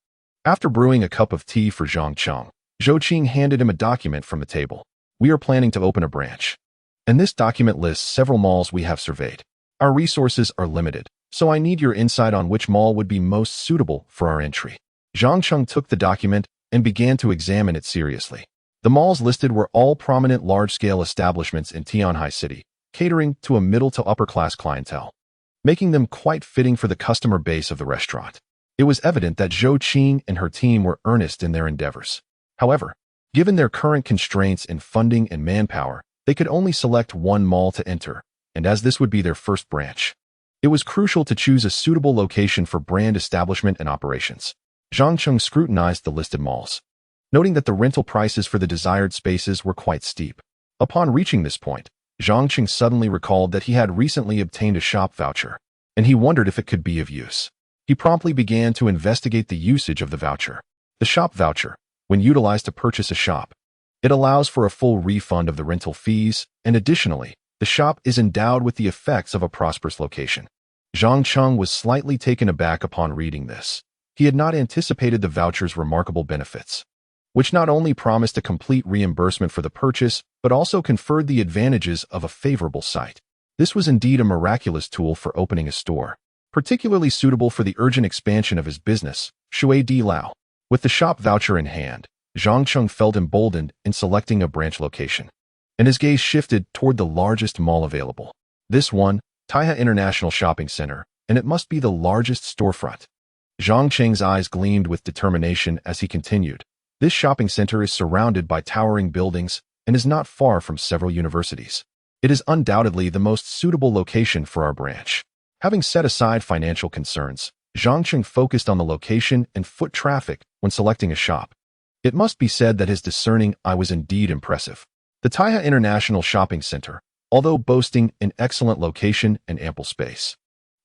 After brewing a cup of tea for Zhang Cheng, Zhou Qing handed him a document from the table. We are planning to open a branch. And this document lists several malls we have surveyed. Our resources are limited, so I need your insight on which mall would be most suitable for our entry. Zhang Cheng took the document and began to examine it seriously. The malls listed were all prominent large-scale establishments in Tianhai City, catering to a middle to upper-class clientele, making them quite fitting for the customer base of the restaurant. It was evident that Zhou Qing and her team were earnest in their endeavors. However, given their current constraints in funding and manpower, they could only select one mall to enter, and as this would be their first branch, it was crucial to choose a suitable location for brand establishment and operations. Zhang Cheng scrutinized the listed malls, noting that the rental prices for the desired spaces were quite steep. Upon reaching this point, Zhang Cheng suddenly recalled that he had recently obtained a shop voucher, and he wondered if it could be of use. He promptly began to investigate the usage of the voucher. The shop voucher, when utilized to purchase a shop, it allows for a full refund of the rental fees, and additionally, the shop is endowed with the effects of a prosperous location. Zhang Cheng was slightly taken aback upon reading this. He had not anticipated the voucher's remarkable benefits, which not only promised a complete reimbursement for the purchase, but also conferred the advantages of a favorable site. This was indeed a miraculous tool for opening a store, particularly suitable for the urgent expansion of his business, Shui Di Lao. With the shop voucher in hand, Zhang Cheng felt emboldened in selecting a branch location, and his gaze shifted toward the largest mall available. This one, Taihe International Shopping Center, and it must be the largest storefront. Zhang Cheng's eyes gleamed with determination as he continued. This shopping center is surrounded by towering buildings and is not far from several universities. It is undoubtedly the most suitable location for our branch. Having set aside financial concerns, Zhang Cheng focused on the location and foot traffic when selecting a shop. It must be said that his discerning eye was indeed impressive. The Taihe International Shopping Center, although boasting an excellent location and ample space,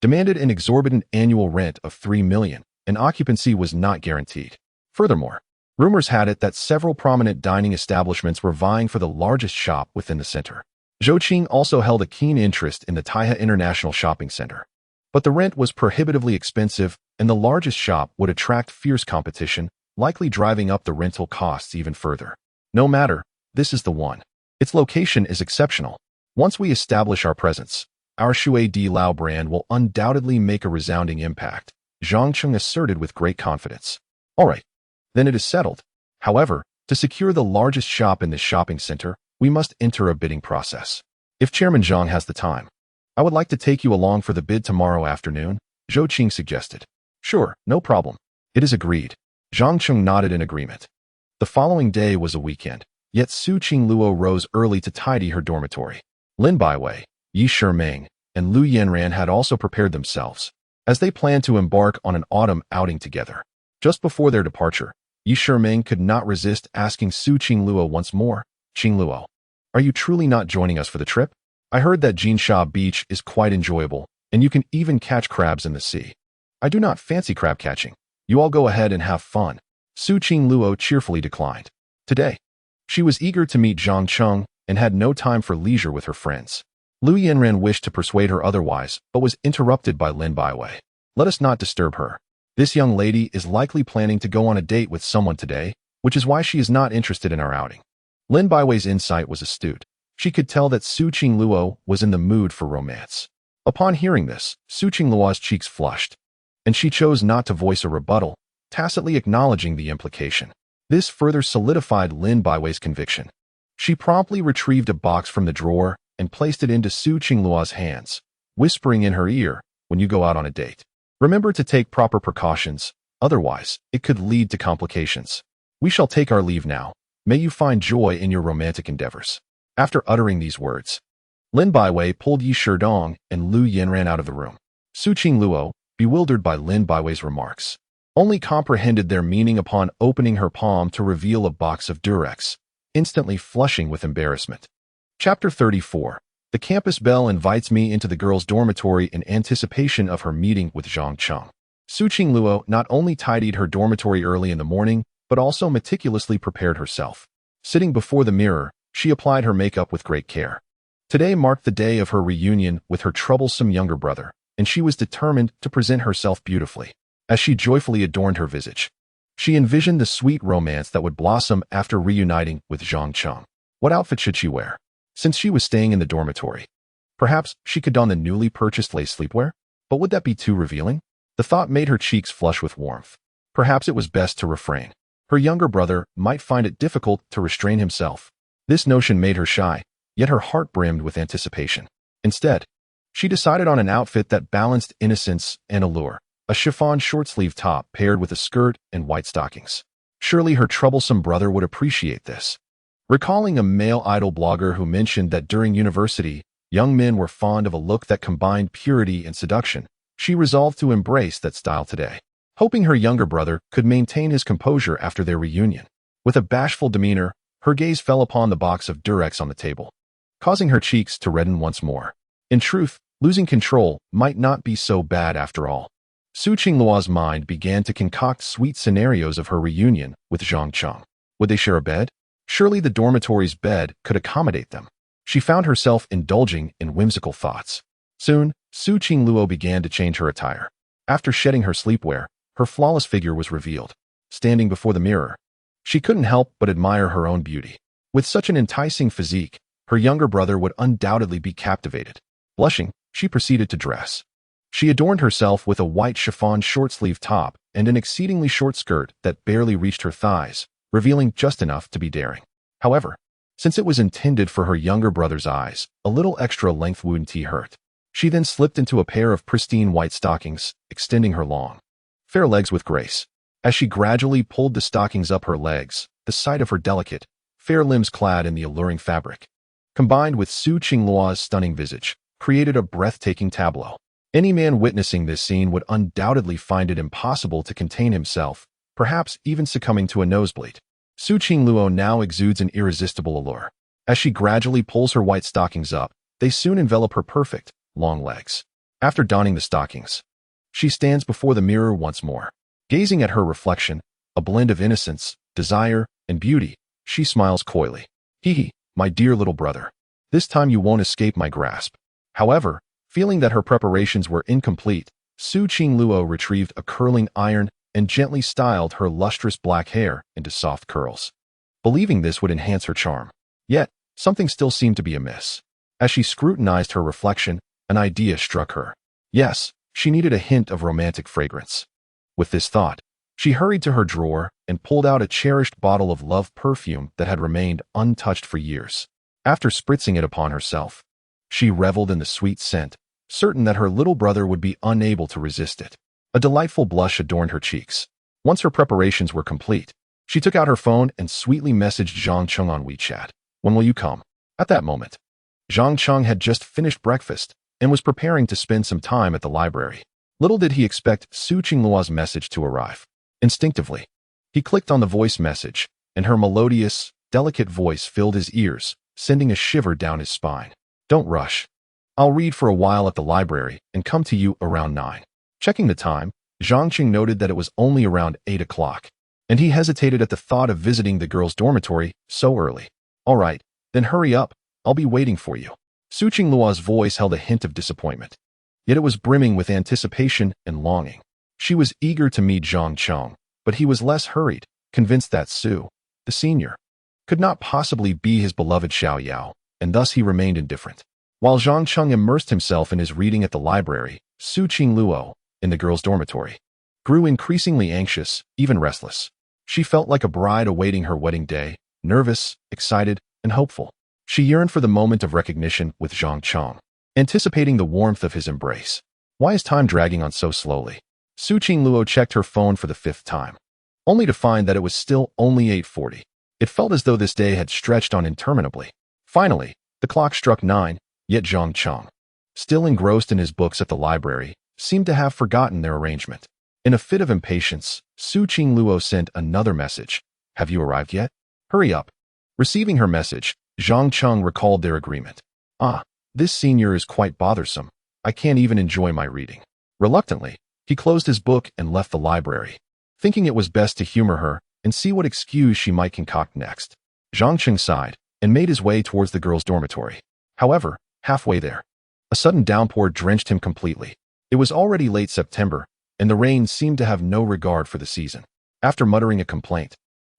demanded an exorbitant annual rent of 3 million, and occupancy was not guaranteed. Furthermore, rumors had it that several prominent dining establishments were vying for the largest shop within the center. Zhou Qing also held a keen interest in the Taihe International Shopping Center, but the rent was prohibitively expensive, and the largest shop would attract fierce competition, likely driving up the rental costs even further. No matter, this is the one. Its location is exceptional. Once we establish our presence, our Shui Di Lao brand will undoubtedly make a resounding impact, Zhang Cheng asserted with great confidence. All right, then it is settled. However, to secure the largest shop in this shopping center, we must enter a bidding process. If Chairman Zhang has the time, I would like to take you along for the bid tomorrow afternoon, Zhou Qing suggested. Sure, no problem. It is agreed. Zhang Cheng nodded in agreement. The following day was a weekend, yet Su Qingluo rose early to tidy her dormitory. Lin Baiwei, Yi Shimeng, and Lu Yanran had also prepared themselves, as they planned to embark on an autumn outing together. Just before their departure, Yi Shimeng could not resist asking Su Qingluo once more, Qingluo, are you truly not joining us for the trip? I heard that Jinsha Beach is quite enjoyable, and you can even catch crabs in the sea. I do not fancy crab catching. You all go ahead and have fun. Su Qingluo cheerfully declined. Today, she was eager to meet Zhang Cheng and had no time for leisure with her friends. Lu Yanran wished to persuade her otherwise, but was interrupted by Lin Baiwei. Let us not disturb her. This young lady is likely planning to go on a date with someone today, which is why she is not interested in our outing. Lin Baiwei's insight was astute. She could tell that Su Qingluo was in the mood for romance. Upon hearing this, Su Qingluo's cheeks flushed. and she chose not to voice a rebuttal, tacitly acknowledging the implication. This further solidified Lin Baiwei's conviction. She promptly retrieved a box from the drawer and placed it into Su Qingluo's hands, whispering in her ear, "When you go out on a date, remember to take proper precautions, otherwise it could lead to complications. We shall take our leave now. May you find joy in your romantic endeavors." After uttering these words, Lin Baiwei pulled Yi Shidong and Lu Yanran out of the room. Su Qingluo, bewildered by Lin Baiwei's remarks, only comprehended their meaning upon opening her palm to reveal a box of Durex, instantly flushing with embarrassment. Chapter 34. The campus belle invites me into the girls' dormitory in anticipation of her meeting with Zhang Cheng. Su Qingluo not only tidied her dormitory early in the morning, but also meticulously prepared herself. Sitting before the mirror, she applied her makeup with great care. Today marked the day of her reunion with her troublesome younger brother, and she was determined to present herself beautifully. As she joyfully adorned her visage, she envisioned the sweet romance that would blossom after reuniting with Zhang Cheng. What outfit should she wear? Since she was staying in the dormitory, perhaps she could don the newly purchased lace sleepwear? But would that be too revealing? The thought made her cheeks flush with warmth. Perhaps it was best to refrain. Her younger brother might find it difficult to restrain himself. This notion made her shy, yet her heart brimmed with anticipation. Instead, she decided on an outfit that balanced innocence and allure. A chiffon short-sleeve top paired with a skirt and white stockings. Surely her troublesome brother would appreciate this. Recalling a male idol blogger who mentioned that during university, young men were fond of a look that combined purity and seduction, she resolved to embrace that style today. Hoping her younger brother could maintain his composure after their reunion. With a bashful demeanor, her gaze fell upon the box of Durex on the table, causing her cheeks to redden once more. In truth, losing control might not be so bad after all. Su Qingluo's mind began to concoct sweet scenarios of her reunion with Zhang Cheng. Would they share a bed? Surely the dormitory's bed could accommodate them. She found herself indulging in whimsical thoughts. Soon, Su Qingluo began to change her attire. After shedding her sleepwear, her flawless figure was revealed. Standing before the mirror, she couldn't help but admire her own beauty. With such an enticing physique, her younger brother would undoubtedly be captivated. Blushing, she proceeded to dress. She adorned herself with a white chiffon short-sleeve top and an exceedingly short skirt that barely reached her thighs, revealing just enough to be daring. However, since it was intended for her younger brother's eyes, a little extra length wouldn't hurt. She then slipped into a pair of pristine white stockings, extending her long, fair legs with grace. As she gradually pulled the stockings up her legs, the sight of her delicate, fair limbs clad in the alluring fabric, combined with Su Qingluo's stunning visage, created a breathtaking tableau. Any man witnessing this scene would undoubtedly find it impossible to contain himself, perhaps even succumbing to a nosebleed. Su Qingluo now exudes an irresistible allure. As she gradually pulls her white stockings up, they soon envelop her perfect, long legs. After donning the stockings, she stands before the mirror once more. Gazing at her reflection, a blend of innocence, desire, and beauty, she smiles coyly. Hee, my dear little brother. This time you won't escape my grasp. However, feeling that her preparations were incomplete, Su Qingluo retrieved a curling iron and gently styled her lustrous black hair into soft curls, believing this would enhance her charm. Yet, something still seemed to be amiss. As she scrutinized her reflection, an idea struck her. Yes, she needed a hint of romantic fragrance. With this thought, she hurried to her drawer and pulled out a cherished bottle of love perfume that had remained untouched for years. After spritzing it upon herself, she reveled in the sweet scent, certain that her little brother would be unable to resist it. A delightful blush adorned her cheeks. Once her preparations were complete, she took out her phone and sweetly messaged Zhang Cheng on WeChat. When will you come? At that moment, Zhang Cheng had just finished breakfast and was preparing to spend some time at the library. Little did he expect Su Qingluo's message to arrive. Instinctively, he clicked on the voice message, and her melodious, delicate voice filled his ears, sending a shiver down his spine. Don't rush. I'll read for a while at the library and come to you around 9. Checking the time, Zhang Cheng noted that it was only around 8 o'clock, and he hesitated at the thought of visiting the girls' dormitory so early. All right, then hurry up. I'll be waiting for you. Su Qingluo's voice held a hint of disappointment, yet it was brimming with anticipation and longing. She was eager to meet Zhang Cheng, but he was less hurried, convinced that Su, the senior, could not possibly be his beloved Xiao Yao, and thus he remained indifferent. While Zhang Cheng immersed himself in his reading at the library, Su Qingluo, in the girls' dormitory, grew increasingly anxious, even restless. She felt like a bride awaiting her wedding day, nervous, excited, and hopeful. She yearned for the moment of recognition with Zhang Cheng, anticipating the warmth of his embrace. Why is time dragging on so slowly? Su Qingluo checked her phone for the 5th time, only to find that it was still only 8:40. It felt as though this day had stretched on interminably. Finally, the clock struck 9, yet Zhang Cheng, still engrossed in his books at the library, seemed to have forgotten their arrangement. In a fit of impatience, Su Qingluo sent another message. Have you arrived yet? Hurry up. Receiving her message, Zhang Cheng recalled their agreement. Ah, this senior is quite bothersome. I can't even enjoy my reading. Reluctantly, he closed his book and left the library, thinking it was best to humor her and see what excuse she might concoct next. Zhang Cheng sighed and made his way towards the girls' dormitory. However, halfway there, a sudden downpour drenched him completely. It was already late September, and the rain seemed to have no regard for the season. After muttering a complaint,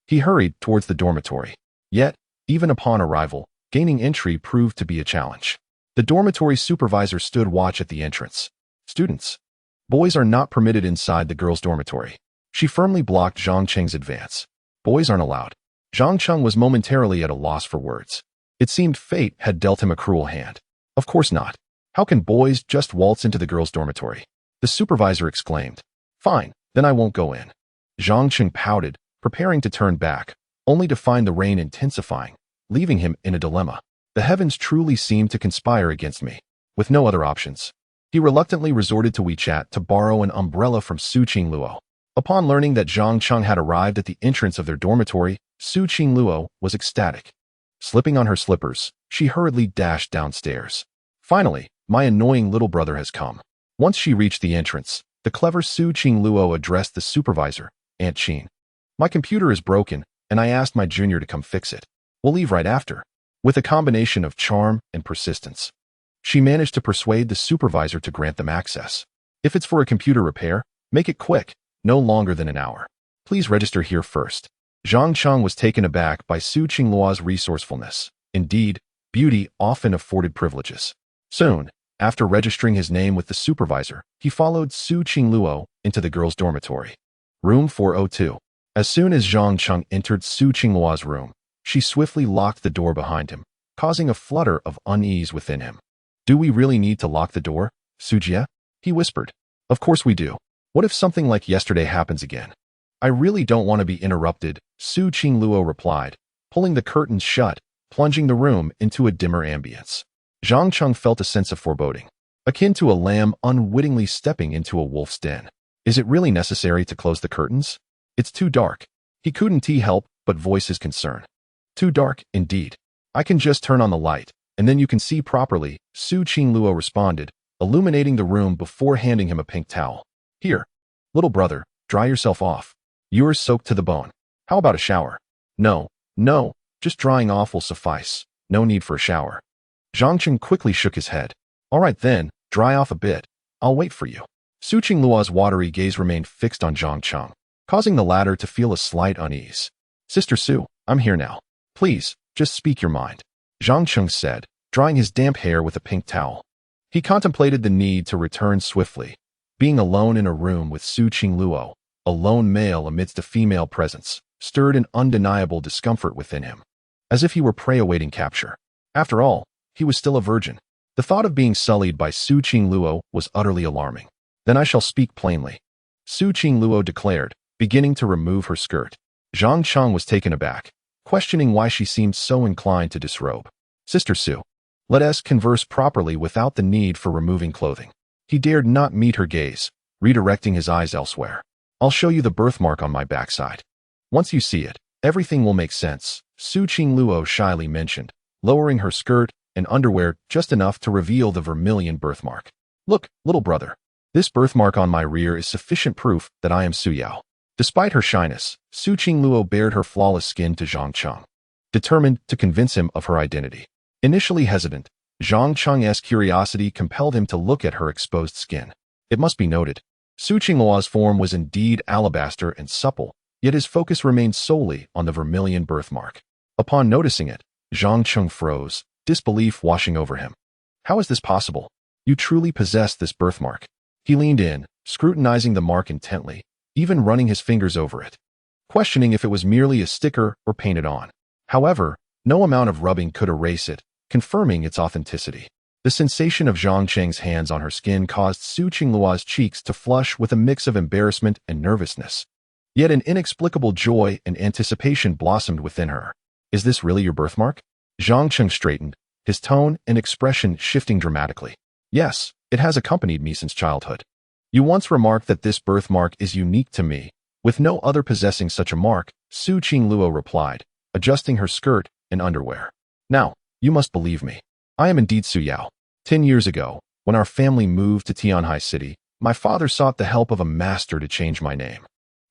he hurried towards the dormitory. Yet, even upon arrival, gaining entry proved to be a challenge. The dormitory supervisor stood watch at the entrance. Students, boys are not permitted inside the girls' dormitory. She firmly blocked Zhang Cheng's advance. Boys aren't allowed. Zhang Cheng was momentarily at a loss for words. It seemed fate had dealt him a cruel hand. Of course not. How can boys just waltz into the girls' dormitory? The supervisor exclaimed. Fine, then I won't go in. Zhang Cheng pouted, preparing to turn back, only to find the rain intensifying, leaving him in a dilemma. The heavens truly seemed to conspire against me. With no other options, he reluctantly resorted to WeChat to borrow an umbrella from Su Qingluo. Upon learning that Zhang Cheng had arrived at the entrance of their dormitory, Su Qingluo was ecstatic. Slipping on her slippers, she hurriedly dashed downstairs. Finally, my annoying little brother has come. Once she reached the entrance, the clever Su Qingluo addressed the supervisor, Aunt Qin. My computer is broken, and I asked my junior to come fix it. We'll leave right after. With a combination of charm and persistence, she managed to persuade the supervisor to grant them access. If it's for a computer repair, make it quick, no longer than an hour. Please register here first. Zhang Cheng was taken aback by Su Qingluo's resourcefulness. Indeed, beauty often afforded privileges. Soon, after registering his name with the supervisor, he followed Su Qingluo into the girls' dormitory. Room 402. As soon as Zhang Cheng entered Su Qingluo's room, she swiftly locked the door behind him, causing a flutter of unease within him. Do we really need to lock the door, Sujie? He whispered. Of course we do. What if something like yesterday happens again? I really don't want to be interrupted, Su Qingluo replied, pulling the curtains shut, plunging the room into a dimmer ambience. Zhang Cheng felt a sense of foreboding, akin to a lamb unwittingly stepping into a wolf's den. Is it really necessary to close the curtains? It's too dark. He couldn't help but voice his concern. Too dark, indeed. I can just turn on the light, and then you can see properly, Su Qingluo responded, illuminating the room before handing him a pink towel. Here, little brother, dry yourself off. You're soaked to the bone. How about a shower? No, just drying off will suffice. No need for a shower. Zhang Cheng quickly shook his head. All right then, dry off a bit. I'll wait for you. Su Qingluo's watery gaze remained fixed on Zhang Cheng, causing the latter to feel a slight unease. Sister Su, I'm here now. Please, just speak your mind, Zhang Cheng said, drying his damp hair with a pink towel. He contemplated the need to return swiftly. Being alone in a room with Su Qingluo, a lone male amidst a female presence, stirred an undeniable discomfort within him, as if he were prey awaiting capture. After all, he was still a virgin. The thought of being sullied by Su Qingluo was utterly alarming. Then I shall speak plainly, Su Qingluo declared, beginning to remove her skirt. Zhang Cheng was taken aback, questioning why she seemed so inclined to disrobe. Sister Su, let us converse properly without the need for removing clothing. He dared not meet her gaze, redirecting his eyes elsewhere. I'll show you the birthmark on my backside. Once you see it, everything will make sense, Su Qingluo shyly mentioned, lowering her skirt and underwear just enough to reveal the vermilion birthmark. Look, little brother. This birthmark on my rear is sufficient proof that I am Su Yao. Despite her shyness, Su Qingluo bared her flawless skin to Zhang Cheng, determined to convince him of her identity. Initially hesitant, Zhang Cheng's curiosity compelled him to look at her exposed skin. It must be noted, Su Qingluo's form was indeed alabaster and supple, yet his focus remained solely on the vermilion birthmark. Upon noticing it, Zhang Cheng froze, disbelief washing over him. How is this possible? You truly possess this birthmark. He leaned in, scrutinizing the mark intently, even running his fingers over it, questioning if it was merely a sticker or painted on. However, no amount of rubbing could erase it, confirming its authenticity. The sensation of Zhang Cheng's hands on her skin caused Su Qingluo's cheeks to flush with a mix of embarrassment and nervousness. Yet an inexplicable joy and anticipation blossomed within her. Is this really your birthmark? Zhang Cheng straightened, his tone and expression shifting dramatically. Yes, it has accompanied me since childhood. You once remarked that this birthmark is unique to me, with no other possessing such a mark, Su Qingluo replied, adjusting her skirt and underwear. Now, you must believe me. I am indeed Su Yao. 10 years ago, when our family moved to Tianhai City, my father sought the help of a master to change my name,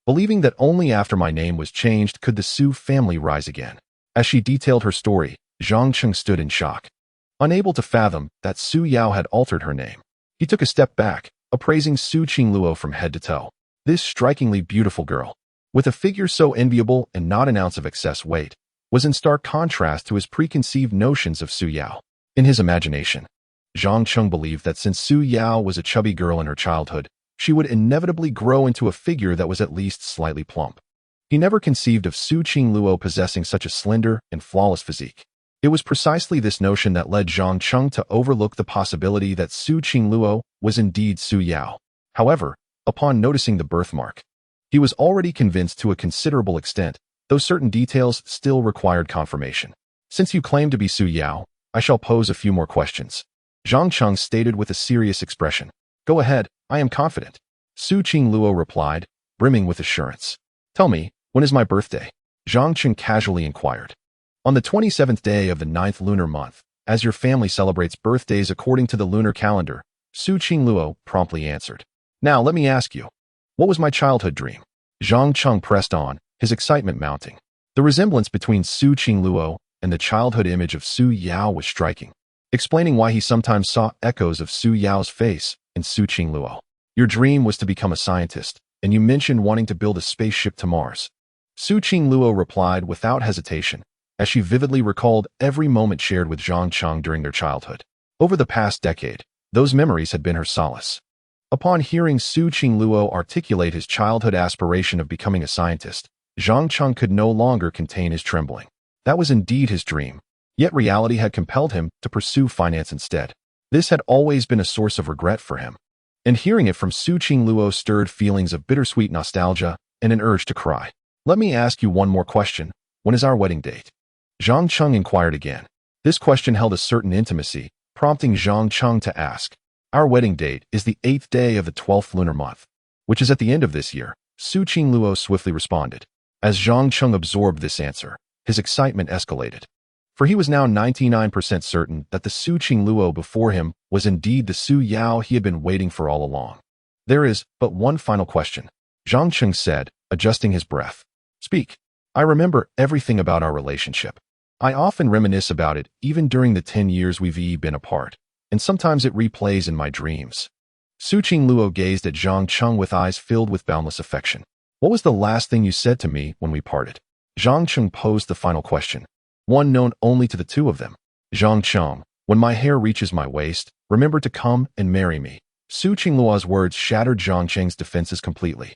believing that only after my name was changed could the Su family rise again. As she detailed her story, Zhang Cheng stood in shock, unable to fathom that Su Yao had altered her name. He took a step back, appraising Su Qingluo from head to toe. This strikingly beautiful girl, with a figure so enviable and not an ounce of excess weight, was in stark contrast to his preconceived notions of Su Yao. In his imagination, Zhang Cheng believed that since Su Yao was a chubby girl in her childhood, she would inevitably grow into a figure that was at least slightly plump. He never conceived of Su Qingluo possessing such a slender and flawless physique. It was precisely this notion that led Zhang Cheng to overlook the possibility that Su Qingluo was indeed Su Yao. However, upon noticing the birthmark, he was already convinced to a considerable extent, though certain details still required confirmation. Since you claim to be Su Yao, I shall pose a few more questions. Zhang Cheng stated with a serious expression. Go ahead, I am confident. Su Qingluo replied, brimming with assurance. Tell me, when is my birthday? Zhang Cheng casually inquired. On the 27th day of the 9th lunar month, as your family celebrates birthdays according to the lunar calendar, Su Qingluo promptly answered. Now let me ask you, what was my childhood dream? Zhang Cheng pressed on, his excitement mounting. The resemblance between Su Qingluo and the childhood image of Su Yao was striking, explaining why he sometimes saw echoes of Su Yao's face in Su Qingluo. Your dream was to become a scientist, and you mentioned wanting to build a spaceship to Mars. Su Qingluo replied without hesitation, as she vividly recalled every moment shared with Zhang Cheng during their childhood. Over the past decade, those memories had been her solace. Upon hearing Su Qingluo articulate his childhood aspiration of becoming a scientist, Zhang Cheng could no longer contain his trembling. That was indeed his dream, yet reality had compelled him to pursue finance instead. This had always been a source of regret for him, and hearing it from Su Qingluo stirred feelings of bittersweet nostalgia and an urge to cry. Let me ask you one more question. When is our wedding date? Zhang Cheng inquired again. This question held a certain intimacy, prompting Zhang Cheng to ask. Our wedding date is the 8th day of the 12th lunar month, which is at the end of this year, Su Qingluo swiftly responded. As Zhang Cheng absorbed this answer, his excitement escalated. For he was now 99% certain that the Su Qingluo before him was indeed the Su Yao he had been waiting for all along. There is but one final question, Zhang Cheng said, adjusting his breath. Speak. I remember everything about our relationship. I often reminisce about it even during the 10 years we've been apart, and sometimes it replays in my dreams. Su Qingluo gazed at Zhang Cheng with eyes filled with boundless affection. What was the last thing you said to me when we parted? Zhang Cheng posed the final question, one known only to the two of them. Zhang Cheng, when my hair reaches my waist, remember to come and marry me. Su Qingluo's words shattered Zhang Cheng's defenses completely,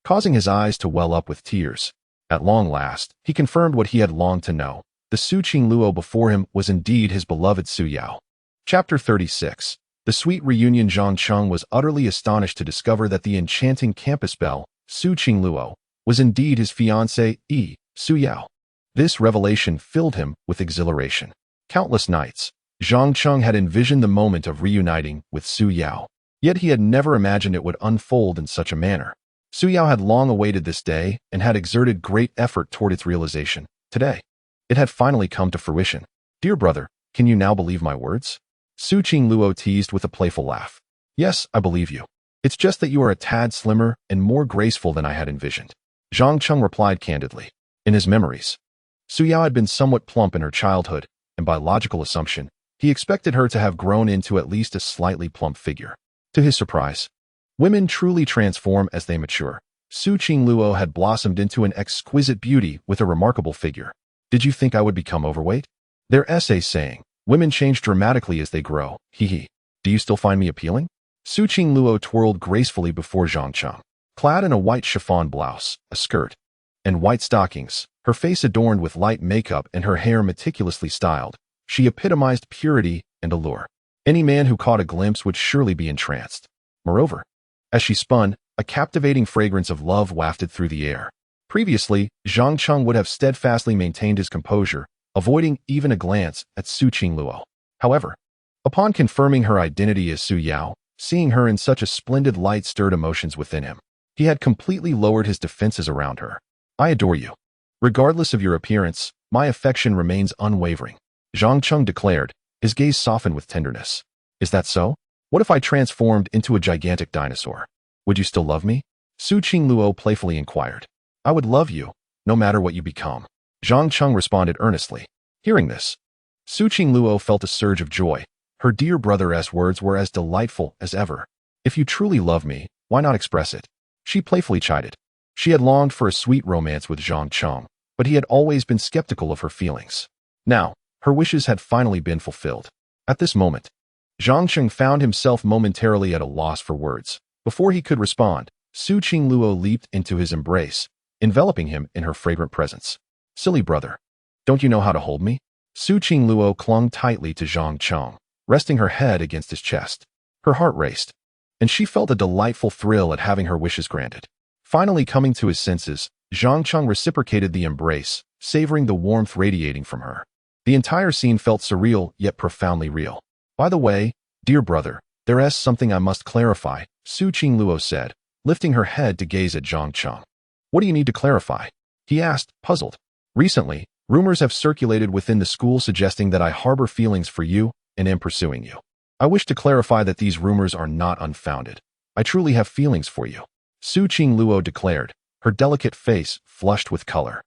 causing his eyes to well up with tears. At long last, he confirmed what he had longed to know. The Su Qingluo before him was indeed his beloved Su Yao. Chapter 36. The sweet reunion. Zhang Cheng was utterly astonished to discover that the enchanting campus belle, Su Qingluo, was indeed his fiancée, Su Yao. This revelation filled him with exhilaration. Countless nights, Zhang Cheng had envisioned the moment of reuniting with Su Yao, yet he had never imagined it would unfold in such a manner. Su Yao had long awaited this day and had exerted great effort toward its realization. Today, it had finally come to fruition. Dear brother, can you now believe my words? Su Qingluo teased with a playful laugh. Yes, I believe you. It's just that you are a tad slimmer and more graceful than I had envisioned. Zhang Cheng replied candidly. In his memories, Su Yao had been somewhat plump in her childhood, and by logical assumption, he expected her to have grown into at least a slightly plump figure. To his surprise, women truly transform as they mature. Su Qingluo had blossomed into an exquisite beauty with a remarkable figure. Did you think I would become overweight? Their essay saying, women change dramatically as they grow. Do you still find me appealing? Su Qingluo twirled gracefully before Zhang Cheng. Clad in a white chiffon blouse, a skirt, and white stockings, her face adorned with light makeup and her hair meticulously styled, she epitomized purity and allure. Any man who caught a glimpse would surely be entranced. Moreover, as she spun, a captivating fragrance of love wafted through the air. Previously, Zhang Cheng would have steadfastly maintained his composure, avoiding even a glance at Su Qingluo. However, upon confirming her identity as Su Yao, seeing her in such a splendid light stirred emotions within him. He had completely lowered his defenses around her. I adore you. Regardless of your appearance, my affection remains unwavering, Zhang Cheng declared, his gaze softened with tenderness. Is that so? What if I transformed into a gigantic dinosaur? Would you still love me? Su Qingluo playfully inquired. I would love you, no matter what you become, Zhang Cheng responded earnestly. Hearing this, Su Qingluo felt a surge of joy. Her dear brother's words were as delightful as ever. If you truly love me, why not express it? She playfully chided. She had longed for a sweet romance with Zhang Cheng, but he had always been skeptical of her feelings. Now, her wishes had finally been fulfilled. At this moment, Zhang Cheng found himself momentarily at a loss for words. Before he could respond, Su Qingluo leaped into his embrace, enveloping him in her fragrant presence. Silly brother, don't you know how to hold me? Su Qingluo clung tightly to Zhang Cheng, resting her head against his chest. Her heart raced, and she felt a delightful thrill at having her wishes granted. Finally coming to his senses, Zhang Cheng reciprocated the embrace, savoring the warmth radiating from her. The entire scene felt surreal yet profoundly real. By the way, dear brother, there is something I must clarify, Su Qingluo said, lifting her head to gaze at Zhang Cheng. What do you need to clarify? He asked, puzzled. Recently, rumors have circulated within the school suggesting that I harbor feelings for you and am pursuing you. I wish to clarify that these rumors are not unfounded. I truly have feelings for you, Su Qingluo declared, her delicate face flushed with color.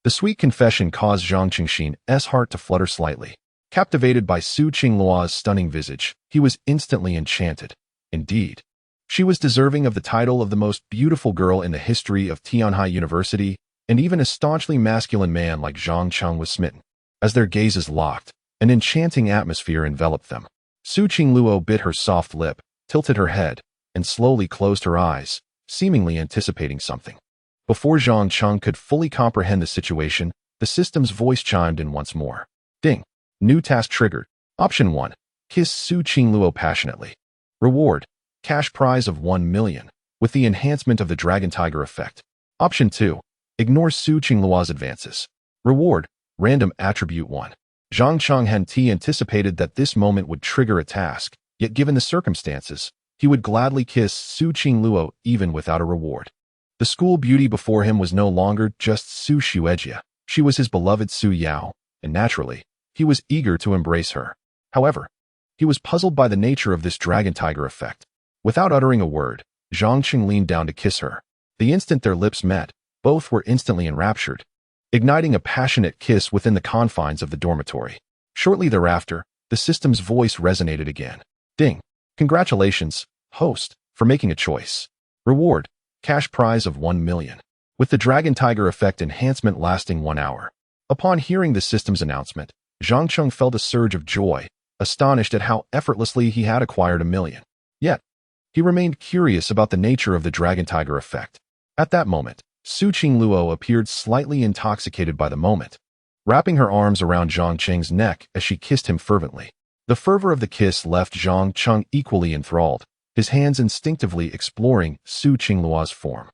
The sweet confession caused Zhang Qingxin's heart to flutter slightly. Captivated by Su Qingluo's stunning visage, he was instantly enchanted. Indeed, she was deserving of the title of the most beautiful girl in the history of Tianhai University, and even a staunchly masculine man like Zhang Cheng was smitten. As their gazes locked, an enchanting atmosphere enveloped them. Su Qingluo bit her soft lip, tilted her head, and slowly closed her eyes, seemingly anticipating something. Before Zhang Cheng could fully comprehend the situation, the system's voice chimed in once more. Ding. New task triggered. Option 1. Kiss Su Qingluo passionately. Reward. Cash prize of 1 million, with the enhancement of the Dragon Tiger effect. Option 2. Ignore Su Qingluo's advances. Reward. Random attribute 1. Zhang Cheng had anticipated that this moment would trigger a task, yet given the circumstances, he would gladly kiss Su Qingluo even without a reward. The school beauty before him was no longer just Su Xuejia. She was his beloved Su Yao, and naturally, he was eager to embrace her. However, he was puzzled by the nature of this Dragon Tiger effect. Without uttering a word, Zhang Cheng leaned down to kiss her. The instant their lips met, both were instantly enraptured, igniting a passionate kiss within the confines of the dormitory. Shortly thereafter, the system's voice resonated again. Ding. Congratulations, host, for making a choice. Reward. Cash prize of 1 million, with the Dragon Tiger effect enhancement lasting 1 hour. Upon hearing the system's announcement, Zhang Cheng felt a surge of joy, astonished at how effortlessly he had acquired 1 million. Yet, he remained curious about the nature of the Dragon Tiger effect. At that moment, Su Qingluo appeared slightly intoxicated by the moment, wrapping her arms around Zhang Cheng's neck as she kissed him fervently. The fervor of the kiss left Zhang Cheng equally enthralled, his hands instinctively exploring Su Qingluo's form.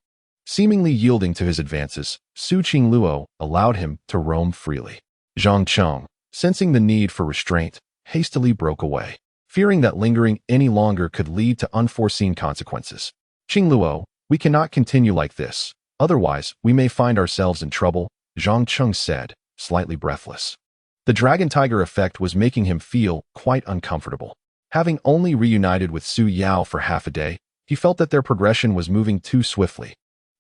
Seemingly yielding to his advances, Su Qingluo allowed him to roam freely. Zhang Cheng, sensing the need for restraint, hastily broke away, fearing that lingering any longer could lead to unforeseen consequences. Qingluo, we cannot continue like this, otherwise we may find ourselves in trouble, Zhang Cheng said, slightly breathless. The Dragon Tiger effect was making him feel quite uncomfortable. Having only reunited with Su Yao for half a day, he felt that their progression was moving too swiftly.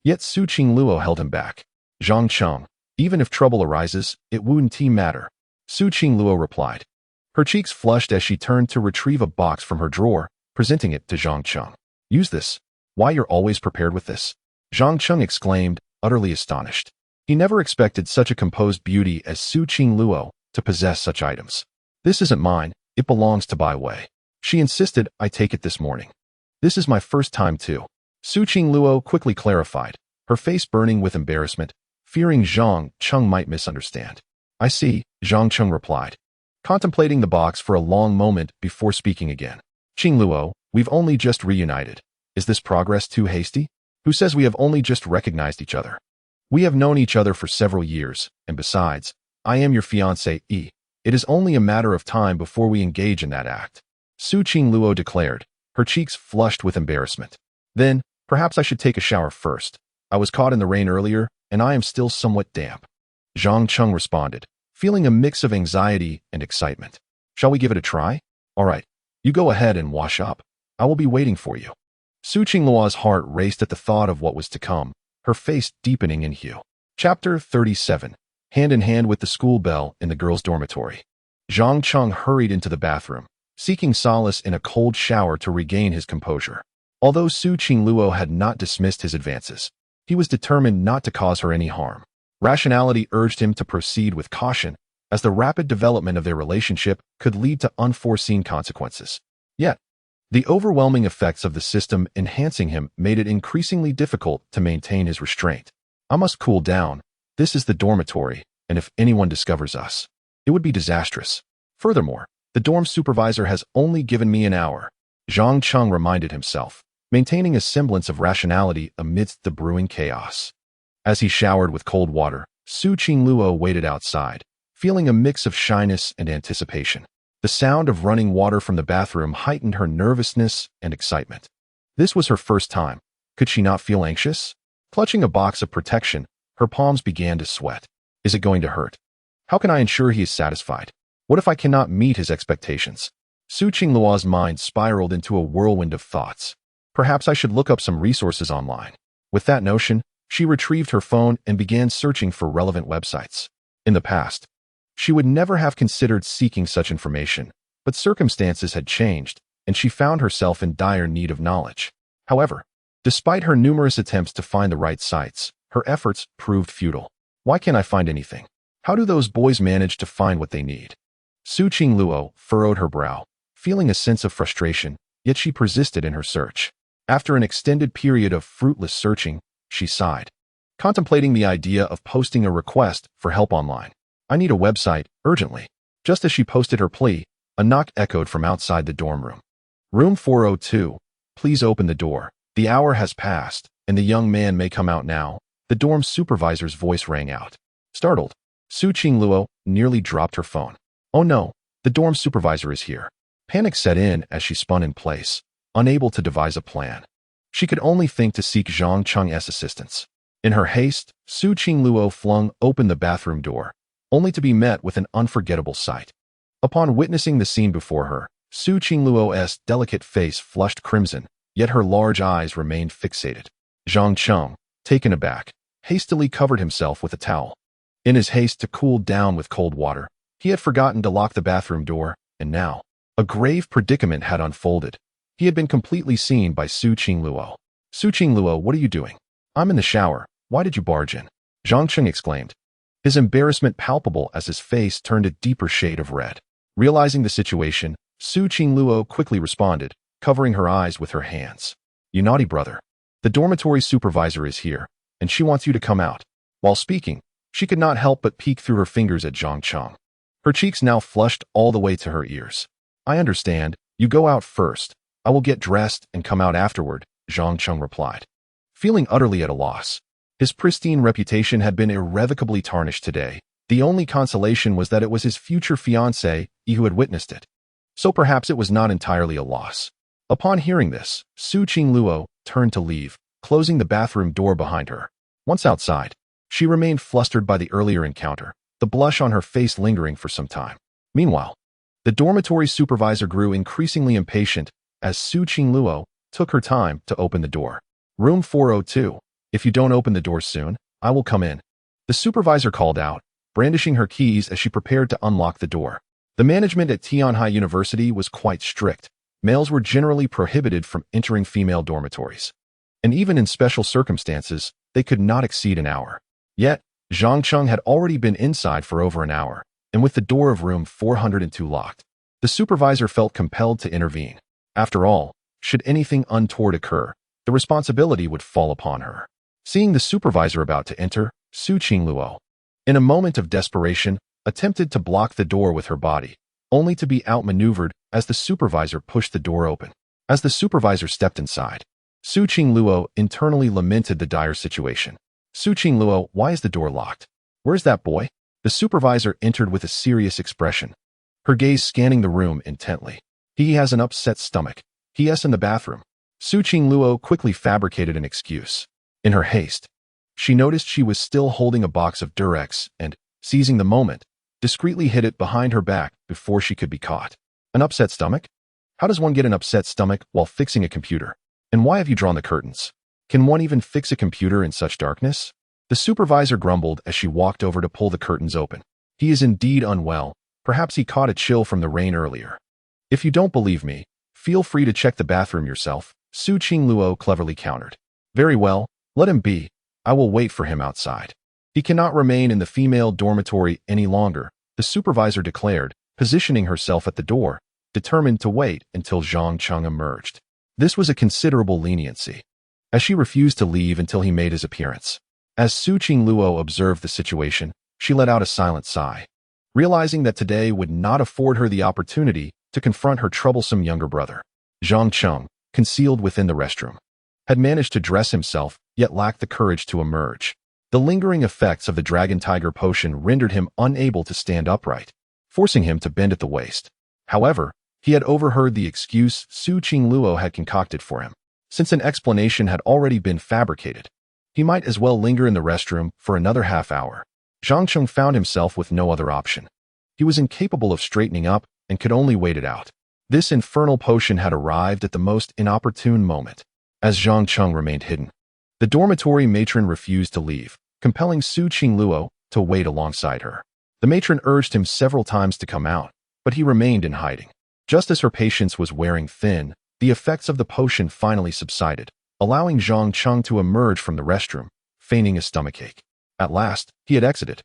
Yet Su Qingluo held him back. Zhang Cheng, even if trouble arises, it wouldn't matter, Su Qingluo replied. Her cheeks flushed as she turned to retrieve a box from her drawer, presenting it to Zhang Cheng. Use this. Why, you're always prepared with this? Zhang Cheng exclaimed, utterly astonished. He never expected such a composed beauty as Su Qingluo to possess such items. This isn't mine, it belongs to Bai Wei. She insisted I take it this morning. This is my first time too. Su Qingluo quickly clarified, her face burning with embarrassment, fearing Zhang Cheng might misunderstand. I see, Zhang Cheng replied, contemplating the box for a long moment before speaking again. Qingluo, we've only just reunited. Is this progress too hasty? Who says we have only just recognized each other? We have known each other for several years, and besides, I am your fiancé. It is only a matter of time before we engage in that act. Su Qingluo declared, her cheeks flushed with embarrassment. Then, perhaps I should take a shower first. I was caught in the rain earlier, and I am still somewhat damp. Zhang Cheng responded, feeling a mix of anxiety and excitement. Shall we give it a try? All right, you go ahead and wash up. I will be waiting for you. Su Qingluo's heart raced at the thought of what was to come, her face deepening in hue. Chapter 37. Hand in hand with the school bell in the girls' dormitory. Zhang Cheng hurried into the bathroom, seeking solace in a cold shower to regain his composure. Although Su Qingluo had not dismissed his advances, he was determined not to cause her any harm. Rationality urged him to proceed with caution, as the rapid development of their relationship could lead to unforeseen consequences. Yet, the overwhelming effects of the system enhancing him made it increasingly difficult to maintain his restraint. I must cool down. This is the dormitory, and if anyone discovers us, it would be disastrous. Furthermore, the dorm supervisor has only given me an hour. Zhang Cheng reminded himself, maintaining a semblance of rationality amidst the brewing chaos. As he showered with cold water, Su Qingluo waited outside, feeling a mix of shyness and anticipation. The sound of running water from the bathroom heightened her nervousness and excitement. This was her first time. Could she not feel anxious? Clutching a box of protection, her palms began to sweat. Is it going to hurt? How can I ensure he is satisfied? What if I cannot meet his expectations? Su Qingluo's mind spiraled into a whirlwind of thoughts. Perhaps I should look up some resources online. With that notion, she retrieved her phone and began searching for relevant websites. In the past, she would never have considered seeking such information, but circumstances had changed, and she found herself in dire need of knowledge. However, despite her numerous attempts to find the right sites, her efforts proved futile. Why can't I find anything? How do those boys manage to find what they need? Su Qingluo furrowed her brow, feeling a sense of frustration, yet she persisted in her search. After an extended period of fruitless searching, she sighed, contemplating the idea of posting a request for help online. I need a website, urgently. Just as she posted her plea, a knock echoed from outside the dorm room. Room 402. Please open the door. The hour has passed, and the young man may come out now. The dorm supervisor's voice rang out. Startled, Su Qingluo nearly dropped her phone. Oh no, the dorm supervisor is here. Panic set in as she spun in place, unable to devise a plan. She could only think to seek Zhang Cheng's assistance. In her haste, Su Qingluo flung open the bathroom door, only to be met with an unforgettable sight. Upon witnessing the scene before her, Su Qingluo's delicate face flushed crimson, yet her large eyes remained fixated. Zhang Cheng, taken aback, hastily covered himself with a towel. In his haste to cool down with cold water, he had forgotten to lock the bathroom door, and now, a grave predicament had unfolded. He had been completely seen by Su Qingluo. Su Qingluo, what are you doing? I'm in the shower. Why did you barge in? Zhang Cheng exclaimed, his embarrassment palpable as his face turned a deeper shade of red. Realizing the situation, Su Qingluo quickly responded, covering her eyes with her hands. You naughty brother. The dormitory supervisor is here, and she wants you to come out. While speaking, she could not help but peek through her fingers at Zhang Cheng. Her cheeks now flushed all the way to her ears. I understand. You go out first. I will get dressed and come out afterward, Zhang Cheng replied. Feeling utterly at a loss. His pristine reputation had been irrevocably tarnished today. The only consolation was that it was his future fiancée who had witnessed it. So perhaps it was not entirely a loss. Upon hearing this, Su Qingluo turned to leave, closing the bathroom door behind her. Once outside, she remained flustered by the earlier encounter, the blush on her face lingering for some time. Meanwhile, the dormitory supervisor grew increasingly impatient as Su Qingluo took her time to open the door. Room 402. If you don't open the door soon, I will come in. The supervisor called out, brandishing her keys as she prepared to unlock the door. The management at Tianhai University was quite strict. Males were generally prohibited from entering female dormitories. And even in special circumstances, they could not exceed an hour. Yet, Zhang Cheng had already been inside for over an hour, and with the door of room 402 locked, the supervisor felt compelled to intervene. After all, Should anything untoward occur, the responsibility would fall upon her. Seeing the supervisor about to enter, Su Qingluo, in a moment of desperation, attempted to block the door with her body, only to be outmaneuvered as the supervisor pushed the door open. As the supervisor stepped inside, Su Qingluo internally lamented the dire situation. Su Qingluo, why is the door locked? Where's that boy? The supervisor entered with a serious expression, her gaze scanning the room intently. He has an upset stomach. He is in the bathroom. Su Qingluo quickly fabricated an excuse. In her haste, she noticed she was still holding a box of Durex and, seizing the moment, discreetly hid it behind her back before she could be caught. An upset stomach? How does one get an upset stomach while fixing a computer? And why have you drawn the curtains? Can one even fix a computer in such darkness? The supervisor grumbled as she walked over to pull the curtains open. He is indeed unwell. Perhaps he caught a chill from the rain earlier. If you don't believe me, feel free to check the bathroom yourself, Su Qingluo cleverly countered. Very well, let him be. I will wait for him outside. He cannot remain in the female dormitory any longer, the supervisor declared, positioning herself at the door, determined to wait until Zhang Cheng emerged. This was a considerable leniency, as she refused to leave until he made his appearance. As Su Qingluo observed the situation, she let out a silent sigh, realizing that today would not afford her the opportunity to confront her troublesome younger brother. Zhang Cheng, concealed within the restroom, had managed to dress himself, yet lacked the courage to emerge. The lingering effects of the Dragon Tiger potion rendered him unable to stand upright, forcing him to bend at the waist. However, he had overheard the excuse Su Qingluo had concocted for him. Since an explanation had already been fabricated, he might as well linger in the restroom for another half hour. Zhang Cheng found himself with no other option. He was incapable of straightening up and could only wait it out. This infernal potion had arrived at the most inopportune moment. As Zhang Cheng remained hidden, the dormitory matron refused to leave, compelling Su Qingluo to wait alongside her. The matron urged him several times to come out, but he remained in hiding. Just as her patience was wearing thin, the effects of the potion finally subsided, allowing Zhang Cheng to emerge from the restroom, feigning a stomachache. At last, he had exited.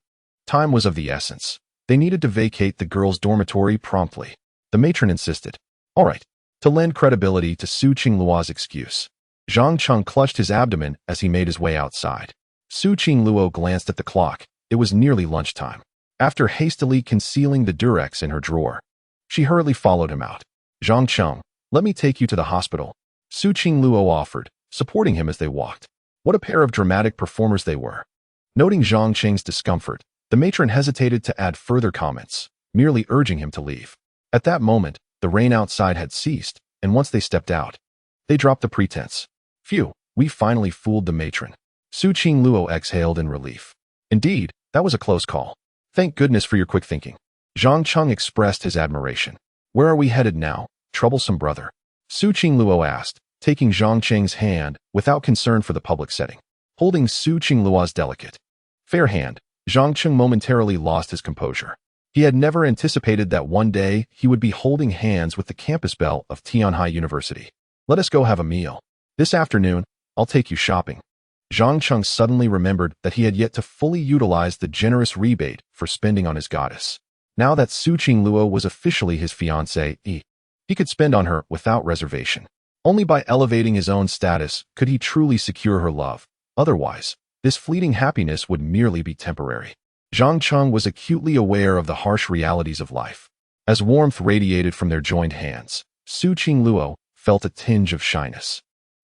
Time was of the essence. They needed to vacate the girls' dormitory promptly. The matron insisted. All right. To lend credibility to Su Qingluo's excuse, Zhang Cheng clutched his abdomen as he made his way outside. Su Qingluo glanced at the clock. It was nearly lunchtime. After hastily concealing the Durex in her drawer, she hurriedly followed him out. Zhang Cheng, let me take you to the hospital, Su Qingluo offered, supporting him as they walked. What a pair of dramatic performers they were. Noting Zhang Cheng's discomfort, the matron hesitated to add further comments, merely urging him to leave. At that moment, the rain outside had ceased, and once they stepped out, they dropped the pretense. Phew, we finally fooled the matron. Su Qingluo exhaled in relief. Indeed, that was a close call. Thank goodness for your quick thinking. Zhang Cheng expressed his admiration. Where are we headed now, troublesome brother? Su Qingluo asked, taking Zhang Cheng's hand without concern for the public setting. Holding Su Qingluo's delicate, fair hand, Zhang Cheng momentarily lost his composure. He had never anticipated that one day he would be holding hands with the campus belle of Tianhai University. Let us go have a meal. This afternoon, I'll take you shopping. Zhang Cheng suddenly remembered that he had yet to fully utilize the generous rebate for spending on his goddess. Now that Su Qingluo was officially his fiancée, he could spend on her without reservation. Only by elevating his own status could he truly secure her love. Otherwise, this fleeting happiness would merely be temporary. Zhang Cheng was acutely aware of the harsh realities of life. As warmth radiated from their joined hands, Su Qingluo felt a tinge of shyness.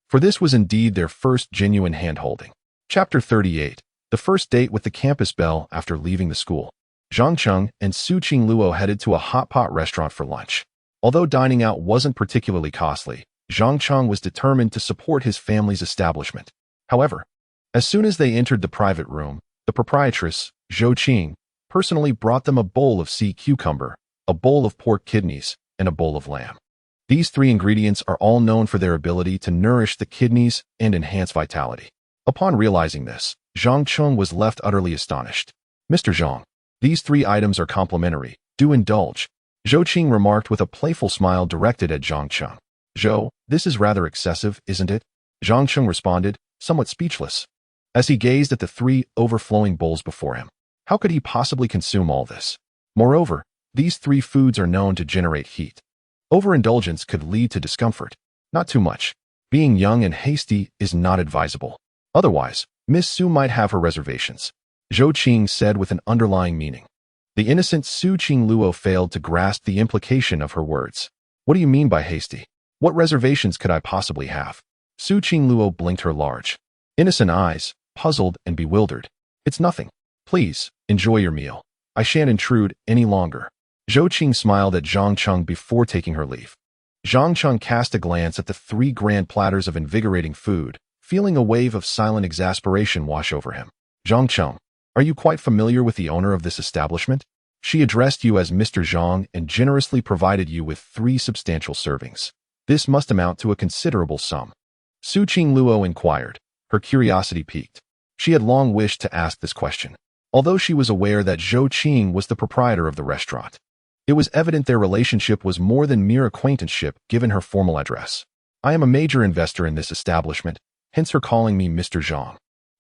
For this was indeed their first genuine hand-holding. Chapter 38. The first date with the campus belle after leaving the school. Zhang Cheng and Su Qingluo headed to a hot pot restaurant for lunch. Although dining out wasn't particularly costly, Zhang Cheng was determined to support his family's establishment. However, as soon as they entered the private room, the proprietress, Zhou Qing, personally brought them a bowl of sea cucumber, a bowl of pork kidneys, and a bowl of lamb. These three ingredients are all known for their ability to nourish the kidneys and enhance vitality. Upon realizing this, Zhang Cheng was left utterly astonished. Mr. Zhang, these three items are complimentary. Do indulge, Zhou Qing remarked with a playful smile directed at Zhang Cheng. Zhou, this is rather excessive, isn't it? Zhang Cheng responded, somewhat speechless, as he gazed at the three overflowing bowls before him. How could he possibly consume all this? Moreover, these three foods are known to generate heat. Overindulgence could lead to discomfort. Not too much. Being young and hasty is not advisable. Otherwise, Miss Su might have her reservations. Zhou Qing said with an underlying meaning. The innocent Su Qingluo failed to grasp the implication of her words. What do you mean by hasty? What reservations could I possibly have? Su Qingluo blinked her large, innocent eyes, puzzled and bewildered. It's nothing. Please, enjoy your meal. I shan't intrude any longer. Zhou Qing smiled at Zhang Cheng before taking her leave. Zhang Cheng cast a glance at the 3 grand platters of invigorating food, feeling a wave of silent exasperation wash over him. Zhang Cheng, are you quite familiar with the owner of this establishment? She addressed you as Mr. Zhang and generously provided you with 3 substantial servings. This must amount to a considerable sum. Su Qingluo inquired, her curiosity piqued. She had long wished to ask this question, although she was aware that Zhou Qing was the proprietor of the restaurant. It was evident their relationship was more than mere acquaintanceship given her formal address. I am a major investor in this establishment, hence her calling me Mr. Zhang.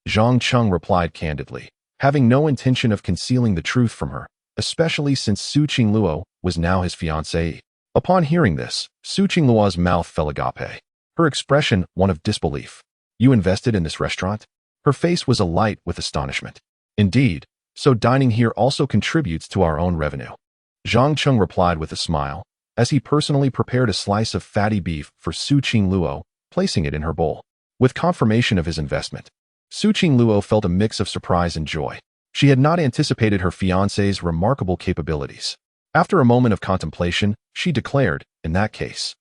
Zhang Cheng replied candidly, having no intention of concealing the truth from her, especially since Su Qingluo was now his fiancée. Upon hearing this, Su Qingluo's mouth fell agape, her expression one of disbelief. You invested in this restaurant? Her face was alight with astonishment. Indeed, so dining here also contributes to our own revenue. Zhang Cheng replied with a smile, as he personally prepared a slice of fatty beef for Su Qingluo, placing it in her bowl. With confirmation of his investment, Su Qingluo felt a mix of surprise and joy. She had not anticipated her fiancé's remarkable capabilities. After a moment of contemplation, she declared, in that case,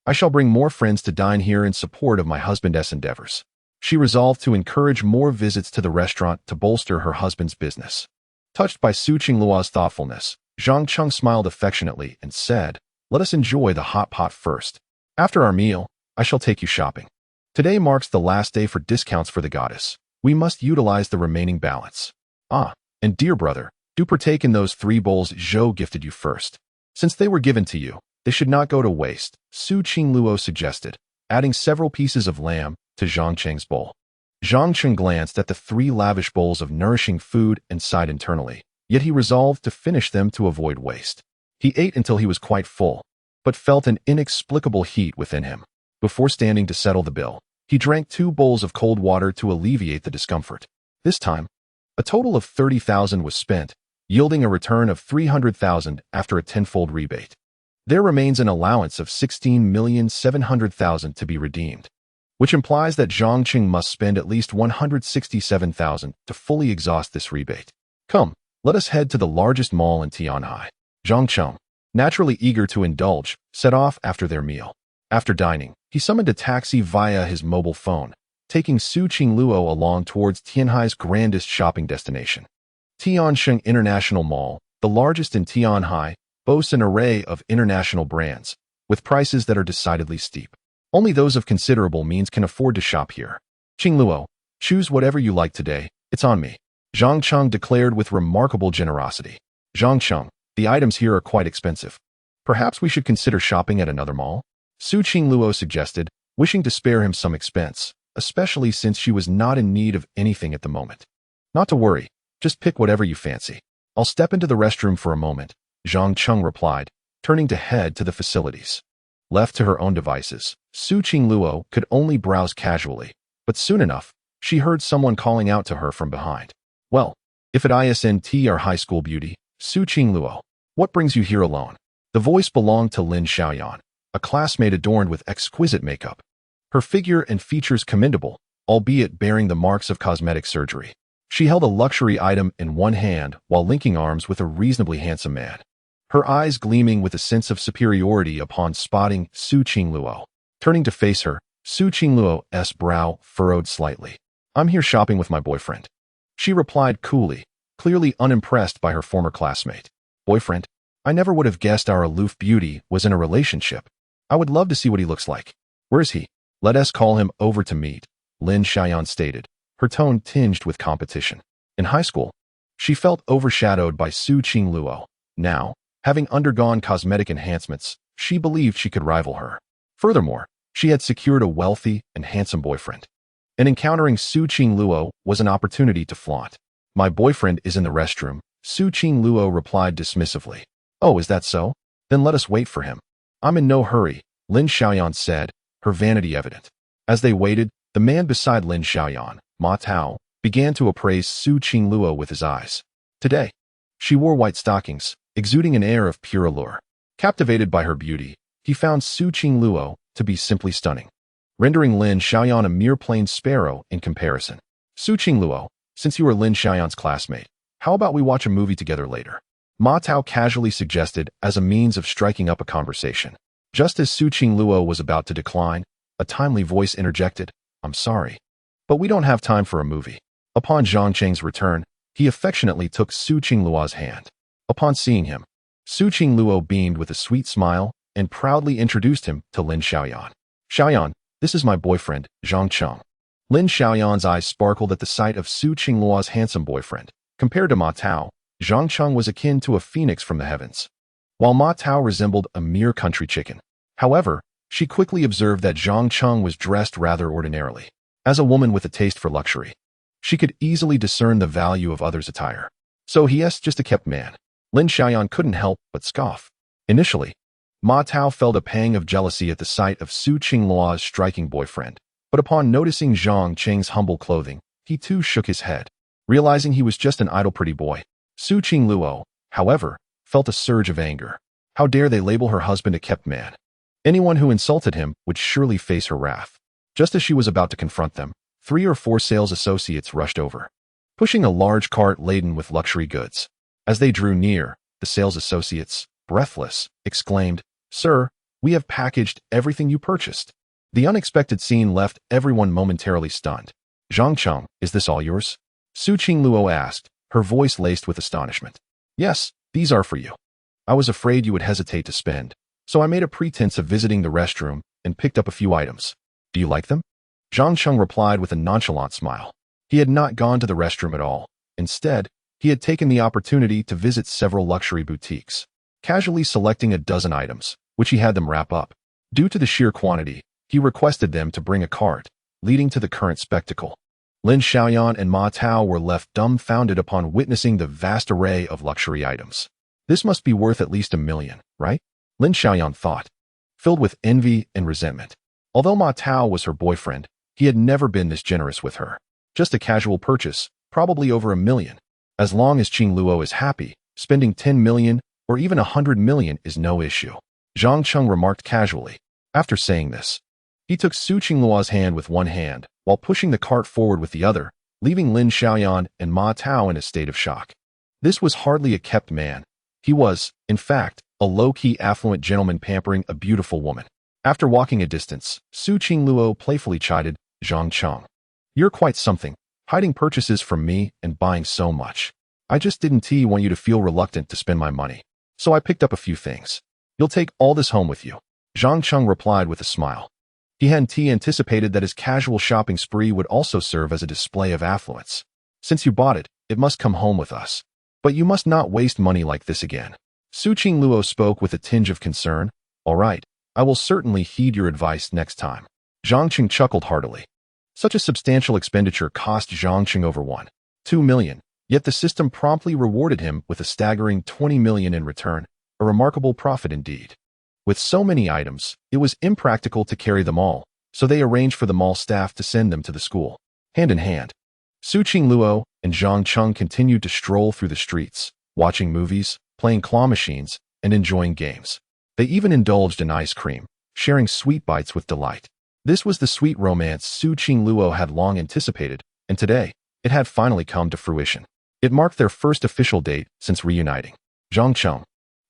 I shall bring more friends to dine here in support of my husband's endeavors. She resolved to encourage more visits to the restaurant to bolster her husband's business. Touched by Su Qingluo's thoughtfulness, Zhang Cheng smiled affectionately and said, let us enjoy the hot pot first. After our meal, I shall take you shopping. Today marks the last day for discounts for the goddess. We must utilize the remaining balance. Ah, and dear brother, do partake in those 3 bowls Zhou gifted you first. Since they were given to you, they should not go to waste, Su Qingluo suggested, adding several pieces of lamb to Zhang Cheng's bowl. Zhang Cheng glanced at the 3 lavish bowls of nourishing food and sighed internally, yet he resolved to finish them to avoid waste. He ate until he was quite full, but felt an inexplicable heat within him. Before standing to settle the bill, he drank 2 bowls of cold water to alleviate the discomfort. This time, a total of 30,000 was spent, yielding a return of 300,000 after a tenfold rebate. There remains an allowance of 16,700,000 to be redeemed, which implies that Zhang Cheng must spend at least 167,000 to fully exhaust this rebate. Come, let us head to the largest mall in Tianhai. Zhang Cheng, naturally eager to indulge, set off after their meal. After dining, he summoned a taxi via his mobile phone, taking Su Qingluo along towards Tianhai's grandest shopping destination. Tiansheng International Mall, the largest in Tianhai, boasts an array of international brands, with prices that are decidedly steep. Only those of considerable means can afford to shop here. Qingluo, choose whatever you like today, it's on me. Zhang Cheng declared with remarkable generosity. Zhang Cheng, the items here are quite expensive. Perhaps we should consider shopping at another mall? Su Qingluo suggested, wishing to spare him some expense, especially since she was not in need of anything at the moment. Not to worry, just pick whatever you fancy. I'll step into the restroom for a moment, Zhang Cheng replied, turning to head to the facilities. Left to her own devices, Su Qingluo could only browse casually, but soon enough, she heard someone calling out to her from behind. Well, if at ISNT are high school beauty, Su Qingluo, what brings you here alone? The voice belonged to Lin Xiaoyan, a classmate adorned with exquisite makeup. Her figure and features commendable, albeit bearing the marks of cosmetic surgery. She held a luxury item in one hand while linking arms with a reasonably handsome man, her eyes gleaming with a sense of superiority upon spotting Su Qingluo. Turning to face her, Su Qingluo's brow furrowed slightly. I'm here shopping with my boyfriend. She replied coolly, clearly unimpressed by her former classmate. Boyfriend? I never would have guessed our aloof beauty was in a relationship. I would love to see what he looks like. Where is he? Let us call him over to meet, Lin Xiaoyan stated, her tone tinged with competition. In high school, she felt overshadowed by Su Qingluo. Now, having undergone cosmetic enhancements, she believed she could rival her. Furthermore, she had secured a wealthy and handsome boyfriend. And encountering Su Qingluo was an opportunity to flaunt. My boyfriend is in the restroom, Su Qingluo replied dismissively. Oh, is that so? Then let us wait for him. I'm in no hurry, Lin Xiaoyan said, her vanity evident. As they waited, the man beside Lin Xiaoyan, Ma Tao, began to appraise Su Qingluo with his eyes. Today, she wore white stockings, exuding an air of pure allure. Captivated by her beauty, he found Su Qingluo to be simply stunning, rendering Lin Xiaoyan a mere plain sparrow in comparison. Su Qingluo, since you are Lin Xiaoyan's classmate, how about we watch a movie together later? Ma Tao casually suggested as a means of striking up a conversation. Just as Su Qingluo was about to decline, a timely voice interjected, I'm sorry, but we don't have time for a movie. Upon Zhang Cheng's return, he affectionately took Su Qingluo's hand. Upon seeing him, Su Qingluo beamed with a sweet smile and proudly introduced him to Lin Xiaoyan. Xiaoyan, this is my boyfriend, Zhang Cheng. Lin Xiaoyan's eyes sparkled at the sight of Su Qingluo's handsome boyfriend. Compared to Ma Tao, Zhang Cheng was akin to a phoenix from the heavens, while Ma Tao resembled a mere country chicken. However, she quickly observed that Zhang Cheng was dressed rather ordinarily. As a woman with a taste for luxury, she could easily discern the value of others' attire. So he's just a kept man. Lin Xiaoyan couldn't help but scoff. Initially, Ma Tao felt a pang of jealousy at the sight of Su Qingluo's striking boyfriend, but upon noticing Zhang Cheng's humble clothing, he too shook his head. Realizing he was just an idle pretty boy, Su Qingluo, however, felt a surge of anger. How dare they label her husband a kept man? Anyone who insulted him would surely face her wrath. Just as she was about to confront them, 3 or 4 sales associates rushed over, pushing a large cart laden with luxury goods. As they drew near, the sales associates, breathless, exclaimed, Sir, we have packaged everything you purchased. The unexpected scene left everyone momentarily stunned. Zhang Cheng, is this all yours? Su Qingluo asked, her voice laced with astonishment. Yes, these are for you. I was afraid you would hesitate to spend, so I made a pretense of visiting the restroom and picked up a few items. Do you like them? Zhang Cheng replied with a nonchalant smile. He had not gone to the restroom at all. Instead, he had taken the opportunity to visit several luxury boutiques, casually selecting a dozen items, which he had them wrap up. Due to the sheer quantity, he requested them to bring a cart, leading to the current spectacle. Lin Xiaoyan and Ma Tao were left dumbfounded upon witnessing the vast array of luxury items. This must be worth at least $1 million, right? Lin Xiaoyan thought, filled with envy and resentment. Although Ma Tao was her boyfriend, he had never been this generous with her. Just a casual purchase, probably over $1 million. As long as Qingluo is happy, spending 10 million or even 100 million is no issue. Zhang Cheng remarked casually. After saying this, he took Su Qingluo's hand with one hand, while pushing the cart forward with the other, leaving Lin Xiaoyan and Ma Tao in a state of shock. This was hardly a kept man. He was, in fact, a low-key affluent gentleman pampering a beautiful woman. After walking a distance, Su Qingluo playfully chided Zhang Cheng. You're quite something, hiding purchases from me and buying so much. I just didn't want you to feel reluctant to spend my money, so I picked up a few things. You'll take all this home with you. Zhang Cheng replied with a smile. He hadn't anticipated that his casual shopping spree would also serve as a display of affluence. Since you bought it, it must come home with us. But you must not waste money like this again. Su Qingluo spoke with a tinge of concern. All right, I will certainly heed your advice next time. Zhang Cheng chuckled heartily. Such a substantial expenditure cost Zhang Cheng over $2 million, yet the system promptly rewarded him with a staggering $20 million in return, a remarkable profit indeed. With so many items, it was impractical to carry them all, so they arranged for the mall staff to send them to the school. Hand in hand, Su Qingluo and Zhang Cheng continued to stroll through the streets, watching movies, playing claw machines, and enjoying games. They even indulged in ice cream, sharing sweet bites with delight. This was the sweet romance Su Qingluo had long anticipated, and today, it had finally come to fruition. It marked their first official date since reuniting. Zhang Cheng,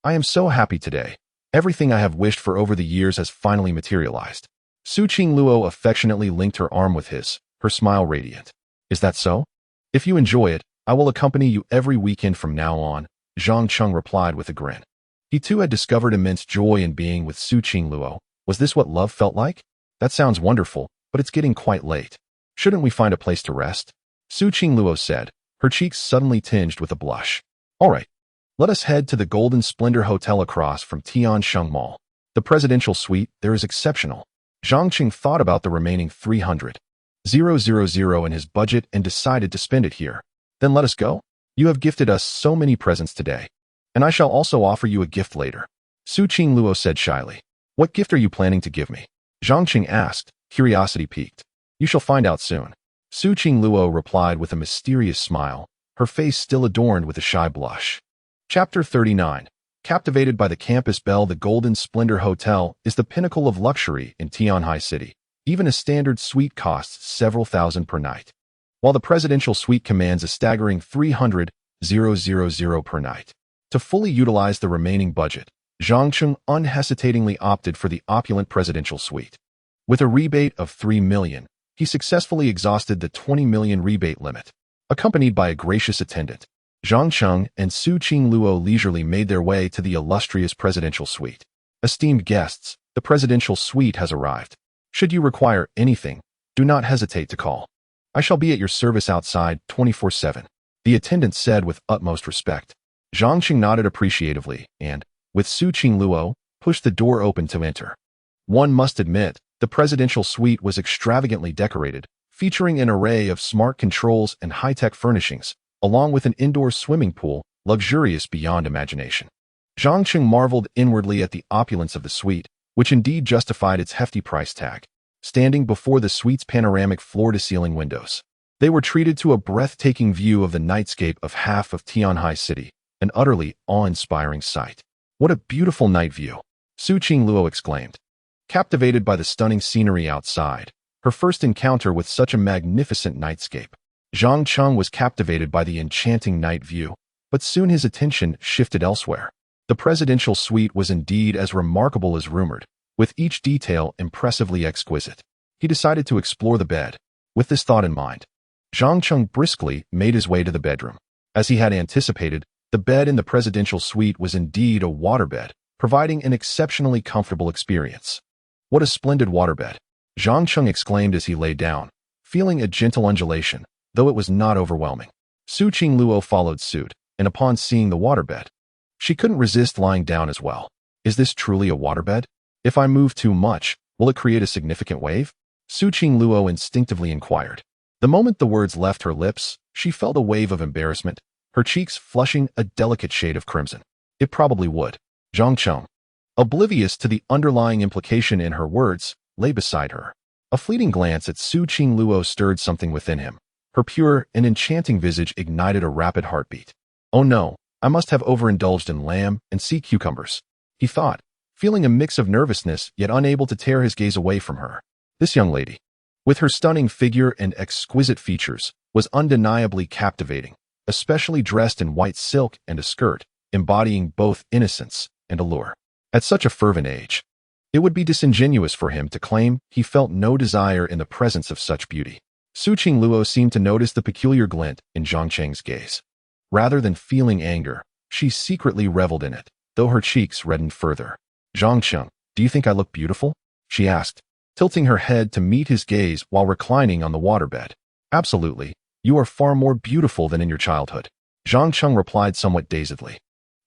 I am so happy today. Everything I have wished for over the years has finally materialized. Su Qingluo affectionately linked her arm with his, her smile radiant. Is that so? If you enjoy it, I will accompany you every weekend from now on, Zhang Cheng replied with a grin. He too had discovered immense joy in being with Su Qingluo. Was this what love felt like? That sounds wonderful, but it's getting quite late. Shouldn't we find a place to rest? Su Qingluo said, her cheeks suddenly tinged with a blush. All right. Let us head to the Golden Splendor Hotel across from Tiansheng Mall. The presidential suite there is exceptional. Zhang Cheng thought about the remaining 300,000 in his budget and decided to spend it here. Then let us go. You have gifted us so many presents today, and I shall also offer you a gift later. Su Qingluo said shyly. What gift are you planning to give me? Zhang Qing asked, curiosity piqued. You shall find out soon. Su Qingluo replied with a mysterious smile, her face still adorned with a shy blush. Chapter 39. Captivated by the campus Belle, the Golden Splendor Hotel is the pinnacle of luxury in Tianhai City. Even a standard suite costs several thousand per night, while the presidential suite commands a staggering 300,000 per night. To fully utilize the remaining budget, Zhang Qing unhesitatingly opted for the opulent presidential suite. With a rebate of 3 million, he successfully exhausted the 20 million rebate limit. Accompanied by a gracious attendant, Zhang Qing and Su Qingluo leisurely made their way to the illustrious presidential suite. Esteemed guests, the presidential suite has arrived. Should you require anything, do not hesitate to call. I shall be at your service outside 24/7, the attendant said with utmost respect. Zhang Qing nodded appreciatively and, with Su Qingluo, pushed the door open to enter. One must admit, the presidential suite was extravagantly decorated, featuring an array of smart controls and high-tech furnishings, along with an indoor swimming pool, luxurious beyond imagination. Zhang Qing marveled inwardly at the opulence of the suite, which indeed justified its hefty price tag. Standing before the suite's panoramic floor-to-ceiling windows, they were treated to a breathtaking view of the nightscape of half of Tianhai City, an utterly awe-inspiring sight. What a beautiful night view, Su Qingluo exclaimed. Captivated by the stunning scenery outside, her first encounter with such a magnificent nightscape, Zhang Qing was captivated by the enchanting night view, but soon his attention shifted elsewhere. The presidential suite was indeed as remarkable as rumored, with each detail impressively exquisite. He decided to explore the bed. With this thought in mind, Zhang Qing briskly made his way to the bedroom. As he had anticipated, the bed in the presidential suite was indeed a waterbed, providing an exceptionally comfortable experience. What a splendid waterbed, Zhang Qing exclaimed as he lay down, feeling a gentle undulation, though it was not overwhelming. Su Qingluo followed suit, and upon seeing the waterbed, she couldn't resist lying down as well. Is this truly a waterbed? If I move too much, will it create a significant wave? Su Qingluo instinctively inquired. The moment the words left her lips, she felt a wave of embarrassment, her cheeks flushing a delicate shade of crimson. It probably would. Zhang Qing, oblivious to the underlying implication in her words, lay beside her. A fleeting glance at Su Qingluo stirred something within him. Her pure and enchanting visage ignited a rapid heartbeat. Oh no, I must have overindulged in lamb and sea cucumbers, he thought, feeling a mix of nervousness yet unable to tear his gaze away from her. This young lady, with her stunning figure and exquisite features, was undeniably captivating, especially dressed in white silk and a skirt, embodying both innocence and allure. At such a fervent age, it would be disingenuous for him to claim he felt no desire in the presence of such beauty. Su Qingluo seemed to notice the peculiar glint in Zhang Qing's gaze. Rather than feeling anger, she secretly reveled in it, though her cheeks reddened further. Zhang Qing, do you think I look beautiful? She asked, tilting her head to meet his gaze while reclining on the waterbed. Absolutely, you are far more beautiful than in your childhood. Zhang Qing replied somewhat dazedly.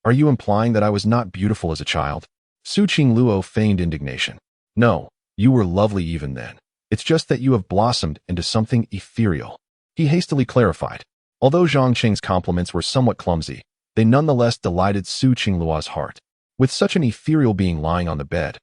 Are you implying that I was not beautiful as a child? Su Qingluo feigned indignation. No, you were lovely even then. It's just that you have blossomed into something ethereal. He hastily clarified. Although Zhang Qing's compliments were somewhat clumsy, they nonetheless delighted Su Qingluo's heart. With such an ethereal being lying on the bed,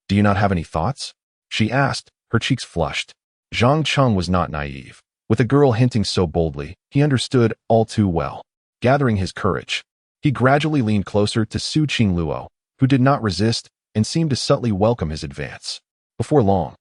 do you not have any thoughts? She asked, her cheeks flushed. Zhang Qing was not naive. With a girl hinting so boldly, he understood all too well. Gathering his courage, he gradually leaned closer to Su Qingluo, who did not resist and seemed to subtly welcome his advance. Before long,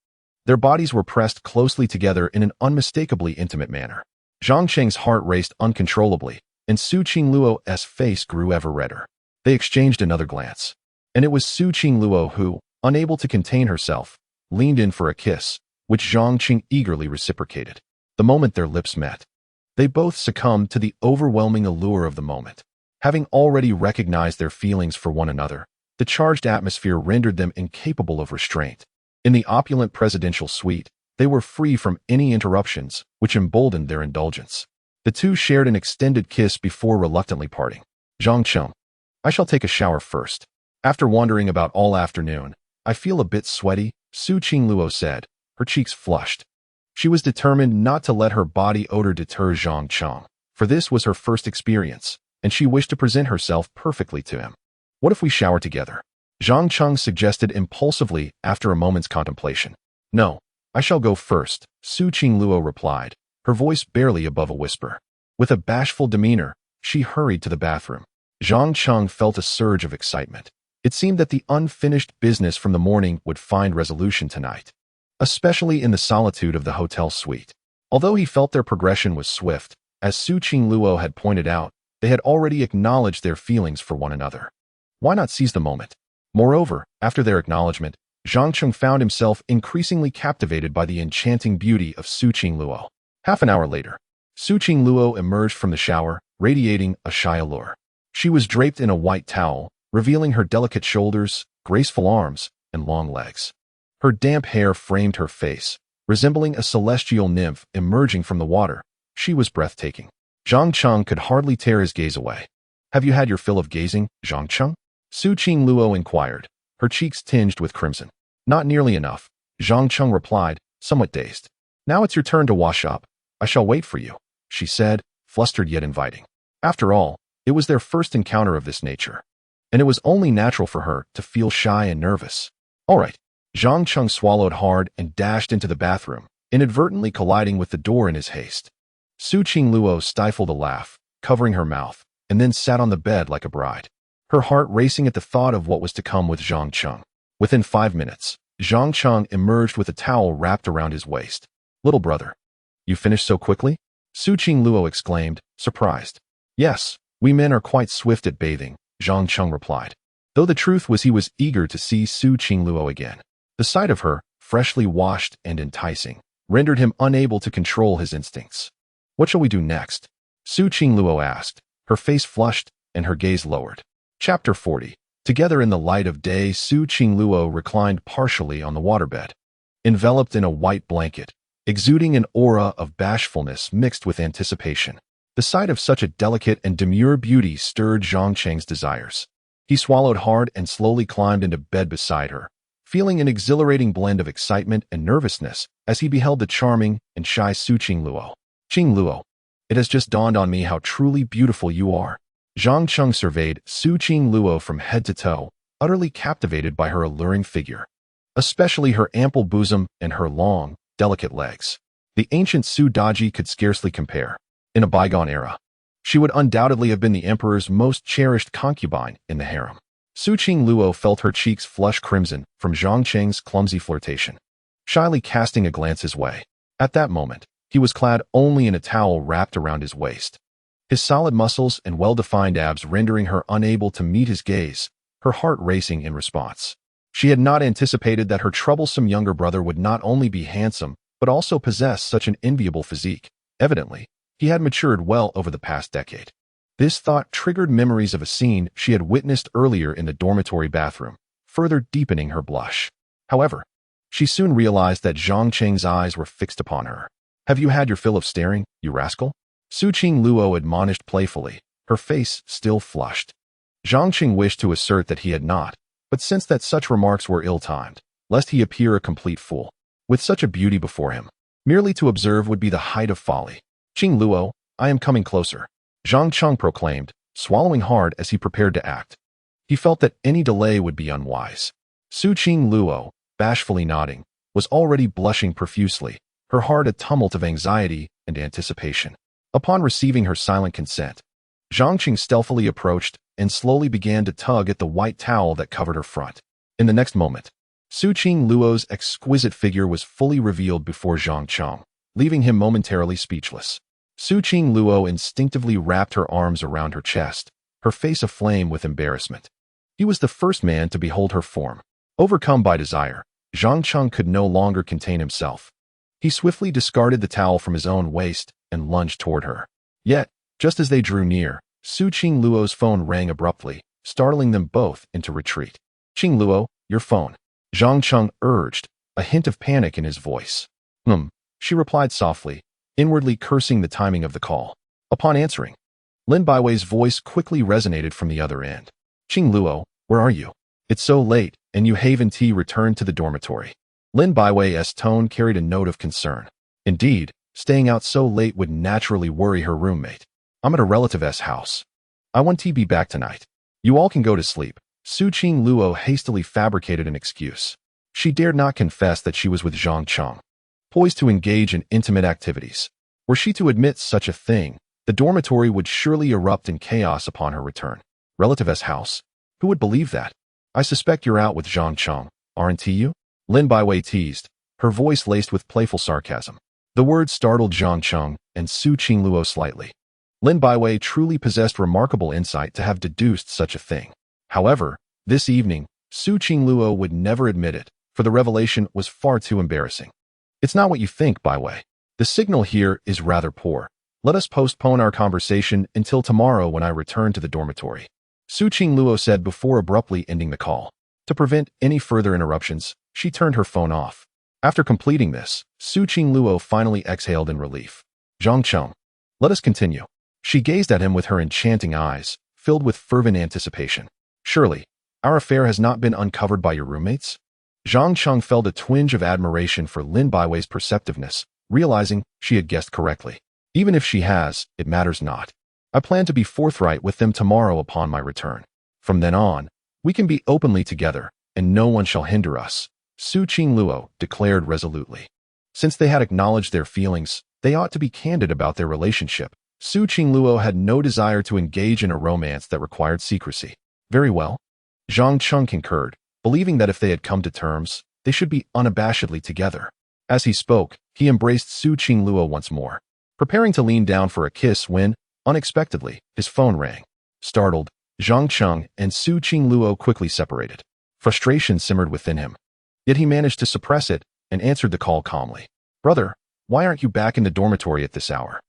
their bodies were pressed closely together in an unmistakably intimate manner. Zhang Qing's heart raced uncontrollably, and Su Qingluo's face grew ever redder. They exchanged another glance, and it was Su Qingluo who, unable to contain herself, leaned in for a kiss, which Zhang Qing eagerly reciprocated. The moment their lips met, they both succumbed to the overwhelming allure of the moment. Having already recognized their feelings for one another, the charged atmosphere rendered them incapable of restraint. In the opulent presidential suite, they were free from any interruptions, which emboldened their indulgence. The two shared an extended kiss before reluctantly parting. Zhang Qing, I shall take a shower first. After wandering about all afternoon, I feel a bit sweaty, Su Qingluo said, her cheeks flushed. She was determined not to let her body odor deter Zhang Qing, for this was her first experience, and she wished to present herself perfectly to him. What if we shower together? Zhang Qing suggested impulsively after a moment's contemplation. No, I shall go first, Su Qingluo replied, her voice barely above a whisper. With a bashful demeanor, she hurried to the bathroom. Zhang Cheng felt a surge of excitement. It seemed that the unfinished business from the morning would find resolution tonight, especially in the solitude of the hotel suite. Although he felt their progression was swift, as Su Qingluo had pointed out, they had already acknowledged their feelings for one another. Why not seize the moment? Moreover, after their acknowledgement, Zhang Cheng found himself increasingly captivated by the enchanting beauty of Su Qingluo. Half an hour later, Su Qingluo emerged from the shower, radiating a shy allure. She was draped in a white towel, revealing her delicate shoulders, graceful arms, and long legs. Her damp hair framed her face, resembling a celestial nymph emerging from the water. She was breathtaking. Zhang Cheng could hardly tear his gaze away. Have you had your fill of gazing, Zhang Cheng? Su Qingluo inquired, her cheeks tinged with crimson. Not nearly enough, Zhang Cheng replied, somewhat dazed. Now it's your turn to wash up. I shall wait for you, she said, flustered yet inviting. After all, it was their first encounter of this nature, and it was only natural for her to feel shy and nervous. All right. Zhang Cheng swallowed hard and dashed into the bathroom, inadvertently colliding with the door in his haste. Su Qingluo stifled a laugh, covering her mouth, and then sat on the bed like a bride, her heart racing at the thought of what was to come with Zhang Cheng. Within 5 minutes, Zhang Cheng emerged with a towel wrapped around his waist. Little brother, you finished so quickly? Su Qingluo exclaimed, surprised. Yes, we men are quite swift at bathing, Zhang Cheng replied, though the truth was he was eager to see Su Qingluo again. The sight of her, freshly washed and enticing, rendered him unable to control his instincts. What shall we do next? Su Qingluo asked, her face flushed and her gaze lowered. Chapter 40. Together in the light of day, Su Qingluo reclined partially on the waterbed, enveloped in a white blanket, exuding an aura of bashfulness mixed with anticipation. The sight of such a delicate and demure beauty stirred Zhang Cheng's desires. He swallowed hard and slowly climbed into bed beside her, feeling an exhilarating blend of excitement and nervousness as he beheld the charming and shy Su Qingluo. Qingluo, it has just dawned on me how truly beautiful you are. Zhang Cheng surveyed Su Qingluo from head to toe, utterly captivated by her alluring figure, especially her ample bosom and her long, delicate legs. The ancient Su Daji could scarcely compare. In a bygone era, she would undoubtedly have been the emperor's most cherished concubine in the harem. Su Qingluo felt her cheeks flush crimson from Zhang Cheng's clumsy flirtation, shyly casting a glance his way. At that moment, he was clad only in a towel wrapped around his waist, his solid muscles and well-defined abs rendering her unable to meet his gaze, her heart racing in response. She had not anticipated that her troublesome younger brother would not only be handsome, but also possess such an enviable physique. Evidently, he had matured well over the past decade. This thought triggered memories of a scene she had witnessed earlier in the dormitory bathroom, further deepening her blush. However, she soon realized that Zhang Cheng's eyes were fixed upon her. Have you had your fill of staring, you rascal? Su Qingluo admonished playfully, her face still flushed. Zhang Cheng wished to assert that he had not, but sensed that such remarks were ill-timed, lest he appear a complete fool. With such a beauty before him, merely to observe would be the height of folly. Qingluo, I am coming closer, Zhang Cheng proclaimed, swallowing hard as he prepared to act. He felt that any delay would be unwise. Su Qingluo, bashfully nodding, was already blushing profusely, her heart a tumult of anxiety and anticipation. Upon receiving her silent consent, Zhang Cheng stealthily approached and slowly began to tug at the white towel that covered her front. In the next moment, Su Qingluo's exquisite figure was fully revealed before Zhang Cheng, leaving him momentarily speechless. Su Qingluo instinctively wrapped her arms around her chest, her face aflame with embarrassment. He was the first man to behold her form. Overcome by desire, Zhang Cheng could no longer contain himself. He swiftly discarded the towel from his own waist and lunged toward her. Yet, just as they drew near, Su Qingluo's phone rang abruptly, startling them both into retreat. Qingluo, your phone, Zhang Cheng urged, a hint of panic in his voice. She replied softly, inwardly cursing the timing of the call. Upon answering, Lin Baiwei's voice quickly resonated from the other end. Qingluo, where are you? It's so late, and you haven't returned to the dormitory. Lin Baiwei's tone carried a note of concern. Indeed, staying out so late would naturally worry her roommate. I'm at a relative's house. I want to be back tonight. You all can go to sleep. Su Qingluo hastily fabricated an excuse. She dared not confess that she was with Zhang Cheng, poised to engage in intimate activities. Were she to admit such a thing, the dormitory would surely erupt in chaos upon her return. Relative's house? Who would believe that? I suspect you're out with Zhang Cheng, aren't you? Lin Baiwei teased, her voice laced with playful sarcasm. The words startled Zhang Cheng and Su Qingluo slightly. Lin Baiwei truly possessed remarkable insight to have deduced such a thing. However, this evening, Su Qingluo would never admit it, for the revelation was far too embarrassing. It's not what you think, Baiwei. The signal here is rather poor. Let us postpone our conversation until tomorrow when I return to the dormitory, Su Qingluo said before abruptly ending the call. To prevent any further interruptions, she turned her phone off. After completing this, Su Qingluo finally exhaled in relief. Zhang Cheng, let us continue. She gazed at him with her enchanting eyes, filled with fervent anticipation. Surely, our affair has not been uncovered by your roommates? Zhang Cheng felt a twinge of admiration for Lin Baiwei's perceptiveness, realizing she had guessed correctly. Even if she has, it matters not. I plan to be forthright with them tomorrow upon my return. From then on, we can be openly together, and no one shall hinder us, Su Qingluo declared resolutely. Since they had acknowledged their feelings, they ought to be candid about their relationship. Su Qingluo had no desire to engage in a romance that required secrecy. Very well. Zhang Cheng concurred, believing that if they had come to terms, they should be unabashedly together. As he spoke, he embraced Su Qingluo once more, preparing to lean down for a kiss when, unexpectedly, his phone rang. Startled, Zhang Cheng and Su Qingluo quickly separated. Frustration simmered within him. Yet he managed to suppress it and answered the call calmly. Brother, why aren't you back in the dormitory at this hour?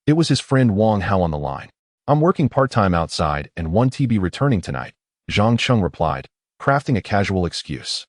It was his friend Wang Hao on the line. I'm working part-time outside and won't be returning tonight, Zhang Cheng replied, crafting a casual excuse.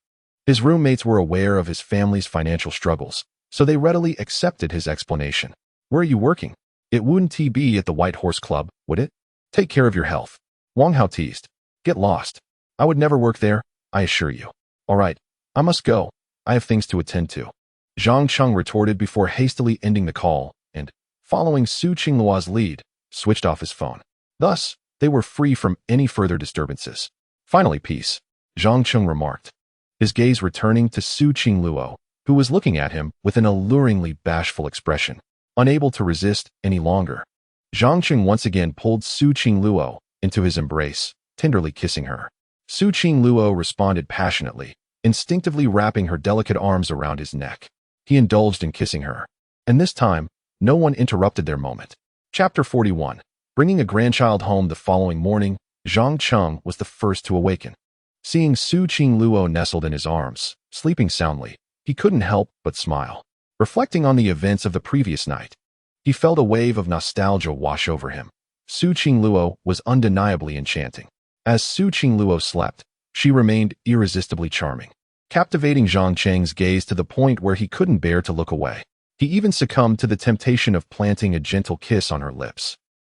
His roommates were aware of his family's financial struggles, so they readily accepted his explanation. Where are you working? It wouldn't be at the White Horse Club, would it? Take care of your health. Wang Hao teased. Get lost. I would never work there, I assure you. All right, I must go. I have things to attend to. Zhang Cheng retorted before hastily ending the call and, following Su Qingluo's lead, switched off his phone. Thus, they were free from any further disturbances. Finally, peace, Zhang Cheng remarked, his gaze returning to Su Qingluo, who was looking at him with an alluringly bashful expression. Unable to resist any longer, Zhang Cheng once again pulled Su Qingluo into his embrace, tenderly kissing her. Su Qingluo responded passionately, instinctively wrapping her delicate arms around his neck. He indulged in kissing her, and this time, no one interrupted their moment. Chapter 41. Bringing a grandchild home the following morning, Zhang Cheng was the first to awaken. Seeing Su Qingluo nestled in his arms, sleeping soundly, he couldn't help but smile. Reflecting on the events of the previous night, he felt a wave of nostalgia wash over him. Su Qingluo was undeniably enchanting. As Su Qingluo slept, she remained irresistibly charming, captivating Zhang Cheng's gaze to the point where he couldn't bear to look away. He even succumbed to the temptation of planting a gentle kiss on her lips.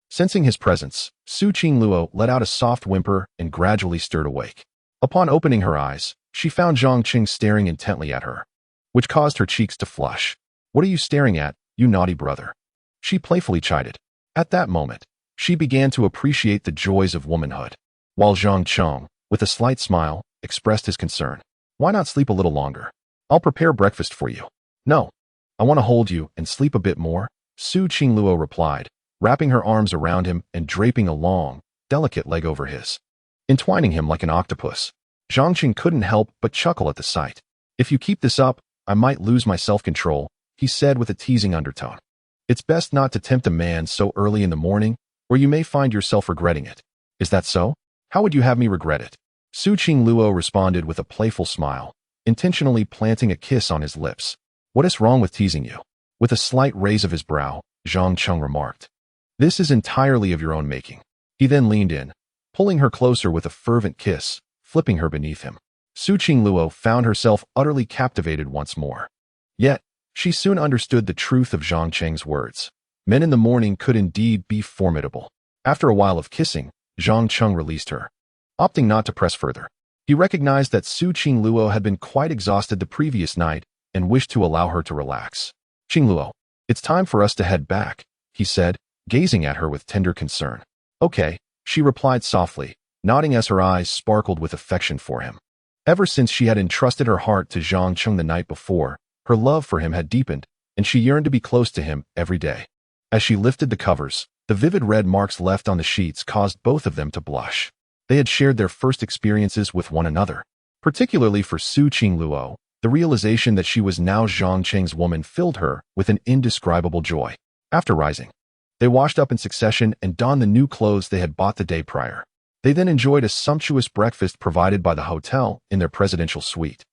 Sensing his presence, Su Qingluo let out a soft whimper and gradually stirred awake. Upon opening her eyes, she found Zhang Cheng staring intently at her, which caused her cheeks to flush. What are you staring at, you naughty brother? She playfully chided. At that moment, she began to appreciate the joys of womanhood, while Zhang Cheng, with a slight smile, expressed his concern. Why not sleep a little longer? I'll prepare breakfast for you. No, I want to hold you and sleep a bit more, Su Qingluo replied, wrapping her arms around him and draping a long, delicate leg over his, entwining him like an octopus. Zhang Cheng couldn't help but chuckle at the sight. If you keep this up, I might lose my self-control, he said with a teasing undertone. It's best not to tempt a man so early in the morning, or you may find yourself regretting it. Is that so? How would you have me regret it? Su Qingluo responded with a playful smile, intentionally planting a kiss on his lips. What is wrong with teasing you? With a slight raise of his brow, Zhang Cheng remarked. This is entirely of your own making. He then leaned in, pulling her closer with a fervent kiss, flipping her beneath him. Su Qingluo found herself utterly captivated once more. Yet, she soon understood the truth of Zhang Cheng's words. Men in the morning could indeed be formidable. After a while of kissing, Zhang Cheng released her, opting not to press further. He recognized that Su Qingluo had been quite exhausted the previous night and wished to allow her to relax. Qingluo, it's time for us to head back, he said, gazing at her with tender concern. Okay, she replied softly, nodding as her eyes sparkled with affection for him. Ever since she had entrusted her heart to Zhang Cheng the night before, her love for him had deepened, and she yearned to be close to him every day. As she lifted the covers, the vivid red marks left on the sheets caused both of them to blush. They had shared their first experiences with one another. Particularly for Su Qingluo, the realization that she was now Zhang Cheng's woman filled her with an indescribable joy. After rising, they washed up in succession and donned the new clothes they had bought the day prior. They then enjoyed a sumptuous breakfast provided by the hotel in their presidential suite.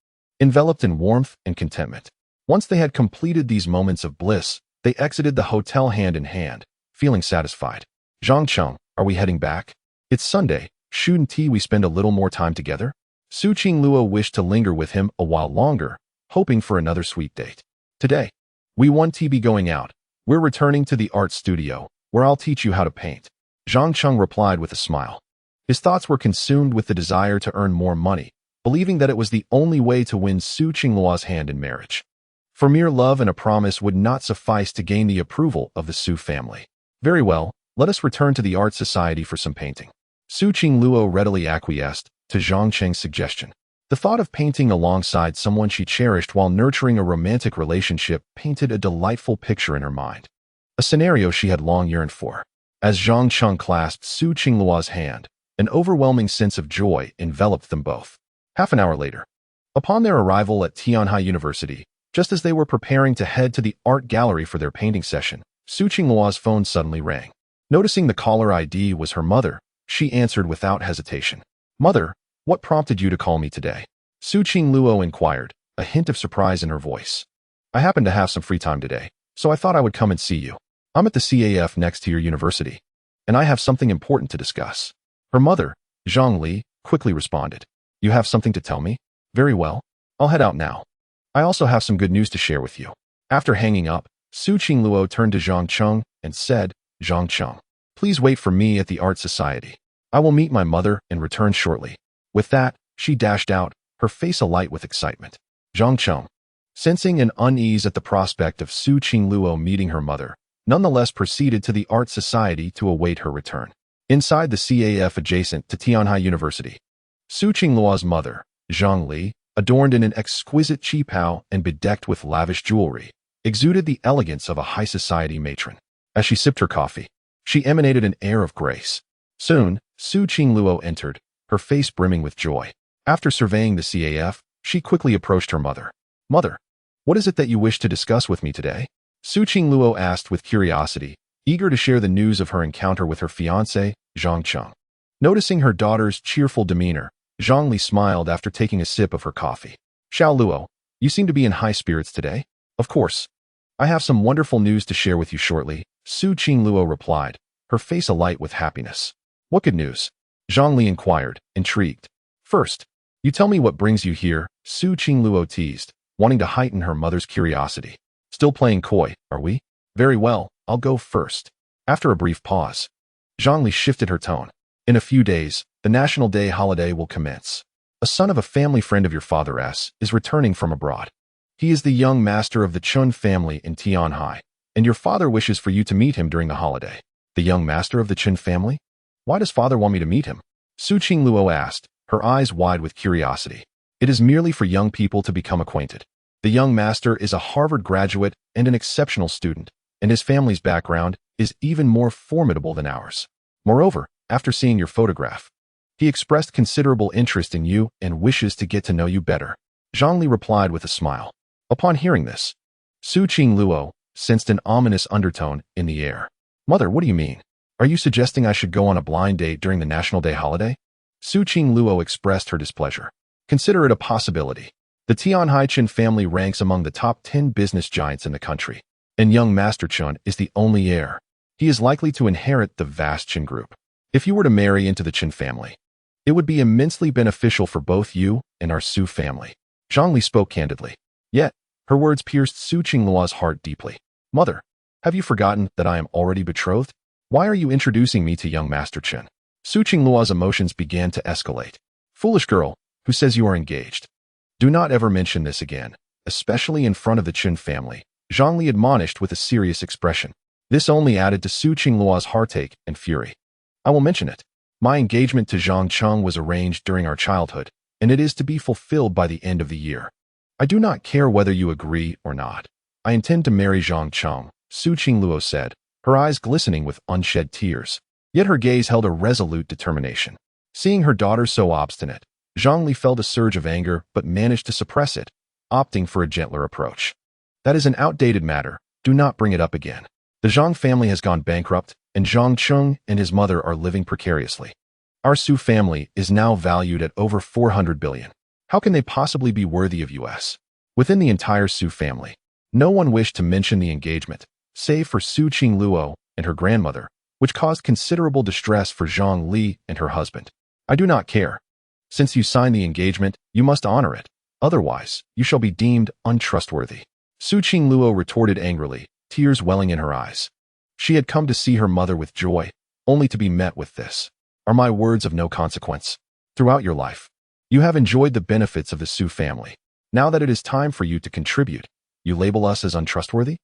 Enveloped in warmth and contentment. Once they had completed these moments of bliss, they exited the hotel hand in hand, feeling satisfied. Zhang Cheng, are we heading back? It's Sunday, shouldn't we spend a little more time together? Su Qingluo wished to linger with him a while longer, hoping for another sweet date. Today, we won't be going out. We're returning to the art studio, where I'll teach you how to paint. Zhang Cheng replied with a smile. His thoughts were consumed with the desire to earn more money, believing that it was the only way to win Su Qingluo's hand in marriage. For mere love and a promise would not suffice to gain the approval of the Su family. Very well, let us return to the art society for some painting. Su Qingluo readily acquiesced to Zhang Cheng's suggestion. The thought of painting alongside someone she cherished while nurturing a romantic relationship painted a delightful picture in her mind. A scenario she had long yearned for. As Zhang Cheng clasped Su Qingluo's hand, an overwhelming sense of joy enveloped them both. Half an hour later, upon their arrival at Tianhai University, just as they were preparing to head to the art gallery for their painting session, Su Qingluo's phone suddenly rang. Noticing the caller ID was her mother, she answered without hesitation. Mother, what prompted you to call me today? Su Qingluo inquired, a hint of surprise in her voice. I happen to have some free time today, so I thought I would come and see you. I'm at the CAF next to your university, and I have something important to discuss. Her mother, Zhang Li, quickly responded. You have something to tell me? Very well. I'll head out now. I also have some good news to share with you. After hanging up, Su Qingluo turned to Zhang Cheng and said, Zhang Cheng, please wait for me at the art society. I will meet my mother and return shortly. With that, she dashed out, her face alight with excitement. Zhang Cheng, sensing an unease at the prospect of Su Qingluo meeting her mother, nonetheless proceeded to the art society to await her return. Inside the CAF adjacent to Tianhai University, Su Qingluo's mother, Zhang Li, adorned in an exquisite qipao and bedecked with lavish jewelry, exuded the elegance of a high society matron. As she sipped her coffee, she emanated an air of grace. Soon, Su Qingluo entered, her face brimming with joy. After surveying the CAF, she quickly approached her mother. Mother, what is it that you wish to discuss with me today? Su Qingluo asked with curiosity, eager to share the news of her encounter with her fiancé, Zhang Cheng. Noticing her daughter's cheerful demeanor, Zhang Li smiled after taking a sip of her coffee. Xiao Luo, you seem to be in high spirits today. Of course. I have some wonderful news to share with you shortly, Su Qingluo replied, her face alight with happiness. What good news? Zhang Li inquired, intrigued. First, you tell me what brings you here, Su Qingluo teased, wanting to heighten her mother's curiosity. Still playing coy, are we? Very well, I'll go first. After a brief pause, Zhang Li shifted her tone. In a few days, the National Day holiday will commence. A son of a family friend of your father's is returning from abroad. He is the young master of the Chun family in Tianhai, and your father wishes for you to meet him during the holiday. The young master of the Chun family? Why does father want me to meet him? Su Qingluo asked, her eyes wide with curiosity. It is merely for young people to become acquainted. The young master is a Harvard graduate and an exceptional student, and his family's background is even more formidable than ours. Moreover, after seeing your photograph, he expressed considerable interest in you and wishes to get to know you better. Zhang Li replied with a smile. Upon hearing this, Su Qingluo sensed an ominous undertone in the air. Mother, what do you mean? Are you suggesting I should go on a blind date during the National Day holiday? Su Qingluo expressed her displeasure. Consider it a possibility. The Tianhai Chun family ranks among the top 10 business giants in the country, and young Master Chun is the only heir. He is likely to inherit the vast Chun group. If you were to marry into the Chun family, it would be immensely beneficial for both you and our Su family. Zhang Li spoke candidly. Yet, her words pierced Su Qingluo's heart deeply. Mother, have you forgotten that I am already betrothed? Why are you introducing me to young Master Chun? Su Qingluo's emotions began to escalate. Foolish girl, who says you are engaged? Do not ever mention this again, especially in front of the Chun family, Zhang Li admonished with a serious expression. This only added to Su Qingluo's heartache and fury. I will mention it. My engagement to Zhang Cheng was arranged during our childhood, and it is to be fulfilled by the end of the year. I do not care whether you agree or not. I intend to marry Zhang Cheng, Su Qingluo said, her eyes glistening with unshed tears. Yet her gaze held a resolute determination. Seeing her daughter so obstinate, Zhang Li felt a surge of anger but managed to suppress it, opting for a gentler approach. That is an outdated matter. Do not bring it up again. The Zhang family has gone bankrupt, and Zhang Cheng and his mother are living precariously. Our Su family is now valued at over 400 billion. How can they possibly be worthy of us? Within the entire Su family, no one wished to mention the engagement, save for Su Qingluo and her grandmother, which caused considerable distress for Zhang Li and her husband. I do not care. Since you signed the engagement, you must honor it. Otherwise, you shall be deemed untrustworthy. Su Qingluo retorted angrily, tears welling in her eyes. She had come to see her mother with joy, only to be met with this. Are my words of no consequence? Throughout your life, you have enjoyed the benefits of the Su family. Now that it is time for you to contribute, you label us as untrustworthy?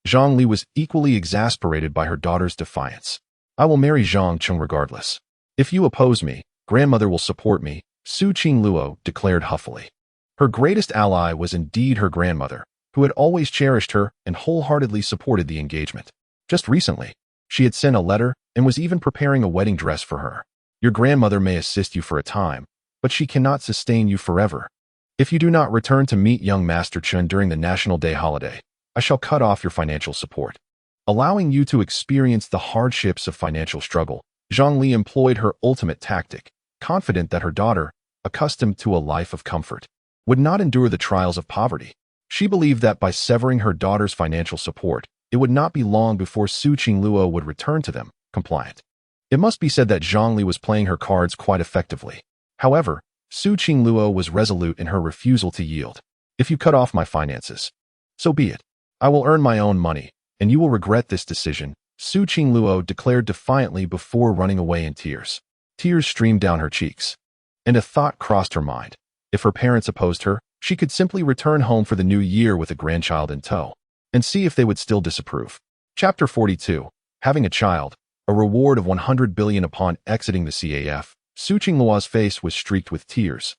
Zhang Li was equally exasperated by her daughter's defiance. I will marry Zhang Cheng regardless. If you oppose me, grandmother will support me, Su Qingluo declared huffily. Her greatest ally was indeed her grandmother, who had always cherished her and wholeheartedly supported the engagement. Just recently, she had sent a letter and was even preparing a wedding dress for her. Your grandmother may assist you for a time, but she cannot sustain you forever. If you do not return to meet young Master Chen during the National Day holiday, I shall cut off your financial support. Allowing you to experience the hardships of financial struggle, Zhang Li employed her ultimate tactic, confident that her daughter, accustomed to a life of comfort, would not endure the trials of poverty. She believed that by severing her daughter's financial support, it would not be long before Su Qingluo would return to them, compliant. It must be said that Zhang Li was playing her cards quite effectively. However, Su Qingluo was resolute in her refusal to yield. If you cut off my finances, so be it. I will earn my own money, and you will regret this decision, Su Qingluo declared defiantly before running away in tears. Tears streamed down her cheeks. And a thought crossed her mind. If her parents opposed her, she could simply return home for the new year with a grandchild in tow, and see if they would still disapprove. Chapter 42. Having a child, a reward of 100 billion upon exiting the CAF. Su Qingluo's face was streaked with tears.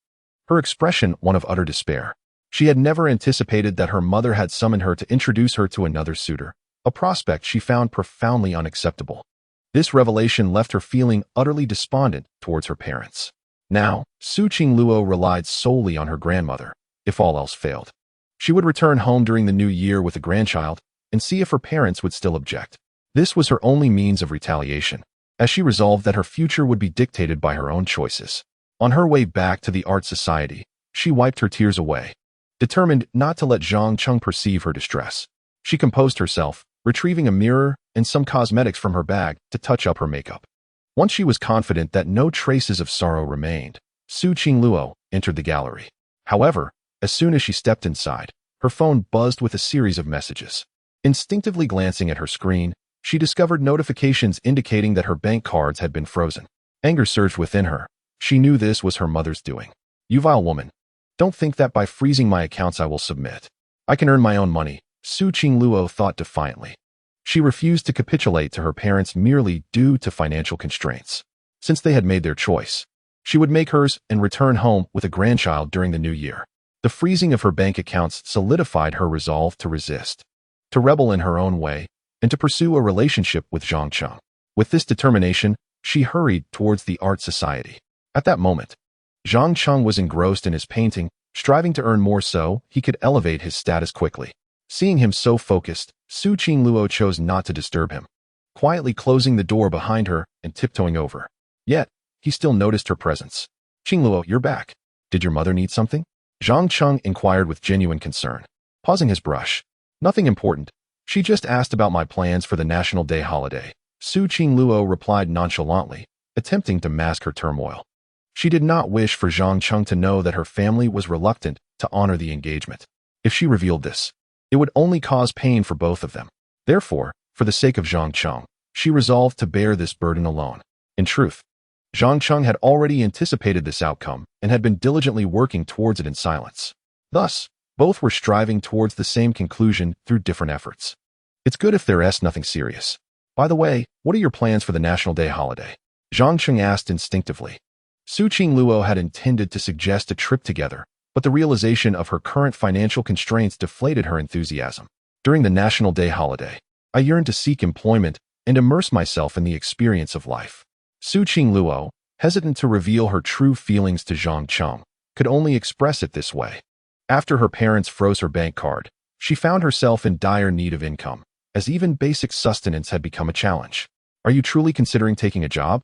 Her expression one of utter despair. She had never anticipated that her mother had summoned her to introduce her to another suitor, a prospect she found profoundly unacceptable. This revelation left her feeling utterly despondent towards her parents. Now, Su Qingluo relied solely on her grandmother, if all else failed. She would return home during the new year with a grandchild and see if her parents would still object. This was her only means of retaliation, as she resolved that her future would be dictated by her own choices. On her way back to the art society, she wiped her tears away. Determined not to let Zhang Cheng perceive her distress, she composed herself, retrieving a mirror and some cosmetics from her bag to touch up her makeup. Once she was confident that no traces of sorrow remained, Su Qingluo entered the gallery. However, as soon as she stepped inside, her phone buzzed with a series of messages. Instinctively glancing at her screen, she discovered notifications indicating that her bank cards had been frozen. Anger surged within her. She knew this was her mother's doing. You vile woman. Don't think that by freezing my accounts I will submit. I can earn my own money, Su Qingluo thought defiantly. She refused to capitulate to her parents merely due to financial constraints. Since they had made their choice, she would make hers and return home with a grandchild during the new year. The freezing of her bank accounts solidified her resolve to resist, to rebel in her own way, and to pursue a relationship with Zhang Cheng. With this determination, she hurried towards the art society. At that moment, Zhang Cheng was engrossed in his painting, striving to earn more so he could elevate his status quickly. Seeing him so focused, Su Qingluo chose not to disturb him, quietly closing the door behind her and tiptoeing over. Yet, he still noticed her presence. Qingluo, you're back. Did your mother need something? Zhang Cheng inquired with genuine concern, pausing his brush. Nothing important. She just asked about my plans for the National Day holiday. Su Qingluo replied nonchalantly, attempting to mask her turmoil. She did not wish for Zhang Cheng to know that her family was reluctant to honor the engagement. If she revealed this, it would only cause pain for both of them. Therefore, for the sake of Zhang Cheng, she resolved to bear this burden alone. In truth, Zhang Cheng had already anticipated this outcome and had been diligently working towards it in silence. Thus, both were striving towards the same conclusion through different efforts. It's good if there's nothing serious. By the way, what are your plans for the National Day holiday? Zhang Cheng asked instinctively. Su Qingluo had intended to suggest a trip together, but the realization of her current financial constraints deflated her enthusiasm. During the National Day holiday, I yearned to seek employment and immerse myself in the experience of life. Su Qingluo, hesitant to reveal her true feelings to Zhang Cheng, could only express it this way. After her parents froze her bank card, she found herself in dire need of income, as even basic sustenance had become a challenge. Are you truly considering taking a job?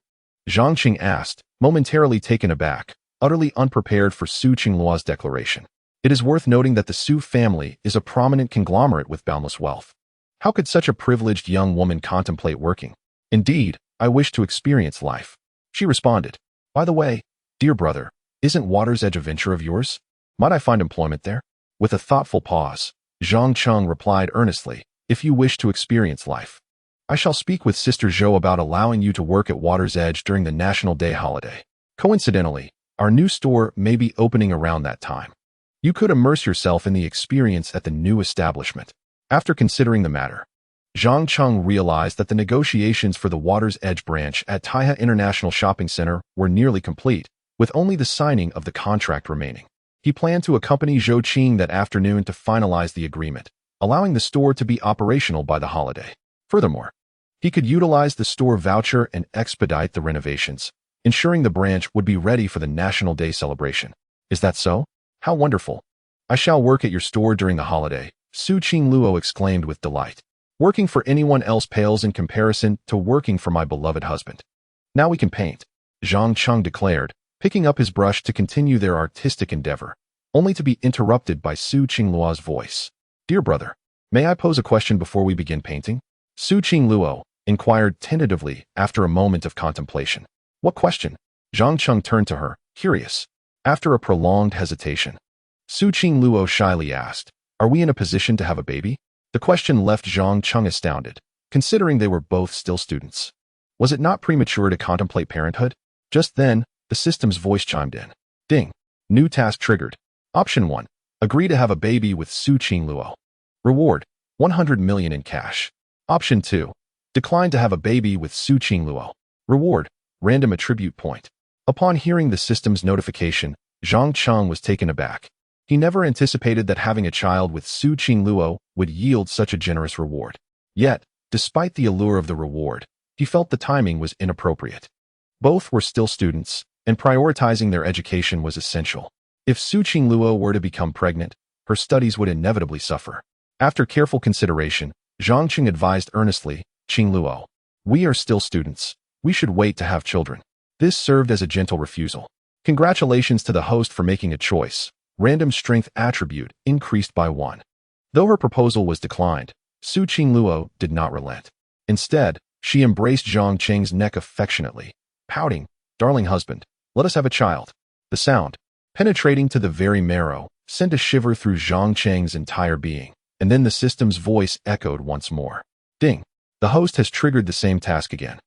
Zhang Cheng asked, momentarily taken aback, utterly unprepared for Su Qingluo's declaration. It is worth noting that the Su family is a prominent conglomerate with boundless wealth. How could such a privileged young woman contemplate working? Indeed, I wish to experience life. She responded. By the way, dear brother, isn't Water's Edge a venture of yours? Might I find employment there? With a thoughtful pause, Zhang Cheng replied earnestly, if you wish to experience life, I shall speak with Sister Zhou about allowing you to work at Water's Edge during the National Day holiday. Coincidentally, our new store may be opening around that time. You could immerse yourself in the experience at the new establishment. After considering the matter, Zhang Cheng realized that the negotiations for the Water's Edge branch at Taihe International Shopping Center were nearly complete, with only the signing of the contract remaining. He planned to accompany Zhou Qing that afternoon to finalize the agreement, allowing the store to be operational by the holiday. Furthermore, he could utilize the store voucher and expedite the renovations, ensuring the branch would be ready for the National Day celebration. Is that so? How wonderful! I shall work at your store during the holiday, Su Qingluo exclaimed with delight. Working for anyone else pales in comparison to working for my beloved husband. Now we can paint, Zhang Cheng declared, picking up his brush to continue their artistic endeavor, only to be interrupted by Su Qingluo's voice. Dear brother, may I pose a question before we begin painting? Su Qingluo inquired tentatively after a moment of contemplation. What question? Zhang Cheng turned to her, curious. After a prolonged hesitation, Su Qingluo shyly asked, are we in a position to have a baby? The question left Zhang Cheng astounded, considering they were both still students. Was it not premature to contemplate parenthood? Just then, the system's voice chimed in. Ding. New task triggered. Option 1. Agree to have a baby with Su Qingluo. Reward. 100 million in cash. Option 2. Decline to have a baby with Su Qingluo. Reward. Random attribute point. Upon hearing the system's notification, Zhang Cheng was taken aback. He never anticipated that having a child with Su Qingluo would yield such a generous reward. Yet, despite the allure of the reward, he felt the timing was inappropriate. Both were still students, and prioritizing their education was essential. If Su Qingluo were to become pregnant, her studies would inevitably suffer. After careful consideration, Zhang Cheng advised earnestly, Qingluo, we are still students. We should wait to have children. This served as a gentle refusal. Congratulations to the host for making a choice. Random strength attribute increased by 1. Though her proposal was declined, Su Qingluo did not relent. Instead, she embraced Zhang Cheng's neck affectionately, pouting, darling husband, let us have a child. The sound, penetrating to the very marrow, sent a shiver through Zhang Cheng's entire being, and then the system's voice echoed once more. Ding. The host has triggered the same task again,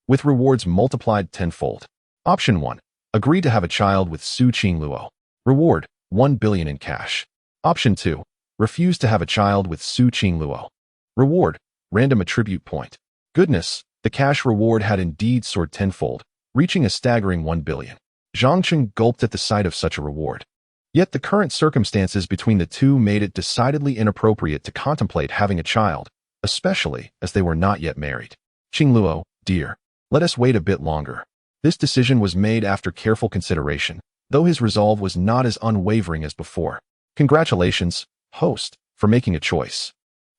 with rewards multiplied tenfold. Option 1. Agree to have a child with Su Qingluo. Reward. 1 billion in cash. Option 2. Refuse to have a child with Su Qingluo. Reward. Random attribute point. Goodness, the cash reward had indeed soared tenfold, reaching a staggering 1 billion. Zhang Cheng gulped at the sight of such a reward. Yet the current circumstances between the two made it decidedly inappropriate to contemplate having a child, especially as they were not yet married. Qingluo, dear, let us wait a bit longer. This decision was made after careful consideration, though his resolve was not as unwavering as before. Congratulations, host, for making a choice.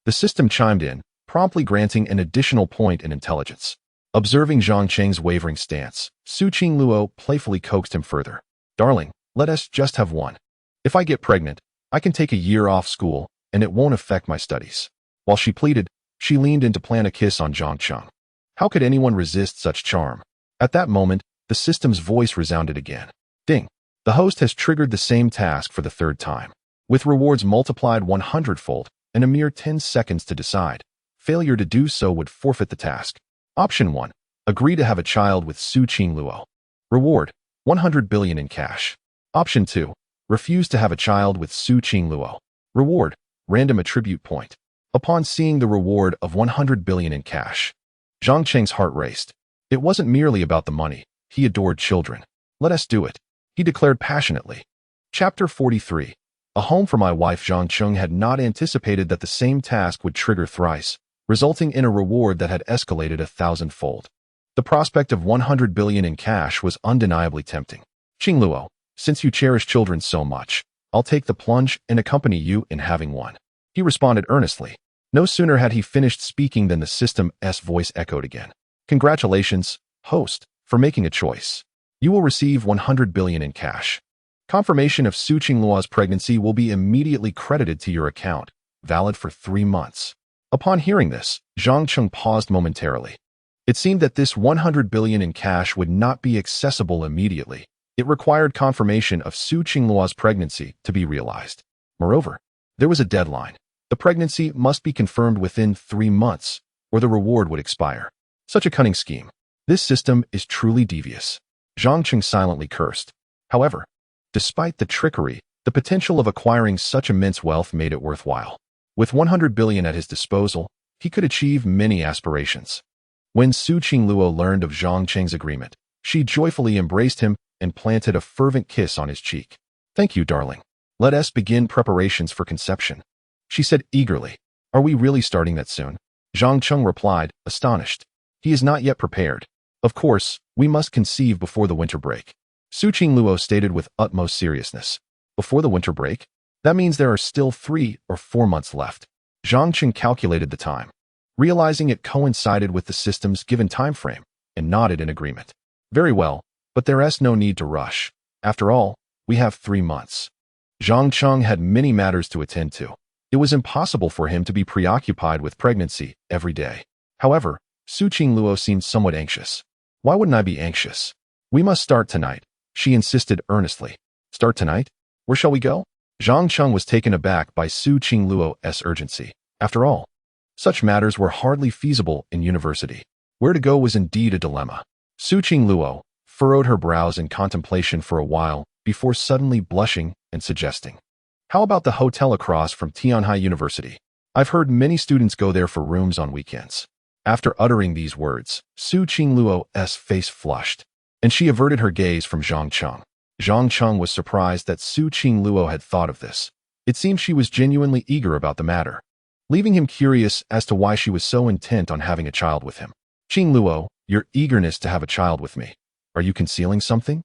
The system chimed in, promptly granting an additional point in intelligence. Observing Zhang Cheng's wavering stance, Su Qingluo playfully coaxed him further. Darling, let us just have one. If I get pregnant, I can take a year off school, and it won't affect my studies. While she pleaded, she leaned in to plant a kiss on Zhang Cheng. How could anyone resist such charm? At that moment, the system's voice resounded again. Ding. The host has triggered the same task for the 3rd time. With rewards multiplied 100-fold and a mere 10 seconds to decide, failure to do so would forfeit the task. Option 1. Agree to have a child with Su Qingluo. Reward. 100 billion in cash. Option 2. Refuse to have a child with Su Qingluo. Reward. Random attribute point. Upon seeing the reward of 100 billion in cash, Zhang Cheng's heart raced. It wasn't merely about the money. He adored children. Let us do it, he declared passionately. Chapter 43. A home for my wife. Zhang Cheng had not anticipated that the same task would trigger thrice, resulting in a reward that had escalated 1,000-fold. The prospect of 100 billion in cash was undeniably tempting. Qingluo, since you cherish children so much, I'll take the plunge and accompany you in having one, he responded earnestly. No sooner had he finished speaking than the system's voice echoed again. Congratulations, host, for making a choice. You will receive 100 billion in cash. Confirmation of Su Qingluo's pregnancy will be immediately credited to your account, valid for 3 months. Upon hearing this, Zhang Cheng paused momentarily. It seemed that this 100 billion in cash would not be accessible immediately. It required confirmation of Su Qingluo's pregnancy to be realized. Moreover, there was a deadline. The pregnancy must be confirmed within 3 months, or the reward would expire. Such a cunning scheme. This system is truly devious. Zhang Cheng silently cursed. However, despite the trickery, the potential of acquiring such immense wealth made it worthwhile. With 100 billion at his disposal, he could achieve many aspirations. When Su Qingluo learned of Zhang Cheng's agreement, she joyfully embraced him and planted a fervent kiss on his cheek. Thank you, darling. Let us begin preparations for conception, she said eagerly. Are we really starting that soon? Zhang Cheng replied, astonished. He is not yet prepared. Of course, we must conceive before the winter break. Su Qingluo stated with utmost seriousness. Before the winter break? That means there are still 3 or 4 months left. Zhang Cheng calculated the time, realizing it coincided with the system's given time frame, and nodded in agreement. Very well, but there's no need to rush. After all, we have 3 months. Zhang Cheng had many matters to attend to. It was impossible for him to be preoccupied with pregnancy every day. However, Su Qingluo seemed somewhat anxious. Why wouldn't I be anxious? We must start tonight, she insisted earnestly. Start tonight? Where shall we go? Zhang Cheng was taken aback by Su Qingluo's urgency. After all, such matters were hardly feasible in university. Where to go was indeed a dilemma. Su Qingluo furrowed her brows in contemplation for a while before suddenly blushing and suggesting, how about the hotel across from Tianhai University? I've heard many students go there for rooms on weekends. After uttering these words, Su Qingluo's face flushed, and she averted her gaze from Zhang Cheng. Zhang Cheng was surprised that Su Qingluo had thought of this. It seemed she was genuinely eager about the matter, leaving him curious as to why she was so intent on having a child with him. Qingluo, your eagerness to have a child with me, are you concealing something?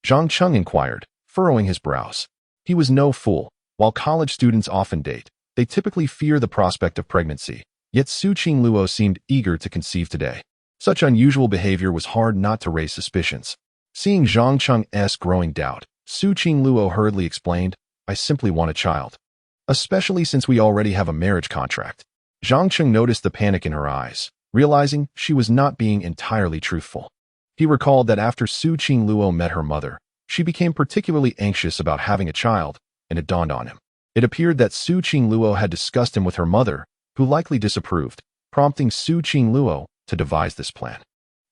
Zhang Cheng inquired, furrowing his brows. He was no fool. While college students often date, they typically fear the prospect of pregnancy. Yet Su Qingluo seemed eager to conceive today. Such unusual behavior was hard not to raise suspicions. Seeing Zhang Cheng's growing doubt, Su Qingluo hurriedly explained, I simply want a child. Especially since we already have a marriage contract. Zhang Cheng noticed the panic in her eyes, realizing she was not being entirely truthful. He recalled that after Su Qingluo met her mother, she became particularly anxious about having a child, and it dawned on him. It appeared that Su Qingluo had discussed him with her mother, who likely disapproved, prompting Su Qingluo to devise this plan.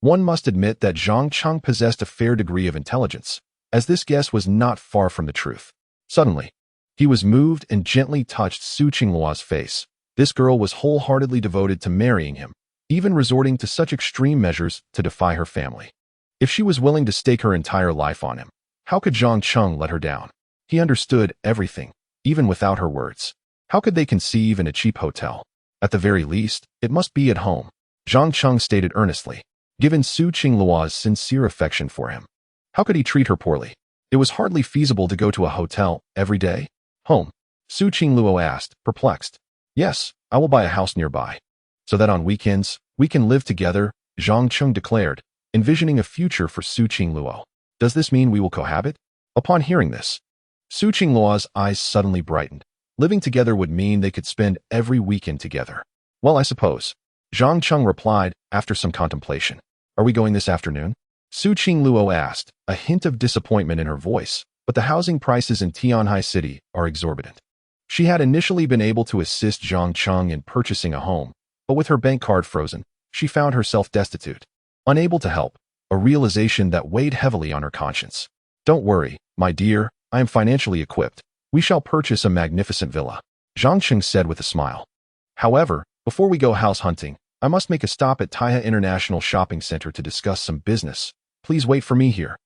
One must admit that Zhang Cheng possessed a fair degree of intelligence, as this guess was not far from the truth. Suddenly, he was moved and gently touched Su Qingluo's face. This girl was wholeheartedly devoted to marrying him, even resorting to such extreme measures to defy her family. If she was willing to stake her entire life on him, how could Zhang Cheng let her down? He understood everything, even without her words. How could they conceive in a cheap hotel? At the very least, it must be at home, Zhang Cheng stated earnestly, given Su Qingluo's sincere affection for him. How could he treat her poorly? It was hardly feasible to go to a hotel every day. Home? Su Qingluo asked, perplexed. Yes, I will buy a house nearby, so that on weekends, we can live together, Zhang Cheng declared, envisioning a future for Su Qingluo. Does this mean we will cohabit? Upon hearing this, Su Qingluo's eyes suddenly brightened. Living together would mean they could spend every weekend together. Well, I suppose, Zhang Cheng replied after some contemplation. Are we going this afternoon? Su Qingluo asked, a hint of disappointment in her voice, but the housing prices in Tianhai City are exorbitant. She had initially been able to assist Zhang Cheng in purchasing a home, but with her bank card frozen, she found herself destitute. Unable to help, a realization that weighed heavily on her conscience. Don't worry, my dear, I am financially equipped. We shall purchase a magnificent villa, Zhang Cheng said with a smile. However, before we go house hunting, I must make a stop at Taihe International Shopping Center to discuss some business. Please wait for me here.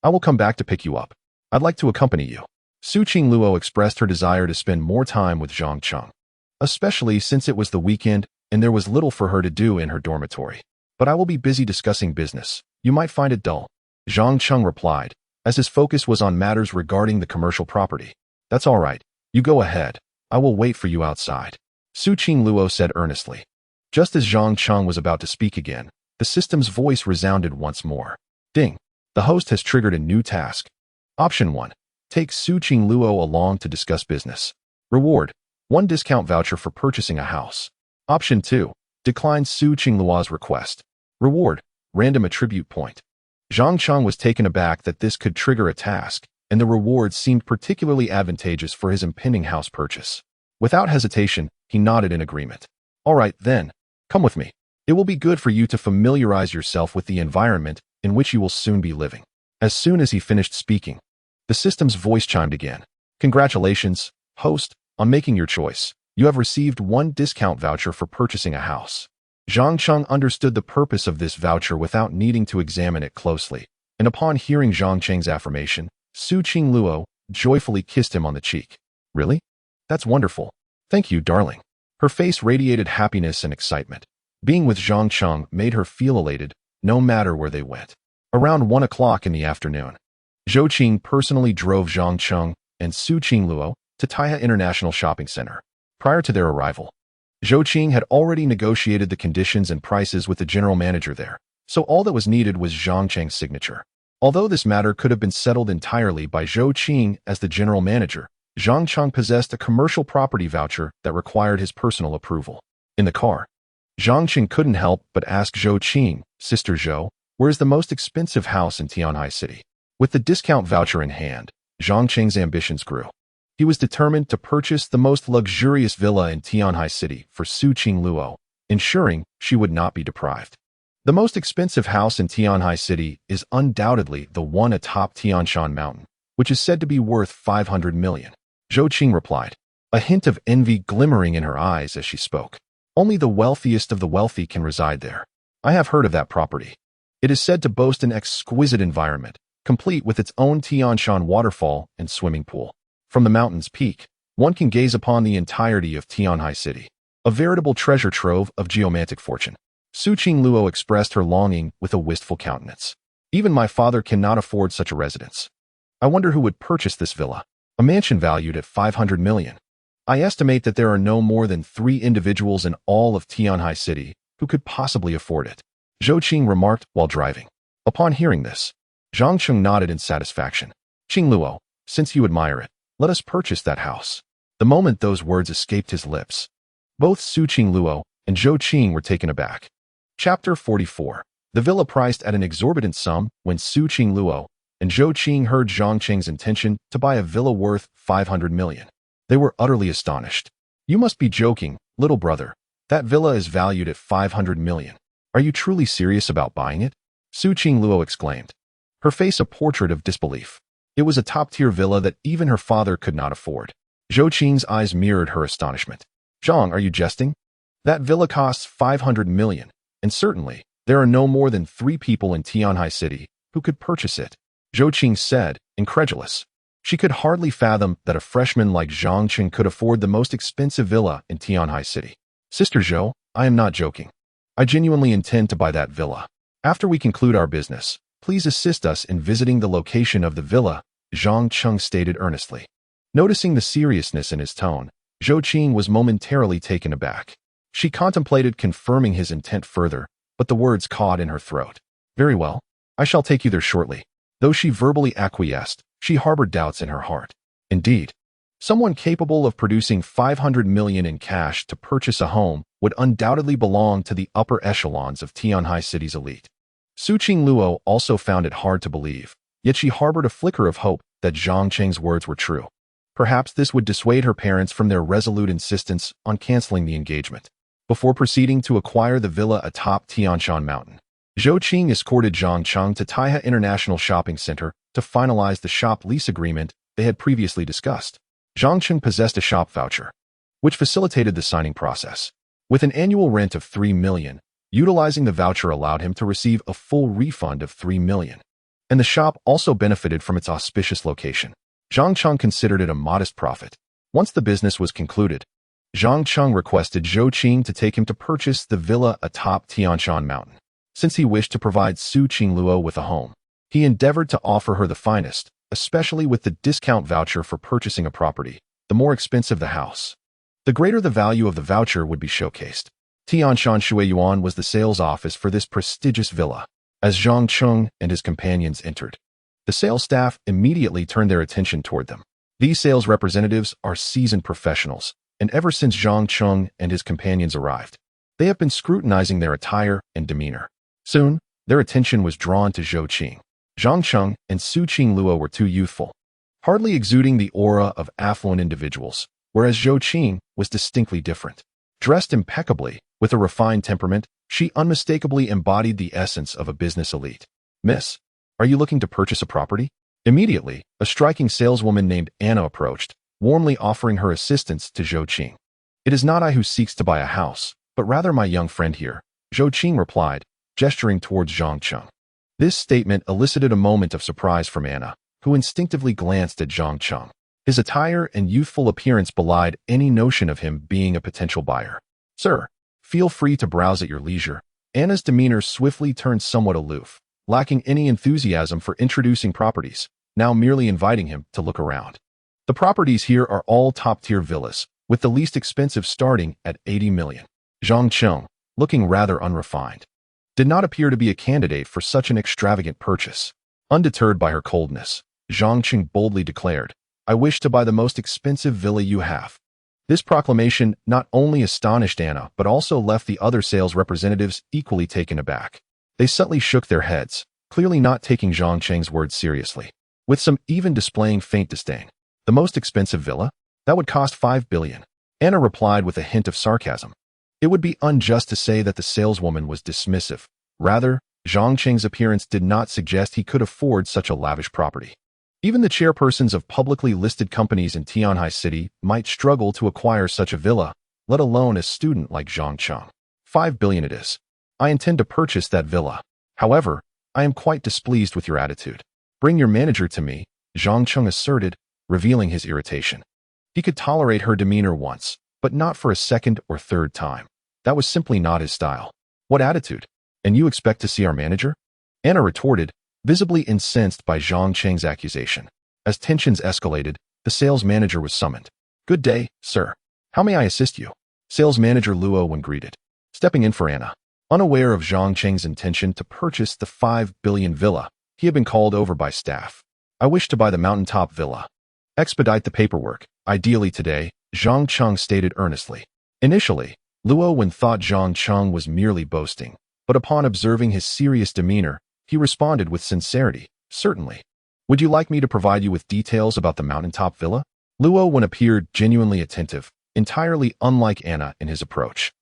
I will come back to pick you up. I'd like to accompany you. Su Qingluo expressed her desire to spend more time with Zhang Cheng, especially since it was the weekend and there was little for her to do in her dormitory. But I will be busy discussing business. You might find it dull. Zhang Cheng replied, as his focus was on matters regarding the commercial property. That's all right. You go ahead. I will wait for you outside. Su Qingluo said earnestly. Just as Zhang Cheng was about to speak again, the system's voice resounded once more. Ding. The host has triggered a new task. Option 1. Take Su Qingluo along to discuss business. Reward. 1 discount voucher for purchasing a house. Option 2. Decline Su Qingluo's request. Reward. Random attribute point. Zhang Cheng was taken aback that this could trigger a task, and the reward seemed particularly advantageous for his impending house purchase. Without hesitation, he nodded in agreement. All right, then. Come with me. It will be good for you to familiarize yourself with the environment in which you will soon be living. As soon as he finished speaking, the system's voice chimed again. Congratulations, host, on making your choice. You have received 1 discount voucher for purchasing a house. Zhang Cheng understood the purpose of this voucher without needing to examine it closely, and upon hearing Zhang Cheng's affirmation, Su Qingluo joyfully kissed him on the cheek. Really? That's wonderful. Thank you, darling. Her face radiated happiness and excitement. Being with Zhang Cheng made her feel elated, no matter where they went. Around 1 o'clock in the afternoon, Zhou Qing personally drove Zhang Cheng and Su Qingluo to Taihe International Shopping Center. Prior to their arrival, Zhou Qing had already negotiated the conditions and prices with the general manager there, so all that was needed was Zhang Cheng's signature. Although this matter could have been settled entirely by Zhou Qing as the general manager, Zhang Cheng possessed a commercial property voucher that required his personal approval. In the car, Zhang Cheng couldn't help but ask Zhou Qing, Sister Zhou, where is the most expensive house in Tianhai City? With the discount voucher in hand, Zhang Cheng's ambitions grew. He was determined to purchase the most luxurious villa in Tianhai City for Su Qingluo, ensuring she would not be deprived. The most expensive house in Tianhai City is undoubtedly the one atop Tianshan Mountain, which is said to be worth 500 million. Zhou Qing replied, a hint of envy glimmering in her eyes as she spoke. Only the wealthiest of the wealthy can reside there. I have heard of that property. It is said to boast an exquisite environment, complete with its own Tianshan waterfall and swimming pool. From the mountain's peak, one can gaze upon the entirety of Tianhai City, a veritable treasure trove of geomantic fortune. Su Qingluo expressed her longing with a wistful countenance. Even my father cannot afford such a residence. I wonder who would purchase this villa, a mansion valued at 500 million. I estimate that there are no more than 3 individuals in all of Tianhai City who could possibly afford it. Zhou Qing remarked while driving. Upon hearing this, Zhang Cheng nodded in satisfaction. Qingluo, since you admire it, let us purchase that house. The moment those words escaped his lips, both Su Qingluo and Zhou Qing were taken aback. Chapter 44. The villa priced at an exorbitant sum when Su Qingluo and Zhou Qing heard Zhang Cheng's intention to buy a villa worth 500 million. They were utterly astonished. You must be joking, little brother. That villa is valued at 500 million. Are you truly serious about buying it? Su Qingluo exclaimed, her face a portrait of disbelief. It was a top-tier villa that even her father could not afford. Zhou Qing's eyes mirrored her astonishment. Zhang, are you jesting? That villa costs 500 million, and certainly, there are no more than 3 people in Tianhai City who could purchase it. Zhou Qing said, incredulous. She could hardly fathom that a freshman like Zhang Cheng could afford the most expensive villa in Tianhai City. Sister Zhou, I am not joking. I genuinely intend to buy that villa. After we conclude our business, please assist us in visiting the location of the villa, Zhang Cheng stated earnestly. Noticing the seriousness in his tone, Zhou Qing was momentarily taken aback. She contemplated confirming his intent further, but the words caught in her throat. Very well, I shall take you there shortly. Though she verbally acquiesced, she harbored doubts in her heart. Indeed, someone capable of producing 500 million in cash to purchase a home would undoubtedly belong to the upper echelons of Tianhai City's elite. Su Qingluo also found it hard to believe, yet she harbored a flicker of hope that Zhang Cheng's words were true. Perhaps this would dissuade her parents from their resolute insistence on canceling the engagement. Before proceeding to acquire the villa atop Tianshan Mountain, Zhou Qing escorted Zhang Cheng to Taihe International Shopping Center to finalize the shop lease agreement they had previously discussed. Zhang Cheng possessed a shop voucher, which facilitated the signing process. With an annual rent of 3 million, utilizing the voucher allowed him to receive a full refund of 3 million. and the shop also benefited from its auspicious location. Zhang Cheng considered it a modest profit. Once the business was concluded, Zhang Cheng requested Zhou Qing to take him to purchase the villa atop Tianshan Mountain. Since he wished to provide Su Qingluo with a home, he endeavored to offer her the finest, especially with the discount voucher for purchasing a property. The more expensive the house, the greater the value of the voucher would be showcased. Tianshan Shuiyuan was the sales office for this prestigious villa. As Zhang Cheng and his companions entered, the sales staff immediately turned their attention toward them. These sales representatives are seasoned professionals, and ever since Zhang Cheng and his companions arrived, they have been scrutinizing their attire and demeanor. Soon, their attention was drawn to Zhou Qing. Zhang Cheng and Su Qingluo were too youthful, hardly exuding the aura of affluent individuals, whereas Zhou Qing was distinctly different. Dressed impeccably, with a refined temperament, she unmistakably embodied the essence of a business elite. "Miss, are you looking to purchase a property?" Immediately, a striking saleswoman named Anna approached, warmly offering her assistance to Zhou Qing. "It is not I who seeks to buy a house, but rather my young friend here," Zhou Qing replied, gesturing towards Zhang Cheng. This statement elicited a moment of surprise from Anna, who instinctively glanced at Zhang Cheng. His attire and youthful appearance belied any notion of him being a potential buyer. "Sir, feel free to browse at your leisure." Anna's demeanor swiftly turned somewhat aloof, lacking any enthusiasm for introducing properties, now merely inviting him to look around. The properties here are all top-tier villas, with the least expensive starting at 80 million. Zhang Cheng, looking rather unrefined, did not appear to be a candidate for such an extravagant purchase. Undeterred by her coldness, Zhang Cheng boldly declared, "I wish to buy the most expensive villa you have." This proclamation not only astonished Anna, but also left the other sales representatives equally taken aback. They subtly shook their heads, clearly not taking Zhang Cheng's words seriously, with some even displaying faint disdain. "The most expensive villa? That would cost 5 billion. Anna replied with a hint of sarcasm. It would be unjust to say that the saleswoman was dismissive. Rather, Zhang Cheng's appearance did not suggest he could afford such a lavish property. Even the chairpersons of publicly listed companies in Tianhai City might struggle to acquire such a villa, let alone a student like Zhang Cheng. 5 billion it is. I intend to purchase that villa. However, I am quite displeased with your attitude. Bring your manager to me," Zhang Cheng asserted, revealing his irritation. He could tolerate her demeanor once, but not for a second or third time. That was simply not his style. "What attitude? And you expect to see our manager?" Anna retorted, visibly incensed by Zhang Cheng's accusation. As tensions escalated, the sales manager was summoned. "Good day, sir. How may I assist you?" Sales manager Luo when greeted, stepping in for Anna. Unaware of Zhang Cheng's intention to purchase the 5 billion villa, he had been called over by staff. "I wish to buy the mountaintop villa. Expedite the paperwork, ideally today," Zhang Cheng stated earnestly. Initially, Luo Wen thought Zhang Cheng was merely boasting, but upon observing his serious demeanor, he responded with sincerity, "Certainly. Would you like me to provide you with details about the mountaintop villa?" Luo Wen appeared genuinely attentive, entirely unlike Anna in his approach.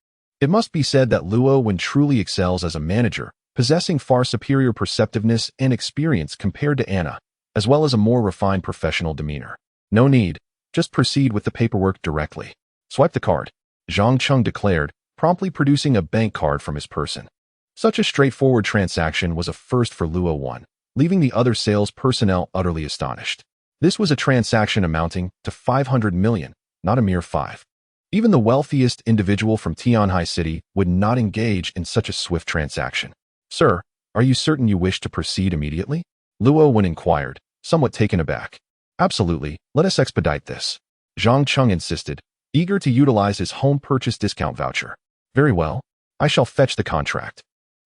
It must be said that Luo Wen truly excels as a manager, possessing far superior perceptiveness and experience compared to Anna, as well as a more refined professional demeanor. "No need. Just proceed with the paperwork directly. Swipe the card," Zhang Cheng declared, promptly producing a bank card from his person. Such a straightforward transaction was a first for Luo Wen, leaving the other sales personnel utterly astonished. This was a transaction amounting to 500 million, not a mere 5. Even the wealthiest individual from Tianhai City would not engage in such a swift transaction. "Sir, are you certain you wish to proceed immediately?" Luo Wen inquired, somewhat taken aback. "Absolutely, let us expedite this," Zhang Cheng insisted, eager to utilize his home purchase discount voucher. "Very well, I shall fetch the contract.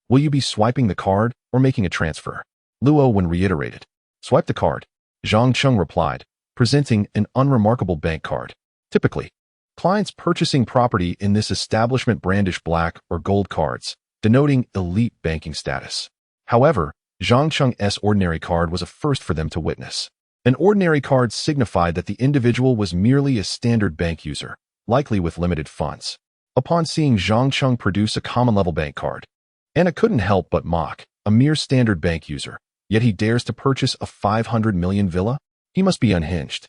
Will you be swiping the card or making a transfer?" Luo Wen reiterated. "Swipe the card," Zhang Cheng replied, presenting an unremarkable bank card. Typically, clients purchasing property in this establishment brandish black or gold cards, denoting elite banking status. However, Zhang Cheng's ordinary card was a first for them to witness. An ordinary card signified that the individual was merely a standard bank user, likely with limited funds. Upon seeing Zhang Cheng produce a common-level bank card, Anna couldn't help but mock, a mere standard bank user, yet he dares to purchase a 500 million villa? He must be unhinged.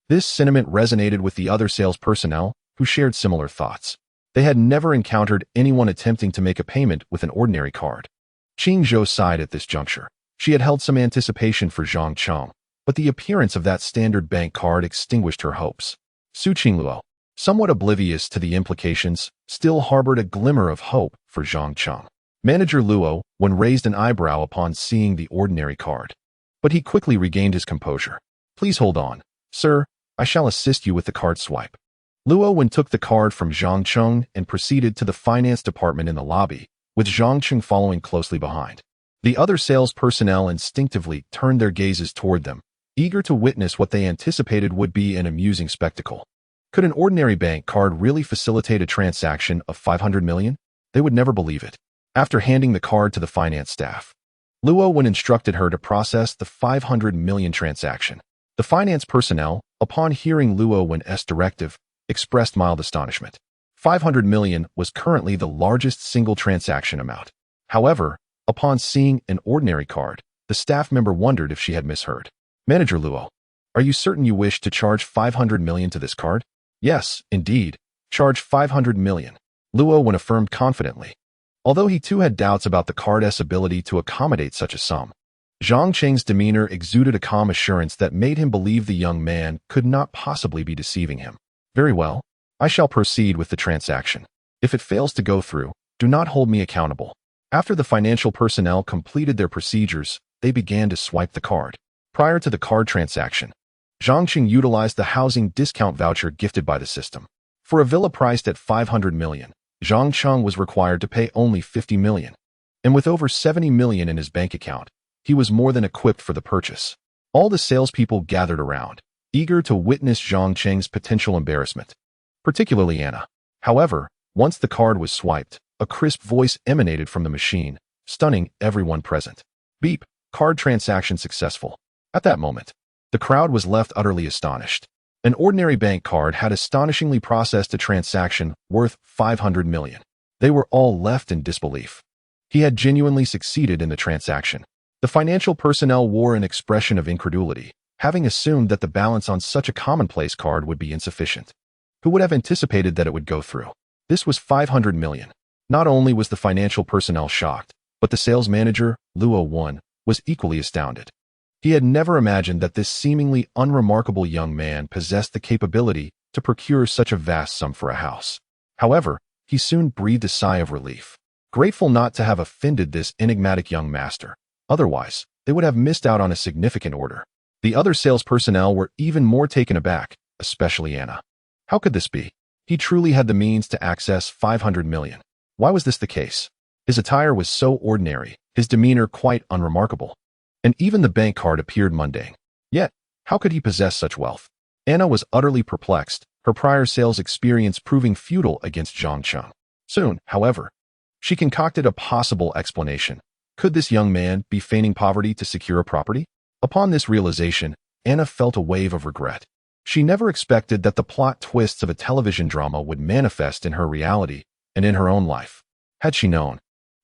This sentiment resonated with the other sales personnel, who shared similar thoughts. They had never encountered anyone attempting to make a payment with an ordinary card. Qing Zhou sighed at this juncture, She had held some anticipation for Zhang Cheng, but the appearance of that standard bank card extinguished her hopes. Su Qingluo, somewhat oblivious to the implications, still harbored a glimmer of hope for Zhang Cheng. Manager Luo raised an eyebrow upon seeing the ordinary card. But he quickly regained his composure. Please hold on, sir, I shall assist you with the card swipe. Luo took the card from Zhang Cheng and proceeded to the finance department in the lobby, with Zhang Cheng following closely behind. The other sales personnel instinctively turned their gazes toward them, eager to witness what they anticipated would be an amusing spectacle. Could an ordinary bank card really facilitate a transaction of 500 million? They would never believe it. After handing the card to the finance staff, Luo instructed her to process the 500 million transaction. The finance personnel, upon hearing Luo's directive, expressed mild astonishment. 500 million was currently the largest single transaction amount. However, upon seeing an ordinary card, the staff member wondered if she had misheard. Manager Luo, are you certain you wish to charge 500 million to this card? Yes, indeed. Charge 500 million. Luo affirmed confidently. Although he too had doubts about the card's ability to accommodate such a sum, Zhang Cheng's demeanor exuded a calm assurance that made him believe the young man could not possibly be deceiving him. Very well, I shall proceed with the transaction. If it fails to go through, do not hold me accountable. After the financial personnel completed their procedures, they began to swipe the card. Prior to the card transaction, Zhang Cheng utilized the housing discount voucher gifted by the system. For a villa priced at 500 million, Zhang Cheng was required to pay only 50 million. And with over 70 million in his bank account, he was more than equipped for the purchase. All the salespeople gathered around, eager to witness Zhang Cheng's potential embarrassment, particularly Anna. However, once the card was swiped, a crisp voice emanated from the machine, stunning everyone present. Beep, card transaction successful. At that moment, the crowd was left utterly astonished. An ordinary bank card had astonishingly processed a transaction worth 500 million. They were all left in disbelief. He had genuinely succeeded in the transaction. The financial personnel wore an expression of incredulity, having assumed that the balance on such a commonplace card would be insufficient. Who would have anticipated that it would go through? This was 500 million. Not only was the financial personnel shocked, but the sales manager, Luo, was equally astounded. He had never imagined that this seemingly unremarkable young man possessed the capability to procure such a vast sum for a house. However, he soon breathed a sigh of relief, grateful not to have offended this enigmatic young master. Otherwise, they would have missed out on a significant order. The other sales personnel were even more taken aback, especially Anna. How could this be? He truly had the means to access 500 million. Why was this the case? His attire was so ordinary, his demeanor quite unremarkable. And even the bank card appeared mundane. Yet, how could he possess such wealth? Anna was utterly perplexed, her prior sales experience proving futile against Zhang Cheng. Soon, however, she concocted a possible explanation. Could this young man be feigning poverty to secure a property? Upon this realization, Anna felt a wave of regret. She never expected that the plot twists of a television drama would manifest in her reality and in her own life. Had she known,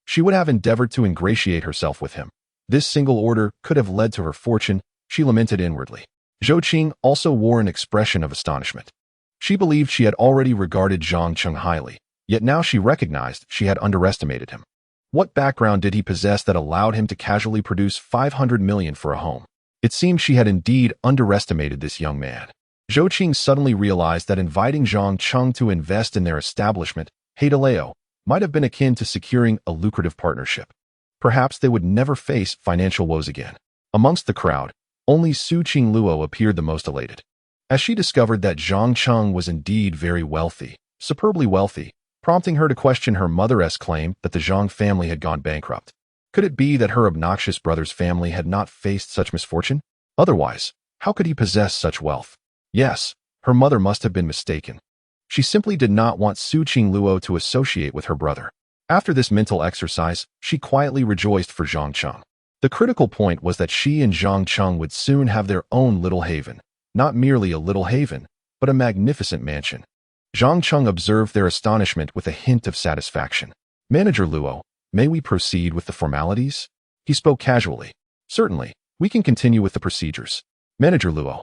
she would have endeavored to ingratiate herself with him. This single order could have led to her fortune, she lamented inwardly. Zhou Qing also wore an expression of astonishment. She believed she had already regarded Zhang Cheng highly, yet now she recognized she had underestimated him. What background did he possess that allowed him to casually produce 500 million for a home? It seemed she had indeed underestimated this young man. Zhou Qing suddenly realized that inviting Zhang Cheng to invest in their establishment, Heidaleo, might have been akin to securing a lucrative partnership. Perhaps they would never face financial woes again. Amongst the crowd, only Su Qingluo appeared the most elated. As she discovered that Zhang Cheng was indeed very wealthy, superbly wealthy, prompting her to question her mother's claim that the Zhang family had gone bankrupt. Could it be that her obnoxious brother's family had not faced such misfortune? Otherwise, how could he possess such wealth? Yes, her mother must have been mistaken. She simply did not want Su Qingluo to associate with her brother. After this mental exercise, she quietly rejoiced for Zhang Cheng. The critical point was that she and Zhang Cheng would soon have their own little haven, not merely a little haven, but a magnificent mansion. Zhang Cheng observed their astonishment with a hint of satisfaction. Manager Luo, may we proceed with the formalities? He spoke casually. Certainly, we can continue with the procedures. Manager Luo,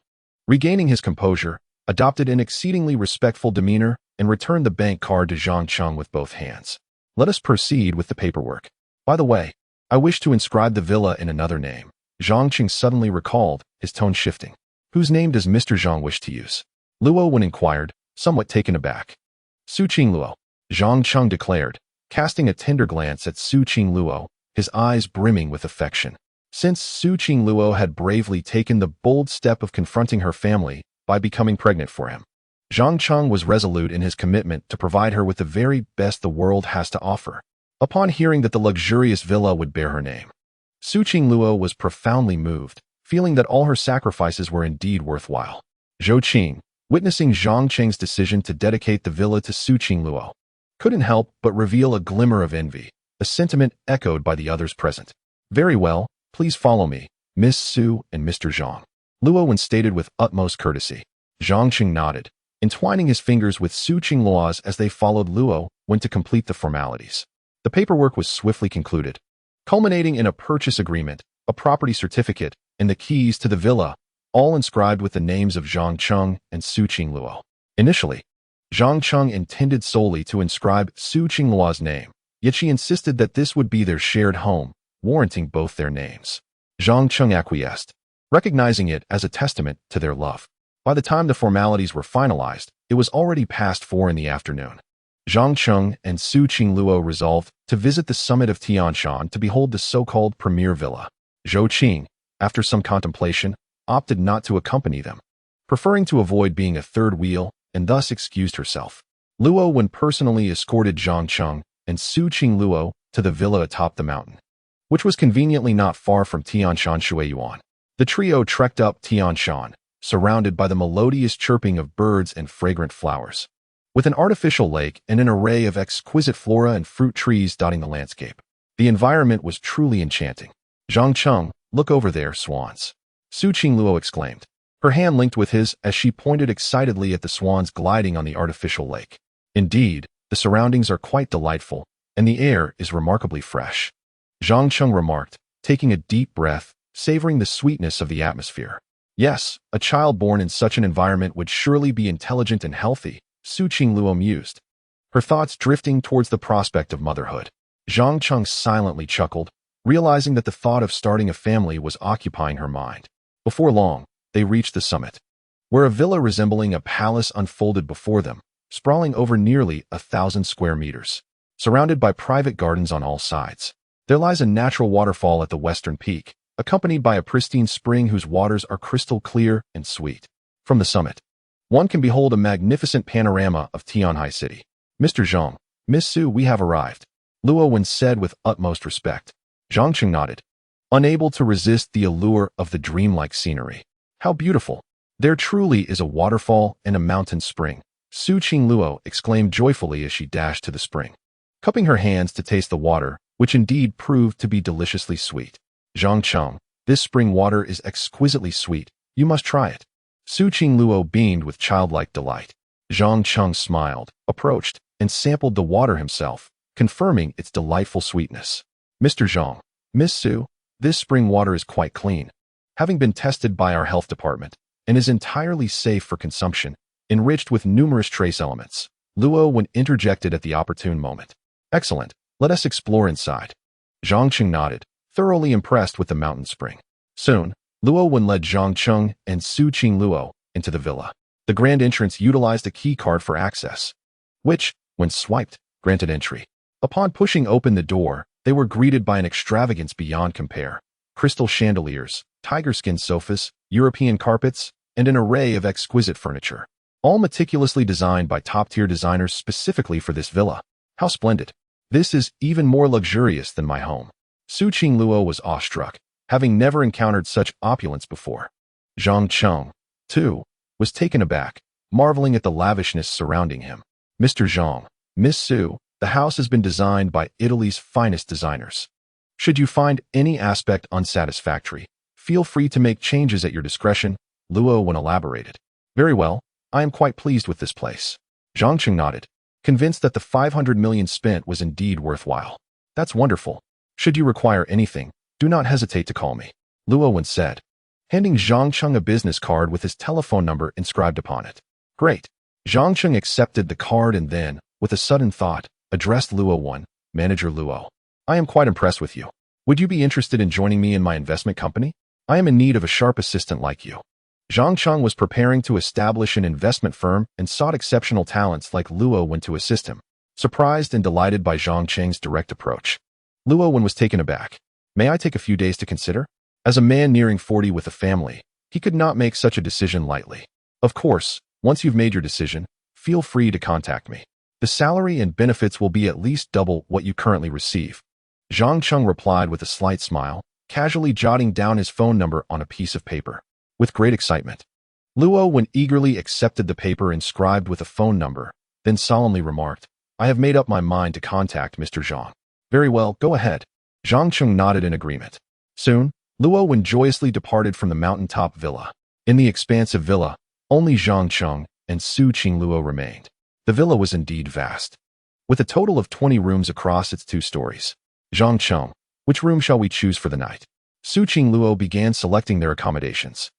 regaining his composure, adopted an exceedingly respectful demeanor and returned the bank card to Zhang Cheng with both hands. Let us proceed with the paperwork. By the way, I wish to inscribe the villa in another name. Zhang Qing suddenly recalled, his tone shifting. Whose name does Mr. Zhang wish to use? Luo Wen inquired, somewhat taken aback. Su Qing Luo, Zhang Cheng declared, casting a tender glance at Su Qing Luo, his eyes brimming with affection. Since Su Qing Luo had bravely taken the bold step of confronting her family by becoming pregnant for him, Zhang Cheng was resolute in his commitment to provide her with the very best the world has to offer. Upon hearing that the luxurious villa would bear her name, Su Qing Luo was profoundly moved, feeling that all her sacrifices were indeed worthwhile. Zhou Qing, witnessing Zhang Cheng's decision to dedicate the villa to Su Qing Luo, couldn't help but reveal a glimmer of envy, a sentiment echoed by the others present. Very well, please follow me, Miss Su and Mr. Zhang, Luo Wen stated with utmost courtesy. Zhang Qing nodded, entwining his fingers with Su Qing Luo's as they followed Luo Wen to complete the formalities. The paperwork was swiftly concluded, culminating in a purchase agreement, a property certificate, and the keys to the villa, all inscribed with the names of Zhang Cheng and Su Qing Luo. Initially, Zhang Cheng intended solely to inscribe Su Qing Luo's name, yet she insisted that this would be their shared home, warranting both their names. Zhang Cheng acquiesced, recognizing it as a testament to their love. By the time the formalities were finalized, it was already past 4 in the afternoon. Zhang Cheng and Su Qing Luo resolved to visit the summit of Tianshan to behold the so-called premier villa. Zhou Qing, after some contemplation, opted not to accompany them, preferring to avoid being a third wheel, and thus excused herself. Luo Wen personally escorted Zhang Cheng and Su Qing Luo to the villa atop the mountain, which was conveniently not far from Tianshan Shuiyuan. The trio trekked up Tianshan, surrounded by the melodious chirping of birds and fragrant flowers, with an artificial lake and an array of exquisite flora and fruit trees dotting the landscape. The environment was truly enchanting. Zhang Cheng, look over there, swans, Su Qing Luo exclaimed, her hand linked with his as she pointed excitedly at the swans gliding on the artificial lake. Indeed, the surroundings are quite delightful, and the air is remarkably fresh, Zhang Cheng remarked, taking a deep breath, savoring the sweetness of the atmosphere. Yes, a child born in such an environment would surely be intelligent and healthy, Su Qing Luo mused, her thoughts drifting towards the prospect of motherhood. Zhang Cheng silently chuckled, realizing that the thought of starting a family was occupying her mind. Before long, they reached the summit, where a villa resembling a palace unfolded before them, sprawling over nearly 1,000 square meters. Surrounded by private gardens on all sides, there lies a natural waterfall at the western peak, accompanied by a pristine spring whose waters are crystal clear and sweet. From the summit, one can behold a magnificent panorama of Tianhai City. Mr. Zhang, Miss Su, we have arrived, Luo Wen said with utmost respect. Zhang Qing nodded, unable to resist the allure of the dreamlike scenery. How beautiful! There truly is a waterfall and a mountain spring, Su Qing Luo exclaimed joyfully as she dashed to the spring, cupping her hands to taste the water, which indeed proved to be deliciously sweet. Zhang Cheng, this spring water is exquisitely sweet, you must try it. Su Qing Luo beamed with childlike delight. Zhang Cheng smiled, approached, and sampled the water himself, confirming its delightful sweetness. Mr. Zhang, Miss Su, this spring water is quite clean, having been tested by our health department, and is entirely safe for consumption, enriched with numerous trace elements. Luo Wen interjected at the opportune moment. Excellent, let us explore inside. Zhang Qing nodded, thoroughly impressed with the mountain spring. Soon, Luo Wen led Zhang Cheng and Su Qing Luo into the villa. The grand entrance utilized a key card for access, which, when swiped, granted entry. Upon pushing open the door, they were greeted by an extravagance beyond compare. Crystal chandeliers, tiger-skin sofas, European carpets, and an array of exquisite furniture, all meticulously designed by top-tier designers specifically for this villa. How splendid! This is even more luxurious than my home. Su Qing Luo was awestruck, having never encountered such opulence before. Zhang Cheng, too, was taken aback, marveling at the lavishness surrounding him. Mr. Zhang, Miss Su, the house has been designed by Italy's finest designers. Should you find any aspect unsatisfactory, feel free to make changes at your discretion, Luo Wen elaborated. Very well, I am quite pleased with this place. Zhang Cheng nodded, convinced that the 500 million spent was indeed worthwhile. That's wonderful. Should you require anything, do not hesitate to call me, Luo Wen said, handing Zhang Cheng a business card with his telephone number inscribed upon it. Great. Zhang Cheng accepted the card and then, with a sudden thought, addressed Luo Wen, Manager Luo. I am quite impressed with you. Would you be interested in joining me in my investment company? I am in need of a sharp assistant like you. Zhang Cheng was preparing to establish an investment firm and sought exceptional talents like Luo Wen to assist him. Surprised and delighted by Zhang Cheng's direct approach, Luo Wen was taken aback. May I take a few days to consider? As a man nearing 40 with a family, he could not make such a decision lightly. Of course, once you've made your decision, feel free to contact me. The salary and benefits will be at least double what you currently receive. Zhang Cheng replied with a slight smile, casually jotting down his phone number on a piece of paper. With great excitement, Luo Wen eagerly accepted the paper inscribed with a phone number, then solemnly remarked, I have made up my mind to contact Mr. Zhang. Very well, go ahead. Zhang Cheng nodded in agreement. Soon, Luo Wen joyously departed from the mountaintop villa. In the expansive villa, only Zhang Cheng and Su Qingluo remained. The villa was indeed vast, with a total of 20 rooms across its 2 stories. Zhang Cheng, which room shall we choose for the night? Su Qingluo began selecting their accommodations.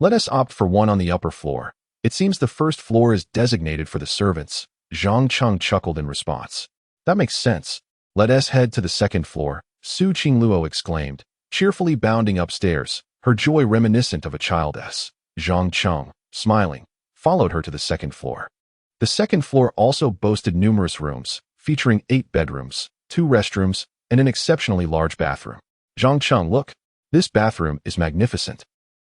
Let us opt for one on the upper floor. It seems the first floor is designated for the servants. Zhang Cheng chuckled in response. That makes sense. Let us head to the second floor, Su Qingluo exclaimed, cheerfully bounding upstairs, her joy reminiscent of a childess. Zhang Cheng, smiling, followed her to the second floor. The second floor also boasted numerous rooms, featuring 8 bedrooms, 2 restrooms, and an exceptionally large bathroom. Zhang Cheng, look, this bathroom is magnificent.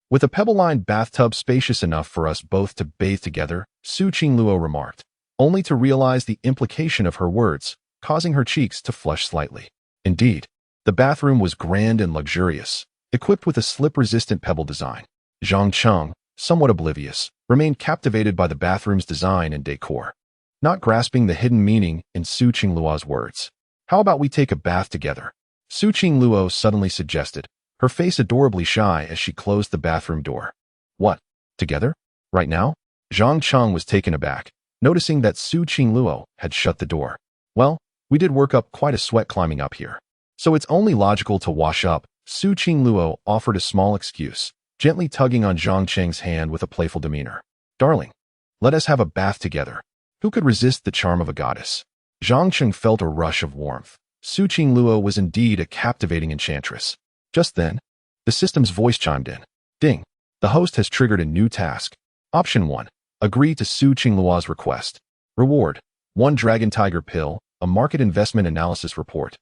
With a pebble-lined bathtub spacious enough for us both to bathe together, Su Qingluo remarked, only to realize the implication of her words, causing her cheeks to flush slightly. Indeed, the bathroom was grand and luxurious, equipped with a slip-resistant pebble design. Zhang Cheng, somewhat oblivious, remained captivated by the bathroom's design and decor, not grasping the hidden meaning in Su Qingluo's words. How about we take a bath together? Su Qingluo suddenly suggested, her face adorably shy as she closed the bathroom door. What? Together? Right now? Zhang Cheng was taken aback, noticing that Su Qingluo had shut the door. Well, we did work up quite a sweat climbing up here, so it's only logical to wash up. Su Qingluo offered a small excuse, gently tugging on Zhang Cheng's hand with a playful demeanor. Darling, let us have a bath together. Who could resist the charm of a goddess? Zhang Cheng felt a rush of warmth. Su Qingluo was indeed a captivating enchantress. Just then, the system's voice chimed in. Ding! The host has triggered a new task. Option 1. Agree to Su Qingluo's request. Reward: 1 Dragon Tiger Pill, a market investment analysis report,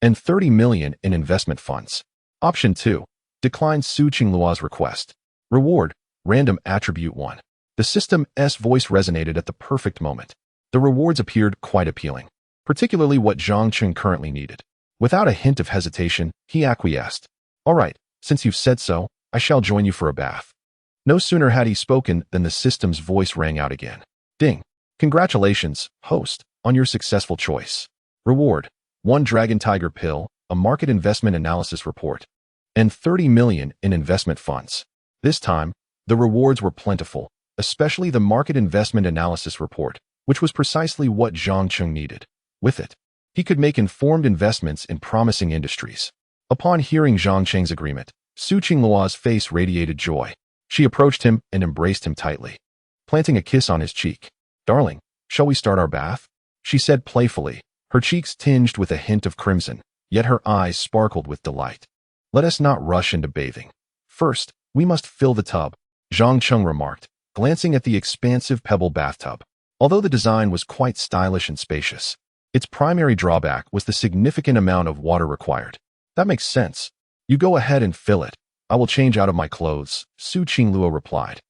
and 30 million in investment funds. Option 2. Decline Su Qingluo's request. Reward: Random Attribute 1. The system's voice resonated at the perfect moment. The rewards appeared quite appealing, particularly what Zhang Cheng currently needed. Without a hint of hesitation, he acquiesced. All right, since you've said so, I shall join you for a bath. No sooner had he spoken than the system's voice rang out again. Ding! Congratulations, host, on your successful choice. Reward: 1 Dragon Tiger Pill, a market investment analysis report, and 30 million in investment funds. This time, the rewards were plentiful, especially the market investment analysis report, which was precisely what Zhang Cheng needed. With it, he could make informed investments in promising industries. Upon hearing Zhang Cheng's agreement, Su Qingluo's face radiated joy. She approached him and embraced him tightly, planting a kiss on his cheek. Darling, shall we start our bath? She said playfully, her cheeks tinged with a hint of crimson, yet her eyes sparkled with delight. Let us not rush into bathing. First, we must fill the tub, Zhang Cheng remarked, glancing at the expansive pebble bathtub. Although the design was quite stylish and spacious, its primary drawback was the significant amount of water required. That makes sense. You go ahead and fill it. I will change out of my clothes, Su Qingluo replied.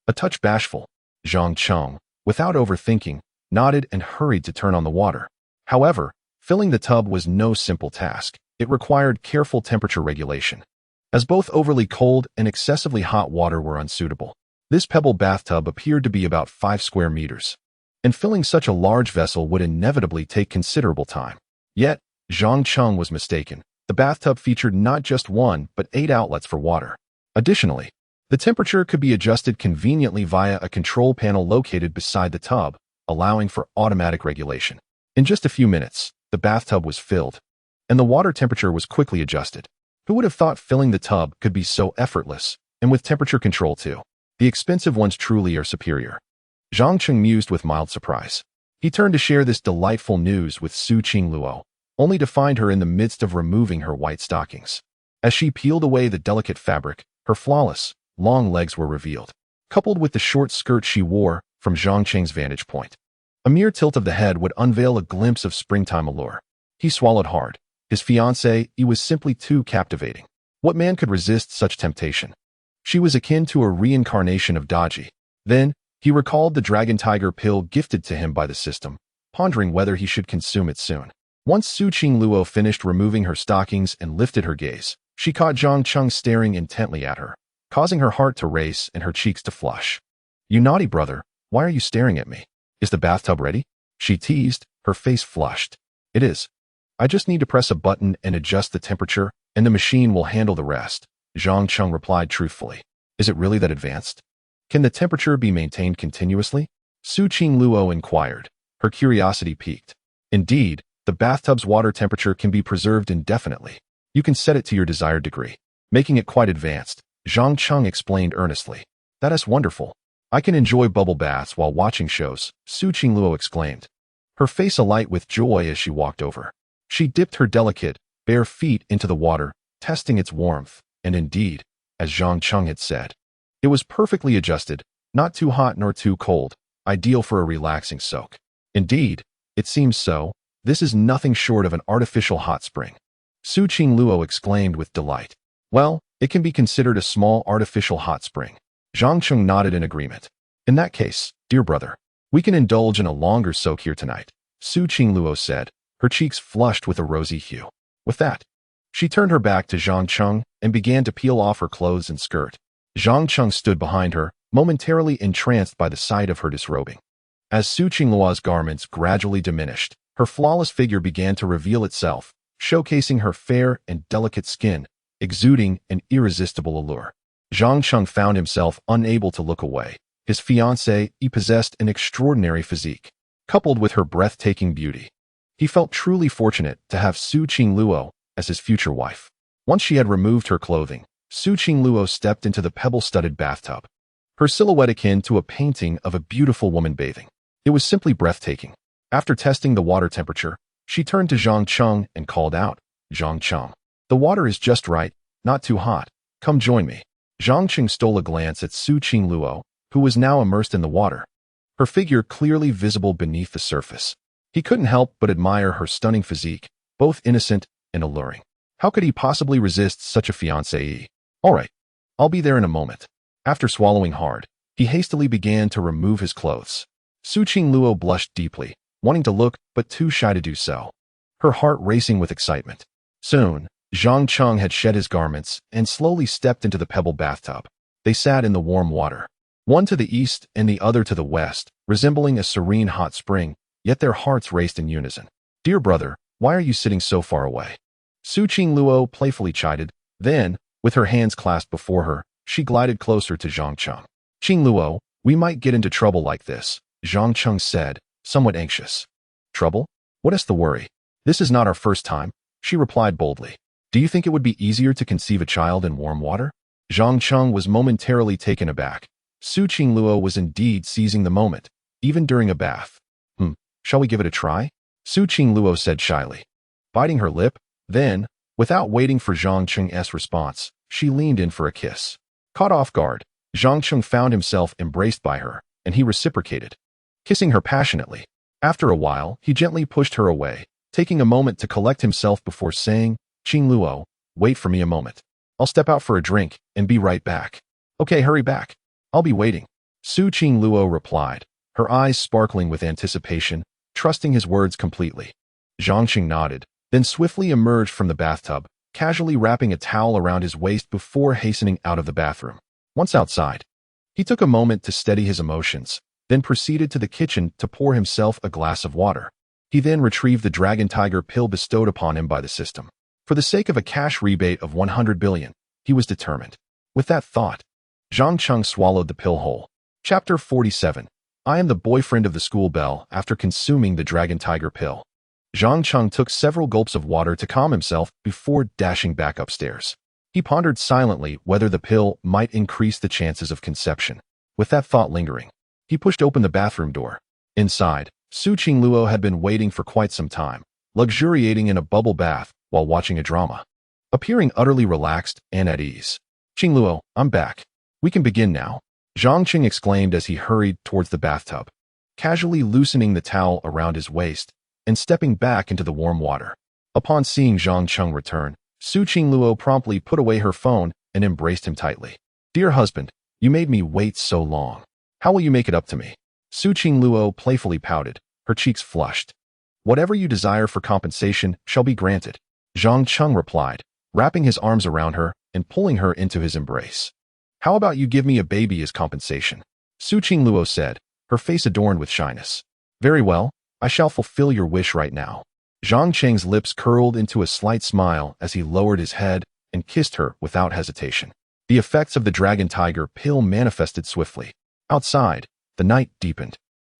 A touch bashful, Zhang Cheng, without overthinking, nodded and hurried to turn on the water. However, filling the tub was no simple task. It required careful temperature regulation, as both overly cold and excessively hot water were unsuitable. This pebble bathtub appeared to be about 5 square meters, and filling such a large vessel would inevitably take considerable time. Yet, Zhang Cheng was mistaken. The bathtub featured not just 1 but 8 outlets for water. Additionally, the temperature could be adjusted conveniently via a control panel located beside the tub, allowing for automatic regulation. In just a few minutes, the bathtub was filled, and the water temperature was quickly adjusted. Who would have thought filling the tub could be so effortless, and with temperature control too? The expensive ones truly are superior. Zhang Cheng mused with mild surprise. He turned to share this delightful news with Su Qingluo. only to find her in the midst of removing her white stockings. As she peeled away the delicate fabric, her flawless, long legs were revealed, coupled with the short skirt she wore from Zhang Qing's vantage point. A mere tilt of the head would unveil a glimpse of springtime allure. He swallowed hard. His fiancée was simply too captivating. What man could resist such temptation? She was akin to a reincarnation of Daji. Then, he recalled the dragon tiger pill gifted to him by the system, pondering whether he should consume it soon. Once Su Qingluo finished removing her stockings and lifted her gaze, she caught Zhang Cheng staring intently at her, causing her heart to race and her cheeks to flush. "You naughty brother, why are you staring at me? Is the bathtub ready?" she teased, her face flushed. "It is. I just need to press a button and adjust the temperature, and the machine will handle the rest," Zhang Cheng replied truthfully. "Is it really that advanced? Can the temperature be maintained continuously?" Su Qingluo inquired, her curiosity piqued. "Indeed, the bathtub's water temperature can be preserved indefinitely. You can set it to your desired degree, making it quite advanced," Zhang Cheng explained earnestly. "That is wonderful. I can enjoy bubble baths while watching shows," Su Qingluo exclaimed, her face alight with joy as she walked over. She dipped her delicate, bare feet into the water, testing its warmth, and indeed, as Zhang Cheng had said, it was perfectly adjusted, not too hot nor too cold, ideal for a relaxing soak. Indeed, it seems so. This is nothing short of an artificial hot spring. Su Qingluo exclaimed with delight. "Well, it can be considered a small artificial hot spring." Zhang Cheng nodded in agreement. "In that case, dear brother, we can indulge in a longer soak here tonight," Su Qingluo said, her cheeks flushed with a rosy hue. With that, she turned her back to Zhang Cheng and began to peel off her clothes and skirt. Zhang Cheng stood behind her, momentarily entranced by the sight of her disrobing. As Su Qingluo's garments gradually diminished, her flawless figure began to reveal itself, showcasing her fair and delicate skin, exuding an irresistible allure. Zhang Cheng found himself unable to look away. His fiancée possessed an extraordinary physique, coupled with her breathtaking beauty. He felt truly fortunate to have Su Qingluo as his future wife. Once she had removed her clothing, Su Qingluo stepped into the pebble-studded bathtub, her silhouette akin to a painting of a beautiful woman bathing. It was simply breathtaking. After testing the water temperature, she turned to Zhang Cheng and called out, "Zhang Cheng, the water is just right, not too hot. Come join me." Zhang Cheng stole a glance at Su Qingluo, who was now immersed in the water, her figure clearly visible beneath the surface. He couldn't help but admire her stunning physique, both innocent and alluring. How could he possibly resist such a fiancée? "All right, I'll be there in a moment." After swallowing hard, he hastily began to remove his clothes. Su Qingluo blushed deeply, wanting to look but too shy to do so, her heart racing with excitement. Soon, Zhang Cheng had shed his garments and slowly stepped into the pebble bathtub. They sat in the warm water, one to the east and the other to the west, resembling a serene hot spring, yet their hearts raced in unison. "Dear brother, why are you sitting so far away?" Su Qingluo playfully chided. Then, with her hands clasped before her, she glided closer to Zhang Cheng. "Qingluo, we might get into trouble like this," Zhang Cheng said, somewhat anxious. "Trouble? What is the worry? This is not our first time," she replied boldly. "Do you think it would be easier to conceive a child in warm water?" Zhang Cheng was momentarily taken aback. Su Qingluo was indeed seizing the moment, even during a bath. Shall we give it a try?" Su Qingluo said shyly, biting her lip. Then, without waiting for Zhang Cheng's response, she leaned in for a kiss. Caught off guard, Zhang Cheng found himself embraced by her, and he reciprocated, kissing her passionately. After a while, he gently pushed her away, taking a moment to collect himself before saying, "Qingluo, wait for me a moment. I'll step out for a drink and be right back." "Okay, hurry back. I'll be waiting," Su Qingluo replied, her eyes sparkling with anticipation, trusting his words completely. Zhang Cheng nodded, then swiftly emerged from the bathtub, casually wrapping a towel around his waist before hastening out of the bathroom. Once outside, he took a moment to steady his emotions, then proceeded to the kitchen to pour himself a glass of water. He then retrieved the dragon tiger pill bestowed upon him by the system. For the sake of a cash rebate of 100 billion, he was determined. With that thought, Zhang Cheng swallowed the pill whole. Chapter 47. I am the boyfriend of the school Belle after consuming the dragon tiger pill. Zhang Cheng took several gulps of water to calm himself before dashing back upstairs. He pondered silently whether the pill might increase the chances of conception. With that thought lingering, he pushed open the bathroom door. Inside, Su Qingluo had been waiting for quite some time, luxuriating in a bubble bath while watching a drama. Appearing utterly relaxed and at ease. "Qingluo, I'm back. We can begin now," Zhang Qing exclaimed as he hurried towards the bathtub, casually loosening the towel around his waist and stepping back into the warm water. Upon seeing Zhang Qing return, Su Qingluo promptly put away her phone and embraced him tightly. "Dear husband, you made me wait so long. How will you make it up to me?" Su Qingluo playfully pouted, her cheeks flushed. "Whatever you desire for compensation shall be granted," Zhang Qing replied, wrapping his arms around her and pulling her into his embrace. "How about you give me a baby as compensation?" Su Qingluo said, her face adorned with shyness. "Very well, I shall fulfill your wish right now." Zhang Qing's lips curled into a slight smile as he lowered his head and kissed her without hesitation. The effects of the dragon tiger pill manifested swiftly. Outside, the night deepened.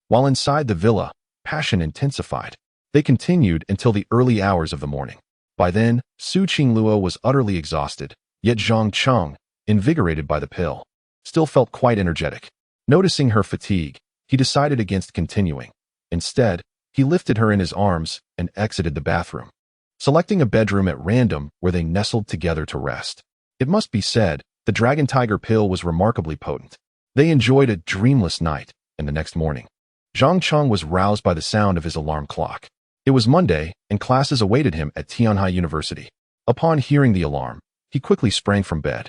While inside the villa, passion intensified. They continued until the early hours of the morning. By then, Su Qingluo was utterly exhausted, yet Zhang Qing, invigorated by the pill, still felt quite energetic. Noticing her fatigue, he decided against continuing. Instead, he lifted her in his arms and exited the bathroom, selecting a bedroom at random where they nestled together to rest. It must be said, the dragon tiger pill was remarkably potent. They enjoyed a dreamless night, and the next morning, Zhang Qing was roused by the sound of his alarm clock. It was Monday, and classes awaited him at Tianhai University. Upon hearing the alarm, he quickly sprang from bed.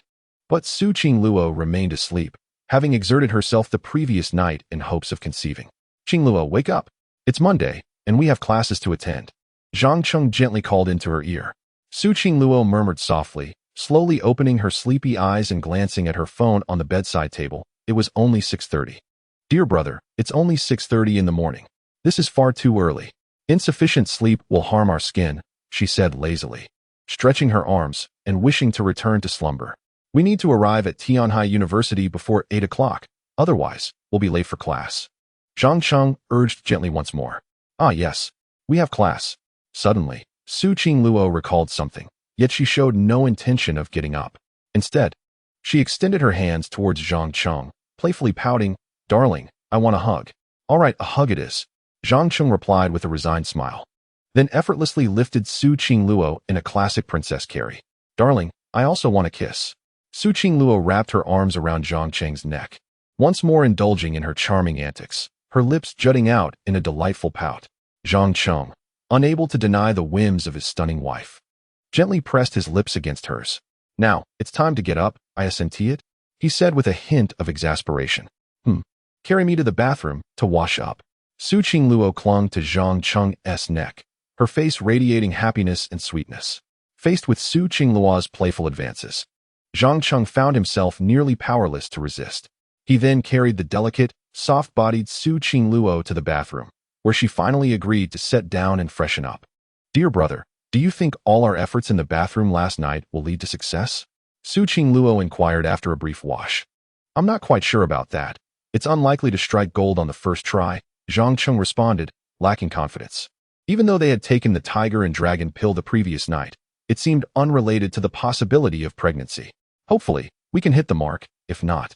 But Su Qingluo remained asleep, having exerted herself the previous night in hopes of conceiving. "Qingluo, wake up. It's Monday, and we have classes to attend," Zhang Qing gently called into her ear. Su Qingluo murmured softly, slowly opening her sleepy eyes and glancing at her phone on the bedside table. It was only 6:30. "Dear brother, it's only 6:30 in the morning. This is far too early. Insufficient sleep will harm our skin," she said lazily, stretching her arms and wishing to return to slumber. "We need to arrive at Tianhai University before 8 o'clock, otherwise we'll be late for class." Zhang Qing urged gently once more. "Ah yes, we have class." Suddenly, Su Qingluo recalled something, yet she showed no intention of getting up. Instead, she extended her hands towards Zhang Qing, playfully pouting, "Darling, I want a hug." "All right, a hug it is," Zhang Qing replied with a resigned smile, then effortlessly lifted Su Qingluo in a classic princess carry. "Darling, I also want a kiss." Su Qingluo wrapped her arms around Zhang Qing's neck, once more indulging in her charming antics, her lips jutting out in a delightful pout. Zhang Qing, unable to deny the whims of his stunning wife, gently pressed his lips against hers. "Now, it's time to get up, I assenti it," he said with a hint of exasperation. Carry me to the bathroom to wash up." Su Qingluo clung to Zhang Qing's neck, her face radiating happiness and sweetness. Faced with Su Qingluo's playful advances, Zhang Qing found himself nearly powerless to resist. He then carried the delicate, soft-bodied Su Qingluo to the bathroom, where she finally agreed to sit down and freshen up. "Dear brother, do you think all our efforts in the bathroom last night will lead to success?" Su Qingluo inquired after a brief wash. "I'm not quite sure about that. It's unlikely to strike gold on the first try," Zhang Qing responded, lacking confidence. Even though they had taken the tiger and dragon pill the previous night, it seemed unrelated to the possibility of pregnancy. "Hopefully, we can hit the mark. If not,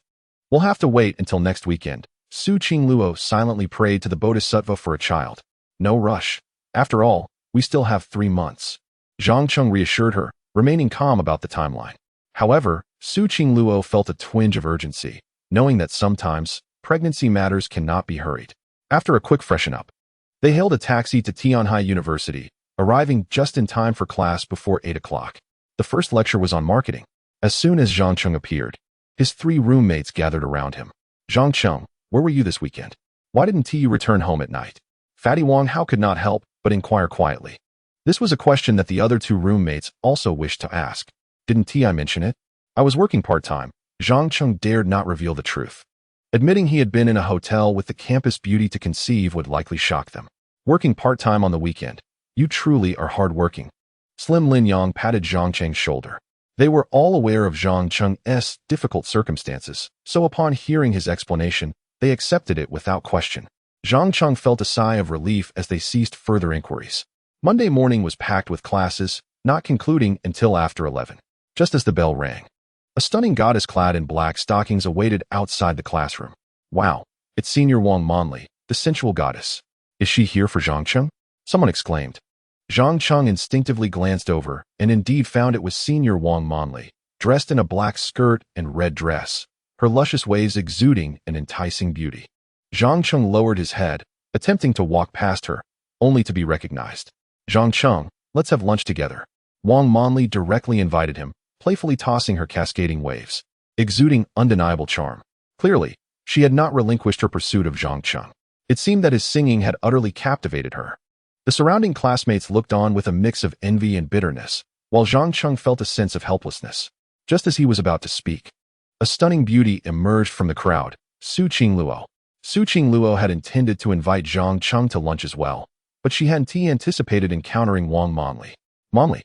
we'll have to wait until next weekend." Su Qingluo silently prayed to the Bodhisattva for a child. "No rush. After all, we still have 3 months." Zhang Qing reassured her, remaining calm about the timeline. However, Su Qingluo felt a twinge of urgency, knowing that sometimes pregnancy matters cannot be hurried. After a quick freshen up, they hailed a taxi to Tianhai University, arriving just in time for class before 8 o'clock. The first lecture was on marketing. As soon as Zhang Qing appeared, his 3 roommates gathered around him. "Zhang Qing, where were you this weekend? Why didn't you return home at night?" Fatty Wang Hao could not help but inquire quietly. This was a question that the other 2 roommates also wished to ask. "Didn't I mention it? I was working part-time." Zhang Qing dared not reveal the truth. Admitting he had been in a hotel with the campus beauty to conceive would likely shock them. "Working part-time on the weekend. You truly are hard-working." Slim Lin Yang patted Zhang Qing's shoulder. They were all aware of Zhang Qing's difficult circumstances, so upon hearing his explanation, they accepted it without question. Zhang Qing felt a sigh of relief as they ceased further inquiries. Monday morning was packed with classes, not concluding until after 11. Just as the bell rang, a stunning goddess clad in black stockings awaited outside the classroom. "Wow, it's Senior Wang Monli, the sensual goddess. Is she here for Zhang Qing?" someone exclaimed. Zhang Cheng instinctively glanced over and indeed found it was senior Wang Monli, dressed in a black skirt and red dress, her luscious waves exuding an enticing beauty. Zhang Cheng lowered his head, attempting to walk past her, only to be recognized. Zhang Cheng, let's have lunch together. Wang Monli directly invited him, playfully tossing her cascading waves, exuding undeniable charm. Clearly, she had not relinquished her pursuit of Zhang Cheng. It seemed that his singing had utterly captivated her. The surrounding classmates looked on with a mix of envy and bitterness, while Zhang Cheng felt a sense of helplessness. Just as he was about to speak, a stunning beauty emerged from the crowd, Su Qingluo. Su Qingluo had intended to invite Zhang Cheng to lunch as well, but she hadn't anticipated encountering Wang Monli. Monli,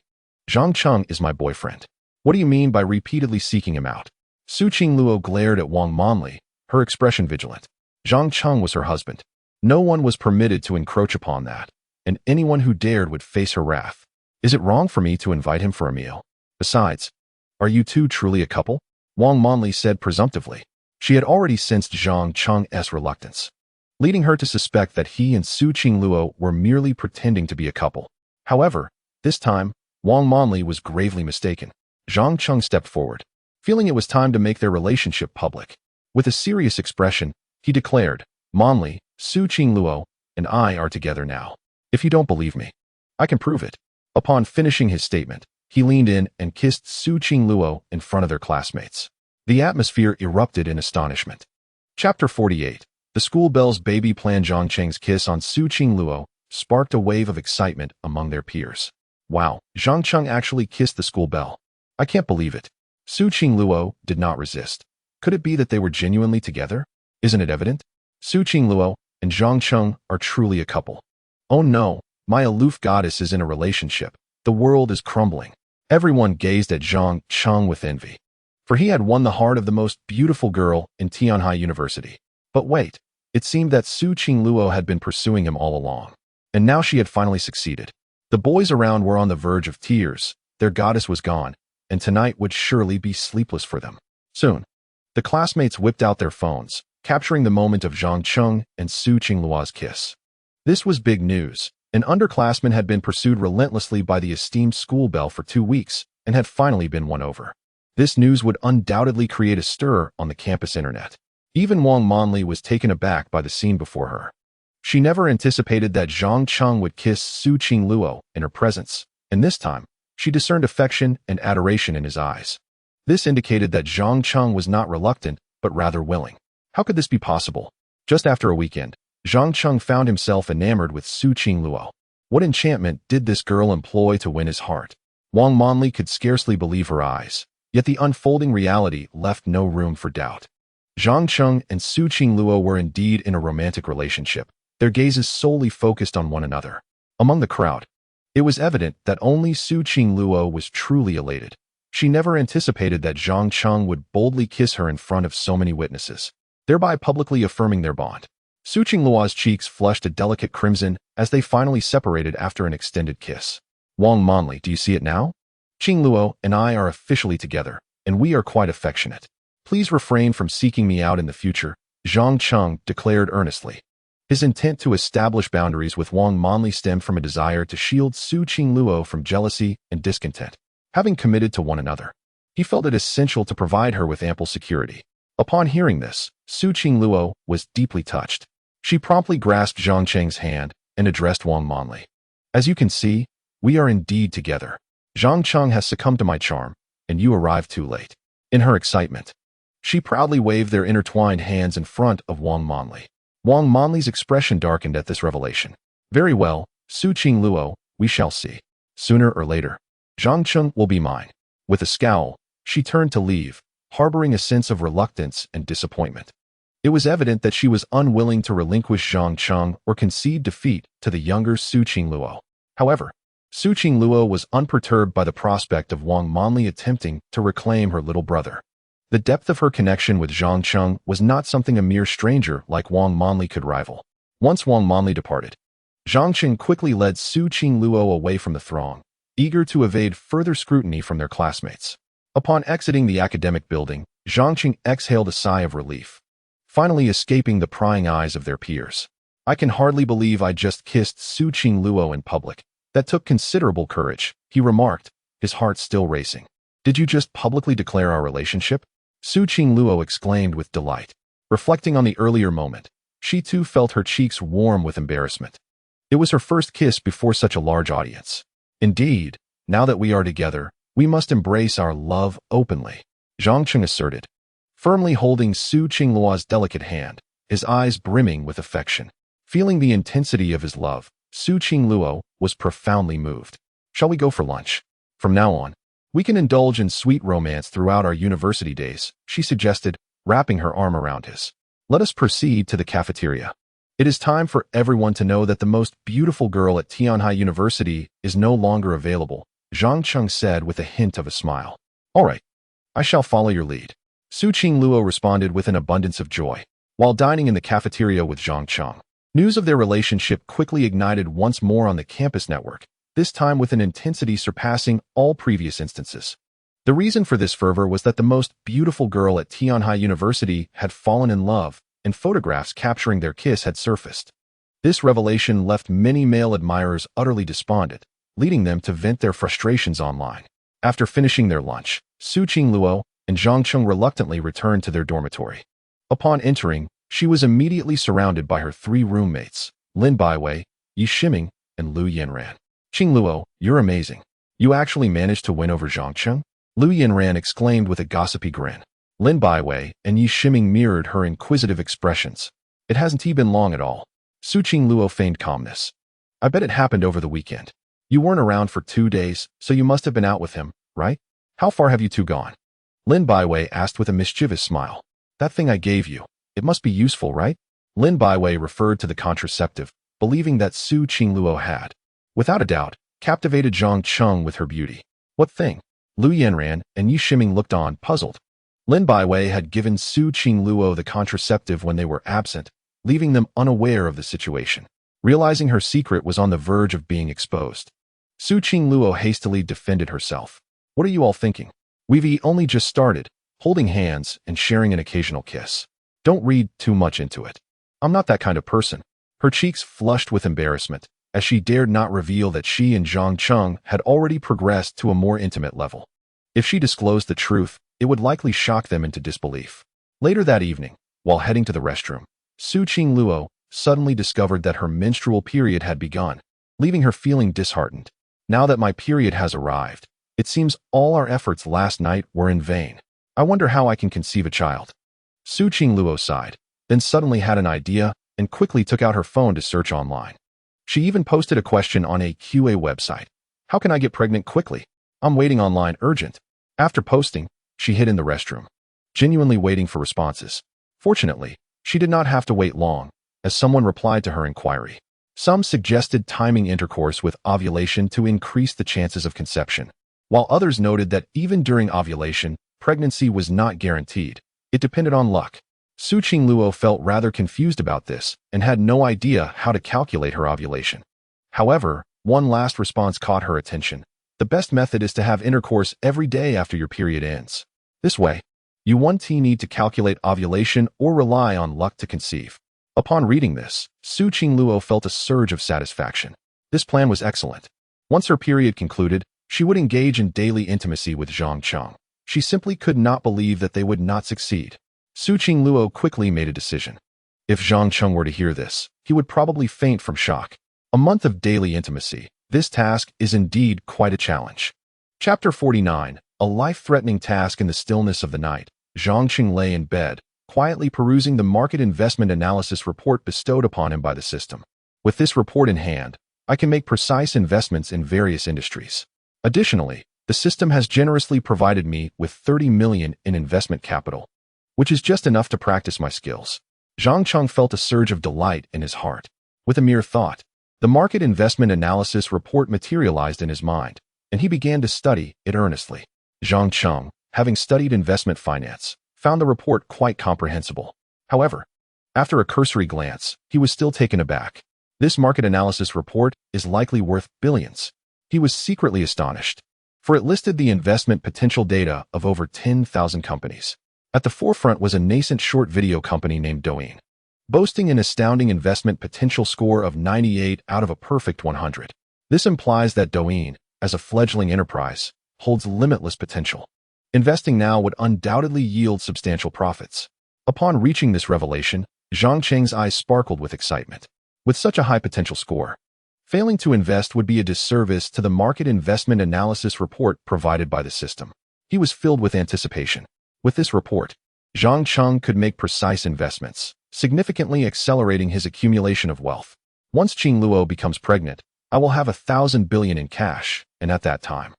Zhang Cheng is my boyfriend. What do you mean by repeatedly seeking him out? Su Qingluo glared at Wang Monli, her expression vigilant. Zhang Cheng was her husband. No one was permitted to encroach upon that, and anyone who dared would face her wrath. Is it wrong for me to invite him for a meal? Besides, are you two truly a couple? Wang Monli said presumptively. She had already sensed Zhang Cheng's reluctance, leading her to suspect that he and Su Qingluo were merely pretending to be a couple. However, this time, Wang Monli was gravely mistaken. Zhang Cheng stepped forward, feeling it was time to make their relationship public. With a serious expression, he declared, Monli, Su Qingluo, and I are together now. If you don't believe me, I can prove it. Upon finishing his statement, he leaned in and kissed Su Qingluo in front of their classmates. The atmosphere erupted in astonishment. Chapter 48. The school bell's baby plan. Zhang Cheng's kiss on Su Qingluo sparked a wave of excitement among their peers. Wow, Zhang Cheng actually kissed the school bell. I can't believe it. Su Qingluo did not resist. Could it be that they were genuinely together? Isn't it evident? Su Qingluo and Zhang Cheng are truly a couple. Oh no, my aloof goddess is in a relationship. The world is crumbling. Everyone gazed at Zhang Cheng with envy, for he had won the heart of the most beautiful girl in Tianhai University. But wait, it seemed that Su Qingluo had been pursuing him all along, and now she had finally succeeded. The boys around were on the verge of tears. Their goddess was gone, and tonight would surely be sleepless for them. Soon, the classmates whipped out their phones, capturing the moment of Zhang Cheng and Su Qingluo's kiss. This was big news. An underclassman had been pursued relentlessly by the esteemed school belle for 2 weeks and had finally been won over. This news would undoubtedly create a stir on the campus internet. Even Wang Monli was taken aback by the scene before her. She never anticipated that Zhang Cheng would kiss Su Qingluo in her presence, and this time, she discerned affection and adoration in his eyes. This indicated that Zhang Cheng was not reluctant, but rather willing. How could this be possible? Just after a weekend, Zhang Cheng found himself enamored with Su Qingluo. What enchantment did this girl employ to win his heart? Wang Monli could scarcely believe her eyes, yet the unfolding reality left no room for doubt. Zhang Cheng and Su Qingluo were indeed in a romantic relationship, their gazes solely focused on one another. Among the crowd, it was evident that only Su Qingluo was truly elated. She never anticipated that Zhang Cheng would boldly kiss her in front of so many witnesses, thereby publicly affirming their bond. Su Qingluo's cheeks flushed a delicate crimson as they finally separated after an extended kiss. Wang Monli, do you see it now? Qingluo and I are officially together, and we are quite affectionate. Please refrain from seeking me out in the future, Zhang Cheng declared earnestly. His intent to establish boundaries with Wang Monli stemmed from a desire to shield Su Qingluo from jealousy and discontent. Having committed to one another, he felt it essential to provide her with ample security. Upon hearing this, Su Qingluo was deeply touched. She promptly grasped Zhang Cheng's hand and addressed Wang Monli. As you can see, we are indeed together. Zhang Cheng has succumbed to my charm, and you arrived too late. In her excitement, she proudly waved their intertwined hands in front of Wang Monli. Wang Monli's expression darkened at this revelation. Very well, Su Qingluo, we shall see. Sooner or later, Zhang Cheng will be mine. With a scowl, she turned to leave, harboring a sense of reluctance and disappointment. It was evident that she was unwilling to relinquish Zhang Cheng or concede defeat to the younger Su Qingluo. However, Su Qingluo was unperturbed by the prospect of Wang Monli attempting to reclaim her little brother. The depth of her connection with Zhang Cheng was not something a mere stranger like Wang Monli could rival. Once Wang Monli departed, Zhang Cheng quickly led Su Qingluo away from the throng, eager to evade further scrutiny from their classmates. Upon exiting the academic building, Zhang Cheng exhaled a sigh of relief, finally escaping the prying eyes of their peers. I can hardly believe I just kissed Su Qingluo in public, That took considerable courage, he remarked, his heart still racing. Did you just publicly declare our relationship? Su Qingluo exclaimed with delight. Reflecting on the earlier moment, she too felt her cheeks warm with embarrassment. It was her first kiss before such a large audience. Indeed, now that we are together, we must embrace our love openly, Zhang Cheng asserted, firmly holding Su Qingluo's delicate hand, his eyes brimming with affection. Feeling the intensity of his love, Su Qingluo was profoundly moved. Shall we go for lunch? From now on, we can indulge in sweet romance throughout our university days, she suggested, wrapping her arm around his. Let us proceed to the cafeteria. It is time for everyone to know that the most beautiful girl at Tianhai University is no longer available, Zhang Cheng said with a hint of a smile. All right, I shall follow your lead. Su Qingluo responded with an abundance of joy. While dining in the cafeteria with Zhang Cheng, news of their relationship quickly ignited once more on the campus network, this time with an intensity surpassing all previous instances. The reason for this fervor was that the most beautiful girl at Tianhai University had fallen in love, and photographs capturing their kiss had surfaced. This revelation left many male admirers utterly despondent, leading them to vent their frustrations online. After finishing their lunch, Su Qingluo and Zhang Cheng reluctantly returned to their dormitory. Upon entering, she was immediately surrounded by her three roommates, Lin Baiwei, Yi Shiming, and Lu Yanran. Qingluo, you're amazing. You actually managed to win over Zhang Cheng? Lu Yanran exclaimed with a gossipy grin. Lin Baiwei and Yi Shiming mirrored her inquisitive expressions. It hasn't been long at all. Su Qingluo feigned calmness. I bet it happened over the weekend. You weren't around for 2 days, so you must have been out with him, right? How far have you two gone? Lin Baiwei asked with a mischievous smile. That thing I gave you, it must be useful, right? Lin Baiwei referred to the contraceptive, believing that Su Qingluo had, without a doubt, captivated Zhang Cheng with her beauty. What thing? Lu Yanran and Yi Shiming looked on, puzzled. Lin Baiwei had given Su Qingluo the contraceptive when they were absent, leaving them unaware of the situation. Realizing her secret was on the verge of being exposed, Su Qingluo hastily defended herself. What are you all thinking? We've only just started, holding hands and sharing an occasional kiss. Don't read too much into it. I'm not that kind of person. Her cheeks flushed with embarrassment, as she dared not reveal that she and Zhang Cheng had already progressed to a more intimate level. If she disclosed the truth, it would likely shock them into disbelief. Later that evening, while heading to the restroom, Su Qingluo suddenly discovered that her menstrual period had begun, leaving her feeling disheartened. Now that my period has arrived, it seems all our efforts last night were in vain. I wonder how I can conceive a child. Su Qingluo sighed, then suddenly had an idea and quickly took out her phone to search online. She even posted a question on a QA website. How can I get pregnant quickly? I'm waiting online urgent. After posting, she hid in the restroom, genuinely waiting for responses. Fortunately, she did not have to wait long, as someone replied to her inquiry. Some suggested timing intercourse with ovulation to increase the chances of conception, while others noted that even during ovulation, pregnancy was not guaranteed. It depended on luck. Su Qingluo felt rather confused about this and had no idea how to calculate her ovulation. However, one last response caught her attention. The best method is to have intercourse every day after your period ends. This way, you won't need to calculate ovulation or rely on luck to conceive. Upon reading this, Su Qingluo felt a surge of satisfaction. This plan was excellent. Once her period concluded, she would engage in daily intimacy with Zhang Cheng. She simply could not believe that they would not succeed. Su Qingluo quickly made a decision. If Zhang Cheng were to hear this, he would probably faint from shock. A month of daily intimacy. This task is indeed quite a challenge. Chapter 49. A life-threatening task in the stillness of the night. Zhang Cheng lay in bed, quietly perusing the market investment analysis report bestowed upon him by the system. With this report in hand, I can make precise investments in various industries. Additionally, the system has generously provided me with 30 million in investment capital, which is just enough to practice my skills. Zhang Cheng felt a surge of delight in his heart. With a mere thought, the market investment analysis report materialized in his mind, and he began to study it earnestly. Zhang Cheng, having studied investment finance, found the report quite comprehensible. However, after a cursory glance, he was still taken aback. This market analysis report is likely worth billions. He was secretly astonished, for it listed the investment potential data of over 10,000 companies. At the forefront was a nascent short video company named Douyin, boasting an astounding investment potential score of 98 out of a perfect 100. This implies that Douyin, as a fledgling enterprise, holds limitless potential. Investing now would undoubtedly yield substantial profits. Upon reaching this revelation, Zhang Cheng's eyes sparkled with excitement. With such a high potential score, failing to invest would be a disservice to the market investment analysis report provided by the system. He was filled with anticipation. With this report, Zhang Cheng could make precise investments, significantly accelerating his accumulation of wealth. Once Qing Luo becomes pregnant, I will have 1,000 billion in cash, and at that time,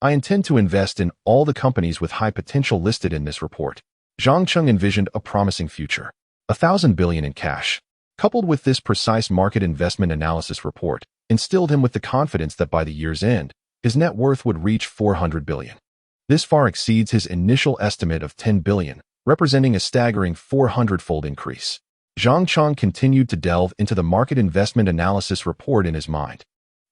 I intend to invest in all the companies with high potential listed in this report. Zhang Cheng envisioned a promising future. 1,000 billion in cash, coupled with this precise market investment analysis report, instilled him with the confidence that by the year's end, his net worth would reach 400 billion. This far exceeds his initial estimate of 10 billion, representing a staggering 400-fold increase. Zhang Cheng continued to delve into the market investment analysis report in his mind,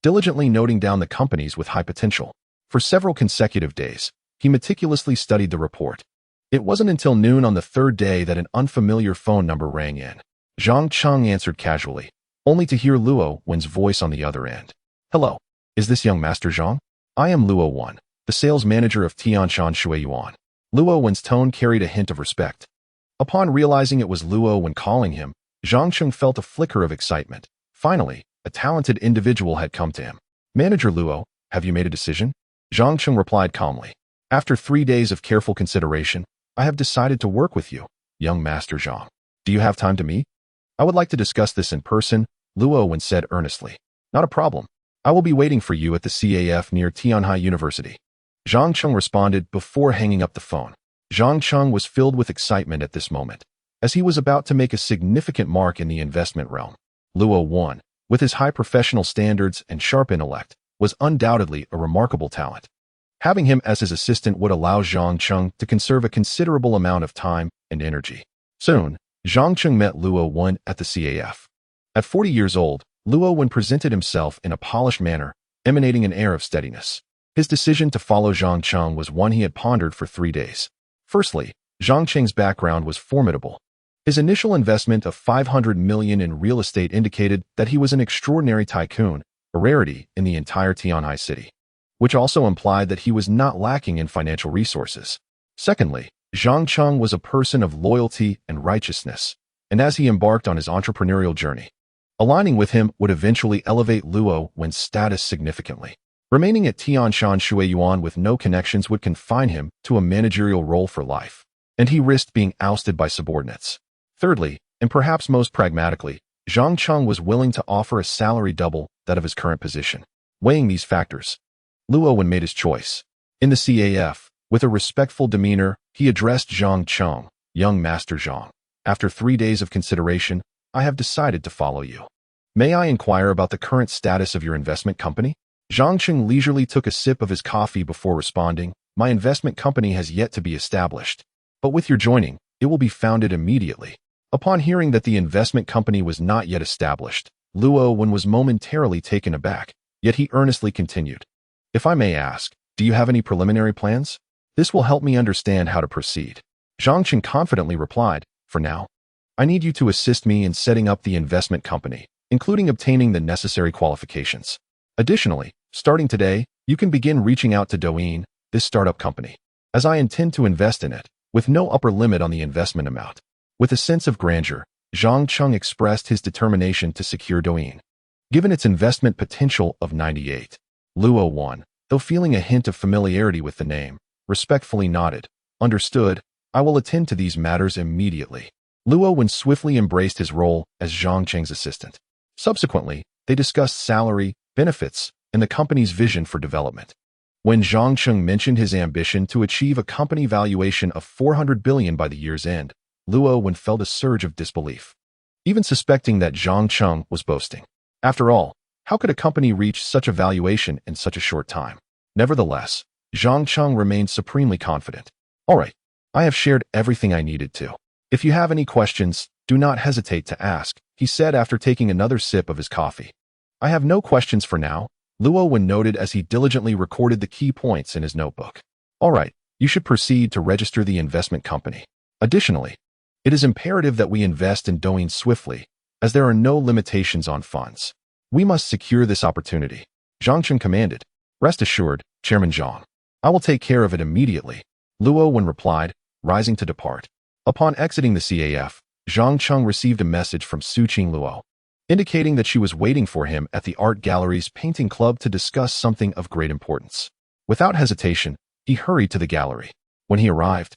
diligently noting down the companies with high potential. For several consecutive days, he meticulously studied the report. It wasn't until noon on the third day that an unfamiliar phone number rang in. Zhang Cheng answered casually, only to hear Luo Wen's voice on the other end. Hello, is this young Master Zhang? I am Luo Wen, the sales manager of Tianshan Shuiyuan. Luo Wen's tone carried a hint of respect. Upon realizing it was Luo Wen calling him, Zhang Cheng felt a flicker of excitement. Finally, a talented individual had come to him. Manager Luo, have you made a decision? Zhang Cheng replied calmly. After 3 days of careful consideration, I have decided to work with you, young Master Zhang. Do you have time to meet? I would like to discuss this in person, Luo Wen said earnestly. Not a problem. I will be waiting for you at the CAF near Tianhai University. Zhang Cheng responded before hanging up the phone. Zhang Cheng was filled with excitement at this moment, as he was about to make a significant mark in the investment realm. Luo Wen, with his high professional standards and sharp intellect, was undoubtedly a remarkable talent. Having him as his assistant would allow Zhang Cheng to conserve a considerable amount of time and energy. Soon, Zhang Cheng met Luo Wen at the CAF. At 40 years old, Luo Wen presented himself in a polished manner, emanating an air of steadiness. His decision to follow Zhang Cheng was one he had pondered for 3 days. Firstly, Zhang Cheng's background was formidable. His initial investment of 500 million in real estate indicated that he was an extraordinary tycoon, a rarity in the entire Tianhai city, which also implied that he was not lacking in financial resources. Secondly, Zhang Cheng was a person of loyalty and righteousness, and as he embarked on his entrepreneurial journey, aligning with him would eventually elevate Luo Wen's status significantly. Remaining at Tianshan Shuiyuan with no connections would confine him to a managerial role for life, and he risked being ousted by subordinates. Thirdly, and perhaps most pragmatically, Zhang Cheng was willing to offer a salary double that of his current position. Weighing these factors, Luo Wen made his choice. In the CAF, with a respectful demeanor, he addressed Zhang Cheng, young Master Zhang. After 3 days of consideration, I have decided to follow you. May I inquire about the current status of your investment company? Zhang Cheng leisurely took a sip of his coffee before responding, my investment company has yet to be established, but with your joining, it will be founded immediately. Upon hearing that the investment company was not yet established, Luo Wen was momentarily taken aback, yet he earnestly continued. If I may ask, do you have any preliminary plans? This will help me understand how to proceed. Zhang Cheng confidently replied, for now, I need you to assist me in setting up the investment company, including obtaining the necessary qualifications. Additionally, starting today, you can begin reaching out to Douyin, this startup company, as I intend to invest in it, with no upper limit on the investment amount. With a sense of grandeur, Zhang Cheng expressed his determination to secure Douyin. Given its investment potential of 98, Luo Wen, though feeling a hint of familiarity with the name, respectfully nodded. Understood, I will attend to these matters immediately. Luo Wen swiftly embraced his role as Zhang Cheng's assistant. Subsequently, they discussed salary, benefits, and the company's vision for development. When Zhang Cheng mentioned his ambition to achieve a company valuation of 400 billion by the year's end, Luo Wen felt a surge of disbelief, even suspecting that Zhang Cheng was boasting. After all, how could a company reach such a valuation in such a short time? Nevertheless, Zhang Cheng remained supremely confident. All right, I have shared everything I needed to. If you have any questions, do not hesitate to ask, he said after taking another sip of his coffee. I have no questions for now, Luo Wen noted as he diligently recorded the key points in his notebook. All right, you should proceed to register the investment company. Additionally, it is imperative that we invest in Douyin swiftly, as there are no limitations on funds. We must secure this opportunity. Zhang Cheng commanded. Rest assured, Chairman Zhang. I will take care of it immediately, Luo Wen replied, rising to depart. Upon exiting the CAF, Zhang Cheng received a message from Su Qing Luo, indicating that she was waiting for him at the Art Gallery's painting club to discuss something of great importance. Without hesitation, he hurried to the gallery. When he arrived,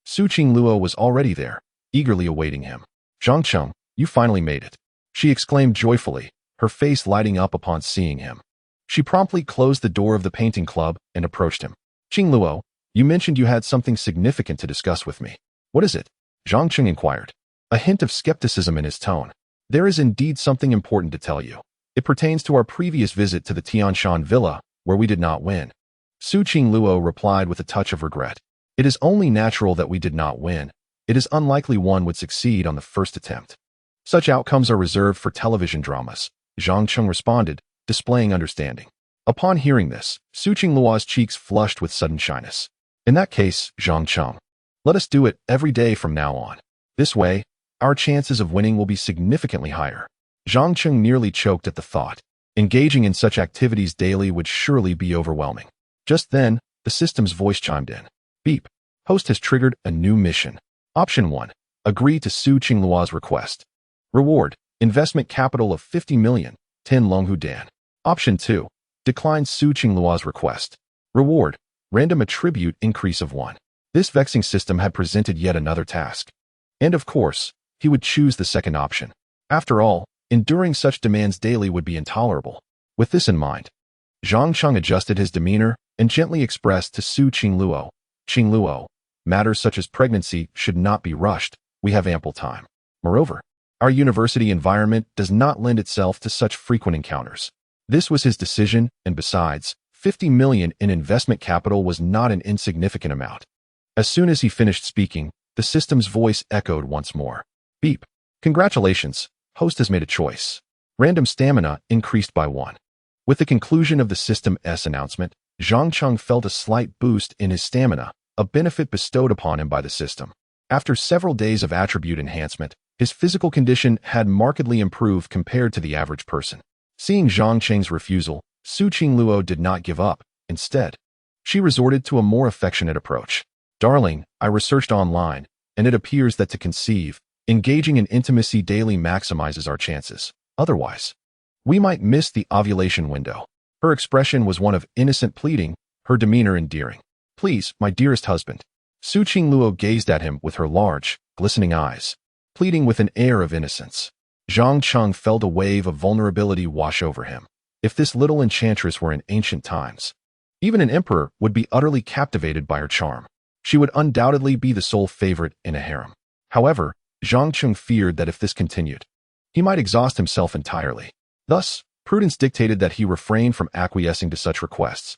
Su Qing Luo was already there, eagerly awaiting him. Zhang Cheng, you finally made it, she exclaimed joyfully, her face lighting up upon seeing him. She promptly closed the door of the painting club and approached him. Qing Luo, you mentioned you had something significant to discuss with me. What is it? Zhang Cheng inquired, a hint of skepticism in his tone. There is indeed something important to tell you. It pertains to our previous visit to the Tianshan Villa, where we did not win. Su Qing Luo replied with a touch of regret. It is only natural that we did not win. It is unlikely one would succeed on the first attempt. Such outcomes are reserved for television dramas, Zhang Cheng responded, displaying understanding. Upon hearing this, Su Qing Luo's cheeks flushed with sudden shyness. In that case, Zhang Cheng, let us do it every day from now on. This way, our chances of winning will be significantly higher. Zhang Cheng nearly choked at the thought. Engaging in such activities daily would surely be overwhelming. Just then, the system's voice chimed in. Beep. Host has triggered a new mission. Option 1. Agree to Su Qing Luo's request. Reward. Investment capital of 50 million. 10 Longhu Dan. Option 2. Decline Su Qing Luo's request. Reward. Random attribute increase of 1. This vexing system had presented yet another task. And of course, he would choose the second option. After all, enduring such demands daily would be intolerable. With this in mind, Zhang Cheng adjusted his demeanor and gently expressed to Su Qing Luo, matters such as pregnancy should not be rushed. We have ample time. Moreover, our university environment does not lend itself to such frequent encounters. This was his decision, and besides, 50 million in investment capital was not an insignificant amount. As soon as he finished speaking, the system's voice echoed once more. Beep. Congratulations, host has made a choice. Random stamina increased by 1. With the conclusion of the system's announcement, Zhang Cheng felt a slight boost in his stamina, a benefit bestowed upon him by the system. After several days of attribute enhancement, his physical condition had markedly improved compared to the average person. Seeing Zhang Cheng's refusal, Su Qing Luo did not give up. Instead, she resorted to a more affectionate approach. Darling, I researched online, and it appears that to conceive, engaging in intimacy daily maximizes our chances. Otherwise, we might miss the ovulation window. Her expression was one of innocent pleading, her demeanor endearing. Please, my dearest husband. Su Qing Luo gazed at him with her large, glistening eyes, pleading with an air of innocence. Zhang Cheng felt a wave of vulnerability wash over him. If this little enchantress were in ancient times, even an emperor would be utterly captivated by her charm. She would undoubtedly be the sole favorite in a harem. However, Zhang Cheng feared that if this continued, he might exhaust himself entirely. Thus, prudence dictated that he refrain from acquiescing to such requests,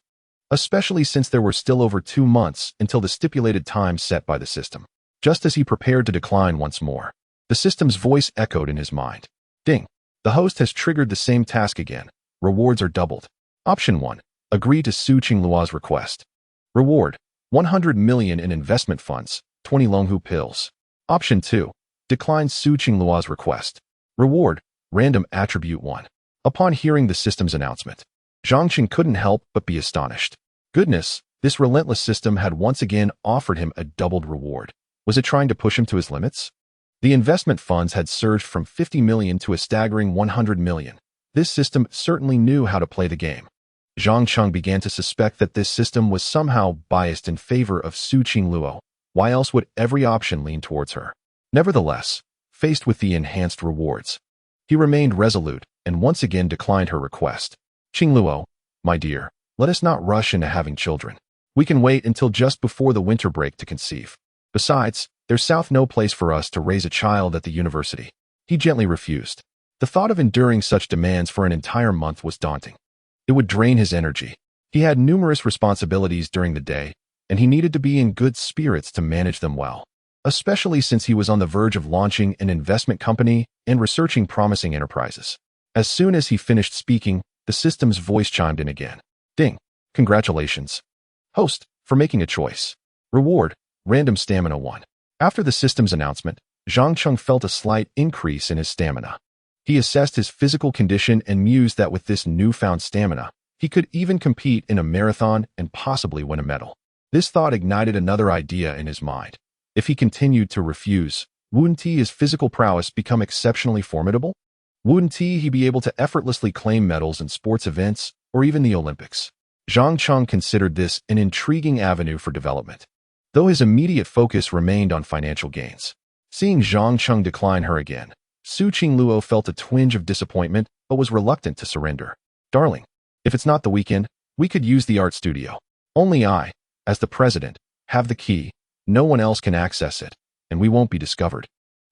especially since there were still over 2 months until the stipulated time set by the system. Just as he prepared to decline once more, the system's voice echoed in his mind. Ding. The host has triggered the same task again. Rewards are doubled. Option 1. Agree to Su Qing Luo's request. Reward. 100 million in investment funds, 20 Longhu pills. Option 2. Decline Su Qing Luo's request. Reward. Random attribute 1. Upon hearing the system's announcement, Zhang Cheng couldn't help but be astonished. Goodness, this relentless system had once again offered him a doubled reward. Was it trying to push him to his limits? The investment funds had surged from 50 million to a staggering 100 million. This system certainly knew how to play the game. Zhang Cheng began to suspect that this system was somehow biased in favor of Su Qing Luo. Why else would every option lean towards her? Nevertheless, faced with the enhanced rewards, he remained resolute and once again declined her request. Qing Luo, my dear, let us not rush into having children. We can wait until just before the winter break to conceive. Besides, there's no place for us to raise a child at the university. He gently refused. The thought of enduring such demands for an entire month was daunting. It would drain his energy. He had numerous responsibilities during the day, and he needed to be in good spirits to manage them well, especially since he was on the verge of launching an investment company and researching promising enterprises. As soon as he finished speaking, the system's voice chimed in again. Ding. Congratulations, host, for making a choice. Reward. Random stamina 1. After the system's announcement, Zhang Cheng felt a slight increase in his stamina. He assessed his physical condition and mused that with this newfound stamina, He could even compete in a marathon and possibly win a medal. This thought ignited another idea in his mind. If he continued to refuse, wouldn't his physical prowess become exceptionally formidable? Wouldn't he be able to effortlessly claim medals in sports events or even the Olympics? Zhang Cheng considered this an intriguing avenue for development, though his immediate focus remained on financial gains. Seeing Zhang Cheng decline her again, Su Qingluo felt a twinge of disappointment but was reluctant to surrender. Darling, if it's not the weekend, we could use the art studio. Only I, as the president, have the key. No one else can access it, and we won't be discovered,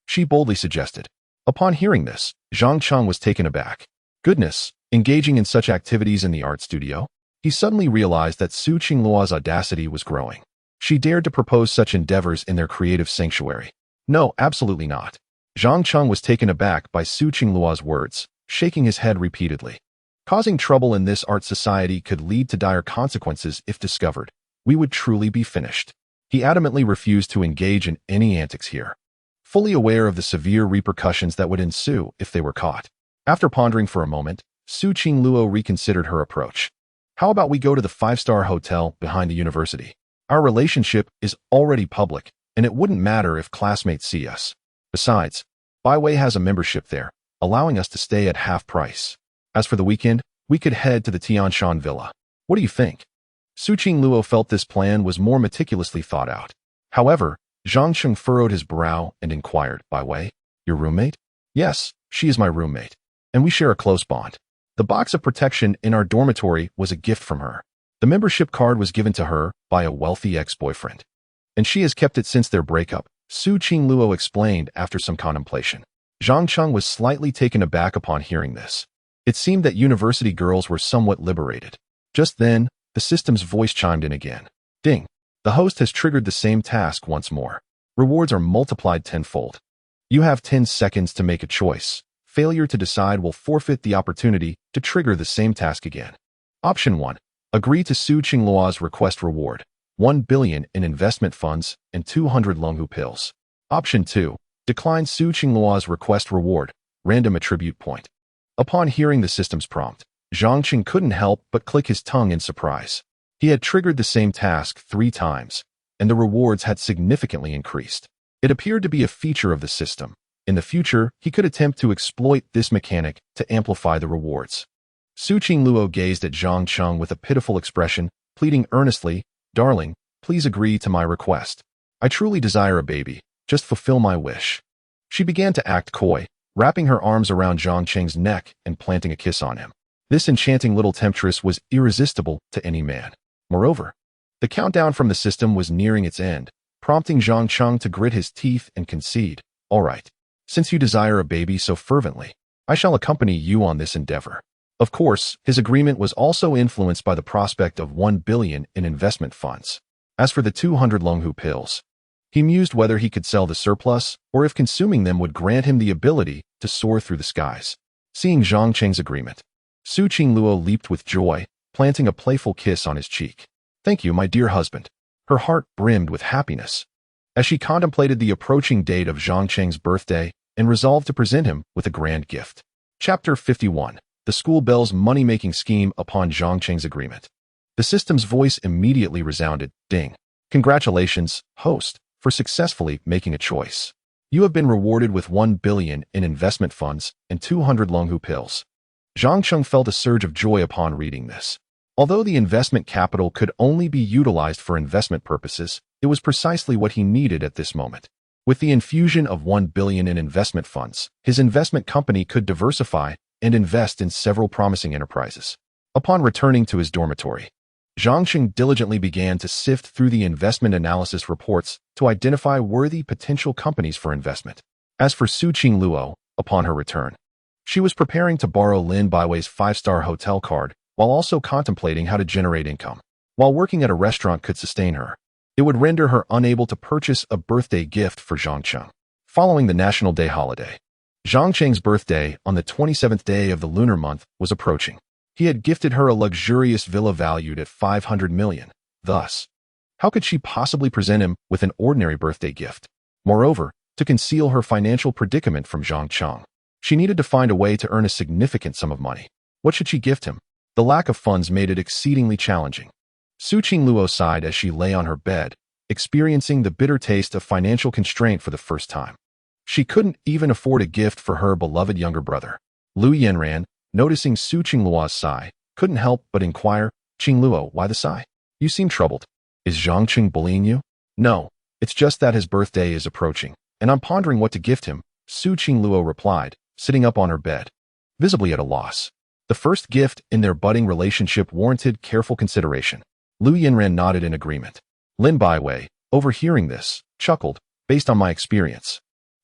she boldly suggested. Upon hearing this, Zhang Cheng was taken aback. Goodness, engaging in such activities in the art studio? He suddenly realized that Su Qingluo's audacity was growing. She dared to propose such endeavors in their creative sanctuary. No, absolutely not. Zhang Cheng was taken aback by Su Qingluo's words, shaking his head repeatedly. Causing trouble in this art society could lead to dire consequences if discovered. We would truly be finished. He adamantly refused to engage in any antics here, fully aware of the severe repercussions that would ensue if they were caught. After pondering for a moment, Su Qingluo reconsidered her approach. How about we go to the five-star hotel behind the university? Our relationship is already public, and it wouldn't matter if classmates see us. Besides, Baiwei has a membership there, allowing us to stay at half price. As for the weekend, we could head to the Tianshan Villa. What do you think? Su Qingluo felt this plan was more meticulously thought out. However, Zhang Cheng furrowed his brow and inquired, Baiwei, your roommate? Yes, she is my roommate, and we share a close bond. The box of protection in our dormitory was a gift from her. The membership card was given to her by a wealthy ex-boyfriend, and she has kept it since their breakup, Su Qingluo explained after some contemplation. Zhang Cheng was slightly taken aback upon hearing this. It seemed that university girls were somewhat liberated. Just then, the system's voice chimed in again. Ding! The host has triggered the same task once more. Rewards are multiplied tenfold. You have 10 seconds to make a choice. Failure to decide will forfeit the opportunity to trigger the same task again. Option 1. Agree to Su Qingluo's request reward. 1 billion in investment funds and 200 Longhu pills. Option 2. Decline Su Qingluo's request reward. Random attribute point. Upon hearing the system's prompt, Zhang Cheng couldn't help but click his tongue in surprise. He had triggered the same task 3 times, and the rewards had significantly increased. It appeared to be a feature of the system. In the future, he could attempt to exploit this mechanic to amplify the rewards. Su Qingluo gazed at Zhang Cheng with a pitiful expression, pleading earnestly, Darling, please agree to my request. I truly desire a baby. Just fulfill my wish. She began to act coy, wrapping her arms around Zhang Cheng's neck and planting a kiss on him. This enchanting little temptress was irresistible to any man. Moreover, the countdown from the system was nearing its end, prompting Zhang Cheng to grit his teeth and concede. All right, since you desire a baby so fervently, I shall accompany you on this endeavor. Of course, his agreement was also influenced by the prospect of 1 billion in investment funds. As for the 200 Longhu pills, he mused whether he could sell the surplus or if consuming them would grant him the ability to soar through the skies. Seeing Zhang Cheng's agreement, Su Qingluo leaped with joy, planting a playful kiss on his cheek. Thank you, my dear husband. Her heart brimmed with happiness as she contemplated the approaching date of Zhang Cheng's birthday and resolved to present him with a grand gift. Chapter 51. The school Belle's money-making scheme upon Zhang Cheng's agreement. The system's voice immediately resounded, Ding! Congratulations, host, for successfully making a choice. You have been rewarded with 1 billion in investment funds and 200 Longhu pills. Zhang Cheng felt a surge of joy upon reading this. Although the investment capital could only be utilized for investment purposes, it was precisely what he needed at this moment. With the infusion of 1 billion in investment funds, his investment company could diversify and invest in several promising enterprises. Upon returning to his dormitory, Zhang Cheng diligently began to sift through the investment analysis reports to identify worthy potential companies for investment. As for Su Qingluo, upon her return, she was preparing to borrow Lin Baiwei's 5-star hotel card while also contemplating how to generate income. While working at a restaurant could sustain her, it would render her unable to purchase a birthday gift for Zhang Cheng. Following the National Day holiday, Zhang Cheng's birthday on the 27th day of the lunar month was approaching. He had gifted her a luxurious villa valued at 500 million. Thus, how could she possibly present him with an ordinary birthday gift? Moreover, to conceal her financial predicament from Zhang Cheng, she needed to find a way to earn a significant sum of money. What should she gift him? The lack of funds made it exceedingly challenging. Su Qingluo sighed as she lay on her bed, experiencing the bitter taste of financial constraint for the first time. She couldn't even afford a gift for her beloved younger brother. Lu Yanran, noticing Su Qingluo's sigh, couldn't help but inquire, "Qingluo, why the sigh? You seem troubled. Is Zhangqing bullying you?" "No, it's just that his birthday is approaching, and I'm pondering what to gift him," Su Qingluo replied, sitting up on her bed, visibly at a loss. The first gift in their budding relationship warranted careful consideration. Lu Yanran nodded in agreement. Lin Baiwei, overhearing this, chuckled, "Based on my experience,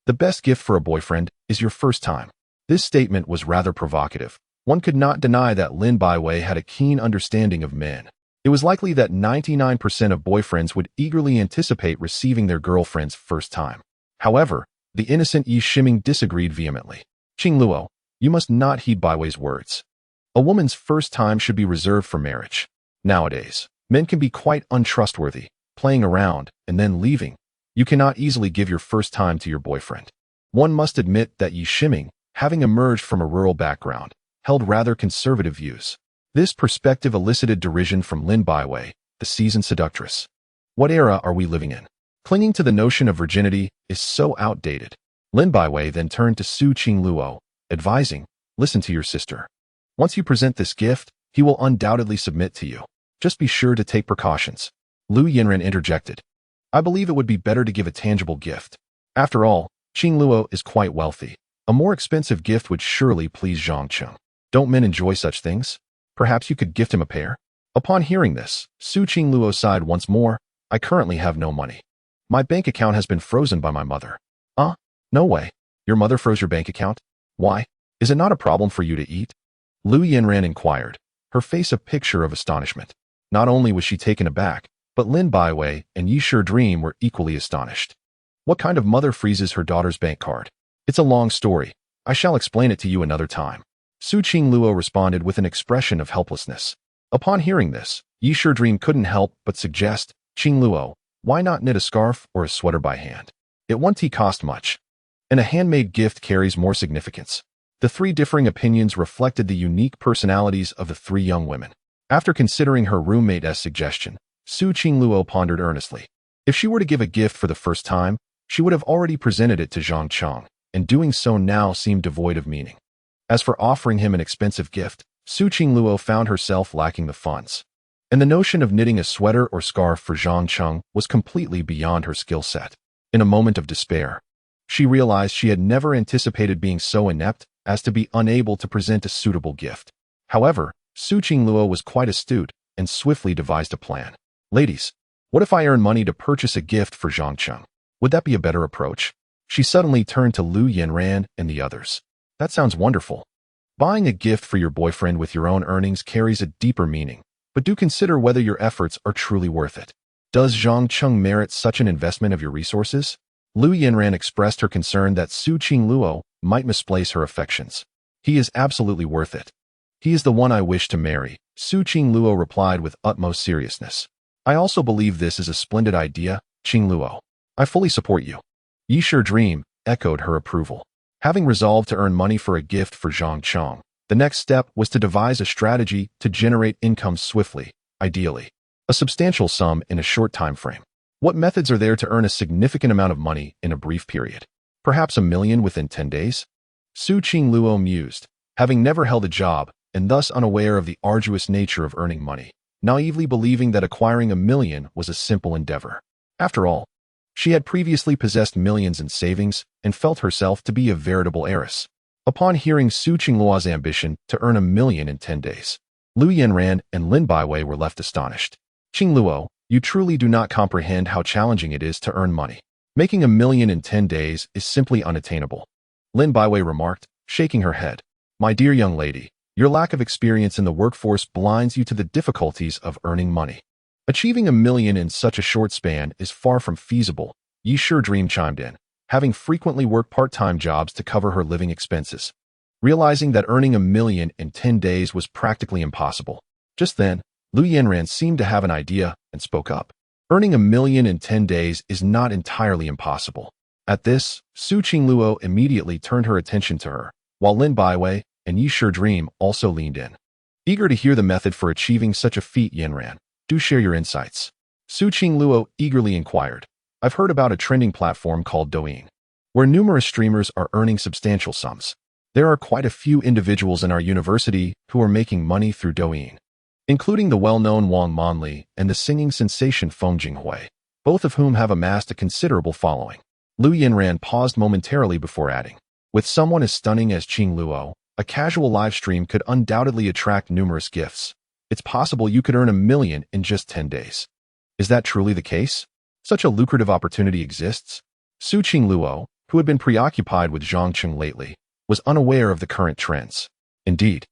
the best gift for a boyfriend is your first time." This statement was rather provocative. One could not deny that Lin Baiwei had a keen understanding of men. It was likely that 99% of boyfriends would eagerly anticipate receiving their girlfriend's first time. However, the innocent Yi Shiming disagreed vehemently. "Qingluo, you must not heed Baiwei's words. A woman's first time should be reserved for marriage. Nowadays, men can be quite untrustworthy, playing around and then leaving. You cannot easily give your first time to your boyfriend." One must admit that Yi Shiming, having emerged from a rural background, held rather conservative views. This perspective elicited derision from Lin Baiwei, the seasoned seductress. What era are we living in? Clinging to the notion of virginity is so outdated. Lin Baiwei then turned to Su Qingluo, advising, "Listen to your sister. Once you present this gift, he will undoubtedly submit to you. Just be sure to take precautions." Lu Yanran interjected, "I believe it would be better to give a tangible gift. After all, Qingluo is quite wealthy. A more expensive gift would surely please Zhangqing. Don't men enjoy such things? Perhaps you could gift him a pair?" Upon hearing this, Su Qingluo sighed once more, "I currently have no money. My bank account has been frozen by my mother." No way. Your mother froze your bank account? Why? Is it not a problem for you to eat?" Lu Yanran inquired, her face a picture of astonishment. Not only was she taken aback, but Lin Baiwei and Yi Shidream were equally astonished. What kind of mother freezes her daughter's bank card? It's a long story. I shall explain it to you another time. Su Qingluo responded with an expression of helplessness. Upon hearing this, Yi Shidream couldn't help but suggest, "Qingluo, why not knit a scarf or a sweater by hand? It won't cost much. And a handmade gift carries more significance." The three differing opinions reflected the unique personalities of the three young women. After considering her roommate's suggestion, Su Qingluo pondered earnestly. If she were to give a gift for the first time, she would have already presented it to Zhangqing, and doing so now seemed devoid of meaning. As for offering him an expensive gift, Su Qingluo found herself lacking the funds. And the notion of knitting a sweater or scarf for Zhangqing was completely beyond her skill set. In a moment of despair, she realized she had never anticipated being so inept as to be unable to present a suitable gift. However, Su Qingluo was quite astute and swiftly devised a plan. "Ladies, what if I earn money to purchase a gift for Zhangqing? Would that be a better approach?" She suddenly turned to Lu Yanran and the others. "That sounds wonderful. Buying a gift for your boyfriend with your own earnings carries a deeper meaning, but do consider whether your efforts are truly worth it. Does Zhangqing merit such an investment of your resources?" Lu Yanran expressed her concern that Su Qingluo might misplace her affections. "He is absolutely worth it. He is the one I wish to marry," Su Qingluo replied with utmost seriousness. "I also believe this is a splendid idea, Qingluo. I fully support you." Yi Shidream echoed her approval. Having resolved to earn money for a gift for Zhangqing, the next step was to devise a strategy to generate income swiftly, ideally a substantial sum in a short time frame. What methods are there to earn a significant amount of money in a brief period? Perhaps 1 million within 10 days? Su Qingluo mused, having never held a job and thus unaware of the arduous nature of earning money, naively believing that acquiring 1 million was a simple endeavor. After all, she had previously possessed millions in savings and felt herself to be a veritable heiress. Upon hearing Su Qingluo's ambition to earn 1 million in 10 days, Lu Yanran and Lin Baiwei were left astonished. "Qingluo, you truly do not comprehend how challenging it is to earn money. Making 1 million in 10 days is simply unattainable," Lin Baiwei remarked, shaking her head. "My dear young lady, your lack of experience in the workforce blinds you to the difficulties of earning money. Achieving 1 million in such a short span is far from feasible," Yi Shidream chimed in, having frequently worked part-time jobs to cover her living expenses. Realizing that earning 1 million in 10 days was practically impossible. Just then, Lu Yanran seemed to have an idea and spoke up. "Earning 1 million in 10 days is not entirely impossible." At this, Su Qingluo immediately turned her attention to her, while Lin Baiwei and Yi Shidream also leaned in. Eager to hear the method for achieving such a feat, Yanran. Do share your insights. Su Qingluo eagerly inquired. I've heard about a trending platform called Douyin, where numerous streamers are earning substantial sums. There are quite a few individuals in our university who are making money through Douyin, including the well-known Wang Monli and the singing sensation Feng Jinghui, both of whom have amassed a considerable following. Lu Yanran paused momentarily before adding, with someone as stunning as Qingluo, a casual live stream could undoubtedly attract numerous gifts. It's possible you could earn 1 million in just 10 days. Is that truly the case? Such a lucrative opportunity exists? Su Qingluo, who had been preoccupied with Zhangcheng lately, was unaware of the current trends. Indeed,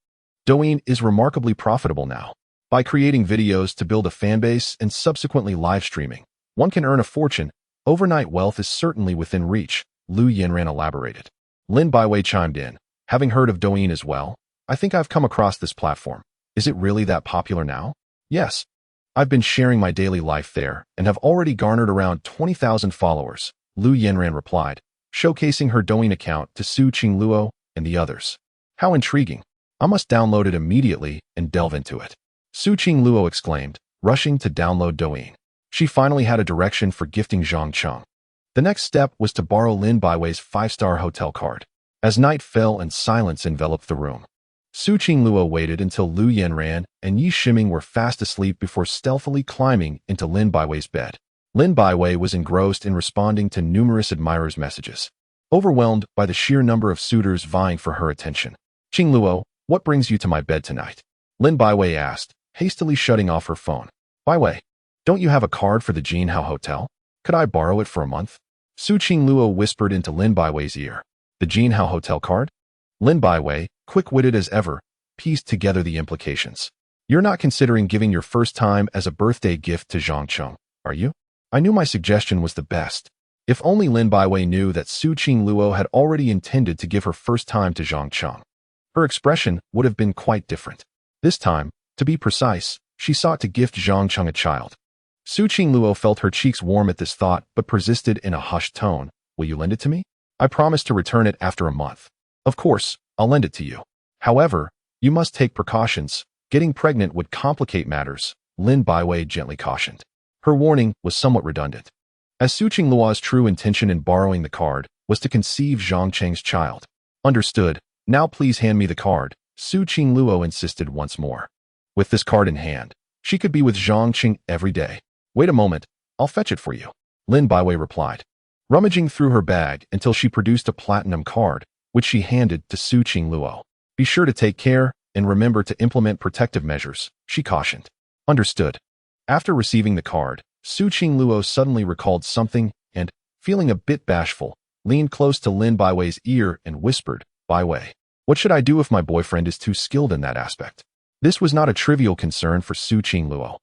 Douyin is remarkably profitable now. By creating videos to build a fanbase and subsequently live streaming, one can earn a fortune. Overnight wealth is certainly within reach, Lu Yanran elaborated. Lin Baiwei chimed in. Having heard of Douyin as well, I think I've come across this platform. Is it really that popular now? Yes. I've been sharing my daily life there and have already garnered around 20,000 followers, Lu Yanran replied, showcasing her Douyin account to Su Qingluo and the others. How intriguing. I must download it immediately and delve into it. Su Qingluo exclaimed, rushing to download Douyin. She finally had a direction for gifting Zhangcheng. The next step was to borrow Lin Baiwei's 5-star hotel card. As night fell and silence enveloped the room, Su Qingluo waited until Lu Yanran and Yi Shiming were fast asleep before stealthily climbing into Lin Baiwei's bed. Lin Baiwei was engrossed in responding to numerous admirers' messages, overwhelmed by the sheer number of suitors vying for her attention. Qingluo, what brings you to my bed tonight? Lin Baiwei asked, hastily shutting off her phone. Baiwei, don't you have a card for the Jinhao Hotel? Could I borrow it for a month? Su Qingluo whispered into Lin Baiwei's ear. The Jinhao Hotel card? Lin Baiwei, quick-witted as ever, pieced together the implications. You're not considering giving your first time as a birthday gift to Zhangcheng, are you? I knew my suggestion was the best. If only Lin Baiwei knew that Su Qingluo had already intended to give her first time to Zhangcheng, her expression would have been quite different. This time, to be precise, she sought to gift Zhangcheng a child. Su Qingluo felt her cheeks warm at this thought but persisted in a hushed tone. Will you lend it to me? I promise to return it after a month. Of course, I'll lend it to you. However, you must take precautions. Getting pregnant would complicate matters, Lin Baiwei gently cautioned. Her warning was somewhat redundant, as Su Qingluo's true intention in borrowing the card was to conceive Zhangcheng's child. Understood. Now please hand me the card, Su Qingluo insisted once more. With this card in hand, she could be with Zhangcheng every day. Wait a moment, I'll fetch it for you, Lin Baiwei replied, rummaging through her bag until she produced a platinum card, which she handed to Su Qingluo. Be sure to take care and remember to implement protective measures, she cautioned. Understood. After receiving the card, Su Qingluo suddenly recalled something and, feeling a bit bashful, leaned close to Lin Baiwei's ear and whispered, Baiwei, what should I do if my boyfriend is too skilled in that aspect? This was not a trivial concern for Su Qingluo.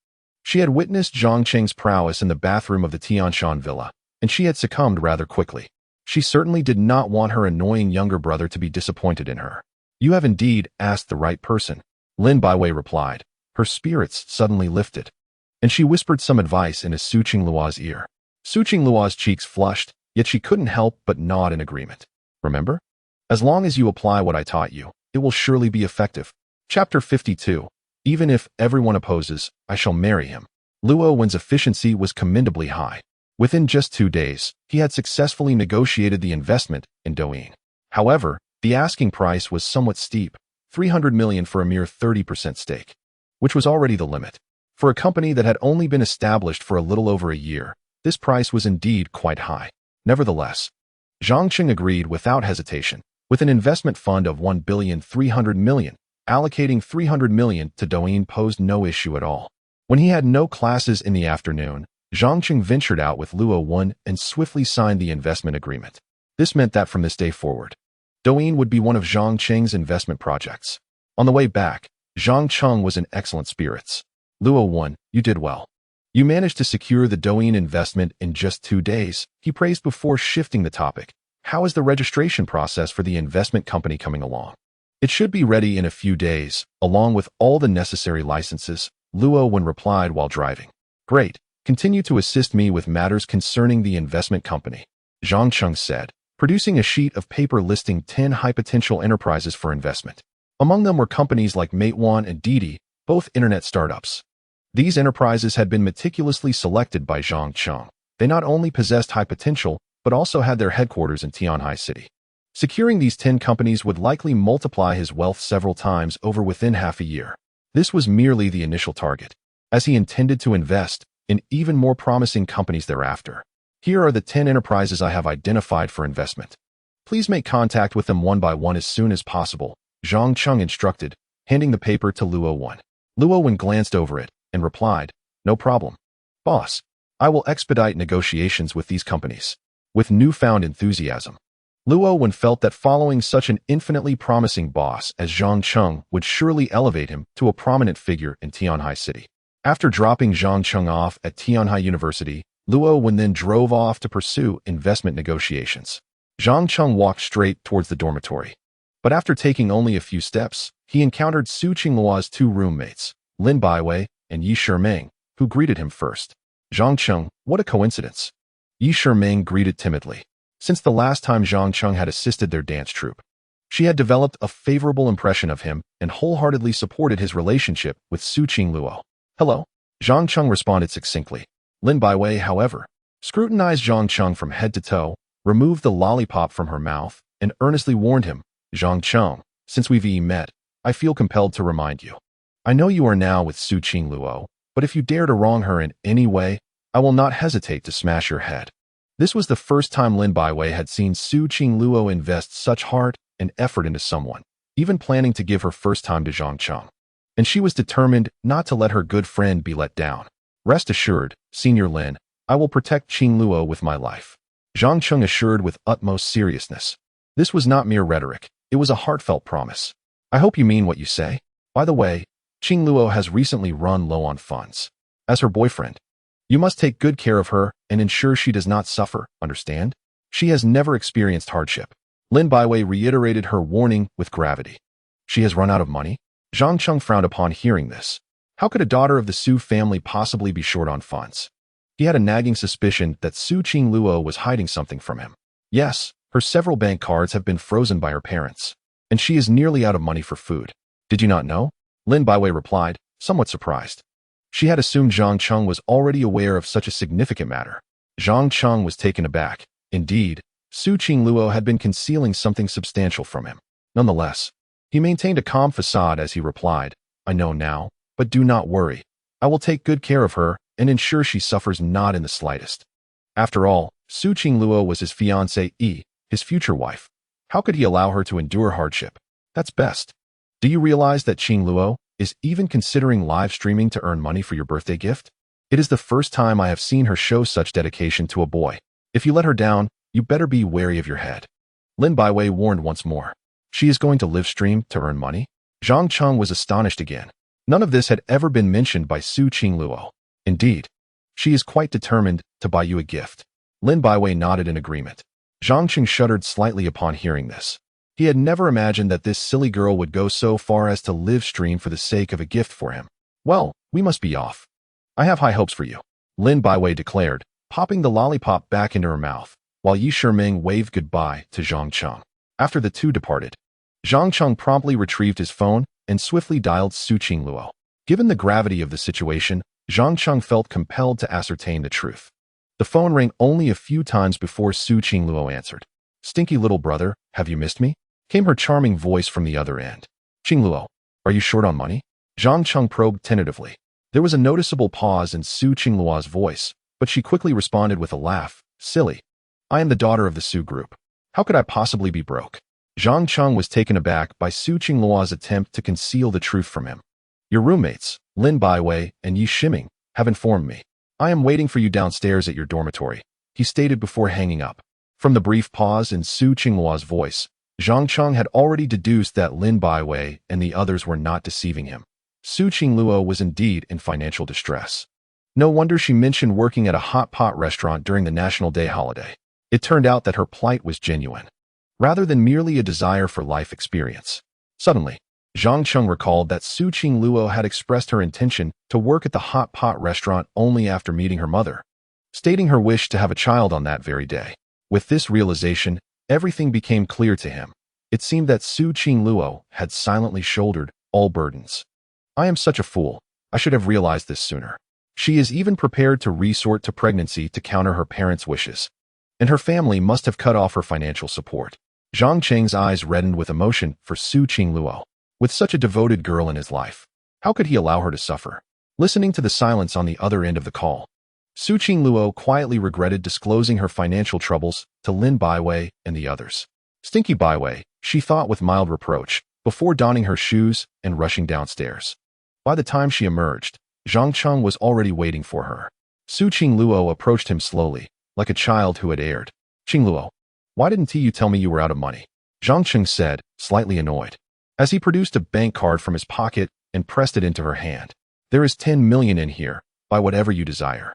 She had witnessed Zhangcheng's prowess in the bathroom of the Tianshan villa, and she had succumbed rather quickly. She certainly did not want her annoying younger brother to be disappointed in her. You have indeed asked the right person, Lin Baiwei replied. Her spirits suddenly lifted, and she whispered some advice into Su Qingluo's ear. Su Qingluo's cheeks flushed, yet she couldn't help but nod in agreement. Remember? As long as you apply what I taught you, it will surely be effective. Chapter 52. Even if everyone opposes, I shall marry him. Luo Wen's efficiency was commendably high. Within just 2 days, he had successfully negotiated the investment in Douyin. However, the asking price was somewhat steep, 300 million for a mere 30% stake, which was already the limit. For a company that had only been established for a little over a year, this price was indeed quite high. Nevertheless, Zhangcheng agreed without hesitation. With an investment fund of 1,300 million, allocating 300 million to Douyin posed no issue at all. When he had no classes in the afternoon, Zhangcheng ventured out with Luo Wen and swiftly signed the investment agreement. This meant that from this day forward, Douyin would be one of Zhangcheng's investment projects. On the way back, Zhangcheng was in excellent spirits. Luo Wen, you did well. You managed to secure the Douyin investment in just 2 days, he praised before shifting the topic. How is the registration process for the investment company coming along? It should be ready in a few days, along with all the necessary licenses, Luo Wen replied while driving. Great. Continue to assist me with matters concerning the investment company, Zhangcheng said, producing a sheet of paper listing 10 high-potential enterprises for investment. Among them were companies like Matewan and Didi, both internet startups. These enterprises had been meticulously selected by Zhang Cheng. They not only possessed high potential, but also had their headquarters in Tianhai City. Securing these 10 companies would likely multiply his wealth several times over within half a year. This was merely the initial target, as he intended to invest in even more promising companies thereafter. Here are the 10 enterprises I have identified for investment. Please make contact with them one by one as soon as possible, Zhang Cheng instructed, handing the paper to Luo Wen. Luo Wen glanced over it and replied, "No problem. Boss, I will expedite negotiations with these companies." With newfound enthusiasm, Luo Wen felt that following such an infinitely promising boss as Zhang Cheng would surely elevate him to a prominent figure in Tianhai City. After dropping Zhang Cheng off at Tianhai University, Luo Wen then drove off to pursue investment negotiations. Zhang Cheng walked straight towards the dormitory. But after taking only a few steps, he encountered Su Qingluo's two roommates, Lin Baiwei and Yi Shiming, who greeted him first. "Zhang Cheng, what a coincidence." Yi Shiming greeted timidly. Since the last time Zhang Cheng had assisted their dance troupe, she had developed a favorable impression of him and wholeheartedly supported his relationship with Su Qingluo. "Hello," Zhang Cheng responded succinctly. Lin Baiwei, however, scrutinized Zhang Cheng from head to toe, removed the lollipop from her mouth, and earnestly warned him, "Zhang Cheng, since we've met, I feel compelled to remind you. I know you are now with Su Qingluo, but if you dare to wrong her in any way, I will not hesitate to smash your head." This was the first time Lin Baiwei had seen Su Qingluo invest such heart and effort into someone, even planning to give her first time to Zhang Cheng. And she was determined not to let her good friend be let down. "Rest assured, Senior Lin, I will protect Qingluo with my life," Zhang Cheng assured with utmost seriousness. This was not mere rhetoric, it was a heartfelt promise. "I hope you mean what you say. By the way, Qingluo has recently run low on funds. As her boyfriend, you must take good care of her and ensure she does not suffer, understand? She has never experienced hardship." Lin Baiwei reiterated her warning with gravity. "She has run out of money?" Zhang Cheng frowned upon hearing this. How could a daughter of the Su family possibly be short on funds? He had a nagging suspicion that Su Qingluo was hiding something from him. "Yes, her several bank cards have been frozen by her parents, and she is nearly out of money for food." "Did you not know?" Lin Baiwei replied, somewhat surprised. She had assumed Zhang Cheng was already aware of such a significant matter. Zhang Cheng was taken aback. Indeed, Su Qingluo had been concealing something substantial from him. Nonetheless, he maintained a calm facade as he replied, "I know now, but do not worry. I will take good care of her and ensure she suffers not in the slightest." After all, Su Qingluo was his fiancée, his future wife. How could he allow her to endure hardship? That's best. "Do you realize that Qingluo is even considering live streaming to earn money for your birthday gift? It is the first time I have seen her show such dedication to a boy. If you let her down, you better be wary of your head." Lin Baiwei warned once more. "She is going to live stream to earn money?" Zhang Cheng was astonished again. None of this had ever been mentioned by Su Qingluo. "Indeed, she is quite determined to buy you a gift." Lin Baiwei nodded in agreement. Zhang Cheng shuddered slightly upon hearing this. He had never imagined that this silly girl would go so far as to live stream for the sake of a gift for him. "Well, we must be off. I have high hopes for you," Lin Baiwei declared, popping the lollipop back into her mouth, while Yi Shiming waved goodbye to Zhang Cheng. After the two departed, Zhang Cheng promptly retrieved his phone and swiftly dialed Su Qingluo. Given the gravity of the situation, Zhang Cheng felt compelled to ascertain the truth. The phone rang only a few times before Su Qingluo answered. "Stinky little brother, have you missed me?" came her charming voice from the other end. "Qingluo, are you short on money?" Zhang Cheng probed tentatively. There was a noticeable pause in Su Qingluo's voice, but she quickly responded with a laugh. "Silly. I am the daughter of the Su group. How could I possibly be broke?" Zhang Cheng was taken aback by Su Qingluo's attempt to conceal the truth from him. "Your roommates, Lin Baiwei and Yi Shiming, have informed me. I am waiting for you downstairs at your dormitory," he stated before hanging up. From the brief pause in Su Qingluo's voice, Zhang Cheng had already deduced that Lin Baiwei and the others were not deceiving him. Su Qingluo was indeed in financial distress. No wonder she mentioned working at a hot pot restaurant during the National Day holiday. It turned out that her plight was genuine, rather than merely a desire for life experience. Suddenly, Zhang Cheng recalled that Su Qingluo had expressed her intention to work at the hot pot restaurant only after meeting her mother, stating her wish to have a child on that very day. With this realization, everything became clear to him. It seemed that Su Qingluo had silently shouldered all burdens. I am such a fool. I should have realized this sooner. She is even prepared to resort to pregnancy to counter her parents' wishes. And her family must have cut off her financial support. Zhang Cheng's eyes reddened with emotion for Su Qingluo. With such a devoted girl in his life, how could he allow her to suffer? Listening to the silence on the other end of the call, Su Qingluo quietly regretted disclosing her financial troubles to Lin Baiwei and the others. Stinky Baiwei, she thought with mild reproach, before donning her shoes and rushing downstairs. By the time she emerged, Zhang Cheng was already waiting for her. Su Qingluo approached him slowly, like a child who had erred. Qingluo, why didn't you tell me you were out of money? Zhang Cheng said, slightly annoyed, as he produced a bank card from his pocket and pressed it into her hand. There is 10 million in here, buy whatever you desire.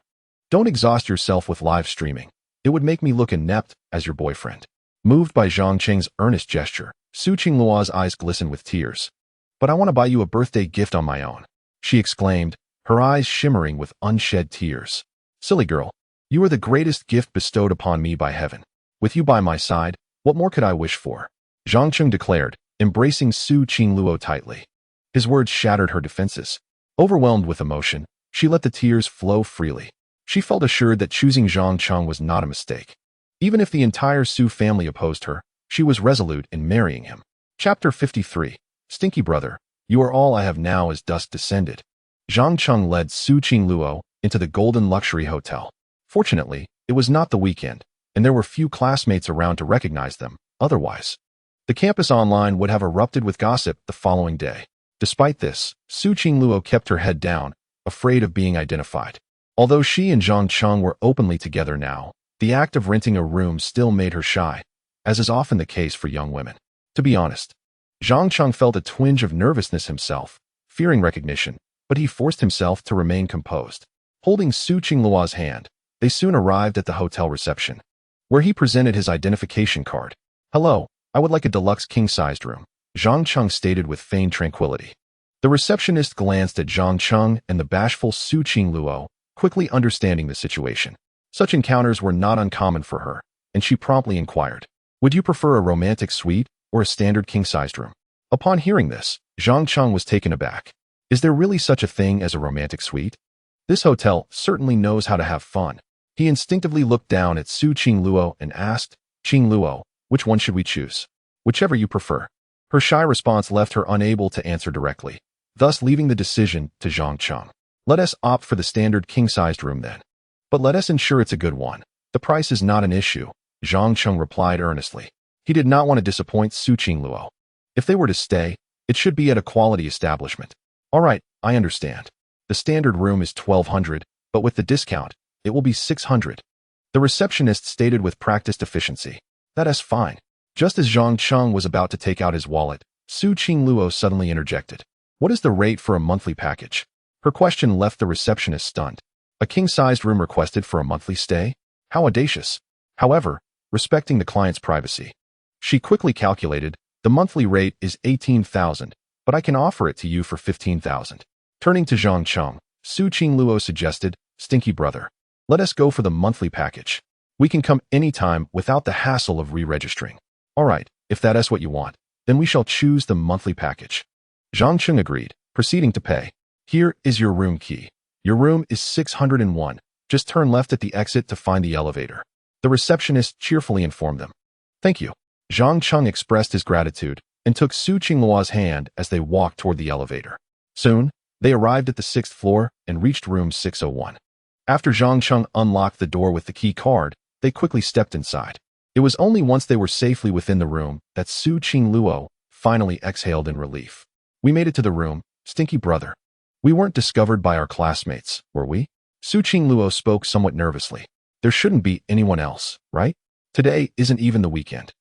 Don't exhaust yourself with live streaming. It would make me look inept as your boyfriend. Moved by Zhang Cheng's earnest gesture, Su Qingluo's eyes glistened with tears. But I want to buy you a birthday gift on my own, she exclaimed, her eyes shimmering with unshed tears. Silly girl, you are the greatest gift bestowed upon me by heaven. With you by my side, what more could I wish for? Zhang Cheng declared, embracing Su Qingluo tightly. His words shattered her defenses. Overwhelmed with emotion, she let the tears flow freely. She felt assured that choosing Zhang Cheng was not a mistake. Even if the entire Su family opposed her, she was resolute in marrying him. Chapter 53. Stinky brother, you are all I have now as dusk descended. Zhang Cheng led Su Qingluo into the Golden Luxury Hotel. Fortunately, it was not the weekend, and there were few classmates around to recognize them. Otherwise, the campus online would have erupted with gossip the following day. Despite this, Su Qingluo kept her head down, afraid of being identified. Although she and Zhang Cheng were openly together now, the act of renting a room still made her shy, as is often the case for young women. To be honest, Zhang Cheng felt a twinge of nervousness himself, fearing recognition, but he forced himself to remain composed. Holding Su Qingluo's hand, they soon arrived at the hotel reception, where he presented his identification card. Hello, I would like a deluxe king-sized room, Zhang Cheng stated with feigned tranquility. The receptionist glanced at Zhang Cheng and the bashful Su Qingluo, quickly understanding the situation. Such encounters were not uncommon for her, and she promptly inquired, would you prefer a romantic suite or a standard king-sized room? Upon hearing this, Zhang Cheng was taken aback. Is there really such a thing as a romantic suite? This hotel certainly knows how to have fun. He instinctively looked down at Su Qingluo and asked, Qingluo, which one should we choose? Whichever you prefer. Her shy response left her unable to answer directly, thus leaving the decision to Zhang Cheng. Let us opt for the standard king-sized room then. But let us ensure it's a good one. The price is not an issue, Zhang Cheng replied earnestly. He did not want to disappoint Su Qingluo. If they were to stay, it should be at a quality establishment. All right, I understand. The standard room is 1,200, but with the discount, it will be 600. The receptionist stated with practiced efficiency. That is fine. Just as Zhang Cheng was about to take out his wallet, Su Qingluo suddenly interjected. What is the rate for a monthly package? Her question left the receptionist stunned. A king-sized room requested for a monthly stay? How audacious. However, respecting the client's privacy, she quickly calculated, the monthly rate is 18,000, but I can offer it to you for 15,000. Turning to Zhang Cheng, Su Qingluo suggested, Stinky brother, let us go for the monthly package. We can come anytime without the hassle of re-registering. All right, if that is what you want, then we shall choose the monthly package. Zhang Cheng agreed, proceeding to pay. Here is your room key. Your room is 601. Just turn left at the exit to find the elevator. The receptionist cheerfully informed them. Thank you. Zhang Cheng expressed his gratitude and took Su Qingluo's hand as they walked toward the elevator. Soon, they arrived at the 6th floor and reached room 601. After Zhang Cheng unlocked the door with the key card, they quickly stepped inside. It was only once they were safely within the room that Su Qingluo finally exhaled in relief. We made it to the room, Stinky brother. We weren't discovered by our classmates, were we? Su Qingluo spoke somewhat nervously. There shouldn't be anyone else, right? Today isn't even the weekend.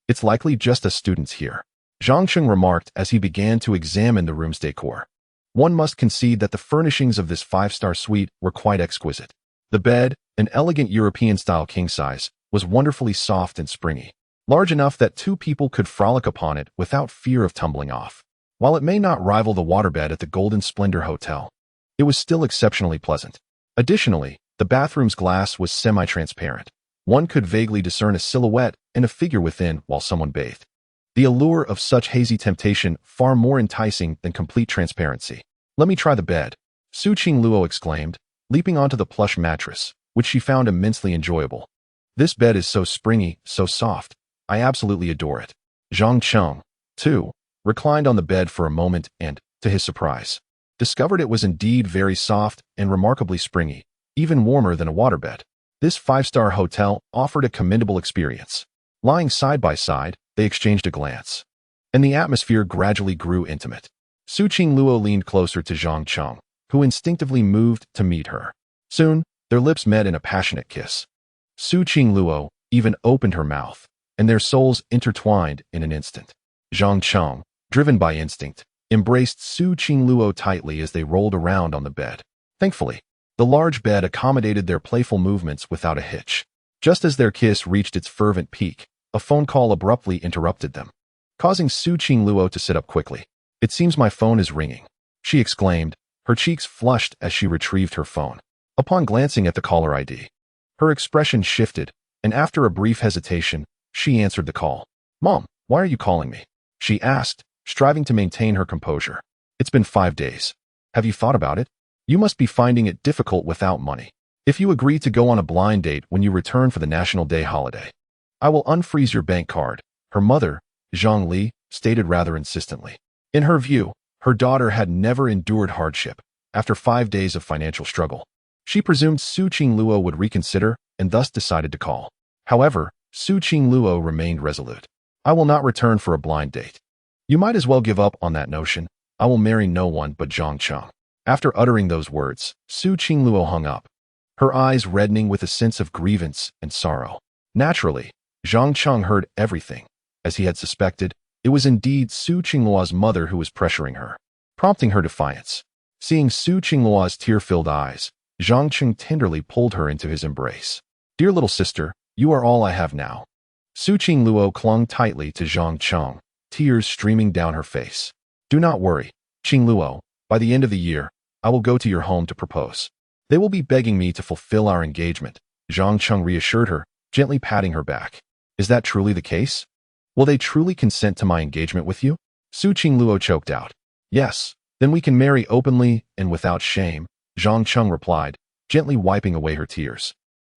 It's likely just us students here, Zhang Cheng remarked as he began to examine the room's decor. One must concede that the furnishings of this 5-star suite were quite exquisite. The bed, an elegant European-style king-size, was wonderfully soft and springy, large enough that 2 people could frolic upon it without fear of tumbling off. While it may not rival the waterbed at the Golden Splendor Hotel, it was still exceptionally pleasant. Additionally, the bathroom's glass was semi-transparent. One could vaguely discern a silhouette and a figure within while someone bathed. The allure of such hazy temptation far more enticing than complete transparency. Let me try the bed, Su Qingluo exclaimed, leaping onto the plush mattress, which she found immensely enjoyable. This bed is so springy, so soft. I absolutely adore it. Zhang Cheng, too, reclined on the bed for a moment and, to his surprise, discovered it was indeed very soft and remarkably springy, even warmer than a waterbed. This five-star hotel offered a commendable experience. Lying side by side, they exchanged a glance, and the atmosphere gradually grew intimate. Su Qingluo leaned closer to Zhang Cheng, who instinctively moved to meet her. Soon, their lips met in a passionate kiss. Su Qingluo even opened her mouth, and their souls intertwined in an instant. Zhang Cheng, driven by instinct, embraced Su Qingluo tightly as they rolled around on the bed. Thankfully, the large bed accommodated their playful movements without a hitch. Just as their kiss reached its fervent peak, a phone call abruptly interrupted them, causing Su Qingluo to sit up quickly. "It seems my phone is ringing," she exclaimed, her cheeks flushed as she retrieved her phone. Upon glancing at the caller ID, her expression shifted, and after a brief hesitation, she answered the call. "Mom, why are you calling me?" she asked, striving to maintain her composure. "It's been 5 days. Have you thought about it? You must be finding it difficult without money. If you agree to go on a blind date when you return for the National Day holiday, I will unfreeze your bank card," her mother, Zhang Li, stated rather insistently. In her view, her daughter had never endured hardship. After 5 days of financial struggle, she presumed Su Qingluo would reconsider and thus decided to call. However, Su Qingluo remained resolute. "I will not return for a blind date. You might as well give up on that notion. I will marry no one but Zhang Cheng." After uttering those words, Su Qingluo hung up, her eyes reddening with a sense of grievance and sorrow. Naturally, Zhang Cheng heard everything. As he had suspected, it was indeed Su Qingluo's mother who was pressuring her, prompting her defiance. Seeing Su Qingluo's tear-filled eyes, Zhang Cheng tenderly pulled her into his embrace. "Dear little sister, you are all I have now." Su Qingluo clung tightly to Zhang Cheng, tears streaming down her face. "Do not worry, Qingluo. By the end of the year, I will go to your home to propose. They will be begging me to fulfill our engagement," Zhang Cheng reassured her, gently patting her back. "Is that truly the case? Will they truly consent to my engagement with you?" Su Qingluo choked out. "Yes, then we can marry openly and without shame," Zhang Cheng replied, gently wiping away her tears.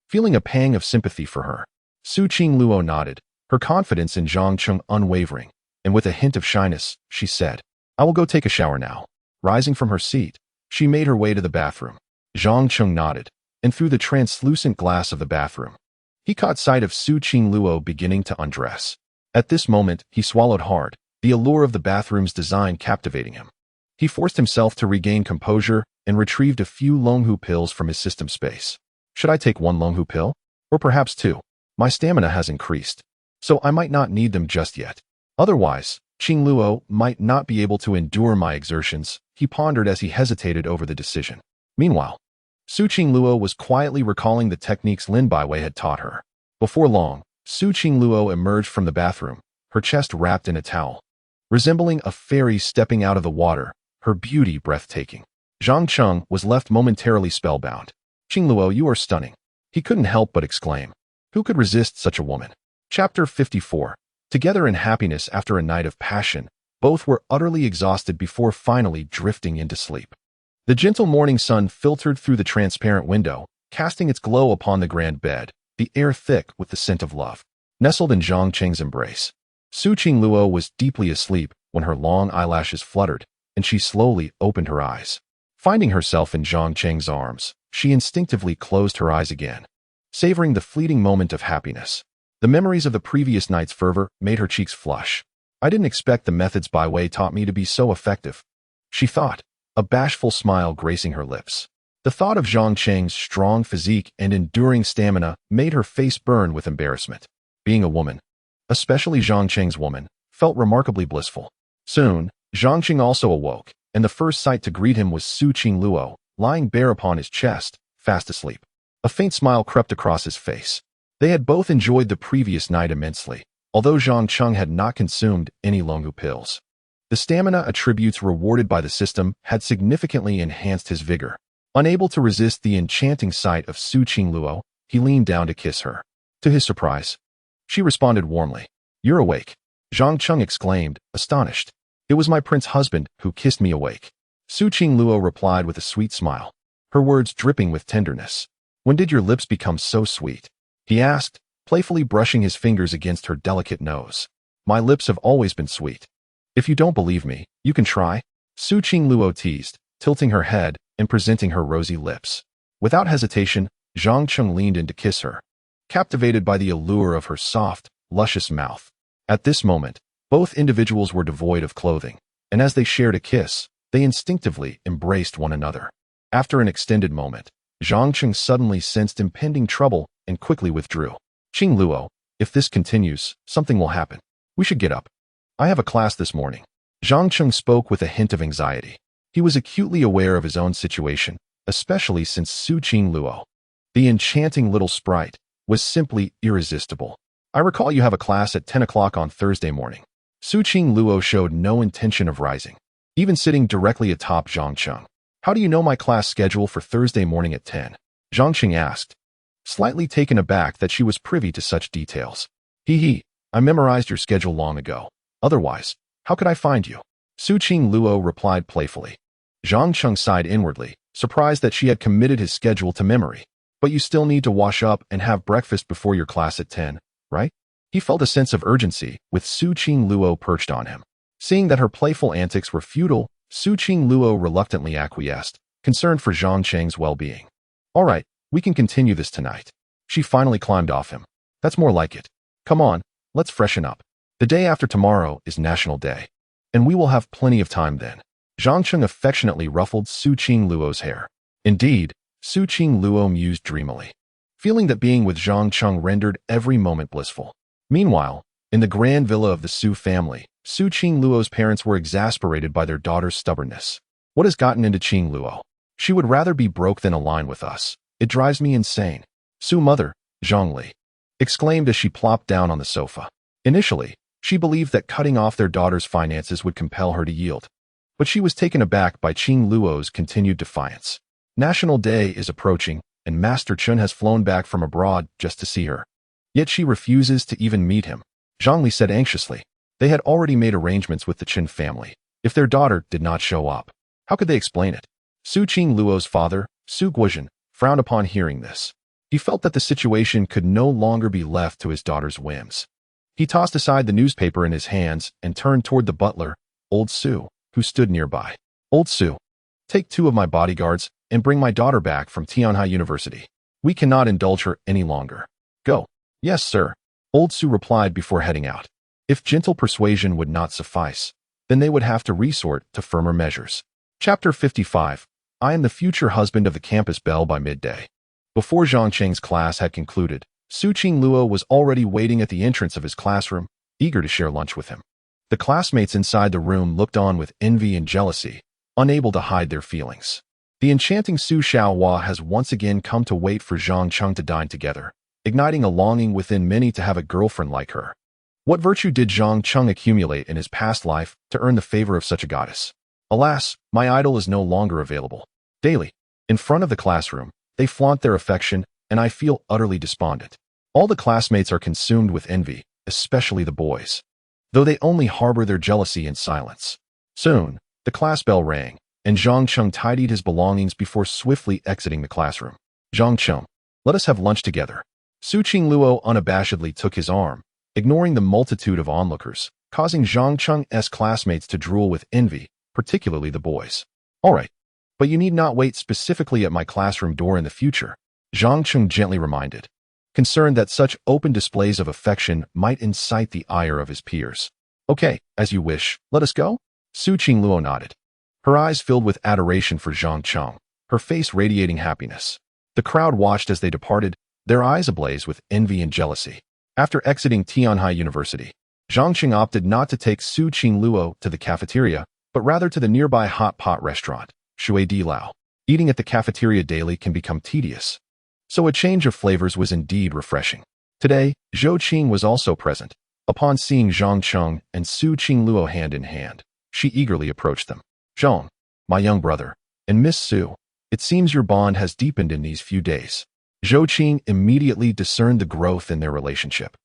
Feeling a pang of sympathy for her, Su Qingluo nodded, her confidence in Zhang Cheng unwavering, and with a hint of shyness, she said, "I will go take a shower now." Rising from her seat, she made her way to the bathroom. Zhang Cheng nodded, and through the translucent glass of the bathroom, he caught sight of Su Qingluo beginning to undress. At this moment, he swallowed hard, the allure of the bathroom's design captivating him. He forced himself to regain composure and retrieved a few Longhu pills from his system space. "Should I take 1 Longhu pill? Or perhaps 2? My stamina has increased, so I might not need them just yet. Otherwise, Qingluo might not be able to endure my exertions," he pondered as he hesitated over the decision. Meanwhile, Su Qingluo was quietly recalling the techniques Lin Baiwei had taught her. Before long, Su Qingluo emerged from the bathroom, her chest wrapped in a towel. Resembling a fairy stepping out of the water, her beauty breathtaking. Zhang Cheng was left momentarily spellbound. "Qingluo, you are stunning," he couldn't help but exclaim. Who could resist such a woman? Chapter 54. Together in happiness after a night of passion, both were utterly exhausted before finally drifting into sleep. The gentle morning sun filtered through the transparent window, casting its glow upon the grand bed, the air thick with the scent of love. Nestled in Zhang Cheng's embrace, Su Qingluo was deeply asleep when her long eyelashes fluttered, and she slowly opened her eyes. Finding herself in Zhang Cheng's arms, she instinctively closed her eyes again, savoring the fleeting moment of happiness. The memories of the previous night's fervor made her cheeks flush. "I didn't expect the methods Baiwei taught me to be so effective," she thought, a bashful smile gracing her lips. The thought of Zhang Cheng's strong physique and enduring stamina made her face burn with embarrassment. Being a woman, especially Zhang Cheng's woman, felt remarkably blissful. Soon, Zhang Cheng also awoke, and the first sight to greet him was Su Qingluo, lying bare upon his chest, fast asleep. A faint smile crept across his face. They had both enjoyed the previous night immensely, although Zhang Cheng had not consumed any Longhu pills. The stamina attributes rewarded by the system had significantly enhanced his vigor. Unable to resist the enchanting sight of Su Qingluo, he leaned down to kiss her. To his surprise, she responded warmly. "You're awake. Zhang Cheng exclaimed, astonished. It was my prince husband who kissed me awake. Su Qingluo replied with a sweet smile, her words dripping with tenderness. When did your lips become so sweet? He asked, playfully brushing his fingers against her delicate nose. My lips have always been sweet. If you don't believe me, you can try. Su Qingluo teased, tilting her head and presenting her rosy lips. Without hesitation, Zhang Cheng leaned in to kiss her, captivated by the allure of her soft, luscious mouth. At this moment, both individuals were devoid of clothing, and as they shared a kiss, they instinctively embraced one another. After an extended moment, Zhang Cheng suddenly sensed impending trouble and quickly withdrew. Qingluo, if this continues, something will happen. We should get up. I have a class this morning. Zhang Cheng spoke with a hint of anxiety. He was acutely aware of his own situation, especially since Su Qingluo, the enchanting little sprite, was simply irresistible. I recall you have a class at 10 o'clock on Thursday morning. Su Qingluo showed no intention of rising, even sitting directly atop Zhang Cheng. How do you know my class schedule for Thursday morning at 10? Zhang Cheng asked, slightly taken aback that she was privy to such details. I memorized your schedule long ago. Otherwise, how could I find you? Su Qingluo replied playfully. Zhang Cheng sighed inwardly, surprised that she had committed his schedule to memory. But you still need to wash up and have breakfast before your class at 10, right? He felt a sense of urgency with Su Qingluo perched on him. Seeing that her playful antics were futile, Su Qingluo reluctantly acquiesced, concerned for Zhang Cheng's well-being. All right, we can continue this tonight. She finally climbed off him. That's more like it. Come on, let's freshen up. The day after tomorrow is National Day, and we will have plenty of time then. Zhang Cheng affectionately ruffled Su Qingluo's hair. Indeed, Su Qingluo mused dreamily, feeling that being with Zhang Cheng rendered every moment blissful. Meanwhile, in the grand villa of the Su family, Su Qingluo's parents were exasperated by their daughter's stubbornness. What has gotten into Qingluo? She would rather be broke than align with us. It drives me insane. Su mother, Zhongli, exclaimed as she plopped down on the sofa. Initially, she believed that cutting off their daughter's finances would compel her to yield, but she was taken aback by Qingluo's continued defiance. National Day is approaching, and Master Chun has flown back from abroad just to see her. Yet she refuses to even meet him. Zhongli said anxiously. They had already made arrangements with the Chen family. If their daughter did not show up, how could they explain it? Su Qingluo's father, Su Guozhen, frowned upon hearing this. He felt that the situation could no longer be left to his daughter's whims. He tossed aside the newspaper in his hands and turned toward the butler, Old Su, who stood nearby. Old Su, take 2 of my bodyguards and bring my daughter back from Tianhai University. We cannot indulge her any longer. Go. Yes, sir. Old Su replied before heading out. If gentle persuasion would not suffice, then they would have to resort to firmer measures. Chapter 55. I am the future husband of the campus Belle by midday. Before Zhang Cheng's class had concluded, Su Qingluo was already waiting at the entrance of his classroom, eager to share lunch with him. The classmates inside the room looked on with envy and jealousy, unable to hide their feelings. The enchanting Su Xiaohua has once again come to wait for Zhang Cheng to dine together, igniting a longing within many to have a girlfriend like her. What virtue did Zhang Cheng accumulate in his past life to earn the favor of such a goddess? Alas, my idol is no longer available. Daily, in front of the classroom, they flaunt their affection, and I feel utterly despondent. All the classmates are consumed with envy, especially the boys, though they only harbor their jealousy in silence. Soon, the class bell rang, and Zhang Cheng tidied his belongings before swiftly exiting the classroom. Zhang Cheng, let us have lunch together. Su Qingluo unabashedly took his arm, ignoring the multitude of onlookers, causing Zhang Cheng's classmates to drool with envy, particularly the boys. All right, but you need not wait specifically at my classroom door in the future, Zhang Cheng gently reminded, concerned that such open displays of affection might incite the ire of his peers. Okay, as you wish, let us go? Su Qingluo nodded, her eyes filled with adoration for Zhang Cheng, her face radiating happiness. The crowd watched as they departed, their eyes ablaze with envy and jealousy. After exiting Tianhai University, Zhang Cheng opted not to take Su Qingluo to the cafeteria, but rather to the nearby hot pot restaurant, Shui Di Lao. Eating at the cafeteria daily can become tedious, so a change of flavors was indeed refreshing. Today, Zhou Qing was also present. Upon seeing Zhang Cheng and Su Qingluo hand in hand, she eagerly approached them. Zhang, my young brother, and Miss Su, it seems your bond has deepened in these few days. Zhou Qing immediately discerned the growth in their relationship.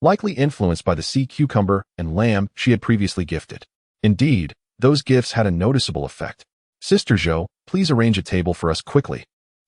likely influenced by the sea cucumber and lamb she had previously gifted. Indeed, those gifts had a noticeable effect. Sister Zhou, please arrange a table for us quickly.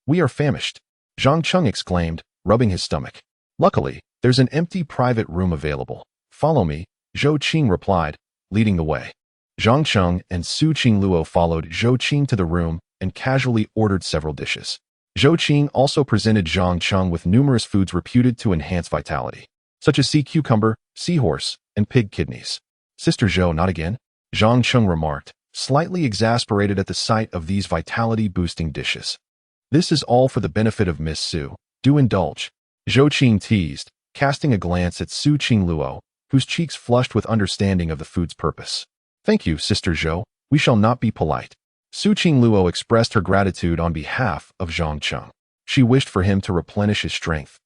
We are famished, Zhang Cheng exclaimed, rubbing his stomach. Luckily, there's an empty private room available. Follow me, Zhou Qing replied, leading the way. Zhang Cheng and Su Qingluo followed Zhou Qing to the room and casually ordered several dishes. Zhou Qing also presented Zhang Cheng with numerous foods reputed to enhance vitality, such as sea cucumber, seahorse, and pig kidneys. Sister Zhou, not again? Zhang Cheng remarked, slightly exasperated at the sight of these vitality-boosting dishes. This is all for the benefit of Miss Su. Do indulge, Zhou Qing teased, casting a glance at Su Qingluo, whose cheeks flushed with understanding of the food's purpose. Thank you, Sister Zhou. We shall not be polite. Su Qingluo expressed her gratitude on behalf of Zhang Cheng. She wished for him to replenish his strength,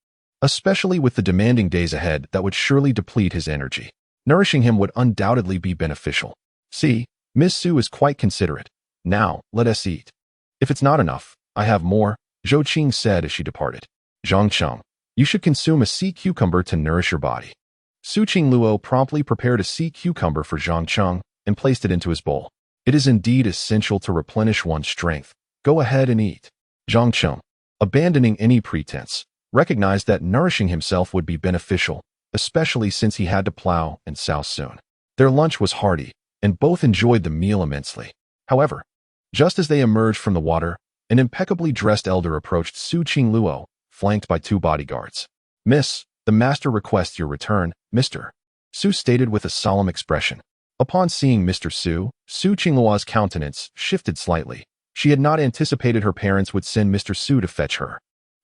especially with the demanding days ahead that would surely deplete his energy. Nourishing him would undoubtedly be beneficial. See, Miss Su is quite considerate. Now, let us eat. If it's not enough, I have more, Zhou Qing said as she departed. Zhang Cheng, you should consume a sea cucumber to nourish your body. Su Qingluo promptly prepared a sea cucumber for Zhang Cheng and placed it into his bowl. It is indeed essential to replenish one's strength. Go ahead and eat. Zhang Cheng, abandoning any pretense, recognized that nourishing himself would be beneficial, especially since he had to plow and sow soon. Their lunch was hearty, and both enjoyed the meal immensely. However, just as they emerged from the water, an impeccably dressed elder approached Su Qingluo, flanked by two bodyguards. Miss, the master requests your return, Mr. Su stated with a solemn expression. Upon seeing Mr. Su, Su Qingluo's countenance shifted slightly. She had not anticipated her parents would send Mr. Su to fetch her.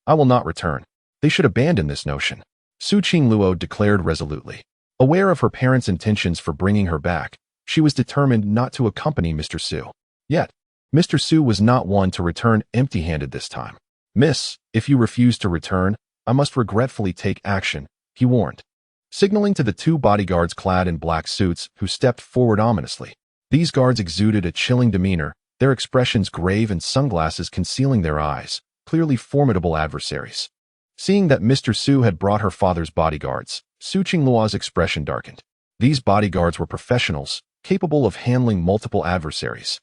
I will not return. They should abandon this notion, Su Qingluo declared resolutely. Aware of her parents' intentions for bringing her back, she was determined not to accompany Mr. Su. Yet, Mr. Su was not one to return empty-handed this time. Miss, if you refuse to return, I must regretfully take action, he warned, signaling to the two bodyguards clad in black suits who stepped forward ominously. These guards exuded a chilling demeanor, their expressions grave and sunglasses concealing their eyes, clearly formidable adversaries. Seeing that Mr. Su had brought her father's bodyguards, Su Qingluo's expression darkened. These bodyguards were professionals, capable of handling multiple adversaries,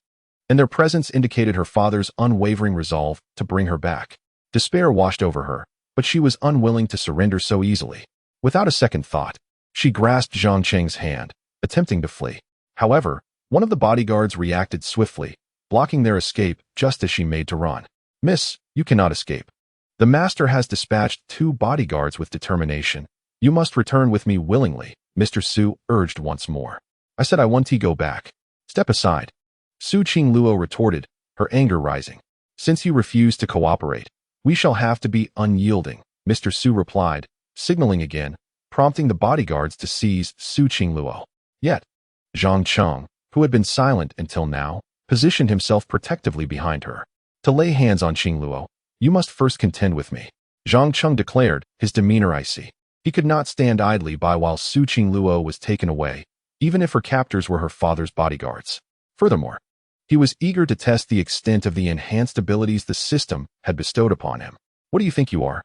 and their presence indicated her father's unwavering resolve to bring her back. Despair washed over her, but she was unwilling to surrender so easily. Without a second thought, she grasped Zhang Cheng's hand, attempting to flee. However, one of the bodyguards reacted swiftly, blocking their escape just as she made to run. Miss, you cannot escape. The master has dispatched two bodyguards with determination. You must return with me willingly, Mr. Su urged once more. I said I want to go back. Step aside, Su Qingluo retorted, her anger rising. Since you refuse to cooperate, we shall have to be unyielding, Mr. Su replied, signaling again, prompting the bodyguards to seize Su Qingluo. Yet, Zhang Cheng, who had been silent until now, positioned himself protectively behind her. To lay hands on Qingluo, you must first contend with me, Zhang Cheng declared, his demeanor icy. He could not stand idly by while Su Qingluo was taken away, even if her captors were her father's bodyguards. Furthermore, he was eager to test the extent of the enhanced abilities the system had bestowed upon him. What do you think you are?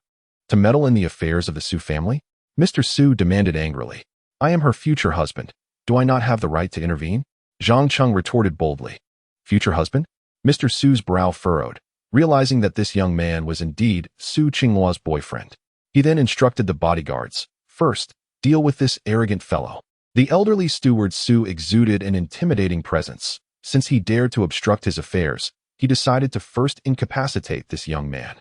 To meddle in the affairs of the Su family? Mr. Su demanded angrily. I am her future husband. Do I not have the right to intervene? Zhang Cheng retorted boldly. Future husband? Mr. Su's brow furrowed, realizing that this young man was indeed Su Qingluo's boyfriend. He then instructed the bodyguards, first, deal with this arrogant fellow. The elderly steward Su exuded an intimidating presence. Since he dared to obstruct his affairs, he decided to first incapacitate this young man.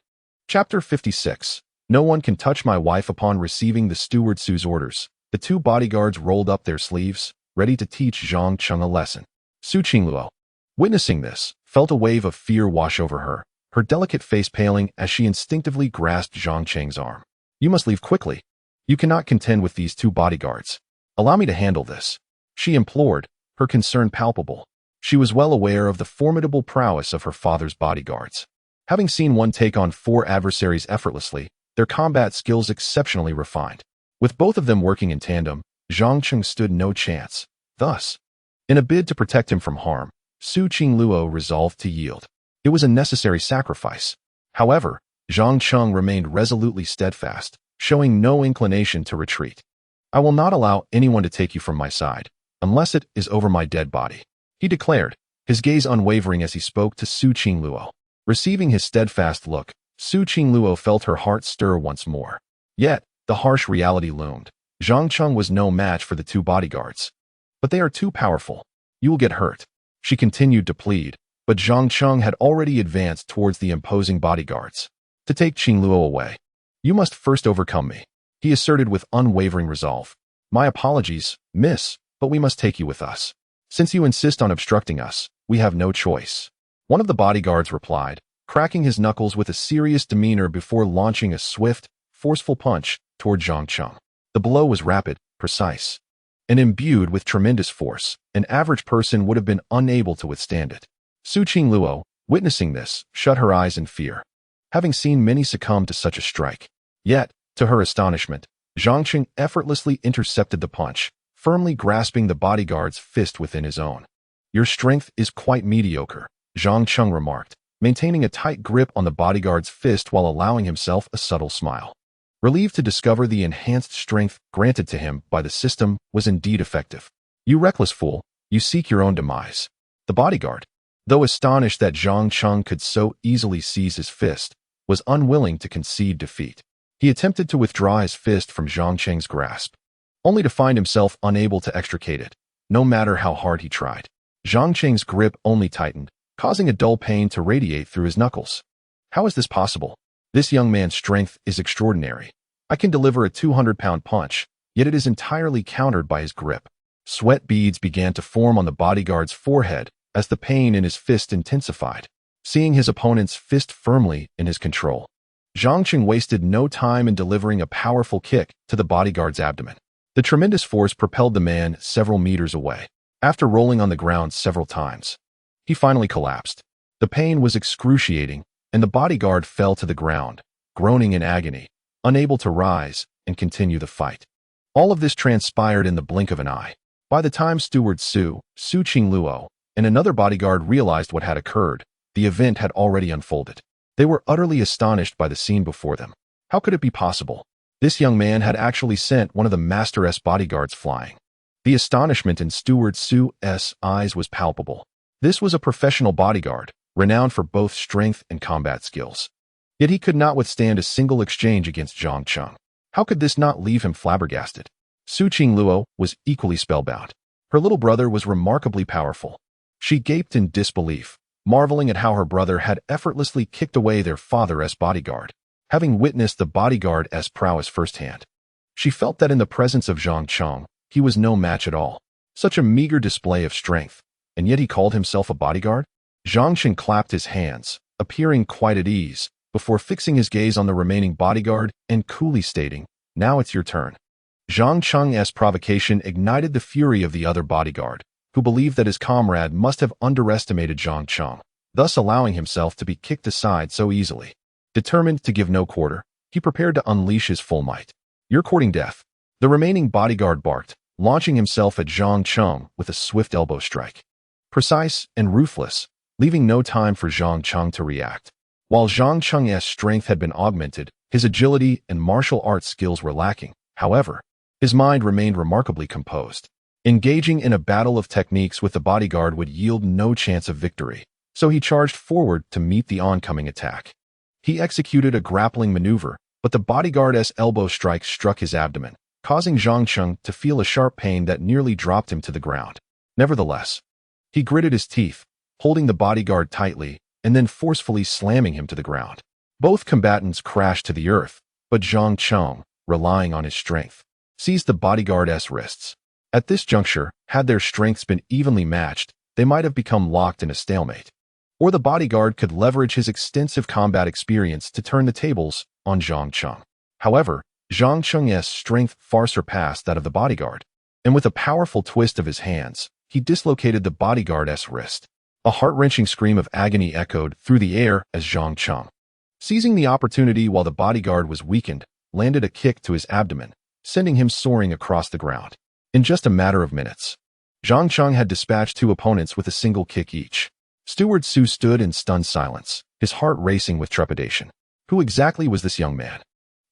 Chapter 56. No one can touch my wife. Upon receiving the steward Su's orders, the two bodyguards rolled up their sleeves, ready to teach Zhang Cheng a lesson. Su Qingluo, witnessing this, felt a wave of fear wash over her, her delicate face paling as she instinctively grasped Zhang Cheng's arm. You must leave quickly. You cannot contend with these two bodyguards. Allow me to handle this, she implored, her concern palpable. She was well aware of the formidable prowess of her father's bodyguards. Having seen one take on 4 adversaries effortlessly, their combat skills exceptionally refined. With both of them working in tandem, Zhang Cheng stood no chance. Thus, in a bid to protect him from harm, Su Qingluo resolved to yield. It was a necessary sacrifice. However, Zhang Cheng remained resolutely steadfast, showing no inclination to retreat. I will not allow anyone to take you from my side, unless it is over my dead body, he declared, his gaze unwavering as he spoke to Su Qingluo. Receiving his steadfast look, Su Qingluo felt her heart stir once more. Yet, the harsh reality loomed. Zhang Cheng was no match for the two bodyguards. But they are too powerful. You will get hurt. She continued to plead, but Zhang Cheng had already advanced towards the imposing bodyguards. To take Qingluo away, you must first overcome me, he asserted with unwavering resolve. My apologies, miss, but we must take you with us. Since you insist on obstructing us, we have no choice. One of the bodyguards replied, cracking his knuckles with a serious demeanor before launching a swift, forceful punch toward Zhang Cheng. The blow was rapid, precise, and imbued with tremendous force. An average person would have been unable to withstand it. Su Qingluo, witnessing this, shut her eyes in fear, having seen many succumb to such a strike. Yet, to her astonishment, Zhang Cheng effortlessly intercepted the punch, firmly grasping the bodyguard's fist within his own. Your strength is quite mediocre, Zhang Cheng remarked, maintaining a tight grip on the bodyguard's fist while allowing himself a subtle smile. Relieved to discover the enhanced strength granted to him by the system was indeed effective. You reckless fool, you seek your own demise. The bodyguard, though astonished that Zhang Cheng could so easily seize his fist, was unwilling to concede defeat. He attempted to withdraw his fist from Zhang Cheng's grasp, only to find himself unable to extricate it, no matter how hard he tried. Zhang Cheng's grip only tightened, causing a dull pain to radiate through his knuckles. How is this possible? This young man's strength is extraordinary. I can deliver a 200-pound punch, yet it is entirely countered by his grip. Sweat beads began to form on the bodyguard's forehead as the pain in his fist intensified. Seeing his opponent's fist firmly in his control, Zhang Cheng wasted no time in delivering a powerful kick to the bodyguard's abdomen. The tremendous force propelled the man several meters away. After rolling on the ground several times, he finally collapsed. The pain was excruciating, and the bodyguard fell to the ground, groaning in agony, unable to rise and continue the fight. All of this transpired in the blink of an eye. By the time Steward Su Qingluo, and another bodyguard realized what had occurred, the event had already unfolded. They were utterly astonished by the scene before them. How could it be possible? This young man had actually sent one of the Master's bodyguards flying. The astonishment in Steward Su's eyes was palpable. This was a professional bodyguard, renowned for both strength and combat skills. Yet he could not withstand a single exchange against Zhang Cheng. How could this not leave him flabbergasted? Su Qingluo was equally spellbound. Her little brother was remarkably powerful. She gaped in disbelief, marveling at how her brother had effortlessly kicked away their father's bodyguard, having witnessed the bodyguard's prowess firsthand. She felt that in the presence of Zhang Cheng, he was no match at all. Such a meager display of strength, and yet he called himself a bodyguard? Zhang Cheng clapped his hands, appearing quite at ease, before fixing his gaze on the remaining bodyguard and coolly stating, "Now it's your turn." Zhang Cheng's provocation ignited the fury of the other bodyguard, who believed that his comrade must have underestimated Zhang Cheng, thus allowing himself to be kicked aside so easily. Determined to give no quarter, he prepared to unleash his full might. "You're courting death." The remaining bodyguard barked, launching himself at Zhang Cheng with a swift elbow strike. Precise and ruthless, leaving no time for Zhang Cheng to react. While Zhang Cheng's strength had been augmented, his agility and martial arts skills were lacking. However, his mind remained remarkably composed. Engaging in a battle of techniques with the bodyguard would yield no chance of victory, so he charged forward to meet the oncoming attack. He executed a grappling maneuver, but the bodyguard's elbow strike struck his abdomen, causing Zhang Cheng to feel a sharp pain that nearly dropped him to the ground. Nevertheless, he gritted his teeth, holding the bodyguard tightly and then forcefully slamming him to the ground. Both combatants crashed to the earth, but Zhang Cheng, relying on his strength, seized the bodyguard's wrists. At this juncture, had their strengths been evenly matched, they might have become locked in a stalemate. Or the bodyguard could leverage his extensive combat experience to turn the tables on Zhang Cheng. However, Zhang Cheng's strength far surpassed that of the bodyguard, and with a powerful twist of his hands, he dislocated the bodyguard's wrist. A heart-wrenching scream of agony echoed through the air as Zhang Cheng, seizing the opportunity while the bodyguard was weakened, landed a kick to his abdomen, sending him soaring across the ground. In just a matter of minutes, Zhang Cheng had dispatched two opponents with a single kick each. Steward Su stood in stunned silence, his heart racing with trepidation. Who exactly was this young man?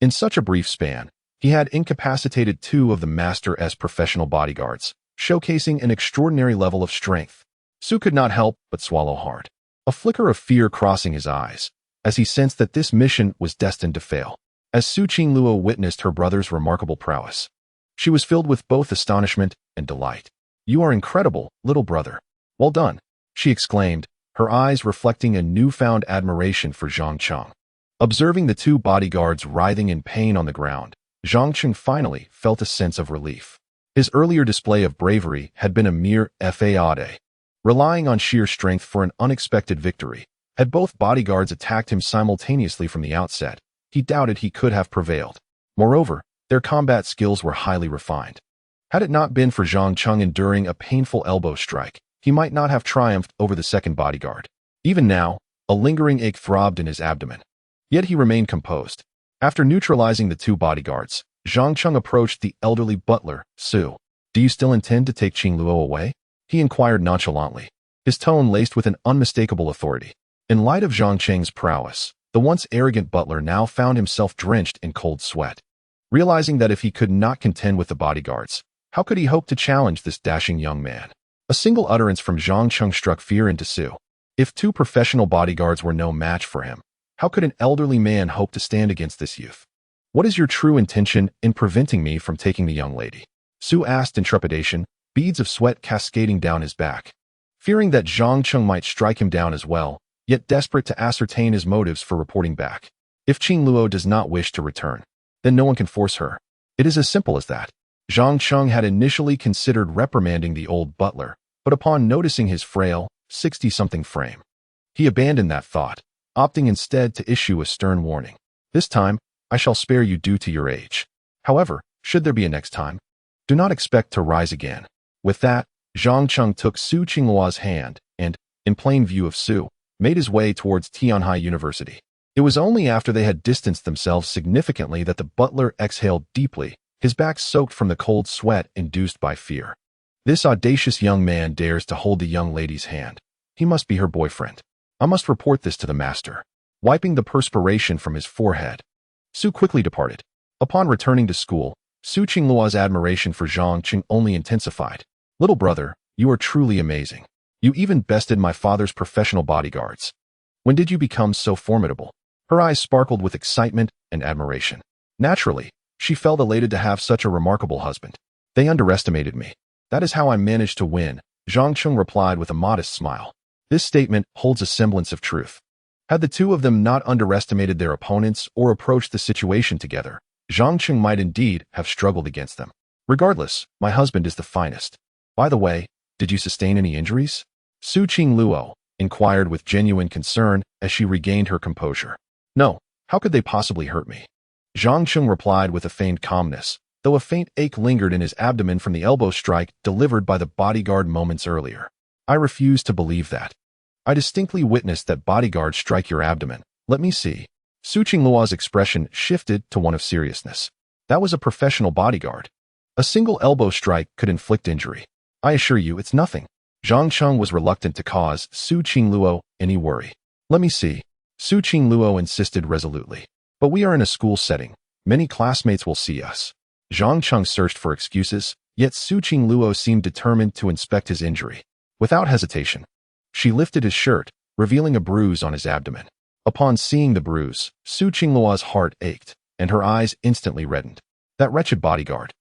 In such a brief span, He had incapacitated 2 of the Master's professional bodyguards, showcasing an extraordinary level of strength. Su could not help but swallow hard, a flicker of fear crossing his eyes, as he sensed that this mission was destined to fail. As Su Qingluo witnessed her brother's remarkable prowess, she was filled with both astonishment and delight. "You are incredible, little brother. Well done," she exclaimed, her eyes reflecting a newfound admiration for Zhang Cheng. Observing the 2 bodyguards writhing in pain on the ground, Zhang Cheng finally felt a sense of relief. His earlier display of bravery had been a mere faade, relying on sheer strength for an unexpected victory. Had both bodyguards attacked him simultaneously from the outset, he doubted he could have prevailed. Moreover, their combat skills were highly refined. Had it not been for Zhang Cheng enduring a painful elbow strike, he might not have triumphed over the second bodyguard. Even now, a lingering ache throbbed in his abdomen. Yet he remained composed. After neutralizing the 2 bodyguards, Zhang Cheng approached the elderly butler, Su. "Do you still intend to take Qingluo away?" he inquired nonchalantly, his tone laced with an unmistakable authority. In light of Zhang Cheng's prowess, the once arrogant butler now found himself drenched in cold sweat. Realizing that if he could not contend with the bodyguards, how could he hope to challenge this dashing young man? A single utterance from Zhang Cheng struck fear into Su. If 2 professional bodyguards were no match for him, how could an elderly man hope to stand against this youth? "What is your true intention in preventing me from taking the young lady?" Su asked in trepidation, beads of sweat cascading down his back. Fearing that Zhang Cheng might strike him down as well, yet desperate to ascertain his motives for reporting back. If Qingluo does not wish to return, then no one can force her. It is as simple as that. Zhang Cheng had initially considered reprimanding the old butler, but upon noticing his frail, 60-something frame, he abandoned that thought, opting instead to issue a stern warning. "This time, I shall spare you due to your age. However, should there be a next time, do not expect to rise again." With that, Zhang Cheng took Su Qingluo's hand and, in plain view of Su, made his way towards Tianhai University. It was only after they had distanced themselves significantly that the butler exhaled deeply, his back soaked from the cold sweat induced by fear. This audacious young man dares to hold the young lady's hand. He must be her boyfriend. I must report this to the master. Wiping the perspiration from his forehead, Su quickly departed. Upon returning to school, Su Qingluo's admiration for Zhang Cheng only intensified. "Little brother, you are truly amazing. You even bested my father's professional bodyguards. When did you become so formidable?" Her eyes sparkled with excitement and admiration. Naturally, she felt elated to have such a remarkable husband. "They underestimated me. That is how I managed to win," Zhang Cheng replied with a modest smile. This statement holds a semblance of truth. Had the 2 of them not underestimated their opponents or approached the situation together, Zhang Cheng might indeed have struggled against them. "Regardless, my husband is the finest. By the way, did you sustain any injuries?" Su Qingluo inquired with genuine concern as she regained her composure. "No, how could they possibly hurt me?" Zhang Cheng replied with a feigned calmness, though a faint ache lingered in his abdomen from the elbow strike delivered by the bodyguard moments earlier. "I refuse to believe that. I distinctly witnessed that bodyguard strike your abdomen. Let me see." Su Qingluo's expression shifted to one of seriousness. "That was a professional bodyguard. A single elbow strike could inflict injury. I assure you it's nothing." Zhang Cheng was reluctant to cause Su Qingluo any worry. "Let me see." Su Qingluo insisted resolutely. "But we are in a school setting. Many classmates will see us." Zhang Cheng searched for excuses, yet Su Qingluo seemed determined to inspect his injury. Without hesitation, she lifted his shirt, revealing a bruise on his abdomen. Upon seeing the bruise, Su Qingluo's heart ached, and her eyes instantly reddened. That wretched bodyguard.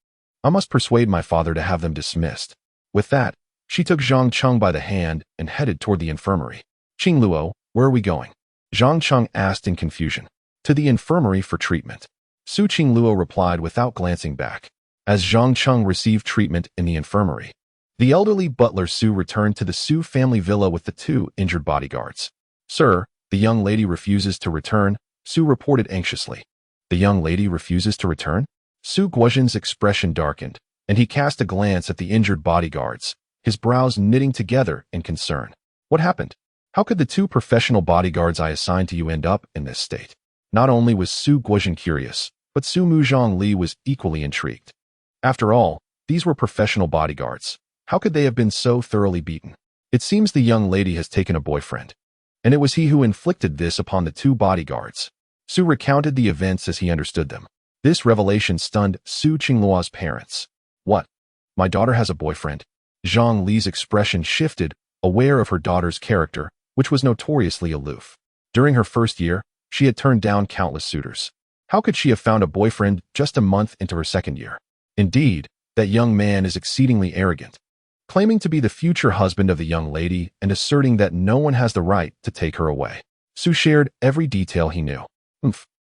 I must persuade my father to have them dismissed. With that, she took Zhang Cheng by the hand and headed toward the infirmary. "Qingluo, where are we going?" Zhang Cheng asked in confusion. "To the infirmary for treatment." Su Qingluo replied without glancing back. As Zhang Cheng received treatment in the infirmary, the elderly butler Su returned to the Su family villa with the 2 injured bodyguards. "Sir, the young lady refuses to return," Su reported anxiously. "The young lady refuses to return?" Su Guozhen's expression darkened, and he cast a glance at the injured bodyguards, his brows knitting together in concern. "What happened? How could the 2 professional bodyguards I assigned to you end up in this state?" Not only was Su Guozhen curious, but Su Muzhong Li was equally intrigued. After all, these were professional bodyguards. How could they have been so thoroughly beaten? "It seems the young lady has taken a boyfriend, and it was he who inflicted this upon the 2 bodyguards." Su recounted the events as he understood them. This revelation stunned Su Qingluo's parents. What? My daughter has a boyfriend? Zhang Li's expression shifted, aware of her daughter's character, which was notoriously aloof. During her first year, she had turned down countless suitors. How could she have found a boyfriend just a month into her second year? Indeed, that young man is exceedingly arrogant, claiming to be the future husband of the young lady and asserting that no one has the right to take her away. Su shared every detail he knew.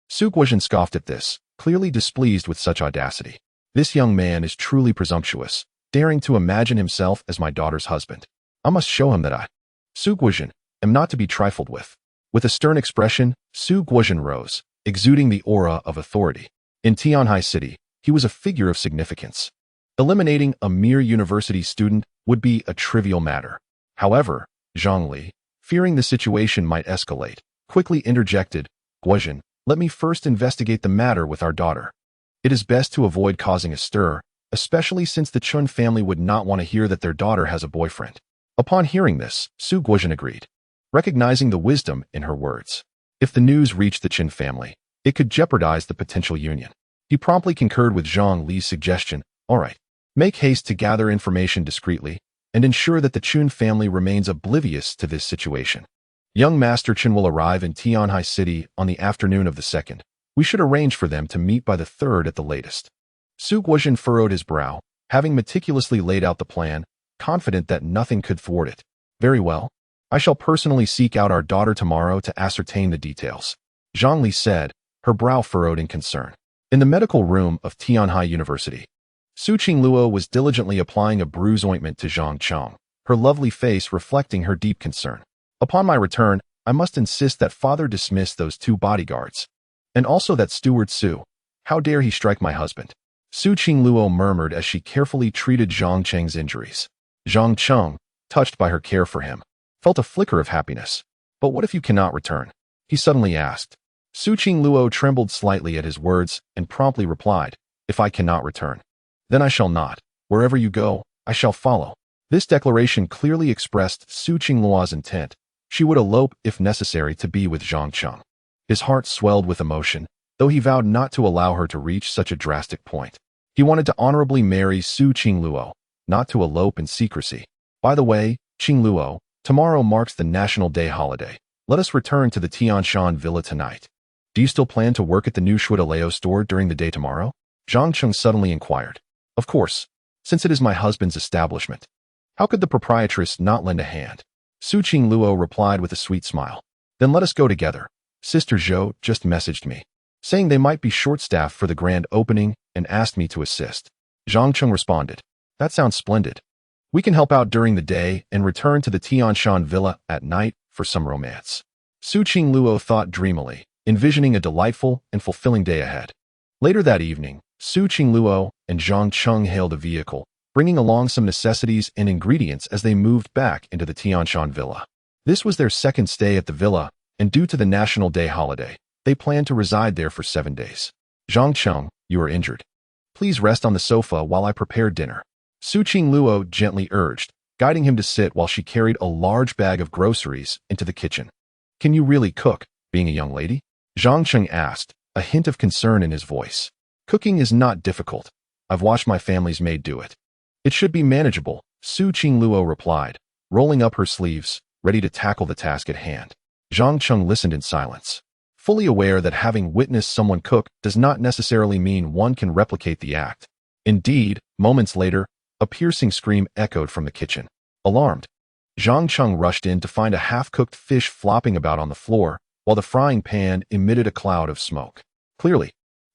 Su Guozhen scoffed at this, clearly displeased with such audacity. This young man is truly presumptuous, daring to imagine himself as my daughter's husband. I must show him that I, Su Guozhen, am not to be trifled with. With a stern expression, Su Guozhen rose, exuding the aura of authority. In Tianhai City, he was a figure of significance. Eliminating a mere university student would be a trivial matter. However, Zhang Li, fearing the situation might escalate, quickly interjected, Guozhen, let me first investigate the matter with our daughter. It is best to avoid causing a stir, especially since the Chun family would not want to hear that their daughter has a boyfriend. Upon hearing this, Su Guozhen agreed, recognizing the wisdom in her words. If the news reached the Qin family, it could jeopardize the potential union. He promptly concurred with Zhang Li's suggestion. All right, make haste to gather information discreetly and ensure that the Chun family remains oblivious to this situation. Young Master Chen will arrive in Tianhai City on the afternoon of the 2nd. We should arrange for them to meet by the 3rd at the latest. Su Guozhen furrowed his brow, having meticulously laid out the plan, confident that nothing could thwart it. Very well. I shall personally seek out our daughter tomorrow to ascertain the details. Zhang Li said, her brow furrowed in concern. In the medical room of Tianhai University, Su Qingluo was diligently applying a bruise ointment to Zhang Cheng, her lovely face reflecting her deep concern. Upon my return, I must insist that father dismiss those 2 bodyguards. And also that steward Su. How dare he strike my husband? Su Qingluo murmured as she carefully treated Zhang Cheng's injuries. Zhang Cheng, touched by her care for him, felt a flicker of happiness. But what if you cannot return? He suddenly asked. Su Qingluo trembled slightly at his words and promptly replied, if I cannot return, then I shall not. Wherever you go, I shall follow. This declaration clearly expressed Su Qingluo's intent. She would elope if necessary to be with Zhang Cheng. His heart swelled with emotion, though he vowed not to allow her to reach such a drastic point. He wanted to honorably marry Su Qingluo, not to elope in secrecy. By the way, Qingluo, tomorrow marks the National Day holiday. Let us return to the Tianshan Villa tonight. Do you still plan to work at the new Shuidaleo store during the day tomorrow? Zhang Cheng suddenly inquired. Of course, since it is my husband's establishment. How could the proprietress not lend a hand? Su Qingluo replied with a sweet smile. Then let us go together. Sister Zhou just messaged me, saying they might be short-staffed for the grand opening and asked me to assist. Zhang Cheng responded. That sounds splendid. We can help out during the day and return to the Tianshan Villa at night for some romance. Su Qingluo thought dreamily, envisioning a delightful and fulfilling day ahead. Later that evening, Su Qingluo and Zhang Cheng hailed a vehicle, bringing along some necessities and ingredients as they moved back into the Tianshan Villa. This was their second stay at the villa, and due to the National Day holiday, they planned to reside there for 7 days. Zhang Cheng, you are injured. Please rest on the sofa while I prepare dinner. Su Qingluo gently urged, guiding him to sit while she carried a large bag of groceries into the kitchen. Can you really cook, being a young lady? Zhang Cheng asked, a hint of concern in his voice. Cooking is not difficult. I've watched my family's maid do it. It should be manageable, Su Qingluo replied, rolling up her sleeves, ready to tackle the task at hand. Zhang Cheng listened in silence, fully aware that having witnessed someone cook does not necessarily mean one can replicate the act. Indeed, moments later, a piercing scream echoed from the kitchen. Alarmed, Zhang Cheng rushed in to find a half-cooked fish flopping about on the floor, while the frying pan emitted a cloud of smoke. Clearly,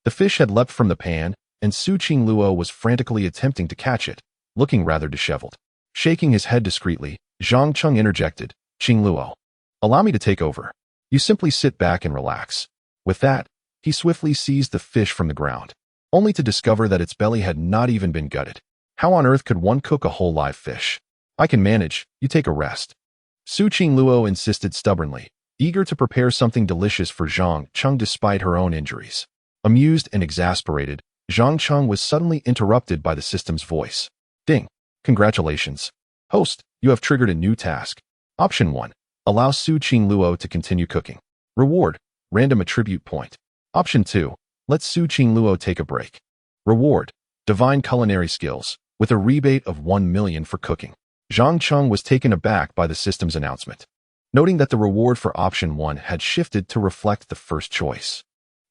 the fish had leapt from the pan, and Su Qingluo was frantically attempting to catch it, looking rather disheveled. Shaking his head discreetly, Zhang Cheng interjected, Qingluo, allow me to take over. You simply sit back and relax. With that, he swiftly seized the fish from the ground, only to discover that its belly had not even been gutted. How on earth could one cook a whole live fish? I can manage, you take a rest. Su Qingluo insisted stubbornly, eager to prepare something delicious for Zhang Cheng despite her own injuries. Amused and exasperated, Zhang Cheng was suddenly interrupted by the system's voice. Ding! Congratulations. Host, you have triggered a new task. Option 1. Allow Su Qingluo to continue cooking. Reward, random attribute point. Option 2. let Su Qingluo take a break. Reward, divine culinary skills, with a rebate of 1 million for cooking. Zhang Cheng was taken aback by the system's announcement, noting that the reward for option 1 had shifted to reflect the first choice.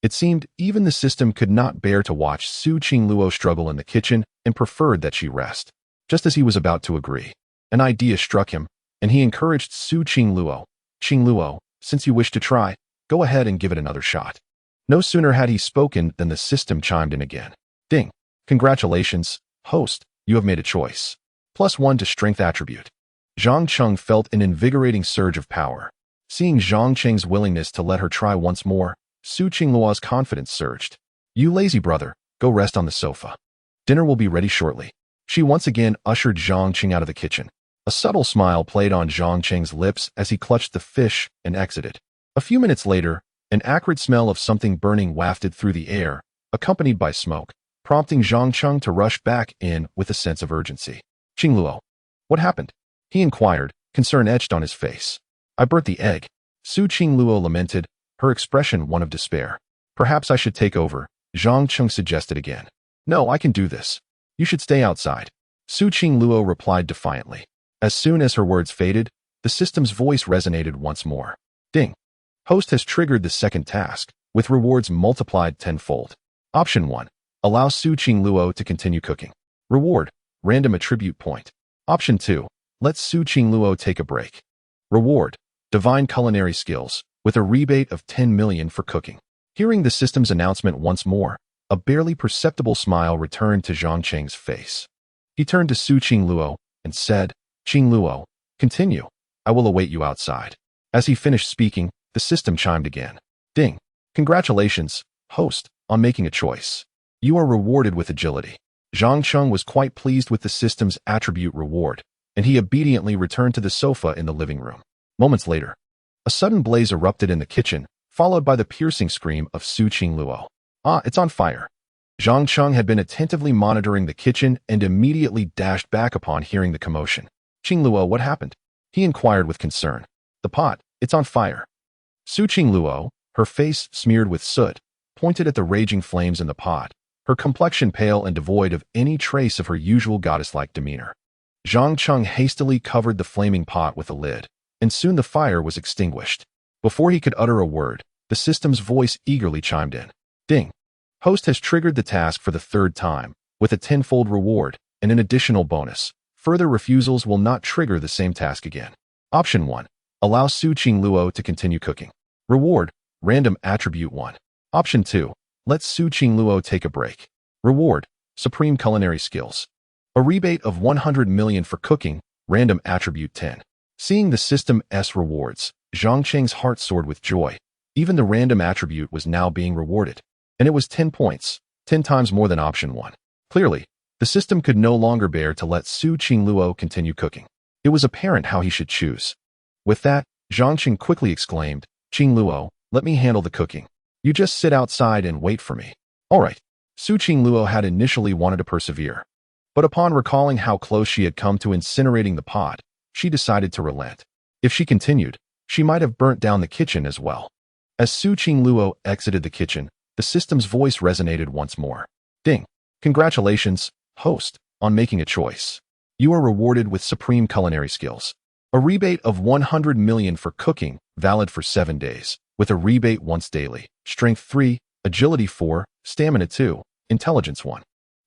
It seemed even the system could not bear to watch Su Qingluo struggle in the kitchen and preferred that she rest. Just as he was about to agree, an idea struck him, and he encouraged Su Qingluo. Qingluo, since you wish to try, go ahead and give it another shot. No sooner had he spoken than the system chimed in again. Ding. Congratulations, host, you have made a choice. +1 to strength attribute. Zhang Cheng felt an invigorating surge of power. Seeing Zhang Cheng's willingness to let her try once more, Su Qingluo's confidence surged. You lazy brother, go rest on the sofa. Dinner will be ready shortly. She once again ushered Zhang Cheng out of the kitchen. A subtle smile played on Zhang Cheng's lips as he clutched the fish and exited. A few minutes later, an acrid smell of something burning wafted through the air, accompanied by smoke, prompting Zhang Cheng to rush back in with a sense of urgency. Qingluo, what happened? He inquired, concern etched on his face. I burnt the egg. Su Qingluo lamented, her expression one of despair. Perhaps I should take over, Zhang Cheng suggested again. No, I can do this. You should stay outside. Su Qingluo replied defiantly. As soon as her words faded, the system's voice resonated once more. Ding. Host has triggered the second task, with rewards multiplied tenfold. Option 1. Allow Su Qingluo to continue cooking. Reward, random attribute point. Option 2. Let Su Qingluo take a break. Reward, divine culinary skills, with a rebate of 10 million for cooking. Hearing the system's announcement once more, a barely perceptible smile returned to Zhang Cheng's face. He turned to Su Qingluo and said, Qingluo, continue. I will await you outside. As he finished speaking, the system chimed again. Ding. Congratulations, host, on making a choice. You are rewarded with agility. Zhang Cheng was quite pleased with the system's attribute reward, and he obediently returned to the sofa in the living room. Moments later, a sudden blaze erupted in the kitchen, followed by the piercing scream of Su Qingluo. Ah, it's on fire. Zhang Cheng had been attentively monitoring the kitchen and immediately dashed back upon hearing the commotion. Qingluo, what happened? He inquired with concern. The pot, it's on fire. Su Qingluo, her face smeared with soot, pointed at the raging flames in the pot, her complexion pale and devoid of any trace of her usual goddess-like demeanor. Zhang Cheng hastily covered the flaming pot with a lid, and soon the fire was extinguished. Before he could utter a word, the system's voice eagerly chimed in. Ding. Host has triggered the task for the third time, with a tenfold reward and an additional bonus. Further refusals will not trigger the same task again. Option 1. Allow Su Qingluo to continue cooking. Reward, random attribute 1. Option 2. Let Su Qingluo take a break. Reward, supreme culinary skills. A rebate of 100 million for cooking, random attribute 10. Seeing the system's rewards, Zhang Cheng's heart soared with joy. Even the random attribute was now being rewarded. And it was 10 points, 10 times more than option 1. Clearly, the system could no longer bear to let Su Qingluo continue cooking. It was apparent how he should choose. With that, Zhang Cheng quickly exclaimed, Qingluo, let me handle the cooking. You just sit outside and wait for me. All right. Su Qingluo had initially wanted to persevere, but upon recalling how close she had come to incinerating the pot, she decided to relent. If she continued, she might have burnt down the kitchen as well. As Su Qingluo exited the kitchen, the system's voice resonated once more. Ding. Congratulations, host, on making a choice. You are rewarded with supreme culinary skills. A rebate of 100 million for cooking, valid for 7 days, with a rebate once daily. Strength 3, Agility 4, Stamina 2, Intelligence 1.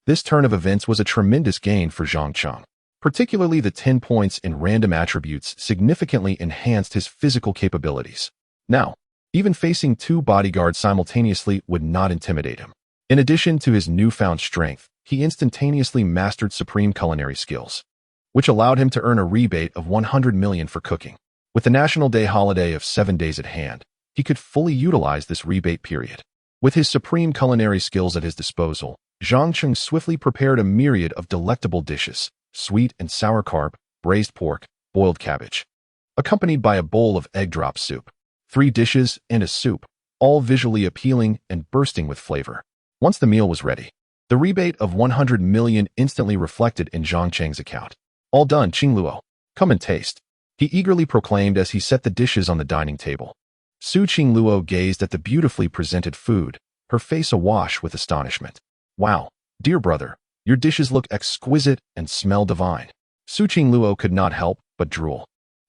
This turn of events was a tremendous gain for Zhang Cheng. Particularly the 10 points in random attributes significantly enhanced his physical capabilities. Now, even facing 2 bodyguards simultaneously would not intimidate him. In addition to his newfound strength, he instantaneously mastered supreme culinary skills, which allowed him to earn a rebate of 100 million for cooking. With the National Day holiday of 7 days at hand, he could fully utilize this rebate period. With his supreme culinary skills at his disposal, Zhang Cheng swiftly prepared a myriad of delectable dishes, sweet and sour carp, braised pork, boiled cabbage, accompanied by a bowl of egg drop soup. 3 dishes and a soup, all visually appealing and bursting with flavor. Once the meal was ready, the rebate of 100 million instantly reflected in Zhang Cheng's account. All done, Qingluo. Come and taste. He eagerly proclaimed as he set the dishes on the dining table. Su Qingluo gazed at the beautifully presented food, her face awash with astonishment. Wow, dear brother, your dishes look exquisite and smell divine. Su Qingluo could not help but drool,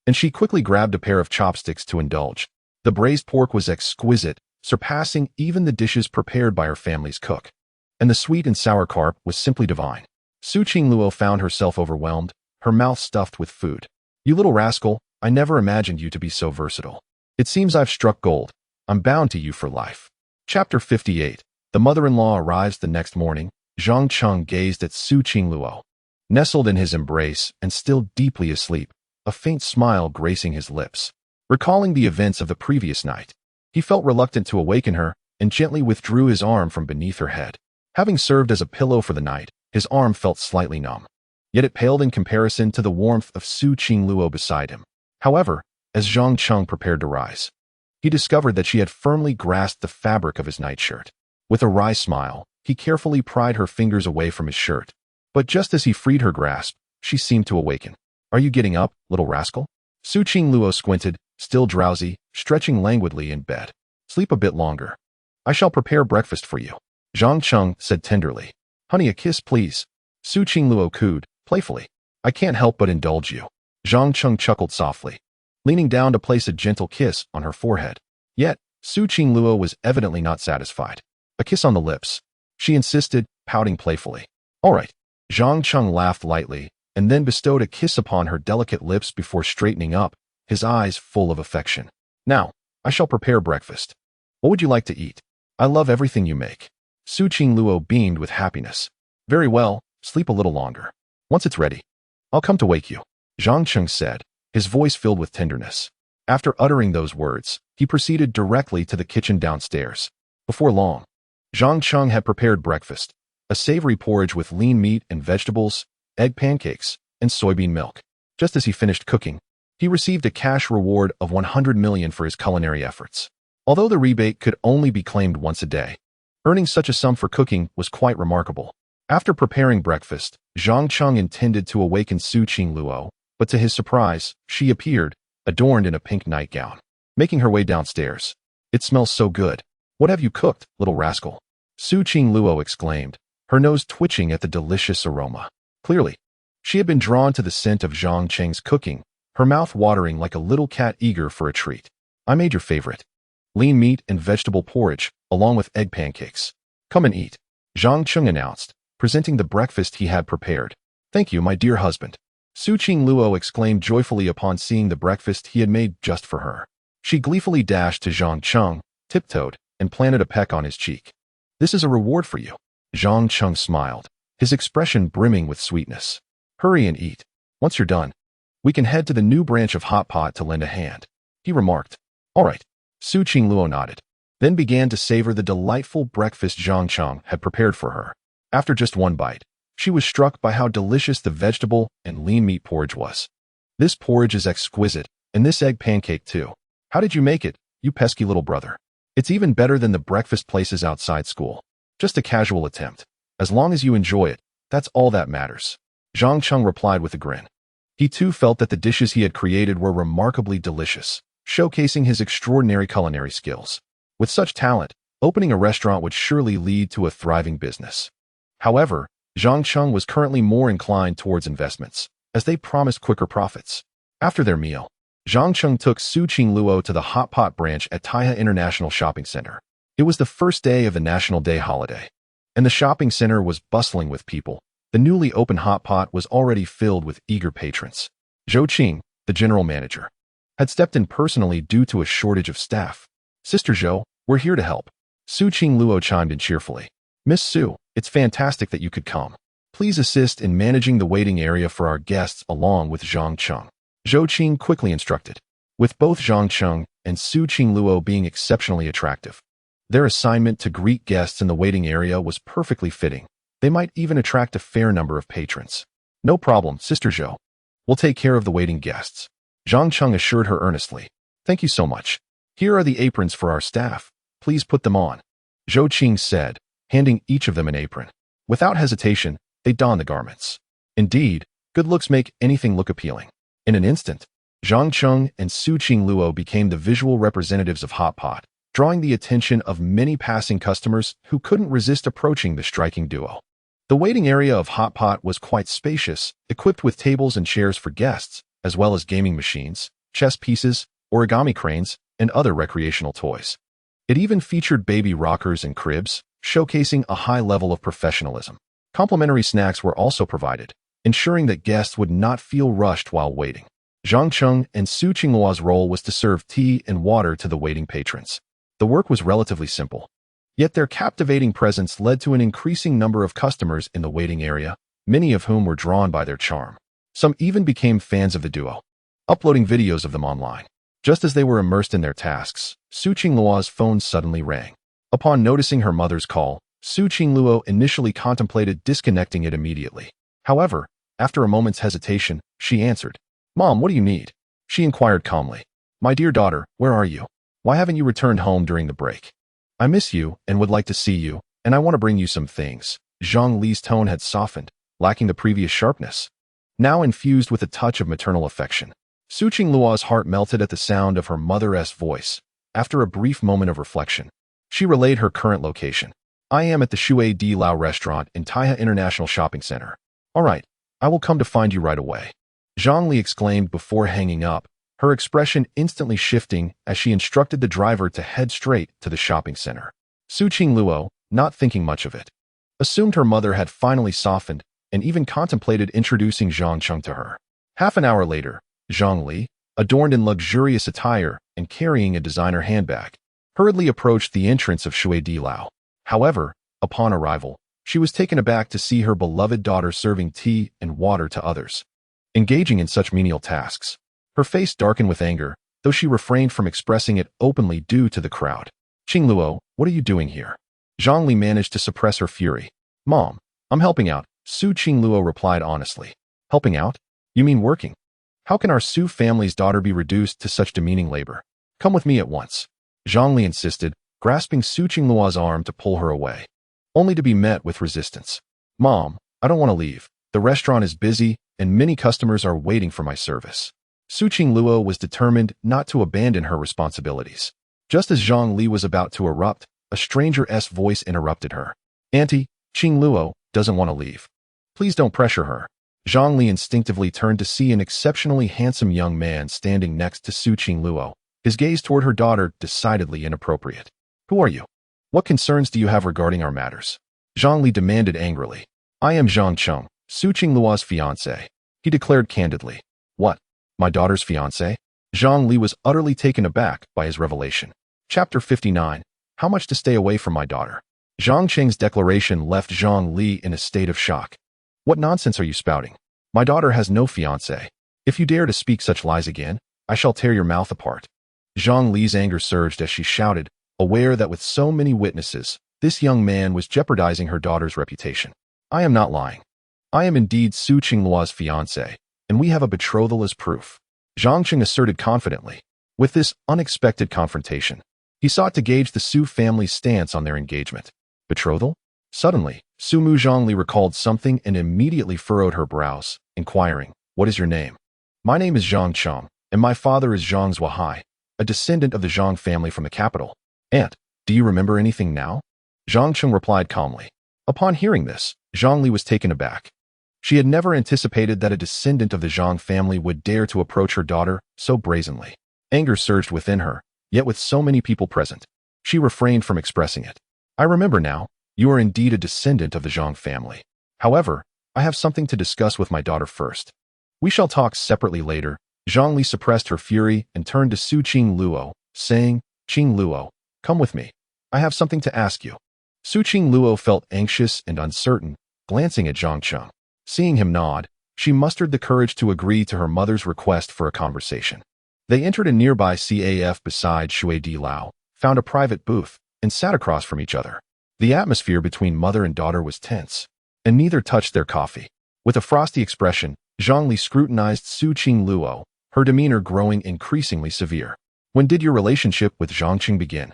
and she quickly grabbed a pair of chopsticks to indulge. The braised pork was exquisite, surpassing even the dishes prepared by her family's cook. And the sweet and sour carp was simply divine. Su Qingluo found herself overwhelmed, her mouth stuffed with food. You little rascal, I never imagined you to be so versatile. It seems I've struck gold. I'm bound to you for life. Chapter 58. The mother-in-law arrives the next morning. Zhang Cheng gazed at Su Qingluo, nestled in his embrace and still deeply asleep, a faint smile gracing his lips. Recalling the events of the previous night, he felt reluctant to awaken her and gently withdrew his arm from beneath her head. Having served as a pillow for the night, his arm felt slightly numb. Yet it paled in comparison to the warmth of Su Qingluo beside him. However, as Zhang Cheng prepared to rise, he discovered that she had firmly grasped the fabric of his nightshirt. With a wry smile, he carefully pried her fingers away from his shirt. But just as he freed her grasp, she seemed to awaken. Are you getting up, little rascal? Su Qingluo squinted, still drowsy, stretching languidly in bed. Sleep a bit longer. I shall prepare breakfast for you. Zhang Cheng said tenderly. Honey, a kiss, please. Su Qingluo cooed, playfully. I can't help but indulge you. Zhang Cheng chuckled softly, leaning down to place a gentle kiss on her forehead. Yet, Su Qingluo was evidently not satisfied. A kiss on the lips, she insisted, pouting playfully. All right. Zhang Cheng laughed lightly, and then bestowed a kiss upon her delicate lips before straightening up, his eyes full of affection. Now, I shall prepare breakfast. What would you like to eat? I love everything you make. Su Qingluo beamed with happiness. Very well, sleep a little longer. Once it's ready, I'll come to wake you, Zhang Cheng said, his voice filled with tenderness. After uttering those words, he proceeded directly to the kitchen downstairs. Before long, Zhang Cheng had prepared breakfast, a savory porridge with lean meat and vegetables, egg pancakes, and soybean milk. Just as he finished cooking, he received a cash reward of 100 million for his culinary efforts. Although the rebate could only be claimed once a day, earning such a sum for cooking was quite remarkable. After preparing breakfast, Zhang Cheng intended to awaken Su Qingluo, but to his surprise, she appeared, adorned in a pink nightgown, making her way downstairs. It smells so good. What have you cooked, little rascal? Su Qingluo exclaimed, her nose twitching at the delicious aroma. Clearly, she had been drawn to the scent of Zhang Cheng's cooking, her mouth watering like a little cat eager for a treat. I made your favorite. Lean meat and vegetable porridge, along with egg pancakes. Come and eat, Zhang Cheng announced, presenting the breakfast he had prepared. Thank you, my dear husband. Su Qingluo exclaimed joyfully upon seeing the breakfast he had made just for her. She gleefully dashed to Zhang Cheng, tiptoed, and planted a peck on his cheek. This is a reward for you. Zhang Cheng smiled, his expression brimming with sweetness. Hurry and eat. Once you're done, we can head to the new branch of Hot Pot to lend a hand, he remarked. All right. Su Qingluo nodded, then began to savor the delightful breakfast Zhang Cheng had prepared for her. After just one bite, she was struck by how delicious the vegetable and lean meat porridge was. This porridge is exquisite, and this egg pancake too. How did you make it, you pesky little brother? It's even better than the breakfast places outside school. Just a casual attempt. As long as you enjoy it, that's all that matters. Zhang Cheng replied with a grin. He too felt that the dishes he had created were remarkably delicious, showcasing his extraordinary culinary skills. With such talent, opening a restaurant would surely lead to a thriving business. However, Zhang Cheng was currently more inclined towards investments, as they promised quicker profits. After their meal, Zhang Cheng took Su Qingluo to the Hot Pot branch at Taihe International Shopping Center. It was the first day of the National Day holiday, and the shopping center was bustling with people. The newly opened Hot Pot was already filled with eager patrons. Zhou Qing, the general manager, had stepped in personally due to a shortage of staff. Sister Zhou, we're here to help. Su Qingluo chimed in cheerfully. Miss Su, it's fantastic that you could come. Please assist in managing the waiting area for our guests along with Zhang Cheng. Zhou Qing quickly instructed. With both Zhang Cheng and Su Qingluo being exceptionally attractive, their assignment to greet guests in the waiting area was perfectly fitting. They might even attract a fair number of patrons. No problem, Sister Zhou. We'll take care of the waiting guests, Zhang Cheng assured her earnestly. Thank you so much. Here are the aprons for our staff. Please put them on, Zhou Qing said, handing each of them an apron. Without hesitation, they donned the garments. Indeed, good looks make anything look appealing. In an instant, Zhang Cheng and Su Qingluo became the visual representatives of Hot Pot, drawing the attention of many passing customers who couldn't resist approaching the striking duo. The waiting area of Hot Pot was quite spacious, equipped with tables and chairs for guests, as well as gaming machines, chess pieces, origami cranes, and other recreational toys. It even featured baby rockers and cribs, showcasing a high level of professionalism. Complimentary snacks were also provided, ensuring that guests would not feel rushed while waiting. Zhang Cheng and Su Qingluo's role was to serve tea and water to the waiting patrons. The work was relatively simple, yet their captivating presence led to an increasing number of customers in the waiting area, many of whom were drawn by their charm. Some even became fans of the duo, uploading videos of them online. Just as they were immersed in their tasks, Su Qingluo's phone suddenly rang. Upon noticing her mother's call, Su Qingluo initially contemplated disconnecting it immediately. However, after a moment's hesitation, she answered. "Mom, what do you need?" She inquired calmly. "My dear daughter, where are you? Why haven't you returned home during the break? I miss you and would like to see you, and I want to bring you some things." Zhang Li's tone had softened, lacking the previous sharpness, now infused with a touch of maternal affection. Su Qingluo's heart melted at the sound of her mother's voice. After a brief moment of reflection, she relayed her current location. "I am at the Shui Di Lao restaurant in Taihe International Shopping Center." "All right, I will come to find you right away," Zhang Li exclaimed before hanging up, her expression instantly shifting as she instructed the driver to head straight to the shopping center. Su Qingluo, not thinking much of it, assumed her mother had finally softened and even contemplated introducing Zhang Cheng to her. Half an hour later, Zhang Li, adorned in luxurious attire and carrying a designer handbag, hurriedly approached the entrance of Shui Di Lao. However, upon arrival, she was taken aback to see her beloved daughter serving tea and water to others, engaging in such menial tasks. Her face darkened with anger, though she refrained from expressing it openly due to the crowd. "Qingluo, what are you doing here?" Zhang Li managed to suppress her fury. "Mom, I'm helping out," Su Qingluo replied honestly. "Helping out? You mean working? How can our Su family's daughter be reduced to such demeaning labor? Come with me at once," Zhang Li insisted, grasping Su Qingluo's arm to pull her away, only to be met with resistance. "Mom, I don't want to leave. The restaurant is busy, and many customers are waiting for my service." Su Qingluo was determined not to abandon her responsibilities. Just as Zhang Li was about to erupt, a stranger's voice interrupted her. "Auntie, Qingluo doesn't want to leave. Please don't pressure her." Zhang Li instinctively turned to see an exceptionally handsome young man standing next to Su Qingluo, his gaze toward her daughter decidedly inappropriate. "Who are you? What concerns do you have regarding our matters?" Zhang Li demanded angrily. "I am Zhang Cheng, Su Qingluo's fiancé," he declared candidly. "What? My daughter's fiancé?" Zhang Li was utterly taken aback by his revelation. Chapter 59. How much to stay away from my daughter? Zhang Cheng's declaration left Zhang Li in a state of shock. "What nonsense are you spouting? My daughter has no fiancé. If you dare to speak such lies again, I shall tear your mouth apart." Zhang Li's anger surged as she shouted, aware that with so many witnesses, this young man was jeopardizing her daughter's reputation. "I am not lying. I am indeed Su Qingluo's fiancé, and we have a betrothal as proof," Zhang Cheng asserted confidently. With this unexpected confrontation, he sought to gauge the Su family's stance on their engagement. Betrothal? Suddenly, Su Mu Zhongli recalled something and immediately furrowed her brows, inquiring, "What is your name?" "My name is Zhang Cheng, and my father is Zhang Zuohai, a descendant of the Zhang family from the capital." "Aunt, do you remember anything now?" Zhang Cheng replied calmly. Upon hearing this, Zhang Li was taken aback. She had never anticipated that a descendant of the Zhang family would dare to approach her daughter so brazenly. Anger surged within her, yet with so many people present, she refrained from expressing it. "I remember now. You are indeed a descendant of the Zhang family. However, I have something to discuss with my daughter first. We shall talk separately later." Zhang Li suppressed her fury and turned to Su Qingluo, saying, "Qingluo, come with me. I have something to ask you." Su Qingluo felt anxious and uncertain, glancing at Zhang Cheng. Seeing him nod, she mustered the courage to agree to her mother's request for a conversation. They entered a nearby CAF beside Shui Di Lao, found a private booth, and sat across from each other. The atmosphere between mother and daughter was tense, and neither touched their coffee. With a frosty expression, Zhang Li scrutinized Su Qingluo, her demeanor growing increasingly severe. "When did your relationship with Zhang Cheng begin?"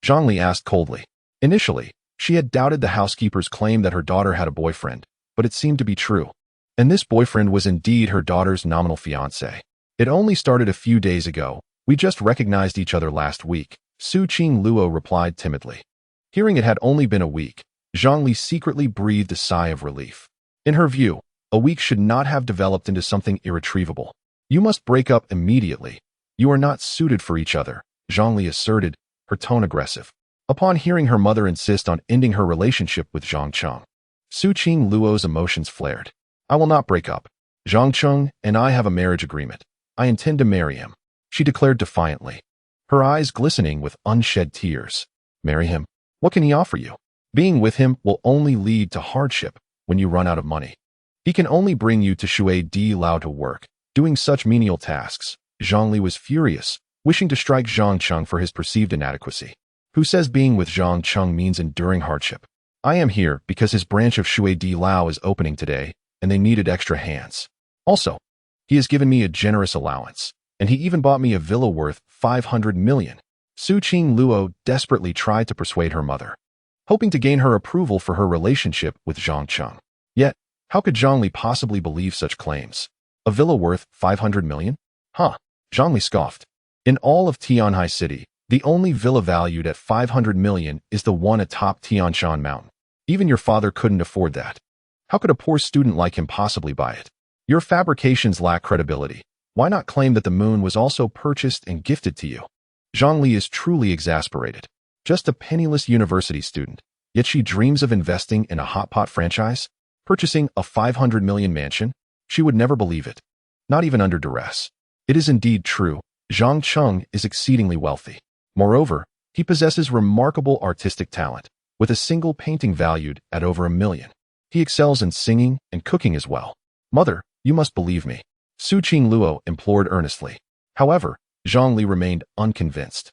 Zhang Li asked coldly. Initially, she had doubted the housekeeper's claim that her daughter had a boyfriend, but it seemed to be true. And this boyfriend was indeed her daughter's nominal fiancé. "It only started a few days ago. We just recognized each other last week," Su Qing Luo replied timidly. Hearing it had only been a week, Zhongli secretly breathed a sigh of relief. In her view, a week should not have developed into something irretrievable. You must break up immediately. You are not suited for each other, Zhongli asserted, her tone aggressive. Upon hearing her mother insist on ending her relationship with Zhang Cheng, Su Qing Luo's emotions flared. I will not break up. Zhang Cheng and I have a marriage agreement. I intend to marry him, she declared defiantly, her eyes glistening with unshed tears. Marry him? What can he offer you? Being with him will only lead to hardship when you run out of money. He can only bring you to Shui Di Lao to work, doing such menial tasks. Zhongli was furious, wishing to strike Zhang Cheng for his perceived inadequacy. Who says being with Zhang Cheng means enduring hardship? I am here because his branch of Shui Di Lao is opening today, and they needed extra hands. Also, he has given me a generous allowance, and he even bought me a villa worth 500 million. Su Qing Luo desperately tried to persuade her mother, hoping to gain her approval for her relationship with Zhang Cheng. Yet, how could Zhongli possibly believe such claims? A villa worth 500 million? Huh, Zhongli scoffed. In all of Tianhai City, the only villa valued at 500 million is the one atop Tianshan Mountain. Even your father couldn't afford that. How could a poor student like him possibly buy it? Your fabrications lack credibility. Why not claim that the moon was also purchased and gifted to you? Zhongli is truly exasperated. Just a penniless university student, yet she dreams of investing in a hot pot franchise, purchasing a 500 million mansion. She would never believe it, not even under duress. It is indeed true, Zhang Cheng is exceedingly wealthy. Moreover, he possesses remarkable artistic talent, with a single painting valued at over $1 million. He excels in singing and cooking as well. Mother, you must believe me, Su Qing Luo implored earnestly. However, Zhongli remained unconvinced,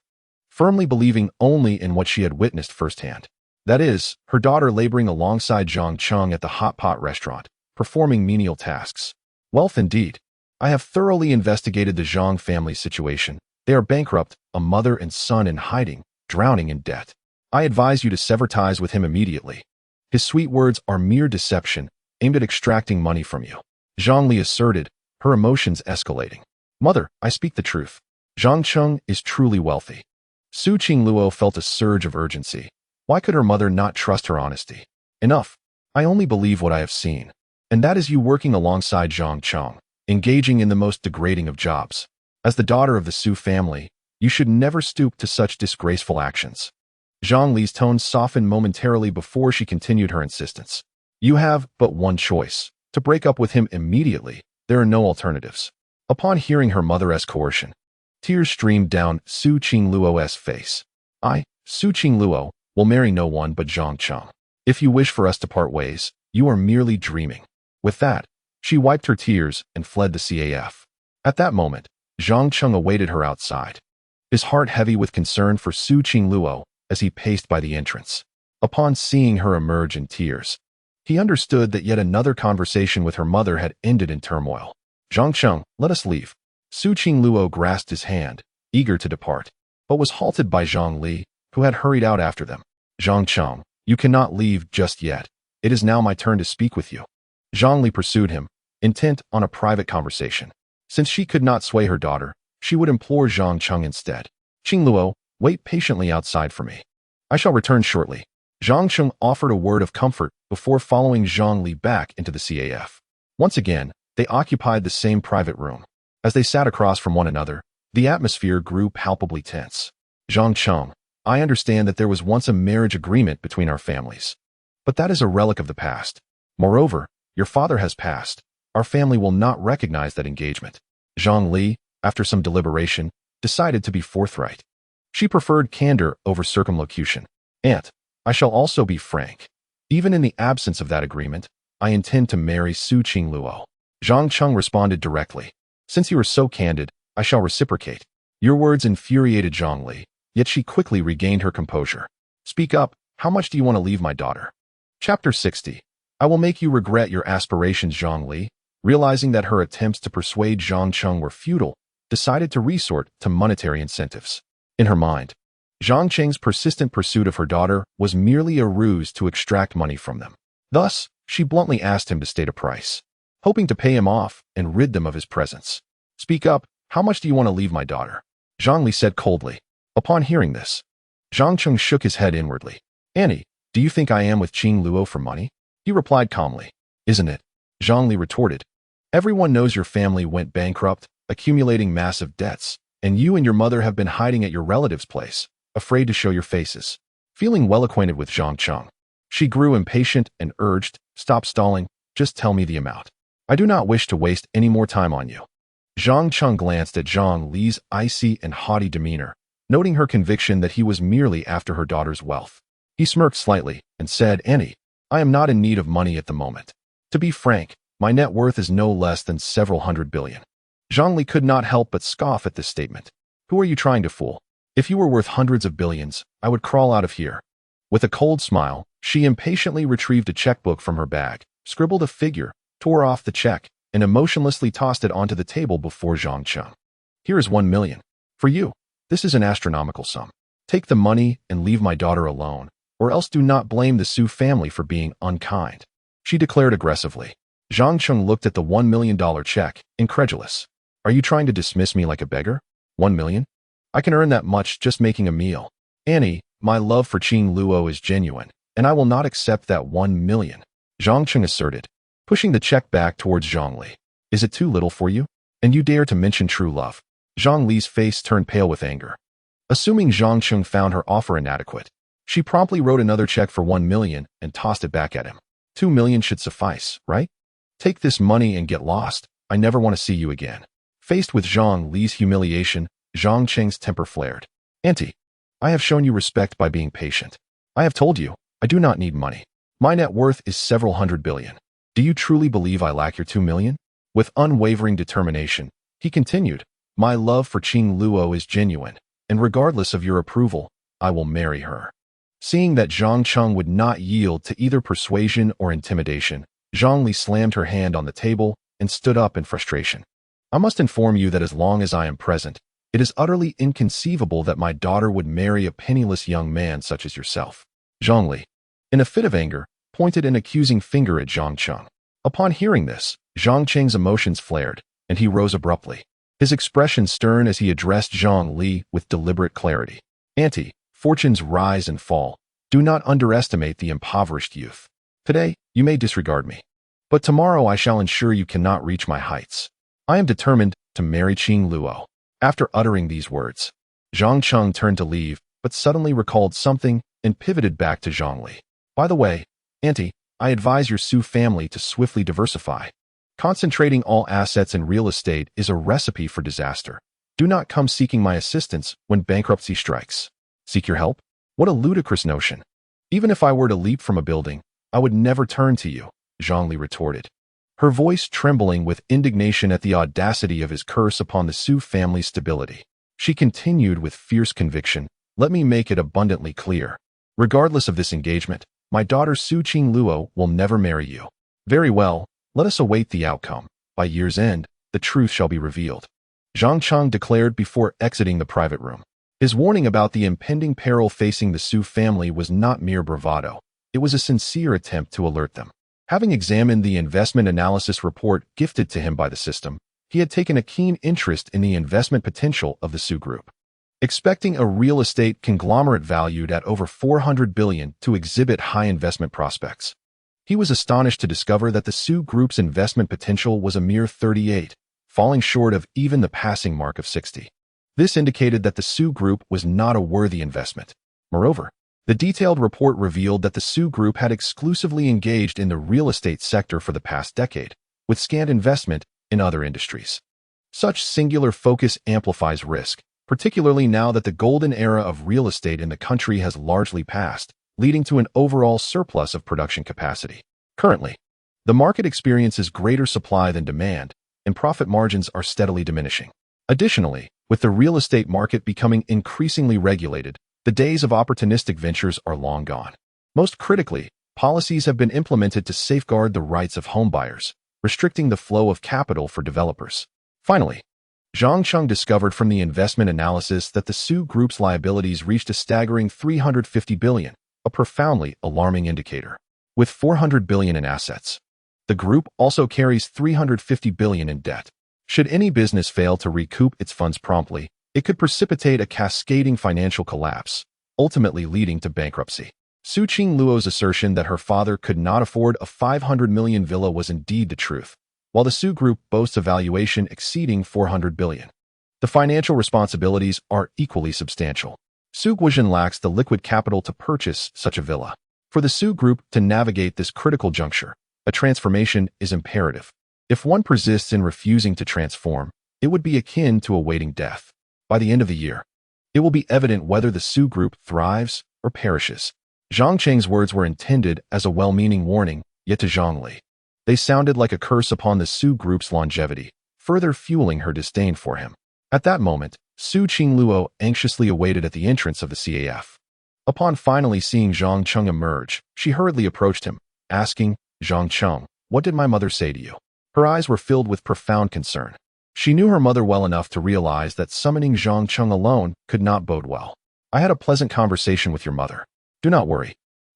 firmly believing only in what she had witnessed firsthand. That is, her daughter laboring alongside Zhang Cheng at the hot pot restaurant, performing menial tasks. Wealth indeed. I have thoroughly investigated the Zhang family's situation. They are bankrupt, a mother and son in hiding, drowning in debt. I advise you to sever ties with him immediately. His sweet words are mere deception, aimed at extracting money from you, Zhongli asserted, her emotions escalating. Mother, I speak the truth. Zhang Cheng is truly wealthy. Su Qing Luo felt a surge of urgency. Why could her mother not trust her honesty? Enough. I only believe what I have seen. And that is you working alongside Zhang Cheng, engaging in the most degrading of jobs. As the daughter of the Su family, you should never stoop to such disgraceful actions. Zhang Li's tone softened momentarily before she continued her insistence. You have but one choice, to break up with him immediately. There are no alternatives. Upon hearing her mother's coercion, tears streamed down Su Qing Luo's face. I, Su Qing Luo, will marry no one but Zhang Cheng. If you wish for us to part ways, you are merely dreaming. With that, she wiped her tears and fled the CAF. At that moment, Zhang Cheng awaited her outside, his heart heavy with concern for Su Qing Luo as he paced by the entrance. Upon seeing her emerge in tears, he understood that yet another conversation with her mother had ended in turmoil. Zhang Cheng, let us leave. Su Qing Luo grasped his hand, eager to depart, but was halted by Zhang Li, who had hurried out after them. Zhang Cheng, you cannot leave just yet. It is now my turn to speak with you. Zhang Li pursued him, intent on a private conversation. Since she could not sway her daughter, she would implore Zhang Cheng instead. Qing Luo, wait patiently outside for me. I shall return shortly. Zhang Cheng offered a word of comfort before following Zhang Li back into the CAF. Once again, they occupied the same private room. As they sat across from one another, the atmosphere grew palpably tense. Zhang Cheng, I understand that there was once a marriage agreement between our families. But that is a relic of the past. Moreover, your father has passed. Our family will not recognize that engagement. Zhang Li, after some deliberation, decided to be forthright. She preferred candor over circumlocution. Aunt, I shall also be frank. Even in the absence of that agreement, I intend to marry Su Qing Luo. Zhang Cheng responded directly. Since you are so candid, I shall reciprocate. Your words infuriated Zhang Li, yet she quickly regained her composure. Speak up, how much do you want to leave my daughter? Chapter 60. I will make you regret your aspirations. Zhang Li, realizing that her attempts to persuade Zhang Cheng were futile, decided to resort to monetary incentives. In her mind, Zhang Cheng's persistent pursuit of her daughter was merely a ruse to extract money from them. Thus, she bluntly asked him to state a price, hoping to pay him off and rid them of his presence. Speak up, how much do you want to leave my daughter? Zhang Li said coldly. Upon hearing this, Zhang Cheng shook his head inwardly. Annie, do you think I am with Qing Luo for money? He replied calmly. Isn't it? Zhang Li retorted. Everyone knows your family went bankrupt, accumulating massive debts, and you and your mother have been hiding at your relative's place, afraid to show your faces. Feeling well acquainted with Zhang Cheng, she grew impatient and urged, stop stalling, just tell me the amount. I do not wish to waste any more time on you. Zhang Cheng glanced at Zhang Li's icy and haughty demeanor, noting her conviction that he was merely after her daughter's wealth. He smirked slightly and said, Annie, I am not in need of money at the moment. To be frank, my net worth is no less than several hundred billion. Zhang Li could not help but scoff at this statement. Who are you trying to fool? If you were worth hundreds of billions, I would crawl out of here. With a cold smile, she impatiently retrieved a checkbook from her bag, scribbled a figure, tore off the check, and emotionlessly tossed it onto the table before Zhang Cheng. Here is 1 million. For you. This is an astronomical sum. Take the money and leave my daughter alone, or else do not blame the Su family for being unkind, she declared aggressively. Zhang Cheng looked at the $1 million check, incredulous. Are you trying to dismiss me like a beggar? 1 million? I can earn that much just making a meal. Annie, my love for Qing Luo is genuine, and I will not accept that 1 million, Zhang Cheng asserted, pushing the check back towards Zhang Li. Is it too little for you? And you dare to mention true love? Zhang Li's face turned pale with anger. Assuming Zhang Cheng found her offer inadequate, she promptly wrote another check for 1 million and tossed it back at him. 2 million should suffice, right? Take this money and get lost. I never want to see you again. Faced with Zhang Li's humiliation, Zhang Cheng's temper flared. Auntie, I have shown you respect by being patient. I have told you, I do not need money. My net worth is several hundred billion. Do you truly believe I lack your 2 million? With unwavering determination, he continued, my love for Qing Luo is genuine, and regardless of your approval, I will marry her. Seeing that Zhang Cheng would not yield to either persuasion or intimidation, Zhang Li slammed her hand on the table and stood up in frustration. I must inform you that as long as I am present, it is utterly inconceivable that my daughter would marry a penniless young man such as yourself. Zhang Li, in a fit of anger, pointed an accusing finger at Zhang Cheng. Upon hearing this, Zhang Cheng's emotions flared, and he rose abruptly, his expression stern as he addressed Zhang Li with deliberate clarity. Auntie, fortunes rise and fall. Do not underestimate the impoverished youth. Today, you may disregard me, but tomorrow I shall ensure you cannot reach my heights. I am determined to marry Qing Luo. After uttering these words, Zhang Cheng turned to leave, but suddenly recalled something and pivoted back to Zhang Li. By the way, Auntie, I advise your Su family to swiftly diversify. Concentrating all assets in real estate is a recipe for disaster. Do not come seeking my assistance when bankruptcy strikes. Seek your help? What a ludicrous notion. Even if I were to leap from a building, I would never turn to you, Zhang Li retorted, her voice trembling with indignation at the audacity of his curse upon the Su family's stability. She continued with fierce conviction, let me make it abundantly clear. Regardless of this engagement, my daughter Su Qing Luo will never marry you. Very well, let us await the outcome. By year's end, the truth shall be revealed, Zhang Cheng declared before exiting the private room. His warning about the impending peril facing the Su family was not mere bravado. It was a sincere attempt to alert them. Having examined the investment analysis report gifted to him by the system, he had taken a keen interest in the investment potential of the Su Group. Expecting a real estate conglomerate valued at over 400 billion to exhibit high investment prospects, he was astonished to discover that the Su Group's investment potential was a mere 38, falling short of even the passing mark of 60. This indicated that the Su Group was not a worthy investment. Moreover, the detailed report revealed that the Su Group had exclusively engaged in the real estate sector for the past decade, with scant investment in other industries. Such singular focus amplifies risk, particularly now that the golden era of real estate in the country has largely passed, leading to an overall surplus of production capacity. Currently, the market experiences greater supply than demand, and profit margins are steadily diminishing. Additionally, with the real estate market becoming increasingly regulated, the days of opportunistic ventures are long gone. Most critically, policies have been implemented to safeguard the rights of homebuyers, restricting the flow of capital for developers. Finally, Zhang Cheng discovered from the investment analysis that the Su Group's liabilities reached a staggering 350 billion, a profoundly alarming indicator. With 400 billion in assets, the group also carries 350 billion in debt. Should any business fail to recoup its funds promptly, It could precipitate a cascading financial collapse, ultimately leading to bankruptcy. Su Qingluo's assertion that her father could not afford a 500 million villa was indeed the truth, while the Su Group boasts a valuation exceeding 400 billion. The financial responsibilities are equally substantial. Su Guozhen lacks the liquid capital to purchase such a villa. For the Su Group to navigate this critical juncture, a transformation is imperative. If one persists in refusing to transform, it would be akin to awaiting death. By the end of the year, it will be evident whether the Su Group thrives or perishes. Zhang Cheng's words were intended as a well-meaning warning, yet to Zhang Li, they sounded like a curse upon the Su Group's longevity, further fueling her disdain for him. At that moment, Su Qingluo anxiously awaited at the entrance of the CAF. Upon finally seeing Zhang Cheng emerge, she hurriedly approached him, asking, "Zhang Cheng, what did my mother say to you?" Her eyes were filled with profound concern. She knew her mother well enough to realize that summoning Zhang Cheng alone could not bode well. "I had a pleasant conversation with your mother. Do not worry.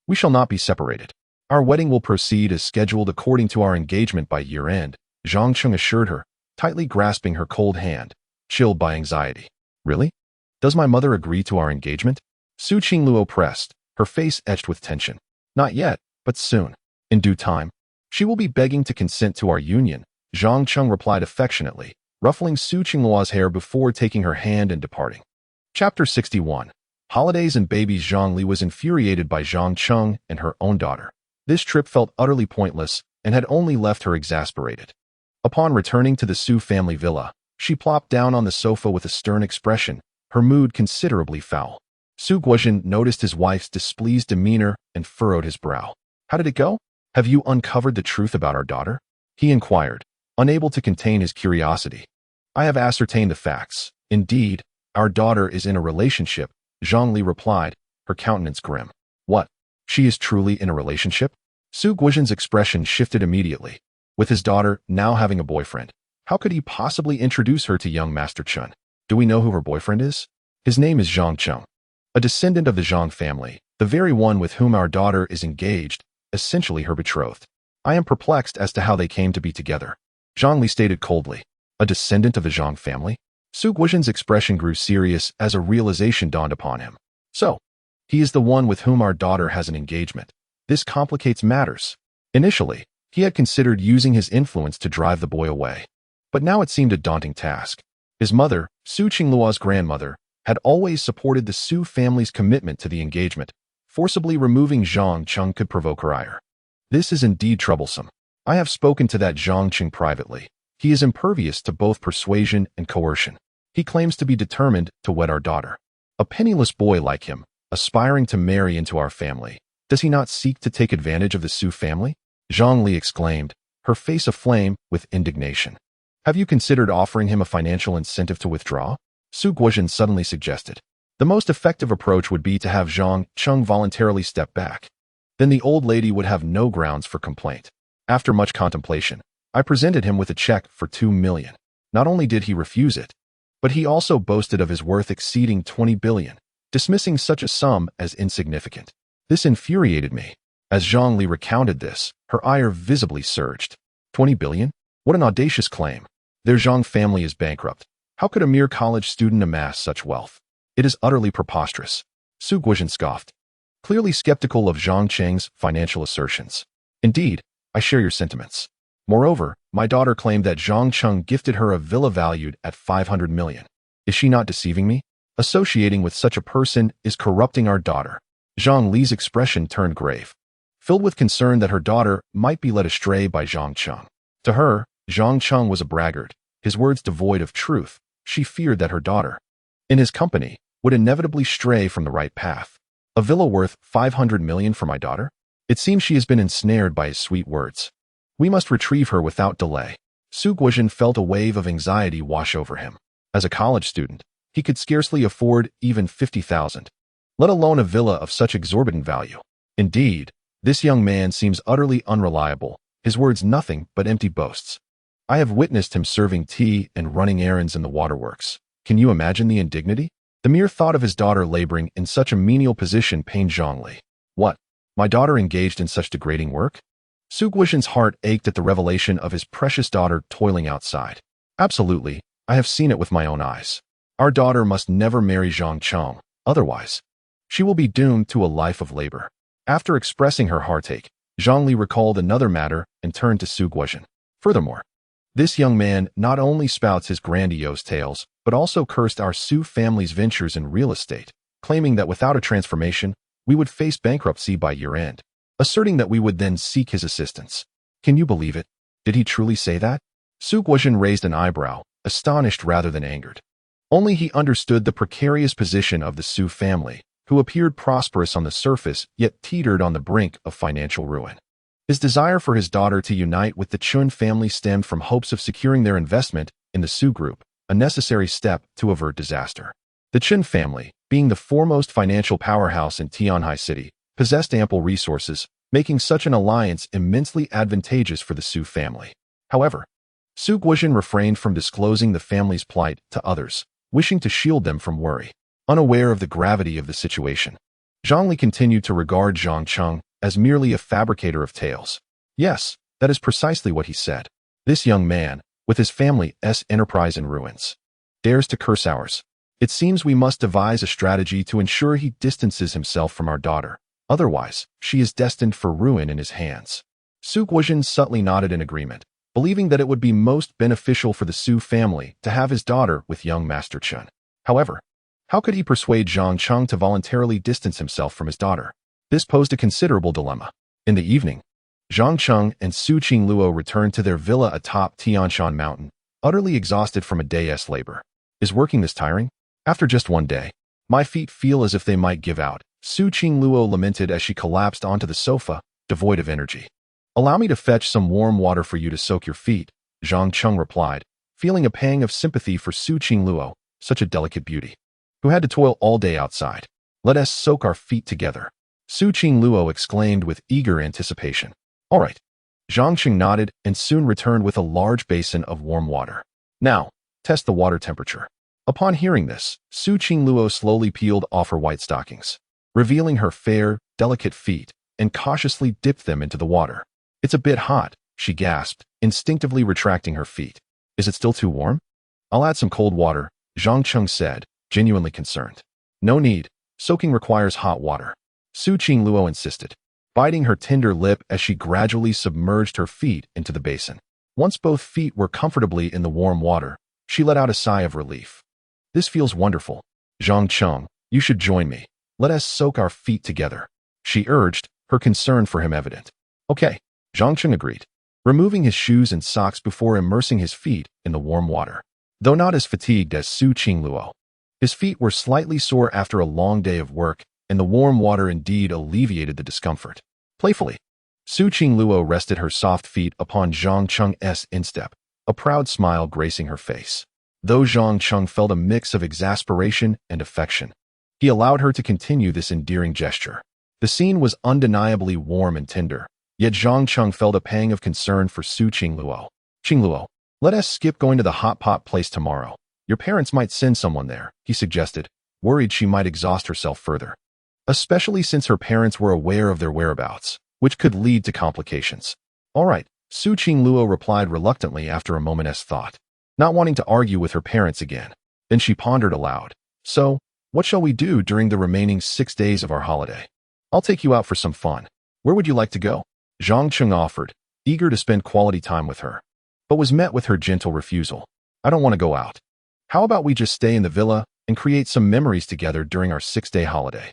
We shall not be separated. Our wedding will proceed as scheduled according to our engagement by year-end," Zhang Cheng assured her, tightly grasping her cold hand, chilled by anxiety. "Really? Does my mother agree to our engagement?" Su Qingluo pressed, her face etched with tension. "Not yet, but soon. In due time. She will be begging to consent to our union," Zhang Cheng replied affectionately, ruffling Su Qingluo's hair before taking her hand and departing. Chapter 61. Holidays and Babies. Zhang Li was infuriated by Zhang Cheng and her own daughter. This trip felt utterly pointless and had only left her exasperated. Upon returning to the Su family villa, she plopped down on the sofa with a stern expression, her mood considerably foul. Su Guozhen noticed his wife's displeased demeanor and furrowed his brow. "How did it go? Have you uncovered the truth about our daughter?" he inquired, unable to contain his curiosity. "I have ascertained the facts. Indeed, our daughter is in a relationship," Zhang Li replied, her countenance grim. "What? She is truly in a relationship?" Su Guozhen's expression shifted immediately. With his daughter now having a boyfriend, how could he possibly introduce her to young Master Chen? "Do we know who her boyfriend is?" "His name is Zhang Cheng, a descendant of the Zhang family, the very one with whom our daughter is engaged, essentially her betrothed. I am perplexed as to how they came to be together," Zhang Li stated coldly. "A descendant of the Zhang family?" Su Guozhen's expression grew serious as a realization dawned upon him. "So, he is the one with whom our daughter has an engagement. This complicates matters." Initially, he had considered using his influence to drive the boy away. But now it seemed a daunting task. His mother, Su Qingluo's grandmother, had always supported the Su family's commitment to the engagement. Forcibly removing Zhang Cheng could provoke her ire. "This is indeed troublesome. I have spoken to that Zhang Cheng privately. He is impervious to both persuasion and coercion. He claims to be determined to wed our daughter. A penniless boy like him, aspiring to marry into our family. Does he not seek to take advantage of the Su family?" Zhang Li exclaimed, her face aflame with indignation. "Have you considered offering him a financial incentive to withdraw?" Su Guozhen suddenly suggested. "The most effective approach would be to have Zhang Cheng voluntarily step back. Then the old lady would have no grounds for complaint." After much contemplation, I presented him with a check for 2 million. Not only did he refuse it, but he also boasted of his worth exceeding 20 billion, dismissing such a sum as insignificant. This infuriated me. As Zhang Li recounted this, her ire visibly surged. 20 billion? What an audacious claim. Their Zhang family is bankrupt. How could a mere college student amass such wealth? It is utterly preposterous. Su Guozhen scoffed, clearly skeptical of Zhang Cheng's financial assertions. "Indeed, I share your sentiments. Moreover, my daughter claimed that Zhang Cheng gifted her a villa valued at 500 million. Is she not deceiving me? Associating with such a person is corrupting our daughter." Zhang Li's expression turned grave, filled with concern that her daughter might be led astray by Zhang Cheng. To her, Zhang Cheng was a braggart, his words devoid of truth. She feared that her daughter, in his company, would inevitably stray from the right path. "A villa worth 500 million for my daughter?" It seems she has been ensnared by his sweet words. "We must retrieve her without delay." Su Guozhen felt a wave of anxiety wash over him. As a college student, he could scarcely afford even 50,000, let alone a villa of such exorbitant value. Indeed, this young man seems utterly unreliable, his words nothing but empty boasts. I have witnessed him serving tea and running errands in the waterworks. Can you imagine the indignity? The mere thought of his daughter laboring in such a menial position pained Zhang Li. What? My daughter engaged in such degrading work? Su Guozhen's heart ached at the revelation of his precious daughter toiling outside. Absolutely, I have seen it with my own eyes. Our daughter must never marry Zhang Cheng, otherwise, she will be doomed to a life of labor. After expressing her heartache, Zhangli recalled another matter and turned to Su Guozhen. Furthermore, this young man not only spouts his grandiose tales, but also cursed our Su family's ventures in real estate, claiming that without a transformation, we would face bankruptcy by year-end, asserting that we would then seek his assistance. Can you believe it? Did he truly say that? Su Guozhen raised an eyebrow, astonished rather than angered. Only he understood the precarious position of the Su family, who appeared prosperous on the surface yet teetered on the brink of financial ruin. His desire for his daughter to unite with the Chun family stemmed from hopes of securing their investment in the Su Group, a necessary step to avert disaster. The Chun family, being the foremost financial powerhouse in Tianhai City, possessed ample resources, making such an alliance immensely advantageous for the Su family. However, Su Guozhen refrained from disclosing the family's plight to others, wishing to shield them from worry. Unaware of the gravity of the situation, Zhangli continued to regard Zhang Cheng as merely a fabricator of tales. Yes, that is precisely what he said. This young man, with his family's enterprise in ruins, dares to curse ours. It seems we must devise a strategy to ensure he distances himself from our daughter. Otherwise, she is destined for ruin in his hands. Su Guozhen subtly nodded in agreement, believing that it would be most beneficial for the Su family to have his daughter with young Master Chun. However, how could he persuade Zhang Cheng to voluntarily distance himself from his daughter? This posed a considerable dilemma. In the evening, Zhang Cheng and Su Qingluo returned to their villa atop Tianshan Mountain, utterly exhausted from a day's labor. Is working this tiring? After just one day, my feet feel as if they might give out, Su Qingluo lamented as she collapsed onto the sofa, devoid of energy. Allow me to fetch some warm water for you to soak your feet, Zhang Cheng replied, feeling a pang of sympathy for Su Qingluo, such a delicate beauty, who had to toil all day outside. Let us soak our feet together, Su Qingluo exclaimed with eager anticipation. All right. Zhang Cheng nodded and soon returned with a large basin of warm water. Now, test the water temperature. Upon hearing this, Su Qingluo slowly peeled off her white stockings, revealing her fair, delicate feet, and cautiously dipped them into the water. It's a bit hot, she gasped, instinctively retracting her feet. Is it still too warm? I'll add some cold water, Zhang Cheng said, genuinely concerned. No need, soaking requires hot water, Su Qingluo insisted, biting her tender lip as she gradually submerged her feet into the basin. Once both feet were comfortably in the warm water, she let out a sigh of relief. This feels wonderful. Zhang Cheng, you should join me. Let us soak our feet together, she urged, her concern for him evident. Okay, Zhang Cheng agreed, removing his shoes and socks before immersing his feet in the warm water. Though not as fatigued as Su Qingluo, his feet were slightly sore after a long day of work, and the warm water indeed alleviated the discomfort. Playfully, Su Qingluo rested her soft feet upon Zhang Cheng's instep, a proud smile gracing her face. Though Zhang Cheng felt a mix of exasperation and affection, he allowed her to continue this endearing gesture. The scene was undeniably warm and tender, yet Zhang Cheng felt a pang of concern for Su Qingluo. Qingluo, let us skip going to the hot pot place tomorrow. Your parents might send someone there, he suggested, worried she might exhaust herself further, especially since her parents were aware of their whereabouts, which could lead to complications. All right, Su Qingluo replied reluctantly after a moment's thought, not wanting to argue with her parents again. Then she pondered aloud. So, what shall we do during the remaining 6 days of our holiday? I'll take you out for some fun. Where would you like to go? Zhang Cheng offered, eager to spend quality time with her, but was met with her gentle refusal. I don't want to go out. How about we just stay in the villa and create some memories together during our 6-day holiday?